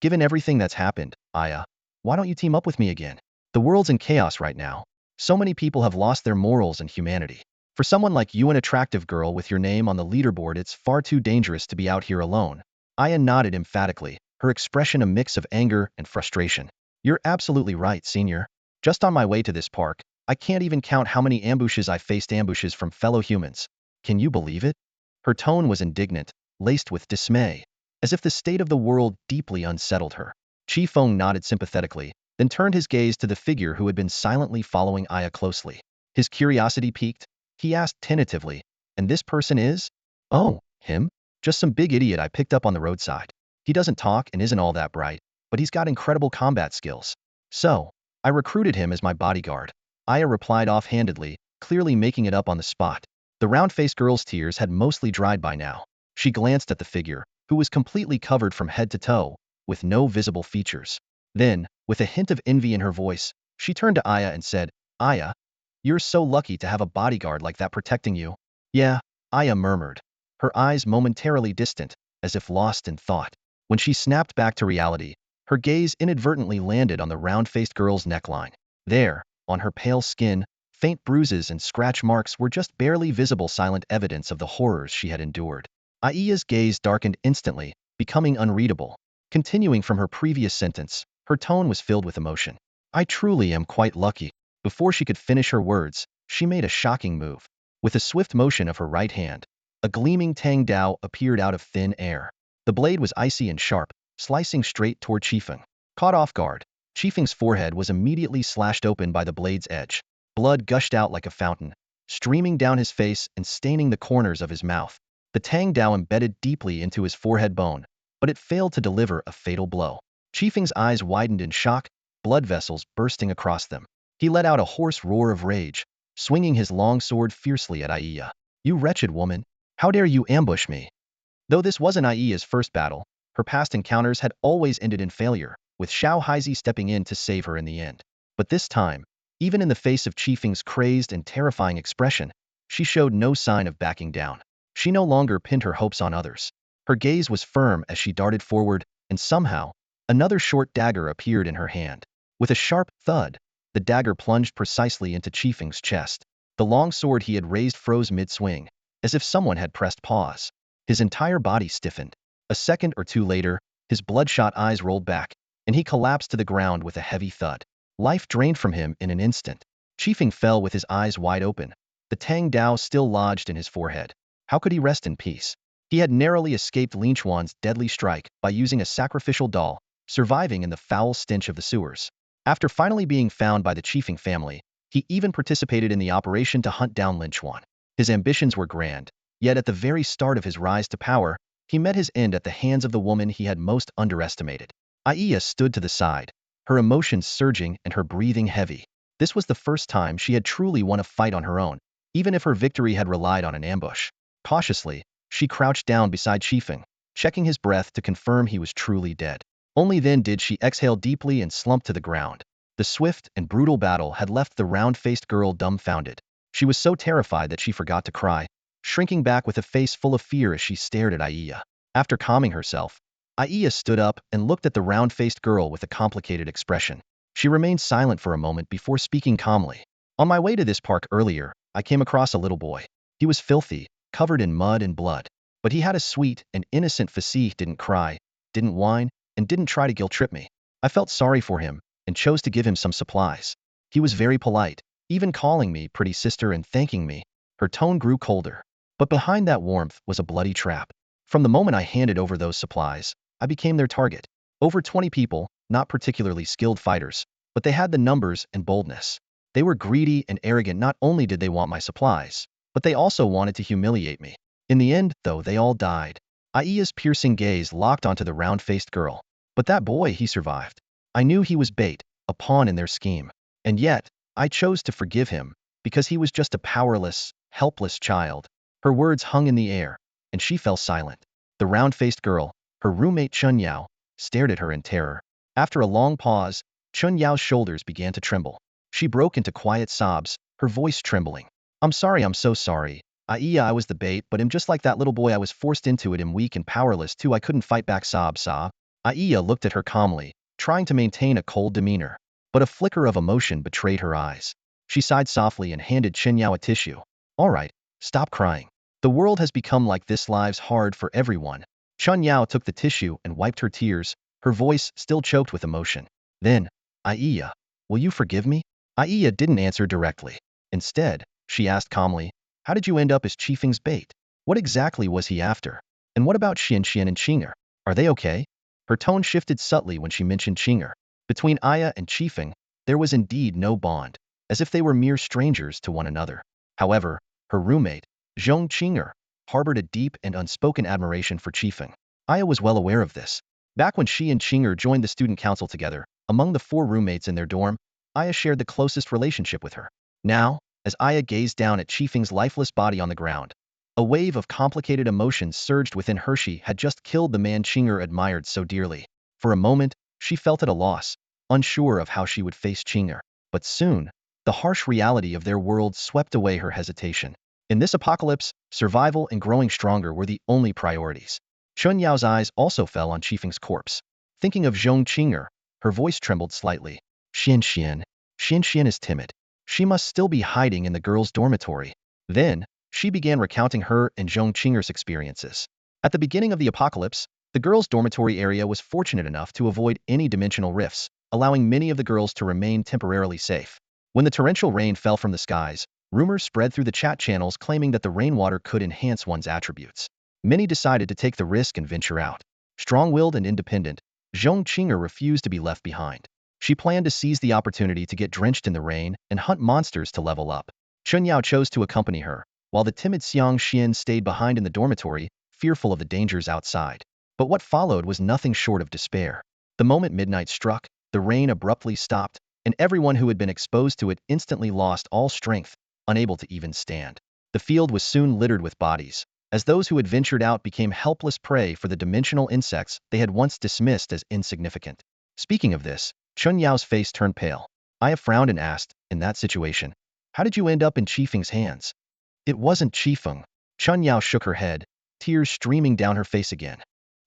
Speaker 1: "Given everything that's happened, Aya, why don't you team up with me again? The world's in chaos right now. So many people have lost their morals and humanity. For someone like you, an attractive girl with your name on the leaderboard, it's far too dangerous to be out here alone." Aya nodded emphatically, her expression a mix of anger and frustration. "You're absolutely right, senior. Just on my way to this park, I can't even count how many ambushes I faced, ambushes from fellow humans. Can you believe it?" Her tone was indignant, laced with dismay, as if the state of the world deeply unsettled her. Chi Feng nodded sympathetically, then turned his gaze to the figure who had been silently following Aya closely. His curiosity piqued. He asked tentatively, "And this person is?" "Oh, him? Just some big idiot I picked up on the roadside. He doesn't talk and isn't all that bright, but he's got incredible combat skills. So, I recruited him as my bodyguard." Aya replied offhandedly, clearly making it up on the spot. The round-faced girl's tears had mostly dried by now. She glanced at the figure, who was completely covered from head to toe, with no visible features. Then, with a hint of envy in her voice, she turned to Aya and said, "Aya, you're so lucky to have a bodyguard like that protecting you." "Yeah," Aya murmured, her eyes momentarily distant, as if lost in thought. When she snapped back to reality, her gaze inadvertently landed on the round-faced girl's neckline. There, on her pale skin, faint bruises and scratch marks were just barely visible, silent evidence of the horrors she had endured. Aya's gaze darkened instantly, becoming unreadable. Continuing from her previous sentence, her tone was filled with emotion. "I truly am quite lucky." Before she could finish her words, she made a shocking move. With a swift motion of her right hand, a gleaming Tang Dao appeared out of thin air. The blade was icy and sharp, slicing straight toward Chifeng. Caught off guard, Chifeng's forehead was immediately slashed open by the blade's edge. Blood gushed out like a fountain, streaming down his face and staining the corners of his mouth. The Tang Dao embedded deeply into his forehead bone, but it failed to deliver a fatal blow. Chifeng's eyes widened in shock, blood vessels bursting across them. He let out a hoarse roar of rage, swinging his long sword fiercely at Aya. "You wretched woman! How dare you ambush me?" Though this wasn't Aiya's first battle, her past encounters had always ended in failure, with Xiao Haizi stepping in to save her in the end. But this time, even in the face of Qifeng's crazed and terrifying expression, she showed no sign of backing down. She no longer pinned her hopes on others. Her gaze was firm as she darted forward, and somehow, another short dagger appeared in her hand. With a sharp thud, the dagger plunged precisely into Qifeng's chest. The long sword he had raised froze mid-swing, as if someone had pressed pause. His entire body stiffened. A second or two later, his bloodshot eyes rolled back, and he collapsed to the ground with a heavy thud. Life drained from him in an instant. Qifeng fell with his eyes wide open, the Tang Dao still lodged in his forehead. How could he rest in peace? He had narrowly escaped Lin Chuan's deadly strike by using a sacrificial doll, surviving in the foul stench of the sewers. After finally being found by the Qifeng family, he even participated in the operation to hunt down Lin Chuan. His ambitions were grand, yet at the very start of his rise to power, he met his end at the hands of the woman he had most underestimated. Aiya stood to the side, her emotions surging and her breathing heavy. This was the first time she had truly won a fight on her own, even if her victory had relied on an ambush. Cautiously, she crouched down beside Qifeng, checking his breath to confirm he was truly dead. Only then did she exhale deeply and slump to the ground. The swift and brutal battle had left the round-faced girl dumbfounded. She was so terrified that she forgot to cry, shrinking back with a face full of fear as she stared at Aiya. After calming herself, Aiya stood up and looked at the round-faced girl with a complicated expression. She remained silent for a moment before speaking calmly. On my way to this park earlier, I came across a little boy. He was filthy, covered in mud and blood, but he had a sweet and innocent physique, didn't cry, didn't whine, and didn't try to guilt-trip me. I felt sorry for him and chose to give him some supplies. He was very polite, even calling me pretty sister and thanking me. Her tone grew colder. But behind that warmth was a bloody trap. From the moment I handed over those supplies, I became their target. Over 20 people, not particularly skilled fighters, but they had the numbers and boldness. They were greedy and arrogant. Not only did they want my supplies, but they also wanted to humiliate me. In the end, though, they all died. Aiya's piercing gaze locked onto the round-faced girl. But that boy, he survived. I knew he was bait, a pawn in their scheme. And yet, I chose to forgive him, because he was just a powerless, helpless child. Her words hung in the air, and she fell silent. The round-faced girl, her roommate Chun Yao, stared at her in terror. After a long pause, Chun Yao's shoulders began to tremble. She broke into quiet sobs, her voice trembling. I'm sorry, I'm so sorry. Aiya, I was the bait, but I'm just like that little boy. I was forced into it. I'm weak and powerless too. I couldn't fight back. Sob. Aiya looked at her calmly, trying to maintain a cold demeanor. But a flicker of emotion betrayed her eyes. She sighed softly and handed Chun Yao a tissue. All right, stop crying. The world has become like this. Life's hard for everyone. Chun Yao took the tissue and wiped her tears, her voice still choked with emotion. Then, Aiya, will you forgive me? Aiya didn't answer directly. Instead, she asked calmly, how did you end up as Qifeng's bait? What exactly was he after? And what about Xian and Qinger? Are they okay? Her tone shifted subtly when she mentioned Qinger. Between Aiya and Qifeng, there was indeed no bond, as if they were mere strangers to one another. However, her roommate, Zhong Qinger, harbored a deep and unspoken admiration for Qifeng. Aiya was well aware of this. Back when she and Qinger joined the student council together, among the 4 roommates in their dorm, Aiya shared the closest relationship with her. Now, as Aiya gazed down at Qifeng's lifeless body on the ground, a wave of complicated emotions surged within her. She had just killed the man Qinger admired so dearly. For a moment, she felt at a loss, unsure of how she would face Qinger. But soon, the harsh reality of their world swept away her hesitation. In this apocalypse, survival and growing stronger were the only priorities. Chun Yao's eyes also fell on Qifeng's corpse. Thinking of Zhong Qinger, her voice trembled slightly. Xian is timid. She must still be hiding in the girls' dormitory. Then, she began recounting her and Zhong Qinger's experiences. At the beginning of the apocalypse, the girls' dormitory area was fortunate enough to avoid any dimensional rifts, allowing many of the girls to remain temporarily safe. When the torrential rain fell from the skies, rumors spread through the chat channels claiming that the rainwater could enhance one's attributes. Many decided to take the risk and venture out. Strong-willed and independent, Zhong Qinger refused to be left behind. She planned to seize the opportunity to get drenched in the rain and hunt monsters to level up. Chun Yao chose to accompany her, while the timid Xiang Xian stayed behind in the dormitory, fearful of the dangers outside. But what followed was nothing short of despair. The moment midnight struck, the rain abruptly stopped, and everyone who had been exposed to it instantly lost all strength, unable to even stand. The field was soon littered with bodies, as those who had ventured out became helpless prey for the dimensional insects they had once dismissed as insignificant. Speaking of this, Chun Yao's face turned pale. Aya frowned and asked, in that situation, how did you end up in Qifeng's hands? It wasn't Qifeng. Chun Yao shook her head, tears streaming down her face again.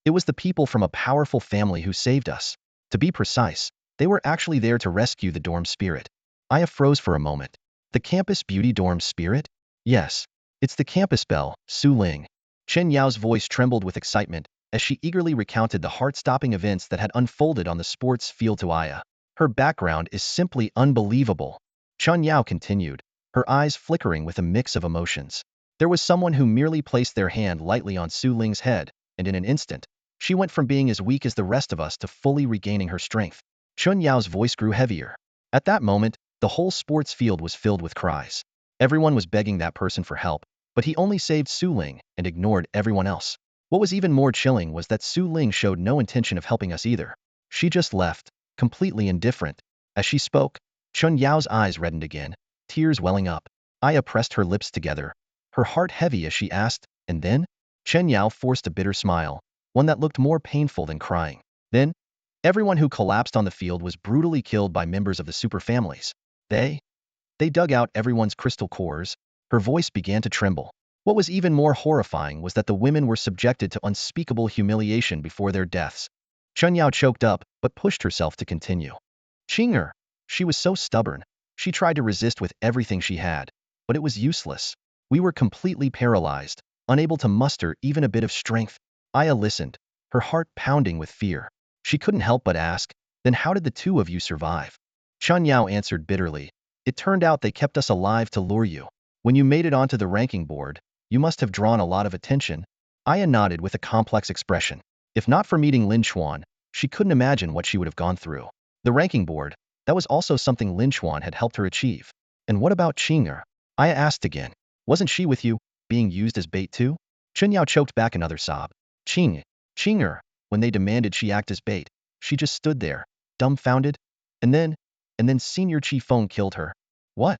Speaker 1: It was the people from a powerful family who saved us. To be precise, they were actually there to rescue the dorm spirit. Aya froze for a moment. The campus beauty dorm spirit? Yes. It's the campus belle, Su Ling. Chen Yao's voice trembled with excitement as she eagerly recounted the heart-stopping events that had unfolded on the sports field to Aya. Her background is simply unbelievable. Chun Yao continued, her eyes flickering with a mix of emotions. There was someone who merely placed their hand lightly on Su Ling's head, and in an instant, she went from being as weak as the rest of us to fully regaining her strength. Chun Yao's voice grew heavier. At that moment, the whole sports field was filled with cries. Everyone was begging that person for help, but he only saved Su Ling and ignored everyone else. What was even more chilling was that Su Ling showed no intention of helping us either. She just left, completely indifferent. As she spoke, Chun Yao's eyes reddened again, tears welling up. Aya pressed her lips together, her heart heavy as she asked, and then? Chen Yao forced a bitter smile, one that looked more painful than crying. Then, everyone who collapsed on the field was brutally killed by members of the super families. They dug out everyone's crystal cores. Her voice began to tremble. What was even more horrifying was that the women were subjected to unspeakable humiliation before their deaths. Chun Yao choked up, but pushed herself to continue. Qing'er, she was so stubborn. She tried to resist with everything she had, but it was useless. We were completely paralyzed, unable to muster even a bit of strength. Aya listened, her heart pounding with fear. She couldn't help but ask, then how did the two of you survive? Chun Yao answered bitterly, it turned out they kept us alive to lure you. When you made it onto the ranking board, you must have drawn a lot of attention. Aya nodded with a complex expression. If not for meeting Lin Xuan, she couldn't imagine what she would have gone through. The ranking board, that was also something Lin Xuan had helped her achieve. And what about Qing'er? Aya asked again. Wasn't she with you, being used as bait too? Chun Yao choked back another sob. Qing'er, when they demanded she act as bait, she just stood there, dumbfounded. And then Senior Qifeng killed her. What?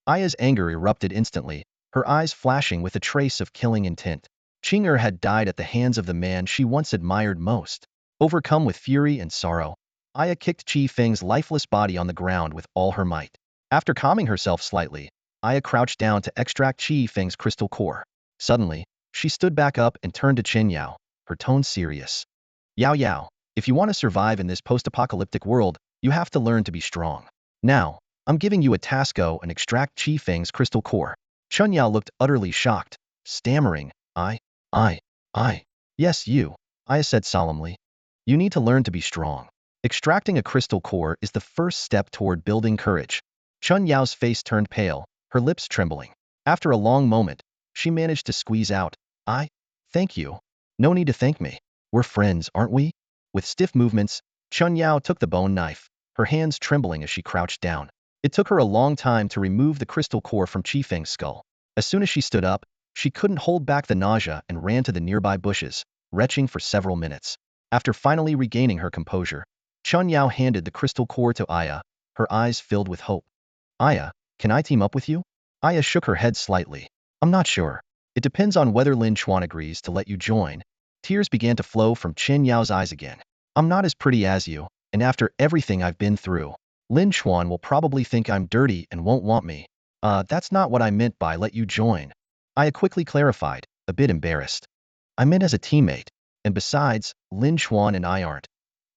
Speaker 1: Aya's anger erupted instantly, her eyes flashing with a trace of killing intent. Qing'er had died at the hands of the man she once admired most. Overcome with fury and sorrow, Aya kicked Qifeng's lifeless body on the ground with all her might. After calming herself slightly, Aya crouched down to extract Qifeng's crystal core. Suddenly, she stood back up and turned to Chen Yao, her tone serious. Yao, if you want to survive in this post-apocalyptic world, you have to learn to be strong. Now, I'm giving you a task: go and extract Qifeng's crystal core. Chun Yao looked utterly shocked, stammering, I. Yes, you, Aya said solemnly. You need to learn to be strong. Extracting a crystal core is the first step toward building courage. Chun Yao's face turned pale, her lips trembling. After a long moment, she managed to squeeze out, thank you. No need to thank me. We're friends, aren't we? With stiff movements, Chun Yao took the bone knife, her hands trembling as she crouched down. It took her a long time to remove the crystal core from Qifeng's skull. As soon as she stood up, she couldn't hold back the nausea and ran to the nearby bushes, retching for several minutes. After finally regaining her composure, Chun Yao handed the crystal core to Aya, her eyes filled with hope. Aya, can I team up with you? Aya shook her head slightly. I'm not sure. It depends on whether Lin Xuan agrees to let you join. Tears began to flow from Chen Yao's eyes again. I'm not as pretty as you, and after everything I've been through, Lin Xuan will probably think I'm dirty and won't want me. That's not what I meant by let you join. Aya quickly clarified, a bit embarrassed. I meant as a teammate, and besides, Lin Xuan and I aren't.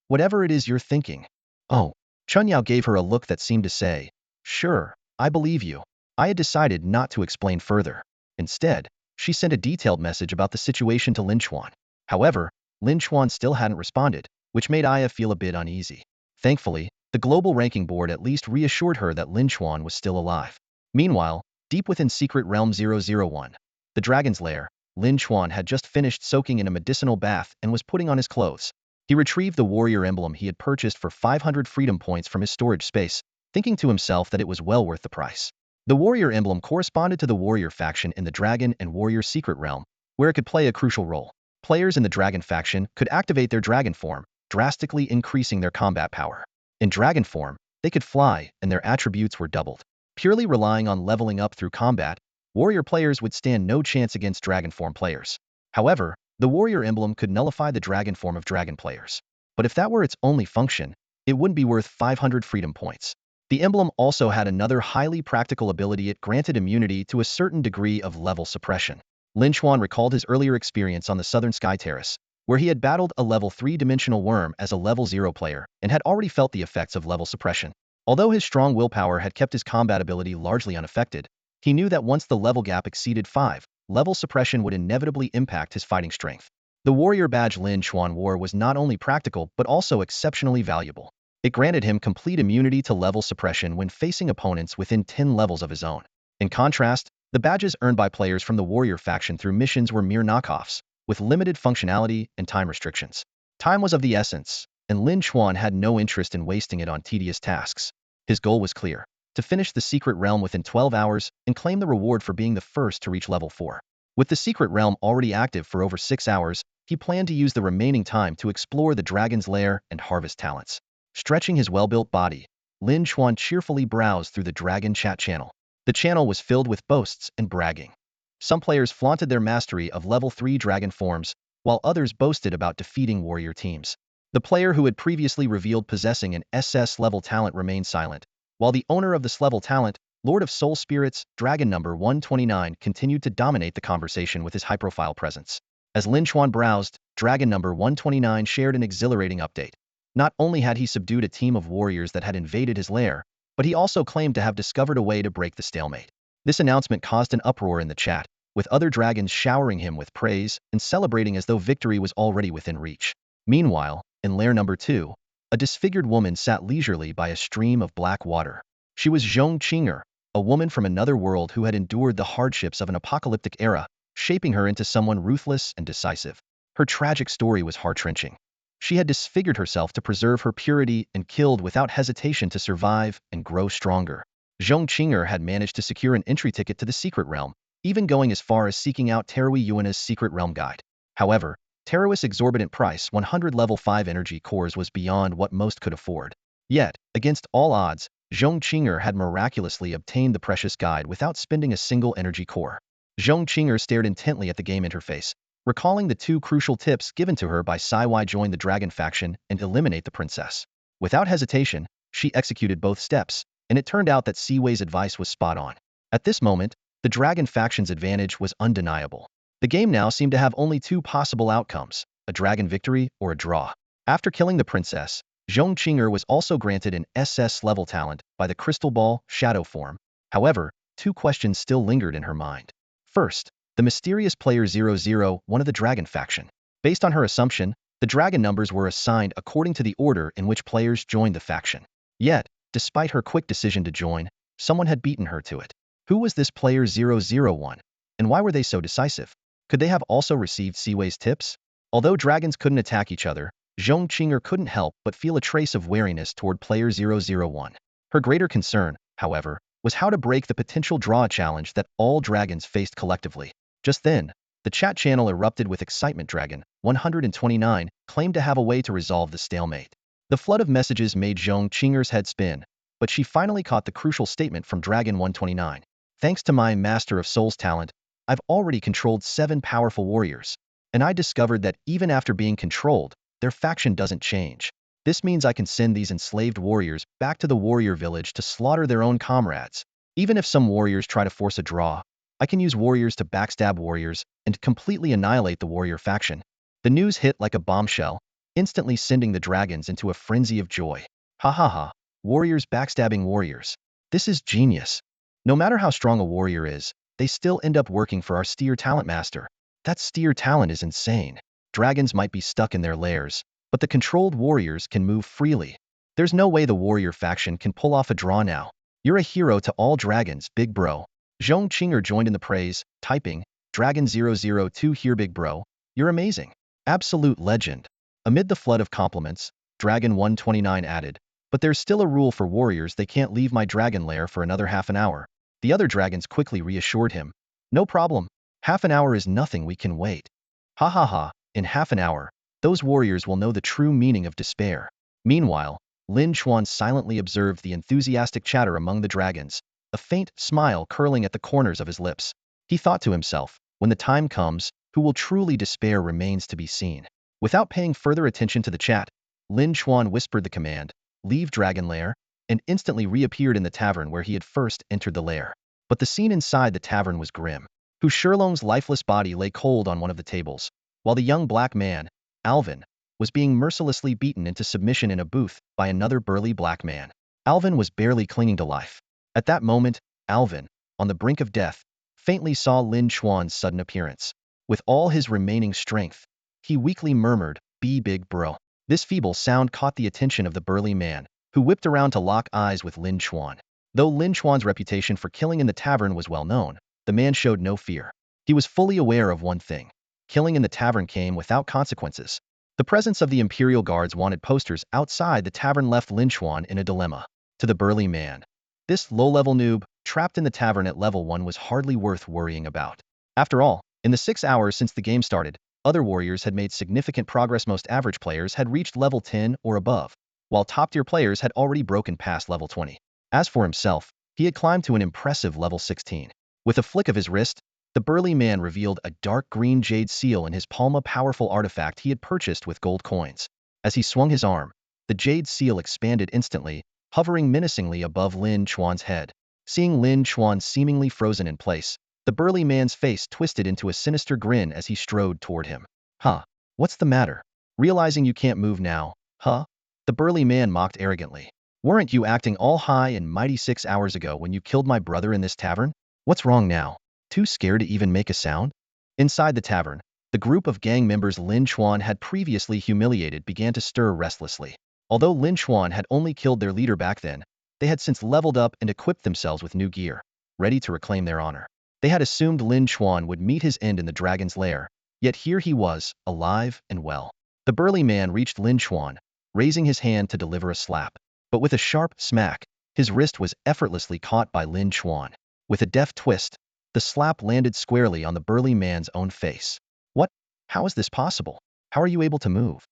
Speaker 1: Whatever it is you're thinking. Oh, Chun Yao gave her a look that seemed to say, sure, I believe you. Aya decided not to explain further. Instead, she sent a detailed message about the situation to Lin Xuan. However, Lin Xuan still hadn't responded, which made Aya feel a bit uneasy. Thankfully, the global ranking board at least reassured her that Lin Xuan was still alive. Meanwhile, deep within Secret Realm 001, the Dragon's Lair, Lin Xuan had just finished soaking in a medicinal bath and was putting on his clothes. He retrieved the warrior emblem he had purchased for 500 freedom points from his storage space, thinking to himself that it was well worth the price. The warrior emblem corresponded to the warrior faction in the Dragon and Warrior Secret Realm, where it could play a crucial role. Players in the Dragon faction could activate their dragon form, drastically increasing their combat power. In dragon form, they could fly, and their attributes were doubled. Purely relying on leveling up through combat, warrior players would stand no chance against dragon form players. However, the warrior emblem could nullify the dragon form of dragon players. But if that were its only function, it wouldn't be worth 500 freedom points. The emblem also had another highly practical ability. It granted immunity to a certain degree of level suppression. Lin Xuan recalled his earlier experience on the Southern Sky Terrace, where he had battled a level 3-dimensional worm as a level 0 player and had already felt the effects of level suppression. Although his strong willpower had kept his combat ability largely unaffected, he knew that once the level gap exceeded 5, level suppression would inevitably impact his fighting strength. The warrior badge Lin Xuan wore was not only practical but also exceptionally valuable. It granted him complete immunity to level suppression when facing opponents within 10 levels of his own. In contrast, the badges earned by players from the warrior faction through missions were mere knockoffs, with limited functionality and time restrictions. Time was of the essence, and Lin Xuan had no interest in wasting it on tedious tasks. His goal was clear: to finish the secret realm within 12 hours and claim the reward for being the first to reach level 4. With the secret realm already active for over 6 hours, he planned to use the remaining time to explore the dragon's lair and harvest talents. Stretching his well-built body, Lin Xuan cheerfully browsed through the dragon chat channel. The channel was filled with boasts and bragging. Some players flaunted their mastery of level 3 dragon forms, while others boasted about defeating warrior teams. The player who had previously revealed possessing an SS-level talent remained silent, while the owner of this level talent, Lord of Soul Spirits, Dragon number 129, continued to dominate the conversation with his high-profile presence. As Lin Xuan browsed, Dragon number 129 shared an exhilarating update. Not only had he subdued a team of warriors that had invaded his lair, but he also claimed to have discovered a way to break the stalemate. This announcement caused an uproar in the chat, with other dragons showering him with praise and celebrating as though victory was already within reach. Meanwhile, in lair number 2, a disfigured woman sat leisurely by a stream of black water. She was Zhong Qing'er, a woman from another world who had endured the hardships of an apocalyptic era, shaping her into someone ruthless and decisive. Her tragic story was heart-wrenching. She had disfigured herself to preserve her purity and killed without hesitation to survive and grow stronger. Zhong Qing'er had managed to secure an entry ticket to the secret realm, even going as far as seeking out Terui Yuana's secret realm guide. However, Terui's exorbitant price, 100 level 5 energy cores, was beyond what most could afford. Yet, against all odds, Zhong Qing'er had miraculously obtained the precious guide without spending a single energy core. Zhong Qing'er stared intently at the game interface, recalling the 2 crucial tips given to her by Siwai: join the dragon faction and eliminate the princess. Without hesitation, she executed both steps, and it turned out that Siwai's advice was spot on. At this moment, the dragon faction's advantage was undeniable. The game now seemed to have only 2 possible outcomes: a dragon victory or a draw. After killing the princess, Zhong Qing'er was also granted an SS-level talent by the Crystal Ball Shadow form. However, 2 questions still lingered in her mind. First, the mysterious player 001 of the dragon faction. Based on her assumption, the dragon numbers were assigned according to the order in which players joined the faction. Yet, despite her quick decision to join, someone had beaten her to it. Who was this player 001? And why were they so decisive? Could they have also received Siwai's tips? Although dragons couldn't attack each other, Zhong Qing'er couldn't help but feel a trace of wariness toward player 001. Her greater concern, however, was how to break the potential draw challenge that all dragons faced collectively. Just then, the chat channel erupted with excitement. Dragon 129 claimed to have a way to resolve the stalemate. The flood of messages made Zhong Qing'er's head spin, but she finally caught the crucial statement from Dragon 129. Thanks to my Master of Souls talent, I've already controlled 7 powerful warriors, and I discovered that even after being controlled, their faction doesn't change. This means I can send these enslaved warriors back to the warrior village to slaughter their own comrades. Even if some warriors try to force a draw, I can use warriors to backstab warriors and completely annihilate the warrior faction. The news hit like a bombshell, instantly sending the dragons into a frenzy of joy. Ha ha ha, warriors backstabbing warriors. This is genius. No matter how strong a warrior is, they still end up working for our steer talent master. That steer talent is insane. Dragons might be stuck in their lairs, but the controlled warriors can move freely. There's no way the warrior faction can pull off a draw now. You're a hero to all dragons, big bro. Zhong Qing'er joined in the praise, typing, Dragon 002 here, big bro. You're amazing. Absolute legend. Amid the flood of compliments, Dragon 129 added, but there's still a rule for warriors: they can't leave my dragon lair for another half an hour. The other dragons quickly reassured him. No problem. Half an hour is nothing, we can wait. Ha ha ha, in half an hour, those warriors will know the true meaning of despair. Meanwhile, Lin Xuan silently observed the enthusiastic chatter among the dragons. a faint smile curling at the corners of his lips. He thought to himself, when the time comes, who will truly despair remains to be seen. Without paying further attention to the chat, Lin Chuan whispered the command, "Leave Dragon Lair," and instantly reappeared in the tavern where he had first entered the lair. But the scene inside the tavern was grim. Hu Shilong's lifeless body lay cold on one of the tables, while the young black man, Alvin, was being mercilessly beaten into submission in a booth by another burly black man. Alvin was barely clinging to life. At that moment, Alvin, on the brink of death, faintly saw Lin Chuan's sudden appearance. With all his remaining strength, he weakly murmured, "Be big, bro." This feeble sound caught the attention of the burly man, who whipped around to lock eyes with Lin Chuan. Though Lin Chuan's reputation for killing in the tavern was well known, the man showed no fear. He was fully aware of one thing: killing in the tavern came without consequences. The presence of the Imperial Guard's wanted posters outside the tavern left Lin Chuan in a dilemma. To the burly man, this low-level noob, trapped in the tavern at level 1 was hardly worth worrying about. After all, in the 6 hours since the game started, other warriors had made significant progress. Most average players had reached level 10 or above, while top-tier players had already broken past level 20. As for himself, he had climbed to an impressive level 16. With a flick of his wrist, the burly man revealed a dark green jade seal in his palm, a powerful artifact he had purchased with gold coins. As he swung his arm, the jade seal expanded instantly, hovering menacingly above Lin Chuan's head. Seeing Lin Chuan seemingly frozen in place, the burly man's face twisted into a sinister grin as he strode toward him. "Huh? What's the matter? Realizing you can't move now, huh?" The burly man mocked arrogantly. "Weren't you acting all high and mighty 6 hours ago when you killed my brother in this tavern? What's wrong now? Too scared to even make a sound?" Inside the tavern, the group of gang members Lin Chuan had previously humiliated began to stir restlessly. Although Lin Chuan had only killed their leader back then, they had since leveled up and equipped themselves with new gear, ready to reclaim their honor. They had assumed Lin Chuan would meet his end in the dragon's lair, yet here he was, alive and well. The burly man reached Lin Chuan, raising his hand to deliver a slap. But with a sharp smack, his wrist was effortlessly caught by Lin Chuan. With a deft twist, the slap landed squarely on the burly man's own face. "What? How is this possible? How are you able to move?"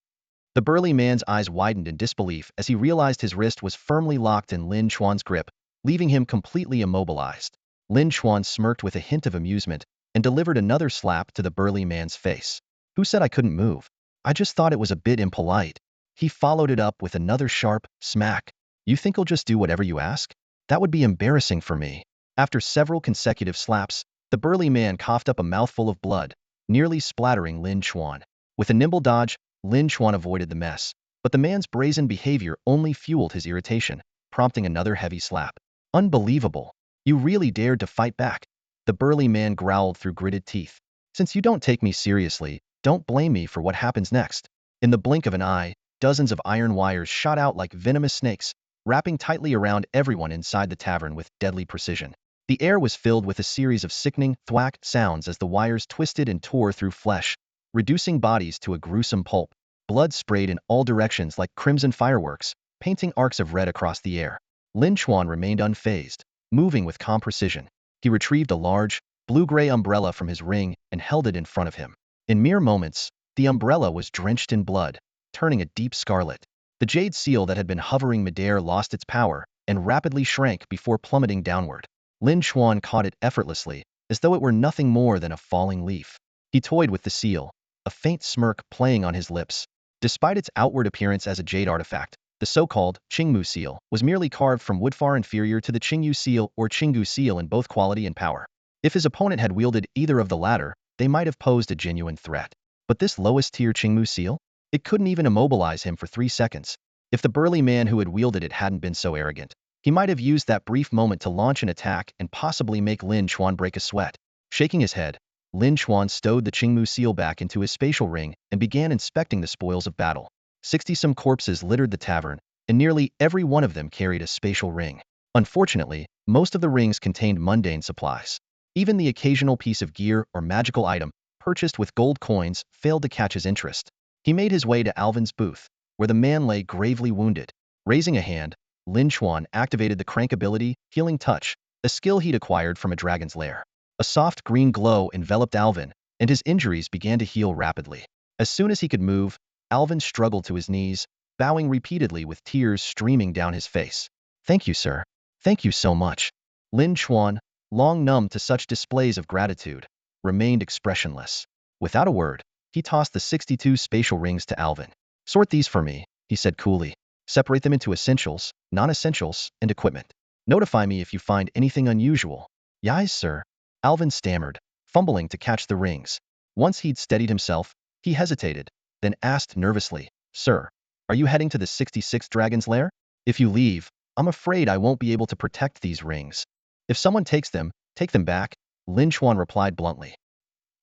Speaker 1: The burly man's eyes widened in disbelief as he realized his wrist was firmly locked in Lin Chuan's grip, leaving him completely immobilized. Lin Chuan smirked with a hint of amusement and delivered another slap to the burly man's face. "Who said I couldn't move? I just thought it was a bit impolite." He followed it up with another sharp smack. "You think I'll just do whatever you ask? That would be embarrassing for me." After several consecutive slaps, the burly man coughed up a mouthful of blood, nearly splattering Lin Chuan. With a nimble dodge, Lin Chuan avoided the mess, but the man's brazen behavior only fueled his irritation, prompting another heavy slap. "Unbelievable. You really dared to fight back," the burly man growled through gritted teeth. "Since you don't take me seriously, don't blame me for what happens next." In the blink of an eye, dozens of iron wires shot out like venomous snakes, wrapping tightly around everyone inside the tavern with deadly precision. The air was filled with a series of sickening, thwack sounds as the wires twisted and tore through flesh, reducing bodies to a gruesome pulp. Blood sprayed in all directions like crimson fireworks, painting arcs of red across the air. Lin Chuan remained unfazed, moving with calm precision. He retrieved a large, blue-gray umbrella from his ring and held it in front of him. In mere moments, the umbrella was drenched in blood, turning a deep scarlet. The jade seal that had been hovering midair lost its power and rapidly shrank before plummeting downward. Lin Chuan caught it effortlessly, as though it were nothing more than a falling leaf. He toyed with the seal, a faint smirk playing on his lips. Despite its outward appearance as a jade artifact, the so-called Qingmu seal was merely carved from wood far inferior to the Qingyu seal or Qinggu seal in both quality and power. If his opponent had wielded either of the latter, they might have posed a genuine threat. But this lowest-tier Qingmu seal? It couldn't even immobilize him for 3 seconds. If the burly man who had wielded it hadn't been so arrogant, he might have used that brief moment to launch an attack and possibly make Lin Chuan break a sweat. Shaking his head, Lin Chuan stowed the Qingmu seal back into his spatial ring and began inspecting the spoils of battle. 60-some corpses littered the tavern, and nearly every one of them carried a spatial ring. Unfortunately, most of the rings contained mundane supplies. Even the occasional piece of gear or magical item, purchased with gold coins, failed to catch his interest. He made his way to Alvin's booth, where the man lay gravely wounded. Raising a hand, Lin Chuan activated the crank ability, Healing Touch, a skill he'd acquired from a dragon's lair. A soft green glow enveloped Alvin, and his injuries began to heal rapidly. As soon as he could move, Alvin struggled to his knees, bowing repeatedly with tears streaming down his face. "Thank you, sir. Thank you so much." Lin Chuan, long numb to such displays of gratitude, remained expressionless. Without a word, he tossed the 62 spatial rings to Alvin. Sort these for me, he said coolly. Separate them into essentials, non-essentials, and equipment. Notify me if you find anything unusual. Yes, sir. Alvin stammered, fumbling to catch the rings. Once he'd steadied himself, he hesitated, then asked nervously, Sir, are you heading to the 66th Dragon's Lair? If you leave, I'm afraid I won't be able to protect these rings. If someone takes them, take them back, Lin Chuan replied bluntly.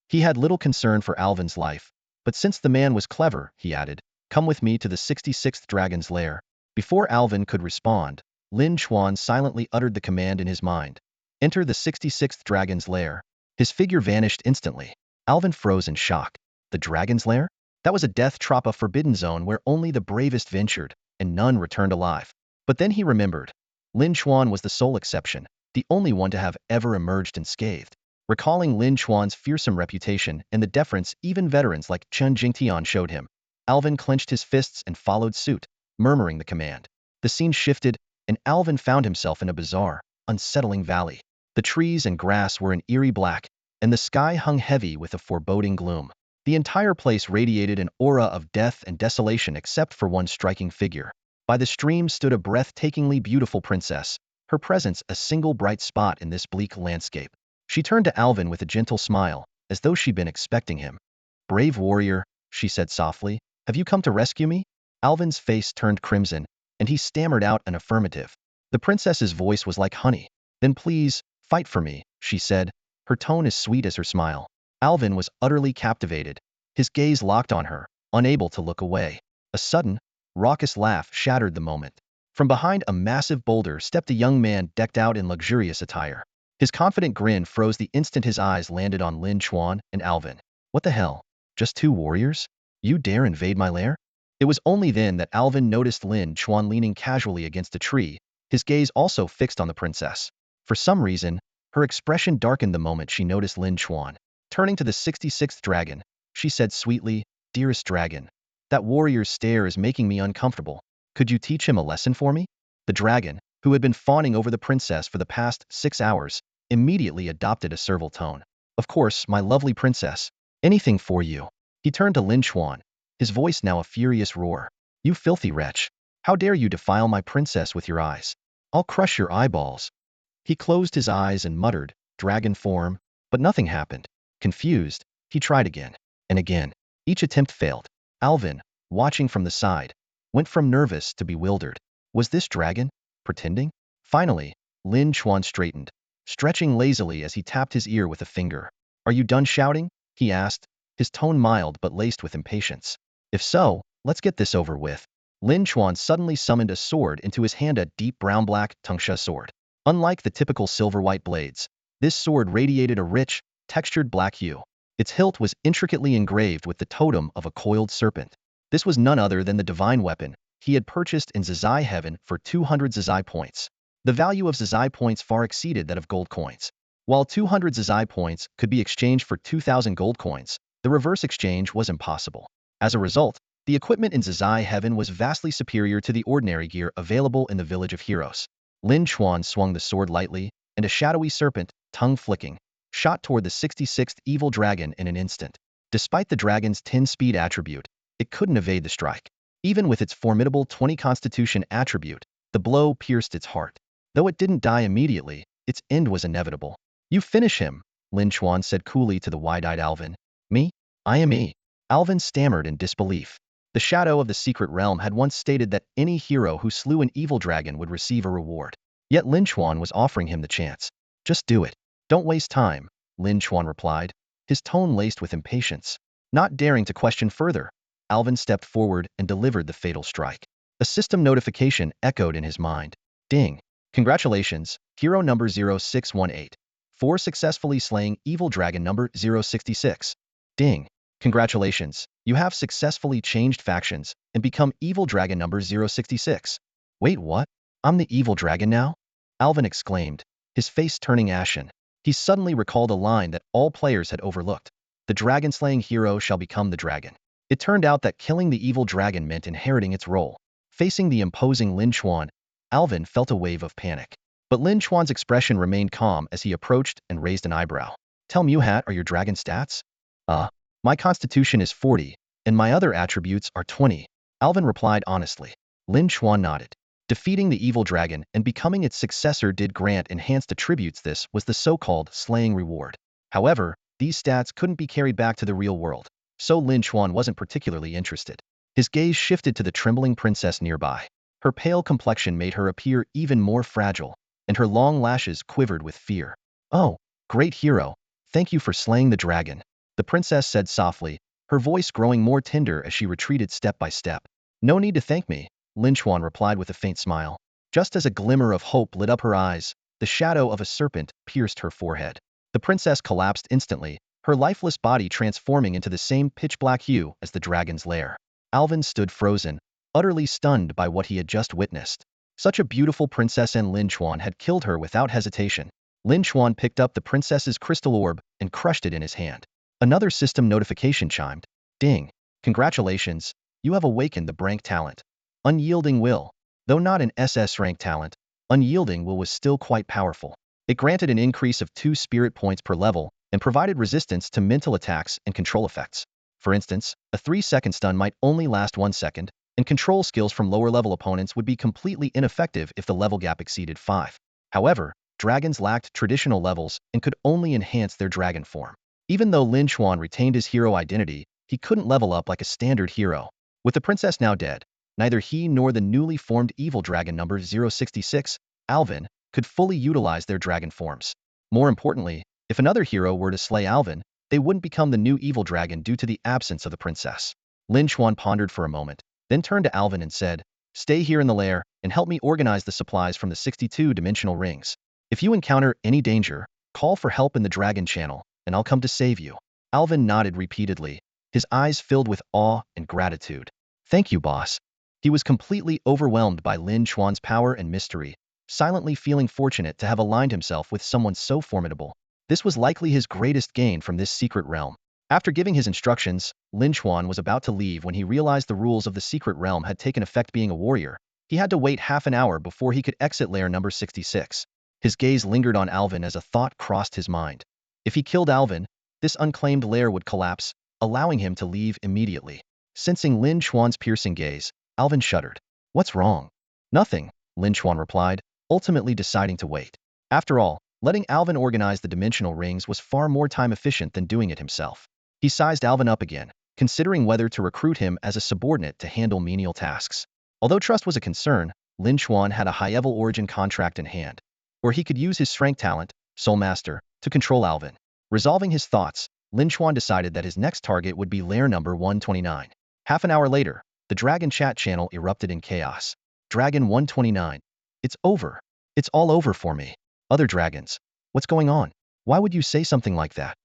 Speaker 1: He had little concern for Alvin's life, but since the man was clever, he added, come with me to the 66th Dragon's Lair. Before Alvin could respond, Lin Chuan silently uttered the command in his mind. Enter the 66th Dragon's Lair. His figure vanished instantly. Alvin froze in shock. The Dragon's Lair? That was a death trap, a forbidden zone where only the bravest ventured, and none returned alive. But then he remembered. Lin Chuan was the sole exception, the only one to have ever emerged unscathed. Recalling Lin Chuan's fearsome reputation and the deference even veterans like Chen Jingtian showed him, Alvin clenched his fists and followed suit, murmuring the command. The scene shifted, and Alvin found himself in a bizarre, unsettling valley. The trees and grass were an eerie black, and the sky hung heavy with a foreboding gloom. The entire place radiated an aura of death and desolation except for one striking figure. By the stream stood a breathtakingly beautiful princess, her presence a single bright spot in this bleak landscape. She turned to Alvin with a gentle smile, as though she'd been expecting him. Brave warrior, she said softly, have you come to rescue me? Alvin's face turned crimson, and he stammered out an affirmative. The princess's voice was like honey. Then please, fight for me, she said, her tone as sweet as her smile. Alvin was utterly captivated, his gaze locked on her, unable to look away. A sudden, raucous laugh shattered the moment. From behind a massive boulder stepped a young man decked out in luxurious attire. His confident grin froze the instant his eyes landed on Lin Chuan and Alvin. What the hell? Just two warriors? You dare invade my lair? It was only then that Alvin noticed Lin Chuan leaning casually against a tree, his gaze also fixed on the princess. For some reason, her expression darkened the moment she noticed Lin Chuan. Turning to the 66th dragon, she said sweetly, Dearest dragon, that warrior's stare is making me uncomfortable. Could you teach him a lesson for me? The dragon, who had been fawning over the princess for the past 6 hours, immediately adopted a servile tone. Of course, my lovely princess. Anything for you. He turned to Lin Chuan, his voice now a furious roar. You filthy wretch. How dare you defile my princess with your eyes? I'll crush your eyeballs. He closed his eyes and muttered, dragon form, but nothing happened. Confused, he tried again, and again. Each attempt failed. Alvin, watching from the side, went from nervous to bewildered. Was this dragon pretending? Finally, Lin Chuan straightened, stretching lazily as he tapped his ear with a finger. Are you done shouting? He asked, his tone mild but laced with impatience. If so, let's get this over with. Lin Chuan suddenly summoned a sword into his hand, a deep brown-black Tongsha sword. Unlike the typical silver-white blades, this sword radiated a rich, textured black hue. Its hilt was intricately engraved with the totem of a coiled serpent. This was none other than the divine weapon he had purchased in Zizai Heaven for 200 Zizai points. The value of Zizai points far exceeded that of gold coins. While 200 Zizai points could be exchanged for 2,000 gold coins, the reverse exchange was impossible. As a result, the equipment in Zizai Heaven was vastly superior to the ordinary gear available in the Village of Heroes. Lin Chuan swung the sword lightly, and a shadowy serpent, tongue flicking, shot toward the 66th evil dragon in an instant. Despite the dragon's 10-speed attribute, it couldn't evade the strike. Even with its formidable 20 constitution attribute, the blow pierced its heart. Though it didn't die immediately, its end was inevitable. You finish him, Lin Chuan said coolly to the wide-eyed Alvin. Me? I am me. Alvin stammered in disbelief. The Shadow of the Secret Realm had once stated that any hero who slew an evil dragon would receive a reward. Yet Lin Chuan was offering him the chance. Just do it. Don't waste time, Lin Chuan replied, his tone laced with impatience. Not daring to question further, Alvin stepped forward and delivered the fatal strike. A system notification echoed in his mind. Ding. Congratulations, hero number 0618. For successfully slaying evil dragon number 066. Ding. Congratulations, you have successfully changed factions and become evil dragon number 066. Wait, what? I'm the evil dragon now? Alvin exclaimed, his face turning ashen. He suddenly recalled a line that all players had overlooked. The dragon-slaying hero shall become the dragon. It turned out that killing the evil dragon meant inheriting its role. Facing the imposing Lin Chuan, Alvin felt a wave of panic. But Lin Chuan's expression remained calm as he approached and raised an eyebrow. Tell Muhat, are your dragon stats? Uh, my constitution is 40, and my other attributes are 20, Alvin replied honestly. Lin Chuan nodded. Defeating the evil dragon and becoming its successor did grant enhanced attributes. This was the so-called slaying reward. However, these stats couldn't be carried back to the real world, so Lin Chuan wasn't particularly interested. His gaze shifted to the trembling princess nearby. Her pale complexion made her appear even more fragile, and her long lashes quivered with fear. Oh, great hero, thank you for slaying the dragon, the princess said softly, her voice growing more tender as she retreated step by step. No need to thank me, Lin Chuan replied with a faint smile. Just as a glimmer of hope lit up her eyes, the shadow of a serpent pierced her forehead. The princess collapsed instantly, her lifeless body transforming into the same pitch-black hue as the dragon's lair. Alvin stood frozen, utterly stunned by what he had just witnessed. Such a beautiful princess, and Lin Chuan had killed her without hesitation. Lin Chuan picked up the princess's crystal orb and crushed it in his hand. Another system notification chimed. Ding. Congratulations, you have awakened the Brank talent. Unyielding Will. Though not an SS rank talent, Unyielding Will was still quite powerful. It granted an increase of 2 spirit points per level and provided resistance to mental attacks and control effects. For instance, a 3-second stun might only last 1 second, and control skills from lower-level opponents would be completely ineffective if the level gap exceeded 5. However, dragons lacked traditional levels and could only enhance their dragon form. Even though Lin Chuan retained his hero identity, he couldn't level up like a standard hero. With the princess now dead, neither he nor the newly formed evil dragon number 066, Alvin, could fully utilize their dragon forms. More importantly, if another hero were to slay Alvin, they wouldn't become the new evil dragon due to the absence of the princess. Lin Chuan pondered for a moment, then turned to Alvin and said, "Stay here in the lair and help me organize the supplies from the 62-dimensional rings. If you encounter any danger, call for help in the dragon channel, and I'll come to save you." Alvin nodded repeatedly, his eyes filled with awe and gratitude. Thank you, boss. He was completely overwhelmed by Lin Chuan's power and mystery, silently feeling fortunate to have aligned himself with someone so formidable. This was likely his greatest gain from this secret realm. After giving his instructions, Lin Chuan was about to leave when he realized the rules of the secret realm had taken effect. Being a warrior, he had to wait half an hour before he could exit lair number 66. His gaze lingered on Alvin as a thought crossed his mind. If he killed Alvin, this unclaimed lair would collapse, allowing him to leave immediately. Sensing Lin Chuan's piercing gaze, Alvin shuddered. What's wrong? Nothing, Lin Chuan replied, ultimately deciding to wait. After all, letting Alvin organize the dimensional rings was far more time efficient than doing it himself. He sized Alvin up again, considering whether to recruit him as a subordinate to handle menial tasks. Although trust was a concern, Lin Chuan had a high-level origin contract in hand, where he could use his strength talent, Soul Master, to control Alvin. Resolving his thoughts, Lin Chuan decided that his next target would be lair number 129. Half an hour later, the Dragon chat channel erupted in chaos. Dragon 129. It's over. It's all over for me. Other dragons. What's going on? Why would you say something like that?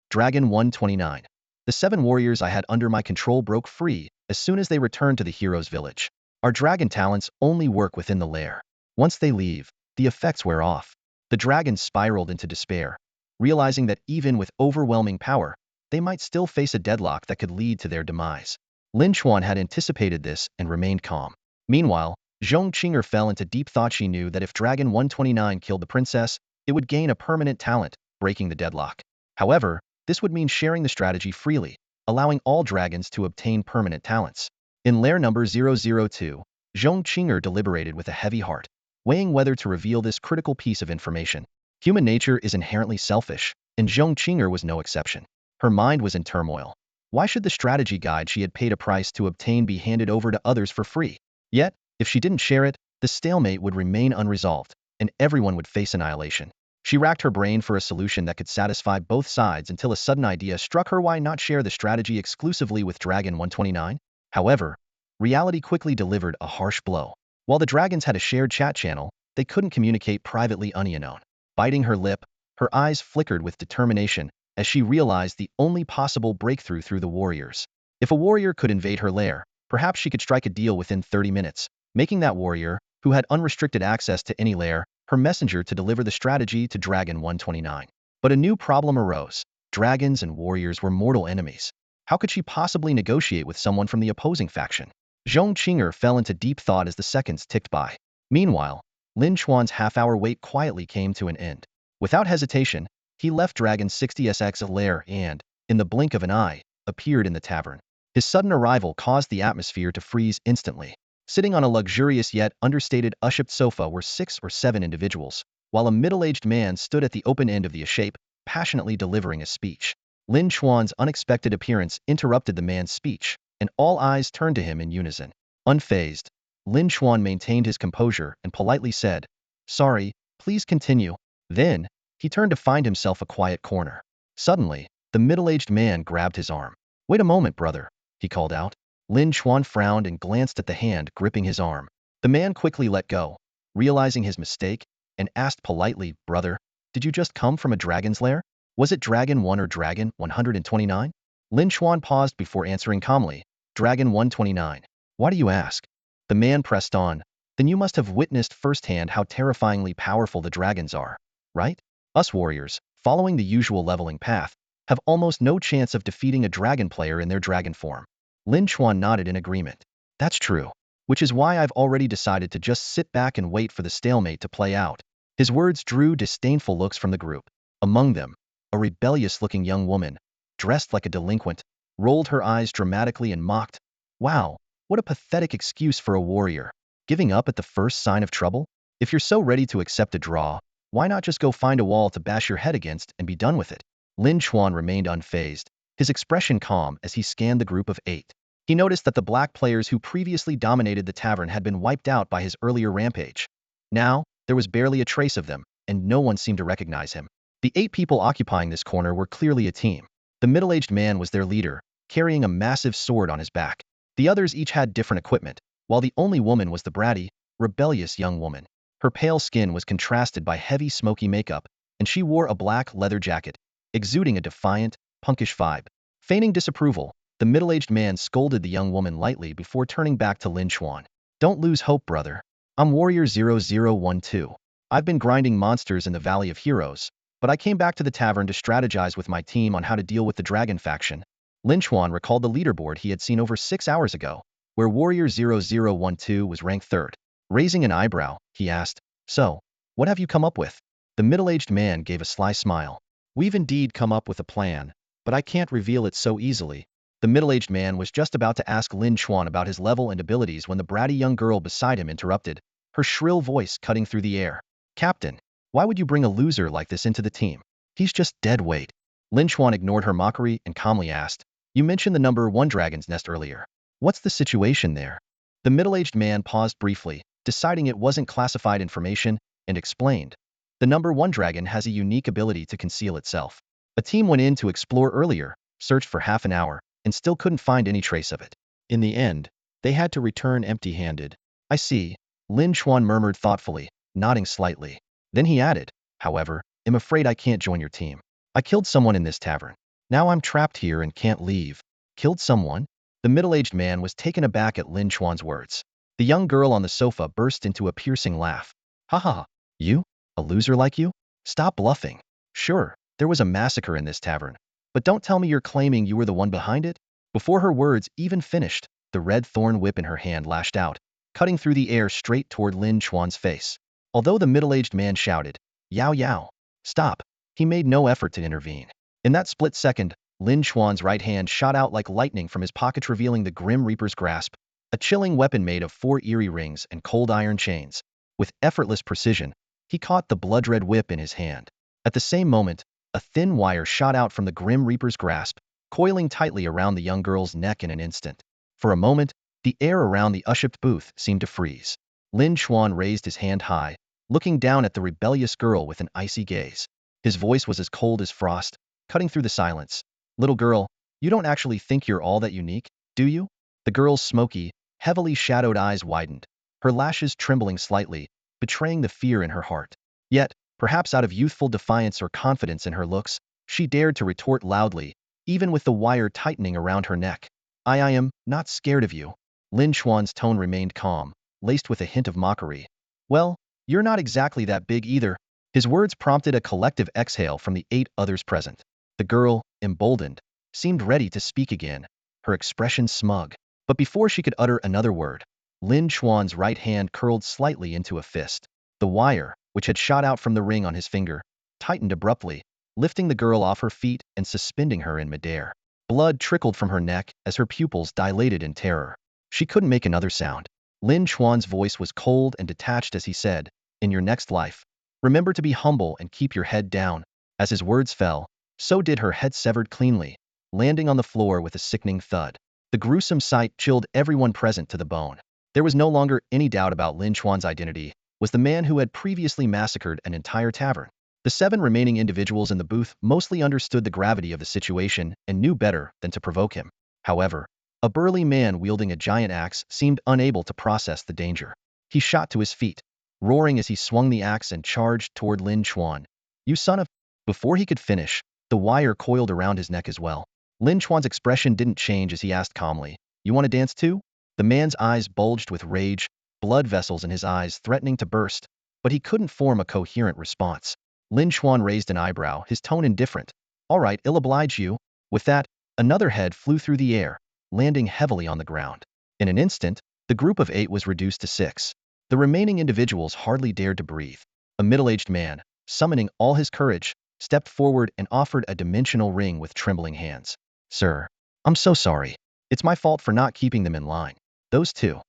Speaker 1: Dragon 129. The 7 warriors I had under my control broke free as soon as they returned to the hero's village. Our dragon talents only work within the lair. Once they leave, the effects wear off. The dragons spiraled into despair, realizing that even with overwhelming power, they might still face a deadlock that could lead to their demise. Lin Chuan had anticipated this and remained calm. Meanwhile, Zhong Qing'er fell into deep thought. She knew that if Dragon 129 killed the princess, it would gain a permanent talent, breaking the deadlock. However, this would mean sharing the strategy freely, allowing all dragons to obtain permanent talents. In lair number 002, Zhong Qing'er deliberated with a heavy heart, weighing whether to reveal this critical piece of information. Human nature is inherently selfish, and Zhong Qing'er was no exception. Her mind was in turmoil. Why should the strategy guide she had paid a price to obtain be handed over to others for free? Yet, if she didn't share it, the stalemate would remain unresolved, and everyone would face annihilation. She racked her brain for a solution that could satisfy both sides until a sudden idea struck her: why not share the strategy exclusively with Dragon 129? However, reality quickly delivered a harsh blow. While the dragons had a shared chat channel, they couldn't communicate privately unknown. Biting her lip, her eyes flickered with determination as she realized the only possible breakthrough through the warriors. If a warrior could invade her lair, perhaps she could strike a deal within 30 minutes, making that warrior, who had unrestricted access to any lair, her messenger to deliver the strategy to Dragon 129. But a new problem arose. Dragons and warriors were mortal enemies. How could she possibly negotiate with someone from the opposing faction? Zhong Qing'er fell into deep thought as the seconds ticked by. Meanwhile, Lin Chuan's half-hour wait quietly came to an end. Without hesitation, he left Dragon 60SX's lair and, in the blink of an eye, appeared in the tavern. His sudden arrival caused the atmosphere to freeze instantly. Sitting on a luxurious yet understated ushaped sofa were 6 or 7 individuals, while a middle-aged man stood at the open end of the ashape, passionately delivering a speech. Lin Chuan's unexpected appearance interrupted the man's speech, and all eyes turned to him in unison. Unfazed, Lin Chuan maintained his composure and politely said, "Sorry, please continue." Then, he turned to find himself a quiet corner. Suddenly, the middle-aged man grabbed his arm. "Wait a moment, brother," he called out. Lin Chuan frowned and glanced at the hand gripping his arm. The man quickly let go, realizing his mistake, and asked politely, "Brother, did you just come from a dragon's lair? Was it Dragon 1 or Dragon 129? Lin Chuan paused before answering calmly, "Dragon 129. Why do you ask?" The man pressed on. "Then you must have witnessed firsthand how terrifyingly powerful the dragons are, right? Us warriors, following the usual leveling path, have almost no chance of defeating a dragon player in their dragon form." Lin Chuan nodded in agreement. "That's true. Which is why I've already decided to just sit back and wait for the stalemate to play out." His words drew disdainful looks from the group. Among them, a rebellious-looking young woman, dressed like a delinquent, rolled her eyes dramatically and mocked, "Wow, what a pathetic excuse for a warrior. Giving up at the first sign of trouble? If you're so ready to accept a draw, why not just go find a wall to bash your head against and be done with it?" Lin Chuan remained unfazed, his expression calm as he scanned the group of 8. He noticed that the black players who previously dominated the tavern had been wiped out by his earlier rampage. Now, there was barely a trace of them, and no one seemed to recognize him. The 8 people occupying this corner were clearly a team. The middle-aged man was their leader, carrying a massive sword on his back. The others each had different equipment, while the only woman was the bratty, rebellious young woman. Her pale skin was contrasted by heavy smoky makeup, and she wore a black leather jacket, exuding a defiant, punkish vibe. Feigning disapproval, the middle-aged man scolded the young woman lightly before turning back to Lin Chuan. "Don't lose hope, brother. I'm Warrior 0012. I've been grinding monsters in the Valley of Heroes, but I came back to the tavern to strategize with my team on how to deal with the dragon faction." Lin Chuan recalled the leaderboard he had seen over 6 hours ago, where Warrior 0012 was ranked 3rd. Raising an eyebrow, he asked, "So, what have you come up with?" The middle-aged man gave a sly smile. "We've indeed come up with a plan, but I can't reveal it so easily." The middle-aged man was just about to ask Lin Chuan about his level and abilities when the bratty young girl beside him interrupted, her shrill voice cutting through the air. "Captain, why would you bring a loser like this into the team? He's just dead weight." Lin Chuan ignored her mockery and calmly asked, "You mentioned the number 1 dragon's nest earlier. What's the situation there?" The middle-aged man paused briefly, deciding it wasn't classified information, and explained, "The number 1 dragon has a unique ability to conceal itself. A team went in to explore earlier, searched for half an hour, and still couldn't find any trace of it. In the end, they had to return empty-handed." "I see," Lin Chuan murmured thoughtfully, nodding slightly. Then he added, "However, I'm afraid I can't join your team. I killed someone in this tavern. Now I'm trapped here and can't leave." "Killed someone?" The middle-aged man was taken aback at Lin Chuan's words. The young girl on the sofa burst into a piercing laugh. "Ha ha ha, you? A loser like you? Stop bluffing. Sure, there was a massacre in this tavern, but don't tell me you're claiming you were the one behind it." Before her words even finished, the red thorn whip in her hand lashed out, cutting through the air straight toward Lin Chuan's face. Although the middle-aged man shouted, "Yao Yao, stop," he made no effort to intervene. In that split second, Lin Chuan's right hand shot out like lightning from his pocket, revealing the Grim Reaper's grasp, a chilling weapon made of 4 eerie rings and cold iron chains. With effortless precision, he caught the blood-red whip in his hand. At the same moment, a thin wire shot out from the Grim Reaper's grasp, coiling tightly around the young girl's neck in an instant. For a moment, the air around the ushaped booth seemed to freeze. Lin Chuan raised his hand high, looking down at the rebellious girl with an icy gaze. His voice was as cold as frost, cutting through the silence. "Little girl, you don't actually think you're all that unique, do you?" The girl's smoky, heavily shadowed eyes widened, her lashes trembling slightly, betraying the fear in her heart. Yet, perhaps out of youthful defiance or confidence in her looks, she dared to retort loudly, even with the wire tightening around her neck. I am not scared of you." Lin Chuan's tone remained calm, laced with a hint of mockery. "Well, you're not exactly that big either." His words prompted a collective exhale from the 8 others present. The girl, emboldened, seemed ready to speak again, her expression smug. But before she could utter another word, Lin Chuan's right hand curled slightly into a fist. The wire, which had shot out from the ring on his finger, tightened abruptly, lifting the girl off her feet and suspending her in midair. Blood trickled from her neck as her pupils dilated in terror. She couldn't make another sound. Lin Chuan's voice was cold and detached as he said, "In your next life, remember to be humble and keep your head down." As his words fell, so did her head severed cleanly, landing on the floor with a sickening thud. The gruesome sight chilled everyone present to the bone. There was no longer any doubt about Lin Chuan's identity, was the man who had previously massacred an entire tavern. The 7 remaining individuals in the booth mostly understood the gravity of the situation and knew better than to provoke him. However, a burly man wielding a giant axe seemed unable to process the danger. He shot to his feet, roaring as he swung the axe and charged toward Lin Chuan. "You son of..." Before he could finish, the wire coiled around his neck as well. Lin Chuan's expression didn't change as he asked calmly, "You want to dance too?" The man's eyes bulged with rage, blood vessels in his eyes threatening to burst, but he couldn't form a coherent response. Lin Chuan raised an eyebrow, his tone indifferent. "All right, I'll oblige you." With that, another head flew through the air, landing heavily on the ground. In an instant, the group of 8 was reduced to 6. The remaining individuals hardly dared to breathe. A middle-aged man, summoning all his courage, stepped forward and offered a dimensional ring with trembling hands. "Sir, I'm so sorry. It's my fault for not keeping them in line. Those 2.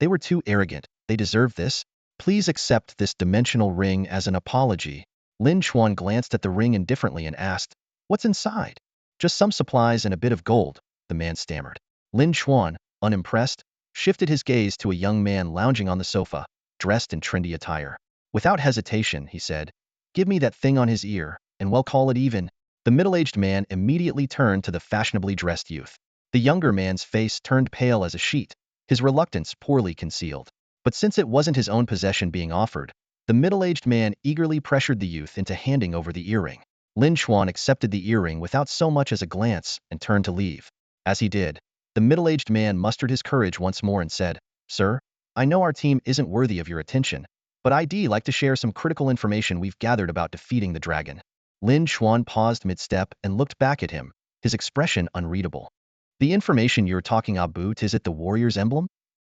Speaker 1: They were too arrogant. They deserve this. Please accept this dimensional ring as an apology." Lin Chuan glanced at the ring indifferently and asked, "What's inside?" "Just some supplies and a bit of gold," the man stammered. Lin Chuan, unimpressed, shifted his gaze to a young man lounging on the sofa, dressed in trendy attire. Without hesitation, he said, "Give me that thing on his ear, and we'll call it even." The middle-aged man immediately turned to the fashionably dressed youth. The younger man's face turned pale as a sheet, his reluctance poorly concealed. But since it wasn't his own possession being offered, the middle-aged man eagerly pressured the youth into handing over the earring. Lin Chuan accepted the earring without so much as a glance and turned to leave. As he did, the middle-aged man mustered his courage once more and said, "Sir, I know our team isn't worthy of your attention, but I'd like to share some critical information we've gathered about defeating the dragon." Lin Chuan paused mid-step and looked back at him, his expression unreadable. "The information you're talking about, is it the warrior's emblem?"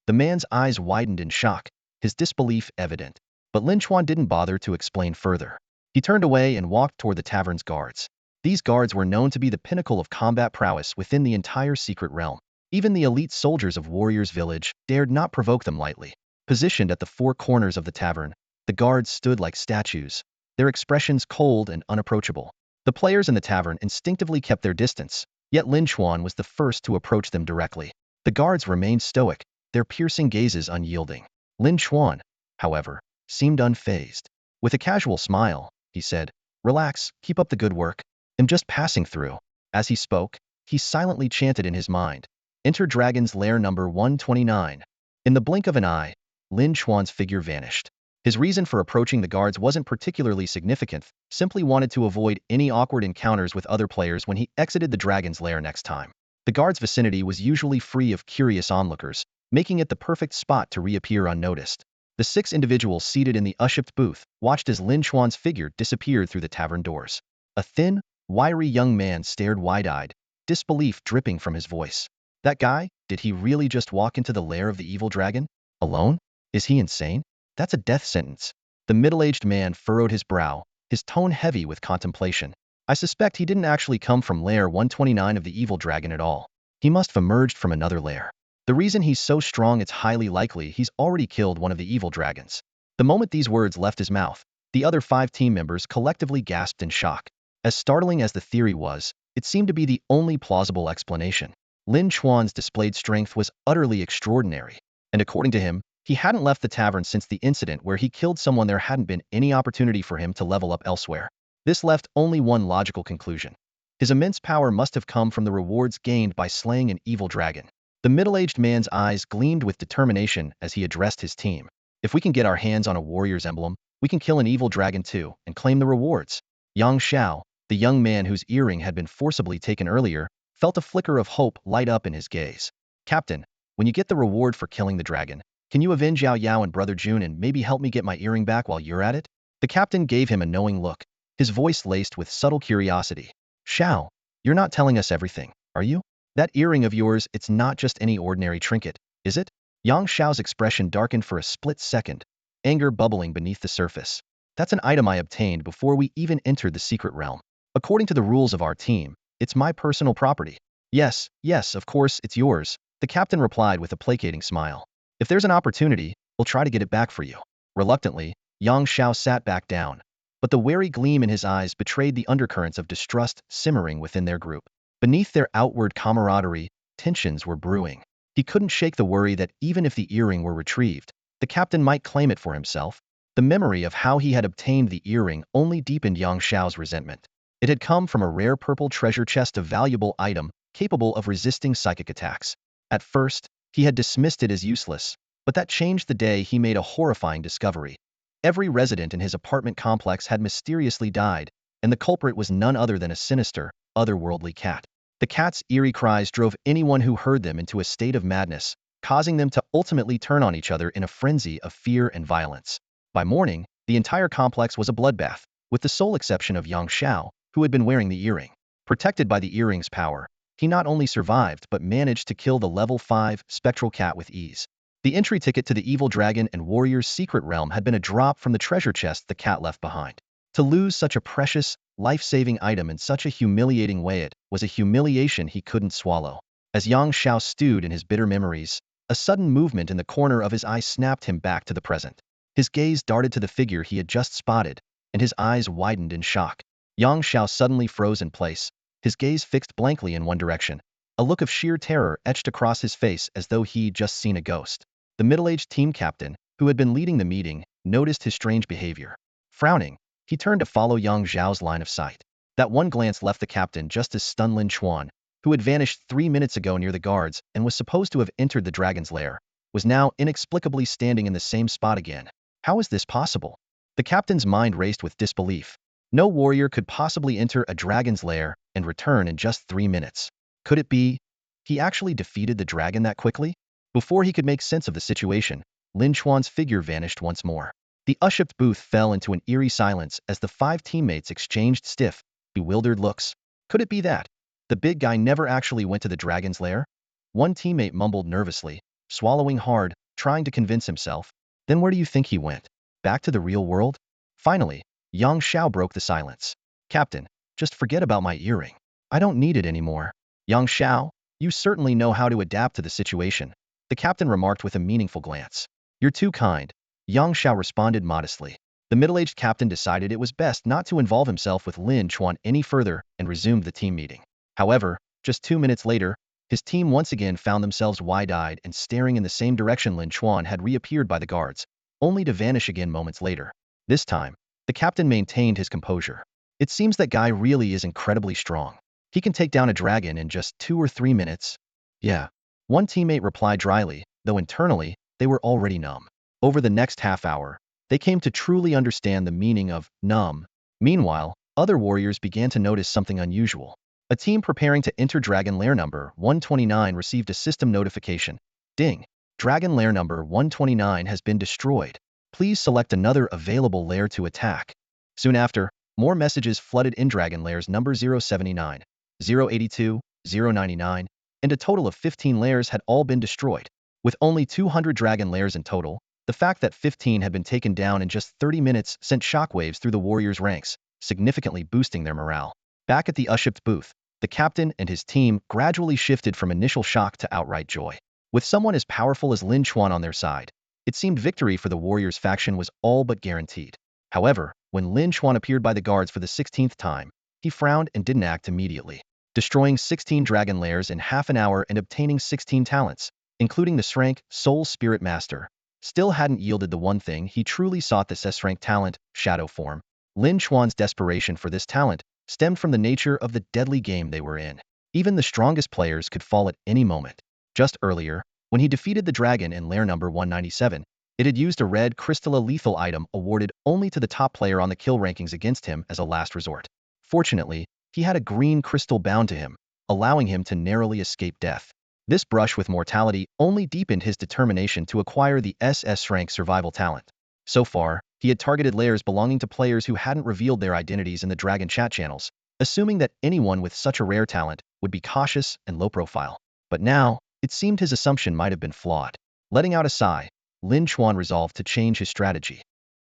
Speaker 1: The man's eyes widened in shock, his disbelief evident. But Lin Chuan didn't bother to explain further. He turned away and walked toward the tavern's guards. These guards were known to be the pinnacle of combat prowess within the entire secret realm. Even the elite soldiers of Warrior's Village dared not provoke them lightly. Positioned at the 4 corners of the tavern, the guards stood like statues, their expressions cold and unapproachable. The players in the tavern instinctively kept their distance, yet Lin Chuan was the first to approach them directly. The guards remained stoic, their piercing gazes unyielding. Lin Chuan, however, seemed unfazed. With a casual smile, he said, "Relax, keep up the good work. I'm just passing through." As he spoke, he silently chanted in his mind, "Enter Dragon's Lair number 129. In the blink of an eye, Lin Chuan's figure vanished. His reason for approaching the guards wasn't particularly significant, simply wanted to avoid any awkward encounters with other players when he exited the Dragon's Lair next time. The guards' vicinity was usually free of curious onlookers, making it the perfect spot to reappear unnoticed. The 6 individuals seated in the ushipped booth watched as Lin Chuan's figure disappeared through the tavern doors. A thin, wiry young man stared wide-eyed, disbelief dripping from his voice. That guy? Did he really just walk into the lair of the evil dragon? Alone? Is he insane? That's a death sentence. The middle-aged man furrowed his brow, his tone heavy with contemplation. I suspect he didn't actually come from lair 129 of the evil dragon at all. He must have emerged from another lair. The reason he's so strong, it's highly likely he's already killed one of the evil dragons. The moment these words left his mouth, the other 5 team members collectively gasped in shock. As startling as the theory was, it seemed to be the only plausible explanation. Lin Chuan's displayed strength was utterly extraordinary, and according to him, he hadn't left the tavern since the incident where he killed someone. There hadn't been any opportunity for him to level up elsewhere. This left only one logical conclusion. His immense power must have come from the rewards gained by slaying an evil dragon. The middle-aged man's eyes gleamed with determination as he addressed his team. "If we can get our hands on a warrior's emblem, we can kill an evil dragon too and claim the rewards." Yang Xiao, the young man whose earring had been forcibly taken earlier, felt a flicker of hope light up in his gaze. "Captain, when you get the reward for killing the dragon, can you avenge Yao Yao and Brother Jun and maybe help me get my earring back while you're at it?" The captain gave him a knowing look, his voice laced with subtle curiosity. "Xiao, you're not telling us everything, are you? That earring of yours, it's not just any ordinary trinket, is it?" Yang Xiao's expression darkened for a split second, anger bubbling beneath the surface. That's an item I obtained before we even entered the secret realm. According to the rules of our team, it's my personal property. Yes, yes, of course, it's yours, the captain replied with a placating smile. If there's an opportunity, we'll try to get it back for you. Reluctantly, Yang Xiao sat back down, but the wary gleam in his eyes betrayed the undercurrents of distrust simmering within their group. Beneath their outward camaraderie, tensions were brewing. He couldn't shake the worry that even if the earring were retrieved, the captain might claim it for himself. The memory of how he had obtained the earring only deepened Yang Xiao's resentment. It had come from a rare purple treasure chest of valuable item capable of resisting psychic attacks. At first, he had dismissed it as useless, but that changed the day he made a horrifying discovery. Every resident in his apartment complex had mysteriously died, and the culprit was none other than a sinister, otherworldly cat. The cat's eerie cries drove anyone who heard them into a state of madness, causing them to ultimately turn on each other in a frenzy of fear and violence. By morning, the entire complex was a bloodbath, with the sole exception of Yang Xiao, who had been wearing the earring. Protected by the earring's power, he not only survived but managed to kill the level 5 spectral cat with ease. The entry ticket to the evil dragon and warrior's secret realm had been a drop from the treasure chest the cat left behind. To lose such a precious, life-saving item in such a humiliating way, it was a humiliation he couldn't swallow. As Yang Xiao stewed in his bitter memories, a sudden movement in the corner of his eye snapped him back to the present. His gaze darted to the figure he had just spotted, and his eyes widened in shock. Yang Xiao suddenly froze in place, his gaze fixed blankly in one direction. A look of sheer terror etched across his face as though he'd just seen a ghost. The middle-aged team captain, who had been leading the meeting, noticed his strange behavior. Frowning, he turned to follow Yang Xiao's line of sight. That one glance left the captain just as stunned Lin Chuan, who had vanished 3 minutes ago near the guards and was supposed to have entered the dragon's lair, was now inexplicably standing in the same spot again. How is this possible? The captain's mind raced with disbelief. No warrior could possibly enter a dragon's lair and return in just 3 minutes. Could it be he actually defeated the dragon that quickly? Before he could make sense of the situation, Lin Chuan's figure vanished once more. The ushiped booth fell into an eerie silence as the 5 teammates exchanged stiff, bewildered looks. Could it be that the big guy never actually went to the dragon's lair? One teammate mumbled nervously, swallowing hard, trying to convince himself. Then where do you think he went? Back to the real world? Finally, Yang Xiao broke the silence. Captain, just forget about my earring. I don't need it anymore. Yang Xiao, you certainly know how to adapt to the situation, the captain remarked with a meaningful glance. You're too kind, Yang Xiao responded modestly. The middle-aged captain decided it was best not to involve himself with Lin Chuan any further and resumed the team meeting. However, just 2 minutes later, his team once again found themselves wide-eyed and staring in the same direction Lin Chuan had reappeared by the guards, only to vanish again moments later. This time, the captain maintained his composure. It seems that guy really is incredibly strong. He can take down a dragon in just 2 or 3 minutes. Yeah. One teammate replied dryly, though internally, they were already numb. Over the next half hour, they came to truly understand the meaning of numb. Meanwhile, other warriors began to notice something unusual. A team preparing to enter Dragon Lair number 129 received a system notification. Ding! Dragon Lair number 129 has been destroyed. Please select another available lair to attack. Soon after, more messages flooded in Dragon Lairs number 079, 082, 099, and a total of 15 lairs had all been destroyed. With only 200 Dragon Lairs in total, the fact that 15 had been taken down in just 30 minutes sent shockwaves through the warriors' ranks, significantly boosting their morale. Back at the ushiped booth, the captain and his team gradually shifted from initial shock to outright joy. With someone as powerful as Lin Chuan on their side, it seemed victory for the warriors' faction was all but guaranteed. However, when Lin Chuan appeared by the guards for the 16th time, he frowned and didn't act immediately. Destroying 16 dragon lairs in half an hour and obtaining 16 talents, including the S-rank Soul Spirit Master, still hadn't yielded the one thing he truly sought: this S-rank talent, Shadow Form. Lin Chuan's desperation for this talent stemmed from the nature of the deadly game they were in. Even the strongest players could fall at any moment. Just earlier, when he defeated the dragon in lair number 197, it had used a red crystal lethal item awarded only to the top player on the kill rankings against him as a last resort. Fortunately, he had a green crystal bound to him, allowing him to narrowly escape death. This brush with mortality only deepened his determination to acquire the SS rank survival talent. So far, he had targeted lairs belonging to players who hadn't revealed their identities in the Dragon chat channels, assuming that anyone with such a rare talent would be cautious and low profile. But now, it seemed his assumption might have been flawed. Letting out a sigh, Lin Chuan resolved to change his strategy.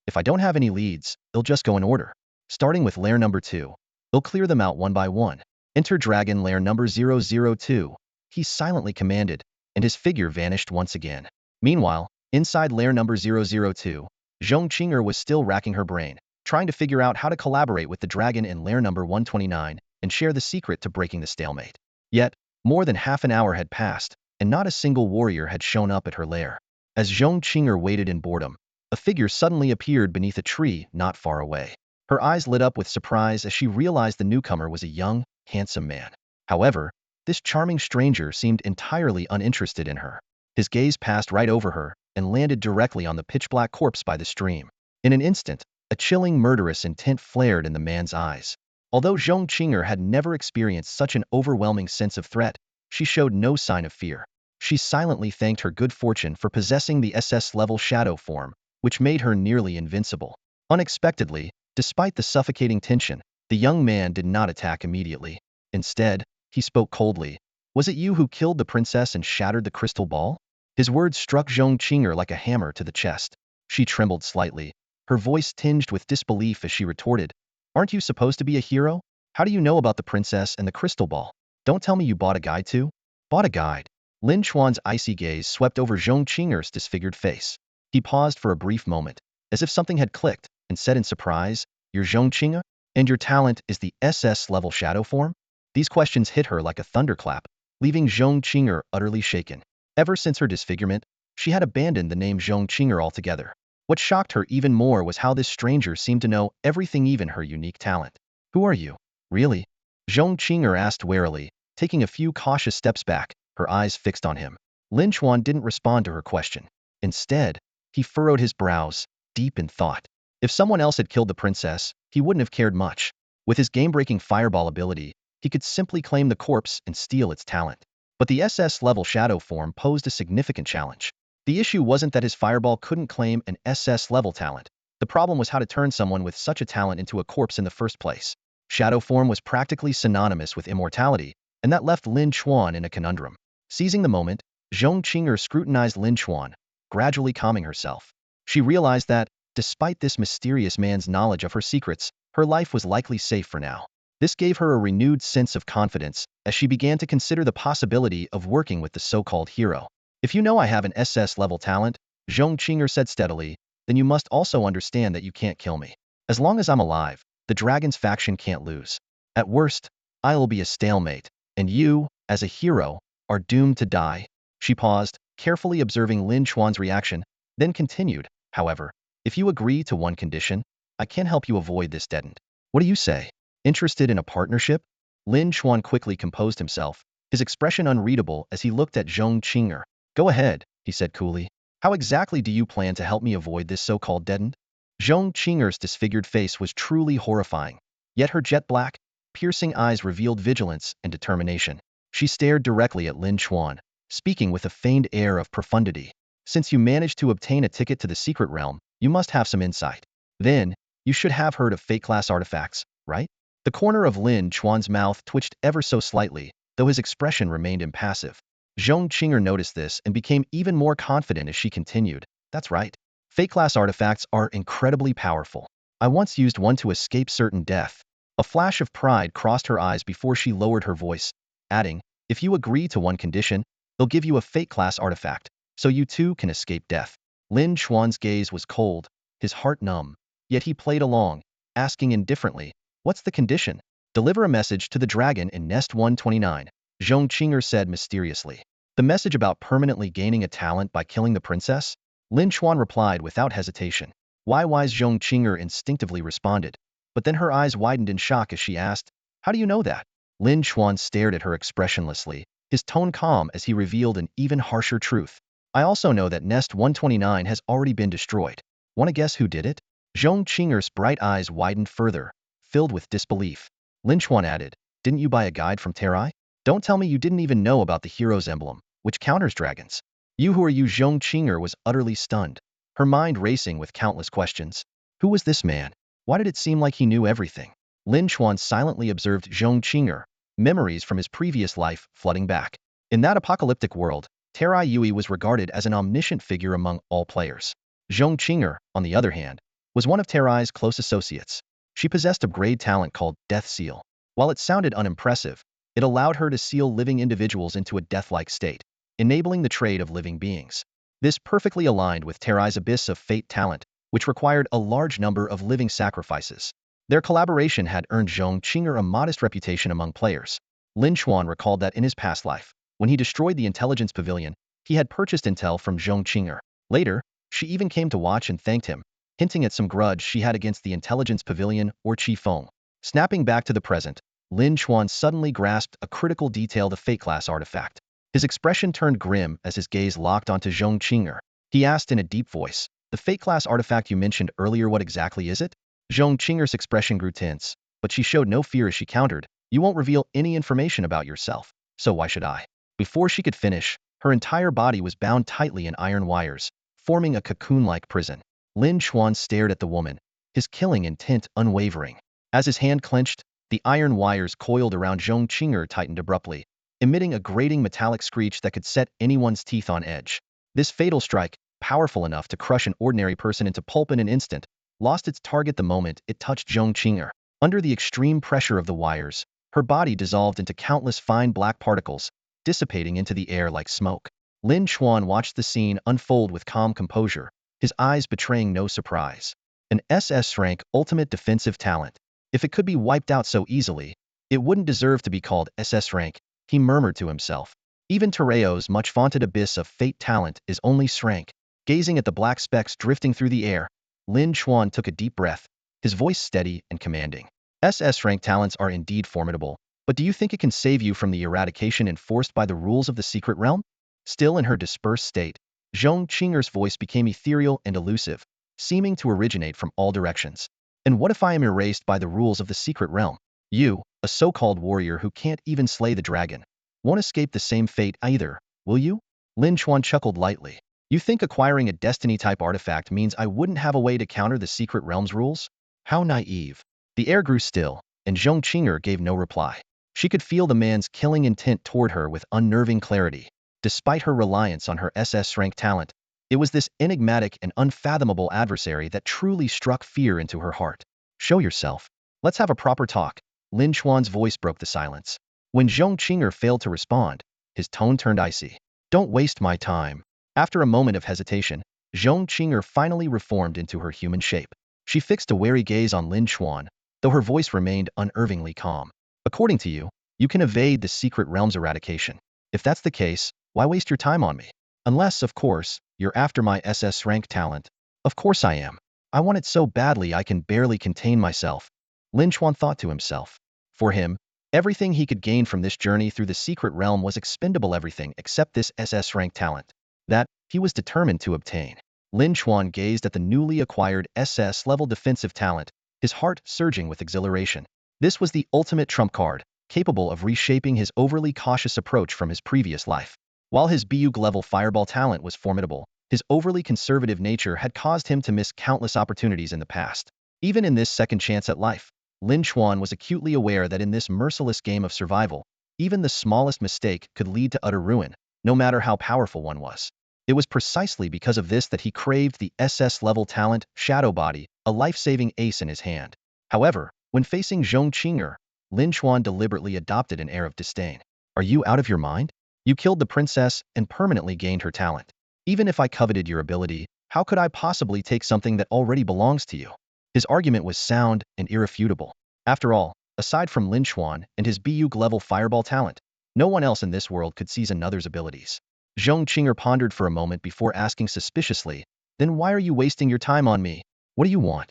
Speaker 1: If I don't have any leads, they'll just go in order. Starting with lair number 2. They'll clear them out one by one. Enter dragon lair number 002. He silently commanded, and his figure vanished once again. Meanwhile, inside lair number 002, Zhong Qing'er was still racking her brain, trying to figure out how to collaborate with the dragon in lair number 129 and share the secret to breaking the stalemate. Yet, more than half an hour had passed, and not a single warrior had shown up at her lair. As Zhong Qing'er waited in boredom, a figure suddenly appeared beneath a tree not far away. Her eyes lit up with surprise as she realized the newcomer was a young, handsome man. However, this charming stranger seemed entirely uninterested in her. His gaze passed right over her and landed directly on the pitch-black corpse by the stream. In an instant, a chilling, murderous intent flared in the man's eyes. Although Zhong Qing'er had never experienced such an overwhelming sense of threat, she showed no sign of fear. She silently thanked her good fortune for possessing the SS-level shadow form, which made her nearly invincible. Unexpectedly, despite the suffocating tension, the young man did not attack immediately. Instead, he spoke coldly. Was it you who killed the princess and shattered the crystal ball? His words struck Zhong Qing'er like a hammer to the chest. She trembled slightly, her voice tinged with disbelief as she retorted, "Aren't you supposed to be a hero? How do you know about the princess and the crystal ball? Don't tell me you bought a guide too?" Bought a guide? Lin Chuan's icy gaze swept over Zhong Qing'er's disfigured face. He paused for a brief moment, as if something had clicked, and said in surprise, "You're Zhong Qing'er? And your talent is the SS-level shadow form?" These questions hit her like a thunderclap, leaving Zhong Qing'er utterly shaken. Ever since her disfigurement, she had abandoned the name Zhong Qing'er altogether. What shocked her even more was how this stranger seemed to know everything, even her unique talent. "Who are you? Really?" Zhong Qing'er asked warily, taking a few cautious steps back, her eyes fixed on him. Lin Chuan didn't respond to her question. Instead, he furrowed his brows, deep in thought. If someone else had killed the princess, he wouldn't have cared much. With his game-breaking fireball ability, he could simply claim the corpse and steal its talent. But the SS-level shadow form posed a significant challenge. The issue wasn't that his fireball couldn't claim an SS-level talent. The problem was how to turn someone with such a talent into a corpse in the first place. Shadow form was practically synonymous with immortality, and that left Lin Chuan in a conundrum. Seizing the moment, Zhong Qing'er scrutinized Lin Chuan, gradually calming herself. She realized that, despite this mysterious man's knowledge of her secrets, her life was likely safe for now. This gave her a renewed sense of confidence as she began to consider the possibility of working with the so-called hero. "If you know I have an SS-level talent," Zhong Qing'er said steadily, "then you must also understand that you can't kill me. As long as I'm alive, the dragon's faction can't lose. At worst, I'll be a stalemate, and you, as a hero, are doomed to die." She paused, carefully observing Lin Chuan's reaction, then continued, "However, if you agree to one condition, I can help you avoid this dead end. What do you say? Interested in a partnership?" Lin Chuan quickly composed himself, his expression unreadable as he looked at Zhong Qing'er. "Go ahead," he said coolly. "How exactly do you plan to help me avoid this so-called dead end?" Zhong Qing'er's disfigured face was truly horrifying, yet her jet-black, piercing eyes revealed vigilance and determination. She stared directly at Lin Chuan, speaking with a feigned air of profundity. "Since you managed to obtain a ticket to the secret realm, you must have some insight. Then, you should have heard of fate-class artifacts, right?" The corner of Lin Chuan's mouth twitched ever so slightly, though his expression remained impassive. Zhong Qing'er noticed this and became even more confident as she continued, "That's right. Fate-class artifacts are incredibly powerful. I once used one to escape certain death." A flash of pride crossed her eyes before she lowered her voice, adding, "If you agree to one condition, they'll give you a fate-class artifact, so you too can escape death." Lin Chuan's gaze was cold, his heart numb, yet he played along, asking indifferently, "What's the condition?" "Deliver a message to the dragon in Nest 129, Zhong Qing'er said mysteriously. "The message about permanently gaining a talent by killing the princess?" Lin Chuan replied without hesitation. "Why wise?" Zhong Qing'er instinctively responded, but then her eyes widened in shock as she asked, "How do you know that?" Lin Chuan stared at her expressionlessly, his tone calm as he revealed an even harsher truth. "I also know that Nest 129 has already been destroyed. Want to guess who did it?" Zhong Qing'er's bright eyes widened further, filled with disbelief. Lin Chuan added, "Didn't you buy a guide from Terai? Don't tell me you didn't even know about the hero's emblem, which counters dragons." "You who are you?" Zhong Qing'er was utterly stunned, her mind racing with countless questions. Who was this man? Why did it seem like he knew everything? Lin Chuan silently observed Zhong Qing'er, memories from his previous life flooding back. In that apocalyptic world, Terai Yui was regarded as an omniscient figure among all players. Zhong Qing'er, on the other hand, was one of Terai's close associates. She possessed a grade talent called Death Seal. While it sounded unimpressive, it allowed her to seal living individuals into a death-like state, enabling the trade of living beings. This perfectly aligned with Terai's Abyss of Fate talent, which required a large number of living sacrifices. Their collaboration had earned Zhong Qing'er a modest reputation among players. Lin Chuan recalled that in his past life, when he destroyed the intelligence pavilion, he had purchased intel from Zhong Qing'er. Later, she even came to watch and thanked him, hinting at some grudge she had against the intelligence pavilion or Qi Feng. Snapping back to the present, Lin Chuan suddenly grasped a critical detail: the Fate class artifact. His expression turned grim as his gaze locked onto Zhong Qing'er. He asked in a deep voice, "The Fate class artifact you mentioned earlier, what exactly is it?" Zhong Qing'er's expression grew tense, but she showed no fear as she countered, "You won't reveal any information about yourself, so why should I?" Before she could finish, her entire body was bound tightly in iron wires, forming a cocoon-like prison. Lin Chuan stared at the woman, his killing intent unwavering. As his hand clenched, the iron wires coiled around Zhong Qing'er tightened abruptly, emitting a grating metallic screech that could set anyone's teeth on edge. This fatal strike, powerful enough to crush an ordinary person into pulp in an instant, lost its target the moment it touched Zhong Qing'er. Under the extreme pressure of the wires, her body dissolved into countless fine black particles, dissipating into the air like smoke. Lin Chuan watched the scene unfold with calm composure, his eyes betraying no surprise. An SS rank ultimate defensive talent. If it could be wiped out so easily, it wouldn't deserve to be called SS rank, he murmured to himself. Even Tereo's much vaunted Abyss of Fate talent is only S rank. Gazing at the black specks drifting through the air, Lin Chuan took a deep breath, his voice steady and commanding. SS rank talents are indeed formidable, but do you think it can save you from the eradication enforced by the rules of the secret realm? Still in her dispersed state, Zhong Qing'er's voice became ethereal and elusive, seeming to originate from all directions. And what if I am erased by the rules of the secret realm? You, a so-called warrior who can't even slay the dragon, won't escape the same fate either, will you? Lin Chuan chuckled lightly. You think acquiring a destiny-type artifact means I wouldn't have a way to counter the secret realm's rules? How naive. The air grew still, and Zhong Qing'er gave no reply. She could feel the man's killing intent toward her with unnerving clarity. Despite her reliance on her SS rank talent, it was this enigmatic and unfathomable adversary that truly struck fear into her heart. Show yourself. Let's have a proper talk. Lin Chuan's voice broke the silence. When Zhong Qing'er failed to respond, his tone turned icy. Don't waste my time. After a moment of hesitation, Zhong Qing'er finally reformed into her human shape. She fixed a wary gaze on Lin Chuan, though her voice remained unervingly calm. According to you, you can evade the secret realm's eradication. If that's the case, why waste your time on me? Unless, of course, you're after my SS rank talent. Of course I am. I want it so badly I can barely contain myself. Lin Chuan thought to himself. For him, everything he could gain from this journey through the secret realm was expendable, everything except this SS rank talent. That, he was determined to obtain. Lin Chuan gazed at the newly acquired SS-level defensive talent, his heart surging with exhilaration. This was the ultimate trump card, capable of reshaping his overly cautious approach from his previous life. While his Bug-level fireball talent was formidable, his overly conservative nature had caused him to miss countless opportunities in the past. Even in this second chance at life, Lin Chuan was acutely aware that in this merciless game of survival, even the smallest mistake could lead to utter ruin, no matter how powerful one was. It was precisely because of this that he craved the SS-level talent, Shadow Body, a life-saving ace in his hand. However, when facing Zhong Qing'er, Lin Chuan deliberately adopted an air of disdain. Are you out of your mind? You killed the princess and permanently gained her talent. Even if I coveted your ability, how could I possibly take something that already belongs to you? His argument was sound and irrefutable. After all, aside from Lin Chuan and his Bug-level fireball talent, no one else in this world could seize another's abilities. Zhong Qing'er pondered for a moment before asking suspiciously, then why are you wasting your time on me? What do you want?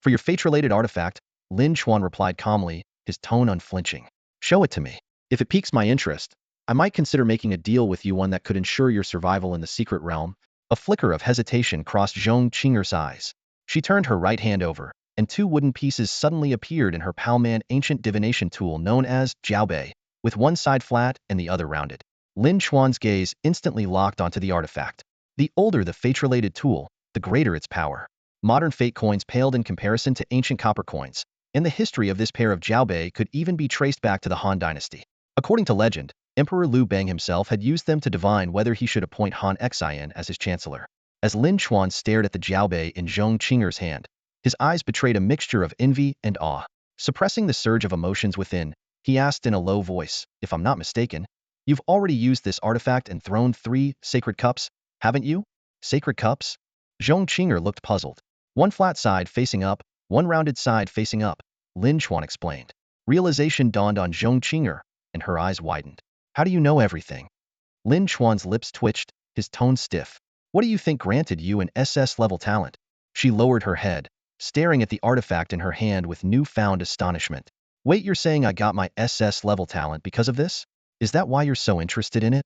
Speaker 1: For your fate-related artifact, Lin Chuan replied calmly, his tone unflinching. Show it to me. If it piques my interest, I might consider making a deal with you, one that could ensure your survival in the secret realm. A flicker of hesitation crossed Zhong Qing'er's eyes. She turned her right hand over, and two wooden pieces suddenly appeared in her palman ancient divination tool known as Jiaobei, with one side flat and the other rounded. Lin Chuan's gaze instantly locked onto the artifact. The older the fate-related tool, the greater its power. Modern fate coins paled in comparison to ancient copper coins, and the history of this pair of Jiaobei could even be traced back to the Han dynasty. According to legend, Emperor Liu Bang himself had used them to divine whether he should appoint Han Xian as his chancellor. As Lin Chuan stared at the jiaobei in Zhong Qinger's hand, his eyes betrayed a mixture of envy and awe. Suppressing the surge of emotions within, he asked in a low voice, "If I'm not mistaken, you've already used this artifact and thrown 3 sacred cups, haven't you?" Sacred cups? Zhong Qinger looked puzzled. One flat side facing up, one rounded side facing up, Lin Chuan explained. Realization dawned on Zhong Qinger, and her eyes widened. "How do you know everything?" Lin Chuan's lips twitched, his tone stiff. "What do you think granted you an SS-level talent?" She lowered her head, staring at the artifact in her hand with newfound astonishment. "Wait, you're saying I got my SS-level talent because of this? Is that why you're so interested in it?"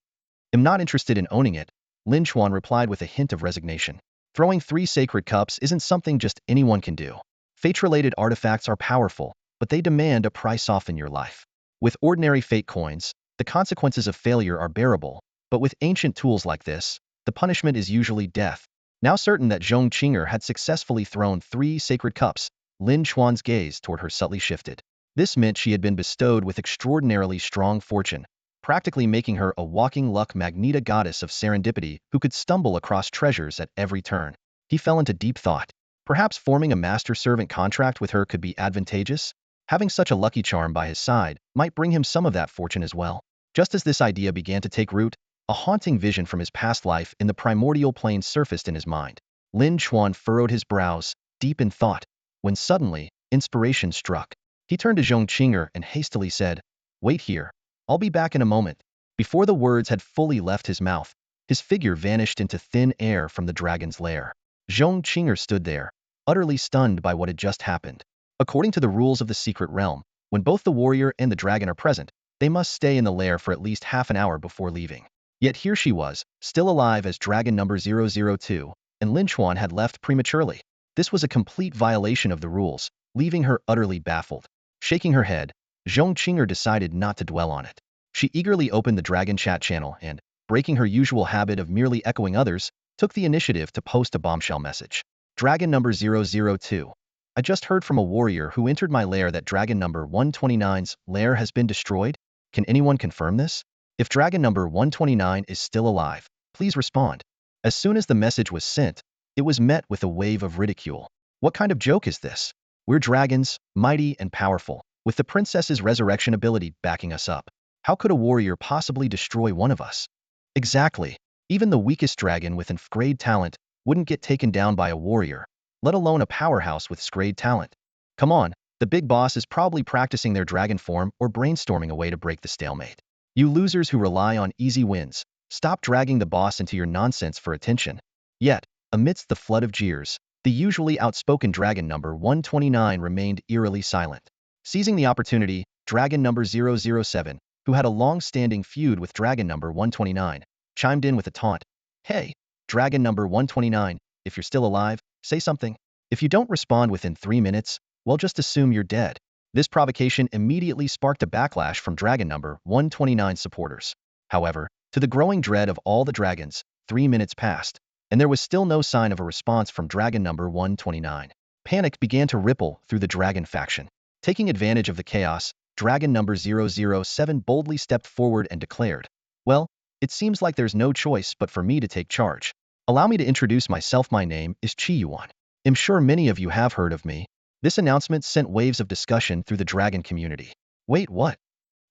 Speaker 1: "I'm not interested in owning it," Lin Chuan replied with a hint of resignation. "Throwing 3 sacred cups isn't something just anyone can do. Fate-related artifacts are powerful, but they demand a price off in your life. With ordinary fate coins, the consequences of failure are bearable, but with ancient tools like this, the punishment is usually death." Now certain that Zhong Qinger had successfully thrown 3 sacred cups, Lin Chuan's gaze toward her subtly shifted. This meant she had been bestowed with extraordinarily strong fortune, practically making her a walking luck magneta goddess of serendipity who could stumble across treasures at every turn. He fell into deep thought. Perhaps forming a master-servant contract with her could be advantageous? Having such a lucky charm by his side might bring him some of that fortune as well. Just as this idea began to take root, a haunting vision from his past life in the primordial plane surfaced in his mind. Lin Chuan furrowed his brows, deep in thought, when suddenly, inspiration struck. He turned to Zhong Qinger and hastily said, "Wait here. I'll be back in a moment." Before the words had fully left his mouth, his figure vanished into thin air from the dragon's lair. Zhong Qinger stood there, utterly stunned by what had just happened. According to the rules of the secret realm, when both the warrior and the dragon are present, they must stay in the lair for at least half an hour before leaving. Yet here she was, still alive as dragon number 002, and Lin Chuan had left prematurely. This was a complete violation of the rules, leaving her utterly baffled. Shaking her head, Zhong Qinger decided not to dwell on it. She eagerly opened the dragon chat channel and, breaking her usual habit of merely echoing others, took the initiative to post a bombshell message. Dragon number 002. I just heard from a warrior who entered my lair that dragon number 129's lair has been destroyed. Can anyone confirm this? If dragon number 129 is still alive, please respond. As soon as the message was sent, it was met with a wave of ridicule. What kind of joke is this? We're dragons, mighty and powerful, with the princess's resurrection ability backing us up. How could a warrior possibly destroy one of us? Exactly. Even the weakest dragon with grade talent wouldn't get taken down by a warrior, let alone a powerhouse with grade talent. Come on, the big boss is probably practicing their dragon form or brainstorming a way to break the stalemate. You losers who rely on easy wins, stop dragging the boss into your nonsense for attention. Yet, amidst the flood of jeers, the usually outspoken dragon number 129 remained eerily silent. Seizing the opportunity, dragon number 007, who had a long-standing feud with dragon number 129, chimed in with a taunt. "Hey, dragon number 129, if you're still alive, say something. If you don't respond within 3 minutes, well, just assume you're dead." This provocation immediately sparked a backlash from dragon number 129 supporters. However, to the growing dread of all the dragons, 3 minutes passed, and there was still no sign of a response from dragon number 129. Panic began to ripple through the dragon faction. Taking advantage of the chaos, dragon number 007 boldly stepped forward and declared, "Well, it seems like there's no choice but for me to take charge. Allow me to introduce myself. My name is Chi Yuan. I'm sure many of you have heard of me." This announcement sent waves of discussion through the dragon community. Wait, what?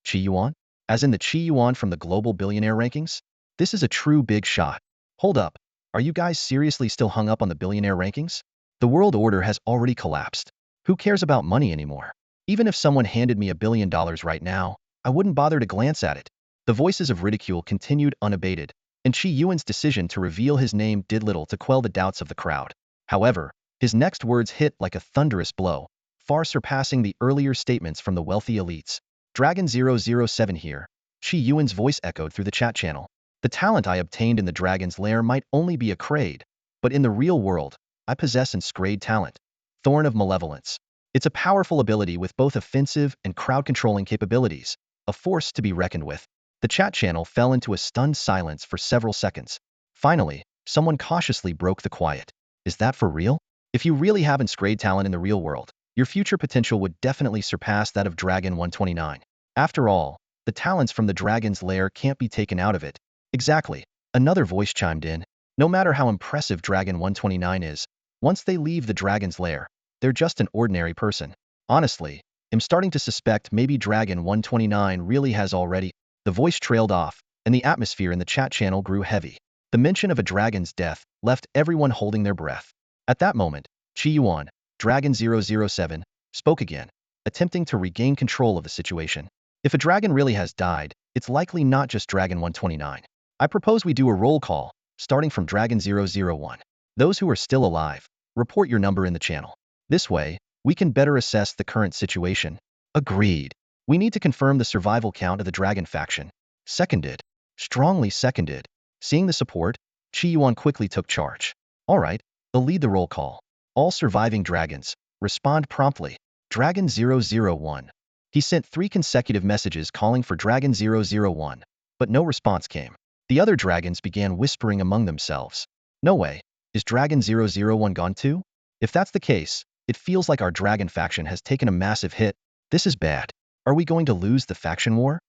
Speaker 1: Chi Yuan? As in the Chi Yuan from the global billionaire rankings? This is a true big shot. Hold up. Are you guys seriously still hung up on the billionaire rankings? The world order has already collapsed. Who cares about money anymore? Even if someone handed me $1 billion right now, I wouldn't bother to glance at it. The voices of ridicule continued unabated, and Chi Yuan's decision to reveal his name did little to quell the doubts of the crowd. However, his next words hit like a thunderous blow, far surpassing the earlier statements from the wealthy elites. Dragon 007 here. Chi Yuan's voice echoed through the chat channel. The talent I obtained in the dragon's lair might only be a grade, but in the real world, I possess an grade talent. Thorn of Malevolence. It's a powerful ability with both offensive and crowd-controlling capabilities, a force to be reckoned with. The chat channel fell into a stunned silence for several seconds. Finally, someone cautiously broke the quiet. Is that for real? If you really have an grade talent in the real world, your future potential would definitely surpass that of Dragon 129. After all, The talents from the dragon's lair can't be taken out of it. Exactly. Another voice chimed in. No matter how impressive Dragon 129 is, once they leave the dragon's lair, they're just an ordinary person. Honestly, I'm starting to suspect maybe Dragon 129 really has already. The voice trailed off, and the atmosphere in the chat channel grew heavy. The mention of a dragon's death left everyone holding their breath. At that moment, Chi Yuan, Dragon 007, spoke again, attempting to regain control of the situation. If a dragon really has died, it's likely not just Dragon 129. I propose we do a roll call, starting from Dragon 001. Those who are still alive, report your number in the channel. This way, we can better assess the current situation. Agreed. We need to confirm the survival count of the dragon faction. Seconded. Strongly seconded. Seeing the support, Chi Yuan quickly took charge. Alright, they'll lead the roll call. All surviving dragons, respond promptly. Dragon 001. He sent 3 consecutive messages calling for Dragon 001, but no response came. The other dragons began whispering among themselves. No way. Is Dragon 001 gone too? If that's the case, it feels like our dragon faction has taken a massive hit. This is bad. Are we going to lose the faction war?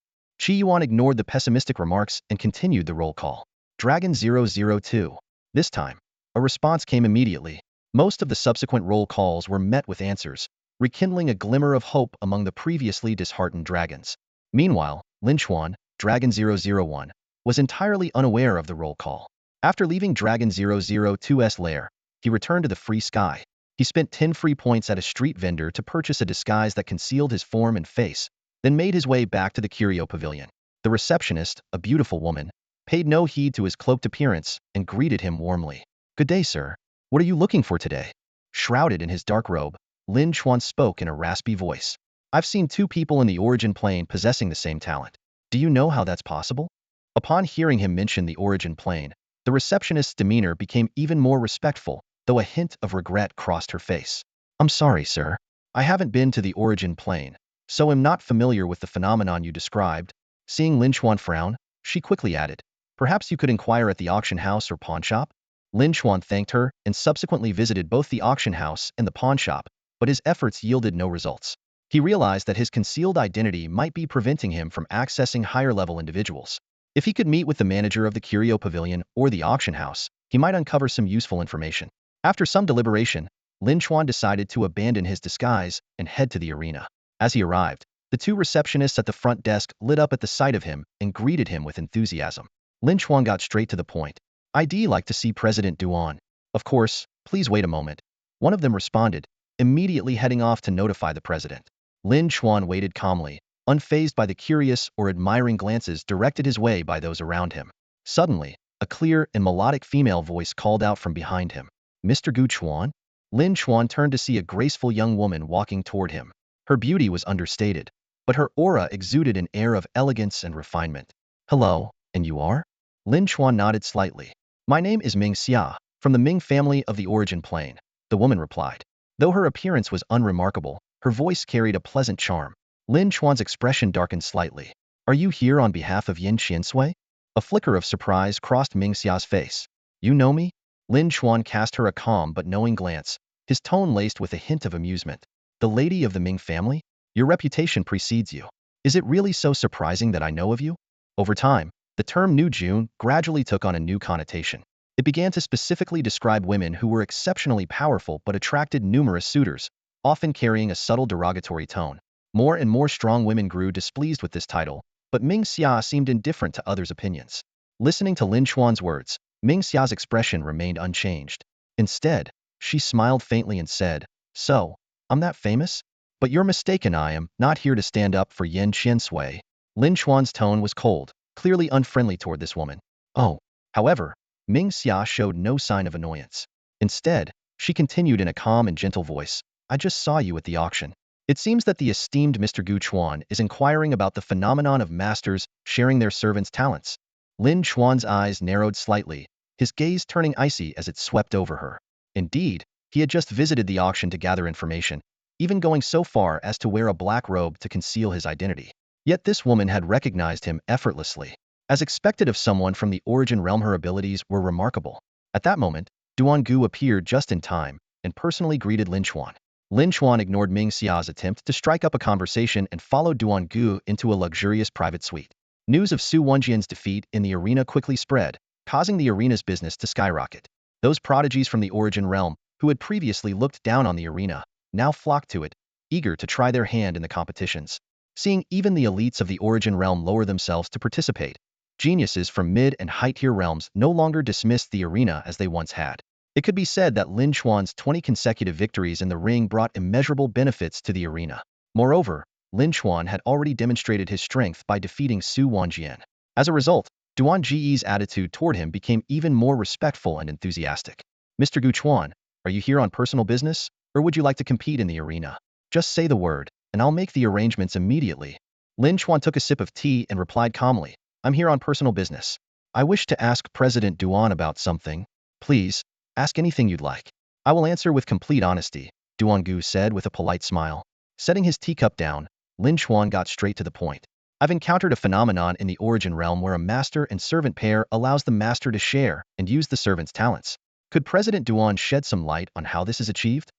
Speaker 1: Chi Yuan ignored the pessimistic remarks and continued the roll call. Dragon 002. This time, a response came immediately. Most of the subsequent roll calls were met with answers, rekindling a glimmer of hope among the previously disheartened dragons. Meanwhile, Lin Chuan, Dragon 001, was entirely unaware of the roll call. After leaving Dragon 002's lair, he returned to the free sky. He spent 10 free points at a street vendor to purchase a disguise that concealed his form and face, then made his way back to the curio pavilion. The receptionist, a beautiful woman, paid no heed to his cloaked appearance and greeted him warmly. Good day, sir. What are you looking for today? Shrouded in his dark robe, Lin Chuan spoke in a raspy voice. I've seen 2 people in the origin plane possessing the same talent. Do you know how that's possible? Upon hearing him mention the origin plane, the receptionist's demeanor became even more respectful, though a hint of regret crossed her face. I'm sorry, sir. I haven't been to the origin plane, so am not familiar with the phenomenon you described. Seeing Lin Chuan frown, she quickly added, perhaps you could inquire at the auction house or pawn shop? Lin Chuan thanked her and subsequently visited both the auction house and the pawn shop, but his efforts yielded no results. He realized that his concealed identity might be preventing him from accessing higher-level individuals. If he could meet with the manager of the curio pavilion or the auction house, he might uncover some useful information. After some deliberation, Lin Chuan decided to abandon his disguise and head to the arena. As he arrived, the 2 receptionists at the front desk lit up at the sight of him and greeted him with enthusiasm. Lin Chuan got straight to the point. I'd like to see President Duan. Of course, please wait a moment. One of them responded, immediately heading off to notify the president. Lin Chuan waited calmly, unfazed by the curious or admiring glances directed his way by those around him. Suddenly, a clear and melodic female voice called out from behind him. Mr. Gu Chuan? Lin Chuan turned to see a graceful young woman walking toward him. Her beauty was understated, but her aura exuded an air of elegance and refinement. Hello, and you are? Lin Chuan nodded slightly. My name is Ming Xia, from the Ming family of the origin plane, the woman replied. Though her appearance was unremarkable, her voice carried a pleasant charm. Lin Chuan's expression darkened slightly. Are you here on behalf of Yin Qiansui? A flicker of surprise crossed Ming Xia's face. You know me? Lin Chuan cast her a calm but knowing glance, his tone laced with a hint of amusement. The lady of the Ming family? Your reputation precedes you. Is it really so surprising that I know of you? Over time, the term New June gradually took on a new connotation. It began to specifically describe women who were exceptionally powerful but attracted numerous suitors, often carrying a subtle derogatory tone. More and more strong women grew displeased with this title, but Ming Xia seemed indifferent to others' opinions. Listening to Lin Chuan's words, Ming Xia's expression remained unchanged. Instead, she smiled faintly and said, So, I'm that famous? But you're mistaken, I am not here to stand up for Yin Qiansui. Lin Chuan's tone was cold, clearly unfriendly toward this woman. Oh. However, Ming Xia showed no sign of annoyance. Instead, she continued in a calm and gentle voice, I just saw you at the auction. It seems that the esteemed Mr. Gu Chuan is inquiring about the phenomenon of masters sharing their servants' talents. Lin Chuan's eyes narrowed slightly, his gaze turning icy as it swept over her. Indeed, he had just visited the auction to gather information, even going so far as to wear a black robe to conceal his identity. Yet this woman had recognized him effortlessly. As expected of someone from the origin realm, her abilities were remarkable. At that moment, Duan Gu appeared just in time and personally greeted Lin Chuan. Lin Chuan ignored Ming Xia's attempt to strike up a conversation and followed Duan Gu into a luxurious private suite. News of Su Wenjian's defeat in the arena quickly spread, causing the arena's business to skyrocket. Those prodigies from the Origin realm, who had previously looked down on the arena, now flocked to it, eager to try their hand in the competitions. Seeing even the elites of the Origin realm lower themselves to participate, geniuses from mid and high-tier realms no longer dismissed the arena as they once had. It could be said that Lin Chuan's 20 consecutive victories in the ring brought immeasurable benefits to the arena. Moreover, Lin Chuan had already demonstrated his strength by defeating Su Wenjian. As a result, Duan Ji's attitude toward him became even more respectful and enthusiastic. Mr. Gu Chuan, are you here on personal business, or would you like to compete in the arena? Just say the word, and I'll make the arrangements immediately. Lin Chuan took a sip of tea and replied calmly, I'm here on personal business. I wish to ask President Duan about something. Please, ask anything you'd like. I will answer with complete honesty, Duan Gu said with a polite smile. Setting his teacup down, Lin Chuan got straight to the point. I've encountered a phenomenon in the Origin realm where a master and servant pair allows the master to share and use the servant's talents. Could President Duan shed some light on how this is achieved?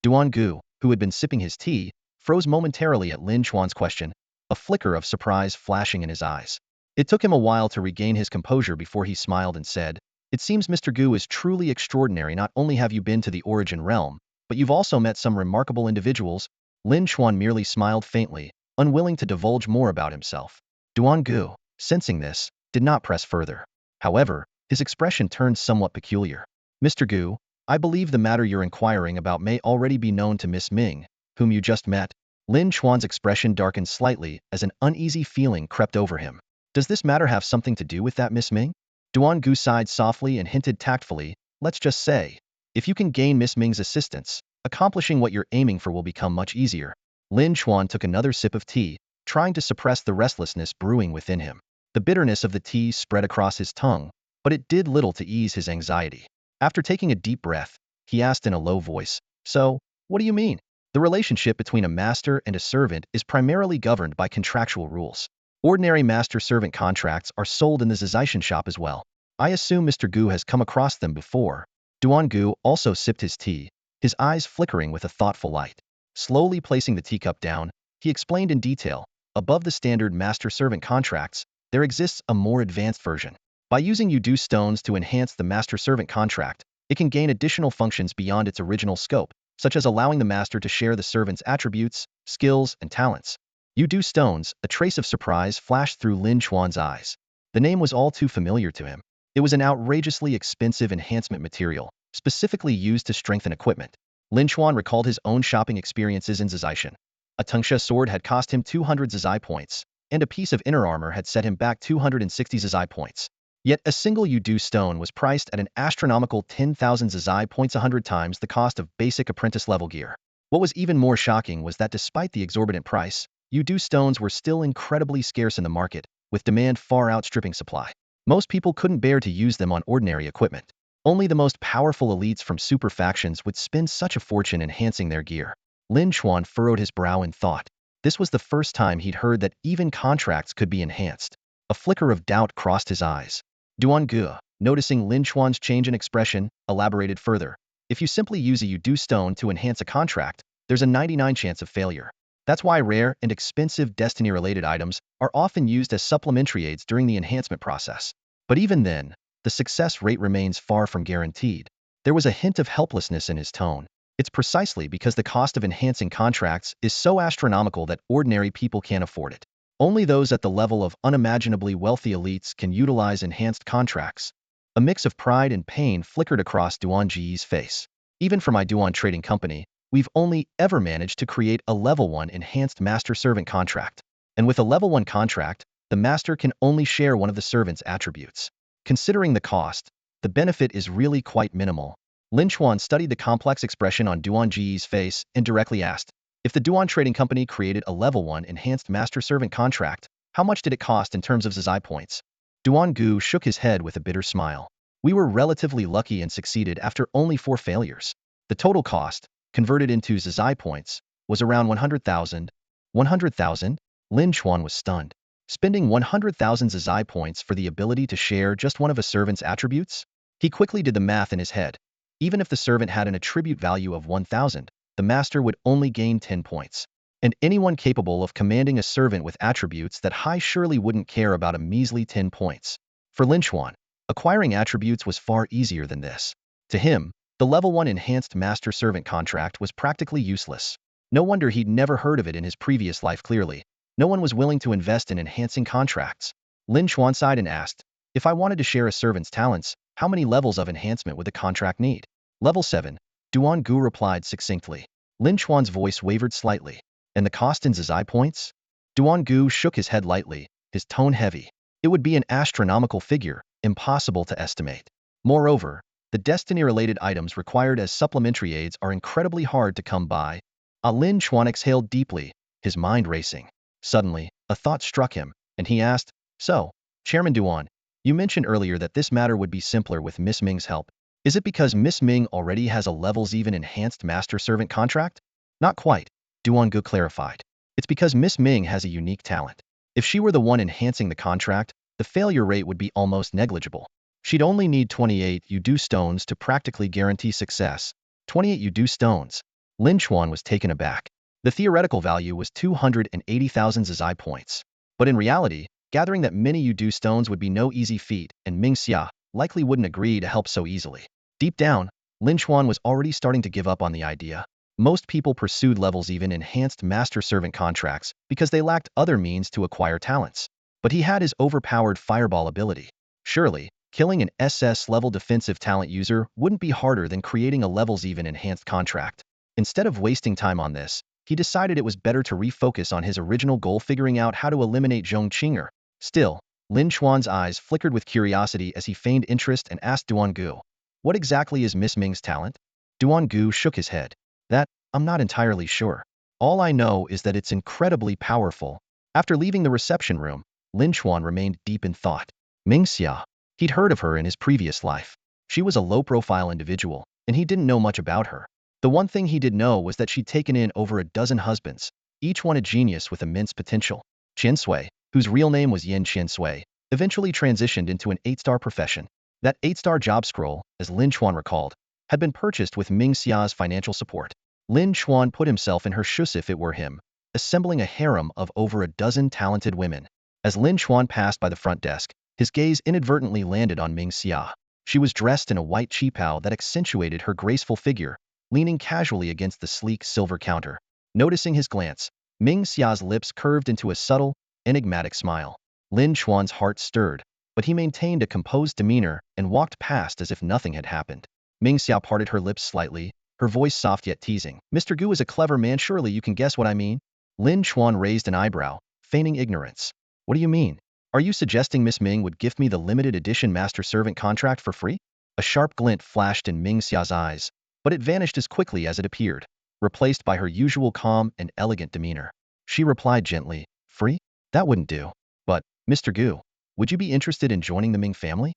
Speaker 1: Duan Gu, who had been sipping his tea, froze momentarily at Lin Chuan's question, a flicker of surprise flashing in his eyes. It took him a while to regain his composure before he smiled and said, It seems Mr. Gu is truly extraordinary. Not only have you been to the Origin realm, but you've also met some remarkable individuals. Lin Chuan merely smiled faintly, unwilling to divulge more about himself. Duan Gu, sensing this, did not press further. However, his expression turned somewhat peculiar. Mr. Gu, I believe the matter you're inquiring about may already be known to Miss Ming, whom you just met. Lin Chuan's expression darkened slightly as an uneasy feeling crept over him. Does this matter have something to do with that Miss Ming? Duan Gu sighed softly and hinted tactfully, let's just say, if you can gain Miss Ming's assistance, accomplishing what you're aiming for will become much easier. Lin Chuan took another sip of tea, trying to suppress the restlessness brewing within him. The bitterness of the tea spread across his tongue, but it did little to ease his anxiety. After taking a deep breath, he asked in a low voice, So, what do you mean? The relationship between a master and a servant is primarily governed by contractual rules. Ordinary master-servant contracts are sold in the Zization shop as well. I assume Mr. Gu has come across them before. Duan Gu also sipped his tea, his eyes flickering with a thoughtful light. Slowly placing the teacup down, he explained in detail, above the standard master-servant contracts, there exists a more advanced version. By using Yudu stones to enhance the master-servant contract, it can gain additional functions beyond its original scope, such as allowing the master to share the servant's attributes, skills, and talents. Yudu stones, a trace of surprise flashed through Lin Chuan's eyes. The name was all too familiar to him. It was an outrageously expensive enhancement material, specifically used to strengthen equipment. Lin Chuan recalled his own shopping experiences in Zization. A Tengsha sword had cost him 200 Zizai points, and a piece of inner armor had set him back 260 Zizai points. Yet a single Yudu stone was priced at an astronomical 10,000 Zizai points, 100 times the cost of basic apprentice-level gear. What was even more shocking was that despite the exorbitant price, Yudu stones were still incredibly scarce in the market, with demand far outstripping supply. Most people couldn't bear to use them on ordinary equipment. Only the most powerful elites from super factions would spend such a fortune enhancing their gear. Lin Chuan furrowed his brow in thought. This was the first time he'd heard that even contracts could be enhanced. A flicker of doubt crossed his eyes. Duan Gu, noticing Lin Chuan's change in expression, elaborated further. If you simply use a Yudu stone to enhance a contract, there's a 99% chance of failure. That's why rare and expensive destiny-related items are often used as supplementary aids during the enhancement process. But even then, the success rate remains far from guaranteed. There was a hint of helplessness in his tone. It's precisely because the cost of enhancing contracts is so astronomical that ordinary people can't afford it. Only those at the level of unimaginably wealthy elites can utilize enhanced contracts. A mix of pride and pain flickered across Duan Ji's face. Even for my Duan trading company, we've only ever managed to create a level 1 enhanced master-servant contract. And with a level 1 contract, the master can only share one of the servant's attributes. Considering the cost, the benefit is really quite minimal. Lin Chuan studied the complex expression on Duan Ji's face and directly asked, if the Duan Trading Company created a level 1 enhanced master-servant contract, how much did it cost in terms of Zizai points? Duan Gu shook his head with a bitter smile. We were relatively lucky and succeeded after only 4 failures. The total cost, converted into Zizai points, was around 100,000. 100,000? Lin Chuan was stunned. Spending 100,000 Zizai points for the ability to share just one of a servant's attributes? He quickly did the math in his head. Even if the servant had an attribute value of 1,000, the master would only gain 10 points. And anyone capable of commanding a servant with attributes that high surely wouldn't care about a measly 10 points. For Lin Xuan, acquiring attributes was far easier than this. To him, the level 1 enhanced master-servant contract was practically useless. No wonder he'd never heard of it in his previous life. Clearly, no one was willing to invest in enhancing contracts. Lin Xuan sighed and asked, if I wanted to share a servant's talents, how many levels of enhancement would the contract need? Level 7, Duan Gu replied succinctly. Lin Xuan's voice wavered slightly. And the cost in Zizai points? Duan Gu shook his head lightly, his tone heavy. It would be an astronomical figure, impossible to estimate. Moreover, the destiny-related items required as supplementary aids are incredibly hard to come by. Lin Xuan exhaled deeply, his mind racing. Suddenly, a thought struck him, and he asked, so, Chairman Duan, you mentioned earlier that this matter would be simpler with Miss Ming's help. Is it because Miss Ming already has a levels-even enhanced master-servant contract? Not quite, Duan Gu clarified. It's because Miss Ming has a unique talent. If she were the one enhancing the contract, the failure rate would be almost negligible. She'd only need 28 Yudu stones to practically guarantee success. 28 Yudu stones. Lin Xuan was taken aback. The theoretical value was 280,000 Zizai points. But in reality, gathering that many Yudu stones would be no easy feat, and Ming Xia likely wouldn't agree to help so easily. Deep down, Lin Xuan was already starting to give up on the idea. Most people pursued levels-even enhanced master-servant contracts because they lacked other means to acquire talents. But he had his overpowered fireball ability. Surely, killing an SS-level defensive talent user wouldn't be harder than creating a levels-even enhanced contract. Instead of wasting time on this, he decided it was better to refocus on his original goal, figuring out how to eliminate Zhong Qing'er. Still, Lin Xuan's eyes flickered with curiosity as he feigned interest and asked Duan Gu, what exactly is Miss Ming's talent? Duan Gu shook his head. That, I'm not entirely sure. All I know is that it's incredibly powerful. After leaving the reception room, Lin Xuan remained deep in thought. Ming Xia. He'd heard of her in his previous life. She was a low-profile individual, and he didn't know much about her. The one thing he did know was that she'd taken in over a dozen husbands, each one a genius with immense potential. Qian Sui, whose real name was Yin Qian Sui, eventually transitioned into an 8-star profession. That 8-star job scroll, as Lin Xuan recalled, had been purchased with Ming Xia's financial support. Lin Xuan put himself in her shoes if it were him, assembling a harem of over a dozen talented women. As Lin Xuan passed by the front desk, his gaze inadvertently landed on Ming Xia. She was dressed in a white qipao that accentuated her graceful figure, leaning casually against the sleek silver counter. Noticing his glance, Ming Xia's lips curved into a subtle, enigmatic smile. Lin Xuan's heart stirred, but he maintained a composed demeanor and walked past as if nothing had happened. Ming Xia parted her lips slightly, her voice soft yet teasing. Mr. Gu is a clever man, surely you can guess what I mean? Lin Xuan raised an eyebrow, feigning ignorance. What do you mean? Are you suggesting Miss Ming would gift me the limited edition master-servant contract for free? A sharp glint flashed in Ming Xia's eyes, but it vanished as quickly as it appeared, replaced by her usual calm and elegant demeanor. She replied gently, free? That wouldn't do. But, Mr. Gu, would you be interested in joining the Ming family?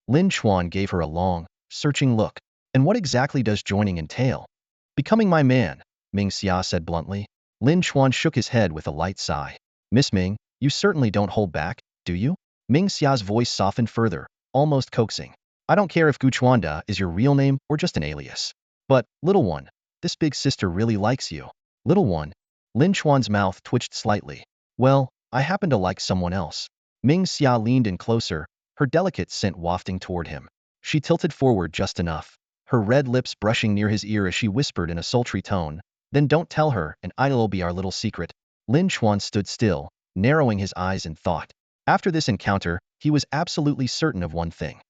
Speaker 1: Lin Xuan gave her a long, searching look. And what exactly does joining entail? Becoming my man, Ming Xia said bluntly. Lin Xuan shook his head with a light sigh. Miss Ming, you certainly don't hold back, do you? Ming Xia's voice softened further, almost coaxing. I don't care if Gu Chuanda is your real name or just an alias. But, little one, this big sister really likes you. Little one? Lin Xuan's mouth twitched slightly. Well, I happen to like someone else. Ming Xia leaned in closer, her delicate scent wafting toward him. She tilted forward just enough, her red lips brushing near his ear as she whispered in a sultry tone, then don't tell her, and it'll be our little secret. Lin Xuan stood still, narrowing his eyes in thought. After this encounter, he was absolutely certain of one thing.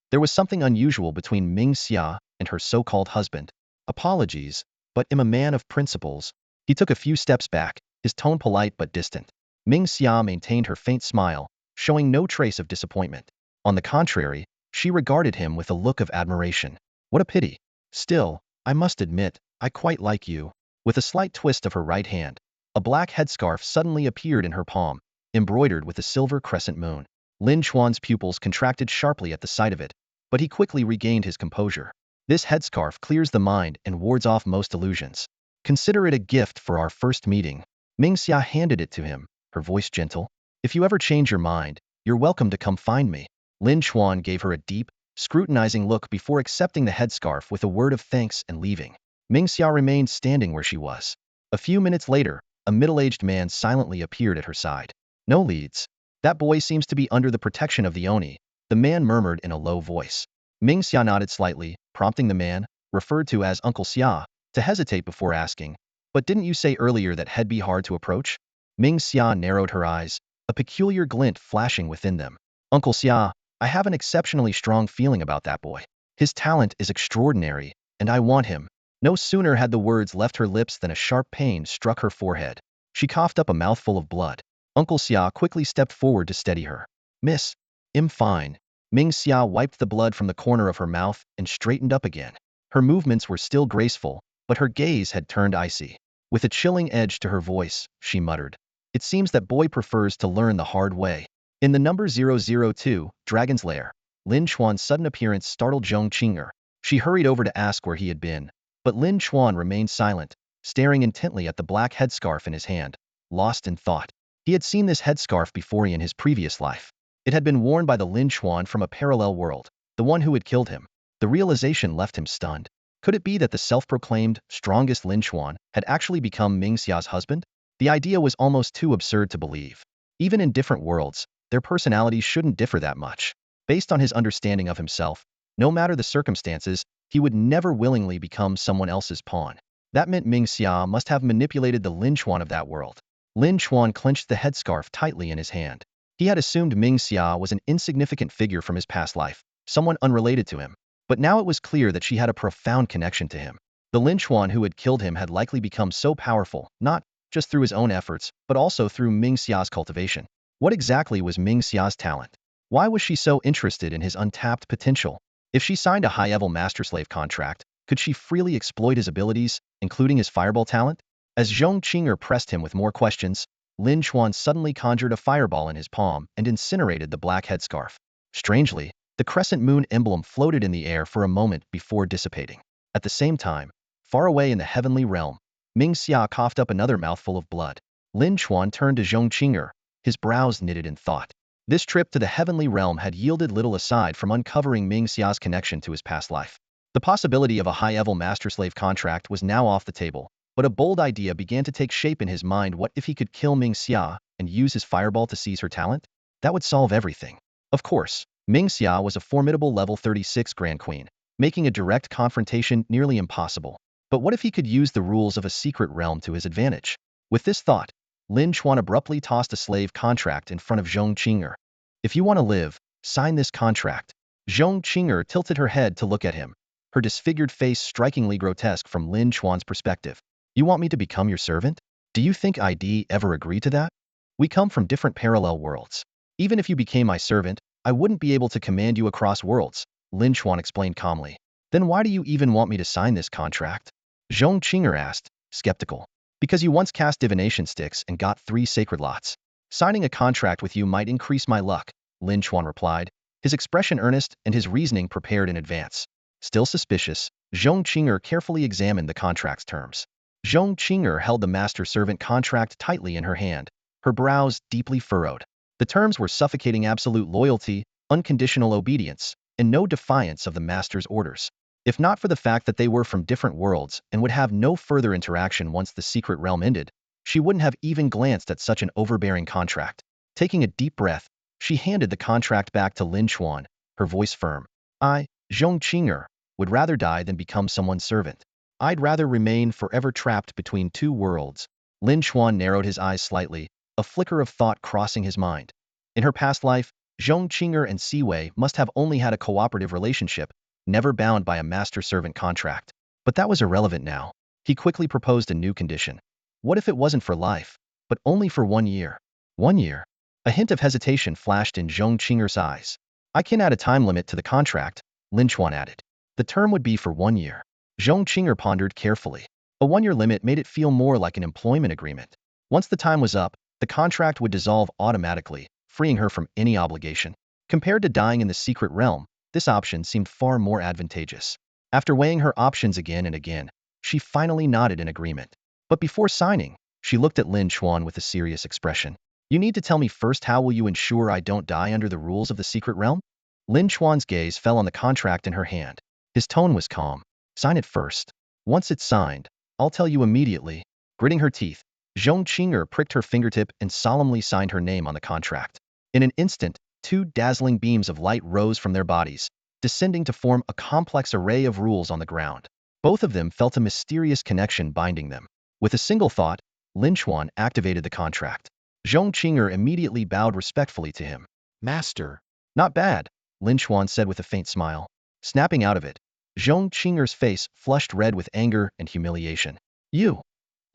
Speaker 1: There was something unusual between Ming Xia and her so-called husband. Apologies, but I'm a man of principles. He took a few steps back, his tone polite but distant. Ming Xia maintained her faint smile, showing no trace of disappointment. On the contrary, she regarded him with a look of admiration. What a pity. Still, I must admit, I quite like you. With a slight twist of her right hand, a black headscarf suddenly appeared in her palm, embroidered with a silver crescent moon. Lin Xuan's pupils contracted sharply at the sight of it, but he quickly regained his composure. This headscarf clears the mind and wards off most illusions. Consider it a gift for our first meeting. Ming Xia handed it to him, her voice gentle. If you ever change your mind, you're welcome to come find me. Lin Xuan gave her a deep, scrutinizing look before accepting the headscarf with a word of thanks and leaving. Ming Xia remained standing where she was. A few minutes later, a middle-aged man silently appeared at her side. No leads. That boy seems to be under the protection of the Oni, the man murmured in a low voice. Ming Xia nodded slightly, prompting the man, referred to as Uncle Xia, to hesitate before asking, "But didn't you say earlier that he'd be hard to approach?" Ming Xia narrowed her eyes, a peculiar glint flashing within them. "Uncle Xia, I have an exceptionally strong feeling about that boy. His talent is extraordinary, and I want him." No sooner had the words left her lips than a sharp pain struck her forehead. She coughed up a mouthful of blood. Uncle Xia quickly stepped forward to steady her. "Miss, I'm fine." Ming Xia wiped the blood from the corner of her mouth and straightened up again. Her movements were still graceful, but her gaze had turned icy. With a chilling edge to her voice, she muttered, "It seems that boy prefers to learn the hard way." In the number 002, Dragon's Lair, Lin Chuan's sudden appearance startled Zhong Qing'er. She hurried over to ask where he had been, but Lin Chuan remained silent, staring intently at the black headscarf in his hand, lost in thought. He had seen this headscarf before in his previous life. It had been worn by the Lin Chuan from a parallel world, the one who had killed him. The realization left him stunned. Could it be that the self-proclaimed strongest Lin Chuan had actually become Ming Xia's husband? The idea was almost too absurd to believe. Even in different worlds, their personalities shouldn't differ that much. Based on his understanding of himself, no matter the circumstances, he would never willingly become someone else's pawn. That meant Ming Xia must have manipulated the Lin Chuan of that world. Lin Chuan clenched the headscarf tightly in his hand. He had assumed Ming Xia was an insignificant figure from his past life, someone unrelated to him. But now it was clear that she had a profound connection to him. The Lin Chuan who had killed him had likely become so powerful, not just through his own efforts, but also through Ming Xia's cultivation. What exactly was Ming Xia's talent? Why was she so interested in his untapped potential? If she signed a high-level master-slave contract, could she freely exploit his abilities, including his fireball talent? As Zhong Qing'er pressed him with more questions, Lin Chuan suddenly conjured a fireball in his palm and incinerated the black headscarf. Strangely, the crescent moon emblem floated in the air for a moment before dissipating. At the same time, far away in the heavenly realm, Ming Xia coughed up another mouthful of blood. Lin Chuan turned to Zhong Qing'er, his brows knitted in thought. This trip to the heavenly realm had yielded little aside from uncovering Ming Xia's connection to his past life. The possibility of a high-level master-slave contract was now off the table, but a bold idea began to take shape in his mind. What if he could kill Ming Xia and use his fireball to seize her talent? That would solve everything. Of course, Ming Xia was a formidable level 36 Grand Queen, making a direct confrontation nearly impossible. But what if he could use the rules of a secret realm to his advantage? With this thought, Lin Chuan abruptly tossed a slave contract in front of Zhong Qing'er. "If you want to live, sign this contract." Zhong Qing'er tilted her head to look at him, her disfigured face strikingly grotesque from Lin Chuan's perspective. "You want me to become your servant? Do you think I'd ever agree to that? We come from different parallel worlds. Even if you became my servant, I wouldn't be able to command you across worlds," Lin Chuan explained calmly. "Then why do you even want me to sign this contract?" Zhong Qing'er asked, skeptical. "Because you once cast divination sticks and got 3 sacred lots. Signing a contract with you might increase my luck," Lin Chuan replied, his expression earnest and his reasoning prepared in advance. Still suspicious, Zhong Qing'er carefully examined the contract's terms. Zhong Qing'er held the master-servant contract tightly in her hand, her brows deeply furrowed. The terms were suffocating: absolute loyalty, unconditional obedience, and no defiance of the master's orders. If not for the fact that they were from different worlds and would have no further interaction once the secret realm ended, she wouldn't have even glanced at such an overbearing contract. Taking a deep breath, she handed the contract back to Lin Chuan, her voice firm. "I, Zhong Qing'er, would rather die than become someone's servant. I'd rather remain forever trapped between 2 worlds." Lin Chuan narrowed his eyes slightly, a flicker of thought crossing his mind. In her past life, Zhong Qing'er and Siwei must have only had a cooperative relationship, never bound by a master-servant contract. But that was irrelevant now. He quickly proposed a new condition. What if it wasn't for life, but only for 1 year? 1 year? A hint of hesitation flashed in Zhong Qing'er's eyes. "I can add a time limit to the contract," Lin Chuan added. "The term would be for 1 year." Zhong Qing'er pondered carefully. A 1-year limit made it feel more like an employment agreement. Once the time was up, the contract would dissolve automatically, freeing her from any obligation. Compared to dying in the secret realm, this option seemed far more advantageous. After weighing her options again and again, she finally nodded in agreement. But before signing, she looked at Lin Chuan with a serious expression. "You need to tell me first, how will you ensure I don't die under the rules of the secret realm?" Lin Chuan's gaze fell on the contract in her hand. His tone was calm. "Sign it first." Once it's signed, I'll tell you immediately. Gritting her teeth, Zhong Qing'er pricked her fingertip and solemnly signed her name on the contract. In an instant, two dazzling beams of light rose from their bodies, descending to form a complex array of rules on the ground. Both of them felt a mysterious connection binding them. With a single thought, Lin Chuan activated the contract. Zhong Qing'er immediately bowed respectfully to him.
Speaker 2: Master.
Speaker 1: Not bad, Lin Chuan said with a faint smile. Snapping out of it, Zhong Qing'er's face flushed red with anger and humiliation. You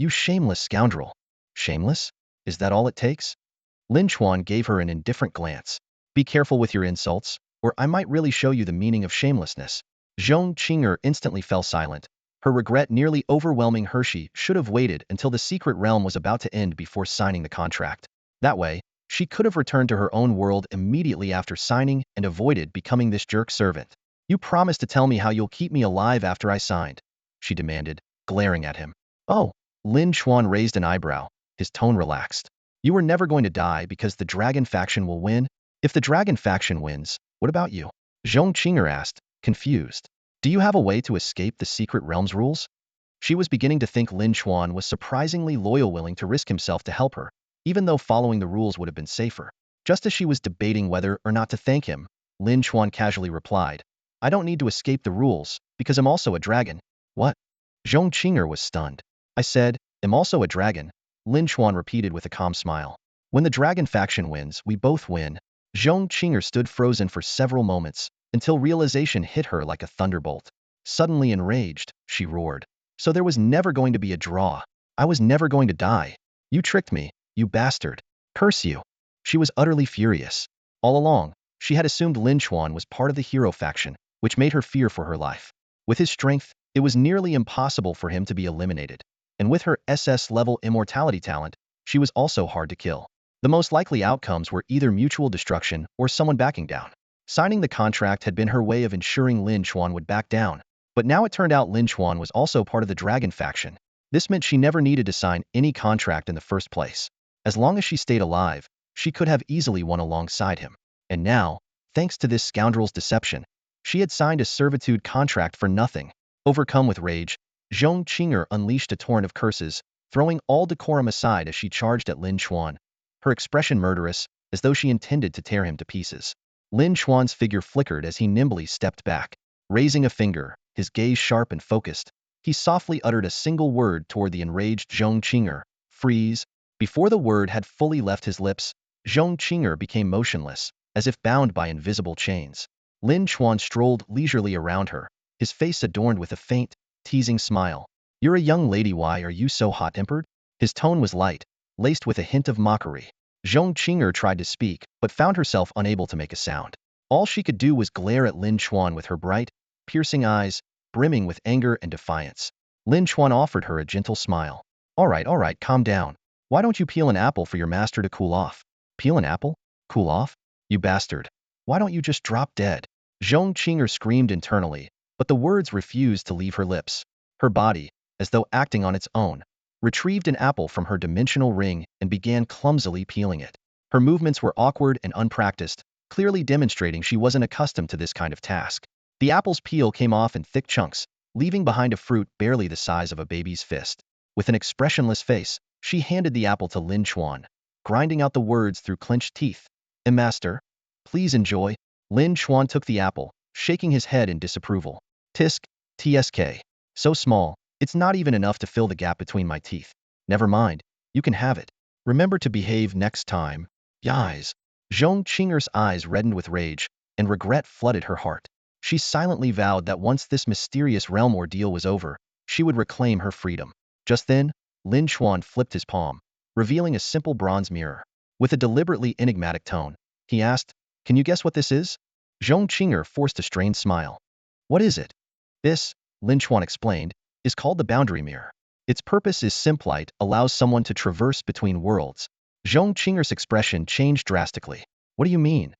Speaker 1: shameless scoundrel. Shameless? Is that all it takes? Lin Chuan gave her an indifferent glance. Be careful with your insults, or I might really show you the meaning of shamelessness. Zhong Qing'er instantly fell silent. Her regret nearly overwhelming her. She should have waited until the secret realm was about to end before signing the contract. That way, she could have returned to her own world immediately after signing and avoided becoming this jerk servant. You promised to tell me how you'll keep me alive after I signed, she demanded, glaring at him. Oh, Lin Chuan raised an eyebrow, his tone relaxed. You were never going to die because the dragon faction will win? If the dragon faction wins, what about you? Zhong Qing'er asked, confused. Do you have a way to escape the secret realm's rules? She was beginning to think Lin Chuan was surprisingly loyal, willing to risk himself to help her, even though following the rules would have been safer. Just as she was debating whether or not to thank him, Lin Chuan casually replied, I don't need to escape the rules, because I'm also a dragon. What? Zhong Qing'er was stunned. I said, I'm also a dragon, Lin Chuan repeated with a calm smile. When the dragon faction wins, we both win. Zhong Qing'er stood frozen for several moments, until realization hit her like a thunderbolt. Suddenly enraged, she roared. So there was never going to be a draw. I was never going to die. You tricked me, you bastard. Curse you. She was utterly furious. All along, she had assumed Lin Chuan was part of the hero faction, which made her fear for her life. With his strength, it was nearly impossible for him to be eliminated. And with her SS-level immortality talent, she was also hard to kill. The most likely outcomes were either mutual destruction or someone backing down. Signing the contract had been her way of ensuring Lin Chuan would back down, but now it turned out Lin Chuan was also part of the dragon faction. This meant she never needed to sign any contract in the first place. As long as she stayed alive, she could have easily won alongside him. And now, thanks to this scoundrel's deception, she had signed a servitude contract for nothing. Overcome with rage, Zhong Qing'er unleashed a torrent of curses, throwing all decorum aside as she charged at Lin Chuan, her expression murderous, as though she intended to tear him to pieces. Lin Chuan's figure flickered as he nimbly stepped back. Raising a finger, his gaze sharp and focused, he softly uttered a single word toward the enraged Zhong Qing'er, freeze. Before the word had fully left his lips, Zhong Qing'er became motionless, as if bound by invisible chains. Lin Chuan strolled leisurely around her, his face adorned with a faint, teasing smile. You're a young lady, why are you so hot-tempered? His tone was light, laced with a hint of mockery. Zhong Qing'er tried to speak, but found herself unable to make a sound. All she could do was glare at Lin Chuan with her bright, piercing eyes, brimming with anger and defiance. Lin Chuan offered her a gentle smile. All right, calm down. Why don't you peel an apple for your master to cool off? Peel an apple? Cool off? You bastard. Why don't you just drop dead? Zhong Qing'er screamed internally, but the words refused to leave her lips. Her body, as though acting on its own, retrieved an apple from her dimensional ring and began clumsily peeling it. Her movements were awkward and unpracticed, clearly demonstrating she wasn't accustomed to this kind of task. The apple's peel came off in thick chunks, leaving behind a fruit barely the size of a baby's fist. With an expressionless face, she handed the apple to Lin Chuan, grinding out the words through clenched teeth. Master, please enjoy. Lin Chuan took the apple, shaking his head in disapproval. Tisk, tsk. So small, it's not even enough to fill the gap between my teeth. Never mind, you can have it. Remember to behave next time. Yais. Zhong Qing'er's eyes reddened with rage, and regret flooded her heart. She silently vowed that once this mysterious realm ordeal was over, she would reclaim her freedom. Just then, Lin Chuan flipped his palm, revealing a simple bronze mirror. With a deliberately enigmatic tone, he asked, Can you guess what this is? Zhong Qing'er forced a strained smile. What is it? This, Lin Chuan explained, is called the boundary mirror. Its purpose is simple, it allows someone to traverse between worlds. Zhong Qing'er's expression changed drastically. What do you mean?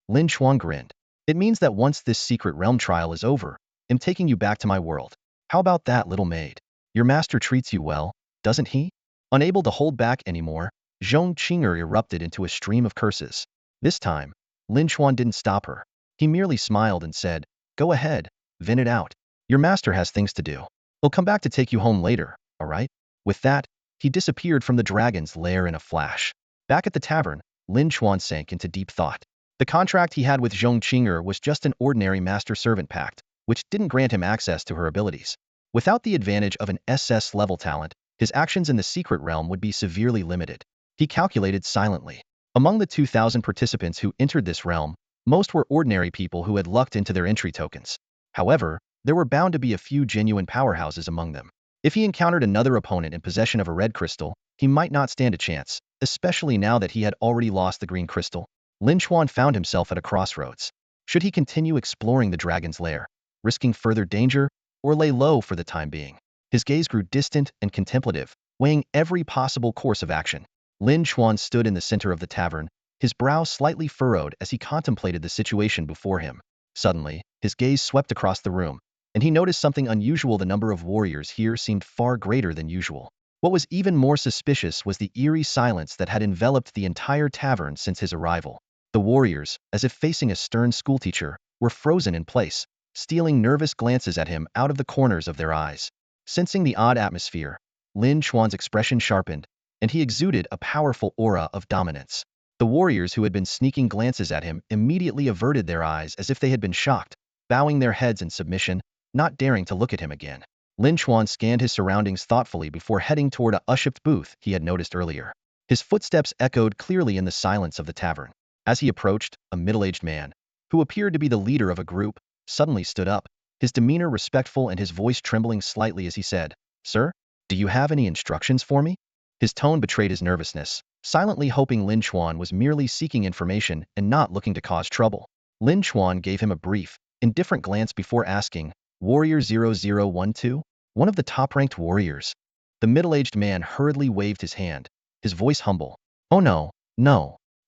Speaker 1: Lin Chuan grinned. It means that once this secret realm trial is over, I'm taking you back to my world. How about that, little maid? Your master treats you well, doesn't he? Unable to hold back anymore, Zhong Qing'er erupted into a stream of curses. This time, Lin Chuan didn't stop her. He merely smiled and said, Go ahead, vent it out. Your master has things to do. He'll come back to take you home later, all right? With that, he disappeared from the dragon's lair in a flash. Back at the tavern, Lin Chuan sank into deep thought. The contract he had with Zhong Qing'er was just an ordinary master-servant pact, which didn't grant him access to her abilities. Without the advantage of an SS-level talent, his actions in the secret realm would be severely limited. He calculated silently. Among the 2,000 participants who entered this realm, most were ordinary people who had lucked into their entry tokens. However, there were bound to be a few genuine powerhouses among them. If he encountered another opponent in possession of a red crystal, he might not stand a chance, especially now that he had already lost the green crystal. Lin Chuan found himself at a crossroads. Should he continue exploring the dragon's lair, risking further danger, or lay low for the time being? His gaze grew distant and contemplative, weighing every possible course of action. Lin Chuan stood in the center of the tavern, his brow slightly furrowed as he contemplated the situation before him. Suddenly, his gaze swept across the room, and he noticed something unusual. The number of warriors here seemed far greater than usual. What was even more suspicious was the eerie silence that had enveloped the entire tavern since his arrival. The warriors, as if facing a stern schoolteacher, were frozen in place, stealing nervous glances at him out of the corners of their eyes. Sensing the odd atmosphere, Lin Chuan's expression sharpened, and he exuded a powerful aura of dominance. The warriors who had been sneaking glances at him immediately averted their eyes as if they had been shocked, bowing their heads in submission, not daring to look at him again. Lin Chuan scanned his surroundings thoughtfully before heading toward a ushipped booth he had noticed earlier. His footsteps echoed clearly in the silence of the tavern. As he approached, a middle-aged man, who appeared to be the leader of a group, suddenly stood up, his demeanor respectful and his voice trembling slightly as he said, "Sir, do you have any instructions for me?" His tone betrayed his nervousness, silently hoping Lin Chuan was merely seeking information and not looking to cause trouble. Lin Chuan gave him a brief, indifferent glance before asking, "Warrior 0012? One of the top-ranked warriors?" The middle-aged man hurriedly waved his hand, his voice humble. "Oh no,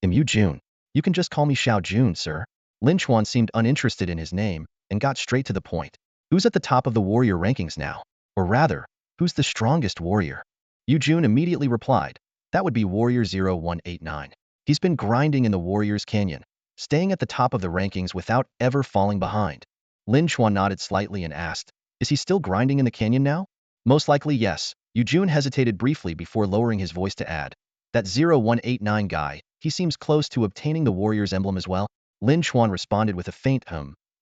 Speaker 1: I'm Yu Jun. You can just call me Xiao Jun, sir." Lin Chuan seemed uninterested in his name and got straight to the point. "Who's at the top of the warrior rankings now? Or rather, who's the strongest warrior?" Yu Jun immediately replied, "That would be Warrior 0189. He's been grinding in the Warriors Canyon, staying at the top of the rankings without ever falling behind." Lin Chuan nodded slightly and asked, "Is he still grinding in the canyon now?" "Most likely yes." Yu Jun hesitated briefly before lowering his voice to add, "That 0189 guy, he seems close to obtaining the Warriors emblem as well." Lin Chuan responded with a faint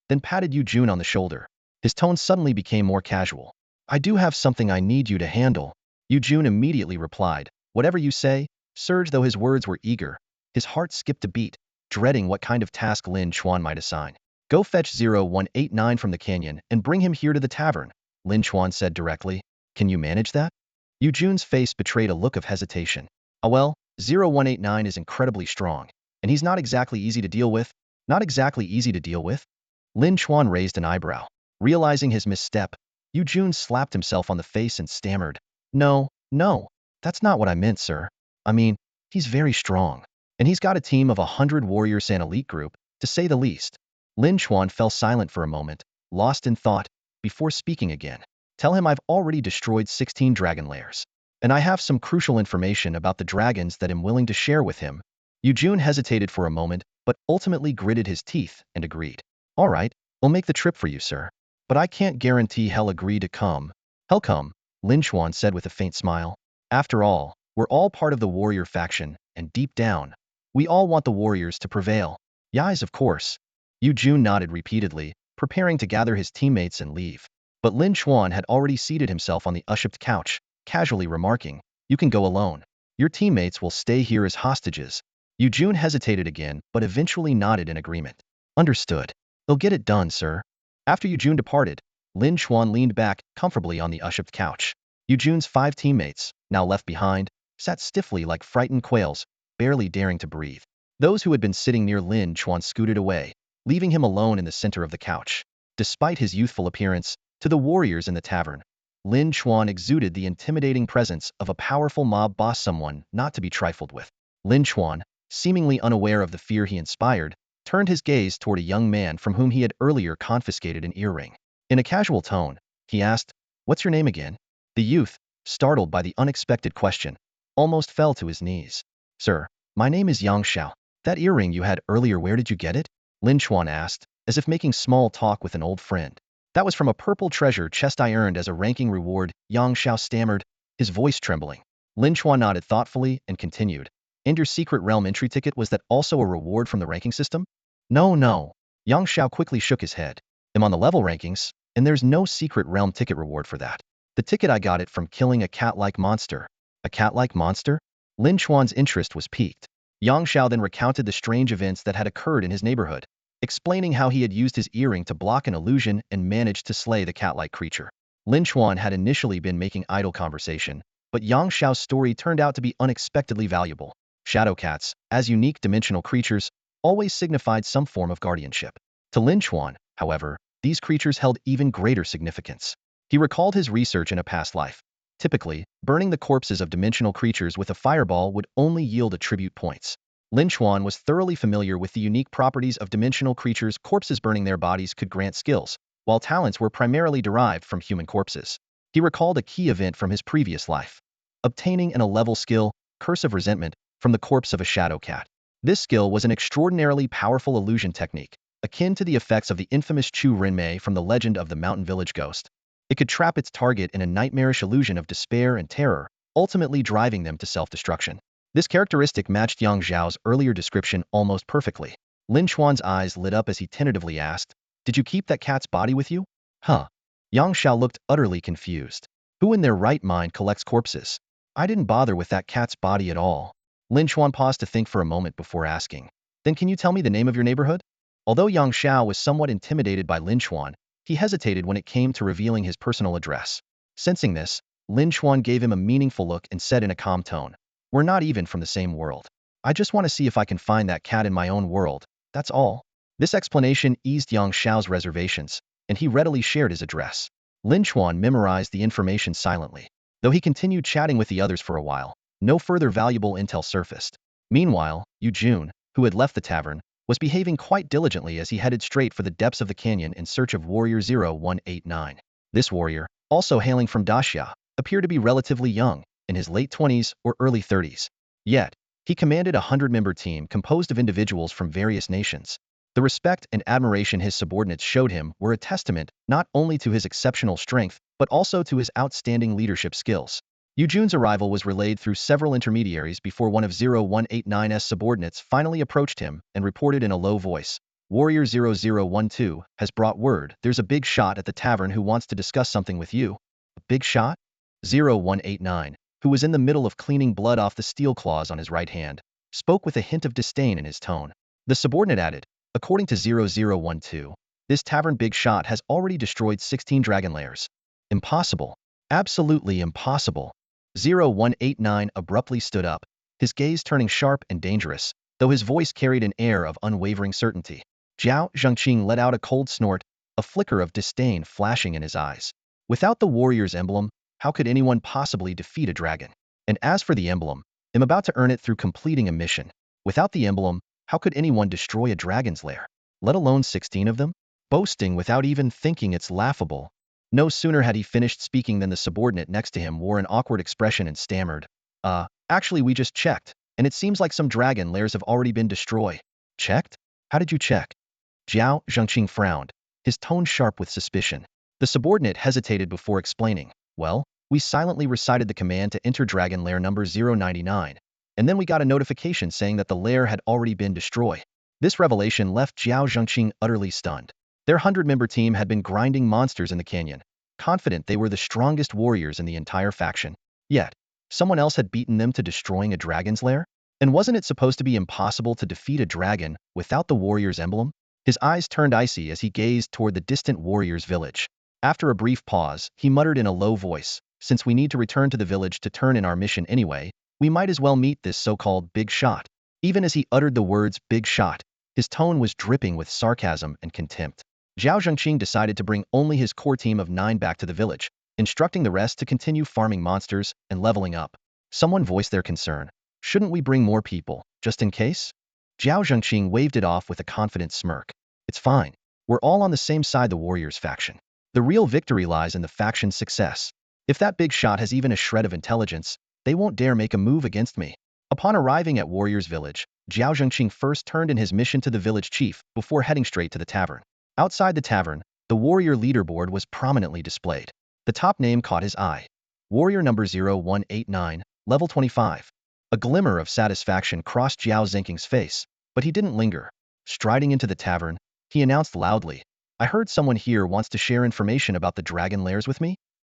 Speaker 1: then patted Yu Jun on the shoulder. His tone suddenly became more casual. "I do have something I need you to handle." Yu Jun immediately replied, "Whatever you say." Surge, though his words were eager, his heart skipped a beat, dreading what kind of task Lin Chuan might assign. "Go fetch 0189 from the canyon and bring him here to the tavern," Lin Chuan said directly. "Can you manage that?" Yu Jun's face betrayed a look of hesitation. "Ah well, 0189 is incredibly strong, and he's not exactly easy to deal with." "Not exactly easy to deal with?" Lin Chuan raised an eyebrow. Realizing his misstep, Yu Jun slapped himself on the face and stammered, No, that's not what I meant, sir. I mean, he's very strong. And he's got a team of 100 warriors, an elite group, to say the least." Lin Chuan fell silent for a moment, lost in thought, before speaking again. "Tell him I've already destroyed 16 dragon lairs. And I have some crucial information about the dragons that I'm willing to share with him." Yu Jun hesitated for a moment, but ultimately gritted his teeth and agreed. "All right, I'll make the trip for you, sir. But I can't guarantee he'll agree to come." "He'll come," Lin Chuan said with a faint smile. "After all, we're all part of the warrior faction, and deep down, we all want the warriors to prevail." "Yes, of course." Yu Jun nodded repeatedly, preparing to gather his teammates and leave. But Lin Chuan had already seated himself on the ushipped couch, casually remarking, "You can go alone. Your teammates will stay here as hostages." Yu Jun hesitated again, but eventually nodded in agreement. "Understood. They'll get it done, sir." After Yu Jun departed, Lin Chuan leaned back comfortably on the ushipped couch. Yu Jun's 5 teammates, now left behind, sat stiffly like frightened quails, barely daring to breathe. Those who had been sitting near Lin Chuan scooted away, leaving him alone in the center of the couch. Despite his youthful appearance, to the warriors in the tavern, Lin Chuan exuded the intimidating presence of a powerful mob boss, someone not to be trifled with. Lin Chuan, seemingly unaware of the fear he inspired, turned his gaze toward a young man from whom he had earlier confiscated an earring. In a casual tone, he asked, "What's your name again?" The youth, startled by the unexpected question, almost fell to his knees. "Sir, my name is Yang Xiao. That earring you had earlier, where did you get it?" Lin Chuan asked, as if making small talk with an old friend. That was from a purple treasure chest I earned as a ranking reward, Yang Xiao stammered, his voice trembling. Lin Chuan nodded thoughtfully and continued. And your secret realm entry ticket, was that also a reward from the ranking system? No, no. Yang Xiao quickly shook his head. I'm on the level rankings, and there's no secret realm ticket reward for that. The ticket, I got it from killing a cat-like monster. A cat-like monster? Lin Chuan's interest was piqued. Yang Xiao then recounted the strange events that had occurred in his neighborhood, explaining how he had used his earring to block an illusion and managed to slay the cat-like creature. Lin Chuan had initially been making idle conversation, but Yang Xiao's story turned out to be unexpectedly valuable. Shadow cats, as unique dimensional creatures, always signified some form of guardianship. To Lin Chuan, however, these creatures held even greater significance. He recalled his research in a past life. Typically, burning the corpses of dimensional creatures with a fireball would only yield attribute points. Lin Chuan was thoroughly familiar with the unique properties of dimensional creatures. Corpses burning their bodies could grant skills, while talents were primarily derived from human corpses. He recalled a key event from his previous life. Obtaining an A-level skill, Curse of Resentment, from the corpse of a shadow cat. This skill was an extraordinarily powerful illusion technique, akin to the effects of the infamous Chu Renmei from the legend of the Mountain Village Ghost. It could trap its target in a nightmarish illusion of despair and terror, ultimately driving them to self-destruction. This characteristic matched Yang Xiao's earlier description almost perfectly. Lin Chuan's eyes lit up as he tentatively asked, "Did you keep that cat's body with you?" Huh. Yang Xiao looked utterly confused. Who in their right mind collects corpses? I didn't bother with that cat's body at all. Lin Chuan paused to think for a moment before asking, "Then can you tell me the name of your neighborhood?" Although Yang Xiao was somewhat intimidated by Lin Chuan, he hesitated when it came to revealing his personal address. Sensing this, Lin Chuan gave him a meaningful look and said in a calm tone, "We're not even from the same world. I just want to see if I can find that cat in my own world, that's all." This explanation eased Yang Xiao's reservations, and he readily shared his address. Lin Chuan memorized the information silently. Though he continued chatting with the others for a while, no further valuable intel surfaced. Meanwhile, Yu Jun, who had left the tavern, was behaving quite diligently as he headed straight for the depths of the canyon in search of Warrior 0189. This warrior, also hailing from Daxia, appeared to be relatively young, in his late 20s or early 30s. Yet, he commanded a 100-member team composed of individuals from various nations. The respect and admiration his subordinates showed him were a testament not only to his exceptional strength, but also to his outstanding leadership skills. Yu Jun's arrival was relayed through several intermediaries before one of 0189's subordinates finally approached him and reported in a low voice, "Warrior 0012 has brought word there's a big shot at the tavern who wants to discuss something with you." A big shot? 0189, who was in the middle of cleaning blood off the steel claws on his right hand, spoke with a hint of disdain in his tone. The subordinate added, "According to 0012, this tavern big shot has already destroyed 16 dragon lairs." Impossible. Absolutely impossible. 0189 abruptly stood up, his gaze turning sharp and dangerous, though his voice carried an air of unwavering certainty. Zhao Zhengqing let out a cold snort, a flicker of disdain flashing in his eyes. Without the warrior's emblem, how could anyone possibly defeat a dragon? And as for the emblem, I'm about to earn it through completing a mission. Without the emblem, how could anyone destroy a dragon's lair? Let alone 16 of them? Boasting without even thinking, it's laughable. No sooner had he finished speaking than the subordinate next to him wore an awkward expression and stammered, Actually we just checked, and it seems like some dragon lairs have already been destroyed." "Checked? How did you check?" Zhao Zhengqing frowned, his tone sharp with suspicion. The subordinate hesitated before explaining, "Well, we silently recited the command to enter dragon lair number 099, and then we got a notification saying that the lair had already been destroyed." This revelation left Zhao Zhengqing utterly stunned. Their 100-member team had been grinding monsters in the canyon, confident they were the strongest warriors in the entire faction. Yet, someone else had beaten them to destroying a dragon's lair? And wasn't it supposed to be impossible to defeat a dragon without the warrior's emblem? His eyes turned icy as he gazed toward the distant warrior's village. After a brief pause, he muttered in a low voice, "Since we need to return to the village to turn in our mission anyway, we might as well meet this so-called big shot." Even as he uttered the words big shot, his tone was dripping with sarcasm and contempt. Zhao Zhengqing decided to bring only his core team of 9 back to the village, instructing the rest to continue farming monsters and leveling up. Someone voiced their concern. "Shouldn't we bring more people, just in case?" Zhao Zhengqing waved it off with a confident smirk. "It's fine. We're all on the same side, the warriors faction. The real victory lies in the faction's success. If that big shot has even a shred of intelligence, they won't dare make a move against me." Upon arriving at Warrior's Village, Zhao Zhengqing first turned in his mission to the village chief before heading straight to the tavern. Outside the tavern, The warrior leaderboard was prominently displayed. The top name caught his eye. Warrior number 0189, level 25. A glimmer of satisfaction crossed Zhao Zengking's face, but he didn't linger. Striding into the tavern, he announced loudly, "I heard someone here wants to share information about the dragon lairs with me."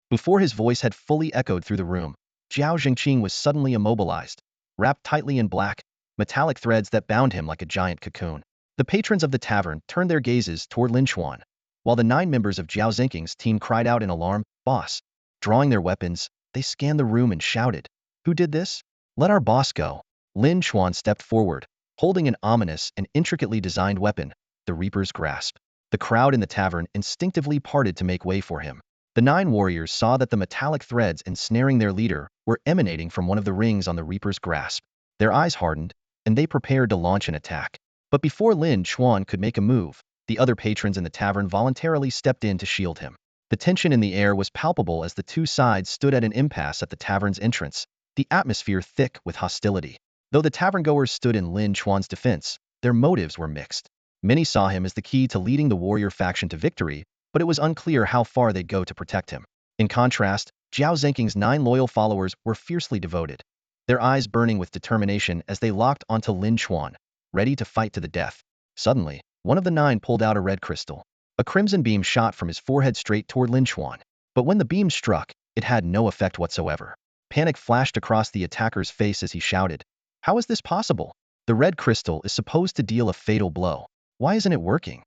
Speaker 1: Before his voice had fully echoed through the room, Zhao Zhengqing was suddenly immobilized, wrapped tightly in black, metallic threads that bound him like a giant cocoon. The patrons of the tavern turned their gazes toward Lin Chuan, while the 9 members of Zhao Zengking's team cried out in alarm, "Boss!" Drawing their weapons, they scanned the room and shouted, "Who did this? Let our boss go." Lin Chuan stepped forward, holding an ominous and intricately designed weapon, the Reaper's Grasp. The crowd in the tavern instinctively parted to make way for him. The 9 warriors saw that the metallic threads ensnaring their leader were emanating from one of the rings on the Reaper's Grasp. Their eyes hardened, and they prepared to launch an attack. But before Lin Chuan could make a move, the other patrons in the tavern voluntarily stepped in to shield him. The tension in the air was palpable as the two sides stood at an impasse at the tavern's entrance, the atmosphere thick with hostility. Though the tavern-goers stood in Lin Chuan's defense, their motives were mixed. Many saw him as the key to leading the warrior faction to victory, but it was unclear how far they'd go to protect him. In contrast, Zhao Zengking's 9 loyal followers were fiercely devoted, their eyes burning with determination as they locked onto Lin Chuan, ready to fight to the death. Suddenly, one of the 9 pulled out a red crystal. A crimson beam shot from his forehead straight toward Lin Chuan. But when the beam struck, it had no effect whatsoever. Panic flashed across the attacker's face as he shouted, "How is this possible? The red crystal is supposed to deal a fatal blow. Why isn't it working?"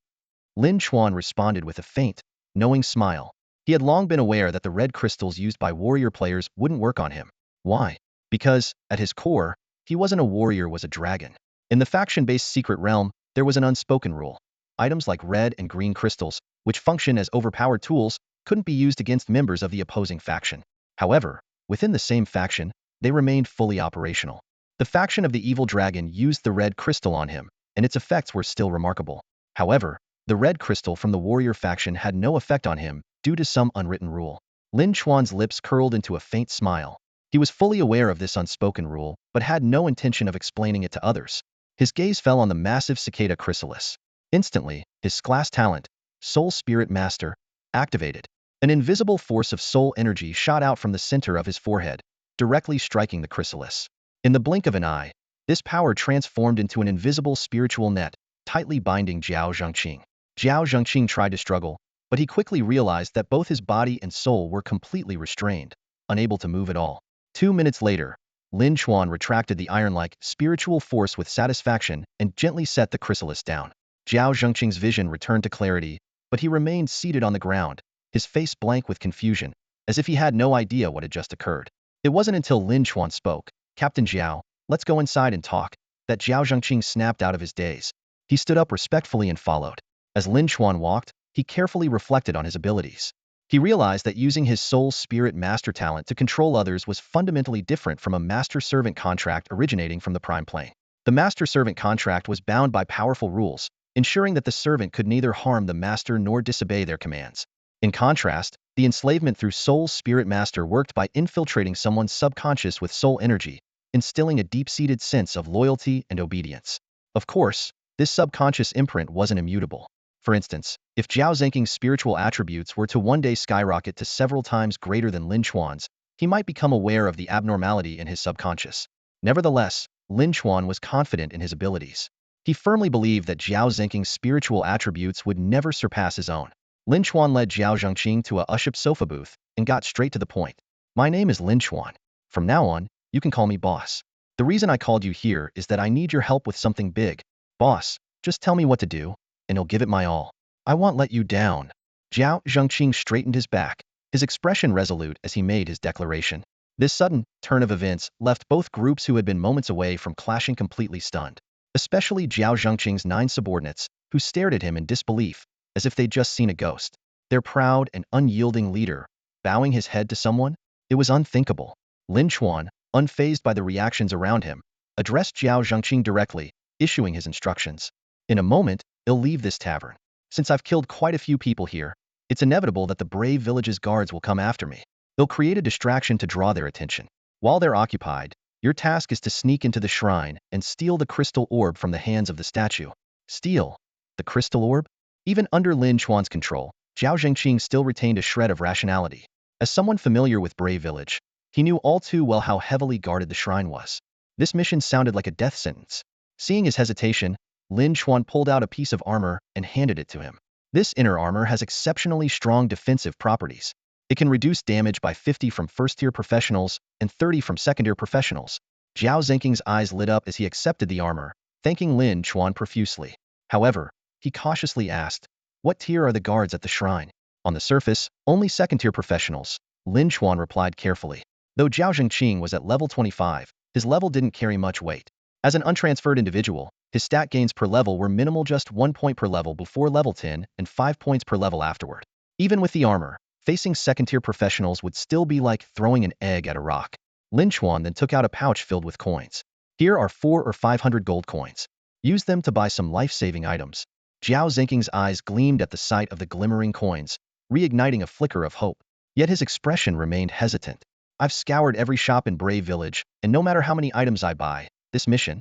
Speaker 1: Lin Chuan responded with a faint, knowing smile. He had long been aware that the red crystals used by warrior players wouldn't work on him. Why? Because, at his core, he wasn't a warrior, was a dragon. In the faction-based secret realm, there was an unspoken rule. Items like red and green crystals, which function as overpowered tools, couldn't be used against members of the opposing faction. However, within the same faction, they remained fully operational. The faction of the evil dragon used the red crystal on him, and its effects were still remarkable. However, the red crystal from the warrior faction had no effect on him due to some unwritten rule. Lin Chuan's lips curled into a faint smile. He was fully aware of this unspoken rule, but had no intention of explaining it to others. His gaze fell on the massive cicada chrysalis. Instantly, his class talent, Soul Spirit Master, activated. An invisible force of soul energy shot out from the center of his forehead, directly striking the chrysalis. In the blink of an eye, this power transformed into an invisible spiritual net, tightly binding Zhao Zhengqing. Zhao Zhengqing tried to struggle, but he quickly realized that both his body and soul were completely restrained, unable to move at all. 2 minutes later, Lin Chuan retracted the iron-like spiritual force with satisfaction and gently set the chrysalis down. Zhao Zhengqing's vision returned to clarity, but he remained seated on the ground, his face blank with confusion, as if he had no idea what had just occurred. It wasn't until Lin Chuan spoke, "Captain Zhao, let's go inside and talk," that Zhao Zhengqing snapped out of his daze. He stood up respectfully and followed. As Lin Chuan walked, he carefully reflected on his abilities. He realized that using his soul spirit master talent to control others was fundamentally different from a master-servant contract originating from the Prime Plane. The master-servant contract was bound by powerful rules, ensuring that the servant could neither harm the master nor disobey their commands. In contrast, the enslavement through Soul Spirit Master worked by infiltrating someone's subconscious with soul energy, instilling a deep-seated sense of loyalty and obedience. Of course, this subconscious imprint wasn't immutable. For instance, if Zhao Zhengqing's spiritual attributes were to one day skyrocket to several times greater than Lin Chuan's, he might become aware of the abnormality in his subconscious. Nevertheless, Lin Chuan was confident in his abilities. He firmly believed that Zhao Zhengqing's spiritual attributes would never surpass his own. Lin Chuan led Zhao Zhengqing to a Uship sofa booth and got straight to the point. "My name is Lin Chuan. From now on, you can call me boss. The reason I called you here is that I need your help with something big. Boss, just tell me what to do, and I'll give it my all. I won't let you down." Zhao Zhengqing straightened his back, his expression resolute as he made his declaration. This sudden turn of events left both groups who had been moments away from clashing completely stunned, especially Zhao Zhengqing's 9 subordinates, who stared at him in disbelief, as if they'd just seen a ghost. Their proud and unyielding leader, bowing his head to someone? It was unthinkable. Lin Chuan, unfazed by the reactions around him, addressed Zhao Zhengqing directly, issuing his instructions. "In a moment, I'll leave this tavern. Since I've killed quite a few people here, it's inevitable that the brave village's guards will come after me. They'll create a distraction to draw their attention. While they're occupied, your task is to sneak into the shrine and steal the crystal orb from the hands of the statue." Steal the crystal orb? Even under Lin Chuan's control, Zhao Zhengqing still retained a shred of rationality. As someone familiar with Brave Village, he knew all too well how heavily guarded the shrine was. This mission sounded like a death sentence. Seeing his hesitation, Lin Chuan pulled out a piece of armor and handed it to him. This inner armor has exceptionally strong defensive properties. It can reduce damage by 50 from first-tier professionals and 30 from second-tier professionals. Zhao Zhengqing's eyes lit up as he accepted the armor, thanking Lin Chuan profusely. However, he cautiously asked, "What tier are the guards at the shrine?" "On the surface, only second-tier professionals," Lin Chuan replied carefully. Though Zhao Zhengqing was at level 25, his level didn't carry much weight. As an untransferred individual, his stat gains per level were minimal, just 1 point per level before level 10 and 5 points per level afterward. Even with the armor, facing second-tier professionals would still be like throwing an egg at a rock. Lin Chuan then took out a pouch filled with coins. "Here are 400 or 500 gold coins. Use them to buy some life-saving items." Zhao Zhengqing's eyes gleamed at the sight of the glimmering coins, reigniting a flicker of hope. Yet his expression remained hesitant. "I've scoured every shop in Brave Village, and no matter how many items I buy, this mission,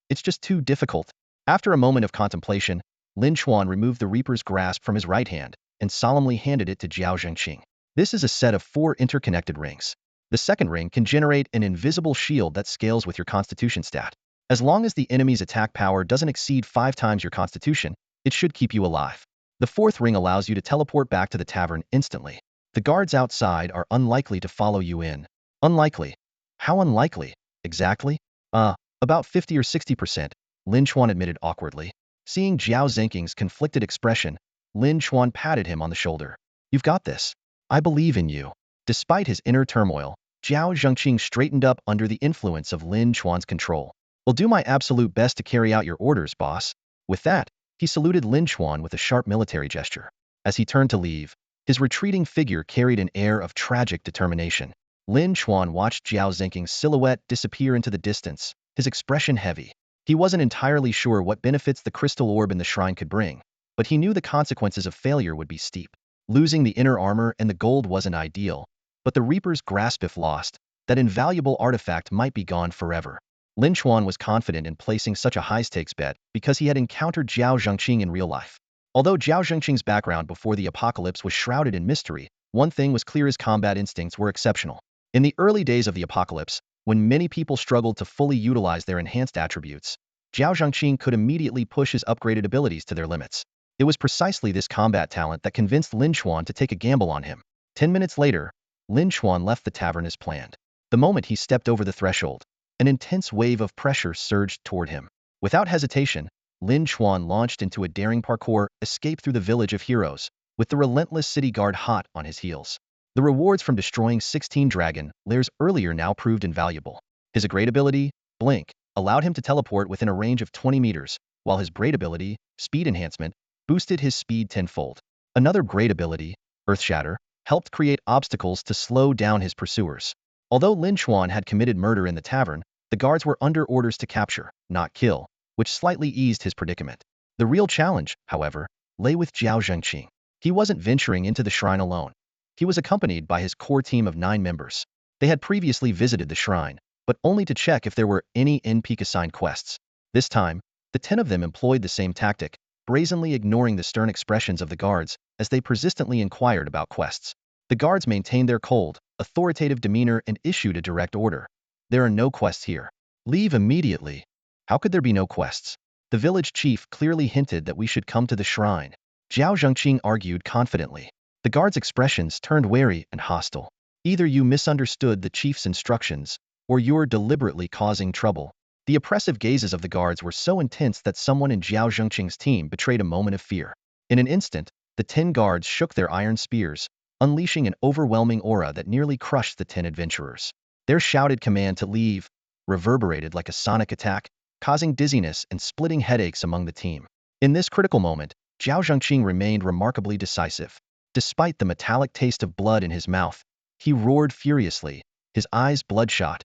Speaker 1: it's just too difficult." After a moment of contemplation, Lin Chuan removed the Reaper's grasp from his right hand and solemnly handed it to Zhao Zhengqing. "This is a set of 4 interconnected rings. The second ring can generate an invisible shield that scales with your constitution stat. As long as the enemy's attack power doesn't exceed 5 times your constitution, it should keep you alive. The fourth ring allows you to teleport back to the tavern instantly. The guards outside are unlikely to follow you in." "Unlikely? How unlikely, exactly?" About 50 or 60%, Lin Chuan admitted awkwardly. Seeing Zhao Zhengqing's conflicted expression, Lin Chuan patted him on the shoulder. "You've got this. I believe in you." Despite his inner turmoil, Zhao Zhengqing straightened up under the influence of Lin Chuan's control. "Will do my absolute best to carry out your orders, boss." With that, he saluted Lin Chuan with a sharp military gesture. As he turned to leave, his retreating figure carried an air of tragic determination. Lin Chuan watched Zhao Zhengqing's silhouette disappear into the distance, his expression heavy. He wasn't entirely sure what benefits the crystal orb in the shrine could bring, but he knew the consequences of failure would be steep. Losing the inner armor and the gold wasn't ideal, but the Reaper's grasp if lost, that invaluable artifact might be gone forever. Lin Chuan was confident in placing such a high-stakes bet because he had encountered Zhao Zhengqing in real life. Although Zhao Zhengqing's background before the apocalypse was shrouded in mystery, one thing was clear: his combat instincts were exceptional. In the early days of the apocalypse, when many people struggled to fully utilize their enhanced attributes, Zhao Zhengqing could immediately push his upgraded abilities to their limits. It was precisely this combat talent that convinced Lin Chuan to take a gamble on him. 10 minutes later, Lin Chuan left the tavern as planned. The moment he stepped over the threshold, an intense wave of pressure surged toward him. Without hesitation, Lin Chuan launched into a daring parkour escape through the village of heroes, with the relentless city guard hot on his heels. The rewards from destroying 16 dragon lairs earlier now proved invaluable. His great ability, Blink, allowed him to teleport within a range of 20 meters, while his great ability, Speed Enhancement, boosted his speed tenfold. Another great ability, Earthshatter, helped create obstacles to slow down his pursuers. Although Lin Chuan had committed murder in the tavern, the guards were under orders to capture, not kill, which slightly eased his predicament. The real challenge, however, lay with Zhao Zhengqing. He wasn't venturing into the shrine alone. He was accompanied by his core team of 9 members. They had previously visited the shrine, but only to check if there were any NPC-assigned quests. This time, the 10 of them employed the same tactic, brazenly ignoring the stern expressions of the guards as they persistently inquired about quests. The guards maintained their cold, authoritative demeanor and issued a direct order. "There are no quests here. Leave immediately." How could there be no quests? The village chief clearly hinted that we should come to the shrine. Zhao Zhengqing argued confidently. The guards' expressions turned wary and hostile. "Either you misunderstood the chief's instructions, or you're deliberately causing trouble." The oppressive gazes of the guards were so intense that someone in Zhao Zhengqing's team betrayed a moment of fear. In an instant, the 10 guards shook their iron spears, unleashing an overwhelming aura that nearly crushed the 10 adventurers. Their shouted command to leave reverberated like a sonic attack, causing dizziness and splitting headaches among the team. In this critical moment, Zhao Zhengqing remained remarkably decisive. Despite the metallic taste of blood in his mouth, he roared furiously, his eyes bloodshot.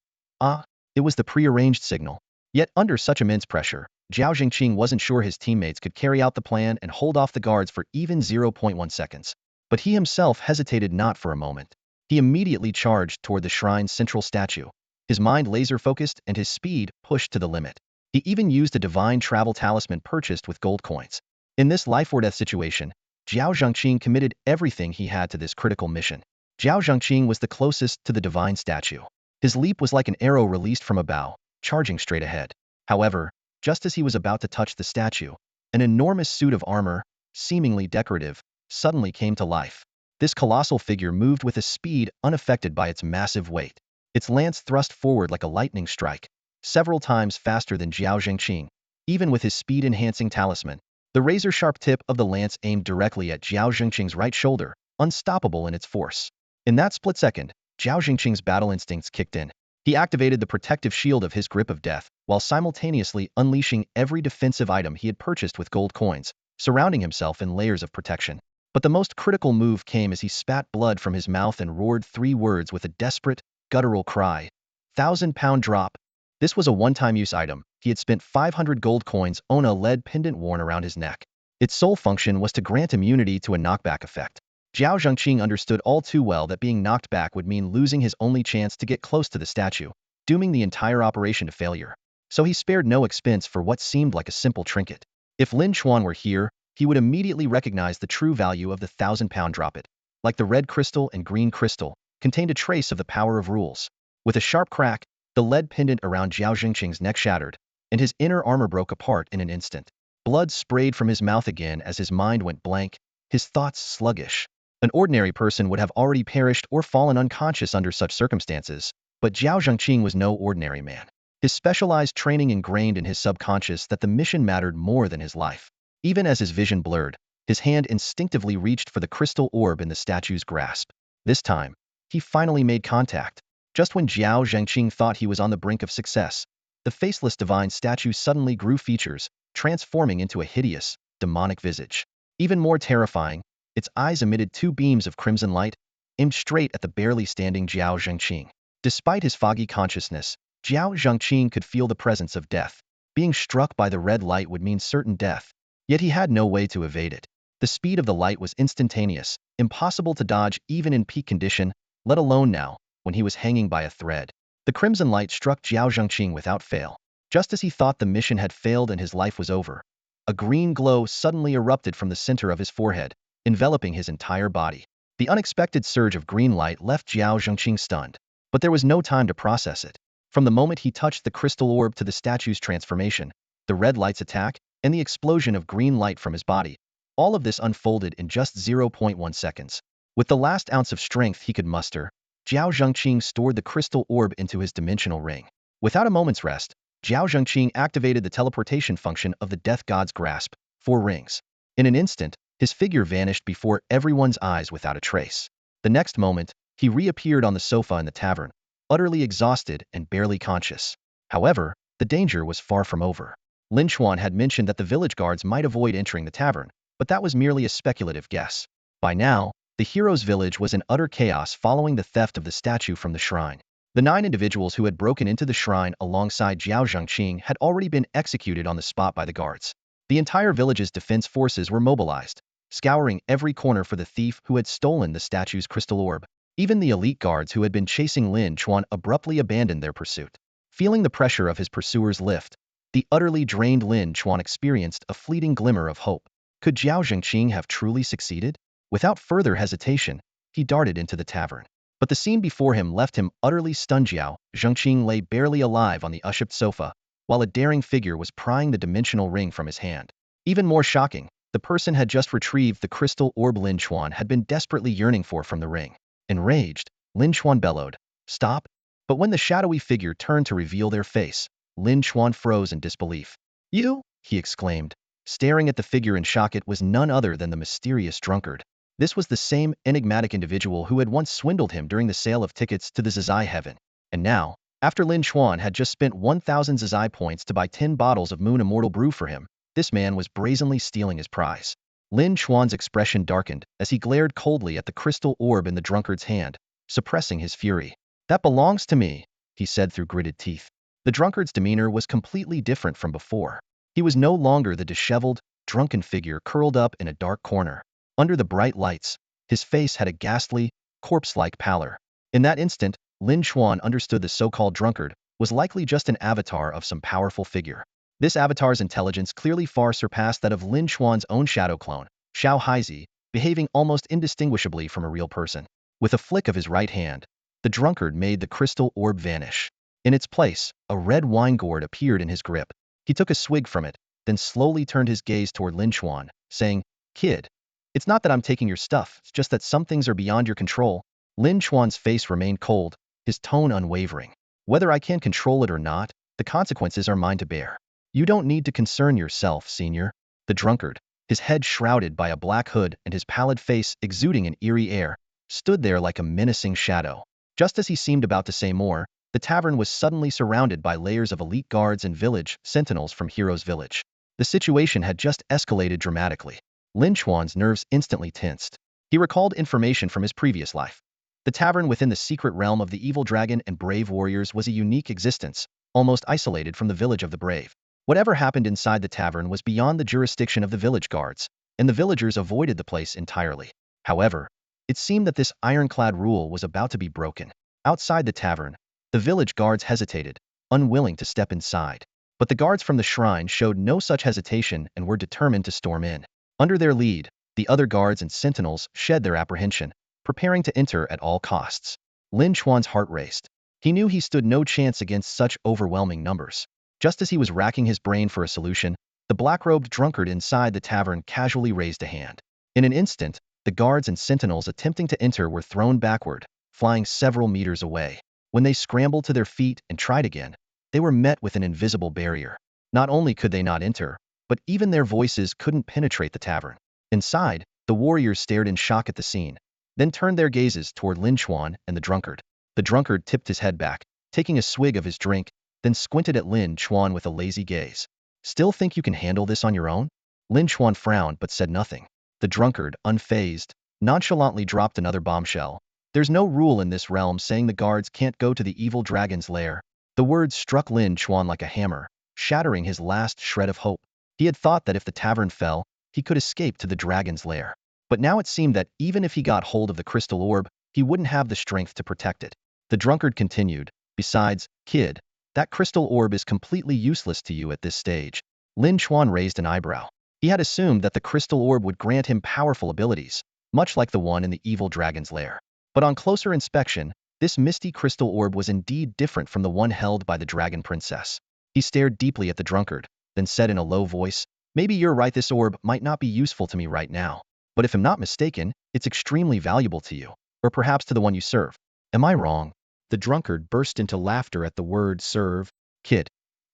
Speaker 1: It was the prearranged signal. Yet under such immense pressure, Zhao Zhengqing wasn't sure his teammates could carry out the plan and hold off the guards for even 0.1 seconds. But he himself hesitated not for a moment. He immediately charged toward the shrine's central statue, his mind laser-focused and his speed pushed to the limit. He even used a divine travel talisman purchased with gold coins. In this life-or-death situation, Jiao Zhengqing committed everything he had to this critical mission. Jiao Zhengqing was the closest to the divine statue. His leap was like an arrow released from a bow, charging straight ahead. However, just as he was about to touch the statue, an enormous suit of armor, seemingly decorative, suddenly came to life. This colossal figure moved with a speed unaffected by its massive weight. Its lance thrust forward like a lightning strike, several times faster than Jiao Zhengqing. Even with his speed-enhancing talisman, the razor-sharp tip of the lance aimed directly at Jiao Zhengqing's right shoulder, unstoppable in its force. In that split second, Jiao Zhengqing's battle instincts kicked in. He activated the protective shield of his grip of death, while simultaneously unleashing every defensive item he had purchased with gold coins, surrounding himself in layers of protection. But the most critical move came as he spat blood from his mouth and roared 3 words with a desperate, guttural cry. 1,000-pound drop. This was a one-time use item. He had spent 500 gold coins on a lead pendant worn around his neck. Its sole function was to grant immunity to a knockback effect. Jiao Zhengqing understood all too well that being knocked back would mean losing his only chance to get close to the statue, dooming the entire operation to failure. So he spared no expense for what seemed like a simple trinket. If Lin Chuan were here, he would immediately recognize the true value of the 1,000-pound droplet. Like the red crystal and green crystal, contained a trace of the power of rules. With a sharp crack, the lead pendant around Jiao Zhengqing's neck shattered, and his inner armor broke apart in an instant. Blood sprayed from his mouth again as his mind went blank, his thoughts sluggish. An ordinary person would have already perished or fallen unconscious under such circumstances, but Jiao Zhengqing was no ordinary man. His specialized training ingrained in his subconscious that the mission mattered more than his life. Even as his vision blurred, his hand instinctively reached for the crystal orb in the statue's grasp. This time, he finally made contact. Just when Jiao Zhengqing thought he was on the brink of success, the faceless divine statue suddenly grew features, transforming into a hideous, demonic visage. Even more terrifying, its eyes emitted 2 beams of crimson light, aimed straight at the barely standing Jiao Zhengqing. Despite his foggy consciousness, Jiao Zhengqing could feel the presence of death. Being struck by the red light would mean certain death, yet he had no way to evade it. The speed of the light was instantaneous, impossible to dodge even in peak condition, let alone now, when he was hanging by a thread. The crimson light struck Jiao Zhengqing without fail. Just as he thought the mission had failed and his life was over, a green glow suddenly erupted from the center of his forehead, enveloping his entire body. The unexpected surge of green light left Jiao Zhengqing stunned, but there was no time to process it. From the moment he touched the crystal orb to the statue's transformation, the red light's attack, and the explosion of green light from his body, all of this unfolded in just 0.1 seconds. With the last ounce of strength he could muster, Jiao Zhengqing stored the crystal orb into his dimensional ring. Without a moment's rest, Jiao Zhengqing activated the teleportation function of the Death God's grasp, 4 rings. In an instant, his figure vanished before everyone's eyes without a trace. The next moment, he reappeared on the sofa in the tavern, utterly exhausted and barely conscious. However, the danger was far from over. Lin Chuan had mentioned that the village guards might avoid entering the tavern, but that was merely a speculative guess. By now, the hero's village was in utter chaos following the theft of the statue from the shrine. The 9 individuals who had broken into the shrine alongside Jiao Zhengqing had already been executed on the spot by the guards. The entire village's defense forces were mobilized, scouring every corner for the thief who had stolen the statue's crystal orb. Even the elite guards who had been chasing Lin Chuan abruptly abandoned their pursuit. Feeling the pressure of his pursuers lift, the utterly drained Lin Chuan experienced a fleeting glimmer of hope. Could Jiao Zhengqing have truly succeeded? Without further hesitation, he darted into the tavern. But the scene before him left him utterly stunned. Jiao Zhengqing lay barely alive on the ushabed sofa, while a daring figure was prying the dimensional ring from his hand. Even more shocking, the person had just retrieved the crystal orb Lin Chuan had been desperately yearning for from the ring. Enraged, Lin Chuan bellowed, "Stop!" But when the shadowy figure turned to reveal their face, Lin Chuan froze in disbelief. "You?" he exclaimed. Staring at the figure in shock, it was none other than the mysterious drunkard. This was the same enigmatic individual who had once swindled him during the sale of tickets to the Zizai Heaven. And now, after Lin Chuan had just spent 1,000 Zizai points to buy 10 bottles of Moon Immortal Brew for him, this man was brazenly stealing his prize. Lin Chuan's expression darkened as he glared coldly at the crystal orb in the drunkard's hand, suppressing his fury. "That belongs to me," he said through gritted teeth. The drunkard's demeanor was completely different from before. He was no longer the disheveled, drunken figure curled up in a dark corner. Under the bright lights, his face had a ghastly, corpse-like pallor. In that instant, Lin Chuan understood the so-called drunkard was likely just an avatar of some powerful figure. This avatar's intelligence clearly far surpassed that of Lin Chuan's own shadow clone, Xiao Haizi, behaving almost indistinguishably from a real person. With a flick of his right hand, the drunkard made the crystal orb vanish. In its place, a red wine gourd appeared in his grip. He took a swig from it, then slowly turned his gaze toward Lin Chuan, saying, "Kid, it's not that I'm taking your stuff, it's just that some things are beyond your control." Lin Chuan's face remained cold, his tone unwavering. "Whether I can control it or not, the consequences are mine to bear. You don't need to concern yourself, senior." The drunkard, his head shrouded by a black hood and his pallid face exuding an eerie air, stood there like a menacing shadow. Just as he seemed about to say more, the tavern was suddenly surrounded by layers of elite guards and village sentinels from Hero's Village. The situation had just escalated dramatically. Lin Chuan's nerves instantly tensed. He recalled information from his previous life. The tavern within the secret realm of the evil dragon and brave warriors was a unique existence, almost isolated from the village of the brave. Whatever happened inside the tavern was beyond the jurisdiction of the village guards, and the villagers avoided the place entirely. However, it seemed that this ironclad rule was about to be broken. Outside the tavern, the village guards hesitated, unwilling to step inside. But the guards from the shrine showed no such hesitation and were determined to storm in. Under their lead, the other guards and sentinels shed their apprehension, preparing to enter at all costs. Lin Chuan's heart raced. He knew he stood no chance against such overwhelming numbers. Just as he was racking his brain for a solution, the black-robed drunkard inside the tavern casually raised a hand. In an instant, the guards and sentinels attempting to enter were thrown backward, flying several meters away. When they scrambled to their feet and tried again, they were met with an invisible barrier. Not only could they not enter, but even their voices couldn't penetrate the tavern. Inside, the warriors stared in shock at the scene, then turned their gazes toward Lin Chuan and the drunkard. The drunkard tipped his head back, taking a swig of his drink, then squinted at Lin Chuan with a lazy gaze. "Still think you can handle this on your own?" Lin Chuan frowned but said nothing. The drunkard, unfazed, nonchalantly dropped another bombshell. "There's no rule in this realm saying the guards can't go to the evil dragon's lair." The words struck Lin Chuan like a hammer, shattering his last shred of hope. He had thought that if the tavern fell, he could escape to the dragon's lair. But now it seemed that even if he got hold of the crystal orb, he wouldn't have the strength to protect it. The drunkard continued, "Besides, kid, that crystal orb is completely useless to you at this stage." Lin Chuan raised an eyebrow. He had assumed that the crystal orb would grant him powerful abilities, much like the one in the evil dragon's lair. But on closer inspection, this misty crystal orb was indeed different from the one held by the dragon princess. He stared deeply at the drunkard, then said in a low voice, "Maybe you're right, this orb might not be useful to me right now. But if I'm not mistaken, it's extremely valuable to you, or perhaps to the one you serve. Am I wrong?" The drunkard burst into laughter at the word serve. "Kid,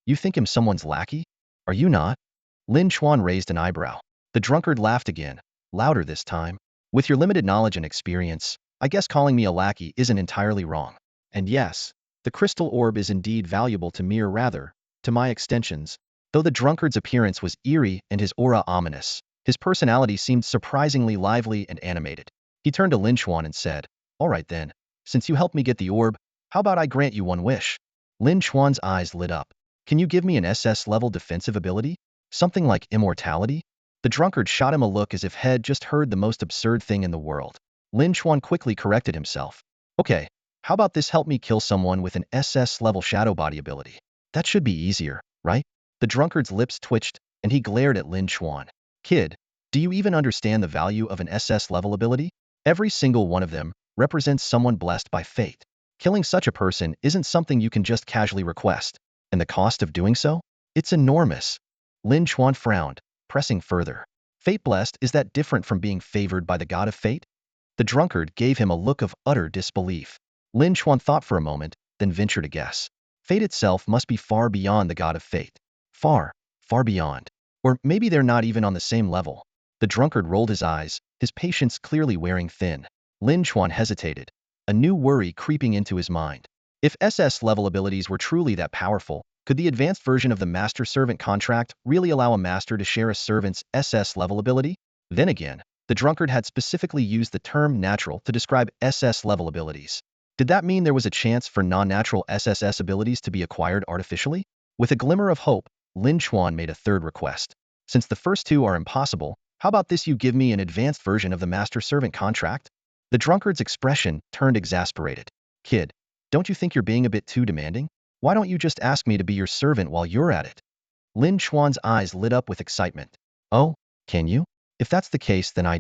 Speaker 1: you think him someone's lackey? Are you not?" Lin Chuan raised an eyebrow. The drunkard laughed again, louder this time. "With your limited knowledge and experience, I guess calling me a lackey isn't entirely wrong. And yes, the crystal orb is indeed valuable to me, or rather, to my extensions." Though the drunkard's appearance was eerie and his aura ominous, his personality seemed surprisingly lively and animated. He turned to Lin Chuan and said, "All right then, since you helped me get the orb, how about I grant you one wish?" Lin Chuan's eyes lit up. "Can you give me an SS-level defensive ability? Something like immortality?" The drunkard shot him a look as if he'd just heard the most absurd thing in the world. Lin Chuan quickly corrected himself. "Okay, how about this, help me kill someone with an SS-level shadow body ability? That should be easier, right?" The drunkard's lips twitched, and he glared at Lin Chuan. "Kid, do you even understand the value of an SS-level ability? Every single one of them represents someone blessed by fate. Killing such a person isn't something you can just casually request, and the cost of doing so? It's enormous." Lin Chuan frowned, pressing further. "Fate blessed, is that different from being favored by the god of fate?" The drunkard gave him a look of utter disbelief. Lin Chuan thought for a moment, then ventured a guess. "Fate itself must be far beyond the god of fate. Far, far beyond. Or maybe they're not even on the same level." The drunkard rolled his eyes, his patience clearly wearing thin. Lin Chuan hesitated, a new worry creeping into his mind. If SS-level abilities were truly that powerful, could the advanced version of the master-servant contract really allow a master to share a servant's SS-level ability? Then again, the drunkard had specifically used the term natural to describe SS-level abilities. Did that mean there was a chance for non-natural SSS abilities to be acquired artificially? With a glimmer of hope, Lin Chuan made a third request. "Since the first two are impossible, how about this, you give me an advanced version of the master-servant contract?" The drunkard's expression turned exasperated. "Kid, don't you think you're being a bit too demanding? Why don't you just ask me to be your servant while you're at it?" Lin Chuan's eyes lit up with excitement. "Oh, can you? If that's the case, then I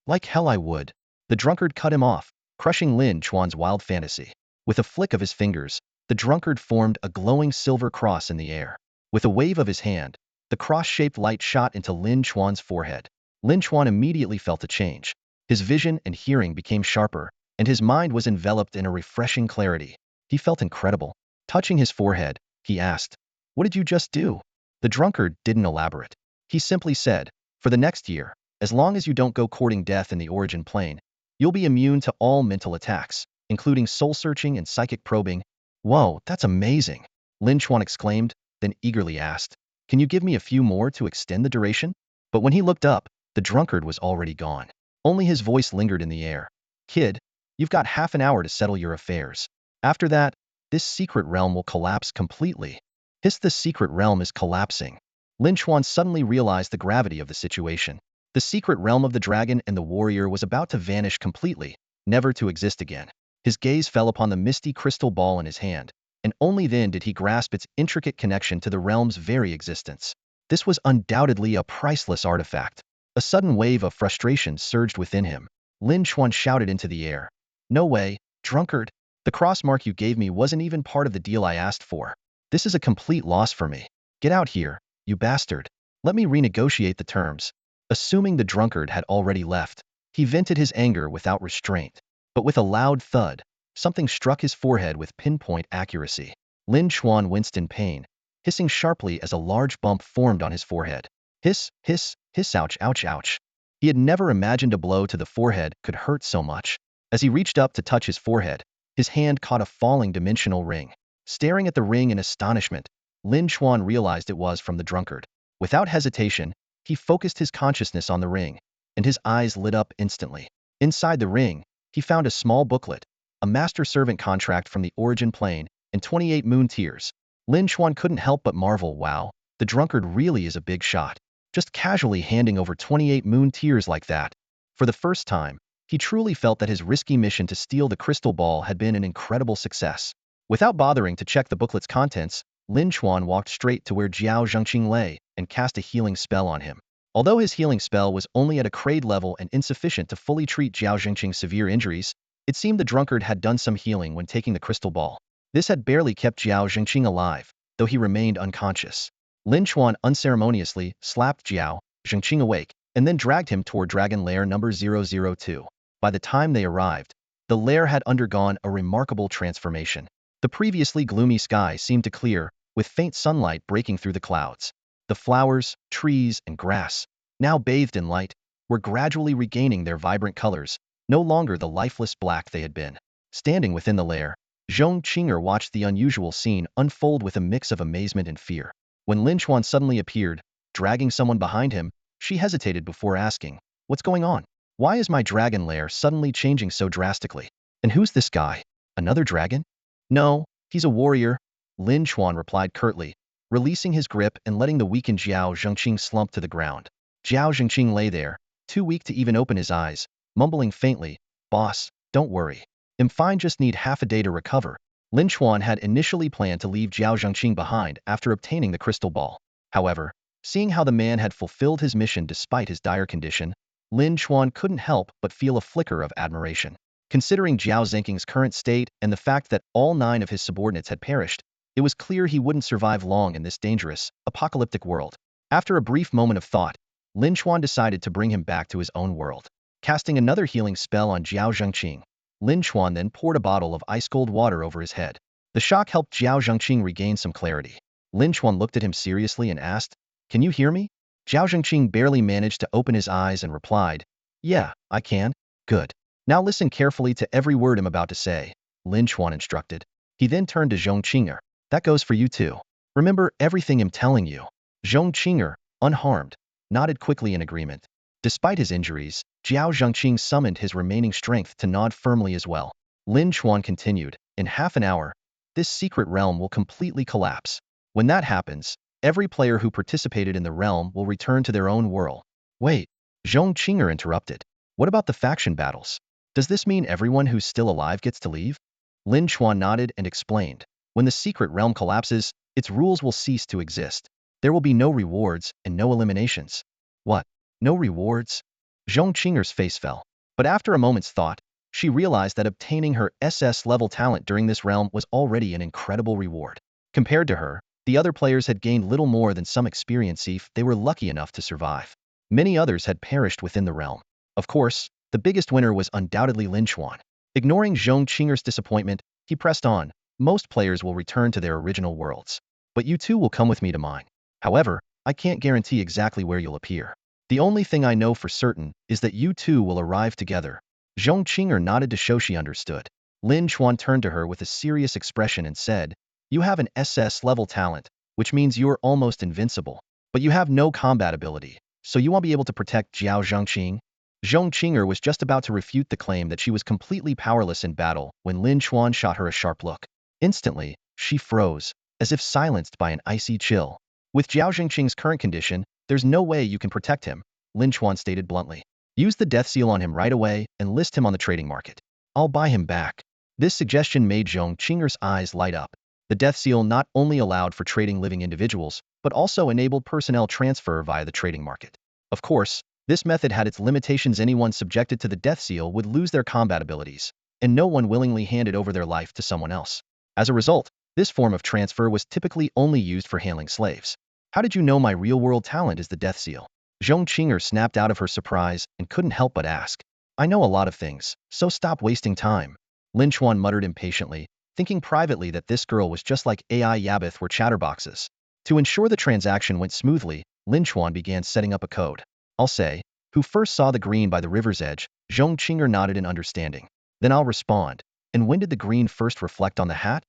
Speaker 1: Like hell I would. The drunkard cut him off, crushing Lin Chuan's wild fantasy. With a flick of his fingers, the drunkard formed a glowing silver cross in the air. With a wave of his hand, the cross-shaped light shot into Lin Chuan's forehead. Lin Chuan immediately felt a change. His vision and hearing became sharper, and his mind was enveloped in a refreshing clarity. He felt incredible. Touching his forehead, he asked, "What did you just do?" The drunkard didn't elaborate. He simply said, "For the next year, as long as you don't go courting death in the origin plane, you'll be immune to all mental attacks, including soul-searching and psychic probing." "Whoa, that's amazing!" Lin Chuan exclaimed, then eagerly asked, "Can you give me a few more to extend the duration?" But when he looked up, the drunkard was already gone. Only his voice lingered in the air. "Kid, you've got half an hour to settle your affairs. After that, this secret realm will collapse completely." "Hiss, the secret realm is collapsing." Lin Chuan suddenly realized the gravity of the situation. The secret realm of the dragon and the warrior was about to vanish completely, never to exist again. His gaze fell upon the misty crystal ball in his hand, and only then did he grasp its intricate connection to the realm's very existence. This was undoubtedly a priceless artifact. A sudden wave of frustration surged within him. Lin Chuan shouted into the air, "No way, drunkard! The cross mark you gave me wasn't even part of the deal I asked for. This is a complete loss for me. Get out here, you bastard. Let me renegotiate the terms." Assuming the drunkard had already left, he vented his anger without restraint. But with a loud thud, something struck his forehead with pinpoint accuracy. Lin Chuan winced in pain, hissing sharply as a large bump formed on his forehead. Hiss, hiss, hiss, ouch, ouch, ouch. He had never imagined a blow to the forehead could hurt so much. As he reached up to touch his forehead, his hand caught a falling dimensional ring. Staring at the ring in astonishment, Lin Chuan realized it was from the drunkard. Without hesitation, he focused his consciousness on the ring, and his eyes lit up instantly. Inside the ring, he found a small booklet, a master-servant contract from the origin plane, and 28 moon tears. Lin Chuan couldn't help but marvel, wow, the drunkard really is a big shot. Just casually handing over 28 moon tears like that. For the first time, he truly felt that his risky mission to steal the crystal ball had been an incredible success. Without bothering to check the booklet's contents, Lin Chuan walked straight to where Jiao Zhengqing lay and cast a healing spell on him. Although his healing spell was only at a grade level and insufficient to fully treat Jiao Zhengqing's severe injuries, it seemed the drunkard had done some healing when taking the crystal ball. This had barely kept Jiao Zhengqing alive, though he remained unconscious. Lin Chuan unceremoniously slapped Jiao Zhengqing awake and then dragged him toward Dragon Lair number 002. By the time they arrived, the lair had undergone a remarkable transformation. The previously gloomy sky seemed to clear, with faint sunlight breaking through the clouds. The flowers, trees, and grass, now bathed in light, were gradually regaining their vibrant colors, no longer the lifeless black they had been. Standing within the lair, Zhong Qing'er watched the unusual scene unfold with a mix of amazement and fear. When Lin Chuan suddenly appeared, dragging someone behind him, she hesitated before asking, "What's going on? Why is my dragon lair suddenly changing so drastically? And who's this guy? Another dragon?" "No, he's a warrior," Lin Chuan replied curtly, releasing his grip and letting the weakened Jiao Zhengqing slump to the ground. Jiao Zhengqing lay there, too weak to even open his eyes, mumbling faintly, "Boss, don't worry. I'm fine, just need half a day to recover." Lin Chuan had initially planned to leave Jiao Zhengqing behind after obtaining the crystal ball. However, seeing how the man had fulfilled his mission despite his dire condition, Lin Chuan couldn't help but feel a flicker of admiration. Considering Jiao Zhengqing's current state and the fact that all 9 of his subordinates had perished, it was clear he wouldn't survive long in this dangerous, apocalyptic world. After a brief moment of thought, Lin Chuan decided to bring him back to his own world. Casting another healing spell on Jiao Zhengqing, Lin Chuan then poured a bottle of ice-cold water over his head. The shock helped Jiao Zhengqing regain some clarity. Lin Chuan looked at him seriously and asked, "Can you hear me?" Jiao Zhengqing barely managed to open his eyes and replied, "Yeah, I can." "Good. Now listen carefully to every word I'm about to say," Lin Chuan instructed. He then turned to Zhong Qing'er. "That goes for you too. Remember everything I'm telling you." Zhong Qing'er, unharmed, nodded quickly in agreement. Despite his injuries, Jiao Zhengqing summoned his remaining strength to nod firmly as well. Lin Chuan continued, "In half an hour, this secret realm will completely collapse. When that happens, every player who participated in the realm will return to their own world." "Wait," Zhong Qing'er interrupted. "What about the faction battles? Does this mean everyone who's still alive gets to leave?" Lin Chuan nodded and explained, "When the secret realm collapses, its rules will cease to exist. There will be no rewards and no eliminations." "What? No rewards?" Zhong Qinger's face fell. But after a moment's thought, she realized that obtaining her SS-level talent during this realm was already an incredible reward. Compared to her, the other players had gained little more than some experience if they were lucky enough to survive. Many others had perished within the realm. Of course, the biggest winner was undoubtedly Lin Xuan. Ignoring Zhong Qinger's disappointment, he pressed on. Most players will return to their original worlds. But you too will come with me to mine. However, I can't guarantee exactly where you'll appear. The only thing I know for certain is that you two will arrive together. Zhong Qinger nodded to show she understood. Lin Xuan turned to her with a serious expression and said, "You have an SS-level talent, which means you're almost invincible. But you have no combat ability, so you won't be able to protect Jiao Zhongqing." Zhong Qinger was just about to refute the claim that she was completely powerless in battle when Lin Xuan shot her a sharp look. Instantly, she froze, as if silenced by an icy chill. "With Jiao Zhongqing's current condition, there's no way you can protect him," Lin Xuan stated bluntly. "Use the death seal on him right away and list him on the trading market. I'll buy him back." This suggestion made Zhong Qinger's eyes light up. The death seal not only allowed for trading living individuals, but also enabled personnel transfer via the trading market. Of course, this method had its limitations. Anyone subjected to the death seal would lose their combat abilities, and no one willingly handed over their life to someone else. As a result, this form of transfer was typically only used for handling slaves. "How did you know my real-world talent is the death seal?" Zhong Qinger snapped out of her surprise and couldn't help but ask. "I know a lot of things, so stop wasting time." Lin Xuan muttered impatiently, thinking privately that this girl was just like AI Yabeth were chatterboxes. To ensure the transaction went smoothly, Lin Xuan began setting up a code. "I'll say, who first saw the green by the river's edge?" Zhong Qinger nodded in understanding. "Then I'll respond. And when did the green first reflect on the hat?"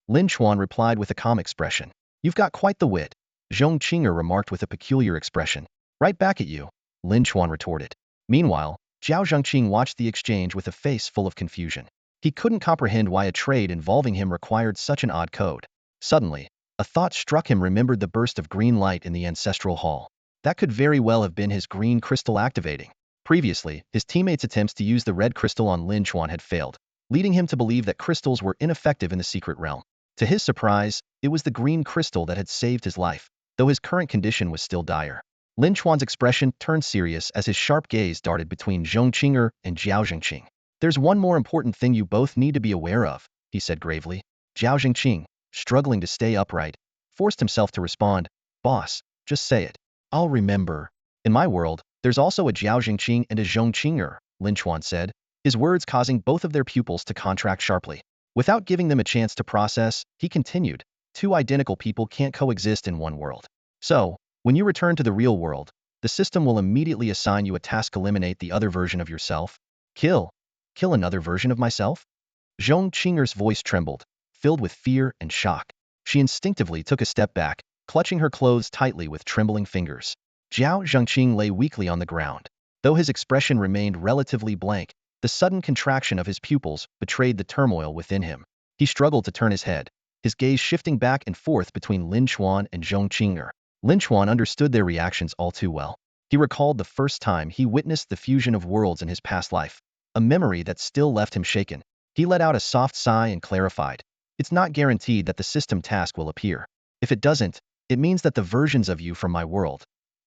Speaker 1: Lin Xuan replied with a calm expression. "You've got quite the wit," Zhong Qinger remarked with a peculiar expression. "Right back at you," Lin Xuan retorted. Meanwhile, Jiao Zhongqing watched the exchange with a face full of confusion. He couldn't comprehend why a trade involving him required such an odd code. Suddenly, a thought struck him. Remembered the burst of green light in the ancestral hall. That could very well have been his green crystal activating. Previously, his teammates' attempts to use the red crystal on Lin Xuan had failed, leading him to believe that crystals were ineffective in the secret realm. To his surprise, it was the green crystal that had saved his life, though his current condition was still dire. Lin Xuan's expression turned serious as his sharp gaze darted between Zhong Qinger and Jiao Zhongqing. "There's one more important thing you both need to be aware of," he said gravely. Jiao Zhongqing, struggling to stay upright, forced himself to respond, "Boss, just say it. I'll remember." "In my world, there's also a Jiao Zhongqing and a Zhong Qinger," Lin Xuan said, his words causing both of their pupils to contract sharply. Without giving them a chance to process, he continued, "Two identical people can't coexist in one world. So, when you return to the real world, the system will immediately assign you a task: eliminate the other version of yourself." "Kill another version of myself?" Zhong Qinger's voice trembled, filled with fear and shock. She instinctively took a step back, clutching her clothes tightly with trembling fingers. Jiao Zhongqing lay weakly on the ground. Though his expression remained relatively blank, the sudden contraction of his pupils betrayed the turmoil within him. He struggled to turn his head, his gaze shifting back and forth between Lin Xuan and Zhong Qinger. Lin Xuan understood their reactions all too well. He recalled the first time he witnessed the fusion of worlds in his past life, a memory that still left him shaken. He let out a soft sigh and clarified, "It's not guaranteed that the system task will appear. If it doesn't, it means that the versions of you from my world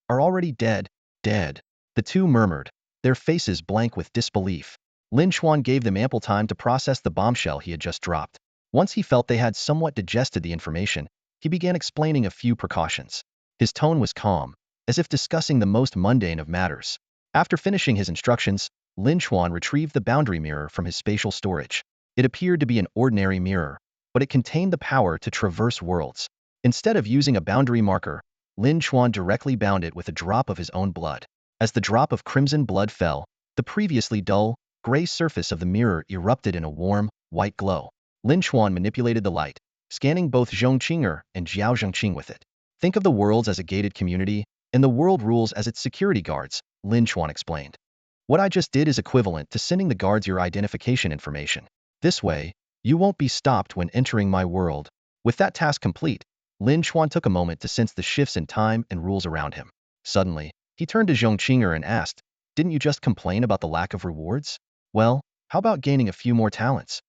Speaker 1: are already dead." "Dead?" the two murmured, their faces blank with disbelief. Lin Xuan gave them ample time to process the bombshell he had just dropped. Once he felt they had somewhat digested the information, he began explaining a few precautions. His tone was calm, as if discussing the most mundane of matters. After finishing his instructions, Lin Xuan retrieved the boundary mirror from his spatial storage. It appeared to be an ordinary mirror, but it contained the power to traverse worlds. Instead of using a boundary marker, Lin Xuan directly bound it with a drop of his own blood. As the drop of crimson blood fell, the previously dull, gray surface of the mirror erupted in a warm, white glow. Lin Xuan manipulated the light, scanning both Zhong Qinger and Jiao Zhongqing with it. "Think of the worlds as a gated community, and the world rules as its security guards," Lin Xuan explained. "What I just did is equivalent to sending the guards your identification information. This way, you won't be stopped when entering my world." With that task complete, Lin Xuan took a moment to sense the shifts in time and rules around him. Suddenly, he turned to Zhong Qinger and asked, "Didn't you just complain about the lack of rewards? Well, how about gaining a few more talents?"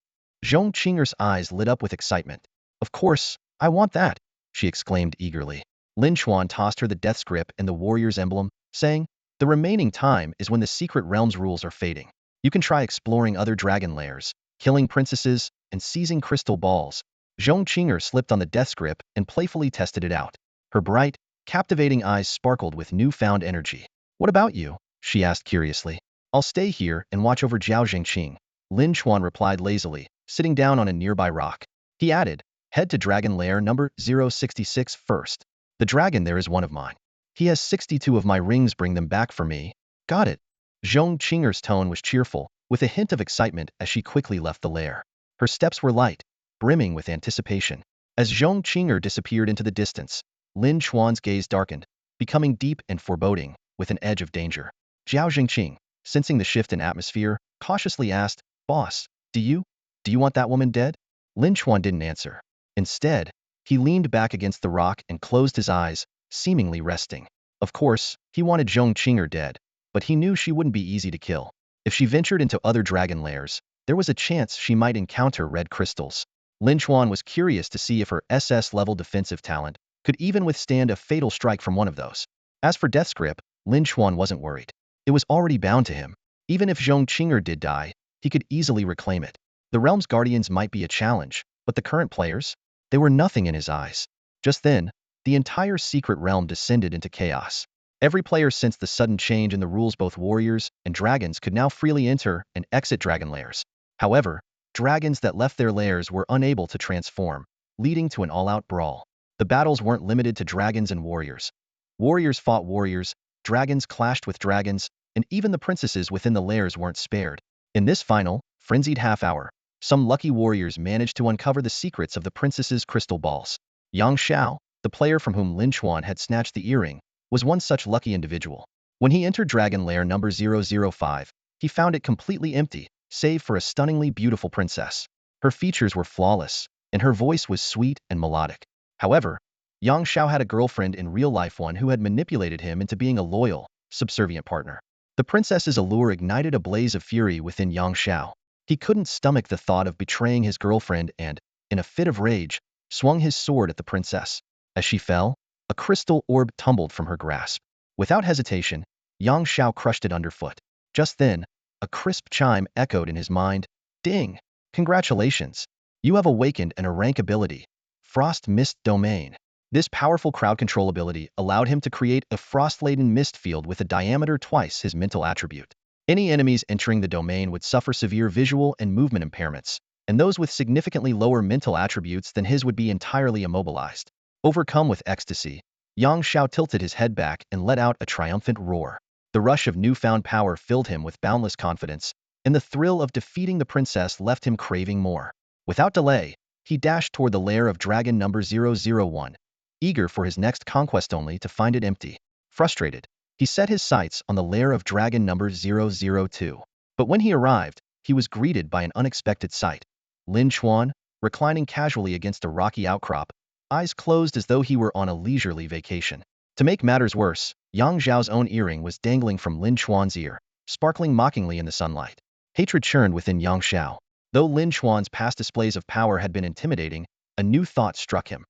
Speaker 1: Zhong Qinger's eyes lit up with excitement. "Of course, I want that," she exclaimed eagerly. Lin Xuan tossed her the death's grip and the warrior's emblem, saying, The remaining time is when the secret realm's rules are fading. You can try exploring other dragon lairs, killing princesses, and seizing crystal balls. Zhong Qing'er slipped on the death's grip and playfully tested it out. Her bright, captivating eyes sparkled with newfound energy. What about you? She asked curiously. I'll stay here and watch over Jiao Jingqing. Lin Chuan replied lazily, sitting down on a nearby rock. He added, head to dragon lair number 066 first. The dragon there is one of mine. He has 62 of my rings, bring them back for me. Got it. Zhong Qing'er's tone was cheerful, with a hint of excitement as she quickly left the lair. Her steps were light, brimming with anticipation. As Zhong Qing'er disappeared into the distance, Lin Chuan's gaze darkened, becoming deep and foreboding, with an edge of danger. Jiao Jingqing, sensing the shift in atmosphere, cautiously asked, Boss, do you want that woman dead? Lin Chuan didn't answer. Instead, he leaned back against the rock and closed his eyes, seemingly resting. Of course, he wanted Zhong Qing'er dead, but he knew she wouldn't be easy to kill. If she ventured into other dragon lairs, there was a chance she might encounter red crystals. Lin Chuan was curious to see if her SS-level defensive talent could even withstand a fatal strike from one of those. As for Death's Grip, Lin Chuan wasn't worried. It was already bound to him. Even if Zhong Qing'er did die, he could easily reclaim it. The realm's guardians might be a challenge, but the current players? They were nothing in his eyes. Just then, the entire secret realm descended into chaos. Every player sensed the sudden change in the rules. Both warriors and dragons could now freely enter and exit dragon lairs. However, dragons that left their lairs were unable to transform, leading to an all-out brawl. The battles weren't limited to dragons and warriors. Warriors fought warriors, dragons clashed with dragons, and even the princesses within the lairs weren't spared. In this final, frenzied half-hour, some lucky warriors managed to uncover the secrets of the princess's crystal balls. Yang Xiao, the player from whom Lin Chuan had snatched the earring, was one such lucky individual. When he entered Dragon Lair number 005, he found it completely empty, save for a stunningly beautiful princess. Her features were flawless, and her voice was sweet and melodic. However, Yang Xiao had a girlfriend in real life, one who had manipulated him into being a loyal, subservient partner. The princess's allure ignited a blaze of fury within Yang Xiao. He couldn't stomach the thought of betraying his girlfriend and, in a fit of rage, swung his sword at the princess. As she fell, a crystal orb tumbled from her grasp. Without hesitation, Yang Xiao crushed it underfoot. Just then, a crisp chime echoed in his mind. Ding! Congratulations! You have awakened an rank ability, Frost Mist Domain. This powerful crowd control ability allowed him to create a frost-laden mist field with a diameter twice his mental attribute. Any enemies entering the domain would suffer severe visual and movement impairments, and those with significantly lower mental attributes than his would be entirely immobilized. Overcome with ecstasy, Yang Xiao tilted his head back and let out a triumphant roar. The rush of newfound power filled him with boundless confidence, and the thrill of defeating the princess left him craving more. Without delay, he dashed toward the lair of dragon number 001, eager for his next conquest only to find it empty. Frustrated, he set his sights on the lair of dragon number 002. But when he arrived, he was greeted by an unexpected sight. Lin Chuan, reclining casually against a rocky outcrop, eyes closed as though he were on a leisurely vacation. To make matters worse, Yang Zhao's own earring was dangling from Lin Chuan's ear, sparkling mockingly in the sunlight. Hatred churned within Yang Xiao. Though Lin Chuan's past displays of power had been intimidating, a new thought struck him.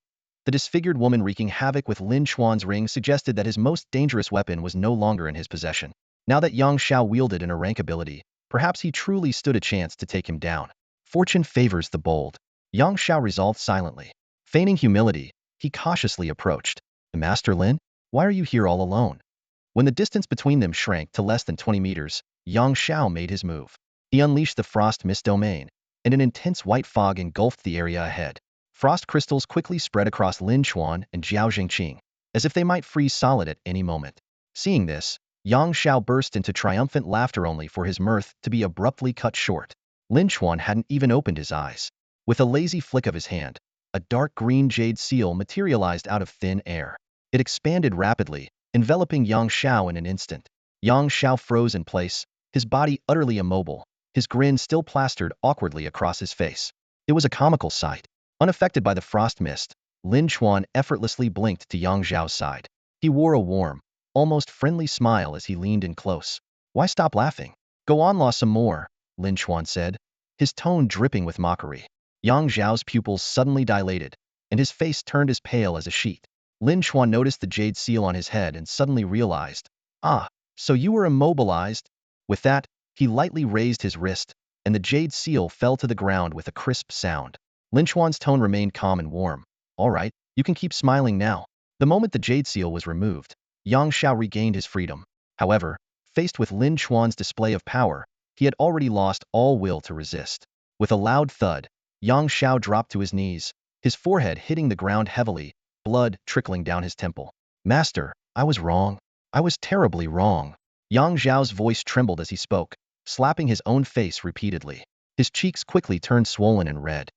Speaker 1: The disfigured woman wreaking havoc with Lin Chuan's ring suggested that his most dangerous weapon was no longer in his possession. Now that Yang Xiao wielded an rank ability, perhaps he truly stood a chance to take him down. Fortune favors the bold. Yang Xiao resolved silently. Feigning humility, he cautiously approached. Master Lin, why are you here all alone? When the distance between them shrank to less than 20 meters, Yang Xiao made his move. He unleashed the Frost Mist Domain, and an intense white fog engulfed the area ahead. Frost crystals quickly spread across Lin Chuan and Jiao Jingqing, as if they might freeze solid at any moment. Seeing this, Yang Xiao burst into triumphant laughter, only for his mirth to be abruptly cut short. Lin Chuan hadn't even opened his eyes. With a lazy flick of his hand, a dark green jade seal materialized out of thin air. It expanded rapidly, enveloping Yang Xiao in an instant. Yang Xiao froze in place, his body utterly immobile, his grin still plastered awkwardly across his face. It was a comical sight. Unaffected by the frost mist, Lin Chuan effortlessly blinked to Yang Zhao's side. He wore a warm, almost friendly smile as he leaned in close. Why stop laughing? Go on, law some more, Lin Chuan said, his tone dripping with mockery. Yang Zhao's pupils suddenly dilated, and his face turned as pale as a sheet. Lin Chuan noticed the jade seal on his head and suddenly realized, ah, So you were immobilized? With that, he lightly raised his wrist, and the jade seal fell to the ground with a crisp sound. Lin Chuan's tone remained calm and warm. All right, you can keep smiling now. The moment the jade seal was removed, Yang Xiao regained his freedom. However, faced with Lin Chuan's display of power, he had already lost all will to resist. With a loud thud, Yang Xiao dropped to his knees, his forehead hitting the ground heavily, blood trickling down his temple. Master, I was wrong. I was terribly wrong. Yang Xiao's voice trembled as he spoke, slapping his own face repeatedly. His cheeks quickly turned swollen and red.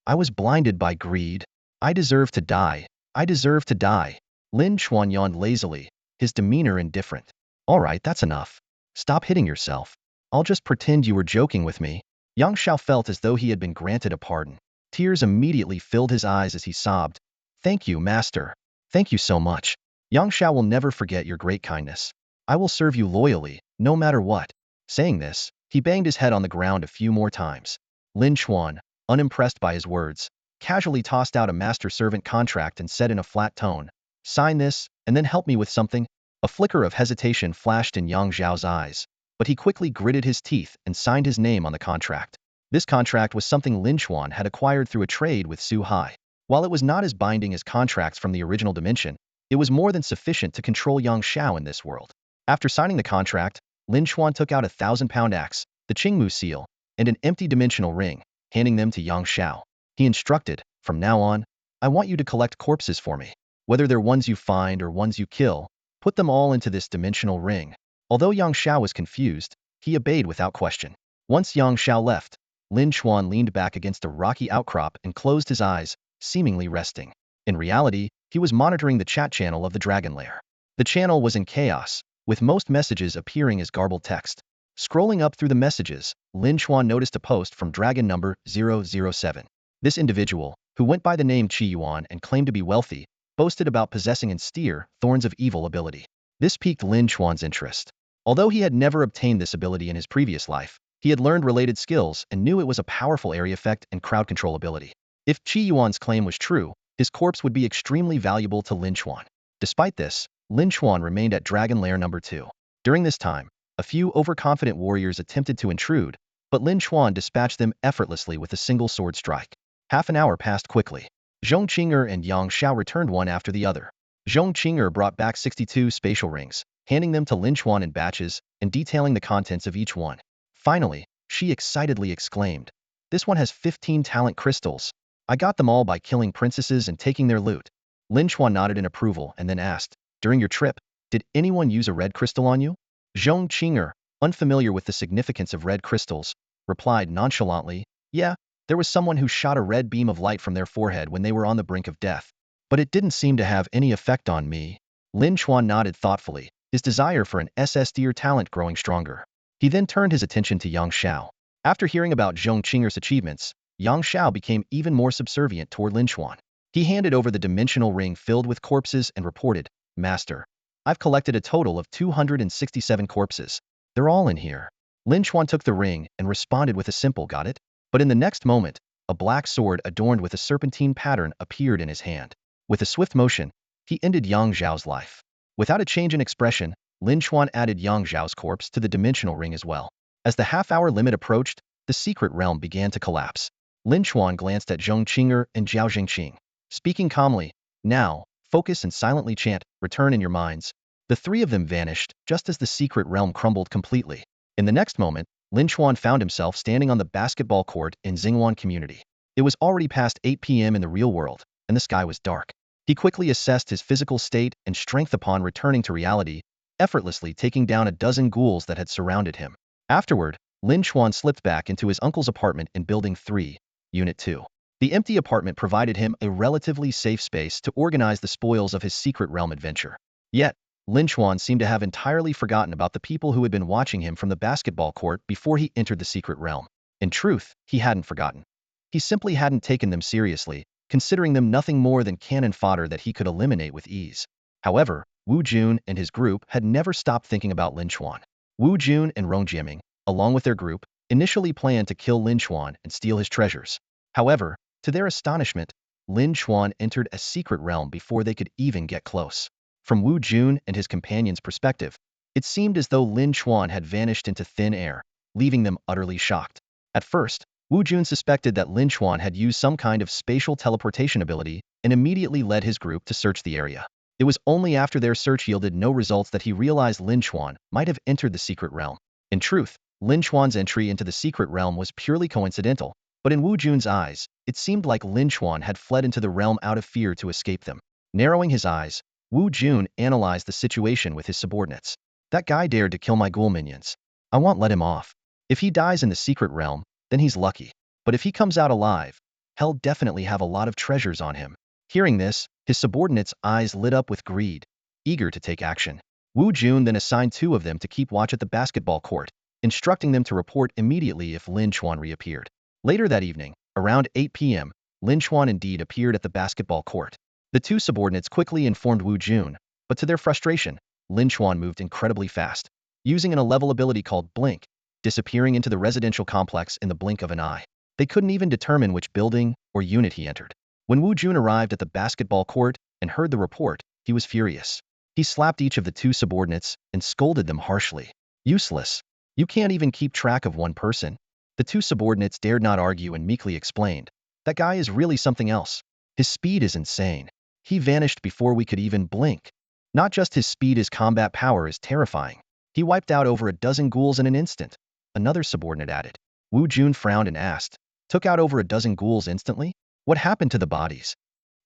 Speaker 1: I was blinded by greed. I deserve to die. I deserve to die. Lin Chuan yawned lazily, his demeanor indifferent. All right, that's enough. Stop hitting yourself. I'll just pretend you were joking with me. Yang Xiao felt as though he had been granted a pardon. Tears immediately filled his eyes as he sobbed. Thank you, master. Thank you so much. Yang Xiao will never forget your great kindness. I will serve you loyally, no matter what. Saying this, he banged his head on the ground a few more times. Lin Chuan, unimpressed by his words, casually tossed out a master-servant contract and said in a flat tone, sign this, and then help me with something. A flicker of hesitation flashed in Yang Xiao's eyes, but he quickly gritted his teeth and signed his name on the contract. This contract was something Lin Chuan had acquired through a trade with Su Hai. While it was not as binding as contracts from the original dimension, it was more than sufficient to control Yang Xiao in this world. After signing the contract, Lin Chuan took out a 1,000-pound axe, the Qingmu seal, and an empty dimensional ring, handing them to Yang Xiao. He instructed, from now on, I want you to collect corpses for me. Whether they're ones you find or ones you kill, put them all into this dimensional ring. Although Yang Xiao was confused, he obeyed without question. Once Yang Xiao left, Lin Chuan leaned back against a rocky outcrop and closed his eyes, seemingly resting. In reality, he was monitoring the chat channel of the Dragon Lair. The channel was in chaos, with most messages appearing as garbled text. Scrolling up through the messages, Lin Chuan noticed a post from Dragon number 007. This individual, who went by the name Qi Yuan and claimed to be wealthy, boasted about possessing and steer thorns of evil ability. This piqued Lin Chuan's interest. Although he had never obtained this ability in his previous life, he had learned related skills and knew it was a powerful area effect and crowd control ability. If Qi Yuan's claim was true, his corpse would be extremely valuable to Lin Chuan. Despite this, Lin Chuan remained at Dragon Lair number 2. During this time, a few overconfident warriors attempted to intrude, but Lin Chuan dispatched them effortlessly with a single sword strike. Half an hour passed quickly. Zhong Qing'er and Yang Xiao returned one after the other. Zhong Qing'er brought back 62 spatial rings, handing them to Lin Chuan in batches and detailing the contents of each one. Finally, she excitedly exclaimed, this one has 15 talent crystals. I got them all by killing princesses and taking their loot. Lin Chuan nodded in approval and then asked, during your trip, did anyone use a red crystal on you? Zhong Qing'er, unfamiliar with the significance of red crystals, replied nonchalantly, yeah, there was someone who shot a red beam of light from their forehead when they were on the brink of death. But it didn't seem to have any effect on me. Lin Chuan nodded thoughtfully, his desire for an SSDer talent growing stronger. He then turned his attention to Yang Xiao. After hearing about Zhong Qing'er's achievements, Yang Xiao became even more subservient toward Lin Chuan. He handed over the dimensional ring filled with corpses and reported, Master, I've collected a total of 267 corpses. They're all in here. Lin Chuan took the ring and responded with a simple got it. But in the next moment, a black sword adorned with a serpentine pattern appeared in his hand. With a swift motion, he ended Yang Xiao's life. Without a change in expression, Lin Chuan added Yang Xiao's corpse to the dimensional ring as well. As the half-hour limit approached, the secret realm began to collapse. Lin Chuan glanced at Zhong Qing'er and Zhao Jingqing. Speaking calmly, now, focus and silently chant, return in your minds. The three of them vanished, just as the secret realm crumbled completely. In the next moment, Lin Chuan found himself standing on the basketball court in Xingwan Community. It was already past 8 p.m. in the real world, and the sky was dark. He quickly assessed his physical state and strength upon returning to reality, effortlessly taking down a dozen ghouls that had surrounded him. Afterward, Lin Chuan slipped back into his uncle's apartment in Building 3, Unit 2. The empty apartment provided him a relatively safe space to organize the spoils of his secret realm adventure. Yet, Lin Chuan seemed to have entirely forgotten about the people who had been watching him from the basketball court before he entered the secret realm. In truth, he hadn't forgotten. He simply hadn't taken them seriously, considering them nothing more than cannon fodder that he could eliminate with ease. However, Wu Jun and his group had never stopped thinking about Lin Chuan. Wu Jun and Rong Jiaming, along with their group, initially planned to kill Lin Chuan and steal his treasures. However, to their astonishment, Lin Chuan entered a secret realm before they could even get close. From Wu Jun and his companions' perspective, It seemed as though Lin Chuan had vanished into thin air, leaving them utterly shocked. At first, Wu Jun suspected that Lin Chuan had used some kind of spatial teleportation ability and immediately led his group to search the area. It was only after their search yielded no results that he realized Lin Chuan might have entered the secret realm. In truth, Lin Chuan's entry into the secret realm was purely coincidental, but in Wu Jun's eyes, it seemed like Lin Chuan had fled into the realm out of fear to escape them. Narrowing his eyes, Wu Jun analyzed the situation with his subordinates. That guy dared to kill my ghoul minions. I won't let him off. If he dies in the secret realm, then he's lucky. But if he comes out alive, he'll definitely have a lot of treasures on him. Hearing this, his subordinates' eyes lit up with greed, eager to take action. Wu Jun then assigned 2 of them to keep watch at the basketball court, instructing them to report immediately if Lin Chuan reappeared. Later that evening, around 8 p.m., Lin Chuan indeed appeared at the basketball court. The 2 subordinates quickly informed Wu Jun, but to their frustration, Lin Chuan moved incredibly fast, using an A-level ability called Blink, disappearing into the residential complex in the blink of an eye. They couldn't even determine which building or unit he entered. When Wu Jun arrived at the basketball court and heard the report, he was furious. He slapped each of the 2 subordinates and scolded them harshly. Useless. You can't even keep track of one person. The 2 subordinates dared not argue and meekly explained. That guy is really something else. His speed is insane. He vanished before we could even blink. Not just his speed, his combat power is terrifying. He wiped out over a dozen ghouls in an instant. Another subordinate added. Wu Jun frowned and asked, took out over a dozen ghouls instantly? What happened to the bodies?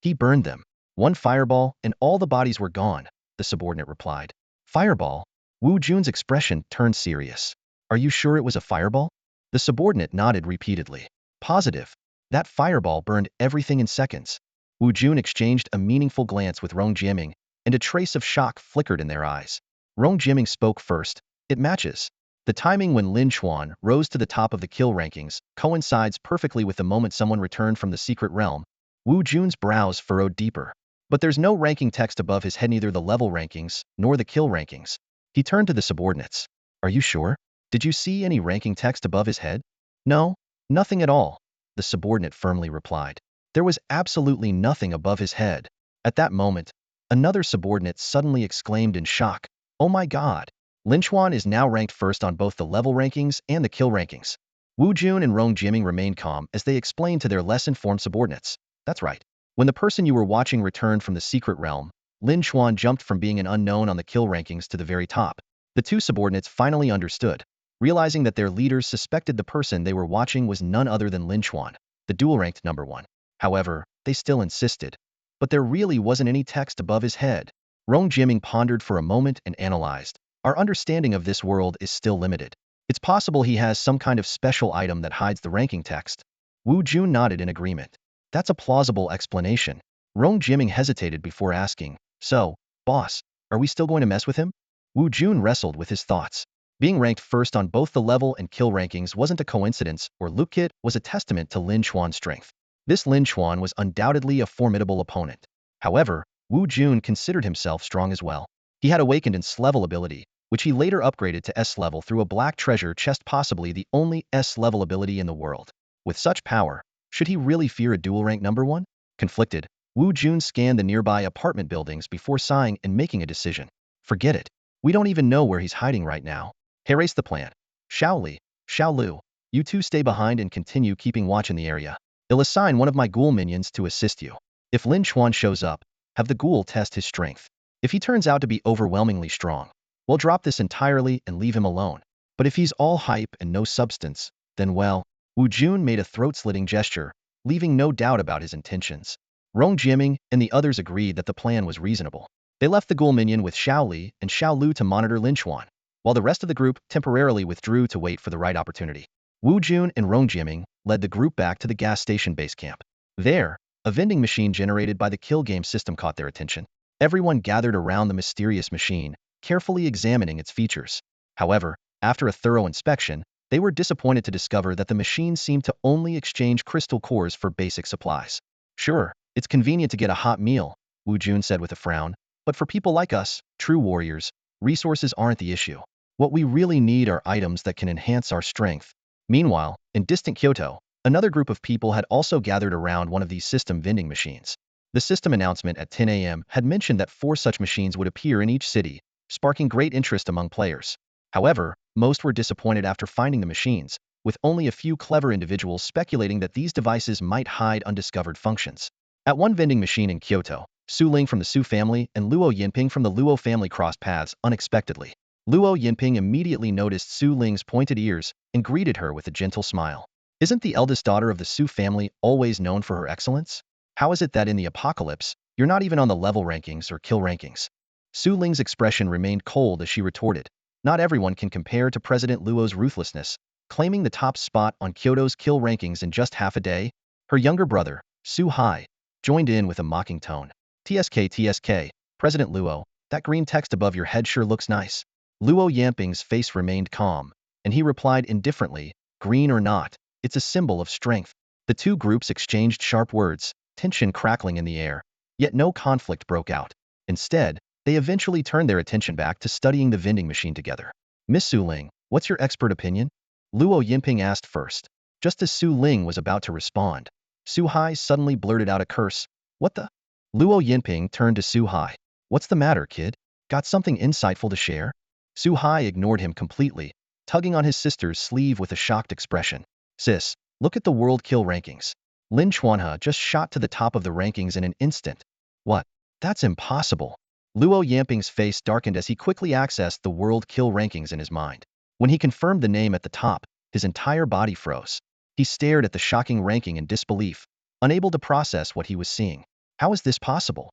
Speaker 1: He burned them. One fireball and all the bodies were gone, the subordinate replied. Fireball? Wu Jun's expression turned serious. Are you sure it was a fireball? The subordinate nodded repeatedly. Positive. That fireball burned everything in seconds. Wu Jun exchanged a meaningful glance with Rong Jiaming, and a trace of shock flickered in their eyes. Rong Jiaming spoke first. It matches. The timing when Lin Chuan rose to the top of the kill rankings coincides perfectly with the moment someone returned from the secret realm. Wu Jun's brows furrowed deeper. But there's no ranking text above his head, neither the level rankings nor the kill rankings. He turned to the subordinates. Are you sure? Did you see any ranking text above his head? No, nothing at all, the subordinate firmly replied. There was absolutely nothing above his head. At that moment, another subordinate suddenly exclaimed in shock. Oh my god! Lin Chuan is now ranked first on both the level rankings and the kill rankings. Wu Jun and Rong Jiaming remained calm as they explained to their less informed subordinates. That's right. When the person you were watching returned from the secret realm, Lin Chuan jumped from being an unknown on the kill rankings to the very top. The 2 subordinates finally understood, realizing that their leaders suspected the person they were watching was none other than Lin Chuan, the dual-ranked number 1. However, they still insisted. But there really wasn't any text above his head. Rong Jiaming pondered for a moment and analyzed. Our understanding of this world is still limited. It's possible he has some kind of special item that hides the ranking text. Wu Jun nodded in agreement. That's a plausible explanation. Rong Jiaming hesitated before asking, so, boss, are we still going to mess with him? Wu Jun wrestled with his thoughts. Being ranked first on both the level and kill rankings wasn't a coincidence, or look, it was a testament to Lin Chuan's strength. This Lin Chuan was undoubtedly a formidable opponent. However, Wu Jun considered himself strong as well. He had awakened its level ability, which he later upgraded to S level through a black treasure chest, possibly the only S level ability in the world. With such power, should he really fear a dual rank number 1? Conflicted, Wu Jun scanned the nearby apartment buildings before sighing and making a decision. Forget it. We don't even know where he's hiding right now. Erase the plan. Xiao Li, Xiao Lu, you 2 stay behind and continue keeping watch in the area. I'll assign one of my ghoul minions to assist you. If Lin Chuan shows up, have the ghoul test his strength. If he turns out to be overwhelmingly strong, we'll drop this entirely and leave him alone. But if he's all hype and no substance, then well, Wu Jun made a throat-slitting gesture, leaving no doubt about his intentions. Rong Jiaming and the others agreed that the plan was reasonable. They left the ghoul minion with Xiao Li and Xiao Lu to monitor Lin Chuan, while the rest of the group temporarily withdrew to wait for the right opportunity. Wu Jun and Rong Jiaming led the group back to the gas station base camp. There, a vending machine generated by the kill game system caught their attention. Everyone gathered around the mysterious machine, carefully examining its features. However, after a thorough inspection, they were disappointed to discover that the machine seemed to only exchange crystal cores for basic supplies. Sure, it's convenient to get a hot meal, Wu Jun said with a frown, but for people like us, true warriors, resources aren't the issue. What we really need are items that can enhance our strength. Meanwhile, in distant Kyoto, another group of people had also gathered around one of these system vending machines. The system announcement at 10 a.m. had mentioned that 4 such machines would appear in each city, sparking great interest among players. However, most were disappointed after finding the machines, with only a few clever individuals speculating that these devices might hide undiscovered functions. At one vending machine in Kyoto, Su Ling from the Su family and Luo Yinping from the Luo family crossed paths unexpectedly. Luo Yinping immediately noticed Su Ling's pointed ears and greeted her with a gentle smile. Isn't the eldest daughter of the Su family always known for her excellence? How is it that in the apocalypse, you're not even on the level rankings or kill rankings? Su Ling's expression remained cold as she retorted. Not everyone can compare to President Luo's ruthlessness, claiming the top spot on Kyoto's kill rankings in just half a day. Her younger brother, Su Hai, joined in with a mocking tone. TSK, President Luo, that green text above your head sure looks nice. Luo Yamping's face remained calm, and he replied indifferently, green or not, it's a symbol of strength. The two groups exchanged sharp words, tension crackling in the air, yet no conflict broke out. Instead, they eventually turned their attention back to studying the vending machine together. Miss Su Ling, what's your expert opinion? Luo Yinping asked first. Just as Su Ling was about to respond, Su Hai suddenly blurted out a curse. What the? Luo Yinping turned to Su Hai. What's the matter, kid? Got something insightful to share? Su Hai ignored him completely, tugging on his sister's sleeve with a shocked expression. Sis, look at the world kill rankings. Lin Chuanhe just shot to the top of the rankings in an instant. What? That's impossible. Luo Yamping's face darkened as he quickly accessed the world kill rankings in his mind. When he confirmed the name at the top, his entire body froze. He stared at the shocking ranking in disbelief, unable to process what he was seeing. How is this possible?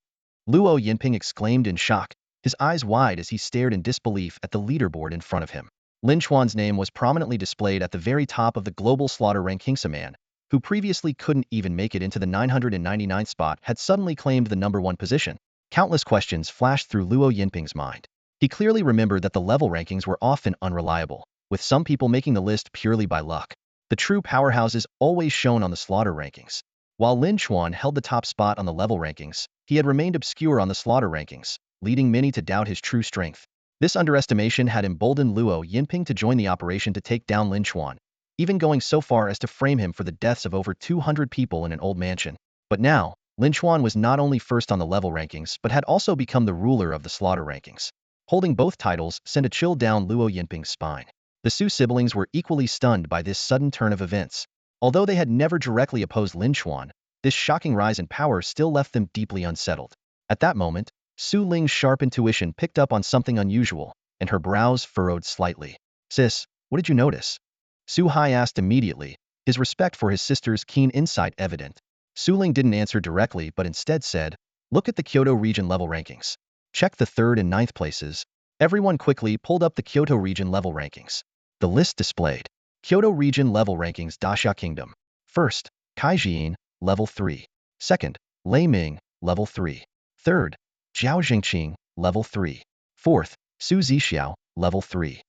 Speaker 1: Luo Yinping exclaimed in shock, his eyes wide as he stared in disbelief at the leaderboard in front of him. Lin Chuan's name was prominently displayed at the very top of the global slaughter rankings. A man who previously couldn't even make it into the 999th spot had suddenly claimed the #1 position. Countless questions flashed through Luo Yinping's mind. He clearly remembered that the level rankings were often unreliable, with some people making the list purely by luck. The true powerhouses always shown on the slaughter rankings. While Lin Chuan held the top spot on the level rankings, he had remained obscure on the slaughter rankings, leading many to doubt his true strength. This underestimation had emboldened Luo Yinping to join the operation to take down Lin Chuan, even going so far as to frame him for the deaths of over 200 people in an old mansion. But now, Lin Chuan was not only first on the level rankings but had also become the ruler of the slaughter rankings. Holding both titles sent a chill down Luo Yinping's spine. The Su siblings were equally stunned by this sudden turn of events. Although they had never directly opposed Lin Chuan, this shocking rise in power still left them deeply unsettled. At that moment, Su Ling's sharp intuition picked up on something unusual, and her brows furrowed slightly. Sis, what did you notice? Su Hai asked immediately, his respect for his sister's keen insight evident. Su Ling didn't answer directly but instead said, look at the Kyoto region level rankings. Check the 3rd and 9th places. Everyone quickly pulled up the Kyoto region level rankings. The list displayed. Kyoto region level rankings. Daxia Kingdom. 1st, Kaijin, level 3. 2nd, Lei Ming, level 3. 3rd, Zhao Jingqing, level 3. 4th, Su Zixiao, level 3.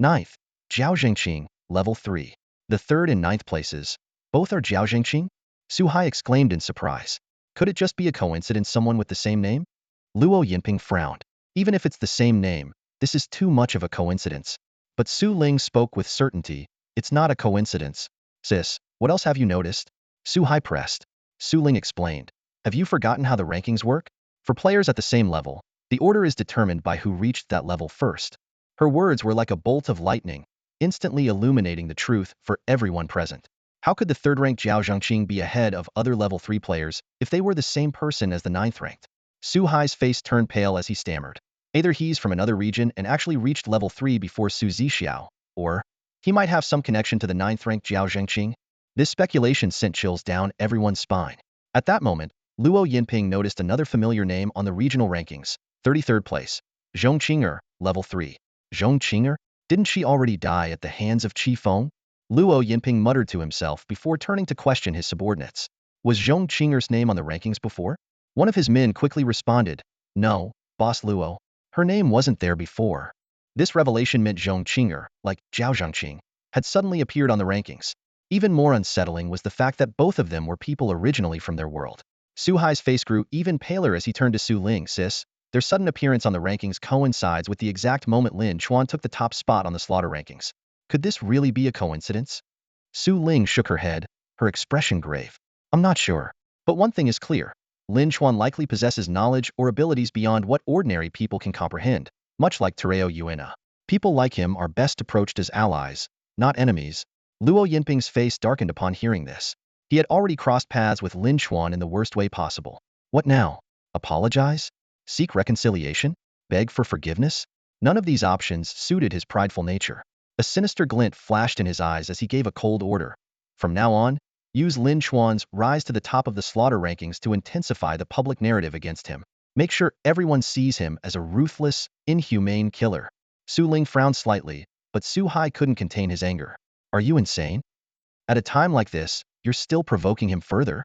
Speaker 1: 9th, Zhao Jingqing, level 3. The 3rd and 9th places. Both are Zhao Jingqing? Su Hai exclaimed in surprise. Could it just be a coincidence, someone with the same name? Luo Yinping frowned. Even if it's the same name, this is too much of a coincidence. But Su Ling spoke with certainty. It's not a coincidence. Sis, what else have you noticed? Su Hai pressed. Su Ling explained. Have you forgotten how the rankings work? For players at the same level, the order is determined by who reached that level first. Her words were like a bolt of lightning, instantly illuminating the truth for everyone present. How could the 3rd-ranked Zhao Zhengqing be ahead of other level 3 players if they were the same person as the 9th-ranked? Su Hai's face turned pale as he stammered. Either he's from another region and actually reached level 3 before Su Zixiao, or he might have some connection to the 9th-ranked Zhao Zhengqing. This speculation sent chills down everyone's spine. At that moment, Luo Yinping noticed another familiar name on the regional rankings. 33rd place. Zhong Qing'er, level 3. Zhong Qing'er? Didn't she already die at the hands of Qi Feng? Luo Yinping muttered to himself before turning to question his subordinates. Was Zhong Qing'er's name on the rankings before? One of his men quickly responded, no, Boss Luo. Her name wasn't there before. This revelation meant Zhong Qing'er, like Zhao Zhengqing, had suddenly appeared on the rankings. Even more unsettling was the fact that both of them were people originally from their world. Su Hai's face grew even paler as he turned to Su Ling. Sis, their sudden appearance on the rankings coincides with the exact moment Lin Chuan took the top spot on the slaughter rankings. Could this really be a coincidence? Su Ling shook her head, her expression grave. I'm not sure. But one thing is clear. Lin Chuan likely possesses knowledge or abilities beyond what ordinary people can comprehend. much like Tereo Yuena. People like him are best approached as allies, not enemies. Luo Yinping's face darkened upon hearing this. He had already crossed paths with Lin Xuan in the worst way possible. What now? Apologize? Seek reconciliation? Beg for forgiveness? None of these options suited his prideful nature. A sinister glint flashed in his eyes as he gave a cold order. From now on, use Lin Xuan's rise to the top of the slaughter rankings to intensify the public narrative against him. Make sure everyone sees him as a ruthless, inhumane killer. Su Ling frowned slightly, but Su Hai couldn't contain his anger. Are you insane? At a time like this, you're still provoking him further?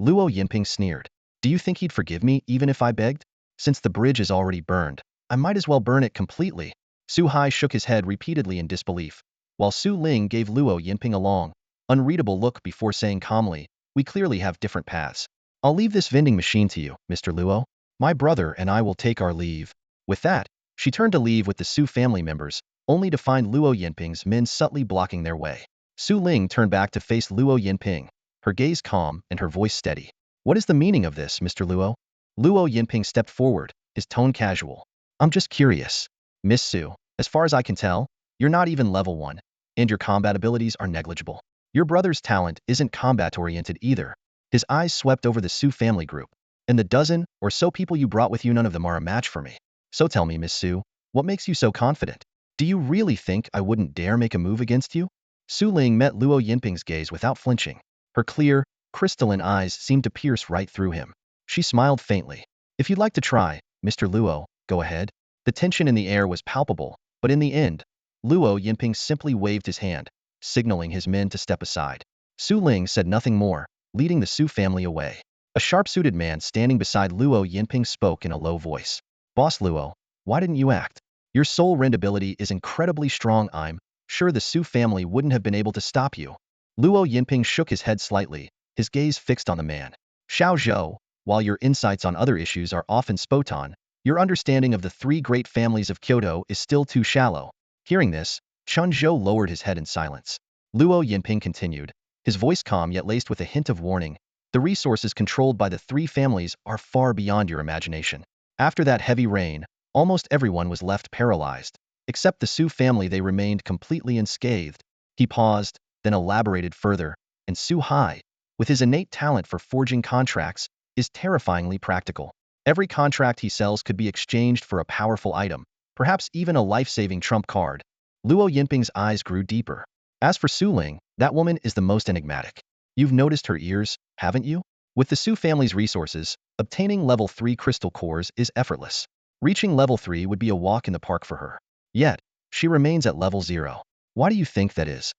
Speaker 1: Luo Yinping sneered. Do you think he'd forgive me even if I begged? Since the bridge is already burned, I might as well burn it completely. Su Hai shook his head repeatedly in disbelief, while Su Ling gave Luo Yinping a long, unreadable look before saying calmly, we clearly have different paths. I'll leave this vending machine to you, Mr. Luo. My brother and I will take our leave. With that, she turned to leave with the Su family members, only to find Luo Yinping's men subtly blocking their way. Su Ling turned back to face Luo Yinping, her gaze calm and her voice steady. What is the meaning of this, Mr. Luo? Luo Yinping stepped forward, his tone casual. I'm just curious. Miss Su, as far as I can tell, you're not even level 1, and your combat abilities are negligible. Your brother's talent isn't combat-oriented either. His eyes swept over the Su family group. And the dozen or so people you brought with you, none of them are a match for me. So tell me, Miss Su, what makes you so confident? Do you really think I wouldn't dare make a move against you? Su Ling met Luo Yinping's gaze without flinching. Her clear, crystalline eyes seemed to pierce right through him. She smiled faintly. If you'd like to try, Mr. Luo, go ahead. The tension in the air was palpable, but in the end, Luo Yinping simply waved his hand, signaling his men to step aside. Su Ling said nothing more, leading the Su family away. A sharp-suited man standing beside Luo Yinping spoke in a low voice. Boss Luo, why didn't you act? Your soul rend ability is incredibly strong. I'm sure the Su family wouldn't have been able to stop you. Luo Yinping shook his head slightly, his gaze fixed on the man. Xiao Zhou, while your insights on other issues are often spot on, your understanding of the 3 great families of Kyoto is still too shallow. Hearing this, Chun Zhou lowered his head in silence. Luo Yinping continued, his voice calm yet laced with a hint of warning. The resources controlled by the 3 families are far beyond your imagination. After that heavy rain, almost everyone was left paralyzed. Except the Su family, they remained completely unscathed. He paused, then elaborated further, and Su Hai, with his innate talent for forging contracts, is terrifyingly practical. Every contract he sells could be exchanged for a powerful item, perhaps even a life-saving trump card. Luo Yinping's eyes grew deeper. As for Su Ling, that woman is the most enigmatic. You've noticed her ears, haven't you? With the Su family's resources, obtaining level 3 crystal cores is effortless. Reaching level 3 would be a walk in the park for her. Yet, she remains at level 0. Why do you think that is?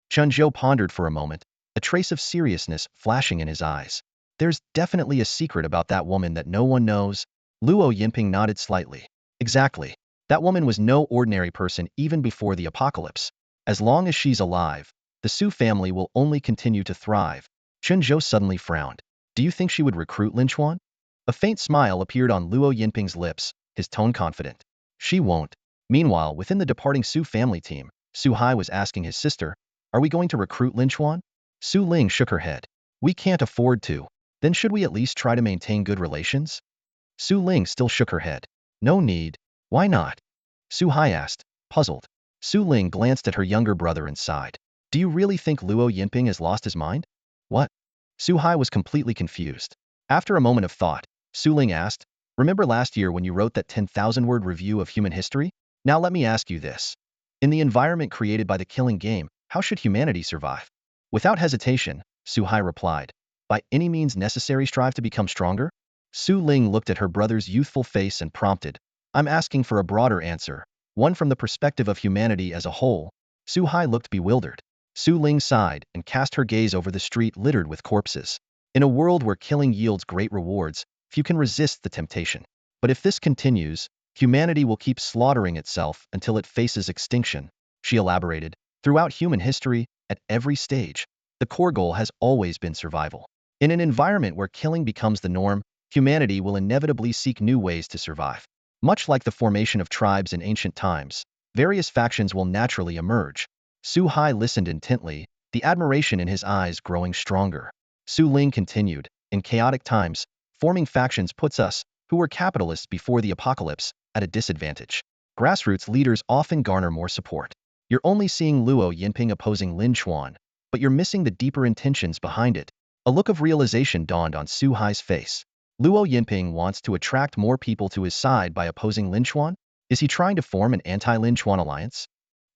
Speaker 1: Chun Zhou pondered for a moment, a trace of seriousness flashing in his eyes. There's definitely a secret about that woman that no one knows. Luo Yinping nodded slightly. Exactly. That woman was no ordinary person even before the apocalypse. As long as she's alive, the Su family will only continue to thrive. Chun Zhou suddenly frowned. Do you think she would recruit Lin Xuan? A faint smile appeared on Luo Yinping's lips, his tone confident. She won't. Meanwhile, within the departing Su family team, Su Hai was asking his sister, are we going to recruit Lin Xuan? Su Ling shook her head. We can't afford to. Then should we at least try to maintain good relations? Su Ling still shook her head. No need. Why not? Su Hai asked, puzzled. Su Ling glanced at her younger brother and sighed. Do you really think Luo Yinping has lost his mind? What? Su Hai was completely confused. After a moment of thought, Su Ling asked, remember last year when you wrote that 10,000-word review of human history? Now let me ask you this. In the environment created by the killing game, how should humanity survive? Without hesitation, Su Hai replied, by any means necessary strive to become stronger? Su Ling looked at her brother's youthful face and prompted, I'm asking for a broader answer, one from the perspective of humanity as a whole. Su Hai looked bewildered. Su Ling sighed and cast her gaze over the street littered with corpses. In a world where killing yields great rewards, few can resist the temptation. But if this continues, humanity will keep slaughtering itself until it faces extinction. She elaborated, throughout human history, at every stage, the core goal has always been survival. In an environment where killing becomes the norm, humanity will inevitably seek new ways to survive. Much like the formation of tribes in ancient times, various factions will naturally emerge. Su Hai listened intently, the admiration in his eyes growing stronger. Su Ling continued, in chaotic times, forming factions puts us, who were capitalists before the apocalypse, at a disadvantage. Grassroots leaders often garner more support. You're only seeing Luo Yinping opposing Lin Chuan, but you're missing the deeper intentions behind it. A look of realization dawned on Su Hai's face. Luo Yinping wants to attract more people to his side by opposing Lin Chuan? Is he trying to form an anti-Lin Chuan alliance?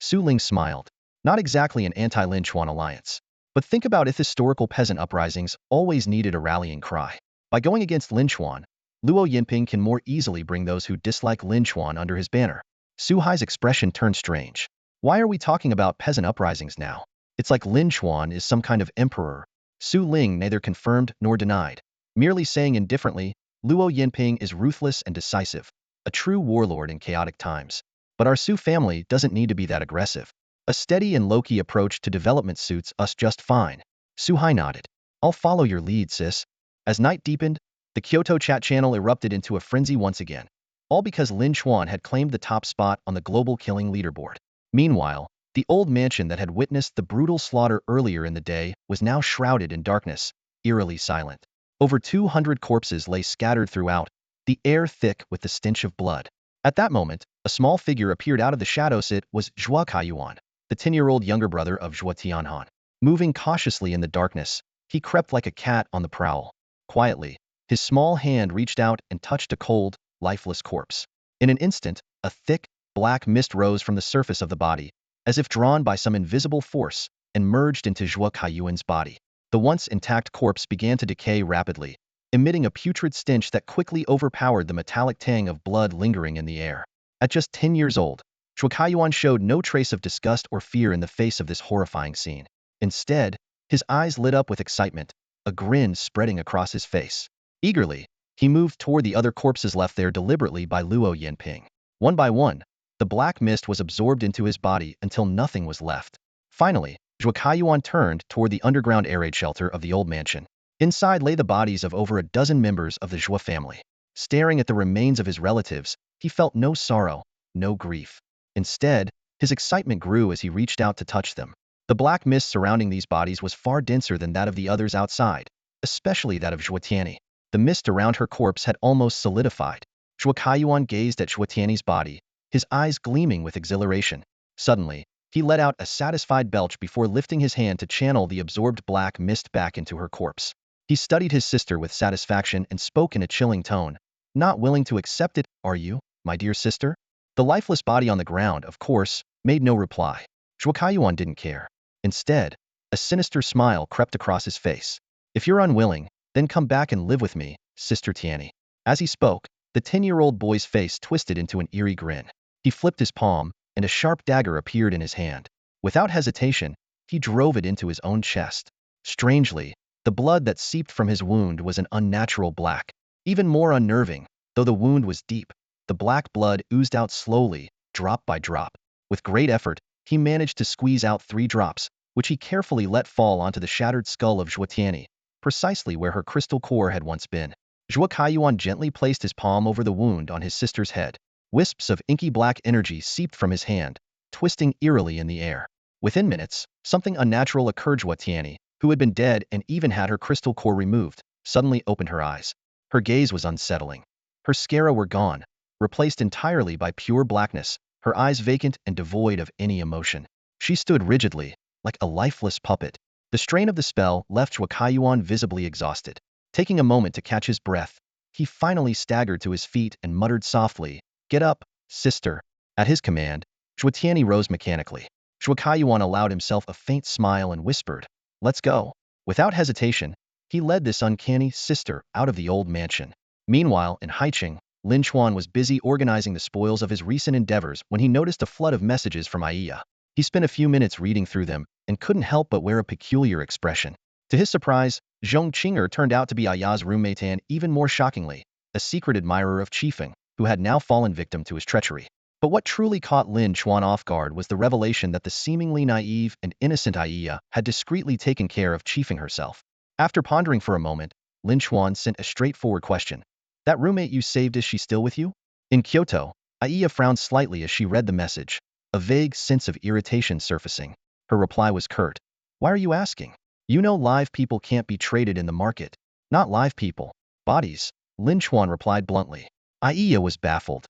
Speaker 1: Su Ling smiled. Not exactly an anti-Lin Chuan alliance. But think about if historical peasant uprisings always needed a rallying cry. By going against Lin Chuan, Luo Yinping can more easily bring those who dislike Lin Chuan under his banner. Su Hai's expression turned strange. Why are we talking about peasant uprisings now? It's like Lin Chuan is some kind of emperor. Su Ling neither confirmed nor denied, merely saying indifferently, Luo Yinping is ruthless and decisive, a true warlord in chaotic times. But our Su family doesn't need to be that aggressive. A steady and low-key approach to development suits us just fine. Su Hai nodded. I'll follow your lead, sis. As night deepened, the Kyoto chat channel erupted into a frenzy once again. All because Lin Chuan had claimed the top spot on the global killing leaderboard. Meanwhile, the old mansion that had witnessed the brutal slaughter earlier in the day was now shrouded in darkness, eerily silent. Over 200 corpses lay scattered throughout, the air thick with the stench of blood. At that moment, a small figure appeared out of the shadows. It was Zhuo Kaiyuan, the 10-year-old younger brother of Zhuo Tianhan. Moving cautiously in the darkness, he crept like a cat on the prowl. Quietly, his small hand reached out and touched a cold, lifeless corpse. In an instant, a thick, black mist rose from the surface of the body, as if drawn by some invisible force, and merged into Zhuo Kaiyuan's body. The once intact corpse began to decay rapidly, emitting a putrid stench that quickly overpowered the metallic tang of blood lingering in the air. At just 10 years old, Zhuo Kaiyuan showed no trace of disgust or fear in the face of this horrifying scene. Instead, his eyes lit up with excitement, a grin spreading across his face. Eagerly, he moved toward the other corpses left there deliberately by Luo Yinping. One by one, the black mist was absorbed into his body until nothing was left. Finally, Zhuo Kaiyuan turned toward the underground air raid shelter of the old mansion. Inside lay the bodies of over a dozen members of the Zhuo family. Staring at the remains of his relatives, he felt no sorrow, no grief. Instead, his excitement grew as he reached out to touch them. The black mist surrounding these bodies was far denser than that of the others outside, especially that of Zhuo Tianyi. The mist around her corpse had almost solidified. Zhuo Kaiyuan gazed at Zhuo Tianyi's body, his eyes gleaming with exhilaration. Suddenly, he let out a satisfied belch before lifting his hand to channel the absorbed black mist back into her corpse. He studied his sister with satisfaction and spoke in a chilling tone. Not willing to accept it, are you, my dear sister? The lifeless body on the ground, of course, made no reply. Zhuo Kaiyuan didn't care. Instead, a sinister smile crept across his face. If you're unwilling, then come back and live with me, Sister Tianyi. As he spoke, the 10-year-old boy's face twisted into an eerie grin. He flipped his palm, and a sharp dagger appeared in his hand. Without hesitation, he drove it into his own chest. Strangely, the blood that seeped from his wound was an unnatural black. Even more unnerving, though the wound was deep, the black blood oozed out slowly, drop by drop. With great effort, he managed to squeeze out 3 drops, which he carefully let fall onto the shattered skull of Zhuo Tianyi, precisely where her crystal core had once been. Zhuo Kaiyuan gently placed his palm over the wound on his sister's head. Wisps of inky black energy seeped from his hand, twisting eerily in the air. Within minutes, something unnatural occurred. Zhuo Tianyi, who had been dead and even had her crystal core removed, suddenly opened her eyes. Her gaze was unsettling. Her scara were gone, replaced entirely by pure blackness, her eyes vacant and devoid of any emotion. She stood rigidly, like a lifeless puppet. The strain of the spell left Zhuo Kaiyuan visibly exhausted. Taking a moment to catch his breath, he finally staggered to his feet and muttered softly, "Get up, sister." At his command, Zhuo Tianyi rose mechanically. Zhuo Kaiyuan allowed himself a faint smile and whispered, "Let's go." Without hesitation, he led this uncanny sister out of the old mansion. Meanwhile, in Haicheng, Lin Chuan was busy organizing the spoils of his recent endeavors when he noticed a flood of messages from Aiya. He spent a few minutes reading through them and couldn't help but wear a peculiar expression. To his surprise, Zhong Qinger turned out to be Aya's roommate and, even more shockingly, a secret admirer of Qifeng, who had now fallen victim to his treachery. But what truly caught Lin Chuan off guard was the revelation that the seemingly naive and innocent Aiya had discreetly taken care of Qifeng herself. After pondering for a moment, Lin Chuan sent a straightforward question. "That roommate you saved, is she still with you?" In Kyoto, Aiya frowned slightly as she read the message, a vague sense of irritation surfacing. Her reply was curt. "Why are you asking? You know live people can't be traded in the market." "Not live people. Bodies," Lin Chuan replied bluntly. Aiya was baffled.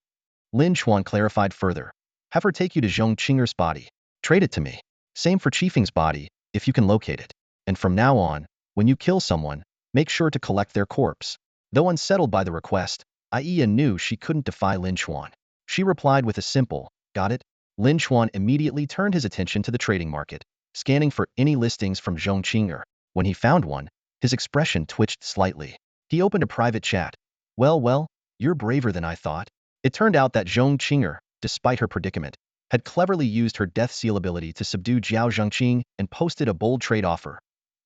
Speaker 1: Lin Xuan clarified further. Have her take you to Zhong Qinger's body. Trade it to me. Same for Qifeng's body, if you can locate it. And from now on, when you kill someone, make sure to collect their corpse. Though unsettled by the request, Iya knew she couldn't defy Lin Xuan. She replied with a simple, got it? Lin Xuan immediately turned his attention to the trading market, scanning for any listings from Zhong Qinger. When he found one, his expression twitched slightly. He opened a private chat. Well, you're braver than I thought. It turned out that Zhong Qinger, despite her predicament, had cleverly used her death seal ability to subdue Jiao Zhongqing and posted a bold trade offer.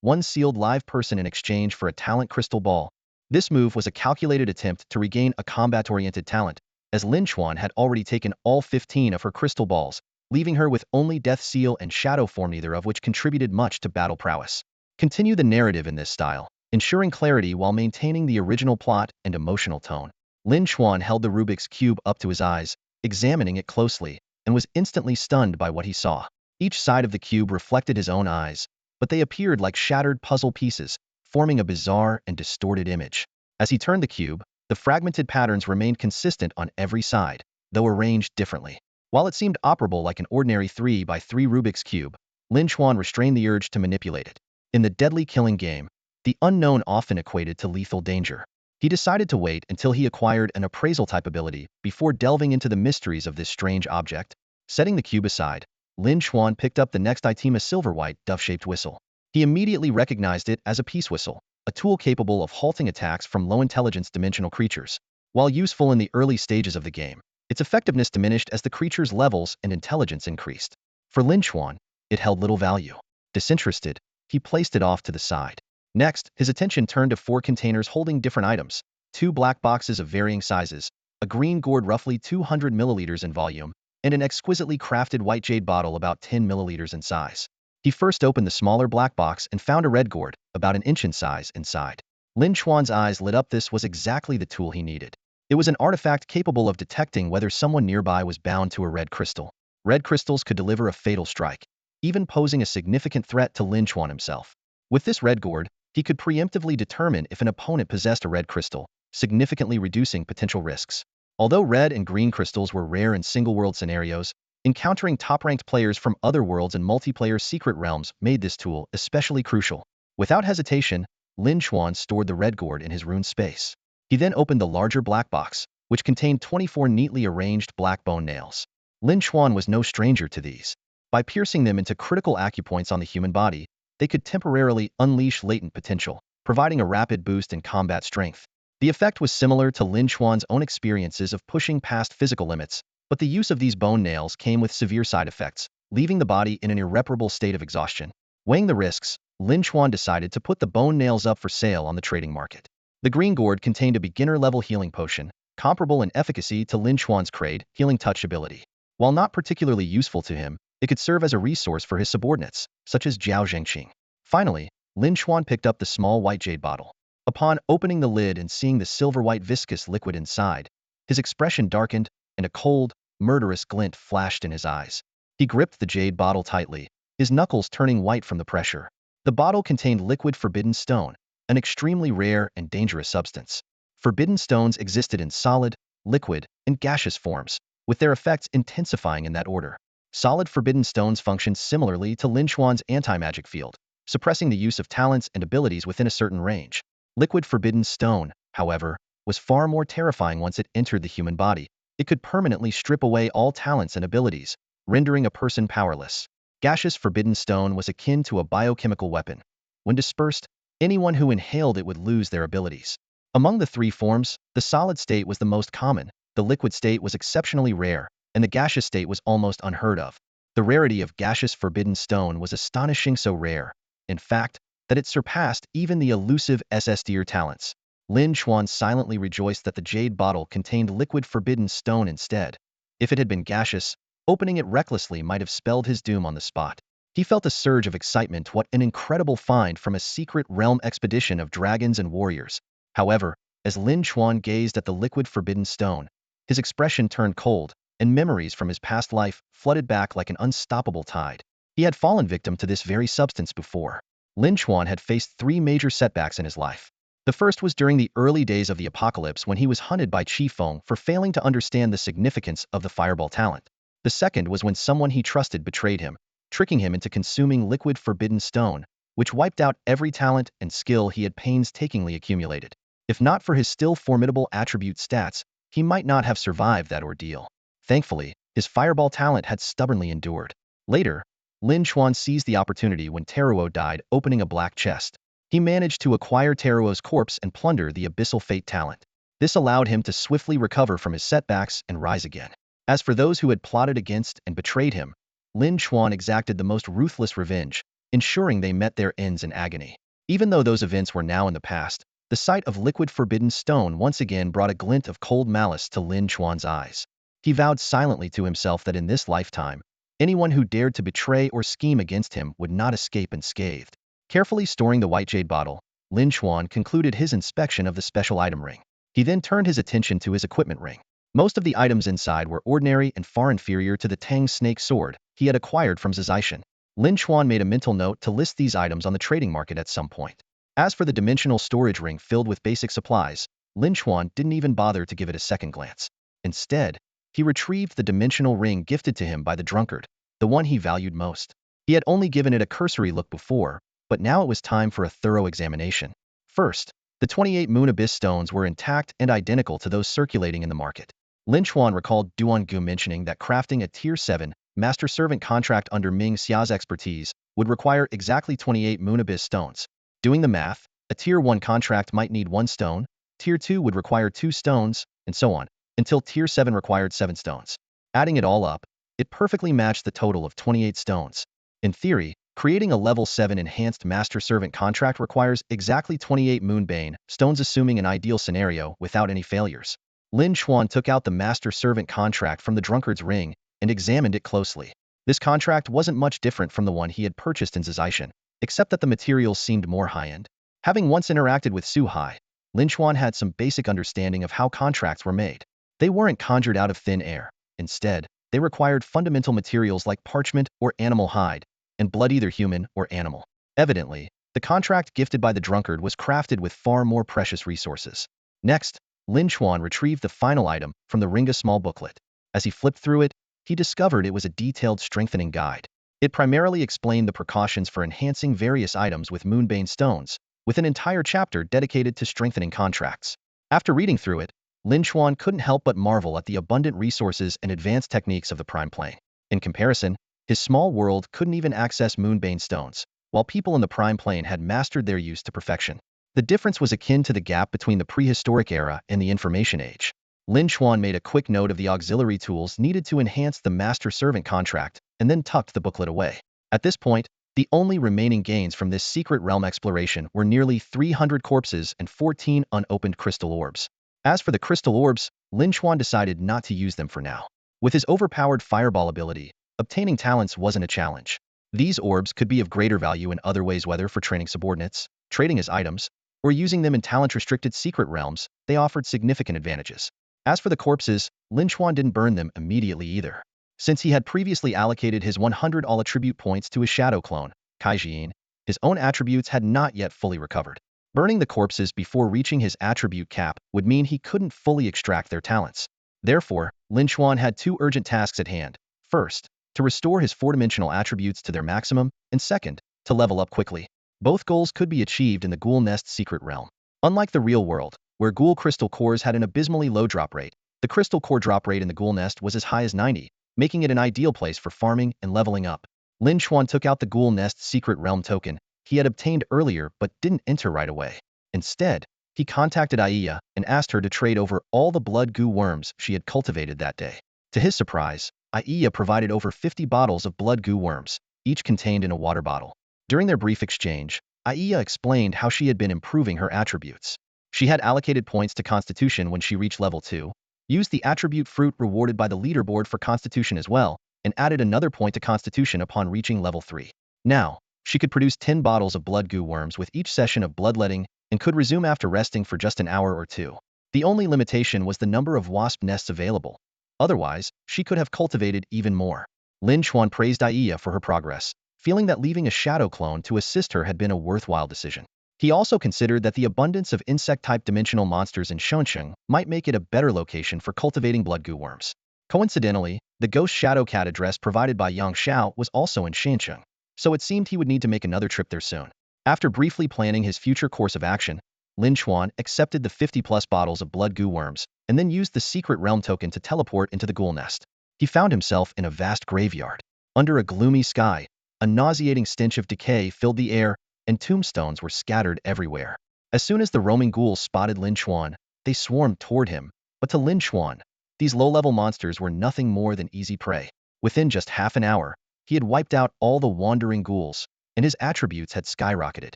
Speaker 1: One sealed live person in exchange for a talent crystal ball. This move was a calculated attempt to regain a combat-oriented talent, as Lin Xuan had already taken all 15 of her crystal balls, leaving her with only Death Seal and Shadow Form, neither of which contributed much to battle prowess. Continue the narrative in this style, ensuring clarity while maintaining the original plot and emotional tone. Lin Xuan held the Rubik's Cube up to his eyes, examining it closely, and was instantly stunned by what he saw. Each side of the cube reflected his own eyes, but they appeared like shattered puzzle pieces, forming a bizarre and distorted image. As he turned the cube, the fragmented patterns remained consistent on every side, though arranged differently. While it seemed operable like an ordinary 3 by 3 Rubik's Cube, Lin Xuan restrained the urge to manipulate it. In the deadly killing game, the unknown often equated to lethal danger. He decided to wait until he acquired an appraisal-type ability before delving into the mysteries of this strange object. Setting the cube aside, Lin Xuan picked up the next item, a silver-white, dove-shaped whistle. He immediately recognized it as a peace whistle, a tool capable of halting attacks from low-intelligence dimensional creatures. While useful in the early stages of the game, its effectiveness diminished as the creature's levels and intelligence increased. For Lin Xuan, it held little value. Disinterested, he placed it off to the side. Next, his attention turned to 4 containers holding different items, 2 black boxes of varying sizes, a green gourd roughly 200 milliliters in volume, and an exquisitely crafted white jade bottle about 10 milliliters in size. He first opened the smaller black box and found a red gourd, about an inch in size, inside. Lin Xuan's eyes lit up. This was exactly the tool he needed. It was an artifact capable of detecting whether someone nearby was bound to a red crystal. Red crystals could deliver a fatal strike, even posing a significant threat to Lin Xuan himself. With this red gourd, he could preemptively determine if an opponent possessed a red crystal, significantly reducing potential risks. Although red and green crystals were rare in single-world scenarios, encountering top-ranked players from other worlds and multiplayer secret realms made this tool especially crucial. Without hesitation, Lin Xuan stored the red gourd in his rune space. He then opened the larger black box, which contained 24 neatly arranged black bone nails. Lin Xuan was no stranger to these. By piercing them into critical acupoints on the human body, they could temporarily unleash latent potential, providing a rapid boost in combat strength. The effect was similar to Lin Xuan's own experiences of pushing past physical limits, but the use of these bone nails came with severe side effects, leaving the body in an irreparable state of exhaustion. Weighing the risks, Lin Xuan decided to put the bone nails up for sale on the trading market. The green gourd contained a beginner-level healing potion, comparable in efficacy to Lin Xuan's Crade healing touch ability. While not particularly useful to him, it could serve as a resource for his subordinates, such as Jiao Zhongqing. Finally, Lin Xuan picked up the small white jade bottle. Upon opening the lid and seeing the silver-white viscous liquid inside, his expression darkened, and a cold, murderous glint flashed in his eyes. He gripped the jade bottle tightly, his knuckles turning white from the pressure. The bottle contained liquid forbidden stone, an extremely rare and dangerous substance. Forbidden stones existed in solid, liquid, and gaseous forms, with their effects intensifying in that order. Solid forbidden stones functioned similarly to Lin Xuan's anti-magic field, suppressing the use of talents and abilities within a certain range. Liquid forbidden stone, however, was far more terrifying once it entered the human body. It could permanently strip away all talents and abilities, rendering a person powerless. Gaseous forbidden stone was akin to a biochemical weapon. When dispersed, anyone who inhaled it would lose their abilities. Among the 3 forms, the solid state was the most common, the liquid state was exceptionally rare, and the gaseous state was almost unheard of. The rarity of gaseous forbidden stone was astonishing, so rare, in fact, that it surpassed even the elusive SSDR talents. Lin Xuan silently rejoiced that the jade bottle contained liquid forbidden stone instead. If it had been gaseous, opening it recklessly might have spelled his doom on the spot. He felt a surge of excitement. What an incredible find from a secret realm expedition of dragons and warriors. However, as Lin Xuan gazed at the liquid forbidden stone, his expression turned cold, and memories from his past life flooded back like an unstoppable tide. He had fallen victim to this very substance before. Lin Xuan had faced 3 major setbacks in his life. The first was during the early days of the apocalypse when he was hunted by Qifeng for failing to understand the significance of the fireball talent. The second was when someone he trusted betrayed him, tricking him into consuming liquid forbidden stone, which wiped out every talent and skill he had painstakingly accumulated. If not for his still formidable attribute stats, he might not have survived that ordeal. Thankfully, his fireball talent had stubbornly endured. Later, Lin Chuan seized the opportunity when Teruo died, opening a black chest. He managed to acquire Teruo's corpse and plunder the abyssal fate talent. This allowed him to swiftly recover from his setbacks and rise again. As for those who had plotted against and betrayed him, Lin Chuan exacted the most ruthless revenge, ensuring they met their ends in agony. Even though those events were now in the past, the sight of liquid forbidden stone once again brought a glint of cold malice to Lin Chuan's eyes. He vowed silently to himself that in this lifetime, anyone who dared to betray or scheme against him would not escape unscathed. Carefully storing the white jade bottle, Lin Chuan concluded his inspection of the special item ring. He then turned his attention to his equipment ring. Most of the items inside were ordinary and far inferior to the Tang snake sword he had acquired from Zizishan. Lin Chuan made a mental note to list these items on the trading market at some point. As for the dimensional storage ring filled with basic supplies, Lin Chuan didn't even bother to give it a second glance. Instead, he retrieved the dimensional ring gifted to him by the drunkard, the one he valued most. He had only given it a cursory look before, but now it was time for a thorough examination. First, the 28 Moon Abyss stones were intact and identical to those circulating in the market. Lin Chuan recalled Duan Gu mentioning that crafting a Tier 7 Master Servant contract under Ming Xia's expertise would require exactly 28 Moon Abyss stones. Doing the math, a Tier 1 contract might need 1 stone, Tier 2 would require 2 stones, and so on, until Tier 7 required 7 stones. Adding it all up, it perfectly matched the total of 28 stones. In theory, creating a level 7 enhanced Master Servant contract requires exactly 28 Moonbane stones, assuming an ideal scenario without any failures. Lin Chuan took out the Master Servant contract from the drunkard's ring and examined it closely. This contract wasn't much different from the one he had purchased in Zizishan, except that the materials seemed more high-end. Having once interacted with Su Hai, Lin Chuan had some basic understanding of how contracts were made. They weren't conjured out of thin air. Instead, they required fundamental materials like parchment or animal hide, and blood, either human or animal. Evidently, the contract gifted by the drunkard was crafted with far more precious resources. Next, Lin Chuan retrieved the final item from the Ringa small booklet. As he flipped through it, he discovered it was a detailed strengthening guide. It primarily explained the precautions for enhancing various items with Moonbane stones, with an entire chapter dedicated to strengthening contracts. After reading through it, Lin Chuan couldn't help but marvel at the abundant resources and advanced techniques of the Prime Plane. In comparison, his small world couldn't even access Moonbane stones, while people in the Prime Plane had mastered their use to perfection. The difference was akin to the gap between the prehistoric era and the Information Age. Lin Chuan made a quick note of the auxiliary tools needed to enhance the Master Servant contract and then tucked the booklet away. At this point, the only remaining gains from this secret realm exploration were nearly 300 corpses and 14 unopened crystal orbs. As for the crystal orbs, Lin Chuan decided not to use them for now. With his overpowered fireball ability, obtaining talents wasn't a challenge. These orbs could be of greater value in other ways, whether for training subordinates, trading as items, or using them in talent-restricted secret realms. They offered significant advantages. As for the corpses, Lin Chuan didn't burn them immediately either. Since he had previously allocated his 100 all attribute points to his shadow clone, Kaijin, his own attributes had not yet fully recovered. Burning the corpses before reaching his attribute cap would mean he couldn't fully extract their talents. Therefore, Lin Chuan had 2 urgent tasks at hand. First, to restore his 4-dimensional attributes to their maximum, and second, to level up quickly. Both goals could be achieved in the Ghoul Nest secret realm. Unlike the real world, where Ghoul crystal cores had an abysmally low drop rate, the crystal core drop rate in the Ghoul Nest was as high as 90, making it an ideal place for farming and leveling up. Lin Chuan took out the Ghoul Nest secret realm token he had obtained earlier but didn't enter right away. Instead, he contacted Aiya and asked her to trade over all the blood goo worms she had cultivated that day. To his surprise, Aiya provided over 50 bottles of blood goo worms, each contained in a water bottle. During their brief exchange, Aiya explained how she had been improving her attributes. She had allocated points to Constitution when she reached level 2, used the attribute fruit rewarded by the leaderboard for Constitution as well, and added another point to Constitution upon reaching level 3. Now, she could produce 10 bottles of blood goo worms with each session of bloodletting and could resume after resting for just an hour or 2. The only limitation was the number of wasp nests available. Otherwise, she could have cultivated even more. Lin Chuan praised Aiya for her progress, feeling that leaving a shadow clone to assist her had been a worthwhile decision. He also considered that the abundance of insect-type dimensional monsters in Shonsheng might make it a better location for cultivating blood goo worms. Coincidentally, the ghost shadow cat address provided by Yang Xiao was also in Shenzhen, so it seemed he would need to make another trip there soon. After briefly planning his future course of action, Lin Chuan accepted the 50-plus bottles of blood goo worms and then used the secret realm token to teleport into the ghoul nest. He found himself in a vast graveyard. Under a gloomy sky, a nauseating stench of decay filled the air, and tombstones were scattered everywhere. As soon as the roaming ghouls spotted Lin Chuan, they swarmed toward him, but to Lin Chuan, these low-level monsters were nothing more than easy prey. Within just half an hour, he had wiped out all the wandering ghouls, and his attributes had skyrocketed.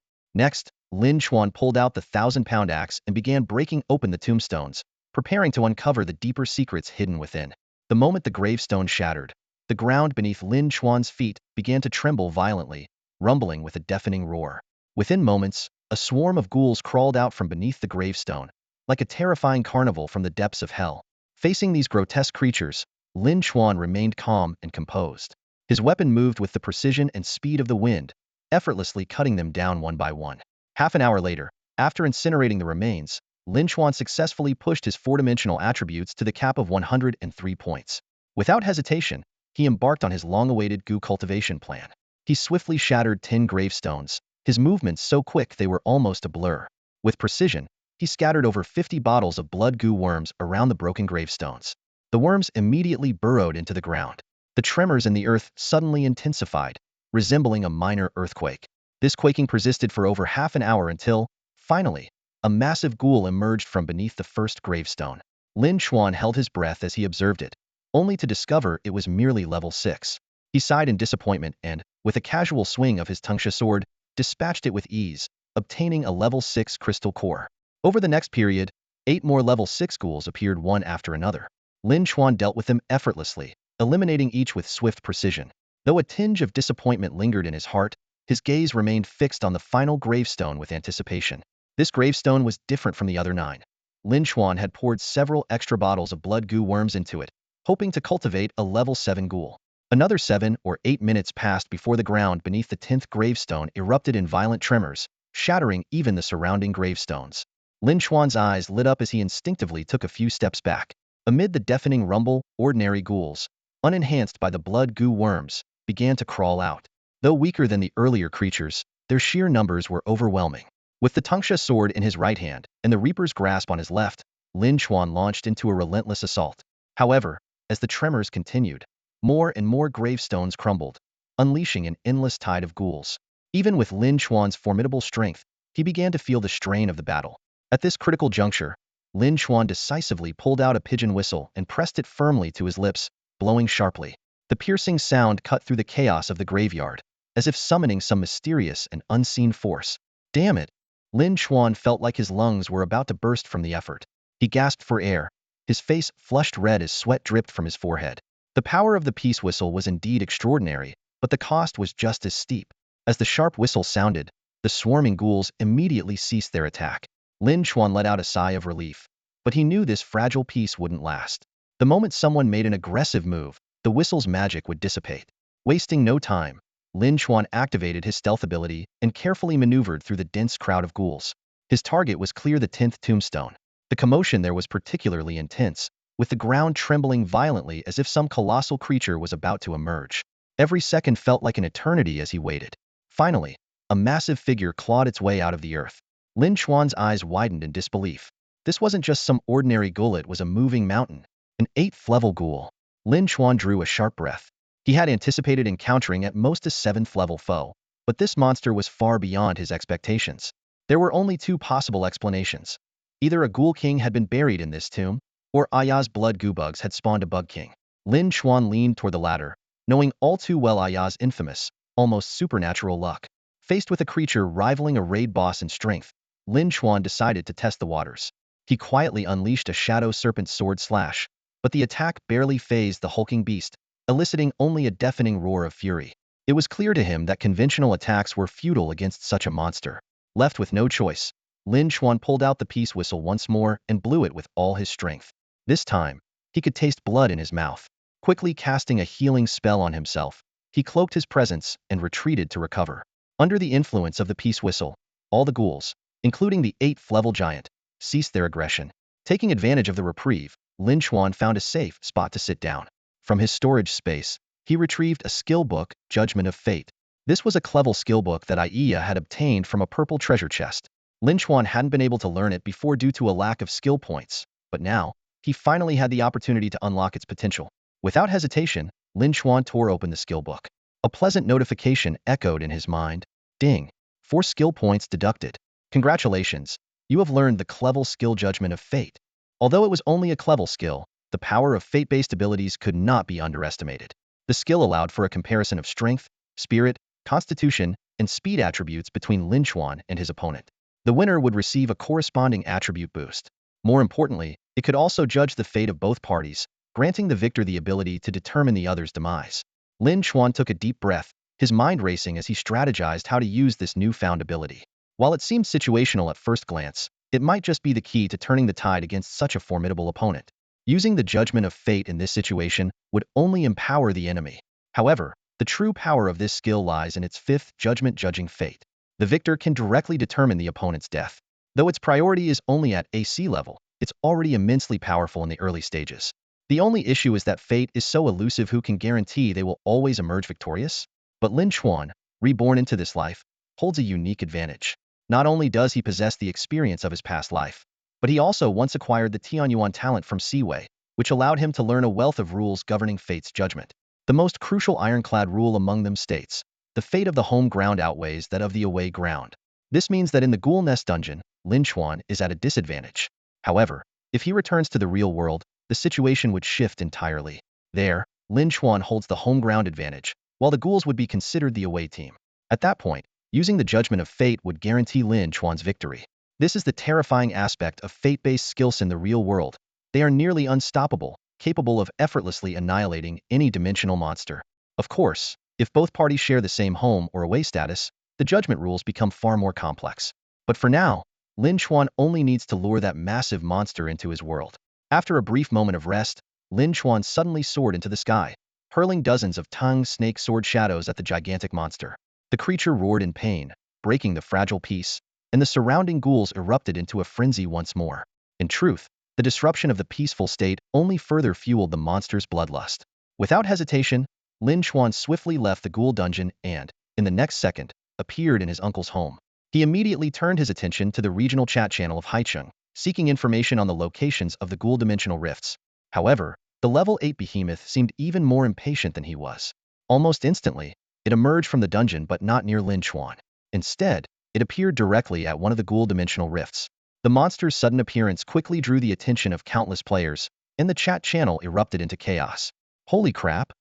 Speaker 1: Next, Lin Chuan pulled out the 1,000-pound axe and began breaking open the tombstones, preparing to uncover the deeper secrets hidden within. The moment the gravestone shattered, the ground beneath Lin Chuan's feet began to tremble violently, rumbling with a deafening roar. Within moments, a swarm of ghouls crawled out from beneath the gravestone, like a terrifying carnival from the depths of hell. Facing these grotesque creatures, Lin Chuan remained calm and composed. His weapon moved with the precision and speed of the wind, effortlessly cutting them down one by one. Half an hour later, after incinerating the remains, Lin Chuan successfully pushed his four-dimensional attributes to the cap of 103 points. Without hesitation, he embarked on his long-awaited goo cultivation plan. He swiftly shattered 10 gravestones, his movements so quick they were almost a blur. With precision, he scattered over 50 bottles of blood goo worms around the broken gravestones. The worms immediately burrowed into the ground. The tremors in the earth suddenly intensified, resembling a minor earthquake. This quaking persisted for over half an hour until, finally, a massive ghoul emerged from beneath the first gravestone. Lin Chuan held his breath as he observed it, only to discover it was merely level 6. He sighed in disappointment and, with a casual swing of his Tungsha sword, dispatched it with ease, obtaining a level 6 crystal core. Over the next period, 8 more level 6 ghouls appeared one after another. Lin Chuan dealt with them effortlessly, eliminating each with swift precision. Though a tinge of disappointment lingered in his heart, his gaze remained fixed on the final gravestone with anticipation. This gravestone was different from the other 9. Lin Chuan had poured several extra bottles of blood goo worms into it, hoping to cultivate a level 7 ghoul. Another 7 or 8 minutes passed before the ground beneath the 10th gravestone erupted in violent tremors, shattering even the surrounding gravestones. Lin Chuan's eyes lit up as he instinctively took a few steps back. Amid the deafening rumble, ordinary ghouls, unenhanced by the blood goo worms, began to crawl out. Though weaker than the earlier creatures, their sheer numbers were overwhelming. With the Tungsha sword in his right hand and the Reaper's grasp on his left, Lin Chuan launched into a relentless assault. However, as the tremors continued, more and more gravestones crumbled, unleashing an endless tide of ghouls. Even with Lin Chuan's formidable strength, he began to feel the strain of the battle. At this critical juncture, Lin Chuan decisively pulled out a pigeon whistle and pressed it firmly to his lips, blowing sharply. The piercing sound cut through the chaos of the graveyard, as if summoning some mysterious and unseen force. Damn it! Lin Chuan felt like his lungs were about to burst from the effort. He gasped for air, his face flushed red as sweat dripped from his forehead. The power of the peace whistle was indeed extraordinary, but the cost was just as steep. As the sharp whistle sounded, the swarming ghouls immediately ceased their attack. Lin Chuan let out a sigh of relief, but he knew this fragile peace wouldn't last. The moment someone made an aggressive move, the whistle's magic would dissipate. Wasting no time, Lin Chuan activated his stealth ability and carefully maneuvered through the dense crowd of ghouls. His target was clear the 10th tombstone. The commotion there was particularly intense, with the ground trembling violently as if some colossal creature was about to emerge. Every second felt like an eternity as he waited. Finally, a massive figure clawed its way out of the earth. Lin Chuan's eyes widened in disbelief. This wasn't just some ordinary ghoul, it was a moving mountain. An 8th-level ghoul. Lin Chuan drew a sharp breath. He had anticipated encountering at most a 7th-level foe, but this monster was far beyond his expectations. There were only 2 possible explanations. Either a ghoul king had been buried in this tomb, or Aya's blood goo bugs had spawned a bug king. Lin Chuan leaned toward the latter, knowing all too well Aya's infamous, almost supernatural luck. Faced with a creature rivaling a raid boss in strength, Lin Chuan decided to test the waters. He quietly unleashed a shadow serpent sword slash, but the attack barely fazed the hulking beast, eliciting only a deafening roar of fury. It was clear to him that conventional attacks were futile against such a monster. Left with no choice, Lin Chuan pulled out the peace whistle once more and blew it with all his strength. This time, he could taste blood in his mouth. Quickly casting a healing spell on himself, he cloaked his presence and retreated to recover. Under the influence of the peace whistle, All the ghouls, including the 8th-level giant, ceased their aggression. Taking advantage of the reprieve, Lin Chuan found a safe spot to sit down. From his storage space, he retrieved a skill book, Judgment of Fate. This was a clever skill book that Iya had obtained from a purple treasure chest. Lin Chuan hadn't been able to learn it before due to a lack of skill points, but now, he finally had the opportunity to unlock its potential. Without hesitation, Lin Chuan tore open the skill book. A pleasant notification echoed in his mind. Ding! 4 skill points deducted. Congratulations, you have learned the clever skill Judgment of Fate. Although it was only a clever skill, the power of fate-based abilities could not be underestimated. The skill allowed for a comparison of strength, spirit, constitution, and speed attributes between Lin Chuan and his opponent. The winner would receive a corresponding attribute boost. More importantly, it could also judge the fate of both parties, granting the victor the ability to determine the other's demise. Lin Chuan took a deep breath, his mind racing as he strategized how to use this newfound ability. While it seemed situational at first glance, it might just be the key to turning the tide against such a formidable opponent. Using the Judgment of Fate in this situation would only empower the enemy. However, the true power of this skill lies in its 5th judgment, judging fate. The victor can directly determine the opponent's death. Though its priority is only at AC level, it's already immensely powerful in the early stages. The only issue is that fate is so elusive, who can guarantee they will always emerge victorious? But Lin Chuan, reborn into this life, holds a unique advantage. Not only does he possess the experience of his past life, but he also once acquired the Tianyuan talent from Siwei, which allowed him to learn a wealth of rules governing fate's judgment. The most crucial ironclad rule among them states, the fate of the home ground outweighs that of the away ground. This means that in the Ghoul Nest dungeon, Lin Chuan is at a disadvantage. However, if he returns to the real world, the situation would shift entirely. There, Lin Chuan holds the home ground advantage, while the ghouls would be considered the away team. At that point, using the Judgment of Fate would guarantee Lin Chuan's victory. This is the terrifying aspect of fate-based skills in the real world. They are nearly unstoppable, capable of effortlessly annihilating any dimensional monster. Of course, if both parties share the same home or away status, the judgment rules become far more complex. But for now, Lin Chuan only needs to lure that massive monster into his world. After a brief moment of rest, Lin Chuan suddenly soared into the sky, hurling dozens of tongue snake sword shadows at the gigantic monster. The creature roared in pain, breaking the fragile peace, and the surrounding ghouls erupted into a frenzy once more. In truth, the disruption of the peaceful state only further fueled the monster's bloodlust. Without hesitation, Lin Chuan swiftly left the ghoul dungeon and, in the next second, appeared in his uncle's home. He immediately turned his attention to the regional chat channel of Haicheng, seeking information on the locations of the ghoul dimensional rifts. However, the level 8 behemoth seemed even more impatient than he was. Almost instantly, it emerged from the dungeon, but not near Lin Chuan. Instead, it appeared directly at one of the ghoul dimensional rifts. The monster's sudden appearance quickly drew the attention of countless players, and the chat channel erupted into chaos. Holy crap!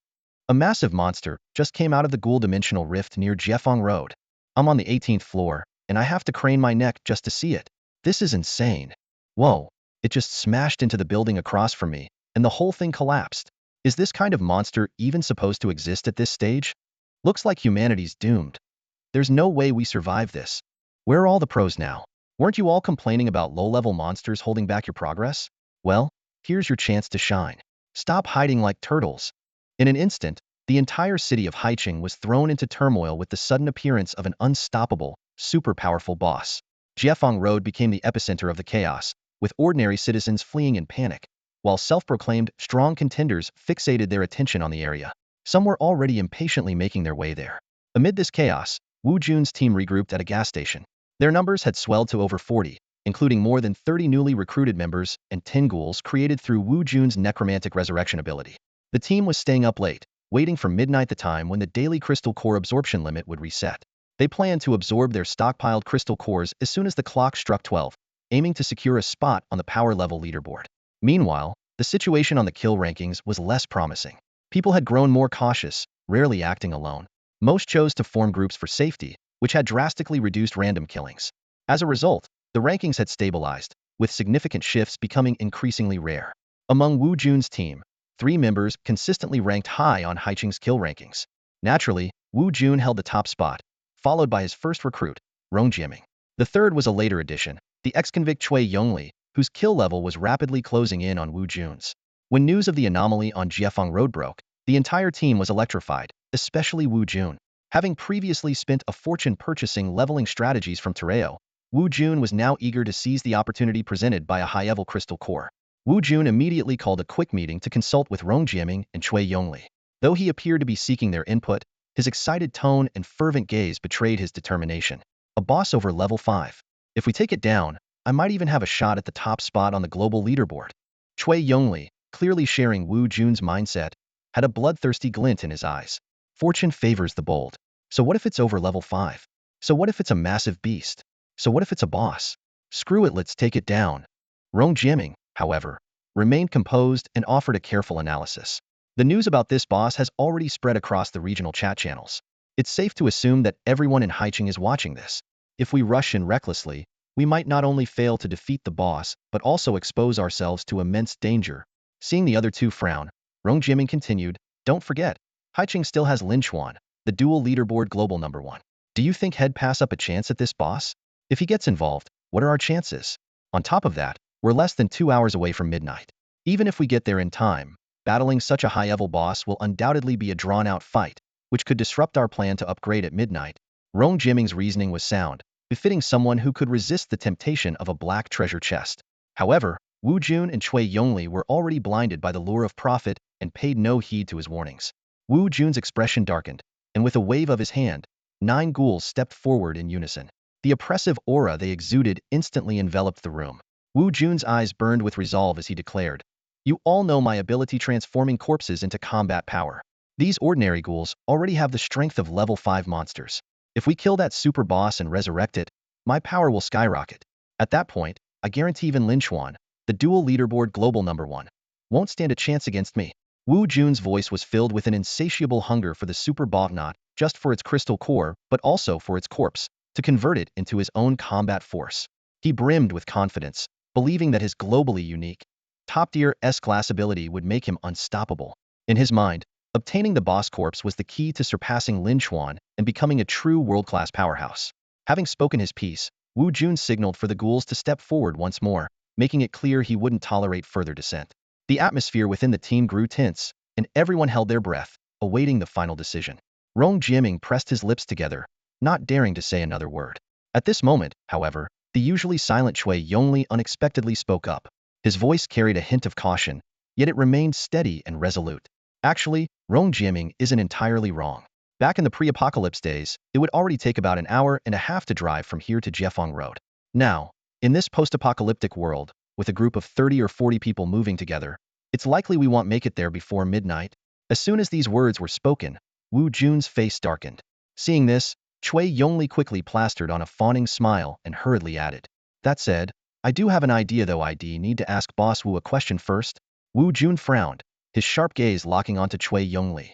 Speaker 1: A massive monster just came out of the ghoul dimensional rift near Jiefeng Road. I'm on the 18th floor, and I have to crane my neck just to see it. This is insane. Whoa, it just smashed into the building across from me, and the whole thing collapsed. Is this kind of monster even supposed to exist at this stage? Looks like humanity's doomed. There's no way we survive this. Where are all the pros now? Weren't you all complaining about low-level monsters holding back your progress? Well, here's your chance to shine. Stop hiding like turtles. In an instant, the entire city of Haicheng was thrown into turmoil with the sudden appearance of an unstoppable, super powerful boss. Jiefeng Road became the epicenter of the chaos, with ordinary citizens fleeing in panic, while self-proclaimed strong contenders fixated their attention on the area. Some were already impatiently making their way there. Amid this chaos, Wu Jun's team regrouped at a gas station. Their numbers had swelled to over 40, including more than 30 newly recruited members and 10 ghouls created through Wu Jun's necromantic resurrection ability. The team was staying up late, waiting for midnight, the time when the daily crystal core absorption limit would reset. They planned to absorb their stockpiled crystal cores as soon as the clock struck 12, aiming to secure a spot on the power level leaderboard. Meanwhile, the situation on the kill rankings was less promising. People had grown more cautious, rarely acting alone. Most chose to form groups for safety, which had drastically reduced random killings. As a result, the rankings had stabilized, with significant shifts becoming increasingly rare. Among Wu Jun's team, 3 members consistently ranked high on Haicheng's kill rankings. Naturally, Wu Jun held the top spot, followed by his first recruit, Rong Jiaming. The third was a later addition, the ex-convict Cui Yongli, whose kill level was rapidly closing in on Wu Jun's. When news of the anomaly on Jiefeng Road broke, the entire team was electrified, especially Wu Jun. Having previously spent a fortune purchasing leveling strategies from Terreo, Wu Jun was now eager to seize the opportunity presented by a high-level crystal core. Wu Jun immediately called a quick meeting to consult with Rong Jiaming and Cui Yongli. Though he appeared to be seeking their input, his excited tone and fervent gaze betrayed his determination. A boss over level 5. If we take it down, I might even have a shot at the top spot on the global leaderboard. Cui Yongli, clearly sharing Wu Jun's mindset, had a bloodthirsty glint in his eyes. Fortune favors the bold. So what if it's over level 5? So what if it's a massive beast? So what if it's a boss? Screw it, let's take it down. Rong Jiaming, however, remained composed and offered a careful analysis. The news about this boss has already spread across the regional chat channels. It's safe to assume that everyone in Haicheng is watching this. If we rush in recklessly, we might not only fail to defeat the boss, but also expose ourselves to immense danger. Seeing the other two frown, Rong Jiaming continued, don't forget, Haicheng still has Lin Xuan, the dual leaderboard global #1. Do you think he'd pass up a chance at this boss? If he gets involved, what are our chances? On top of that, we're less than 2 hours away from midnight. Even if we get there in time, battling such a high-level boss will undoubtedly be a drawn-out fight, which could disrupt our plan to upgrade at midnight. Rong Jiaming's reasoning was sound, befitting someone who could resist the temptation of a black treasure chest. However, Wu Jun and Cui Yongli were already blinded by the lure of profit and paid no heed to his warnings. Wu Jun's expression darkened, and with a wave of his hand, 9 ghouls stepped forward in unison. The oppressive aura they exuded instantly enveloped the room. Wu Jun's eyes burned with resolve as he declared, "You all know my ability transforming corpses into combat power. These ordinary ghouls already have the strength of level 5 monsters. If we kill that super boss and resurrect it, my power will skyrocket. At that point, I guarantee even Lin Xuan, the dual leaderboard global #1, won't stand a chance against me." Wu Jun's voice was filled with an insatiable hunger for the super boss, not just for its crystal core, but also for its corpse, to convert it into his own combat force. He brimmed with confidence, believing that his globally unique, top-tier S-class ability would make him unstoppable. In his mind, obtaining the boss corpse was the key to surpassing Lin Xuan and becoming a true world-class powerhouse. Having spoken his piece, Wu Jun signaled for the ghouls to step forward once more, making it clear he wouldn't tolerate further dissent. The atmosphere within the team grew tense, and everyone held their breath, awaiting the final decision. Rong Jiaming pressed his lips together, not daring to say another word. At this moment, however, the usually silent Cui Yongli unexpectedly spoke up. His voice carried a hint of caution, yet it remained steady and resolute. Actually, Rong Jiaming isn't entirely wrong. Back in the pre-apocalypse days, it would already take about an hour and a half to drive from here to Jiefeng Road. Now, in this post-apocalyptic world, with a group of 30 or 40 people moving together, it's likely we won't make it there before midnight. As soon as these words were spoken, Wu Jun's face darkened. Seeing this, Cui Yongli quickly plastered on a fawning smile and hurriedly added, "That said, I do have an idea though. I'd need to ask Boss Wu a question first." Wu Jun frowned, his sharp gaze locking onto Cui Yongli.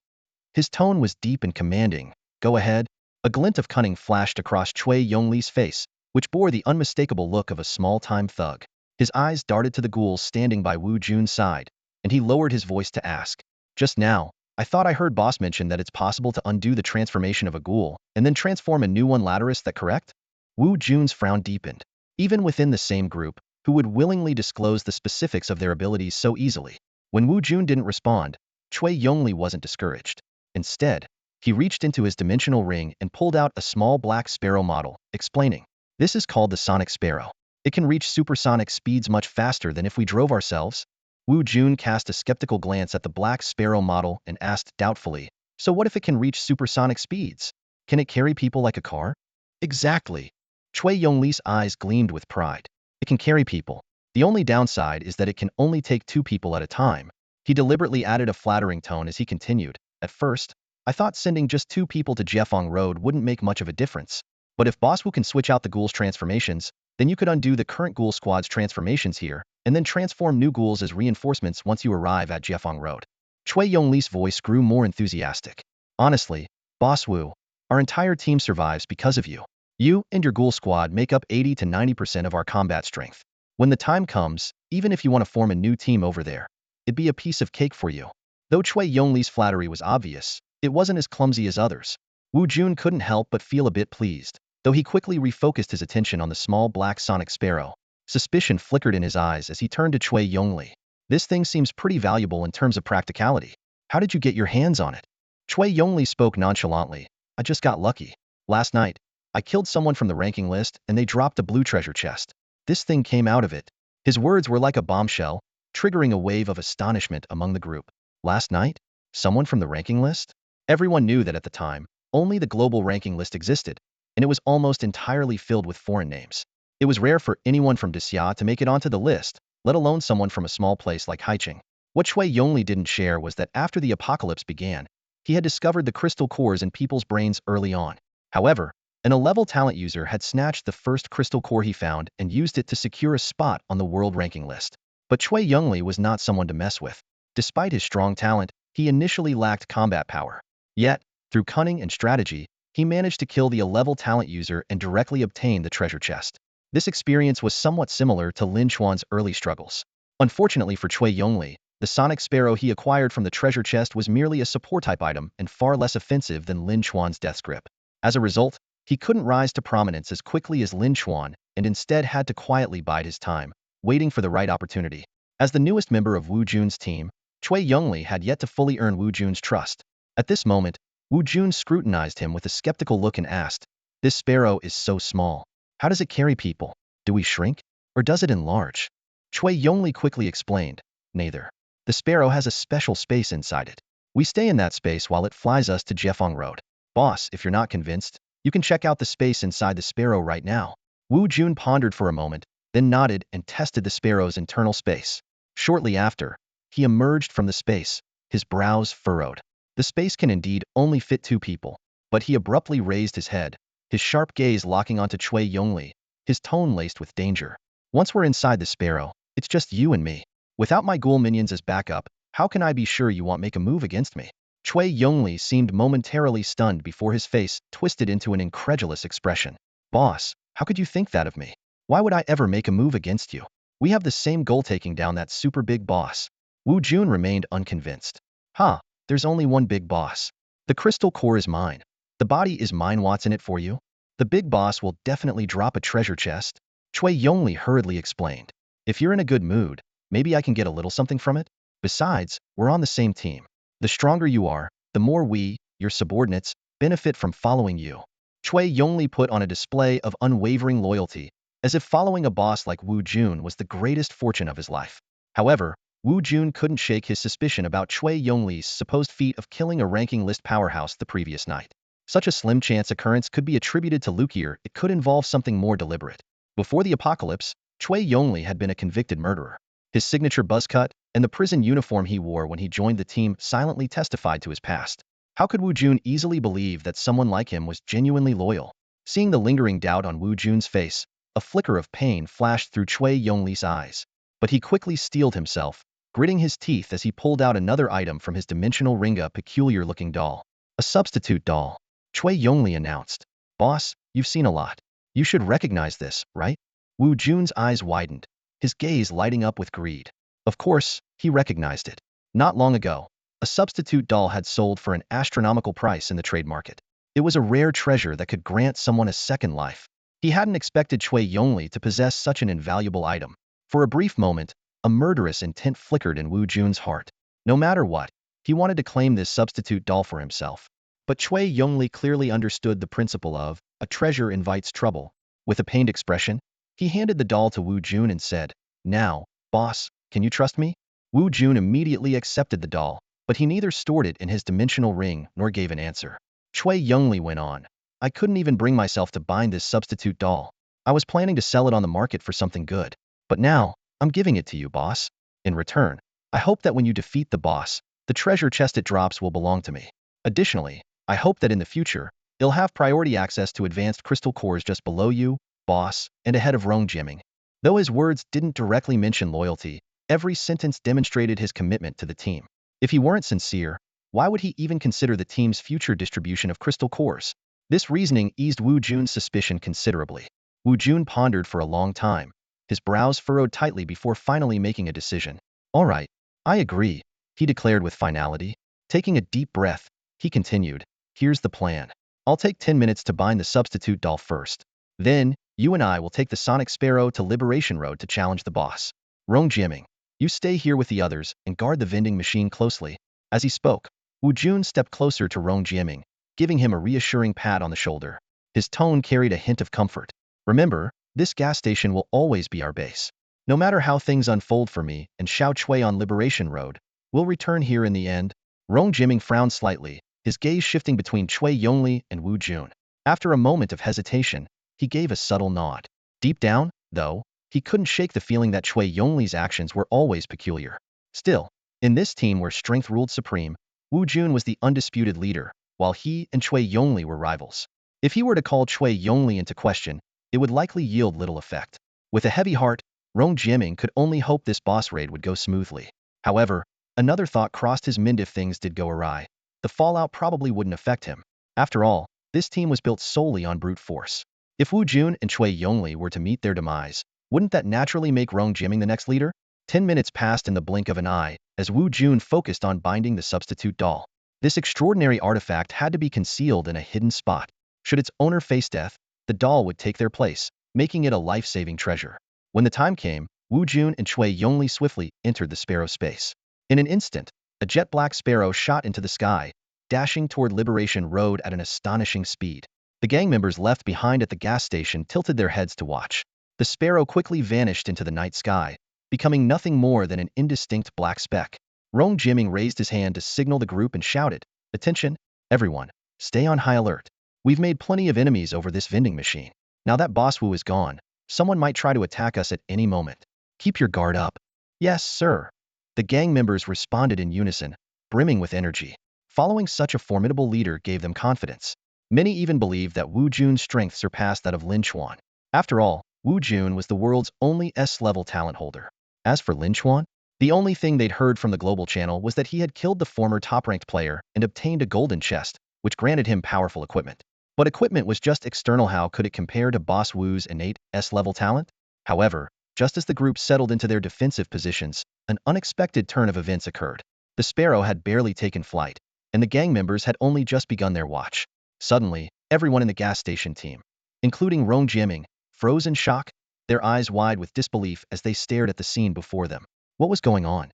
Speaker 1: His tone was deep and commanding. "Go ahead." A glint of cunning flashed across Cui Yongli's face, which bore the unmistakable look of a small-time thug. His eyes darted to the ghouls standing by Wu Jun's side, and he lowered his voice to ask, "Just now, I thought I heard Boss mention that it's possible to undo the transformation of a ghoul and then transform a new one later, is that correct?" Wu Jun's frown deepened. Even within the same group, who would willingly disclose the specifics of their abilities so easily? When Wu Jun didn't respond, Cui Yongli wasn't discouraged. Instead, he reached into his dimensional ring and pulled out a small black sparrow model, explaining, "This is called the Sonic Sparrow. It can reach supersonic speeds much faster than if we drove ourselves." Wu Jun cast a skeptical glance at the black sparrow model and asked doubtfully, "So what if it can reach supersonic speeds? Can it carry people like a car?" "Exactly." Cui Yongli's eyes gleamed with pride. "It can carry people. The only downside is that it can only take 2 people at a time." He deliberately added a flattering tone as he continued, "At first, I thought sending just 2 people to Jiefeng Road wouldn't make much of a difference. But if Boss Wu can switch out the ghouls' transformations, then you could undo the current ghoul squad's transformations here, and then transform new ghouls as reinforcements once you arrive at Jiefeng Road." Cui Yongli's voice grew more enthusiastic. "Honestly, Boss Wu, our entire team survives because of you. You and your ghoul squad make up 80 to 90% of our combat strength. When the time comes, even if you want to form a new team over there, it'd be a piece of cake for you." Though Cui Yongli's flattery was obvious, it wasn't as clumsy as others. Wu Jun couldn't help but feel a bit pleased, though he quickly refocused his attention on the small black sonic sparrow. Suspicion flickered in his eyes as he turned to Cui Yongli. "This thing seems pretty valuable in terms of practicality. How did you get your hands on it?" Cui Yongli spoke nonchalantly, I just got lucky. Last night, I killed someone from the ranking list and they dropped a blue treasure chest. This thing came out of it. His words were like a bombshell, triggering a wave of astonishment among the group. Last night? Someone from the ranking list? Everyone knew that at the time, only the global ranking list existed, and it was almost entirely filled with foreign names. It was rare for anyone from Desya to make it onto the list, let alone someone from a small place like Haicheng. What Chui Yongli didn't share was that after the apocalypse began, he had discovered the crystal cores in people's brains early on. However, an A-level talent user had snatched the first crystal core he found and used it to secure a spot on the world ranking list. But Chui Yongli was not someone to mess with. Despite his strong talent, he initially lacked combat power. Yet, through cunning and strategy, he managed to kill the A-level talent user and directly obtain the treasure chest. This experience was somewhat similar to Lin Chuan's early struggles. Unfortunately for Chui Yongli, the sonic sparrow he acquired from the treasure chest was merely a support-type item and far less offensive than Lin Chuan's death grip. As a result, he couldn't rise to prominence as quickly as Lin Chuan and instead had to quietly bide his time, waiting for the right opportunity. As the newest member of Wu Jun's team, Chui Yongli had yet to fully earn Wu Jun's trust. At this moment, Wu Jun scrutinized him with a skeptical look and asked, "This sparrow is so small. How does it carry people? Do we shrink? Or does it enlarge?" Chui Yongli quickly explained, "Neither. The sparrow has a special space inside it. We stay in that space while it flies us to Jiefeng Road. Boss, if you're not convinced, you can check out the space inside the sparrow right now." Wu Jun pondered for a moment, then nodded and tested the sparrow's internal space. Shortly after, he emerged from the space, his brows furrowed. The space can indeed only fit 2 people, but he abruptly raised his head, his sharp gaze locking onto Chui Yongli, his tone laced with danger. "Once we're inside the sparrow, it's just you and me. Without my ghoul minions as backup, how can I be sure you won't make a move against me?" Chui Yongli seemed momentarily stunned before his face twisted into an incredulous expression. "Boss, how could you think that of me? Why would I ever make a move against you? We have the same goal, taking down that super big boss." Wu Jun remained unconvinced. "Huh, there's only one big boss. The crystal core is mine. The body is mine. What's in it for you? The big boss will definitely drop a treasure chest," Chui Yongli hurriedly explained. "If you're in a good mood, maybe I can get a little something from it. Besides, we're on the same team. The stronger you are, the more we, your subordinates, benefit from following you." Chui Yongli put on a display of unwavering loyalty, as if following a boss like Wu Jun was the greatest fortune of his life. However, Wu Jun couldn't shake his suspicion about Chui Yongli's supposed feat of killing a ranking list powerhouse the previous night. Such a slim chance occurrence could be attributed to luck, or it could involve something more deliberate. Before the apocalypse, Chui Yongli had been a convicted murderer. His signature buzz cut and the prison uniform he wore when he joined the team silently testified to his past. How could Wu Jun easily believe that someone like him was genuinely loyal? Seeing the lingering doubt on Wu Jun's face, a flicker of pain flashed through Chui Yongli's eyes. But he quickly steeled himself, gritting his teeth as he pulled out another item from his dimensional ring, a peculiar-looking doll. "A substitute doll," Chui Yongli announced. "Boss, you've seen a lot. You should recognize this, right?" Wu Jun's eyes widened, his gaze lighting up with greed. Of course, he recognized it. Not long ago, a substitute doll had sold for an astronomical price in the trade market. It was a rare treasure that could grant someone a second life. He hadn't expected Chui Yongli to possess such an invaluable item. For a brief moment, a murderous intent flickered in Wu Jun's heart. No matter what, he wanted to claim this substitute doll for himself. But Chui Yongli clearly understood the principle of a treasure invites trouble. With a pained expression, he handed the doll to Wu Jun and said, "Now, boss, can you trust me?" Wu Jun immediately accepted the doll, but he neither stored it in his dimensional ring nor gave an answer. Chui Yongli went on, "I couldn't even bring myself to bind this substitute doll. I was planning to sell it on the market for something good. But now, I'm giving it to you, boss. In return, I hope that when you defeat the boss, the treasure chest it drops will belong to me. Additionally, I hope that in the future, you'll have priority access to advanced crystal cores just below you, boss, and ahead of Rong Jiaming." Though his words didn't directly mention loyalty, every sentence demonstrated his commitment to the team. If he weren't sincere, why would he even consider the team's future distribution of crystal cores? This reasoning eased Wu Jun's suspicion considerably. Wu Jun pondered for a long time, his brows furrowed tightly before finally making a decision. "All right, I agree," he declared with finality. Taking a deep breath, he continued, "Here's the plan. I'll take 10 minutes to bind the substitute doll first. Then, you and I will take the Sonic Sparrow to Liberation Road to challenge the boss. Rong Jiaming, you stay here with the others and guard the vending machine closely." As he spoke, Wu Jun stepped closer to Rong Jiaming, giving him a reassuring pat on the shoulder. His tone carried a hint of comfort. Remember, this gas station will always be our base. No matter how things unfold for me and Xiao Chui on Liberation Road, we'll return here in the end. Rong Jiming frowned slightly, his gaze shifting between Cui Yongli and Wu Jun. After a moment of hesitation, he gave a subtle nod. Deep down, though, he couldn't shake the feeling that Cui Yongli's actions were always peculiar. Still, in this team where strength ruled supreme, Wu Jun was the undisputed leader, while he and Cui Yongli were rivals. If he were to call Cui Yongli into question, it would likely yield little effect. With a heavy heart, Rong Jiming could only hope this boss raid would go smoothly. However, another thought crossed his mind: if things did go awry, the fallout probably wouldn't affect him. After all, this team was built solely on brute force. If Wu Jun and Cui Yongli were to meet their demise, wouldn't that naturally make Rong Jiming the next leader? 10 minutes passed in the blink of an eye, as Wu Jun focused on binding the substitute doll. This extraordinary artifact had to be concealed in a hidden spot. Should its owner face death, the doll would take their place, making it a life-saving treasure. When the time came, Wu Jun and Cui Yongli swiftly entered the sparrow space. In an instant, a jet-black sparrow shot into the sky, dashing toward Liberation Road at an astonishing speed. The gang members left behind at the gas station tilted their heads to watch. The sparrow quickly vanished into the night sky, becoming nothing more than an indistinct black speck. Rong Jiming raised his hand to signal the group and shouted, "Attention, everyone, stay on high alert. We've made plenty of enemies over this vending machine. Now that Boss Wu is gone, someone might try to attack us at any moment. Keep your guard up." "Yes, sir." The gang members responded in unison, brimming with energy. Following such a formidable leader gave them confidence. Many even believed that Wu Jun's strength surpassed that of Lin Chuan. After all, Wu Jun was the world's only S-level talent holder. As for Lin Chuan, the only thing they'd heard from the global channel was that he had killed the former top-ranked player and obtained a golden chest, which granted him powerful equipment. But equipment was just external. How could it compare to Boss Wu's innate S-level talent? However, just as the group settled into their defensive positions, an unexpected turn of events occurred. The sparrow had barely taken flight, and the gang members had only just begun their watch. Suddenly, everyone in the gas station team, including Rong Jiming, froze in shock, their eyes wide with disbelief as they stared at the scene before them. What was going on?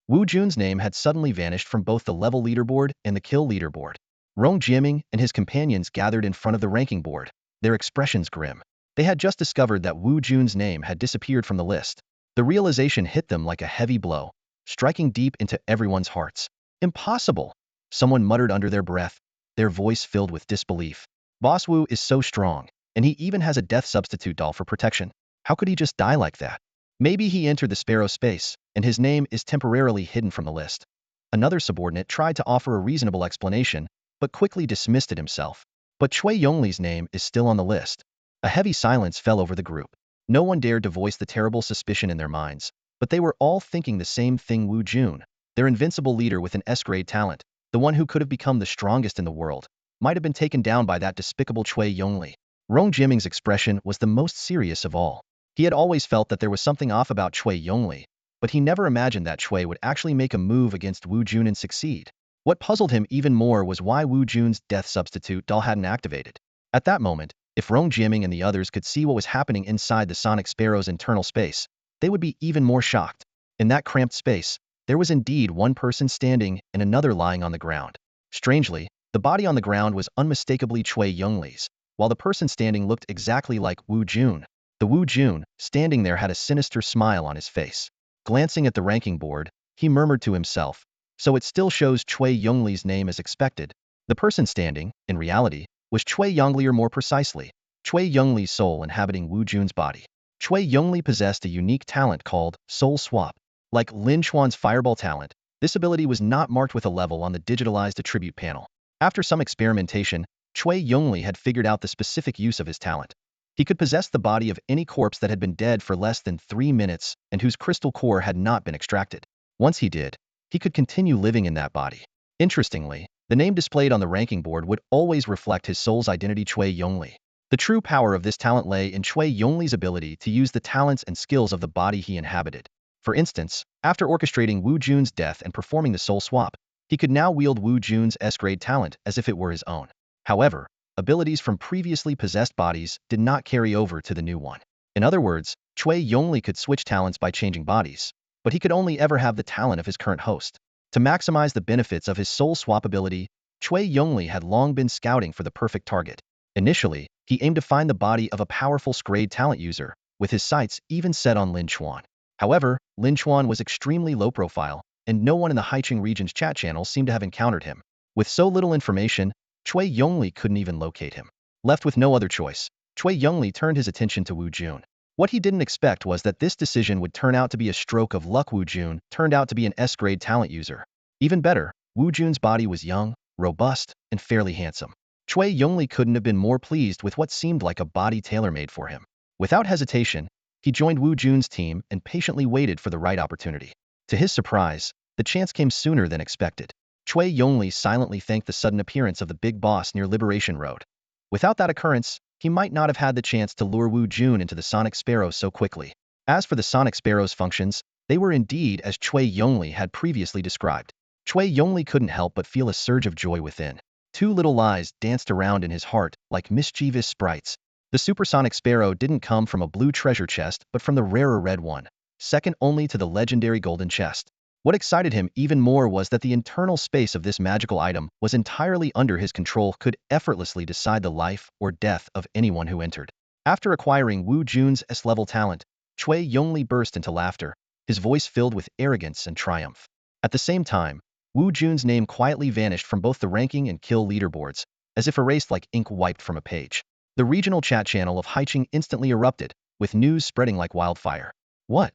Speaker 1: Wu Jun's name had suddenly vanished from both the level leaderboard and the kill leaderboard. Rong Jiming and his companions gathered in front of the ranking board, their expressions grim. They had just discovered that Wu Jun's name had disappeared from the list. The realization hit them like a heavy blow, striking deep into everyone's hearts. "Impossible!" someone muttered under their breath, their voice filled with disbelief. "Boss Wu is so strong, and he even has a death substitute doll for protection. How could he just die like that? Maybe he entered the sparrow space, and his name is temporarily hidden from the list." Another subordinate tried to offer a reasonable explanation, but quickly dismissed it himself. "But Cui Yongli's name is still on the list." A heavy silence fell over the group. No one dared to voice the terrible suspicion in their minds, but they were all thinking the same thing. Wu Jun, their invincible leader with an S-grade talent, the one who could have become the strongest in the world, might have been taken down by that despicable Cui Yongli. Rong Jiming's expression was the most serious of all. He had always felt that there was something off about Cui Yongli, but he never imagined that Cui would actually make a move against Wu Jun and succeed. What puzzled him even more was why Wu Jun's death substitute doll hadn't activated. At that moment, if Rong Jiming and the others could see what was happening inside the Sonic Sparrow's internal space, they would be even more shocked. In that cramped space, there was indeed one person standing and another lying on the ground. Strangely, the body on the ground was unmistakably Cui Yongli's, while the person standing looked exactly like Wu Jun. The Wu Jun, standing there, had a sinister smile on his face. Glancing at the ranking board, he murmured to himself, "So it still shows Cui Yongli's name as expected." The person standing, in reality, was Cui Yongli, or more precisely, Cui Yongli's soul inhabiting Wu Jun's body. Cui Yongli possessed a unique talent called Soul Swap. Like Lin Chuan's Fireball talent, this ability was not marked with a level on the digitalized attribute panel. After some experimentation, Cui Yongli had figured out the specific use of his talent. He could possess the body of any corpse that had been dead for less than 3 minutes and whose crystal core had not been extracted. Once he did, he could continue living in that body. Interestingly, the name displayed on the ranking board would always reflect his soul's identity, Cui Yongli. The true power of this talent lay in Cui Yongli's ability to use the talents and skills of the body he inhabited. For instance, after orchestrating Wu Jun's death and performing the soul swap, he could now wield Wu Jun's S-grade talent as if it were his own. However, abilities from previously possessed bodies did not carry over to the new one. In other words, Cui Yongli could switch talents by changing bodies, but he could only ever have the talent of his current host. To maximize the benefits of his soul swap ability, Cui Yongli had long been scouting for the perfect target. Initially, he aimed to find the body of a powerful Scrade talent user, with his sights even set on Lin Chuan. However, Lin Chuan was extremely low profile, and no one in the Haicheng region's chat channel seemed to have encountered him. With so little information, Cui Yongli couldn't even locate him. Left with no other choice, Cui Yongli turned his attention to Wu Jun. What he didn't expect was that this decision would turn out to be a stroke of luck. Wu Jun turned out to be an S-grade talent user. Even better, Wu Jun's body was young, robust, and fairly handsome. Cui Yongli couldn't have been more pleased with what seemed like a body tailor-made for him. Without hesitation, he joined Wu Jun's team and patiently waited for the right opportunity. To his surprise, the chance came sooner than expected. Cui Yongli silently thanked the sudden appearance of the big boss near Liberation Road. Without that occurrence, he might not have had the chance to lure Wu Jun into the Sonic Sparrow so quickly. As for the Sonic Sparrow's functions, they were indeed as Cui Yongli had previously described. Cui Yongli couldn't help but feel a surge of joy within. Two little lies danced around in his heart like mischievous sprites. The supersonic sparrow didn't come from a blue treasure chest but from the rarer red one, second only to the legendary golden chest. What excited him even more was that the internal space of this magical item was entirely under his control, could effortlessly decide the life or death of anyone who entered. After acquiring Wu Jun's S-level talent, Cui Yongli burst into laughter, his voice filled with arrogance and triumph. At the same time, Wu Jun's name quietly vanished from both the ranking and kill leaderboards, as if erased like ink wiped from a page. The regional chat channel of Haicheng instantly erupted, with news spreading like wildfire. What?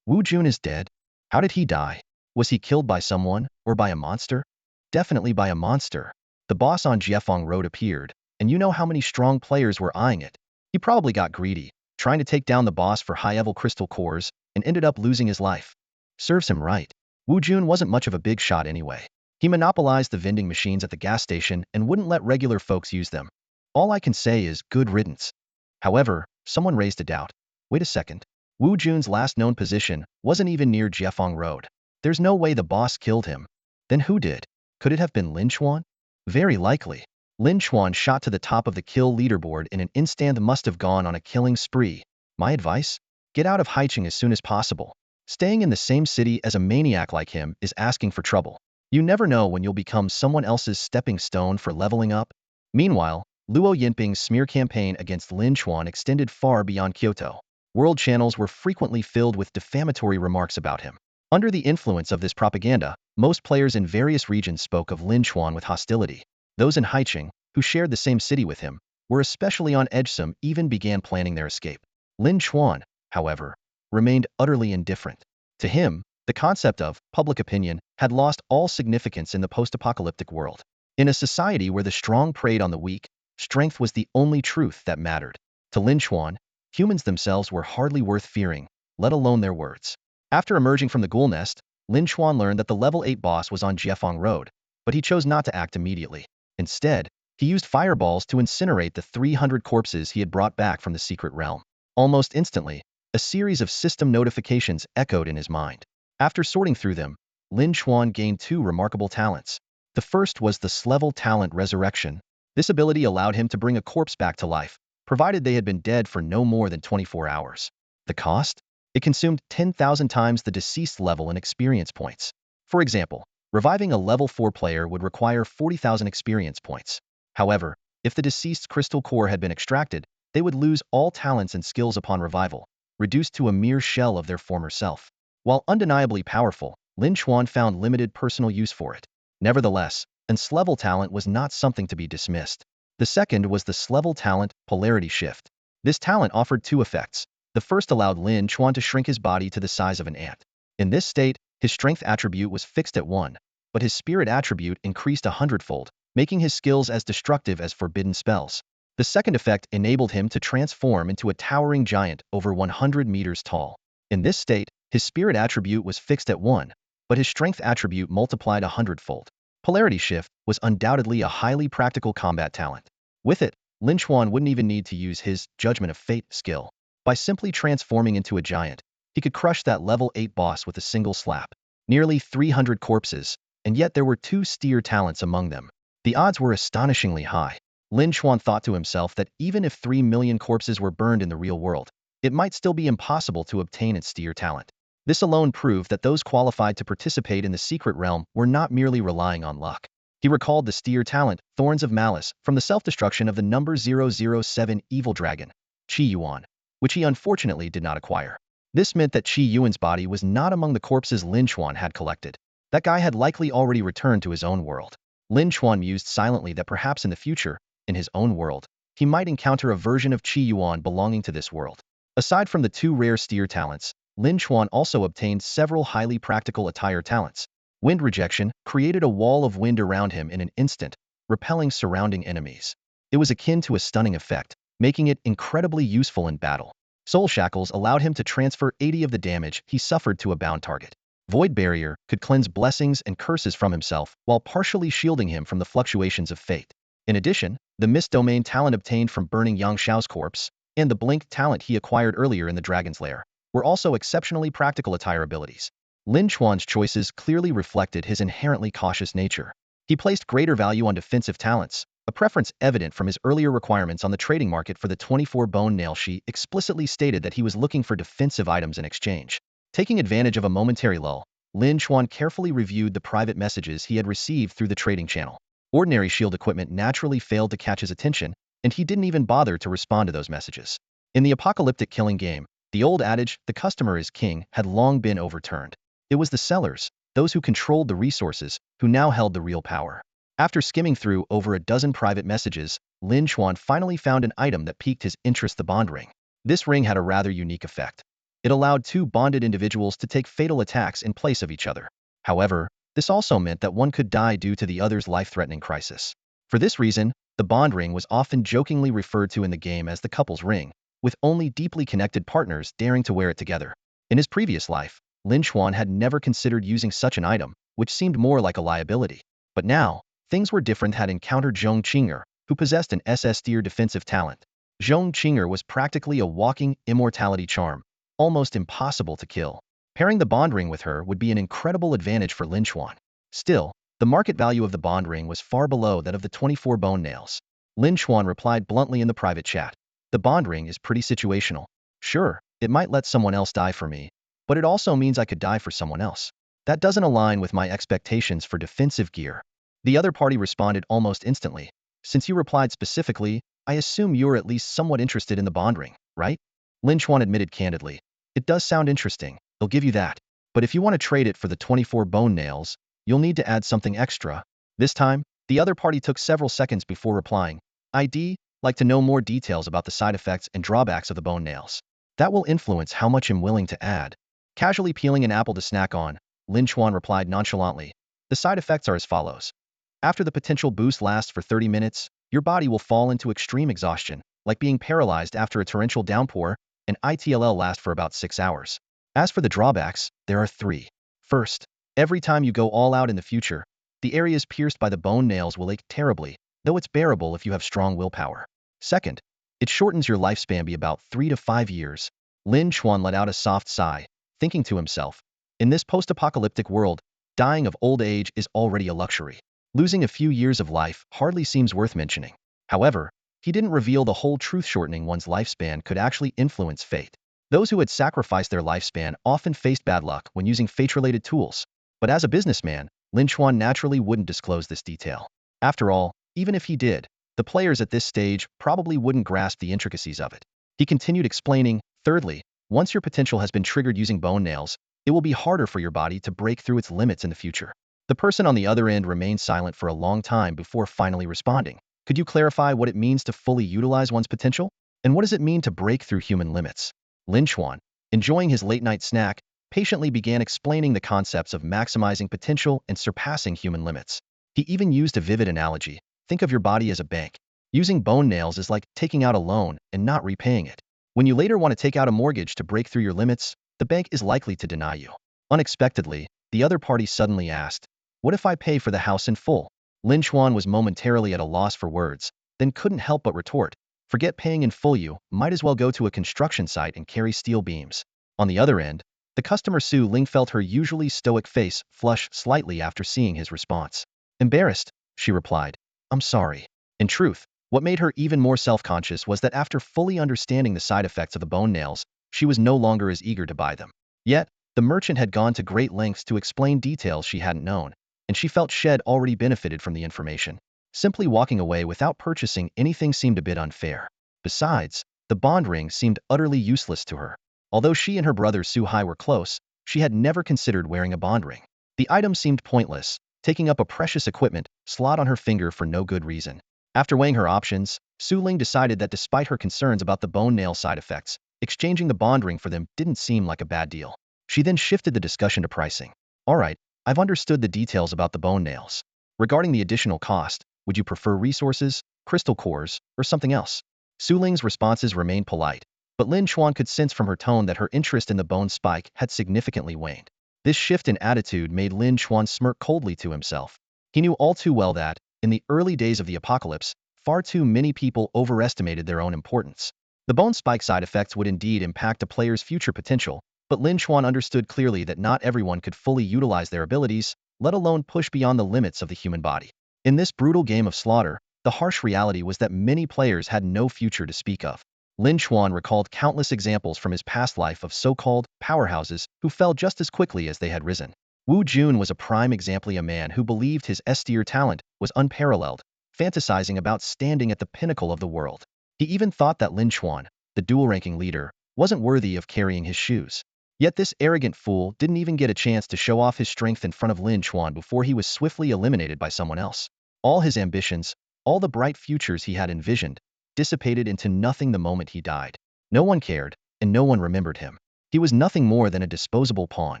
Speaker 1: Wu Jun is dead? How did he die? Was he killed by someone, or by a monster? Definitely by a monster. The boss on Jiefeng Road appeared, and you know how many strong players were eyeing it. He probably got greedy, trying to take down the boss for high-level crystal cores, and ended up losing his life. Serves him right. Wu Jun wasn't much of a big shot anyway. He monopolized the vending machines at the gas station and wouldn't let regular folks use them. All I can say is good riddance. However, someone raised a doubt. Wait a second. Wu Jun's last known position wasn't even near Jiefeng Road. There's no way the boss killed him. Then who did? Could it have been Lin Chuan? Very likely. Lin Chuan shot to the top of the kill leaderboard in an instant and must have gone on a killing spree. My advice? Get out of Haicheng as soon as possible. Staying in the same city as a maniac like him is asking for trouble. You never know when you'll become someone else's stepping stone for leveling up. Meanwhile, Luo Yinping's smear campaign against Lin Chuan extended far beyond Kyoto. World channels were frequently filled with defamatory remarks about him. Under the influence of this propaganda, most players in various regions spoke of Lin Chuan with hostility. Those in Haicheng, who shared the same city with him, were especially on edge. Some even began planning their escape. Lin Chuan, however, remained utterly indifferent. To him, the concept of public opinion had lost all significance in the post-apocalyptic world. In a society where the strong preyed on the weak, strength was the only truth that mattered. To Lin Chuan, humans themselves were hardly worth fearing, let alone their words. After emerging from the ghoul nest, Lin Chuan learned that the level 8 boss was on Jiefeng Road, but he chose not to act immediately. Instead, he used fireballs to incinerate the 300 corpses he had brought back from the secret realm. Almost instantly, a series of system notifications echoed in his mind. After sorting through them, Lin Chuan gained two remarkable talents. The first was the S-level talent Resurrection. This ability allowed him to bring a corpse back to life, provided they had been dead for no more than 24 hours. The cost? It consumed 10,000 times the deceased level in experience points. For example, reviving a level 4 player would require 40,000 experience points. However, if the deceased's crystal core had been extracted, they would lose all talents and skills upon revival, reduced to a mere shell of their former self. While undeniably powerful, Lin Chuan found limited personal use for it. Nevertheless, an S-level talent was not something to be dismissed. The second was the S-level talent Polarity Shift. This talent offered two effects. The first allowed Lin Chuan to shrink his body to the size of an ant. In this state, his strength attribute was fixed at 1, but his spirit attribute increased 100-fold, making his skills as destructive as forbidden spells. The second effect enabled him to transform into a towering giant over 100 meters tall. In this state, his spirit attribute was fixed at 1, but his strength attribute multiplied 100-fold. Polarity Shift was undoubtedly a highly practical combat talent. With it, Lin Chuan wouldn't even need to use his Judgment of Fate skill. By simply transforming into a giant, he could crush that level 8 boss with a single slap. Nearly 300 corpses, and yet there were 2 steer talents among them. The odds were astonishingly high. Lin Chuan thought to himself that even if 3 million corpses were burned in the real world, it might still be impossible to obtain its steer talent. This alone proved that those qualified to participate in the secret realm were not merely relying on luck. He recalled the steer talent, Thorns of Malice, from the self-destruction of the number 007 evil dragon, Qi Yuan, which he unfortunately did not acquire. This meant that Qi Yuan's body was not among the corpses Lin Chuan had collected. That guy had likely already returned to his own world. Lin Chuan mused silently that perhaps in the future, in his own world, he might encounter a version of Qi Yuan belonging to this world. Aside from the two rare steer talents, Lin Chuan also obtained several highly practical attire talents. Wind rejection created a wall of wind around him in an instant, repelling surrounding enemies. It was akin to a stunning effect, making it incredibly useful in battle. Soul shackles allowed him to transfer 80 of the damage he suffered to a bound target. Void barrier could cleanse blessings and curses from himself while partially shielding him from the fluctuations of fate. In addition, the Mist Domain talent obtained from burning Yang Xiao's corpse, and the Blink talent he acquired earlier in the Dragon's Lair, were also exceptionally practical attire abilities. Lin Chuan's choices clearly reflected his inherently cautious nature. He placed greater value on defensive talents, a preference evident from his earlier requirements on the trading market for the 24 bone nail. She explicitly stated that he was looking for defensive items in exchange. Taking advantage of a momentary lull, Lin Chuan carefully reviewed the private messages he had received through the trading channel. Ordinary shield equipment naturally failed to catch his attention, and he didn't even bother to respond to those messages. In the apocalyptic killing game, the old adage, "the customer is king," had long been overturned. It was the sellers, those who controlled the resources, who now held the real power. After skimming through over a dozen private messages, Lin Chuan finally found an item that piqued his interest: the bond ring. This ring had a rather unique effect. It allowed two bonded individuals to take fatal attacks in place of each other. However, this also meant that one could die due to the other's life-threatening crisis. For this reason, the bond ring was often jokingly referred to in the game as the couple's ring, with only deeply connected partners daring to wear it together. In his previous life, Lin Chuan had never considered using such an item, which seemed more like a liability. But now, things were different. Had encountered Zhong Qing'er, who possessed an SS-tier defensive talent. Zhong Qing'er was practically a walking immortality charm, almost impossible to kill. Pairing the bond ring with her would be an incredible advantage for Lin Chuan. Still, the market value of the bond ring was far below that of the 24 bone nails. Lin Chuan replied bluntly in the private chat. The bond ring is pretty situational. Sure, it might let someone else die for me, but it also means I could die for someone else. That doesn't align with my expectations for defensive gear. The other party responded almost instantly. Since you replied specifically, I assume you're at least somewhat interested in the bond ring, right? Lin Chuan admitted candidly. It does sound interesting, I'll give you that. But if you want to trade it for the 24 bone nails, you'll need to add something extra. This time, the other party took several seconds before replying. I'd like to know more details about the side effects and drawbacks of the bone nails. That will influence how much I'm willing to add. Casually peeling an apple to snack on, Lin Chuan replied nonchalantly. The side effects are as follows. After the potential boost lasts for 30 minutes, your body will fall into extreme exhaustion, like being paralyzed after a torrential downpour, and it'll last for about 6 hours. As for the drawbacks, there are 3. First, every time you go all out in the future, the areas pierced by the bone nails will ache terribly, though it's bearable if you have strong willpower. Second, it shortens your lifespan by about 3 to 5 years. Lin Chuan let out a soft sigh, thinking to himself, in this post-apocalyptic world, dying of old age is already a luxury. Losing a few years of life hardly seems worth mentioning. However, he didn't reveal the whole truth. Shortening one's lifespan could actually influence fate. Those who had sacrificed their lifespan often faced bad luck when using fate-related tools. But as a businessman, Lin Chuan naturally wouldn't disclose this detail. After all, even if he did, the players at this stage probably wouldn't grasp the intricacies of it. He continued explaining, thirdly, once your potential has been triggered using bone nails, it will be harder for your body to break through its limits in the future. The person on the other end remained silent for a long time before finally responding. Could you clarify what it means to fully utilize one's potential? And what does it mean to break through human limits? Lin Chuan, enjoying his late-night snack, patiently began explaining the concepts of maximizing potential and surpassing human limits. He even used a vivid analogy. Think of your body as a bank. Using bone nails is like taking out a loan and not repaying it. When you later want to take out a mortgage to break through your limits, the bank is likely to deny you. Unexpectedly, the other party suddenly asked, what if I pay for the house in full? Lin Chuan was momentarily at a loss for words, then couldn't help but retort, forget paying in full, you might as well go to a construction site and carry steel beams. On the other end, the customer Su Ling felt her usually stoic face flush slightly after seeing his response. Embarrassed, she replied, I'm sorry. In truth, what made her even more self-conscious was that after fully understanding the side effects of the bone nails, she was no longer as eager to buy them. Yet, the merchant had gone to great lengths to explain details she hadn't known. and she felt she had already benefited from the information. Simply walking away without purchasing anything seemed a bit unfair. Besides, the bond ring seemed utterly useless to her. Although she and her brother Su-hai were close, she had never considered wearing a bond ring. The item seemed pointless, taking up a precious equipment slot on her finger for no good reason. After weighing her options, Su Ling decided that despite her concerns about the bone nail side effects, exchanging the bond ring for them didn't seem like a bad deal. She then shifted the discussion to pricing. Alright, I've understood the details about the bone nails. Regarding the additional cost, would you prefer resources, crystal cores, or something else? Su Ling's responses remained polite, but Lin Chuan could sense from her tone that her interest in the bone spike had significantly waned. This shift in attitude made Lin Chuan smirk coldly to himself. He knew all too well that, in the early days of the apocalypse, far too many people overestimated their own importance. The bone spike side effects would indeed impact a player's future potential, but Lin Chuan understood clearly that not everyone could fully utilize their abilities, let alone push beyond the limits of the human body. In this brutal game of slaughter, the harsh reality was that many players had no future to speak of. Lin Chuan recalled countless examples from his past life of so-called powerhouses who fell just as quickly as they had risen. Wu Jun was a prime example, a man who believed his S-tier talent was unparalleled, fantasizing about standing at the pinnacle of the world. He even thought that Lin Chuan, the dual-ranking leader, wasn't worthy of carrying his shoes. Yet this arrogant fool didn't even get a chance to show off his strength in front of Lin Chuan before he was swiftly eliminated by someone else. All his ambitions, all the bright futures he had envisioned, dissipated into nothing the moment he died. No one cared, and no one remembered him. He was nothing more than a disposable pawn.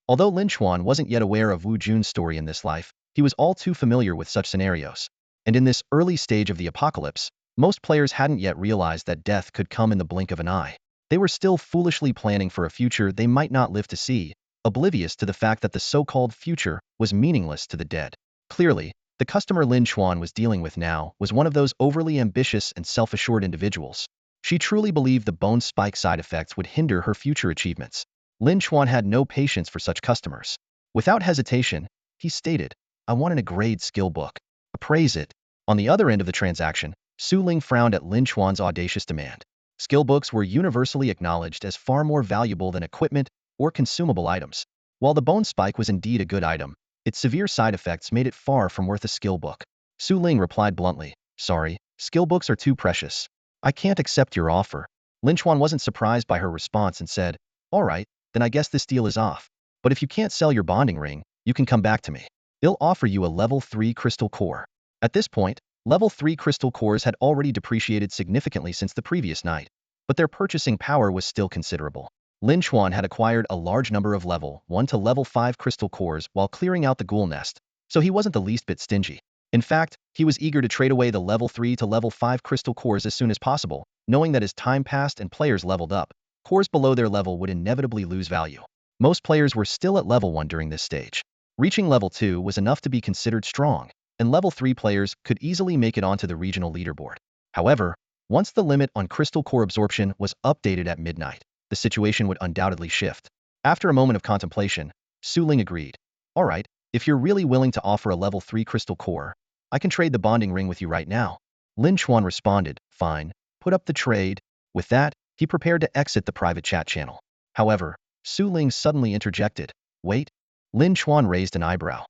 Speaker 1: Although Lin Chuan wasn't yet aware of Wu Jun's story in this life, he was all too familiar with such scenarios. And in this early stage of the apocalypse, most players hadn't yet realized that death could come in the blink of an eye. They were still foolishly planning for a future they might not live to see, oblivious to the fact that the so-called future was meaningless to the dead. Clearly, the customer Lin Chuan was dealing with now was one of those overly ambitious and self-assured individuals. She truly believed the bone spike side effects would hinder her future achievements. Lin Chuan had no patience for such customers. Without hesitation, he stated, "I want an engraved skill book. Appraise it." On the other end of the transaction, Su Ling frowned at Lin Chuan's audacious demand. Skill books were universally acknowledged as far more valuable than equipment or consumable items. While the bone spike was indeed a good item, its severe side effects made it far from worth a skill book. Su Ling replied bluntly, "Sorry, skill books are too precious. I can't accept your offer." Lin Chuan wasn't surprised by her response and said, "Alright, then I guess this deal is off. But if you can't sell your bonding ring, you can come back to me. I'll offer you a level 3 crystal core." At this point, level 3 crystal cores had already depreciated significantly since the previous night, but their purchasing power was still considerable. Lin Chuan had acquired a large number of level 1 to level 5 crystal cores while clearing out the ghoul nest, so he wasn't the least bit stingy. In fact, he was eager to trade away the level 3 to level 5 crystal cores as soon as possible, knowing that as time passed and players leveled up, cores below their level would inevitably lose value. Most players were still at level 1 during this stage. Reaching level 2 was enough to be considered strong, and level 3 players could easily make it onto the regional leaderboard. However, once the limit on crystal core absorption was updated at midnight, the situation would undoubtedly shift. After a moment of contemplation, Su Ling agreed. "Alright, if you're really willing to offer a level 3 crystal core, I can trade the bonding ring with you right now." Lin Chuan responded, "Fine, put up the trade." With that, he prepared to exit the private chat channel. However, Su Ling suddenly interjected, "Wait." Lin Chuan raised an eyebrow.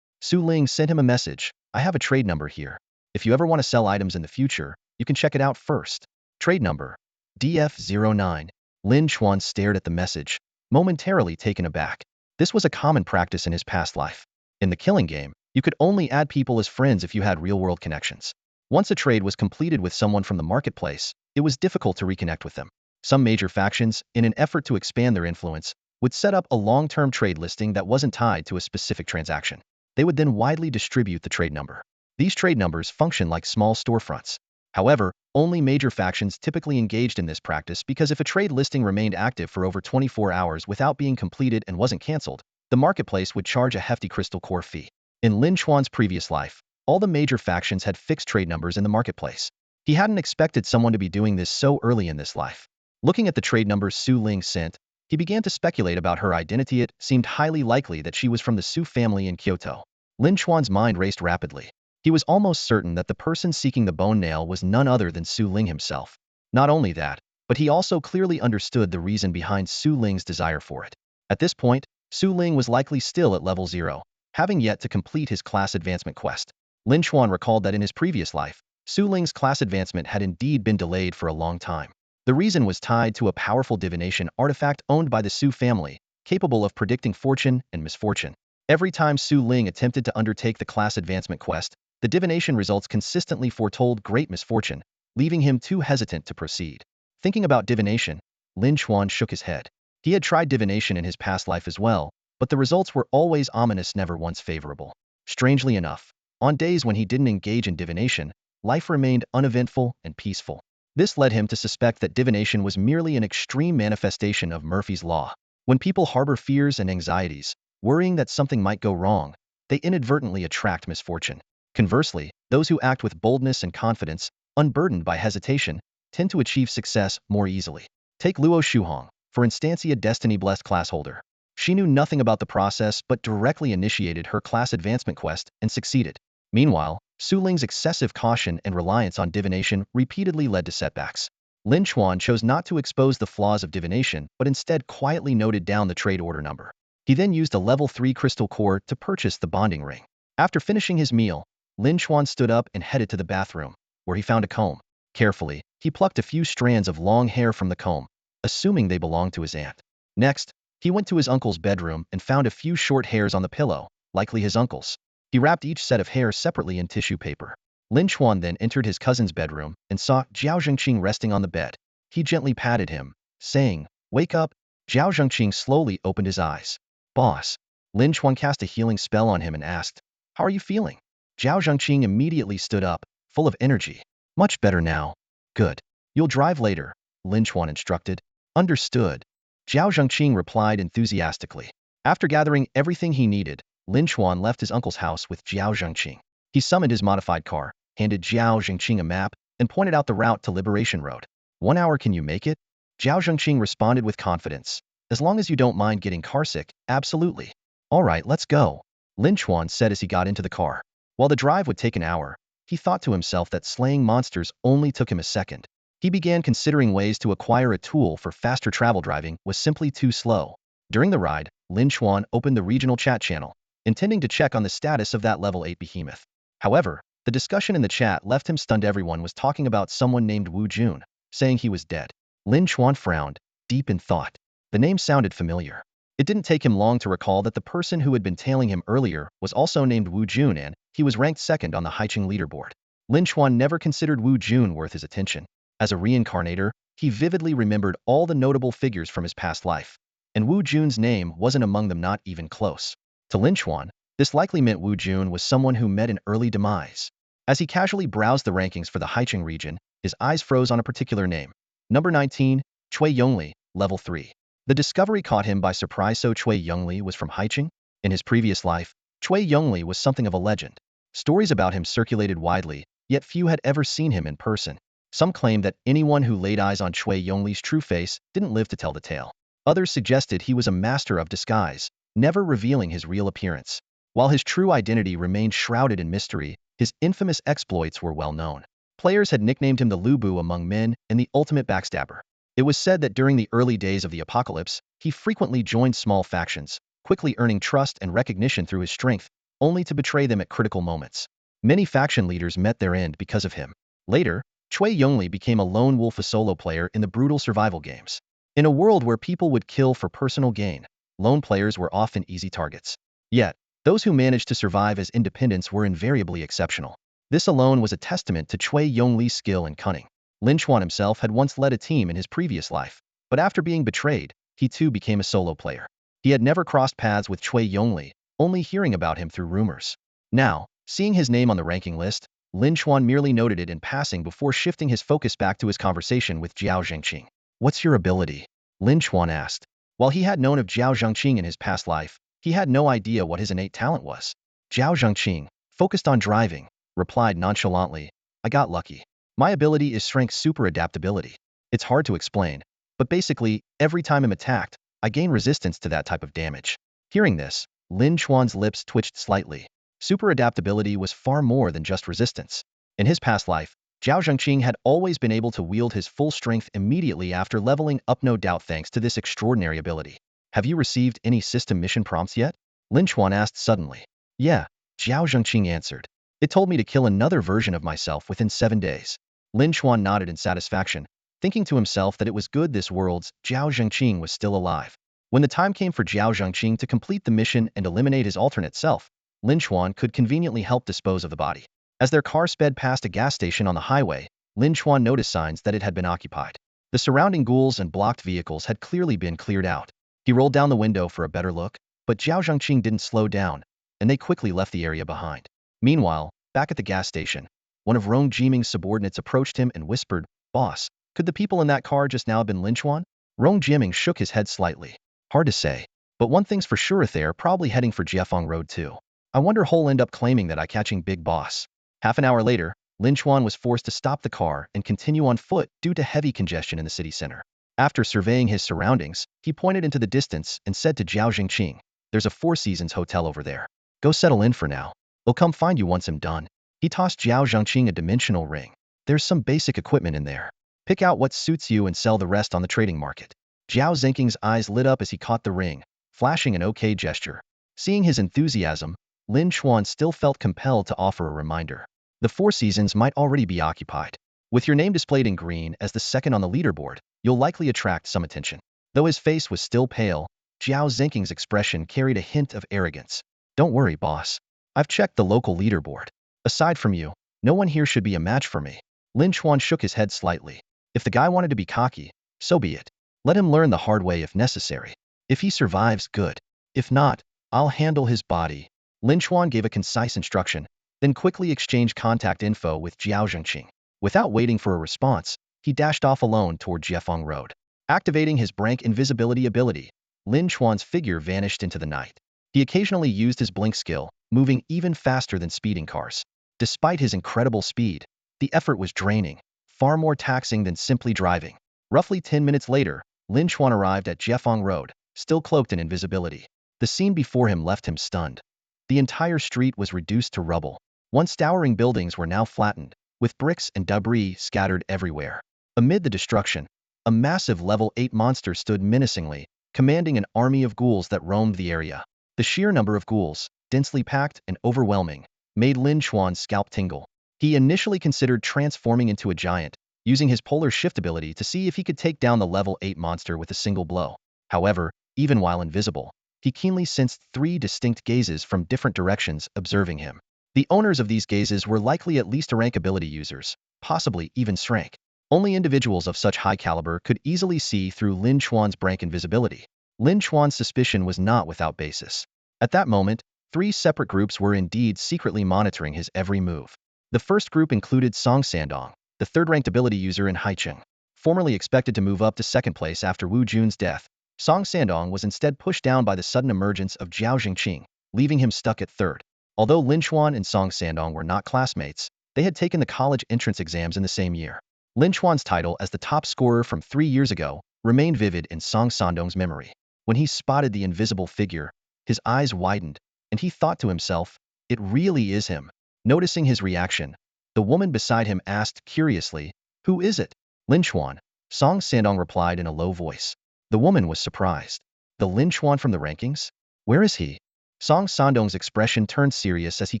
Speaker 1: Su Ling sent him a message, "I have a trade number here. If you ever want to sell items in the future, you can check it out first. Trade number, DF09. Lin Chuan stared at the message, momentarily taken aback. This was a common practice in his past life. In the killing game, you could only add people as friends if you had real-world connections. Once a trade was completed with someone from the marketplace, it was difficult to reconnect with them. Some major factions, in an effort to expand their influence, would set up a long-term trade listing that wasn't tied to a specific transaction. They would then widely distribute the trade number. These trade numbers function like small storefronts. However, only major factions typically engaged in this practice because if a trade listing remained active for over 24 hours without being completed and wasn't cancelled, the marketplace would charge a hefty crystal core fee. In Lin Chuan's previous life, all the major factions had fixed trade numbers in the marketplace. He hadn't expected someone to be doing this so early in this life. Looking at the trade numbers Su Ling sent, he began to speculate about her identity. It seemed highly likely that she was from the Su family in Kyoto. Lin Chuan's mind raced rapidly. He was almost certain that the person seeking the bone nail was none other than Su Ling himself. Not only that, but he also clearly understood the reason behind Su Ling's desire for it. At this point, Su Ling was likely still at level 0, having yet to complete his class advancement quest. Lin Chuan recalled that in his previous life, Su Ling's class advancement had indeed been delayed for a long time. The reason was tied to a powerful divination artifact owned by the Su family, capable of predicting fortune and misfortune. Every time Su Ling attempted to undertake the class advancement quest, the divination results consistently foretold great misfortune, leaving him too hesitant to proceed. Thinking about divination, Lin Chuan shook his head. He had tried divination in his past life as well, but the results were always ominous, never once favorable. Strangely enough, on days when he didn't engage in divination, life remained uneventful and peaceful. This led him to suspect that divination was merely an extreme manifestation of Murphy's Law. When people harbor fears and anxieties, worrying that something might go wrong, they inadvertently attract misfortune. Conversely, those who act with boldness and confidence, unburdened by hesitation, tend to achieve success more easily. Take Luo Shuhong, for instance, a destiny-blessed class holder. She knew nothing about the process but directly initiated her class advancement quest and succeeded. Meanwhile, Su Ling's excessive caution and reliance on divination repeatedly led to setbacks. Lin Chuan chose not to expose the flaws of divination but instead quietly noted down the trade order number. He then used a level 3 crystal core to purchase the bonding ring. After finishing his meal, Lin Chuan stood up and headed to the bathroom, where he found a comb. Carefully, he plucked a few strands of long hair from the comb, assuming they belonged to his aunt. Next, he went to his uncle's bedroom and found a few short hairs on the pillow, likely his uncle's. He wrapped each set of hair separately in tissue paper. Lin Chuan then entered his cousin's bedroom and saw Zhao Zhengqing resting on the bed. He gently patted him, saying, "Wake up." Zhao Zhengqing slowly opened his eyes. "Boss." Lin Chuan cast a healing spell on him and asked, "How are you feeling?" Zhao Zhengqing immediately stood up, full of energy. "Much better now." "Good. You'll drive later," Lin Chuan instructed. "Understood." Zhao Zhengqing replied enthusiastically. After gathering everything he needed, Lin Chuan left his uncle's house with Zhao Zhengqing. He summoned his modified car, handed Zhao Zhengqing a map, and pointed out the route to Liberation Road. "1 hour, can you make it?" Zhao Zhengqing responded with confidence. "As long as you don't mind getting carsick, absolutely." "All right, let's go," Lin Chuan said as he got into the car. While the drive would take an hour, he thought to himself that slaying monsters only took him a second. He began considering ways to acquire a tool for faster travel. Driving was simply too slow. During the ride, Lin Chuan opened the regional chat channel, intending to check on the status of that level 8 behemoth. However, the discussion in the chat left him stunned. Everyone was talking about someone named Wu Jun, saying he was dead. Lin Chuan frowned, deep in thought. The name sounded familiar. It didn't take him long to recall that the person who had been tailing him earlier was also named Wu Jun and he was ranked second on the Haicheng leaderboard. Lin Chuan never considered Wu Jun worth his attention. As a reincarnator, he vividly remembered all the notable figures from his past life, and Wu Jun's name wasn't among them, not even close. To Lin Chuan, this likely meant Wu Jun was someone who met an early demise. As he casually browsed the rankings for the Haicheng region, his eyes froze on a particular name. Number 19, Cui Yongli, level 3. The discovery caught him by surprise. So Cui Yongli was from Haicheng? In his previous life, Cui Yongli was something of a legend. Stories about him circulated widely, yet few had ever seen him in person. Some claimed that anyone who laid eyes on Cui Yongli's true face didn't live to tell the tale. Others suggested he was a master of disguise, never revealing his real appearance. While his true identity remained shrouded in mystery, his infamous exploits were well known. Players had nicknamed him the Lubu among men and the ultimate backstabber. It was said that during the early days of the apocalypse, he frequently joined small factions, quickly earning trust and recognition through his strength, only to betray them at critical moments. Many faction leaders met their end because of him. Later, Cui Yongli became a lone wolf, a solo player in the brutal survival games. In a world where people would kill for personal gain, lone players were often easy targets. Yet, those who managed to survive as independents were invariably exceptional. This alone was a testament to Cui Yongli's skill and cunning. Lin Chuan himself had once led a team in his previous life, but after being betrayed, he too became a solo player. He had never crossed paths with Cui Yongli, only hearing about him through rumors. Now, seeing his name on the ranking list, Lin Chuan merely noted it in passing before shifting his focus back to his conversation with Zhao Zhengqing. "What's your ability?" Lin Chuan asked. While he had known of Zhao Zhengqing in his past life, he had no idea what his innate talent was. Zhao Zhengqing, focused on driving, replied nonchalantly, "I got lucky. My ability is strength super adaptability. It's hard to explain, but basically, every time I'm attacked, I gain resistance to that type of damage." Hearing this, Lin Chuan's lips twitched slightly. Super adaptability was far more than just resistance. In his past life, Zhao Zhengqing had always been able to wield his full strength immediately after leveling up, no doubt thanks to this extraordinary ability. "Have you received any system mission prompts yet?" Lin Chuan asked suddenly. Yeah, Zhao Zhengqing answered. It told me to kill another version of myself within 7 days. Lin Xuan nodded in satisfaction, thinking to himself that it was good this world's Zhao Zhengqing was still alive. When the time came for Zhao Zhengqing to complete the mission and eliminate his alternate self, Lin Xuan could conveniently help dispose of the body. As their car sped past a gas station on the highway, Lin Xuan noticed signs that it had been occupied. The surrounding ghouls and blocked vehicles had clearly been cleared out. He rolled down the window for a better look, but Zhao Zhengqing didn't slow down, and they quickly left the area behind. Meanwhile, back at the gas station, one of Rong Jiming's subordinates approached him and whispered, "Boss, could the people in that car just now have been Lin Xuan?" Rong Jiming shook his head slightly. "Hard to say, but one thing's for sure, they're probably heading for Jiefeng Road too. I wonder who'll end up claiming that I catching Big Boss." Half an hour later, Lin Xuan was forced to stop the car and continue on foot due to heavy congestion in the city center. After surveying his surroundings, he pointed into the distance and said to Zhao Zhengqing, "There's a Four Seasons hotel over there. Go settle in for now. I'll come find you once I'm done." He tossed Zhao Zhengqing a dimensional ring. "There's some basic equipment in there. Pick out what suits you and sell the rest on the trading market." Zhao Zhengqing's eyes lit up as he caught the ring, flashing an okay gesture. Seeing his enthusiasm, Lin Xuan still felt compelled to offer a reminder. The Four Seasons might already be occupied. With your name displayed in green as the second on the leaderboard, you'll likely attract some attention. Though his face was still pale, Zhao Zhengqing's expression carried a hint of arrogance. "Don't worry, boss. I've checked the local leaderboard. Aside from you, no one here should be a match for me." Lin Xuan shook his head slightly. If the guy wanted to be cocky, so be it. Let him learn the hard way if necessary. If he survives, good. If not, I'll handle his body. Lin Xuan gave a concise instruction, then quickly exchanged contact info with Zhao Zhengqing. Without waiting for a response, he dashed off alone toward Jiefeng Road. Activating his Brank invisibility ability, Lin Xuan's figure vanished into the night. He occasionally used his blink skill, moving even faster than speeding cars. Despite his incredible speed, the effort was draining, far more taxing than simply driving. Roughly 10 minutes later, Lin Xuan arrived at Jiefeng Road, still cloaked in invisibility. The scene before him left him stunned. The entire street was reduced to rubble. Once towering buildings were now flattened, with bricks and debris scattered everywhere. Amid the destruction, a massive level 8 monster stood menacingly, commanding an army of ghouls that roamed the area. The sheer number of ghouls, densely packed and overwhelming, made Lin Xuan's scalp tingle. He initially considered transforming into a giant, using his polar shift ability to see if he could take down the level 8 monster with a single blow. However, even while invisible, he keenly sensed 3 distinct gazes from different directions observing him. The owners of these gazes were likely at least rank ability users, possibly even rank. Only individuals of such high caliber could easily see through Lin Xuan's Brank invisibility. Lin Xuan's suspicion was not without basis. At that moment, 3 separate groups were indeed secretly monitoring his every move. The first group included Song Sandong, the third-ranked ability user in Haicheng. Formerly expected to move up to second place after Wu Jun's death, Song Sandong was instead pushed down by the sudden emergence of Zhao Zhengqing, leaving him stuck at third. Although Lin Xuan and Song Sandong were not classmates, they had taken the college entrance exams in the same year. Lin Xuan's title as the top scorer from 3 years ago remained vivid in Song Sandong's memory. When he spotted the invisible figure, his eyes widened, and he thought to himself, "It really is him." Noticing his reaction, the woman beside him asked curiously, "Who is it?" "Lin Xuan," Song Sandong replied in a low voice. The woman was surprised. "The Lin Xuan from the rankings? Where is he?" Song Sandong's expression turned serious as he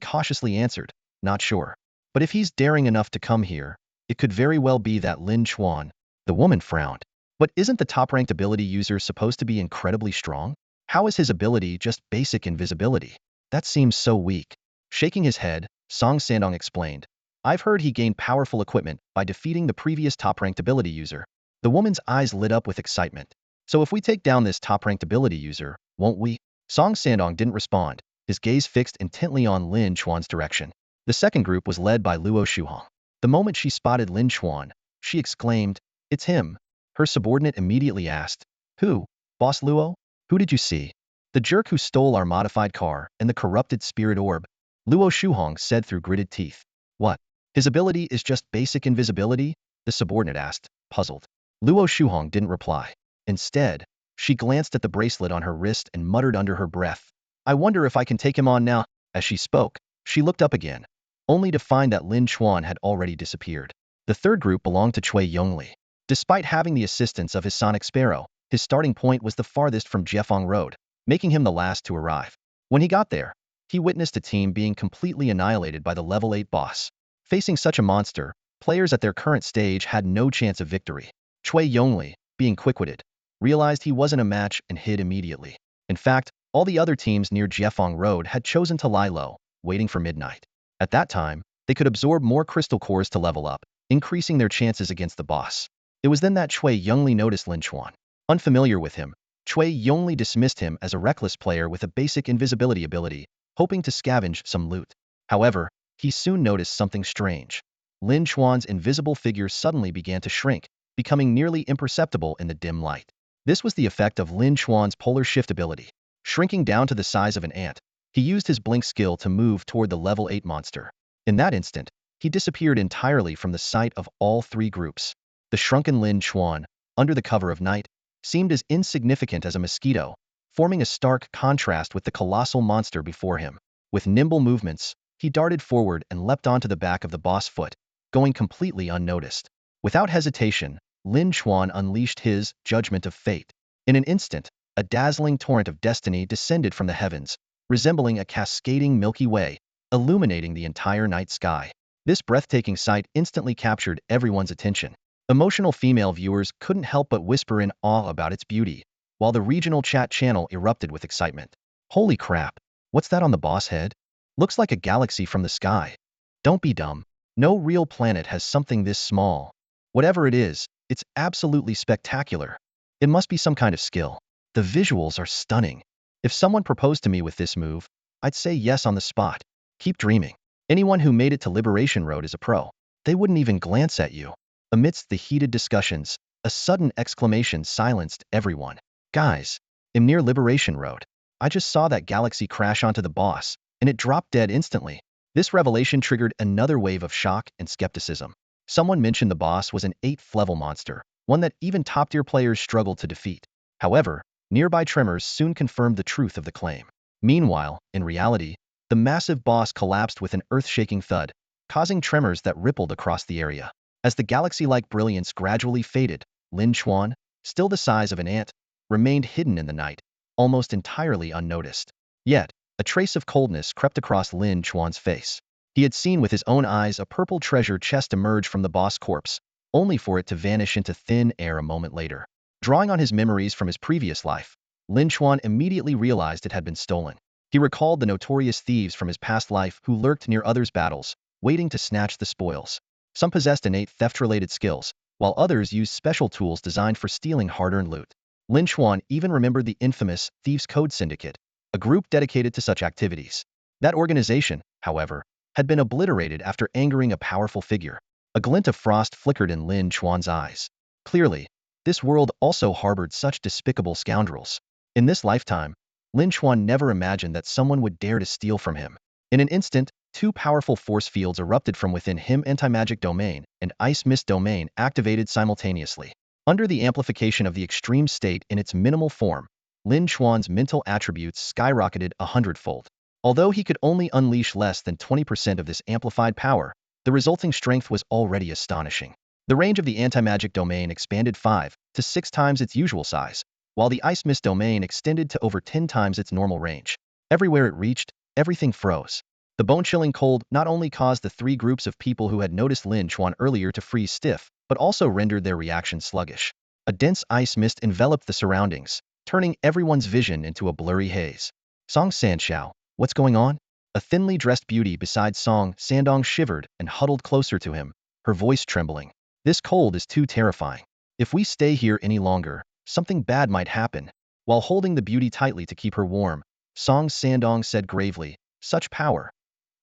Speaker 1: cautiously answered, "Not sure. But if he's daring enough to come here, it could very well be that Lin Xuan." The woman frowned. "But isn't the top-ranked ability user supposed to be incredibly strong? How is his ability just basic invisibility? That seems so weak." Shaking his head, Song Sandong explained, "I've heard he gained powerful equipment by defeating the previous top-ranked ability user." The woman's eyes lit up with excitement. "So if we take down this top-ranked ability user, won't we?" Song Sandong didn't respond, his gaze fixed intently on Lin Xuan's direction. The second group was led by Luo Shuhong. The moment she spotted Lin Xuan, she exclaimed, "It's him." Her subordinate immediately asked, "Who? Boss Luo? Who did you see?" "The jerk who stole our modified car and the corrupted spirit orb," Luo Shuhong said through gritted teeth. "What? His ability is just basic invisibility?" the subordinate asked, puzzled. Luo Shuhong didn't reply. Instead, she glanced at the bracelet on her wrist and muttered under her breath, "I wonder if I can take him on now." As she spoke, she looked up again, only to find that Lin Xuan had already disappeared. The third group belonged to Cui Yongli. Despite having the assistance of his sonic sparrow, his starting point was the farthest from Jiefeng Road, making him the last to arrive. When he got there, he witnessed a team being completely annihilated by the level 8 boss. Facing such a monster, players at their current stage had no chance of victory. Cui Yongli, being quick-witted, realized he wasn't a match and hid immediately. In fact, all the other teams near Jiefeng Road had chosen to lie low, waiting for midnight. At that time, they could absorb more crystal cores to level up, increasing their chances against the boss. It was then that Cui Yongli noticed Lin Chuan. Unfamiliar with him, Cui Yongli dismissed him as a reckless player with a basic invisibility ability, hoping to scavenge some loot. However, he soon noticed something strange. Lin Chuan's invisible figure suddenly began to shrink, becoming nearly imperceptible in the dim light. This was the effect of Lin Chuan's polar shift ability. Shrinking down to the size of an ant, he used his blink skill to move toward the level 8 monster. In that instant, he disappeared entirely from the sight of all three groups. The shrunken Lin Chuan, under the cover of night, seemed as insignificant as a mosquito, forming a stark contrast with the colossal monster before him. With nimble movements, he darted forward and leapt onto the back of the boss foot, going completely unnoticed. Without hesitation, Lin Chuan unleashed his judgment of fate. In an instant, a dazzling torrent of destiny descended from the heavens, resembling a cascading Milky Way, illuminating the entire night sky. This breathtaking sight instantly captured everyone's attention. Emotional female viewers couldn't help but whisper in awe about its beauty, while the regional chat channel erupted with excitement. Holy crap, what's that on the boss head? Looks like a galaxy from the sky. Don't be dumb. No real planet has something this small. Whatever it is, it's absolutely spectacular. It must be some kind of skill. The visuals are stunning. If someone proposed to me with this move, I'd say yes on the spot. Keep dreaming. Anyone who made it to Liberation Road is a pro. They wouldn't even glance at you. Amidst the heated discussions, a sudden exclamation silenced everyone. Guys, I'm near Liberation Road. I just saw that galaxy crash onto the boss, and it dropped dead instantly. This revelation triggered another wave of shock and skepticism. Someone mentioned the boss was an 8th level monster, one that even top-tier players struggled to defeat. However, nearby tremors soon confirmed the truth of the claim. Meanwhile, in reality, the massive boss collapsed with an earth-shaking thud, causing tremors that rippled across the area. As the galaxy-like brilliance gradually faded, Lin Chuan, still the size of an ant, remained hidden in the night, almost entirely unnoticed. Yet, a trace of coldness crept across Lin Chuan's face. He had seen with his own eyes a purple treasure chest emerge from the boss corpse, only for it to vanish into thin air a moment later. Drawing on his memories from his previous life, Lin Chuan immediately realized it had been stolen. He recalled the notorious thieves from his past life who lurked near others' battles, waiting to snatch the spoils. Some possessed innate theft-related skills, while others used special tools designed for stealing hard-earned loot. Lin Chuan even remembered the infamous Thieves' Code Syndicate, a group dedicated to such activities. That organization, however, had been obliterated after angering a powerful figure. A glint of frost flickered in Lin Chuan's eyes. Clearly, this world also harbored such despicable scoundrels. In this lifetime, Lin Chuan never imagined that someone would dare to steal from him. In an instant, two powerful force fields erupted from within him. Anti-magic domain and ice mist domain activated simultaneously. Under the amplification of the extreme state in its minimal form, Lin Chuan's mental attributes skyrocketed 100-fold. Although he could only unleash less than 20% of this amplified power, the resulting strength was already astonishing. The range of the anti-magic domain expanded 5 to 6 times its usual size, while the ice mist domain extended to over 10 times its normal range. Everywhere it reached, everything froze. The bone-chilling cold not only caused the three groups of people who had noticed Lin Chuan earlier to freeze stiff, but also rendered their reaction sluggish. A dense ice mist enveloped the surroundings, turning everyone's vision into a blurry haze. Song Sanxiao, what's going on? A thinly dressed beauty beside Song Sandong shivered and huddled closer to him, her voice trembling. This cold is too terrifying. If we stay here any longer, something bad might happen. While holding the beauty tightly to keep her warm, Song Sandong said gravely, such power.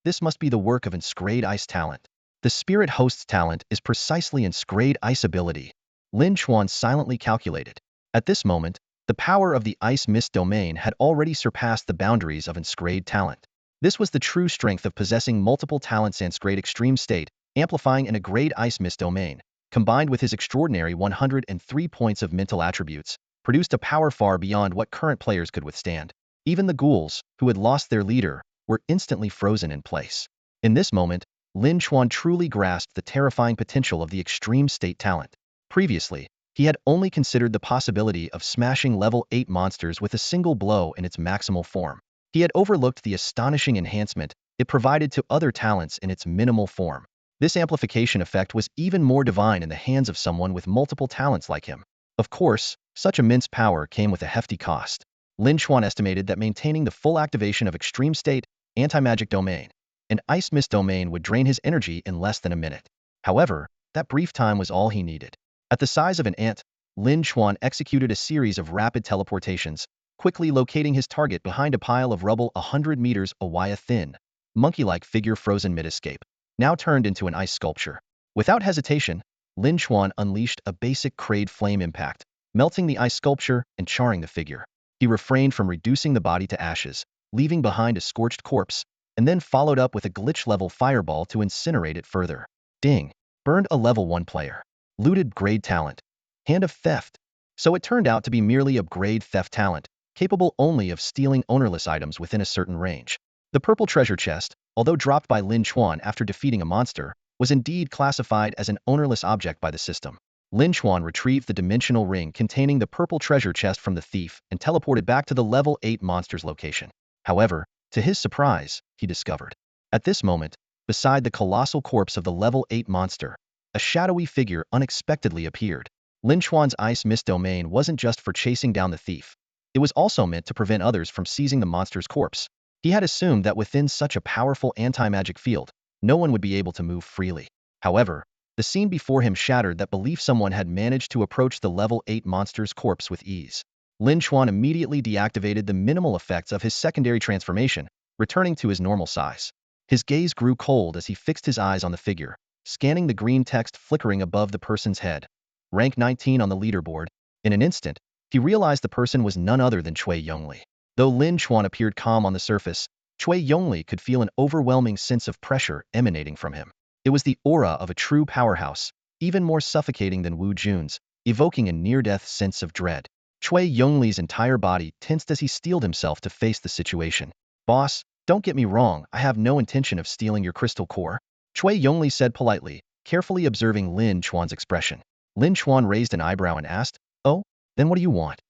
Speaker 1: This must be the work of Inscrayed Ice talent. The Spirit Host's talent is precisely Inscrayed Ice ability. Lin Chuan silently calculated. At this moment, the power of the Ice Mist domain had already surpassed the boundaries of Inscrayed talent. This was the true strength of possessing multiple talents. Inscrayed Extreme State, amplifying in a grade Ice Mist domain, combined with his extraordinary 103 points of mental attributes, produced a power far beyond what current players could withstand. Even the ghouls, who had lost their leader, were instantly frozen in place. In this moment, Lin Chuan truly grasped the terrifying potential of the Extreme State talent. Previously, he had only considered the possibility of smashing level 8 monsters with a single blow in its maximal form. He had overlooked the astonishing enhancement it provided to other talents in its minimal form. This amplification effect was even more divine in the hands of someone with multiple talents like him. Of course, such immense power came with a hefty cost. Lin Chuan estimated that maintaining the full activation of Extreme State, Anti-Magic Domain, and Ice Mist Domain would drain his energy in less than a minute. However, that brief time was all he needed. At the size of an ant, Lin Chuan executed a series of rapid teleportations, quickly locating his target behind a pile of rubble 100 meters away. A thin, monkey-like figure frozen mid-escape, now turned into an ice sculpture. Without hesitation, Lin Chuan unleashed a basic Crade flame impact, melting the ice sculpture and charring the figure. He refrained from reducing the body to ashes, leaving behind a scorched corpse, and then followed up with a glitch-level fireball to incinerate it further. Ding! Burned a level 1 player. Looted grade talent. Hand of theft. So it turned out to be merely a grade theft talent, capable only of stealing ownerless items within a certain range. The purple treasure chest, although dropped by Lin Chuan after defeating a monster, was indeed classified as an ownerless object by the system. Lin Chuan retrieved the dimensional ring containing the purple treasure chest from the thief and teleported back to the level 8 monster's location. However, to his surprise, he discovered, at this moment, beside the colossal corpse of the level 8 monster, a shadowy figure unexpectedly appeared. Lin Chuan's ice mist domain wasn't just for chasing down the thief. It was also meant to prevent others from seizing the monster's corpse. He had assumed that within such a powerful anti-magic field, no one would be able to move freely. However, the scene before him shattered that belief. Someone had managed to approach the level 8 monster's corpse with ease. Lin Chuan immediately deactivated the minimal effects of his secondary transformation, returning to his normal size. His gaze grew cold as he fixed his eyes on the figure, scanning the green text flickering above the person's head. Rank 19 on the leaderboard. In an instant, he realized the person was none other than Cui Yongli. Though Lin Chuan appeared calm on the surface, Cui Yongli could feel an overwhelming sense of pressure emanating from him. It was the aura of a true powerhouse, even more suffocating than Wu Jun's, evoking a near-death sense of dread. Cui Yongli's entire body tensed as he steeled himself to face the situation. "Boss, don't get me wrong, I have no intention of stealing your crystal core," Cui Yongli said politely, carefully observing Lin Chuan's expression. Lin Chuan raised an eyebrow and asked, "Oh, then what do you want?"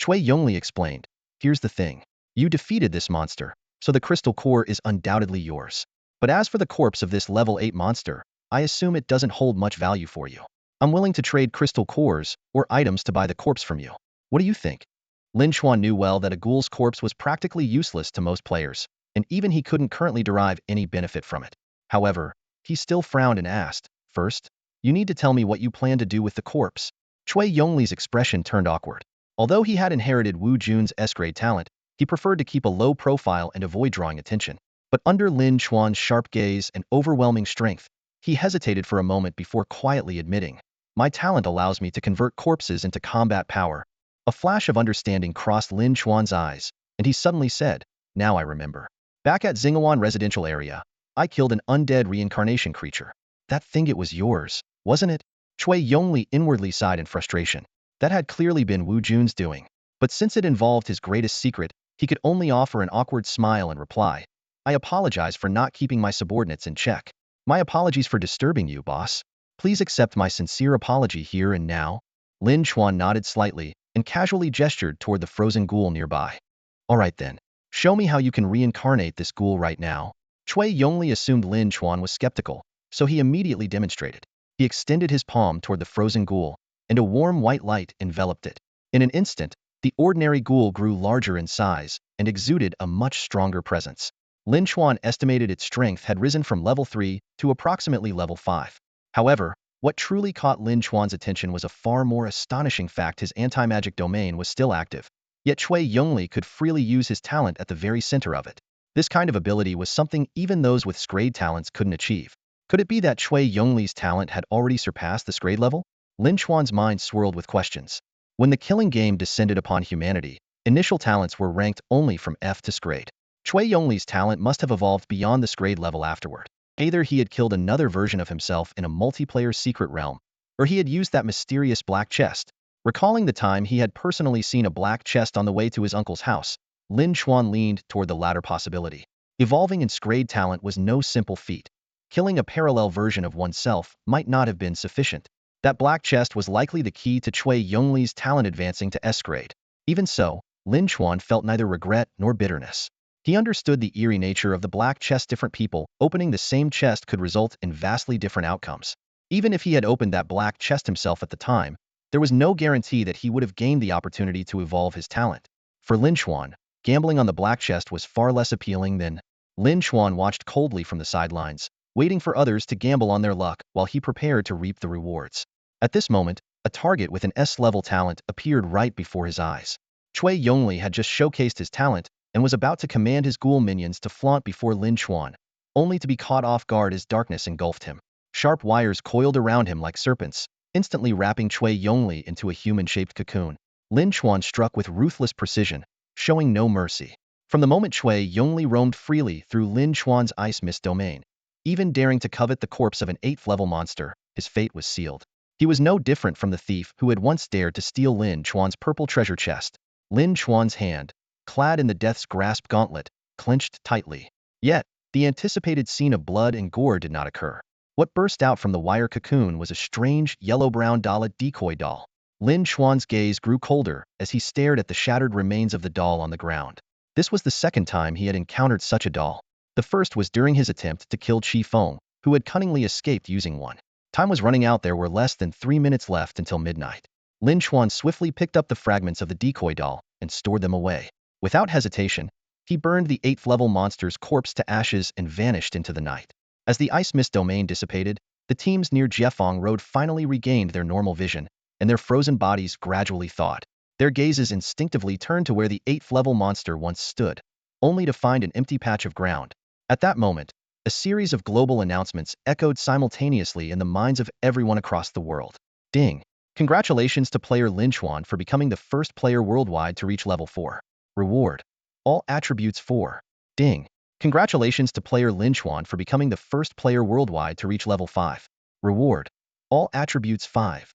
Speaker 1: Cui Yongli explained, "Here's the thing. You defeated this monster, so the crystal core is undoubtedly yours. But as for the corpse of this level 8 monster, I assume it doesn't hold much value for you. I'm willing to trade crystal cores or items to buy the corpse from you. What do you think?" Lin Chuan knew well that a ghoul's corpse was practically useless to most players, and even he couldn't currently derive any benefit from it. However, he still frowned and asked, "First, you need to tell me what you plan to do with the corpse." Cui Yongli's expression turned awkward. Although he had inherited Wu Jun's S-grade talent, he preferred to keep a low profile and avoid drawing attention. But under Lin Chuan's sharp gaze and overwhelming strength, he hesitated for a moment before quietly admitting, "My talent allows me to convert corpses into combat power." A flash of understanding crossed Lin Chuan's eyes, and he suddenly said, "Now I remember. Back at Xinghuan residential area, I killed an undead reincarnation creature. That thing, it was yours, wasn't it?" Cui Yongli inwardly sighed in frustration. That had clearly been Wu Jun's doing. But since it involved his greatest secret, he could only offer an awkward smile and reply, "I apologize for not keeping my subordinates in check. My apologies for disturbing you, boss. Please accept my sincere apology here and now." Lin Chuan nodded slightly and casually gestured toward the frozen ghoul nearby. "All right then. Show me how you can reincarnate this ghoul right now." Cui Yongli assumed Lin Chuan was skeptical, so he immediately demonstrated. He extended his palm toward the frozen ghoul, and a warm white light enveloped it. In an instant, the ordinary ghoul grew larger in size and exuded a much stronger presence. Lin Chuan estimated its strength had risen from level 3 to approximately level 5. However, what truly caught Lin Chuan's attention was a far more astonishing fact: his anti-magic domain was still active. Yet Cui Yongli could freely use his talent at the very center of it. This kind of ability was something even those with Scrade talents couldn't achieve. Could it be that Cui Yongli's talent had already surpassed the Scrade level? Lin Chuan's mind swirled with questions. When the killing game descended upon humanity, initial talents were ranked only from F to Scrade. Cui Yongli's talent must have evolved beyond the Scrade level afterward. Either he had killed another version of himself in a multiplayer secret realm, or he had used that mysterious black chest. Recalling the time he had personally seen a black chest on the way to his uncle's house, Lin Chuan leaned toward the latter possibility. Evolving in Scrade talent was no simple feat. Killing a parallel version of oneself might not have been sufficient. That black chest was likely the key to Cui Yongli's talent advancing to S-Grade. Even so, Lin Chuan felt neither regret nor bitterness. He understood the eerie nature of the black chest. Different people opening the same chest could result in vastly different outcomes. Even if he had opened that black chest himself at the time, there was no guarantee that he would have gained the opportunity to evolve his talent. For Lin Xuan, gambling on the black chest was far less appealing than. Lin Xuan watched coldly from the sidelines, waiting for others to gamble on their luck while he prepared to reap the rewards. At this moment, a target with an S-level talent appeared right before his eyes. Cui Yongli had just showcased his talent and was about to command his ghoul minions to flaunt before Lin Xuan, only to be caught off guard as darkness engulfed him. Sharp wires coiled around him like serpents, instantly wrapping Cui Yongli into a human-shaped cocoon. Lin Xuan struck with ruthless precision, showing no mercy. From the moment Cui Yongli roamed freely through Lin Xuan's ice mist domain, even daring to covet the corpse of an 8th-level monster, his fate was sealed. He was no different from the thief who had once dared to steal Lin Xuan's purple treasure chest. Lin Xuan's hand, clad in the death's grasp gauntlet, clenched tightly. Yet, the anticipated scene of blood and gore did not occur. What burst out from the wire cocoon was a strange, yellow-brown decoy doll. Lin Xuan's gaze grew colder as he stared at the shattered remains of the doll on the ground. This was the second time he had encountered such a doll. The first was during his attempt to kill Qi Feng, who had cunningly escaped using one. Time was running out. There were less than 3 minutes left until midnight. Lin Xuan swiftly picked up the fragments of the decoy doll and stored them away. Without hesitation, he burned the 8th-level monster's corpse to ashes and vanished into the night. As the ice mist domain dissipated, the teams near Jiefeng Road finally regained their normal vision, and their frozen bodies gradually thawed. Their gazes instinctively turned to where the 8th-level monster once stood, only to find an empty patch of ground. At that moment, a series of global announcements echoed simultaneously in the minds of everyone across the world. Ding! Congratulations to player Lin Xuan for becoming the first player worldwide to reach level 4. Reward. All attributes 4. Ding! Congratulations to player Lin Xuan for becoming the first player worldwide to reach level 5. Reward. All attributes 5.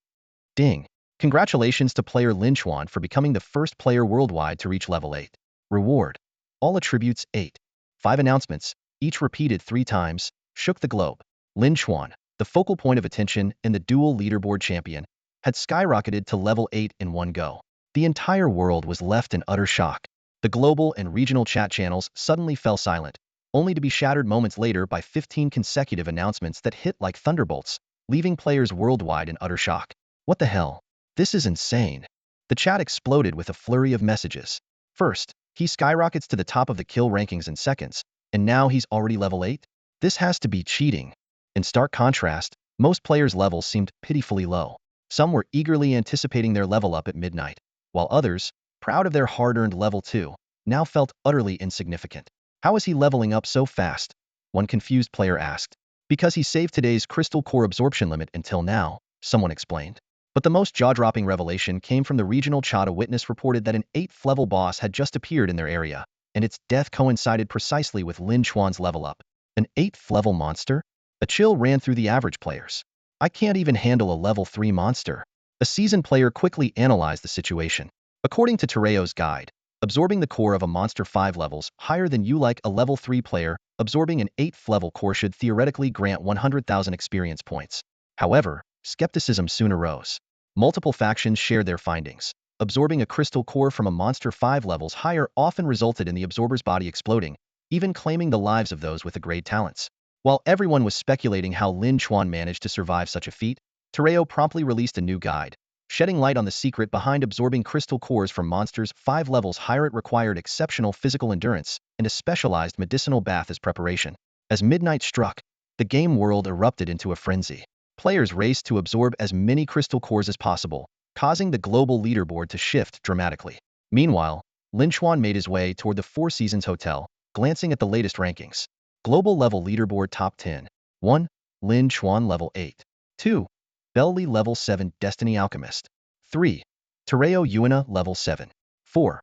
Speaker 1: Ding! Congratulations to player Lin Xuan for becoming the first player worldwide to reach level 8. Reward. All attributes 8. 5 announcements, each repeated 3 times, shook the globe. Lin Xuan, the focal point of attention and the dual leaderboard champion, had skyrocketed to level 8 in one go. The entire world was left in utter shock. The global and regional chat channels suddenly fell silent, only to be shattered moments later by 15 consecutive announcements that hit like thunderbolts, leaving players worldwide in utter shock. What the hell? This is insane. The chat exploded with a flurry of messages. First, he skyrockets to the top of the kill rankings in seconds, and now he's already level 8? This has to be cheating. In stark contrast, most players' levels seemed pitifully low. Some were eagerly anticipating their level up at midnight, while others, proud of their hard-earned level 2, now felt utterly insignificant. How is he leveling up so fast? One confused player asked. Because he saved today's crystal core absorption limit until now, someone explained. But the most jaw-dropping revelation came from the regional chat. A witness reported that an 8th-level boss had just appeared in their area, and its death coincided precisely with Lin Xuan's level up. An 8th-level monster? A chill ran through the average players. I can't even handle a level 3 monster. A seasoned player quickly analyzed the situation. According to Tereo's guide, absorbing the core of a monster 5 levels higher than you, like a level 3 player, absorbing an 8th level core should theoretically grant 100,000 experience points. However, skepticism soon arose. Multiple factions shared their findings. Absorbing a crystal core from a monster 5 levels higher often resulted in the absorber's body exploding, even claiming the lives of those with the grade talents. While everyone was speculating how Lin Xuan managed to survive such a feat, Tereo promptly released a new guide, shedding light on the secret behind absorbing crystal cores from monsters 5 levels higher. It required exceptional physical endurance and a specialized medicinal bath as preparation. As midnight struck, the game world erupted into a frenzy. Players raced to absorb as many crystal cores as possible, causing the global leaderboard to shift dramatically. Meanwhile, Lin Xuan made his way toward the Four Seasons Hotel, glancing at the latest rankings. Global level leaderboard top 10. 1. Lin Xuan level 8. 2. Belly level 7 Destiny Alchemist. 3. Tereo Yuana level 7. 4.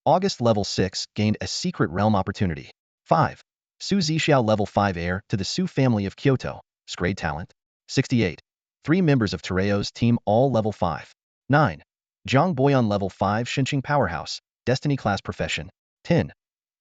Speaker 1: August level 6 gained a secret realm opportunity. 5. Su Zixiao level 5 heir to the Su family of Kyoto, grade talent. 68. 3 members of Tereo's team all level 5. 9. Zhang Boyan level 5 Shinqing powerhouse, Destiny class profession. 10.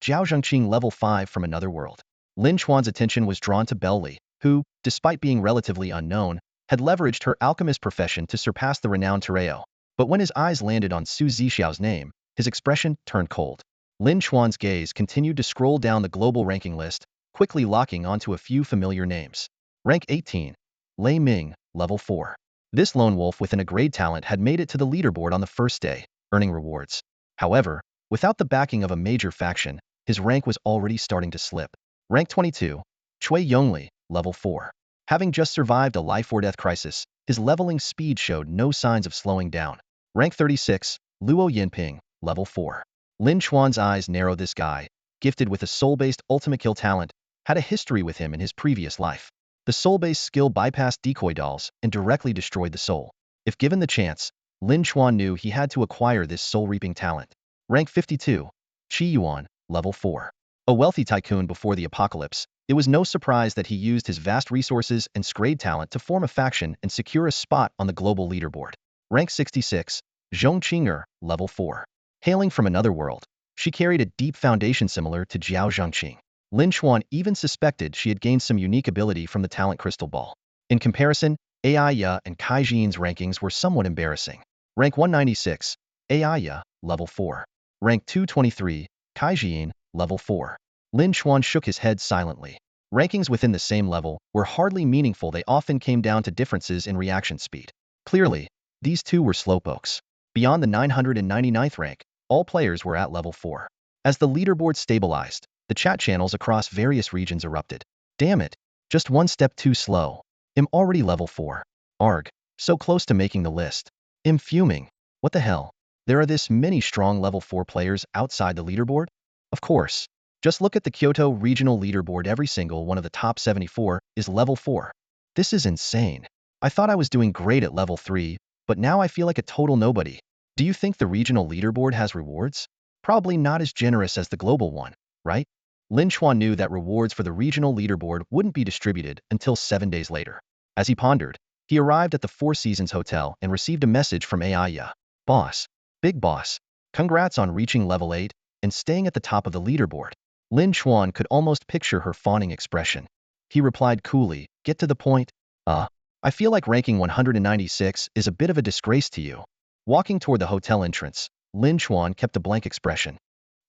Speaker 1: Zhao Zhengqing level 5 from another world. Lin Xuan's attention was drawn to Belli, who, despite being relatively unknown, had leveraged her alchemist profession to surpass the renowned Tereo. But when his eyes landed on Su Zixiao's name, his expression turned cold. Lin Chuan's gaze continued to scroll down the global ranking list, quickly locking onto a few familiar names. Rank 18. Lei Ming, level 4. This lone wolf with an grade talent had made it to the leaderboard on the first day, earning rewards. However, without the backing of a major faction, his rank was already starting to slip. Rank 22. Chui Yongli, level 4. Having just survived a life-or-death crisis, his leveling speed showed no signs of slowing down. Rank 36. Luo Yinping, level 4. Lin Chuan's eyes narrowed. This guy, gifted with a soul-based ultimate kill talent, had a history with him in his previous life. The soul-based skill bypassed decoy dolls and directly destroyed the soul. If given the chance, Lin Chuan knew he had to acquire this soul-reaping talent. Rank 52. Qi Yuan, level 4. A wealthy tycoon before the apocalypse, it was no surprise that he used his vast resources and grade talent to form a faction and secure a spot on the global leaderboard. Rank 66. Zhong Qing'er, level 4. Hailing from another world, she carried a deep foundation similar to Jiao Zhongqing. Lin Chuan even suspected she had gained some unique ability from the talent crystal ball. In comparison, Ai Ya and Kai Jian's rankings were somewhat embarrassing. Rank 196. Ai Ya, level 4. Rank 223. Kai Jian, level 4. Lin Chuan shook his head silently. Rankings within the same level were hardly meaningful. They often came down to differences in reaction speed. Clearly, these two were slowpokes. Beyond the 999th rank, all players were at level 4. As the leaderboard stabilized, the chat channels across various regions erupted. Damn it, just one step too slow. I'm already level 4. Arg, so close to making the list. I'm fuming. What the hell? There are this many strong level 4 players outside the leaderboard? Of course. Just look at the Kyoto regional leaderboard. Every single one of the top 74 is level 4. This is insane. I thought I was doing great at level 3, but now I feel like a total nobody. Do you think the regional leaderboard has rewards? Probably not as generous as the global one, right? Lin Chuan knew that rewards for the regional leaderboard wouldn't be distributed until 7 days later. As he pondered, he arrived at the Four Seasons Hotel and received a message from Aya. Boss. Big boss. Congrats on reaching level 8 and staying at the top of the leaderboard. Lin Chuan could almost picture her fawning expression. He replied coolly, get to the point. I feel like ranking 196 is a bit of a disgrace to you. Walking toward the hotel entrance, Lin Chuan kept a blank expression.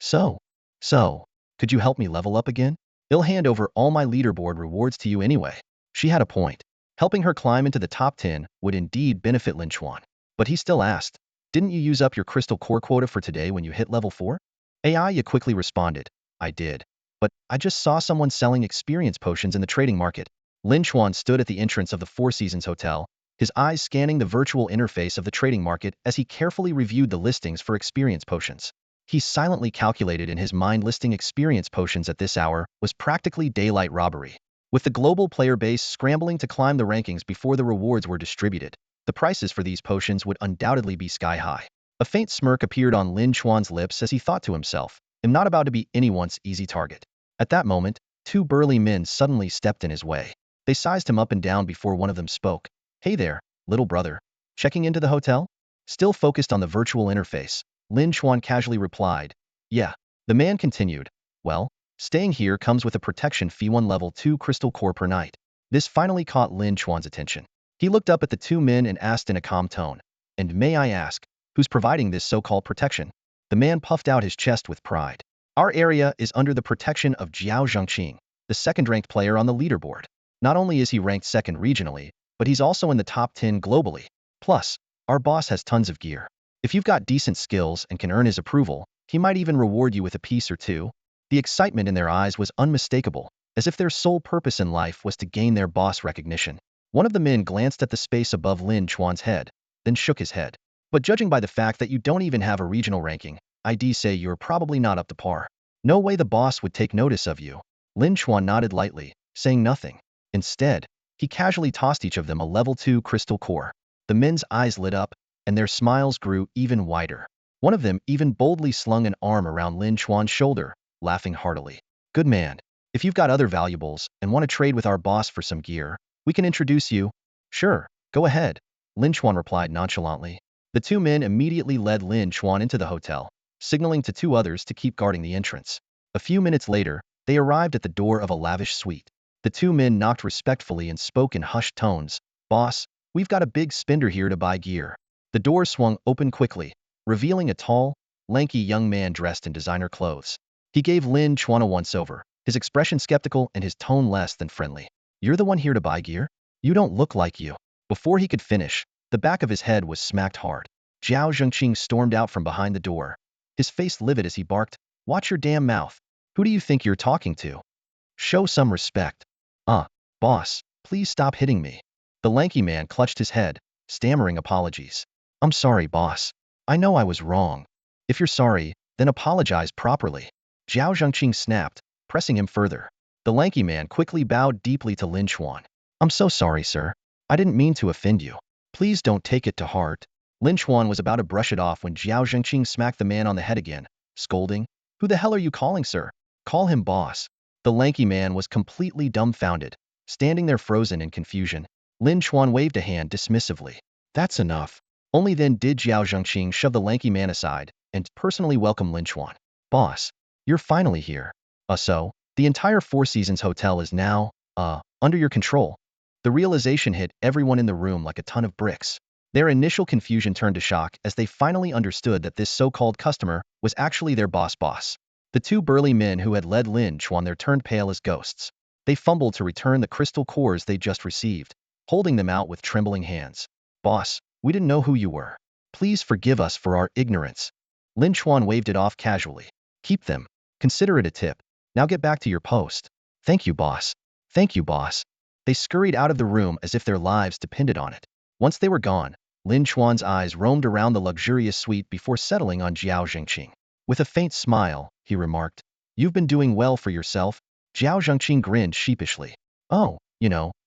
Speaker 1: So, could you help me level up again? I'll hand over all my leaderboard rewards to you anyway. She had a point. Helping her climb into the top 10 would indeed benefit Lin Chuan. But he still asked, didn't you use up your crystal core quota for today when you hit level 4? Aya quickly responded, I did. But I just saw someone selling experience potions in the trading market. Lin Chuan stood at the entrance of the Four Seasons Hotel, his eyes scanning the virtual interface of the trading market as he carefully reviewed the listings for experience potions. He silently calculated in his mind listing experience potions at this hour was practically daylight robbery. With the global player base scrambling to climb the rankings before the rewards were distributed, the prices for these potions would undoubtedly be sky high. A faint smirk appeared on Lin Chuan's lips as he thought to himself, I'm not about to be anyone's easy target. At that moment, two burly men suddenly stepped in his way. They sized him up and down before one of them spoke. Hey there, little brother. Checking into the hotel? Still focused on the virtual interface, Lin Chuan casually replied, yeah. The man continued, well, staying here comes with a protection fee 1 level 2 crystal core per night. This finally caught Lin Chuan's attention. He looked up at the two men and asked in a calm tone, and may I ask, who's providing this so-called protection? The man puffed out his chest with pride. Our area is under the protection of Jiao Zhongqing, the second-ranked player on the leaderboard. Not only is he ranked second regionally, but he's also in the top 10 globally. Plus, our boss has tons of gear. If you've got decent skills and can earn his approval, he might even reward you with a piece or two. The excitement in their eyes was unmistakable, as if their sole purpose in life was to gain their boss recognition. One of the men glanced at the space above Lin Chuan's head, then shook his head. But judging by the fact that you don't even have a regional ranking, I'd say you're probably not up to par. No way the boss would take notice of you. Lin Chuan nodded lightly, saying nothing. Instead, he casually tossed each of them a level 2 crystal core. The men's eyes lit up, and their smiles grew even wider. One of them even boldly slung an arm around Lin Chuan's shoulder, laughing heartily. Good man. If you've got other valuables and want to trade with our boss for some gear, we can introduce you. Sure, go ahead, Lin Chuan replied nonchalantly. The two men immediately led Lin Chuan into the hotel, signaling to two others to keep guarding the entrance. A few minutes later, they arrived at the door of a lavish suite. The two men knocked respectfully and spoke in hushed tones. Boss, we've got a big spender here to buy gear. The door swung open quickly, revealing a tall, lanky young man dressed in designer clothes. He gave Lin Chuan a once-over, his expression skeptical and his tone less than friendly. You're the one here to buy gear? You don't look like you. Before he could finish, the back of his head was smacked hard. Zhao Zhengqing stormed out from behind the door, his face livid as he barked, "Watch your damn mouth. Who do you think you're talking to? Show some respect." Boss, please stop hitting me." The lanky man clutched his head, stammering apologies. "I'm sorry, boss. I know I was wrong. If you're sorry, then apologize properly." Zhao Zhengqing snapped, pressing him further. The lanky man quickly bowed deeply to Lin Chuan. "I'm so sorry, sir. I didn't mean to offend you. Please don't take it to heart." Lin Chuan was about to brush it off when Zhao Zhengqing smacked the man on the head again, scolding, "Who the hell are you calling, sir? Call him boss." The lanky man was completely dumbfounded, standing there frozen in confusion. Lin Chuan waved a hand dismissively. "That's enough." Only then did Zhao Zhengqing shove the lanky man aside and personally welcome Lin Chuan. "Boss, you're finally here. So, the entire Four Seasons Hotel is now, under your control." The realization hit everyone in the room like a ton of bricks. Their initial confusion turned to shock as they finally understood that this so-called customer was actually their boss. The two burly men who had led Lin Chuan there turned pale as ghosts. They fumbled to return the crystal cores they just received, holding them out with trembling hands. "Boss, we didn't know who you were. Please forgive us for our ignorance." Lin Chuan waved it off casually. "Keep them. Consider it a tip. Now get back to your post." "Thank you, boss. Thank you, boss." They scurried out of the room as if their lives depended on it. Once they were gone, Lin Chuan's eyes roamed around the luxurious suite before settling on Zhao Zhengqing. With a faint smile, he remarked, "You've been doing well for yourself." Zhao Zhengqing grinned sheepishly. "Oh,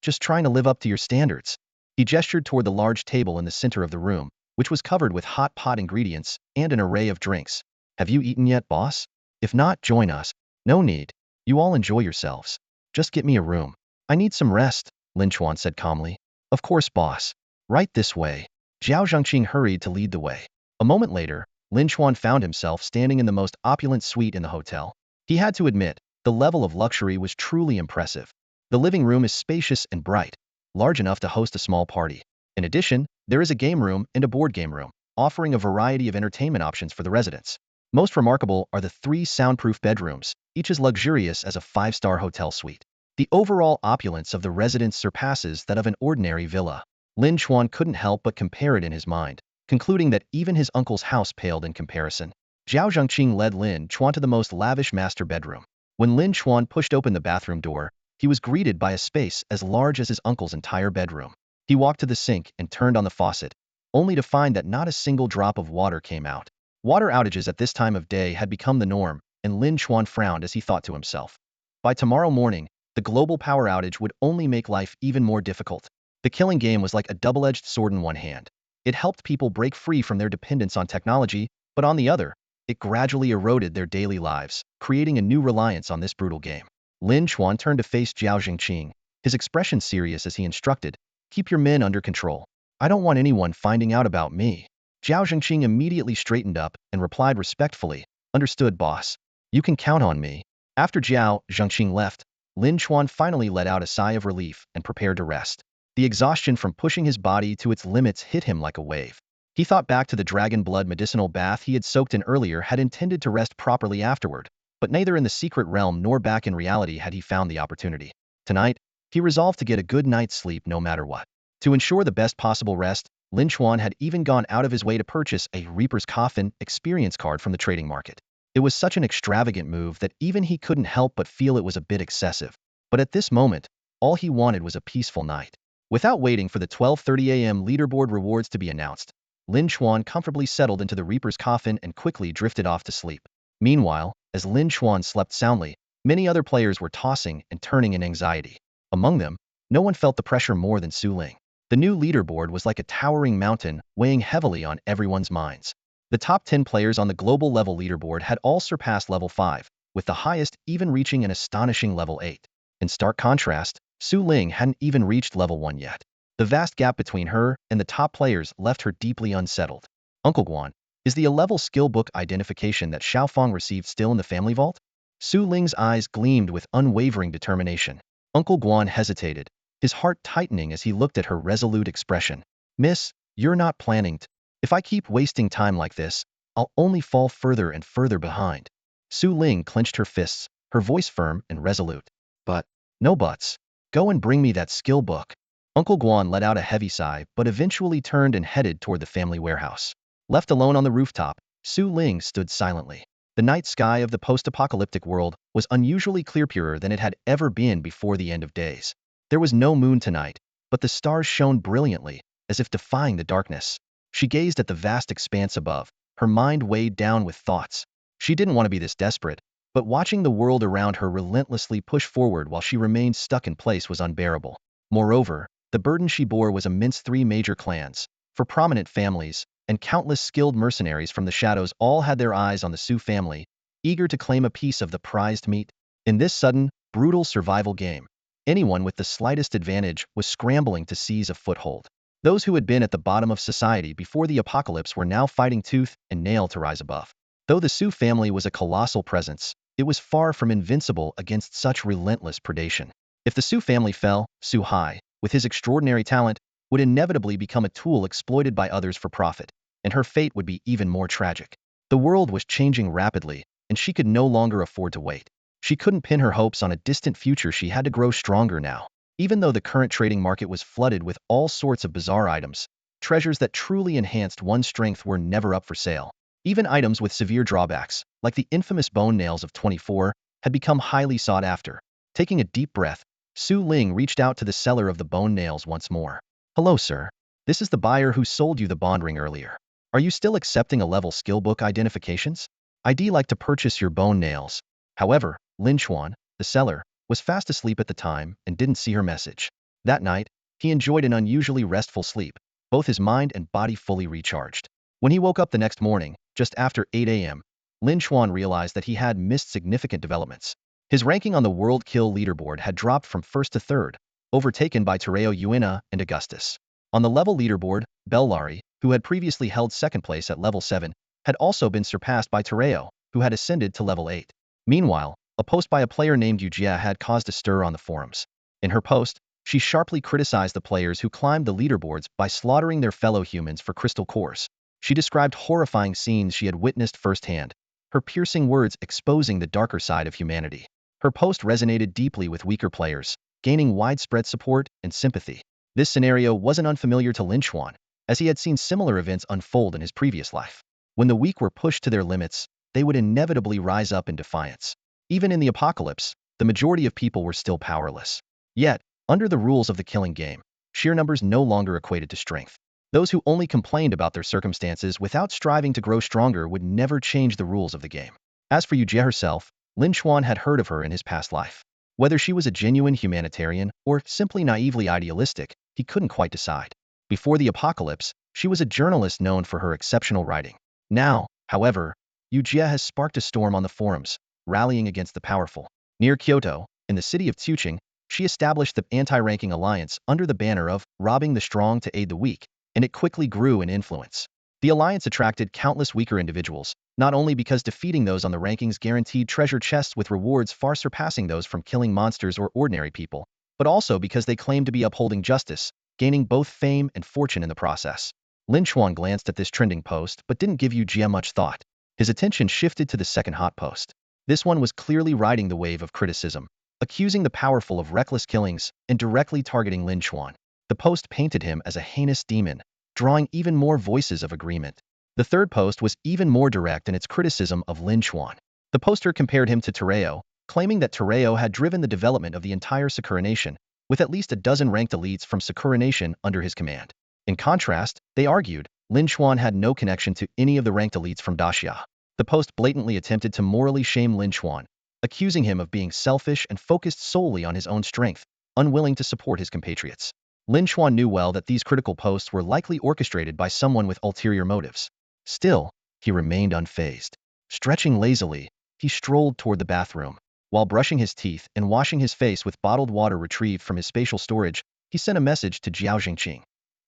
Speaker 1: just trying to live up to your standards." He gestured toward the large table in the center of the room, which was covered with hot pot ingredients and an array of drinks. "Have you eaten yet, boss? If not, join us." "No need. You all enjoy yourselves. Just get me a room." "I need some rest," Lin Chuan said calmly. "Of course, boss. Right this way." Zhao Zhengqing hurried to lead the way. A moment later, Lin Chuan found himself standing in the most opulent suite in the hotel. He had to admit, the level of luxury was truly impressive. The living room is spacious and bright, large enough to host a small party. In addition, there is a game room and a board game room, offering a variety of entertainment options for the residents. Most remarkable are the 3 soundproof bedrooms, each as luxurious as a 5-star hotel suite. The overall opulence of the residence surpasses that of an ordinary villa. Lin Chuan couldn't help but compare it in his mind, concluding that even his uncle's house paled in comparison. Zhao Zhengqing led Lin Chuan to the most lavish master bedroom. When Lin Chuan pushed open the bathroom door, he was greeted by a space as large as his uncle's entire bedroom. He walked to the sink and turned on the faucet, only to find that not a single drop of water came out. Water outages at this time of day had become the norm, and Lin Chuan frowned as he thought to himself. By tomorrow morning, the global power outage would only make life even more difficult. The killing game was like a double-edged sword in one hand. It helped people break free from their dependence on technology, but on the other, it gradually eroded their daily lives, creating a new reliance on this brutal game. Lin Chuan turned to face Zhao Zhengqing, his expression serious as he instructed, "Keep your men under control. I don't want anyone finding out about me." Zhao Zhengqing immediately straightened up and replied respectfully, "Understood, boss. You can count on me." After Zhao Zhengqing left, Lin Chuan finally let out a sigh of relief and prepared to rest. The exhaustion from pushing his body to its limits hit him like a wave. He thought back to the dragon blood medicinal bath he had soaked in earlier, had intended to rest properly afterward, but neither in the secret realm nor back in reality had he found the opportunity. Tonight, he resolved to get a good night's sleep no matter what. To ensure the best possible rest, Lin Chuan had even gone out of his way to purchase a Reaper's Coffin experience card from the trading market. It was such an extravagant move that even he couldn't help but feel it was a bit excessive. But at this moment, all he wanted was a peaceful night. Without waiting for the 12:30 a.m. leaderboard rewards to be announced, Lin Chuan comfortably settled into the Reaper's Coffin and quickly drifted off to sleep. Meanwhile, as Lin Chuan slept soundly, many other players were tossing and turning in anxiety. Among them, no one felt the pressure more than Su Ling. The new leaderboard was like a towering mountain, weighing heavily on everyone's minds. The top 10 players on the global level leaderboard had all surpassed level 5, with the highest even reaching an astonishing level 8. In stark contrast, Su Ling hadn't even reached level 1 yet. The vast gap between her and the top players left her deeply unsettled. "Uncle Guan, is the A-level skill book identification that Xiaofang received still in the family vault?" Su Ling's eyes gleamed with unwavering determination. Uncle Guan hesitated, his heart tightening as he looked at her resolute expression. "Miss, you're not planning to. If I keep wasting time like this, I'll only fall further and further behind. Su Ling clenched her fists, her voice firm and resolute. But, no buts. Go and bring me that skill book. Uncle Guan let out a heavy sigh but eventually turned and headed toward the family warehouse. Left alone on the rooftop, Su Ling stood silently. The night sky of the post-apocalyptic world was unusually clearer than it had ever been before the end of days. There was no moon tonight, but the stars shone brilliantly, as if defying the darkness. She gazed at the vast expanse above, her mind weighed down with thoughts. She didn't want to be this desperate, but watching the world around her relentlessly push forward while she remained stuck in place was unbearable. Moreover, the burden she bore was immense. 3 major clans, 4 prominent families, and countless skilled mercenaries from the shadows all had their eyes on the Su family, eager to claim a piece of the prized meat. In this sudden, brutal survival game, anyone with the slightest advantage was scrambling to seize a foothold. Those who had been at the bottom of society before the apocalypse were now fighting tooth and nail to rise above. Though the Su family was a colossal presence, it was far from invincible against such relentless predation. If the Su family fell, Su Hai, with his extraordinary talent, would inevitably become a tool exploited by others for profit, and her fate would be even more tragic. The world was changing rapidly, and she could no longer afford to wait. She couldn't pin her hopes on a distant future. She had to grow stronger now. Even though the current trading market was flooded with all sorts of bizarre items, treasures that truly enhanced one's strength were never up for sale. Even items with severe drawbacks, like the infamous bone nails of 24, had become highly sought after. Taking a deep breath, Su Ling reached out to the seller of the bone nails once more. Hello, sir. This is the buyer who sold you the bond ring earlier. Are you still accepting a level skill book identifications? I'd like to purchase your bone nails. However, Lin Chuan, the seller, was fast asleep at the time and didn't see her message. That night, he enjoyed an unusually restful sleep, both his mind and body fully recharged. When he woke up the next morning, just after 8 a.m., Lin Chuan realized that he had missed significant developments. His ranking on the world kill leaderboard had dropped from 1st to 3rd, overtaken by Tereo Yuina and Augustus. On the level leaderboard, Bellari, who had previously held 2nd place at level 7, had also been surpassed by Tereo, who had ascended to level 8. Meanwhile, a post by a player named Yujia had caused a stir on the forums. In her post, she sharply criticized the players who climbed the leaderboards by slaughtering their fellow humans for crystal cores. She described horrifying scenes she had witnessed firsthand, her piercing words exposing the darker side of humanity. Her post resonated deeply with weaker players, gaining widespread support and sympathy. This scenario wasn't unfamiliar to Lin Chuan, as he had seen similar events unfold in his previous life. When the weak were pushed to their limits, they would inevitably rise up in defiance. Even in the apocalypse, the majority of people were still powerless. Yet, under the rules of the killing game, sheer numbers no longer equated to strength. Those who only complained about their circumstances without striving to grow stronger would never change the rules of the game. As for Yujia herself, Lin Chuan had heard of her in his past life. Whether she was a genuine humanitarian or simply naively idealistic, he couldn't quite decide. Before the apocalypse, she was a journalist known for her exceptional writing. Now, however, Yujia has sparked a storm on the forums, rallying against the powerful. Near Kyoto, in the city of Tsuching, she established the anti-ranking alliance under the banner of robbing the strong to aid the weak, and it quickly grew in influence. The alliance attracted countless weaker individuals, not only because defeating those on the rankings guaranteed treasure chests with rewards far surpassing those from killing monsters or ordinary people, but also because they claimed to be upholding justice, gaining both fame and fortune in the process. Lin Chuan glanced at this trending post but didn't give Yu Jia much thought. His attention shifted to the second hot post. This one was clearly riding the wave of criticism, accusing the powerful of reckless killings and directly targeting Lin Chuan. The post painted him as a heinous demon, drawing even more voices of agreement. The third post was even more direct in its criticism of Lin Chuan. The poster compared him to Tereo, claiming that Tereo had driven the development of the entire Sakura Nation, with at least a dozen ranked elites from Sakura Nation under his command. In contrast, they argued, Lin Chuan had no connection to any of the ranked elites from Daxia. The post blatantly attempted to morally shame Lin Chuan, accusing him of being selfish and focused solely on his own strength, unwilling to support his compatriots. Lin Chuan knew well that these critical posts were likely orchestrated by someone with ulterior motives. Still, he remained unfazed. Stretching lazily, he strolled toward the bathroom. While brushing his teeth and washing his face with bottled water retrieved from his spatial storage, he sent a message to Jiao Jingqing.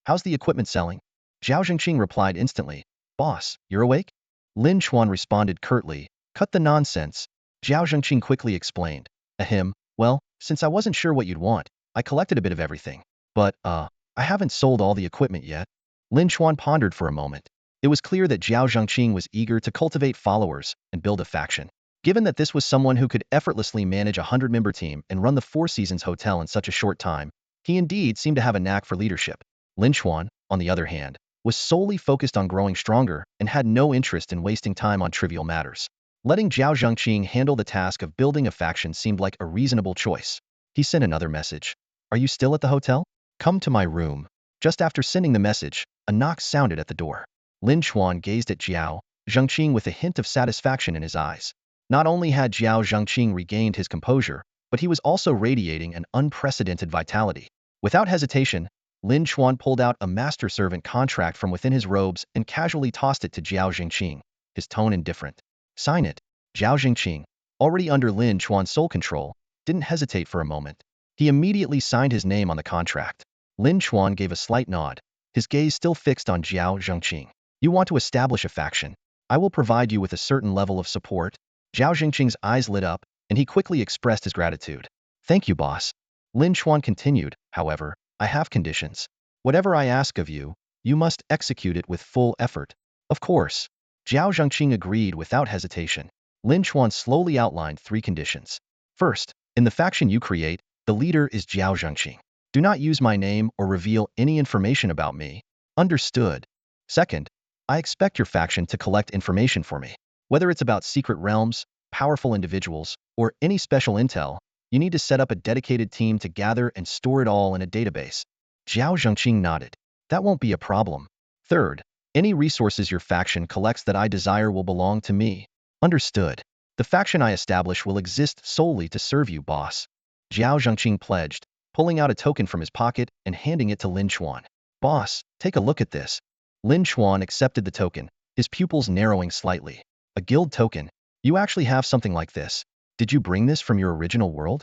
Speaker 1: How's the equipment selling? Jiao Jingqing replied instantly. Boss, you're awake? Lin Chuan responded curtly. Cut the nonsense. Jiao Jingqing quickly explained. Ahem, well, since I wasn't sure what you'd want, I collected a bit of everything. But, I haven't sold all the equipment yet. Lin Chuan pondered for a moment. It was clear that Zhao Zhengqing was eager to cultivate followers and build a faction. Given that this was someone who could effortlessly manage a 100-member team and run the Four Seasons Hotel in such a short time, he indeed seemed to have a knack for leadership. Lin Xuan, on the other hand, was solely focused on growing stronger and had no interest in wasting time on trivial matters. Letting Zhao Zhengqing handle the task of building a faction seemed like a reasonable choice. He sent another message. "Are you still at the hotel? Come to my room." Just after sending the message, a knock sounded at the door. Lin Xuan gazed at Zhao Zhengqing with a hint of satisfaction in his eyes. Not only had Zhao Zhengqing regained his composure, but he was also radiating an unprecedented vitality. Without hesitation, Lin Xuan pulled out a master servant contract from within his robes and casually tossed it to Zhao Zhengqing, his tone indifferent. "Sign it." Zhao Zhengqing, already under Lin Xuan's sole control, didn't hesitate for a moment. He immediately signed his name on the contract. Lin Xuan gave a slight nod, his gaze still fixed on Zhao Zhengqing. "You want to establish a faction. I will provide you with a certain level of support." Zhao Zhengqing's eyes lit up, and he quickly expressed his gratitude. "Thank you, boss." Lin Xuan continued, "However, I have conditions. Whatever I ask of you, you must execute it with full effort." "Of course." Zhao Zhengqing agreed without hesitation. Lin Xuan slowly outlined 3 conditions. "First, in the faction you create, the leader is Zhao Zhengqing. Do not use my name or reveal any information about me." "Understood." "Second, I expect your faction to collect information for me. Whether it's about secret realms, powerful individuals, or any special intel, you need to set up a dedicated team to gather and store it all in a database." Zhao Zhengqing nodded. "That won't be a problem." "Third, any resources your faction collects that I desire will belong to me." "Understood. The faction I establish will exist solely to serve you, boss." Zhao Zhengqing pledged, pulling out a token from his pocket and handing it to Lin Xuan. "Boss, take a look at this." Lin Xuan accepted the token, his pupils narrowing slightly. "A guild token? You actually have something like this? Did you bring this from your original world?"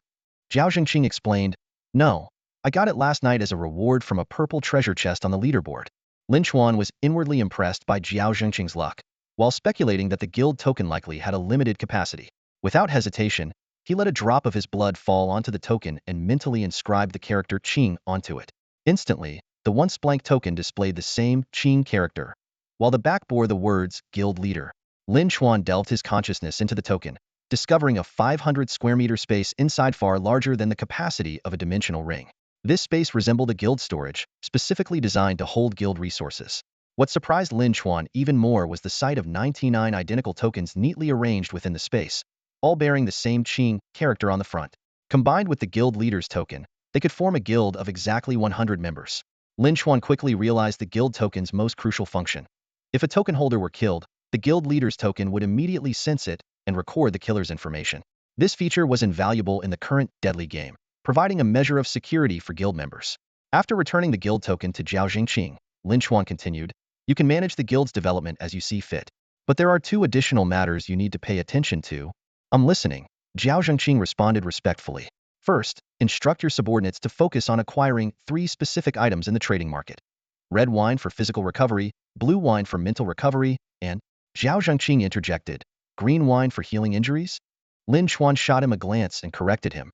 Speaker 1: Zhao Zhengqing explained, "No, I got it last night as a reward from a purple treasure chest on the leaderboard." Lin Xuan was inwardly impressed by Zhao Zhengqing's luck, while speculating that the guild token likely had a limited capacity. Without hesitation, he let a drop of his blood fall onto the token and mentally inscribed the character Qing onto it. Instantly, the once blank token displayed the same Qing character, while the back bore the words Guild Leader. Lin Xuan delved his consciousness into the token, discovering a 500 square meter space inside far larger than the capacity of a dimensional ring. This space resembled a guild storage, specifically designed to hold guild resources. What surprised Lin Xuan even more was the sight of 99 identical tokens neatly arranged within the space, all bearing the same Qing character on the front. Combined with the guild leader's token, they could form a guild of exactly 100 members. Lin Xuan quickly realized the guild token's most crucial function. If a token holder were killed, the guild leader's token would immediately sense it and record the killer's information. This feature was invaluable in the current deadly game, providing a measure of security for guild members. After returning the guild token to Zhao Zhengqing, Lin Xuan continued, "You can manage the guild's development as you see fit. But there are 2 additional matters you need to pay attention to." "I'm listening," Zhao Zhengqing responded respectfully. "First, instruct your subordinates to focus on acquiring 3 specific items in the trading market. Red wine for physical recovery, blue wine for mental recovery, and..." Zhao Zhengqing interjected, "green wine for healing injuries?" Lin Xuan shot him a glance and corrected him.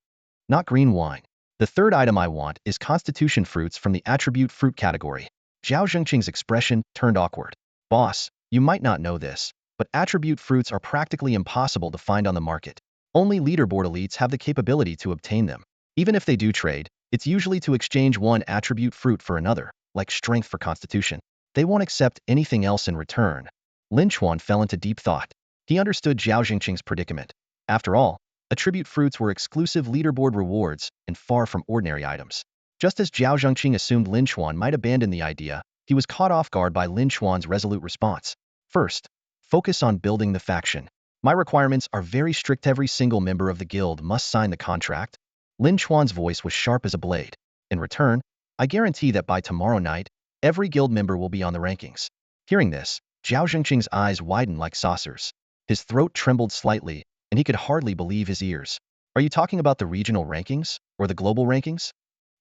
Speaker 1: "Not green wine. The third item I want is constitution fruits from the attribute fruit category." Zhao Zhengqing's expression turned awkward. "Boss, you might not know this, but attribute fruits are practically impossible to find on the market. Only leaderboard elites have the capability to obtain them. Even if they do trade, it's usually to exchange one attribute fruit for another, like strength for constitution. They won't accept anything else in return." Lin Xuan fell into deep thought. He understood Zhao Zhengqing's predicament. After all, attribute fruits were exclusive leaderboard rewards and far from ordinary items. Just as Zhao Zhengqing assumed Lin Xuan might abandon the idea, he was caught off guard by Lin Xuan's resolute response. "First, focus on building the faction. My requirements are very strict. Every single member of the guild must sign the contract." Lin Xuan's voice was sharp as a blade. "In return, I guarantee that by tomorrow night, every guild member will be on the rankings." Hearing this, Zhao Zhengqing's eyes widened like saucers. His throat trembled slightly, and he could hardly believe his ears. "Are you talking about the regional rankings, or the global rankings?"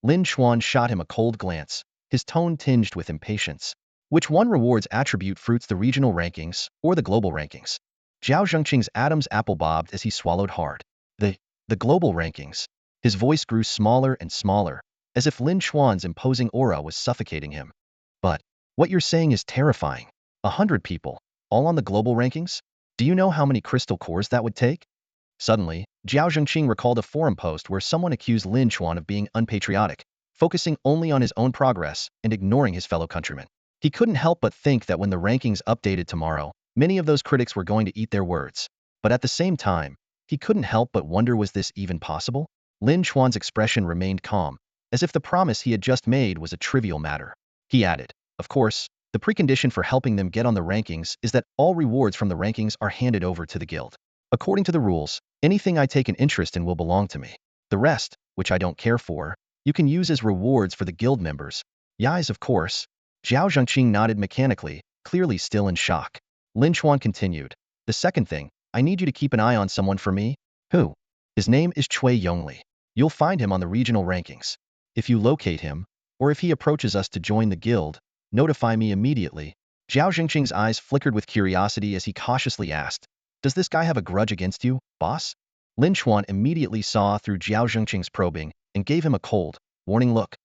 Speaker 1: Lin Xuan shot him a cold glance, his tone tinged with impatience. "Which one rewards attribute fruits, the regional rankings, or the global rankings?" Zhao Zhengqing's Adam's apple bobbed as he swallowed hard. The global rankings." His voice grew smaller and smaller, as if Lin Xuan's imposing aura was suffocating him. "But what you're saying is terrifying. 100 people, all on the global rankings? Do you know how many crystal cores that would take? Suddenly, Jiao Zhengqing recalled a forum post where someone accused Lin Chuan of being unpatriotic, focusing only on his own progress and ignoring his fellow countrymen. He couldn't help but think that when the rankings updated tomorrow, many of those critics were going to eat their words. But at the same time, he couldn't help but wonder, was this even possible? Lin Chuan's expression remained calm, as if the promise he had just made was a trivial matter. He added, "Of course, the precondition for helping them get on the rankings is that all rewards from the rankings are handed over to the guild. According to the rules, anything I take an interest in will belong to me. The rest, which I don't care for, you can use as rewards for the guild members." Yes, of course. Jiao Zhengqing nodded mechanically, clearly still in shock. Lin Chuan continued, "The second thing, I need you to keep an eye on someone for me." "Who?" "His name is Cui Yongli. You'll find him on the regional rankings. If you locate him, or if he approaches us to join the guild, notify me immediately." Jiao Zhengqing's eyes flickered with curiosity as he cautiously asked, "Does this guy have a grudge against you, boss?" Lin Chuan immediately saw through Jiao Zhengqing's probing and gave him a cold, warning look.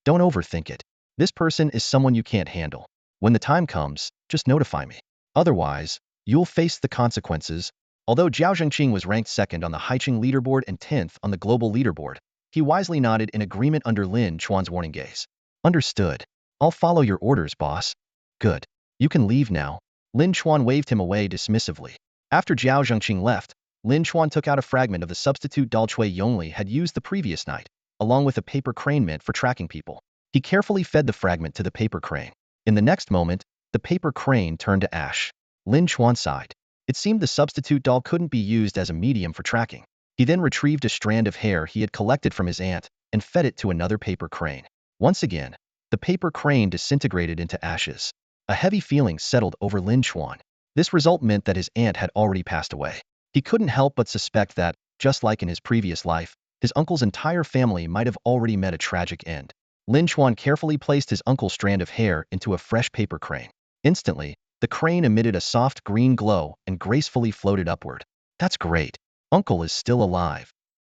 Speaker 1: "Don't overthink it. This person is someone you can't handle. When the time comes, just notify me. Otherwise, you'll face the consequences." Although Jiao Zhengqing was ranked second on the Haicheng leaderboard and 10th on the global leaderboard, he wisely nodded in agreement under Lin Chuan's warning gaze. "Understood. I'll follow your orders, boss." "Good. You can leave now." Lin Chuan waved him away dismissively. After Jiao Zhengqing left, Lin Chuan took out a fragment of the substitute doll Cui Yongli had used the previous night, along with a paper crane meant for tracking people. He carefully fed the fragment to the paper crane. In the next moment, the paper crane turned to ash. Lin Chuan sighed. It seemed the substitute doll couldn't be used as a medium for tracking. He then retrieved a strand of hair he had collected from his aunt and fed it to another paper crane. Once again, the paper crane disintegrated into ashes. A heavy feeling settled over Lin Chuan. This result meant that his aunt had already passed away. He couldn't help but suspect that, just like in his previous life, his uncle's entire family might have already met a tragic end. Lin Chuan carefully placed his uncle's strand of hair into a fresh paper crane. Instantly, the crane emitted a soft green glow and gracefully floated upward. "That's great. Uncle is still alive."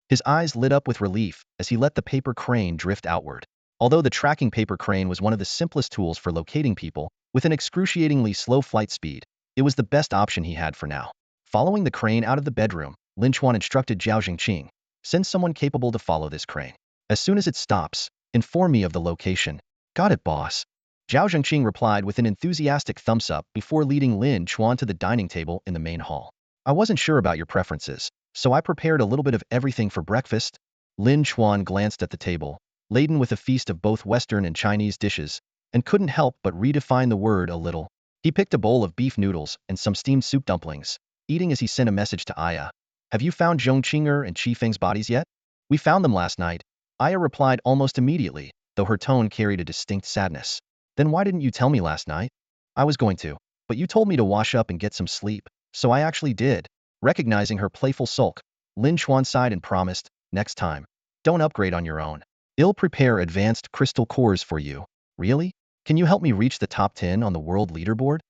Speaker 1: His eyes lit up with relief as he let the paper crane drift outward. Although the tracking paper crane was one of the simplest tools for locating people, with an excruciatingly slow flight speed, it was the best option he had for now. Following the crane out of the bedroom, Lin Chuan instructed Jiao Zhengqing, "Send someone capable to follow this crane. As soon as it stops, inform me of the location." "Got it, boss." Jiao Zhengqing replied with an enthusiastic thumbs up before leading Lin Chuan to the dining table in the main hall. "I wasn't sure about your preferences, so I prepared a little bit of everything for breakfast." Lin Chuan glanced at the table, laden with a feast of both Western and Chinese dishes, and couldn't help but redefine the word a little. He picked a bowl of beef noodles and some steamed soup dumplings, eating as he sent a message to Aya. "Have you found Zhong Qing'er and Qi Feng's bodies yet?" "We found them last night," Aya replied almost immediately, though her tone carried a distinct sadness. "Then why didn't you tell me last night?" "I was going to, but you told me to wash up and get some sleep, so I actually did." Recognizing her playful sulk, Lin Chuan sighed and promised, "Next time, don't upgrade on your own. I'll prepare advanced crystal cores for you." "Really? Can you help me reach the top 10 on the world leaderboard?"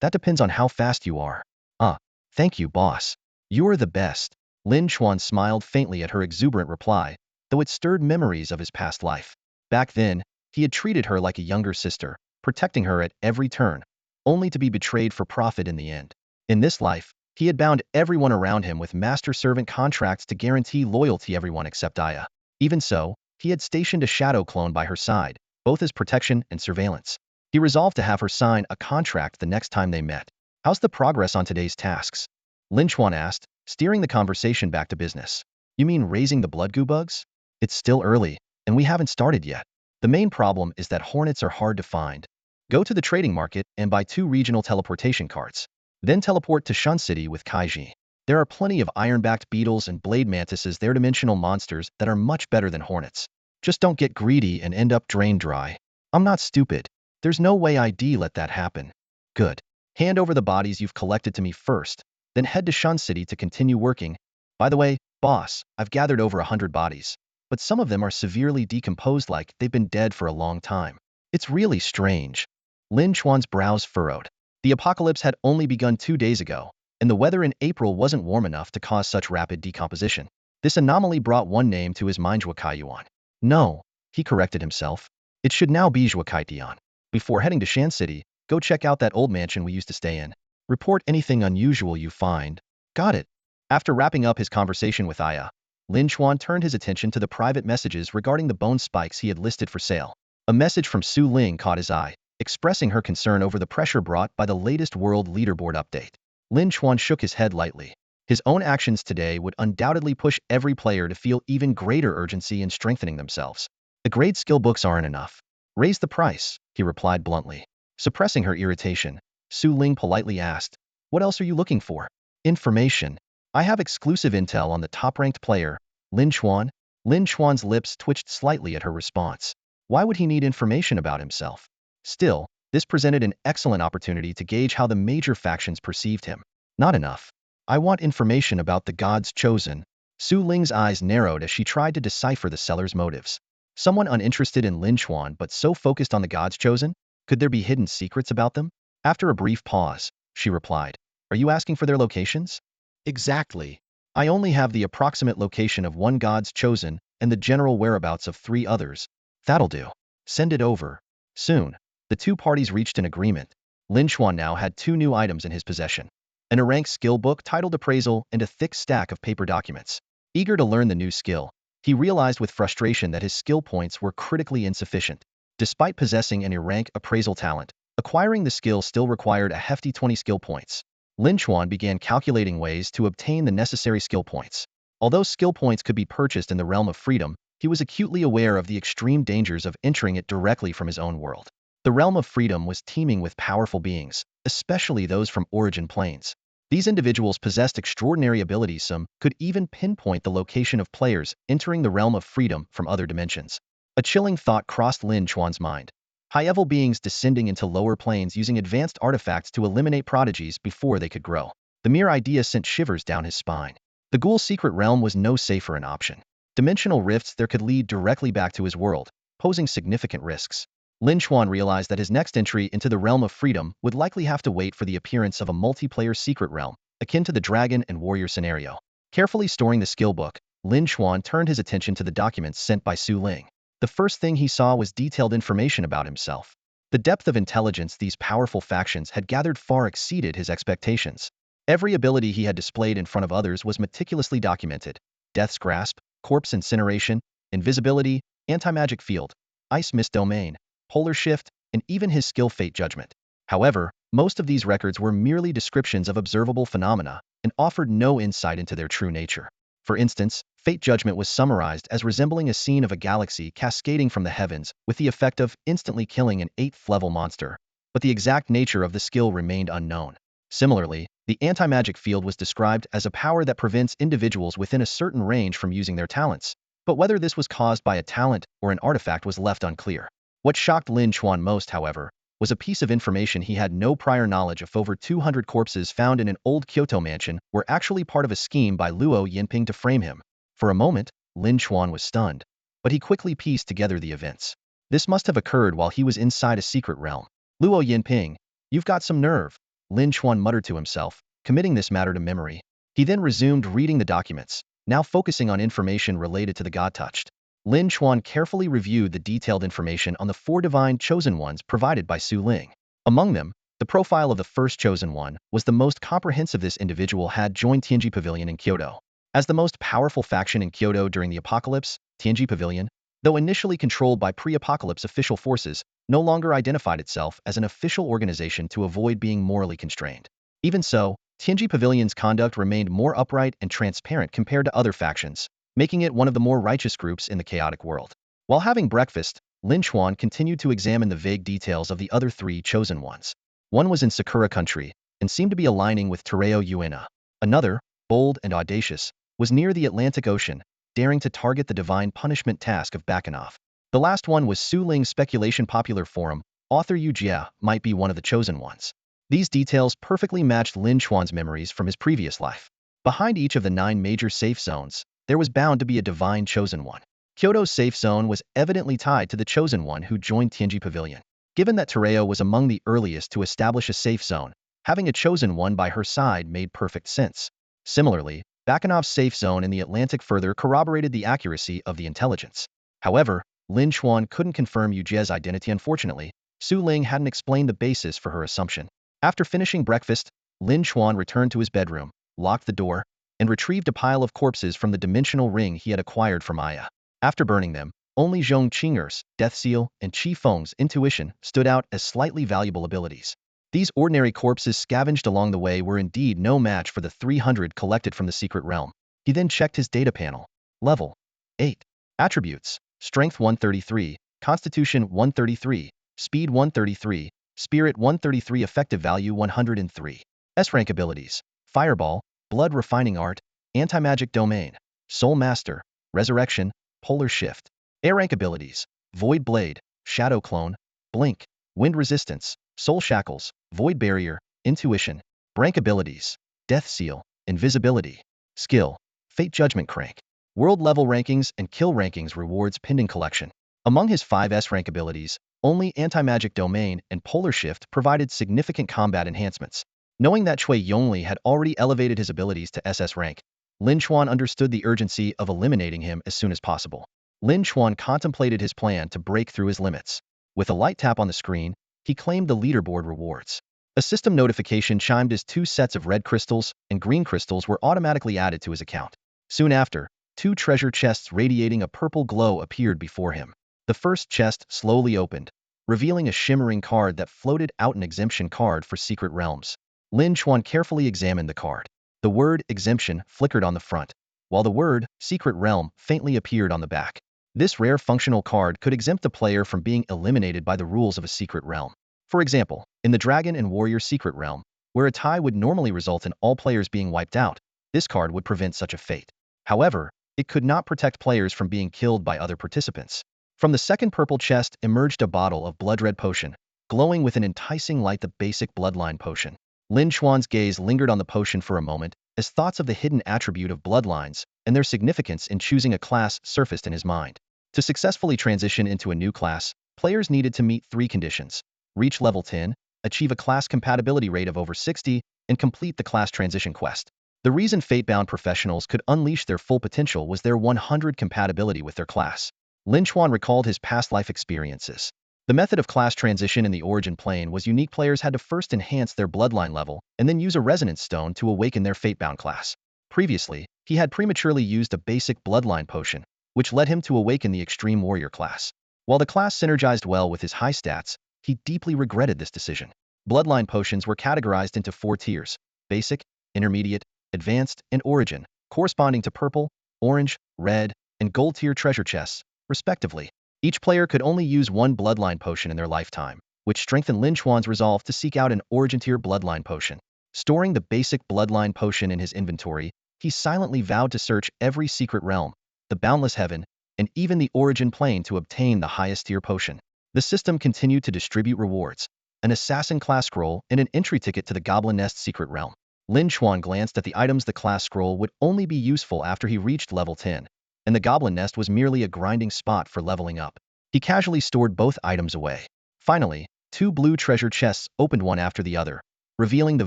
Speaker 1: "That depends on how fast you are." "Ah, thank you, boss. You're the best." Lin Chuan smiled faintly at her exuberant reply, though it stirred memories of his past life. Back then, he had treated her like a younger sister, protecting her at every turn, only to be betrayed for profit in the end. In this life, he had bound everyone around him with master-servant contracts to guarantee loyalty to everyone except Aya. Even so, he had stationed a shadow clone by her side, both as protection and surveillance. He resolved to have her sign a contract the next time they met. "How's the progress on today's tasks?" Lin Chuan asked, steering the conversation back to business. "You mean raising the blood goo bugs?" "It's still early, and we haven't started yet. The main problem is that hornets are hard to find. Go to the trading market and buy 2 regional teleportation cards. Then teleport to Shun City with Kaiji. There are plenty of iron-backed beetles and blade mantises, they're dimensional monsters that are much better than hornets. Just don't get greedy and end up drained dry." "I'm not stupid. There's no way I'd let that happen." "Good. Hand over the bodies you've collected to me first, then head to Shun City to continue working. By the way, boss, I've gathered over 100 bodies, but some of them are severely decomposed, like they've been dead for a long time. It's really strange." Lin Chuan's brows furrowed. The apocalypse had only begun 2 days ago, and the weather in April wasn't warm enough to cause such rapid decomposition. This anomaly brought one name to his mind: Zhuokaiyuan. No, he corrected himself. It should now be Zhuokaitian. Before heading to Shan City, Go check out that old mansion we used to stay in. Report anything unusual you find. Got it. After wrapping up his conversation with Aya, Lin Chuan turned his attention to the private messages regarding the bone spikes he had listed for sale. A message from Su Ling caught his eye, expressing her concern over the pressure brought by the latest world leaderboard update. Lin Chuan shook his head lightly. His own actions today would undoubtedly push every player to feel even greater urgency in strengthening themselves. The grade skill books aren't enough. Raise the price, he replied bluntly. Suppressing her irritation, Su Ling politely asked, "What else are you looking for?" "Information. I have exclusive intel on the top-ranked player, Lin Chuan." Lin Chuan's lips twitched slightly at her response. Why would he need information about himself? Still, this presented an excellent opportunity to gauge how the major factions perceived him. Not enough. I want information about the gods chosen. Su Ling's eyes narrowed as she tried to decipher the seller's motives. Someone uninterested in Lin Chuan but so focused on the gods chosen? Could there be hidden secrets about them? After a brief pause, she replied, "Are you asking for their locations?" "Exactly. I only have the approximate location of one god's chosen and the general whereabouts of 3 others. That'll do. Send it over." Soon, the two parties reached an agreement. Lin Chuan now had 2 new items in his possession: an rank skill book titled Appraisal and a thick stack of paper documents. Eager to learn the new skill, he realized with frustration that his skill points were critically insufficient. Despite possessing an rank appraisal talent, acquiring the skill still required a hefty 20 skill points. Lin Chuan began calculating ways to obtain the necessary skill points. Although skill points could be purchased in the realm of freedom, he was acutely aware of the extreme dangers of entering it directly from his own world. The realm of freedom was teeming with powerful beings, especially those from origin planes. These individuals possessed extraordinary abilities. Some could even pinpoint the location of players entering the realm of freedom from other dimensions. A chilling thought crossed Lin Chuan's mind. High-level beings descending into lower planes using advanced artifacts to eliminate prodigies before they could grow. The mere idea sent shivers down his spine. The ghoul's secret realm was no safer an option. Dimensional rifts there could lead directly back to his world, posing significant risks. Lin Chuan realized that his next entry into the realm of freedom would likely have to wait for the appearance of a multiplayer secret realm, akin to the dragon and warrior scenario. Carefully storing the skill book, Lin Chuan turned his attention to the documents sent by Su Ling. The first thing he saw was detailed information about himself. The depth of intelligence these powerful factions had gathered far exceeded his expectations. Every ability he had displayed in front of others was meticulously documented: Death's Grasp, Corpse Incineration, Invisibility, Anti-Magic Field, Ice Mist Domain, Polar Shift, and even his skill Fate Judgment. However, most of these records were merely descriptions of observable phenomena and offered no insight into their true nature. For instance, Fate Judgment was summarized as resembling a scene of a galaxy cascading from the heavens with the effect of instantly killing an 8th-level monster, but the exact nature of the skill remained unknown. Similarly, the anti-magic field was described as a power that prevents individuals within a certain range from using their talents, but whether this was caused by a talent or an artifact was left unclear. What shocked Lin Chuan most, however, was a piece of information he had no prior knowledge of. Over 200 corpses found in an old Kyoto mansion were actually part of a scheme by Luo Yinping to frame him. For a moment, Lin Chuan was stunned, but he quickly pieced together the events. This must have occurred while he was inside a secret realm. Luo Yinping, you've got some nerve, Lin Chuan muttered to himself, committing this matter to memory. He then resumed reading the documents, now focusing on information related to the God-touched. Lin Chuan carefully reviewed the detailed information on the 4 divine chosen ones provided by Su Ling. Among them, the profile of the first chosen one was the most comprehensive. This individual had joined Tianji Pavilion in Kyoto. As the most powerful faction in Kyoto during the apocalypse, Tianji Pavilion, though initially controlled by pre-apocalypse official forces, no longer identified itself as an official organization to avoid being morally constrained. Even so, Tianji Pavilion's conduct remained more upright and transparent compared to other factions, making it one of the more righteous groups in the chaotic world. While having breakfast, Lin Chuan continued to examine the vague details of the other 3 chosen ones. One was in Sakura country, and seemed to be aligning with Tereo Uena. Another, bold and audacious, was near the Atlantic Ocean, daring to target the divine punishment task of Bakanov. The last one was Su Ling's speculation popular forum, author Yu Jia might be one of the chosen ones. These details perfectly matched Lin Chuan's memories from his previous life. Behind each of the 9 major safe zones, there was bound to be a divine chosen one. Kyoto's safe zone was evidently tied to the chosen one who joined Tianji Pavilion. Given that Tereo was among the earliest to establish a safe zone, having a chosen one by her side made perfect sense. Similarly, Bakanov's safe zone in the Atlantic further corroborated the accuracy of the intelligence. However, Lin Chuan couldn't confirm Yu Jie's identity. Unfortunately, Su Ling hadn't explained the basis for her assumption. After finishing breakfast, Lin Chuan returned to his bedroom, locked the door, and retrieved a pile of corpses from the dimensional ring he had acquired from Aya. After burning them, only Zhong Qing'er's Death Seal and Qi Feng's Intuition stood out as slightly valuable abilities. These ordinary corpses scavenged along the way were indeed no match for the 300 collected from the secret realm. He then checked his data panel. Level 8. Attributes: Strength 133, Constitution 133, Speed 133, Spirit 133. Effective value 103. S-rank abilities: Fireball, Blood Refining Art, Anti-Magic Domain, Soul Master, Resurrection, Polar Shift. A-rank abilities: Void Blade, Shadow Clone, Blink, Wind Resistance, Soul Shackles, Void Barrier, Intuition. Rank abilities: Death Seal, Invisibility. Skill: Fate Judgment Crank. World level rankings and kill rankings rewards pending collection. Among his 5 S-rank abilities, only Anti-Magic Domain and Polar Shift provided significant combat enhancements. Knowing that Cui Yongli had already elevated his abilities to SS rank, Lin Chuan understood the urgency of eliminating him as soon as possible. Lin Chuan contemplated his plan to break through his limits. With a light tap on the screen, he claimed the leaderboard rewards. A system notification chimed as 2 sets of red crystals and green crystals were automatically added to his account. Soon after, 2 treasure chests radiating a purple glow appeared before him. The first chest slowly opened, revealing a shimmering card that floated out, an exemption card for secret realms. Lin Chuan carefully examined the card. The word exemption flickered on the front, while the word secret realm faintly appeared on the back. This rare functional card could exempt a player from being eliminated by the rules of a secret realm. For example, in the Dragon and Warrior secret realm, where a tie would normally result in all players being wiped out, this card would prevent such a fate. However, it could not protect players from being killed by other participants. From the second purple chest emerged a bottle of blood red potion, glowing with an enticing light, the basic bloodline potion. Lin Chuan's gaze lingered on the potion for a moment, as thoughts of the hidden attribute of bloodlines and their significance in choosing a class surfaced in his mind. To successfully transition into a new class, players needed to meet 3 conditions: reach level 10, achieve a class compatibility rate of over 60, and complete the class transition quest. The reason fate-bound professionals could unleash their full potential was their 100 compatibility with their class. Lin Chuan recalled his past life experiences. The method of class transition in the origin plane was unique. Players had to first enhance their bloodline level and then use a resonance stone to awaken their fate-bound class. Previously, he had prematurely used a basic bloodline potion, which led him to awaken the extreme warrior class. While the class synergized well with his high stats, he deeply regretted this decision. Bloodline potions were categorized into 4 tiers: basic, intermediate, advanced, and origin, corresponding to purple, orange, red, and gold tier treasure chests, respectively. Each player could only use 1 bloodline potion in their lifetime, which strengthened Lin Chuan's resolve to seek out an origin tier bloodline potion. Storing the basic bloodline potion in his inventory, he silently vowed to search every secret realm, the boundless heaven, and even the origin plane to obtain the highest tier potion. The system continued to distribute rewards: an assassin class scroll and an entry ticket to the Goblin Nest secret realm. Lin Chuan glanced at the items. The class scroll would only be useful after he reached level 10, and the Goblin Nest was merely a grinding spot for leveling up. He casually stored both items away. Finally, 2 blue treasure chests opened one after the other, revealing the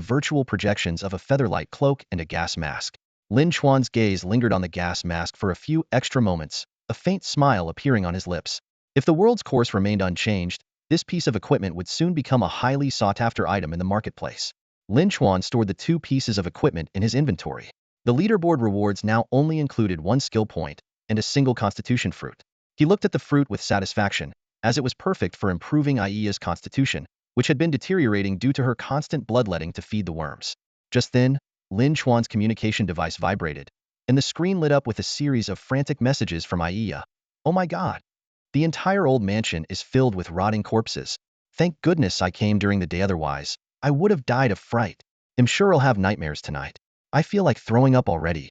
Speaker 1: virtual projections of a featherlight cloak and a gas mask. Lin Chuan's gaze lingered on the gas mask for a few extra moments, a faint smile appearing on his lips. If the world's course remained unchanged, this piece of equipment would soon become a highly sought-after item in the marketplace. Lin Chuan stored the 2 pieces of equipment in his inventory. The leaderboard rewards now only included 1 skill point and a single constitution fruit. He looked at the fruit with satisfaction, as it was perfect for improving Aya's constitution, which had been deteriorating due to her constant bloodletting to feed the worms. Just then, Lin Chuan's communication device vibrated, and the screen lit up with a series of frantic messages from Aya. "Oh my god! The entire old mansion is filled with rotting corpses. Thank goodness I came during the day, otherwise I would have died of fright. I'm sure I'll have nightmares tonight. I feel like throwing up already."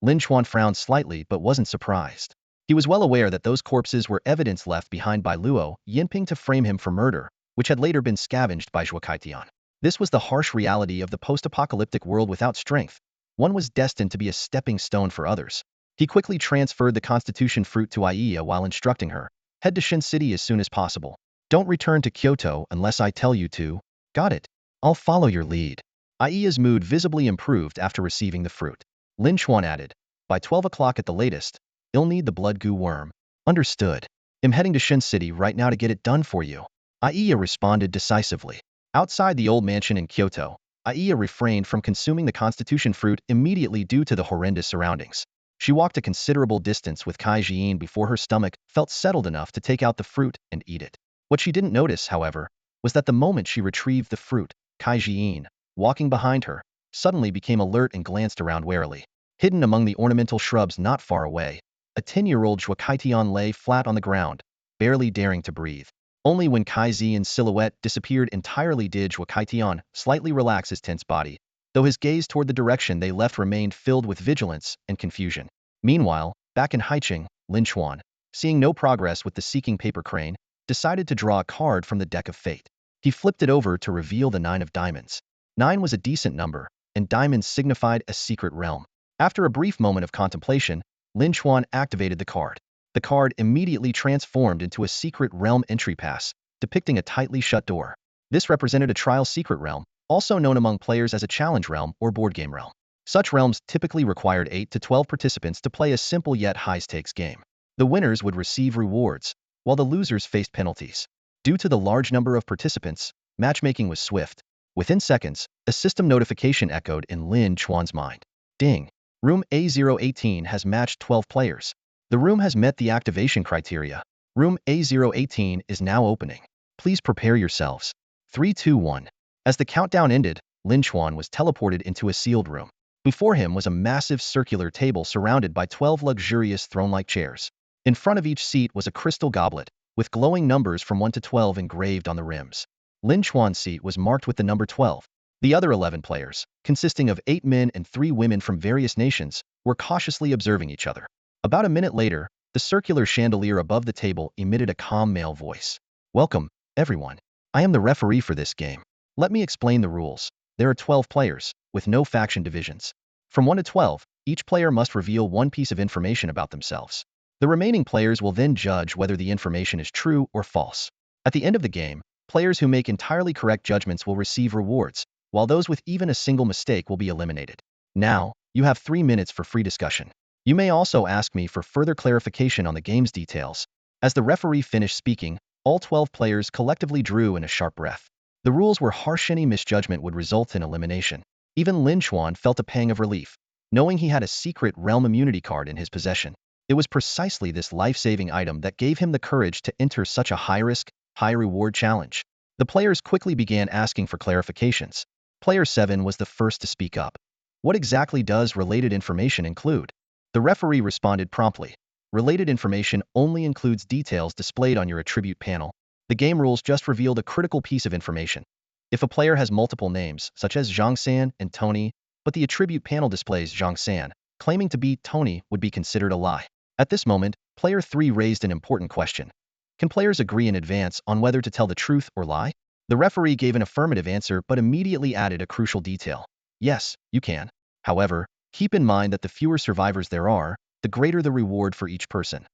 Speaker 1: Lin Chuan frowned slightly but wasn't surprised. He was well aware that those corpses were evidence left behind by Luo Yinping to frame him for murder, which had later been scavenged by Zhuo Kaitian. This was the harsh reality of the post-apocalyptic world without strength. One was destined to be a stepping stone for others. He quickly transferred the constitution fruit to Aya while instructing her, "Head to Shin City as soon as possible. Don't return to Kyoto unless I tell you to." "Got it. I'll follow your lead." Aya's mood visibly improved after receiving the fruit. Lin Chuan added, "By 12 o'clock at the latest, you'll need the blood goo worm." "Understood. I'm heading to Shin City right now to get it done for you." Aiya responded decisively. Outside the old mansion in Kyoto, Aiya refrained from consuming the Constitution fruit immediately due to the horrendous surroundings. She walked a considerable distance with Kai Jian before her stomach felt settled enough to take out the fruit and eat it. What she didn't notice, however, was that the moment she retrieved the fruit, Kai Jian, walking behind her, suddenly became alert and glanced around warily. Hidden among the ornamental shrubs not far away, a 10-year-old Zhuakaitian lay flat on the ground, barely daring to breathe. Only when Kai Zian's silhouette disappeared entirely did Zhuakaitian slightly relax his tense body, though his gaze toward the direction they left remained filled with vigilance and confusion. Meanwhile, back in Haicheng, Lin Chuan, seeing no progress with the seeking paper crane, decided to draw a card from the deck of fate. He flipped it over to reveal the 9 of diamonds. 9 was a decent number, and diamonds signified a secret realm. After a brief moment of contemplation, Lin Chuan activated the card. The card immediately transformed into a secret realm entry pass, depicting a tightly shut door. This represented a trial secret realm, also known among players as a challenge realm or board game realm. Such realms typically required 8 to 12 participants to play a simple yet high-stakes game. The winners would receive rewards, while the losers faced penalties. Due to the large number of participants, matchmaking was swift. Within seconds, a system notification echoed in Lin Chuan's mind. Ding! Room A018 has matched 12 players. The room has met the activation criteria. Room A018 is now opening. Please prepare yourselves. 3, 2, 1. As the countdown ended, Lin Chuan was teleported into a sealed room. Before him was a massive circular table surrounded by 12 luxurious throne-like chairs. In front of each seat was a crystal goblet, with glowing numbers from 1 to 12 engraved on the rims. Lin Chuan's seat was marked with the number 12. The other 11 players, consisting of 8 men and 3 women from various nations, were cautiously observing each other. About a minute later, the circular chandelier above the table emitted a calm male voice. Welcome, everyone. I am the referee for this game. Let me explain the rules. There are 12 players, with no faction divisions. From 1 to 12, each player must reveal one piece of information about themselves. The remaining players will then judge whether the information is true or false. At the end of the game, players who make entirely correct judgments will receive rewards, while those with even a single mistake will be eliminated. Now, you have 3 minutes for free discussion. You may also ask me for further clarification on the game's details. As the referee finished speaking, all 12 players collectively drew in a sharp breath. The rules were harsh. Any misjudgment would result in elimination. Even Lin Chuan felt a pang of relief, knowing he had a secret realm immunity card in his possession. It was precisely this life-saving item that gave him the courage to enter such a high-risk, high-reward challenge. The players quickly began asking for clarifications. Player 7 was the first to speak up. What exactly does related information include? The referee responded promptly. Related information only includes details displayed on your attribute panel. The game rules just revealed a critical piece of information. If a player has multiple names, such as Zhang San and Tony, but the attribute panel displays Zhang San, claiming to be Tony would be considered a lie. At this moment, player 3 raised an important question. Can players agree in advance on whether to tell the truth or lie? The referee gave an affirmative answer but immediately added a crucial detail. Yes, you can. However, keep in mind that the fewer survivors there are, the greater the reward for each person.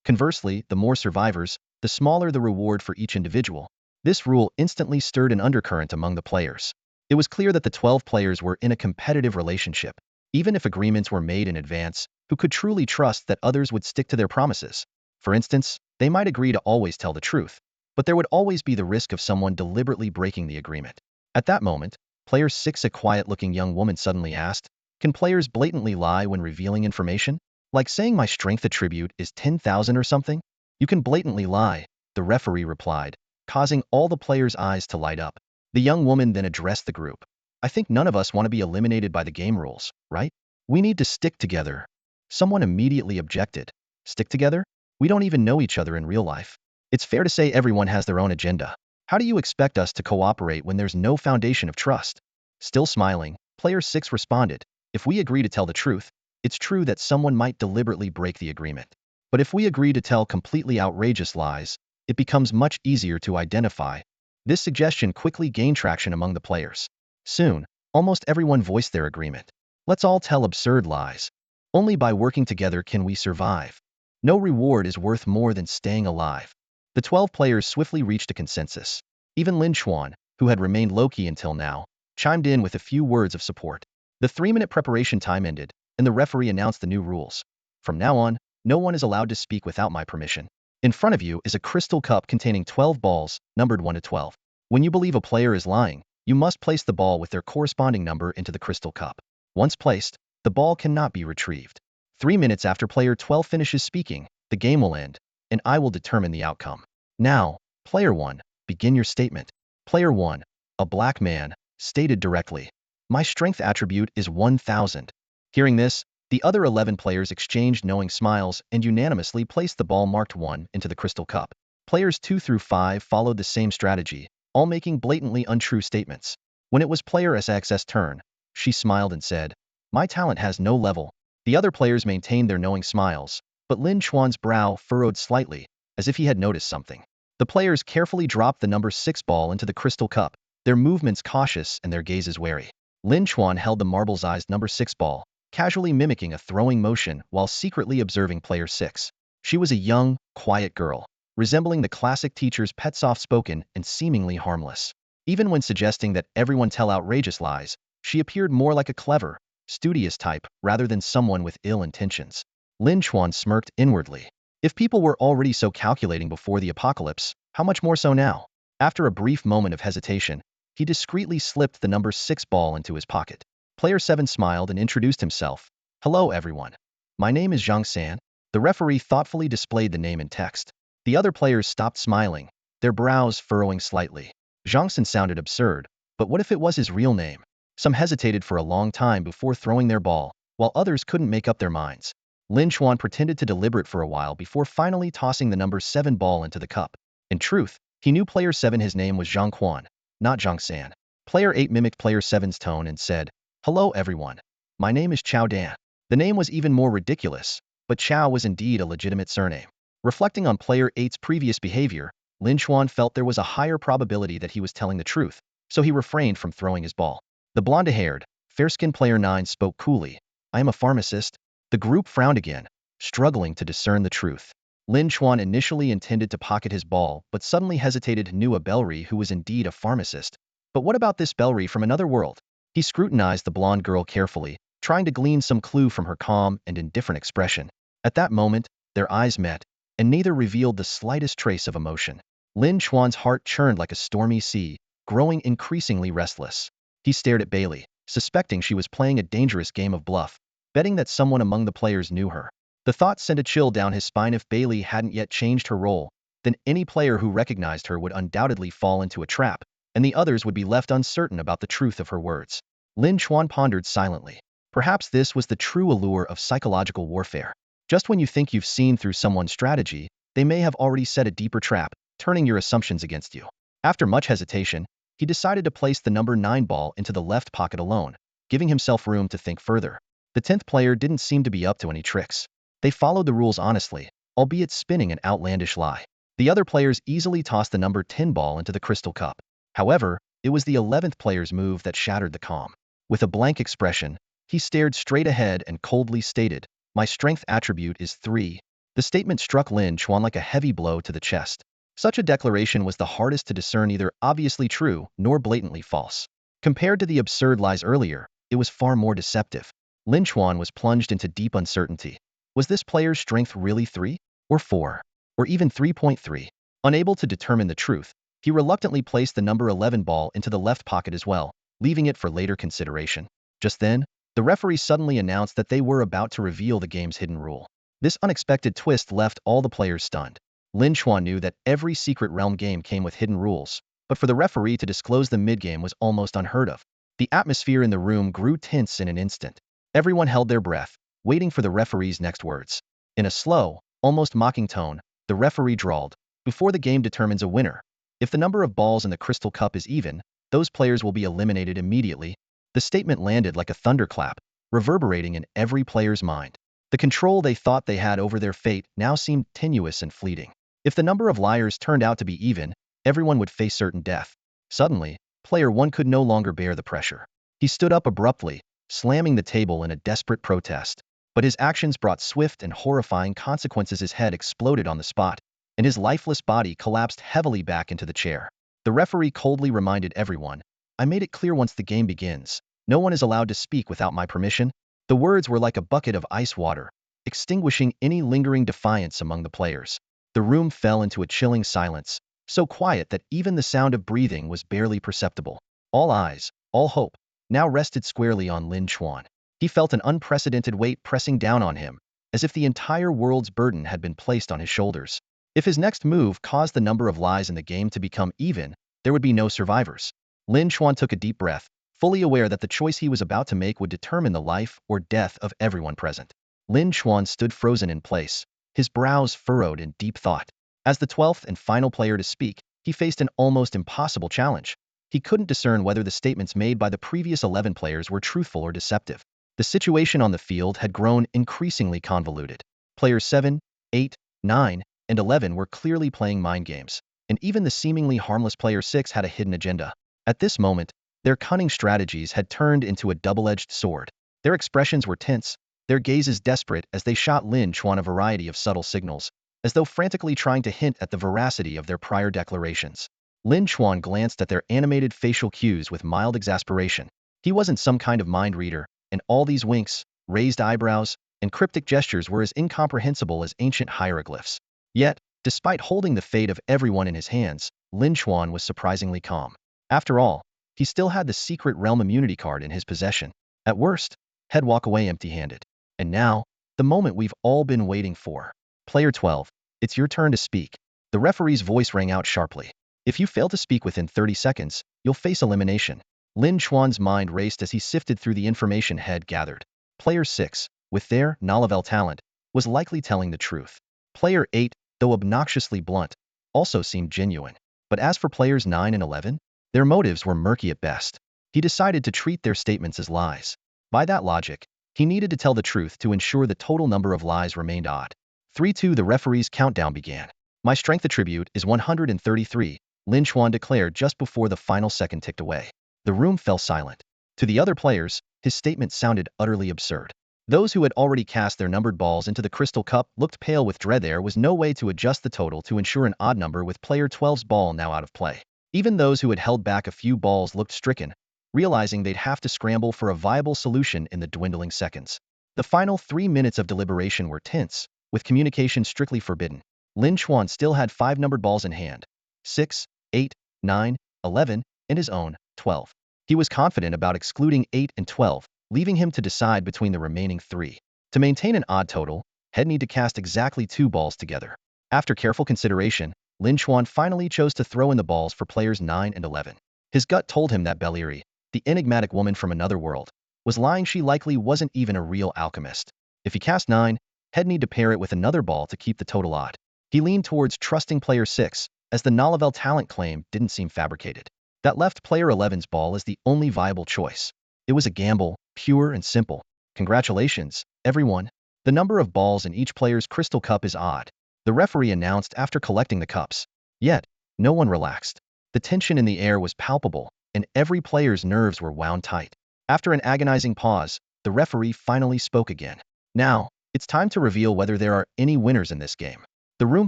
Speaker 1: Conversely, the more survivors, the smaller the reward for each individual. This rule instantly stirred an undercurrent among the players. It was clear that the 12 players were in a competitive relationship. Even if agreements were made in advance, who could truly trust that others would stick to their promises? For instance, they might agree to always tell the truth, but there would always be the risk of someone deliberately breaking the agreement. At that moment, player 6, a quiet-looking young woman, suddenly asked, can players blatantly lie when revealing information? Like saying my strength attribute is 10,000 or something? You can blatantly lie, the referee replied, causing all the players' eyes to light up. The young woman then addressed the group. I think none of us want to be eliminated by the game rules, right? We need to stick together. Someone immediately objected. Stick together? We don't even know each other in real life. It's fair to say everyone has their own agenda. How do you expect us to cooperate when there's no foundation of trust? Still smiling, player 6 responded, if we agree to tell the truth, it's true that someone might deliberately break the agreement. But if we agree to tell completely outrageous lies, it becomes much easier to identify. This suggestion quickly gained traction among the players. Soon, almost everyone voiced their agreement. Let's all tell absurd lies. Only by working together can we survive. No reward is worth more than staying alive. The 12 players swiftly reached a consensus. Even Lin Chuan, who had remained low-key until now, chimed in with a few words of support. The 3-minute preparation time ended, and the referee announced the new rules. From now on, no one is allowed to speak without my permission. In front of you is a crystal cup containing 12 balls, numbered 1 to 12. When you believe a player is lying, you must place the ball with their corresponding number into the crystal cup. Once placed, the ball cannot be retrieved. 3 minutes after player 12 finishes speaking, the game will end, and I will determine the outcome. Now, player 1, begin your statement. Player 1, a black man, stated directly, "My strength attribute is 1000. Hearing this, the other 11 players exchanged knowing smiles and unanimously placed the ball marked 1 into the crystal cup. Players 2 through 5 followed the same strategy, all making blatantly untrue statements. When it was player SX's turn, she smiled and said, "My talent has no level." The other players maintained their knowing smiles, but Lin Chuan's brow furrowed slightly, as if he had noticed something. The players carefully dropped the number 6 ball into the crystal cup, their movements cautious and their gazes wary. Lin Chuan held the marble-sized number 6 ball, casually mimicking a throwing motion while secretly observing player 6. She was a young, quiet girl, resembling the classic teacher's pet, soft-spoken and seemingly harmless. Even when suggesting that everyone tell outrageous lies, she appeared more like a clever, studious type rather than someone with ill intentions. Lin Chuan smirked inwardly. If people were already so calculating before the apocalypse, how much more so now? After a brief moment of hesitation, he discreetly slipped the number 6 ball into his pocket. Player 7 smiled and introduced himself. "Hello everyone. My name is Zhang San." The referee thoughtfully displayed the name in text. The other players stopped smiling, their brows furrowing slightly. Zhang San sounded absurd, but what if it was his real name? Some hesitated for a long time before throwing their ball, while others couldn't make up their minds. Lin Chuan pretended to deliberate for a while before finally tossing the number 7 ball into the cup. In truth, he knew player 7 his name was Zhang Quan, not Zhang San. Player 8 mimicked player 7's tone and said, "Hello everyone. My name is Chao Dan." The name was even more ridiculous, but Chao was indeed a legitimate surname. Reflecting on player 8's previous behavior, Lin Chuan felt there was a higher probability that he was telling the truth, so he refrained from throwing his ball. The blonde-haired, fair-skinned player 9 spoke coolly, "I am a pharmacist." The group frowned again, struggling to discern the truth. Lin Chuan initially intended to pocket his ball, but suddenly hesitated and knew a Bellry who was indeed a pharmacist. But what about this Bellry from another world? He scrutinized the blonde girl carefully, trying to glean some clue from her calm and indifferent expression. At that moment, their eyes met, and neither revealed the slightest trace of emotion. Lin Chuan's heart churned like a stormy sea, growing increasingly restless. He stared at Bailey, suspecting she was playing a dangerous game of bluff, betting that someone among the players knew her. The thought sent a chill down his spine. If Bailey hadn't yet changed her role, then any player who recognized her would undoubtedly fall into a trap, and the others would be left uncertain about the truth of her words. Lin Chuan pondered silently. Perhaps this was the true allure of psychological warfare. Just when you think you've seen through someone's strategy, they may have already set a deeper trap, turning your assumptions against you. After much hesitation, he decided to place the number 9 ball into the left pocket alone, giving himself room to think further. The 10th player didn't seem to be up to any tricks. They followed the rules honestly, albeit spinning an outlandish lie. The other players easily tossed the number 10 ball into the crystal cup. However, it was the 11th player's move that shattered the calm. With a blank expression, he stared straight ahead and coldly stated, "My strength attribute is 3. The statement struck Lin Chuan like a heavy blow to the chest. Such a declaration was the hardest to discern, neither obviously true nor blatantly false. Compared to the absurd lies earlier, it was far more deceptive. Lin Chuan was plunged into deep uncertainty. Was this player's strength really 3? Or 4? Or even 3.3? Unable to determine the truth, he reluctantly placed the number 11 ball into the left pocket as well, leaving it for later consideration. Just then, the referee suddenly announced that they were about to reveal the game's hidden rule. This unexpected twist left all the players stunned. Lin Chuan knew that every Secret Realm game came with hidden rules, but for the referee to disclose them mid-game was almost unheard of. The atmosphere in the room grew tense in an instant. Everyone held their breath, waiting for the referee's next words. In a slow, almost mocking tone, the referee drawled, "Before the game determines a winner, if the number of balls in the crystal cup is even, those players will be eliminated immediately." The statement landed like a thunderclap, reverberating in every player's mind. The control they thought they had over their fate now seemed tenuous and fleeting. If the number of liars turned out to be even, everyone would face certain death. Suddenly, player 1 could no longer bear the pressure. He stood up abruptly, slamming the table in a desperate protest. But his actions brought swift and horrifying consequences. His head exploded on the spot, and his lifeless body collapsed heavily back into the chair. The referee coldly reminded everyone, "I made it clear once the game begins, no one is allowed to speak without my permission." The words were like a bucket of ice water, extinguishing any lingering defiance among the players. The room fell into a chilling silence, so quiet that even the sound of breathing was barely perceptible. All eyes, all hope, now rested squarely on Lin Chuan. He felt an unprecedented weight pressing down on him, as if the entire world's burden had been placed on his shoulders. If his next move caused the number of lies in the game to become even, there would be no survivors. Lin Chuan took a deep breath, fully aware that the choice he was about to make would determine the life or death of everyone present. Lin Chuan stood frozen in place, his brows furrowed in deep thought. As the 12th and final player to speak, he faced an almost impossible challenge. He couldn't discern whether the statements made by the previous 11 players were truthful or deceptive. The situation on the field had grown increasingly convoluted. Players 7, 8, 9, and 11 were clearly playing mind games, and even the seemingly harmless player 6 had a hidden agenda. At this moment, their cunning strategies had turned into a double-edged sword. Their expressions were tense, their gazes desperate as they shot Lin Chuan a variety of subtle signals, as though frantically trying to hint at the veracity of their prior declarations. Lin Chuan glanced at their animated facial cues with mild exasperation. He wasn't some kind of mind reader, and all these winks, raised eyebrows, and cryptic gestures were as incomprehensible as ancient hieroglyphs. Yet, despite holding the fate of everyone in his hands, Lin Chuan was surprisingly calm. After all, he still had the secret realm immunity card in his possession. At worst, he'd walk away empty-handed. And now, the moment we've all been waiting for. Player 12, it's your turn to speak. The referee's voice rang out sharply. If you fail to speak within 30 seconds, you'll face elimination. Lin Chuan's mind raced as he sifted through the information he'd gathered. Player 6, with their non-level talent, was likely telling the truth. Player 8, though obnoxiously blunt, also seemed genuine. But as for players 9 and 11, their motives were murky at best. He decided to treat their statements as lies. By that logic, he needed to tell the truth to ensure the total number of lies remained odd. 3-2 The referee's countdown began. My strength attribute is 133, Lin Chuan declared just before the final second ticked away. The room fell silent. To the other players, his statement sounded utterly absurd. Those who had already cast their numbered balls into the crystal cup looked pale with dread. There was no way to adjust the total to ensure an odd number with player 12's ball now out of play. Even those who had held back a few balls looked stricken, realizing they'd have to scramble for a viable solution in the dwindling seconds. The final 3 minutes of deliberation were tense, with communication strictly forbidden. Lin Chuan still had 5 numbered balls in hand, 6, 8, 9, 11, and his own, 12. He was confident about excluding 8 and 12, leaving him to decide between the remaining 3. To maintain an odd total, he'd need to cast exactly 2 balls together. After careful consideration, Lin Chuan finally chose to throw in the balls for players 9 and 11. His gut told him that Beliri, the enigmatic woman from another world, was lying. She likely wasn't even a real alchemist. If he cast 9, he'd need to pair it with another ball to keep the total odd. He leaned towards trusting player 6, as the non-level talent claim didn't seem fabricated. That left player 11's ball as the only viable choice. It was a gamble, pure and simple. Congratulations, everyone. The number of balls in each player's crystal cup is odd, the referee announced after collecting the cups. Yet, no one relaxed. The tension in the air was palpable, and every player's nerves were wound tight. After an agonizing pause, the referee finally spoke again. Now, it's time to reveal whether there are any winners in this game. The room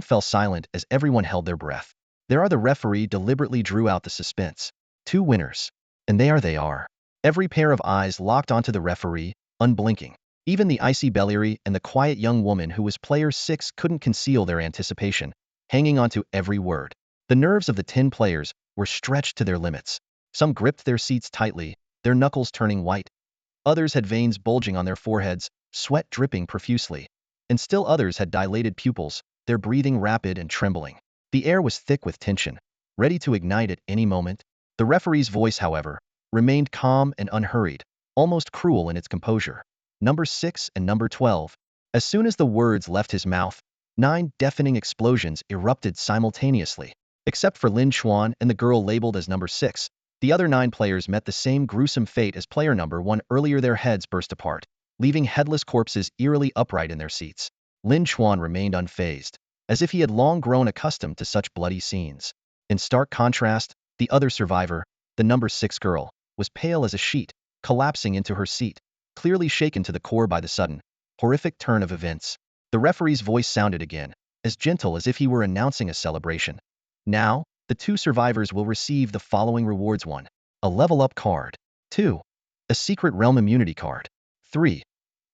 Speaker 1: fell silent as everyone held their breath. The referee deliberately drew out the suspense. 2 winners. And they are. Every pair of eyes locked onto the referee, unblinking. Even the icy Beliri and the quiet young woman who was player 6 couldn't conceal their anticipation, hanging onto every word. The nerves of the 10 players were stretched to their limits. Some gripped their seats tightly, their knuckles turning white. Others had veins bulging on their foreheads, sweat dripping profusely. And still others had dilated pupils, their breathing rapid and trembling. The air was thick with tension, ready to ignite at any moment. The referee's voice, however, remained calm and unhurried, almost cruel in its composure. Number 6 and number 12. As soon as the words left his mouth, 9 deafening explosions erupted simultaneously. Except for Lin Chuan and the girl labeled as number 6, the other 9 players met the same gruesome fate as player number 1 earlier. Their heads burst apart, leaving headless corpses eerily upright in their seats. Lin Chuan remained unfazed, as if he had long grown accustomed to such bloody scenes. In stark contrast, the other survivor, the number 6 girl, was pale as a sheet, collapsing into her seat, clearly shaken to the core by the sudden, horrific turn of events. The referee's voice sounded again, as gentle as if he were announcing a celebration. Now, the 2 survivors will receive the following rewards: 1. A level-up card. 2. A secret realm immunity card. 3.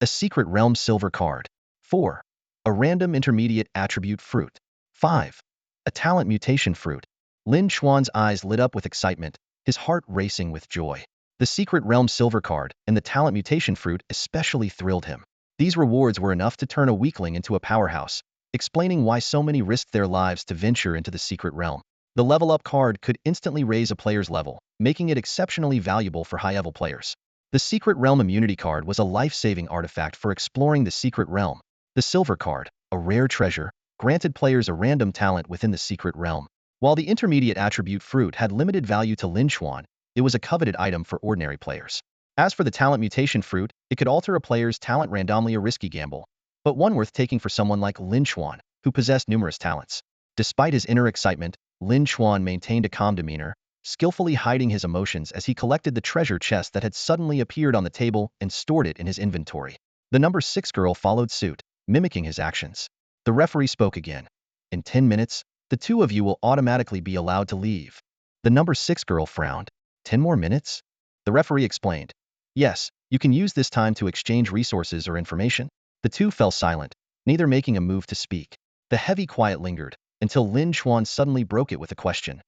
Speaker 1: A secret realm silver card. 4. A random intermediate attribute fruit. 5. A talent mutation fruit. Lin Xuan's eyes lit up with excitement, his heart racing with joy. The Secret Realm Silver Card and the talent mutation fruit especially thrilled him. These rewards were enough to turn a weakling into a powerhouse, explaining why so many risked their lives to venture into the Secret Realm. The Level Up card could instantly raise a player's level, making it exceptionally valuable for high-level players. The Secret Realm Immunity card was a life-saving artifact for exploring the Secret Realm. The Silver card, a rare treasure, granted players a random talent within the Secret Realm. While the Intermediate Attribute fruit had limited value to Lin Xuan, it was a coveted item for ordinary players. As for the Talent Mutation fruit, it could alter a player's talent randomly, a risky gamble, but one worth taking for someone like Lin Xuan, who possessed numerous talents. Despite his inner excitement, Lin Xuan maintained a calm demeanor, skillfully hiding his emotions as he collected the treasure chest that had suddenly appeared on the table and stored it in his inventory. The number 6 girl followed suit, mimicking his actions. The referee spoke again. In 10 minutes, the two of you will automatically be allowed to leave. The number 6 girl frowned. 10 more minutes? The referee explained. Yes, you can use this time to exchange resources or information. The two fell silent, neither making a move to speak. The heavy quiet lingered, until Lin Xuan suddenly broke it with a question.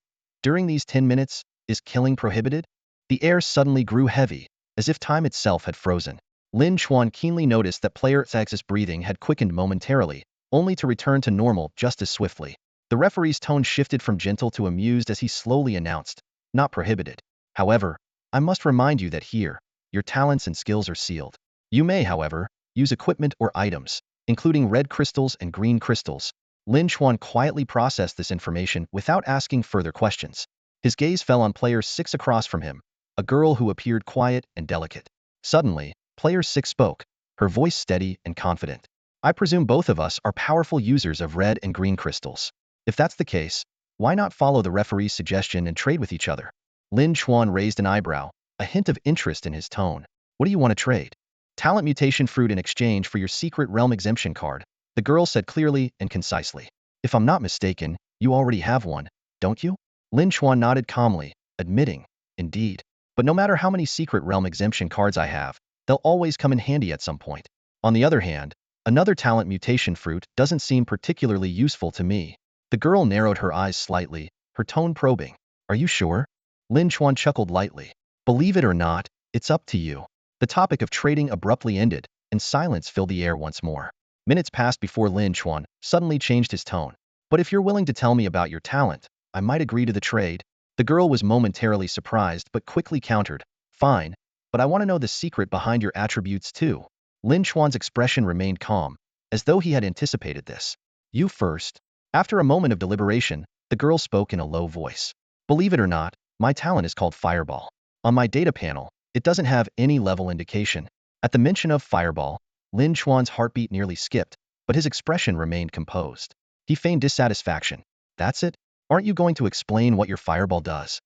Speaker 1: During these 10 minutes, is killing prohibited? The air suddenly grew heavy, as if time itself had frozen. Lin Xuan keenly noticed that player X's breathing had quickened momentarily, only to return to normal just as swiftly. The referee's tone shifted from gentle to amused as he slowly announced, not prohibited. However, I must remind you that here, your talents and skills are sealed. You may, however, use equipment or items, including red crystals and green crystals. Lin Xuan quietly processed this information without asking further questions. His gaze fell on player 6 across from him, a girl who appeared quiet and delicate. Suddenly, player 6 spoke, her voice steady and confident. I presume both of us are powerful users of red and green crystals. If that's the case, why not follow the referee's suggestion and trade with each other? Lin Xuan raised an eyebrow, a hint of interest in his tone. What do you want to trade? Talent mutation fruit in exchange for your Secret Realm exemption card, the girl said clearly and concisely. If I'm not mistaken, you already have one, don't you? Lin Xuan nodded calmly, admitting, indeed. But no matter how many Secret Realm exemption cards I have, they'll always come in handy at some point. On the other hand, another talent mutation fruit doesn't seem particularly useful to me. The girl narrowed her eyes slightly, her tone probing. Are you sure? Lin Xuan chuckled lightly. Believe it or not, it's up to you. The topic of trading abruptly ended, and silence filled the air once more. Minutes passed before Lin Xuan suddenly changed his tone. But if you're willing to tell me about your talent, I might agree to the trade. The girl was momentarily surprised but quickly countered. Fine, but I want to know the secret behind your attributes too. Lin Xuan's expression remained calm, as though he had anticipated this. You first. After a moment of deliberation, the girl spoke in a low voice. Believe it or not, my talent is called Fireball. On my data panel, it doesn't have any level indication. At the mention of Fireball, Lin Xuan's heartbeat nearly skipped, but his expression remained composed. He feigned dissatisfaction. That's it? Aren't you going to explain what your Fireball does?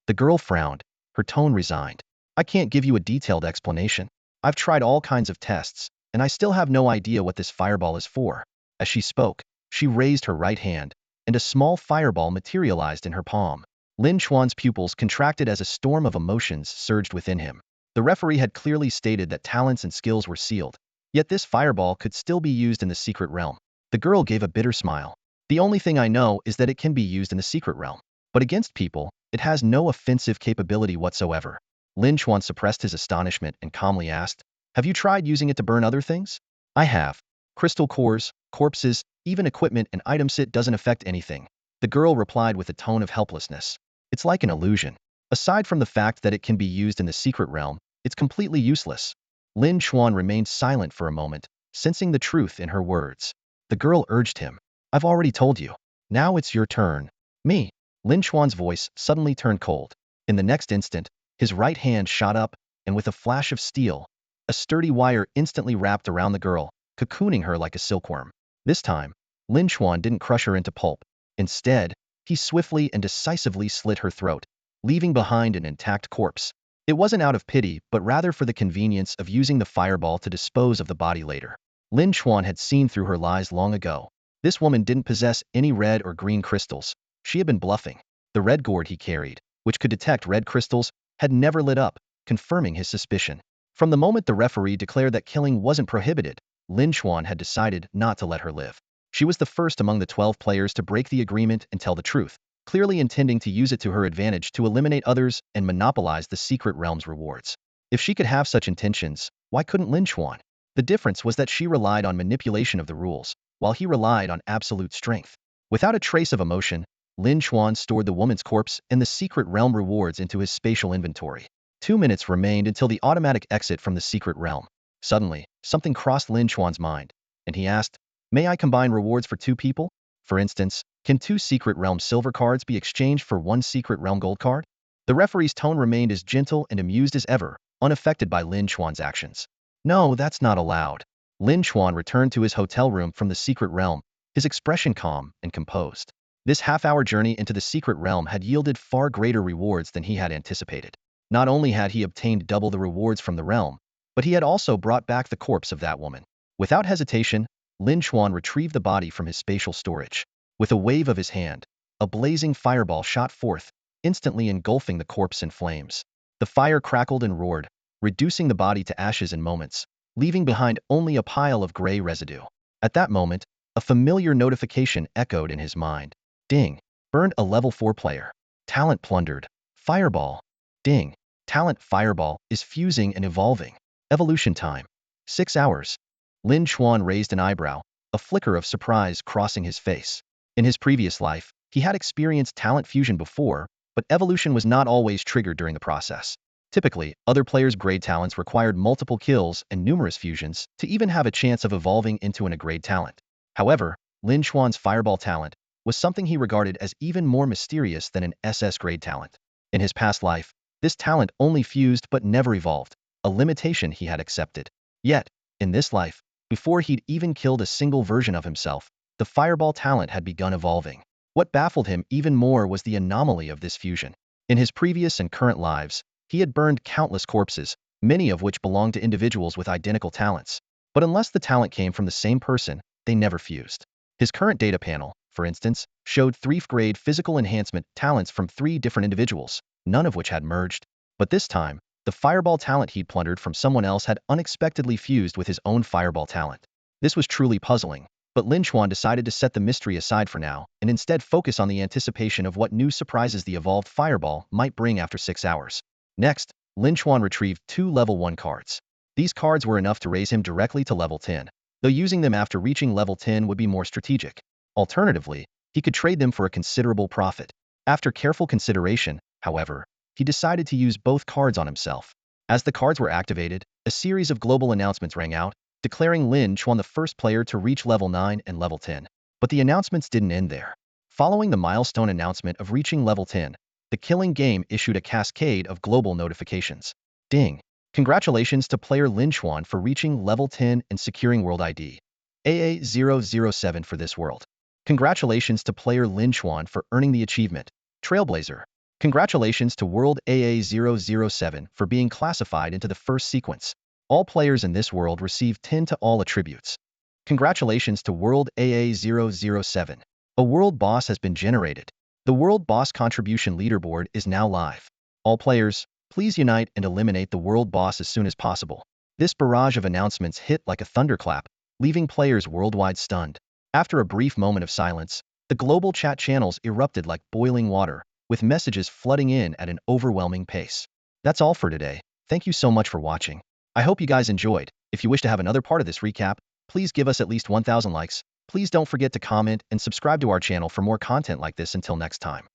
Speaker 1: The girl frowned, her tone resigned. I can't give you a detailed explanation. I've tried all kinds of tests, and I still have no idea what this Fireball is for. As she spoke, she raised her right hand, and a small fireball materialized in her palm. Lin Xuan's pupils contracted as a storm of emotions surged within him. The referee had clearly stated that talents and skills were sealed, yet this fireball could still be used in the Secret Realm. The girl gave a bitter smile. The only thing I know is that it can be used in the Secret Realm, but against people, it has no offensive capability whatsoever. Lin Xuan suppressed his astonishment and calmly asked, have you tried using it to burn other things? I have. Crystal cores, corpses, even equipment and items. It doesn't affect anything. The girl replied with a tone of helplessness. It's like an illusion. Aside from the fact that it can be used in the Secret Realm, it's completely useless. Lin Xuan remained silent for a moment, sensing the truth in her words. The girl urged him. I've already told you. Now it's your turn. Me. Lin Xuan's voice suddenly turned cold. In the next instant, his right hand shot up, and with a flash of steel, a sturdy wire instantly wrapped around the girl, cocooning her like a silkworm. This time, Lin Xuan didn't crush her into pulp. Instead, he swiftly and decisively slit her throat, leaving behind an intact corpse. It wasn't out of pity, but rather for the convenience of using the fireball to dispose of the body later. Lin Xuan had seen through her lies long ago. This woman didn't possess any red or green crystals. She had been bluffing. The red gourd he carried, which could detect red crystals, had never lit up, confirming his suspicion. From the moment the referee declared that killing wasn't prohibited, Lin Xuan had decided not to let her live. She was the first among the 12 players to break the agreement and tell the truth, clearly intending to use it to her advantage to eliminate others and monopolize the secret realm's rewards. If she could have such intentions, why couldn't Lin Xuan? The difference was that she relied on manipulation of the rules, while he relied on absolute strength. Without a trace of emotion, Lin Xuan stored the woman's corpse and the secret realm rewards into his spatial inventory. 2 minutes remained until the automatic exit from the secret realm. Suddenly, something crossed Lin Xuan's mind, and he asked, "May I combine rewards for two people? For instance, can two secret realm silver cards be exchanged for one secret realm gold card?" The referee's tone remained as gentle and amused as ever, unaffected by Lin Xuan's actions. "No, that's not allowed." Lin Xuan returned to his hotel room from the secret realm, his expression calm and composed. This half-hour journey into the secret realm had yielded far greater rewards than he had anticipated. Not only had he obtained double the rewards from the realm, but he had also brought back the corpse of that woman. Without hesitation, Lin Xuan retrieved the body from his spatial storage. With a wave of his hand, a blazing fireball shot forth, instantly engulfing the corpse in flames. The fire crackled and roared, reducing the body to ashes in moments, leaving behind only a pile of gray residue. At that moment, a familiar notification echoed in his mind. Ding. Burned a level 4 player. Talent plundered. Fireball. Ding. Talent Fireball is fusing and evolving. Evolution time. 6 hours. Lin Xuan raised an eyebrow, a flicker of surprise crossing his face. In his previous life, he had experienced talent fusion before, but evolution was not always triggered during the process. Typically, other players' grade talents required multiple kills and numerous fusions to even have a chance of evolving into an A-grade talent. However, Lin Xuan's Fireball talent was something he regarded as even more mysterious than an SS-grade talent. In his past life, this talent only fused but never evolved, a limitation he had accepted. Yet, in this life, before he'd even killed a single version of himself, the Fireball talent had begun evolving. What baffled him even more was the anomaly of this fusion. In his previous and current lives, he had burned countless corpses, many of which belonged to individuals with identical talents. But unless the talent came from the same person, they never fused. His current data panel, for instance, showed 3th-grade physical enhancement talents from 3 different individuals, none of which had merged. But this time, the Fireball talent he'd plundered from someone else had unexpectedly fused with his own Fireball talent. This was truly puzzling, but Lin Xuan decided to set the mystery aside for now and instead focus on the anticipation of what new surprises the evolved Fireball might bring after 6 hours. Next, Lin Xuan retrieved 2 level 1 cards. These cards were enough to raise him directly to level 10, though using them after reaching level 10 would be more strategic. Alternatively, he could trade them for a considerable profit. After careful consideration, however, he decided to use both cards on himself. As the cards were activated, a series of global announcements rang out, declaring Lin Xuan the first player to reach level 9 and level 10. But the announcements didn't end there. Following the milestone announcement of reaching level 10, the Killing Game issued a cascade of global notifications. Ding! Congratulations to player Lin Xuan for reaching level 10 and securing world ID AA007 for this world. Congratulations to player Lin Xuan for earning the achievement Trailblazer. Congratulations to world AA007 for being classified into the first sequence. All players in this world receive 10 to all attributes. Congratulations to world AA007. A world boss has been generated. The World Boss Contribution Leaderboard is now live. All players, please unite and eliminate the World Boss as soon as possible. This barrage of announcements hit like a thunderclap, leaving players worldwide stunned. After a brief moment of silence, the global chat channels erupted like boiling water, with messages flooding in at an overwhelming pace. That's all for today. Thank you so much for watching. I hope you guys enjoyed. If you wish to have another part of this recap, please give us at least 1,000 likes. Please don't forget to comment and subscribe to our channel for more content like this. Until next time.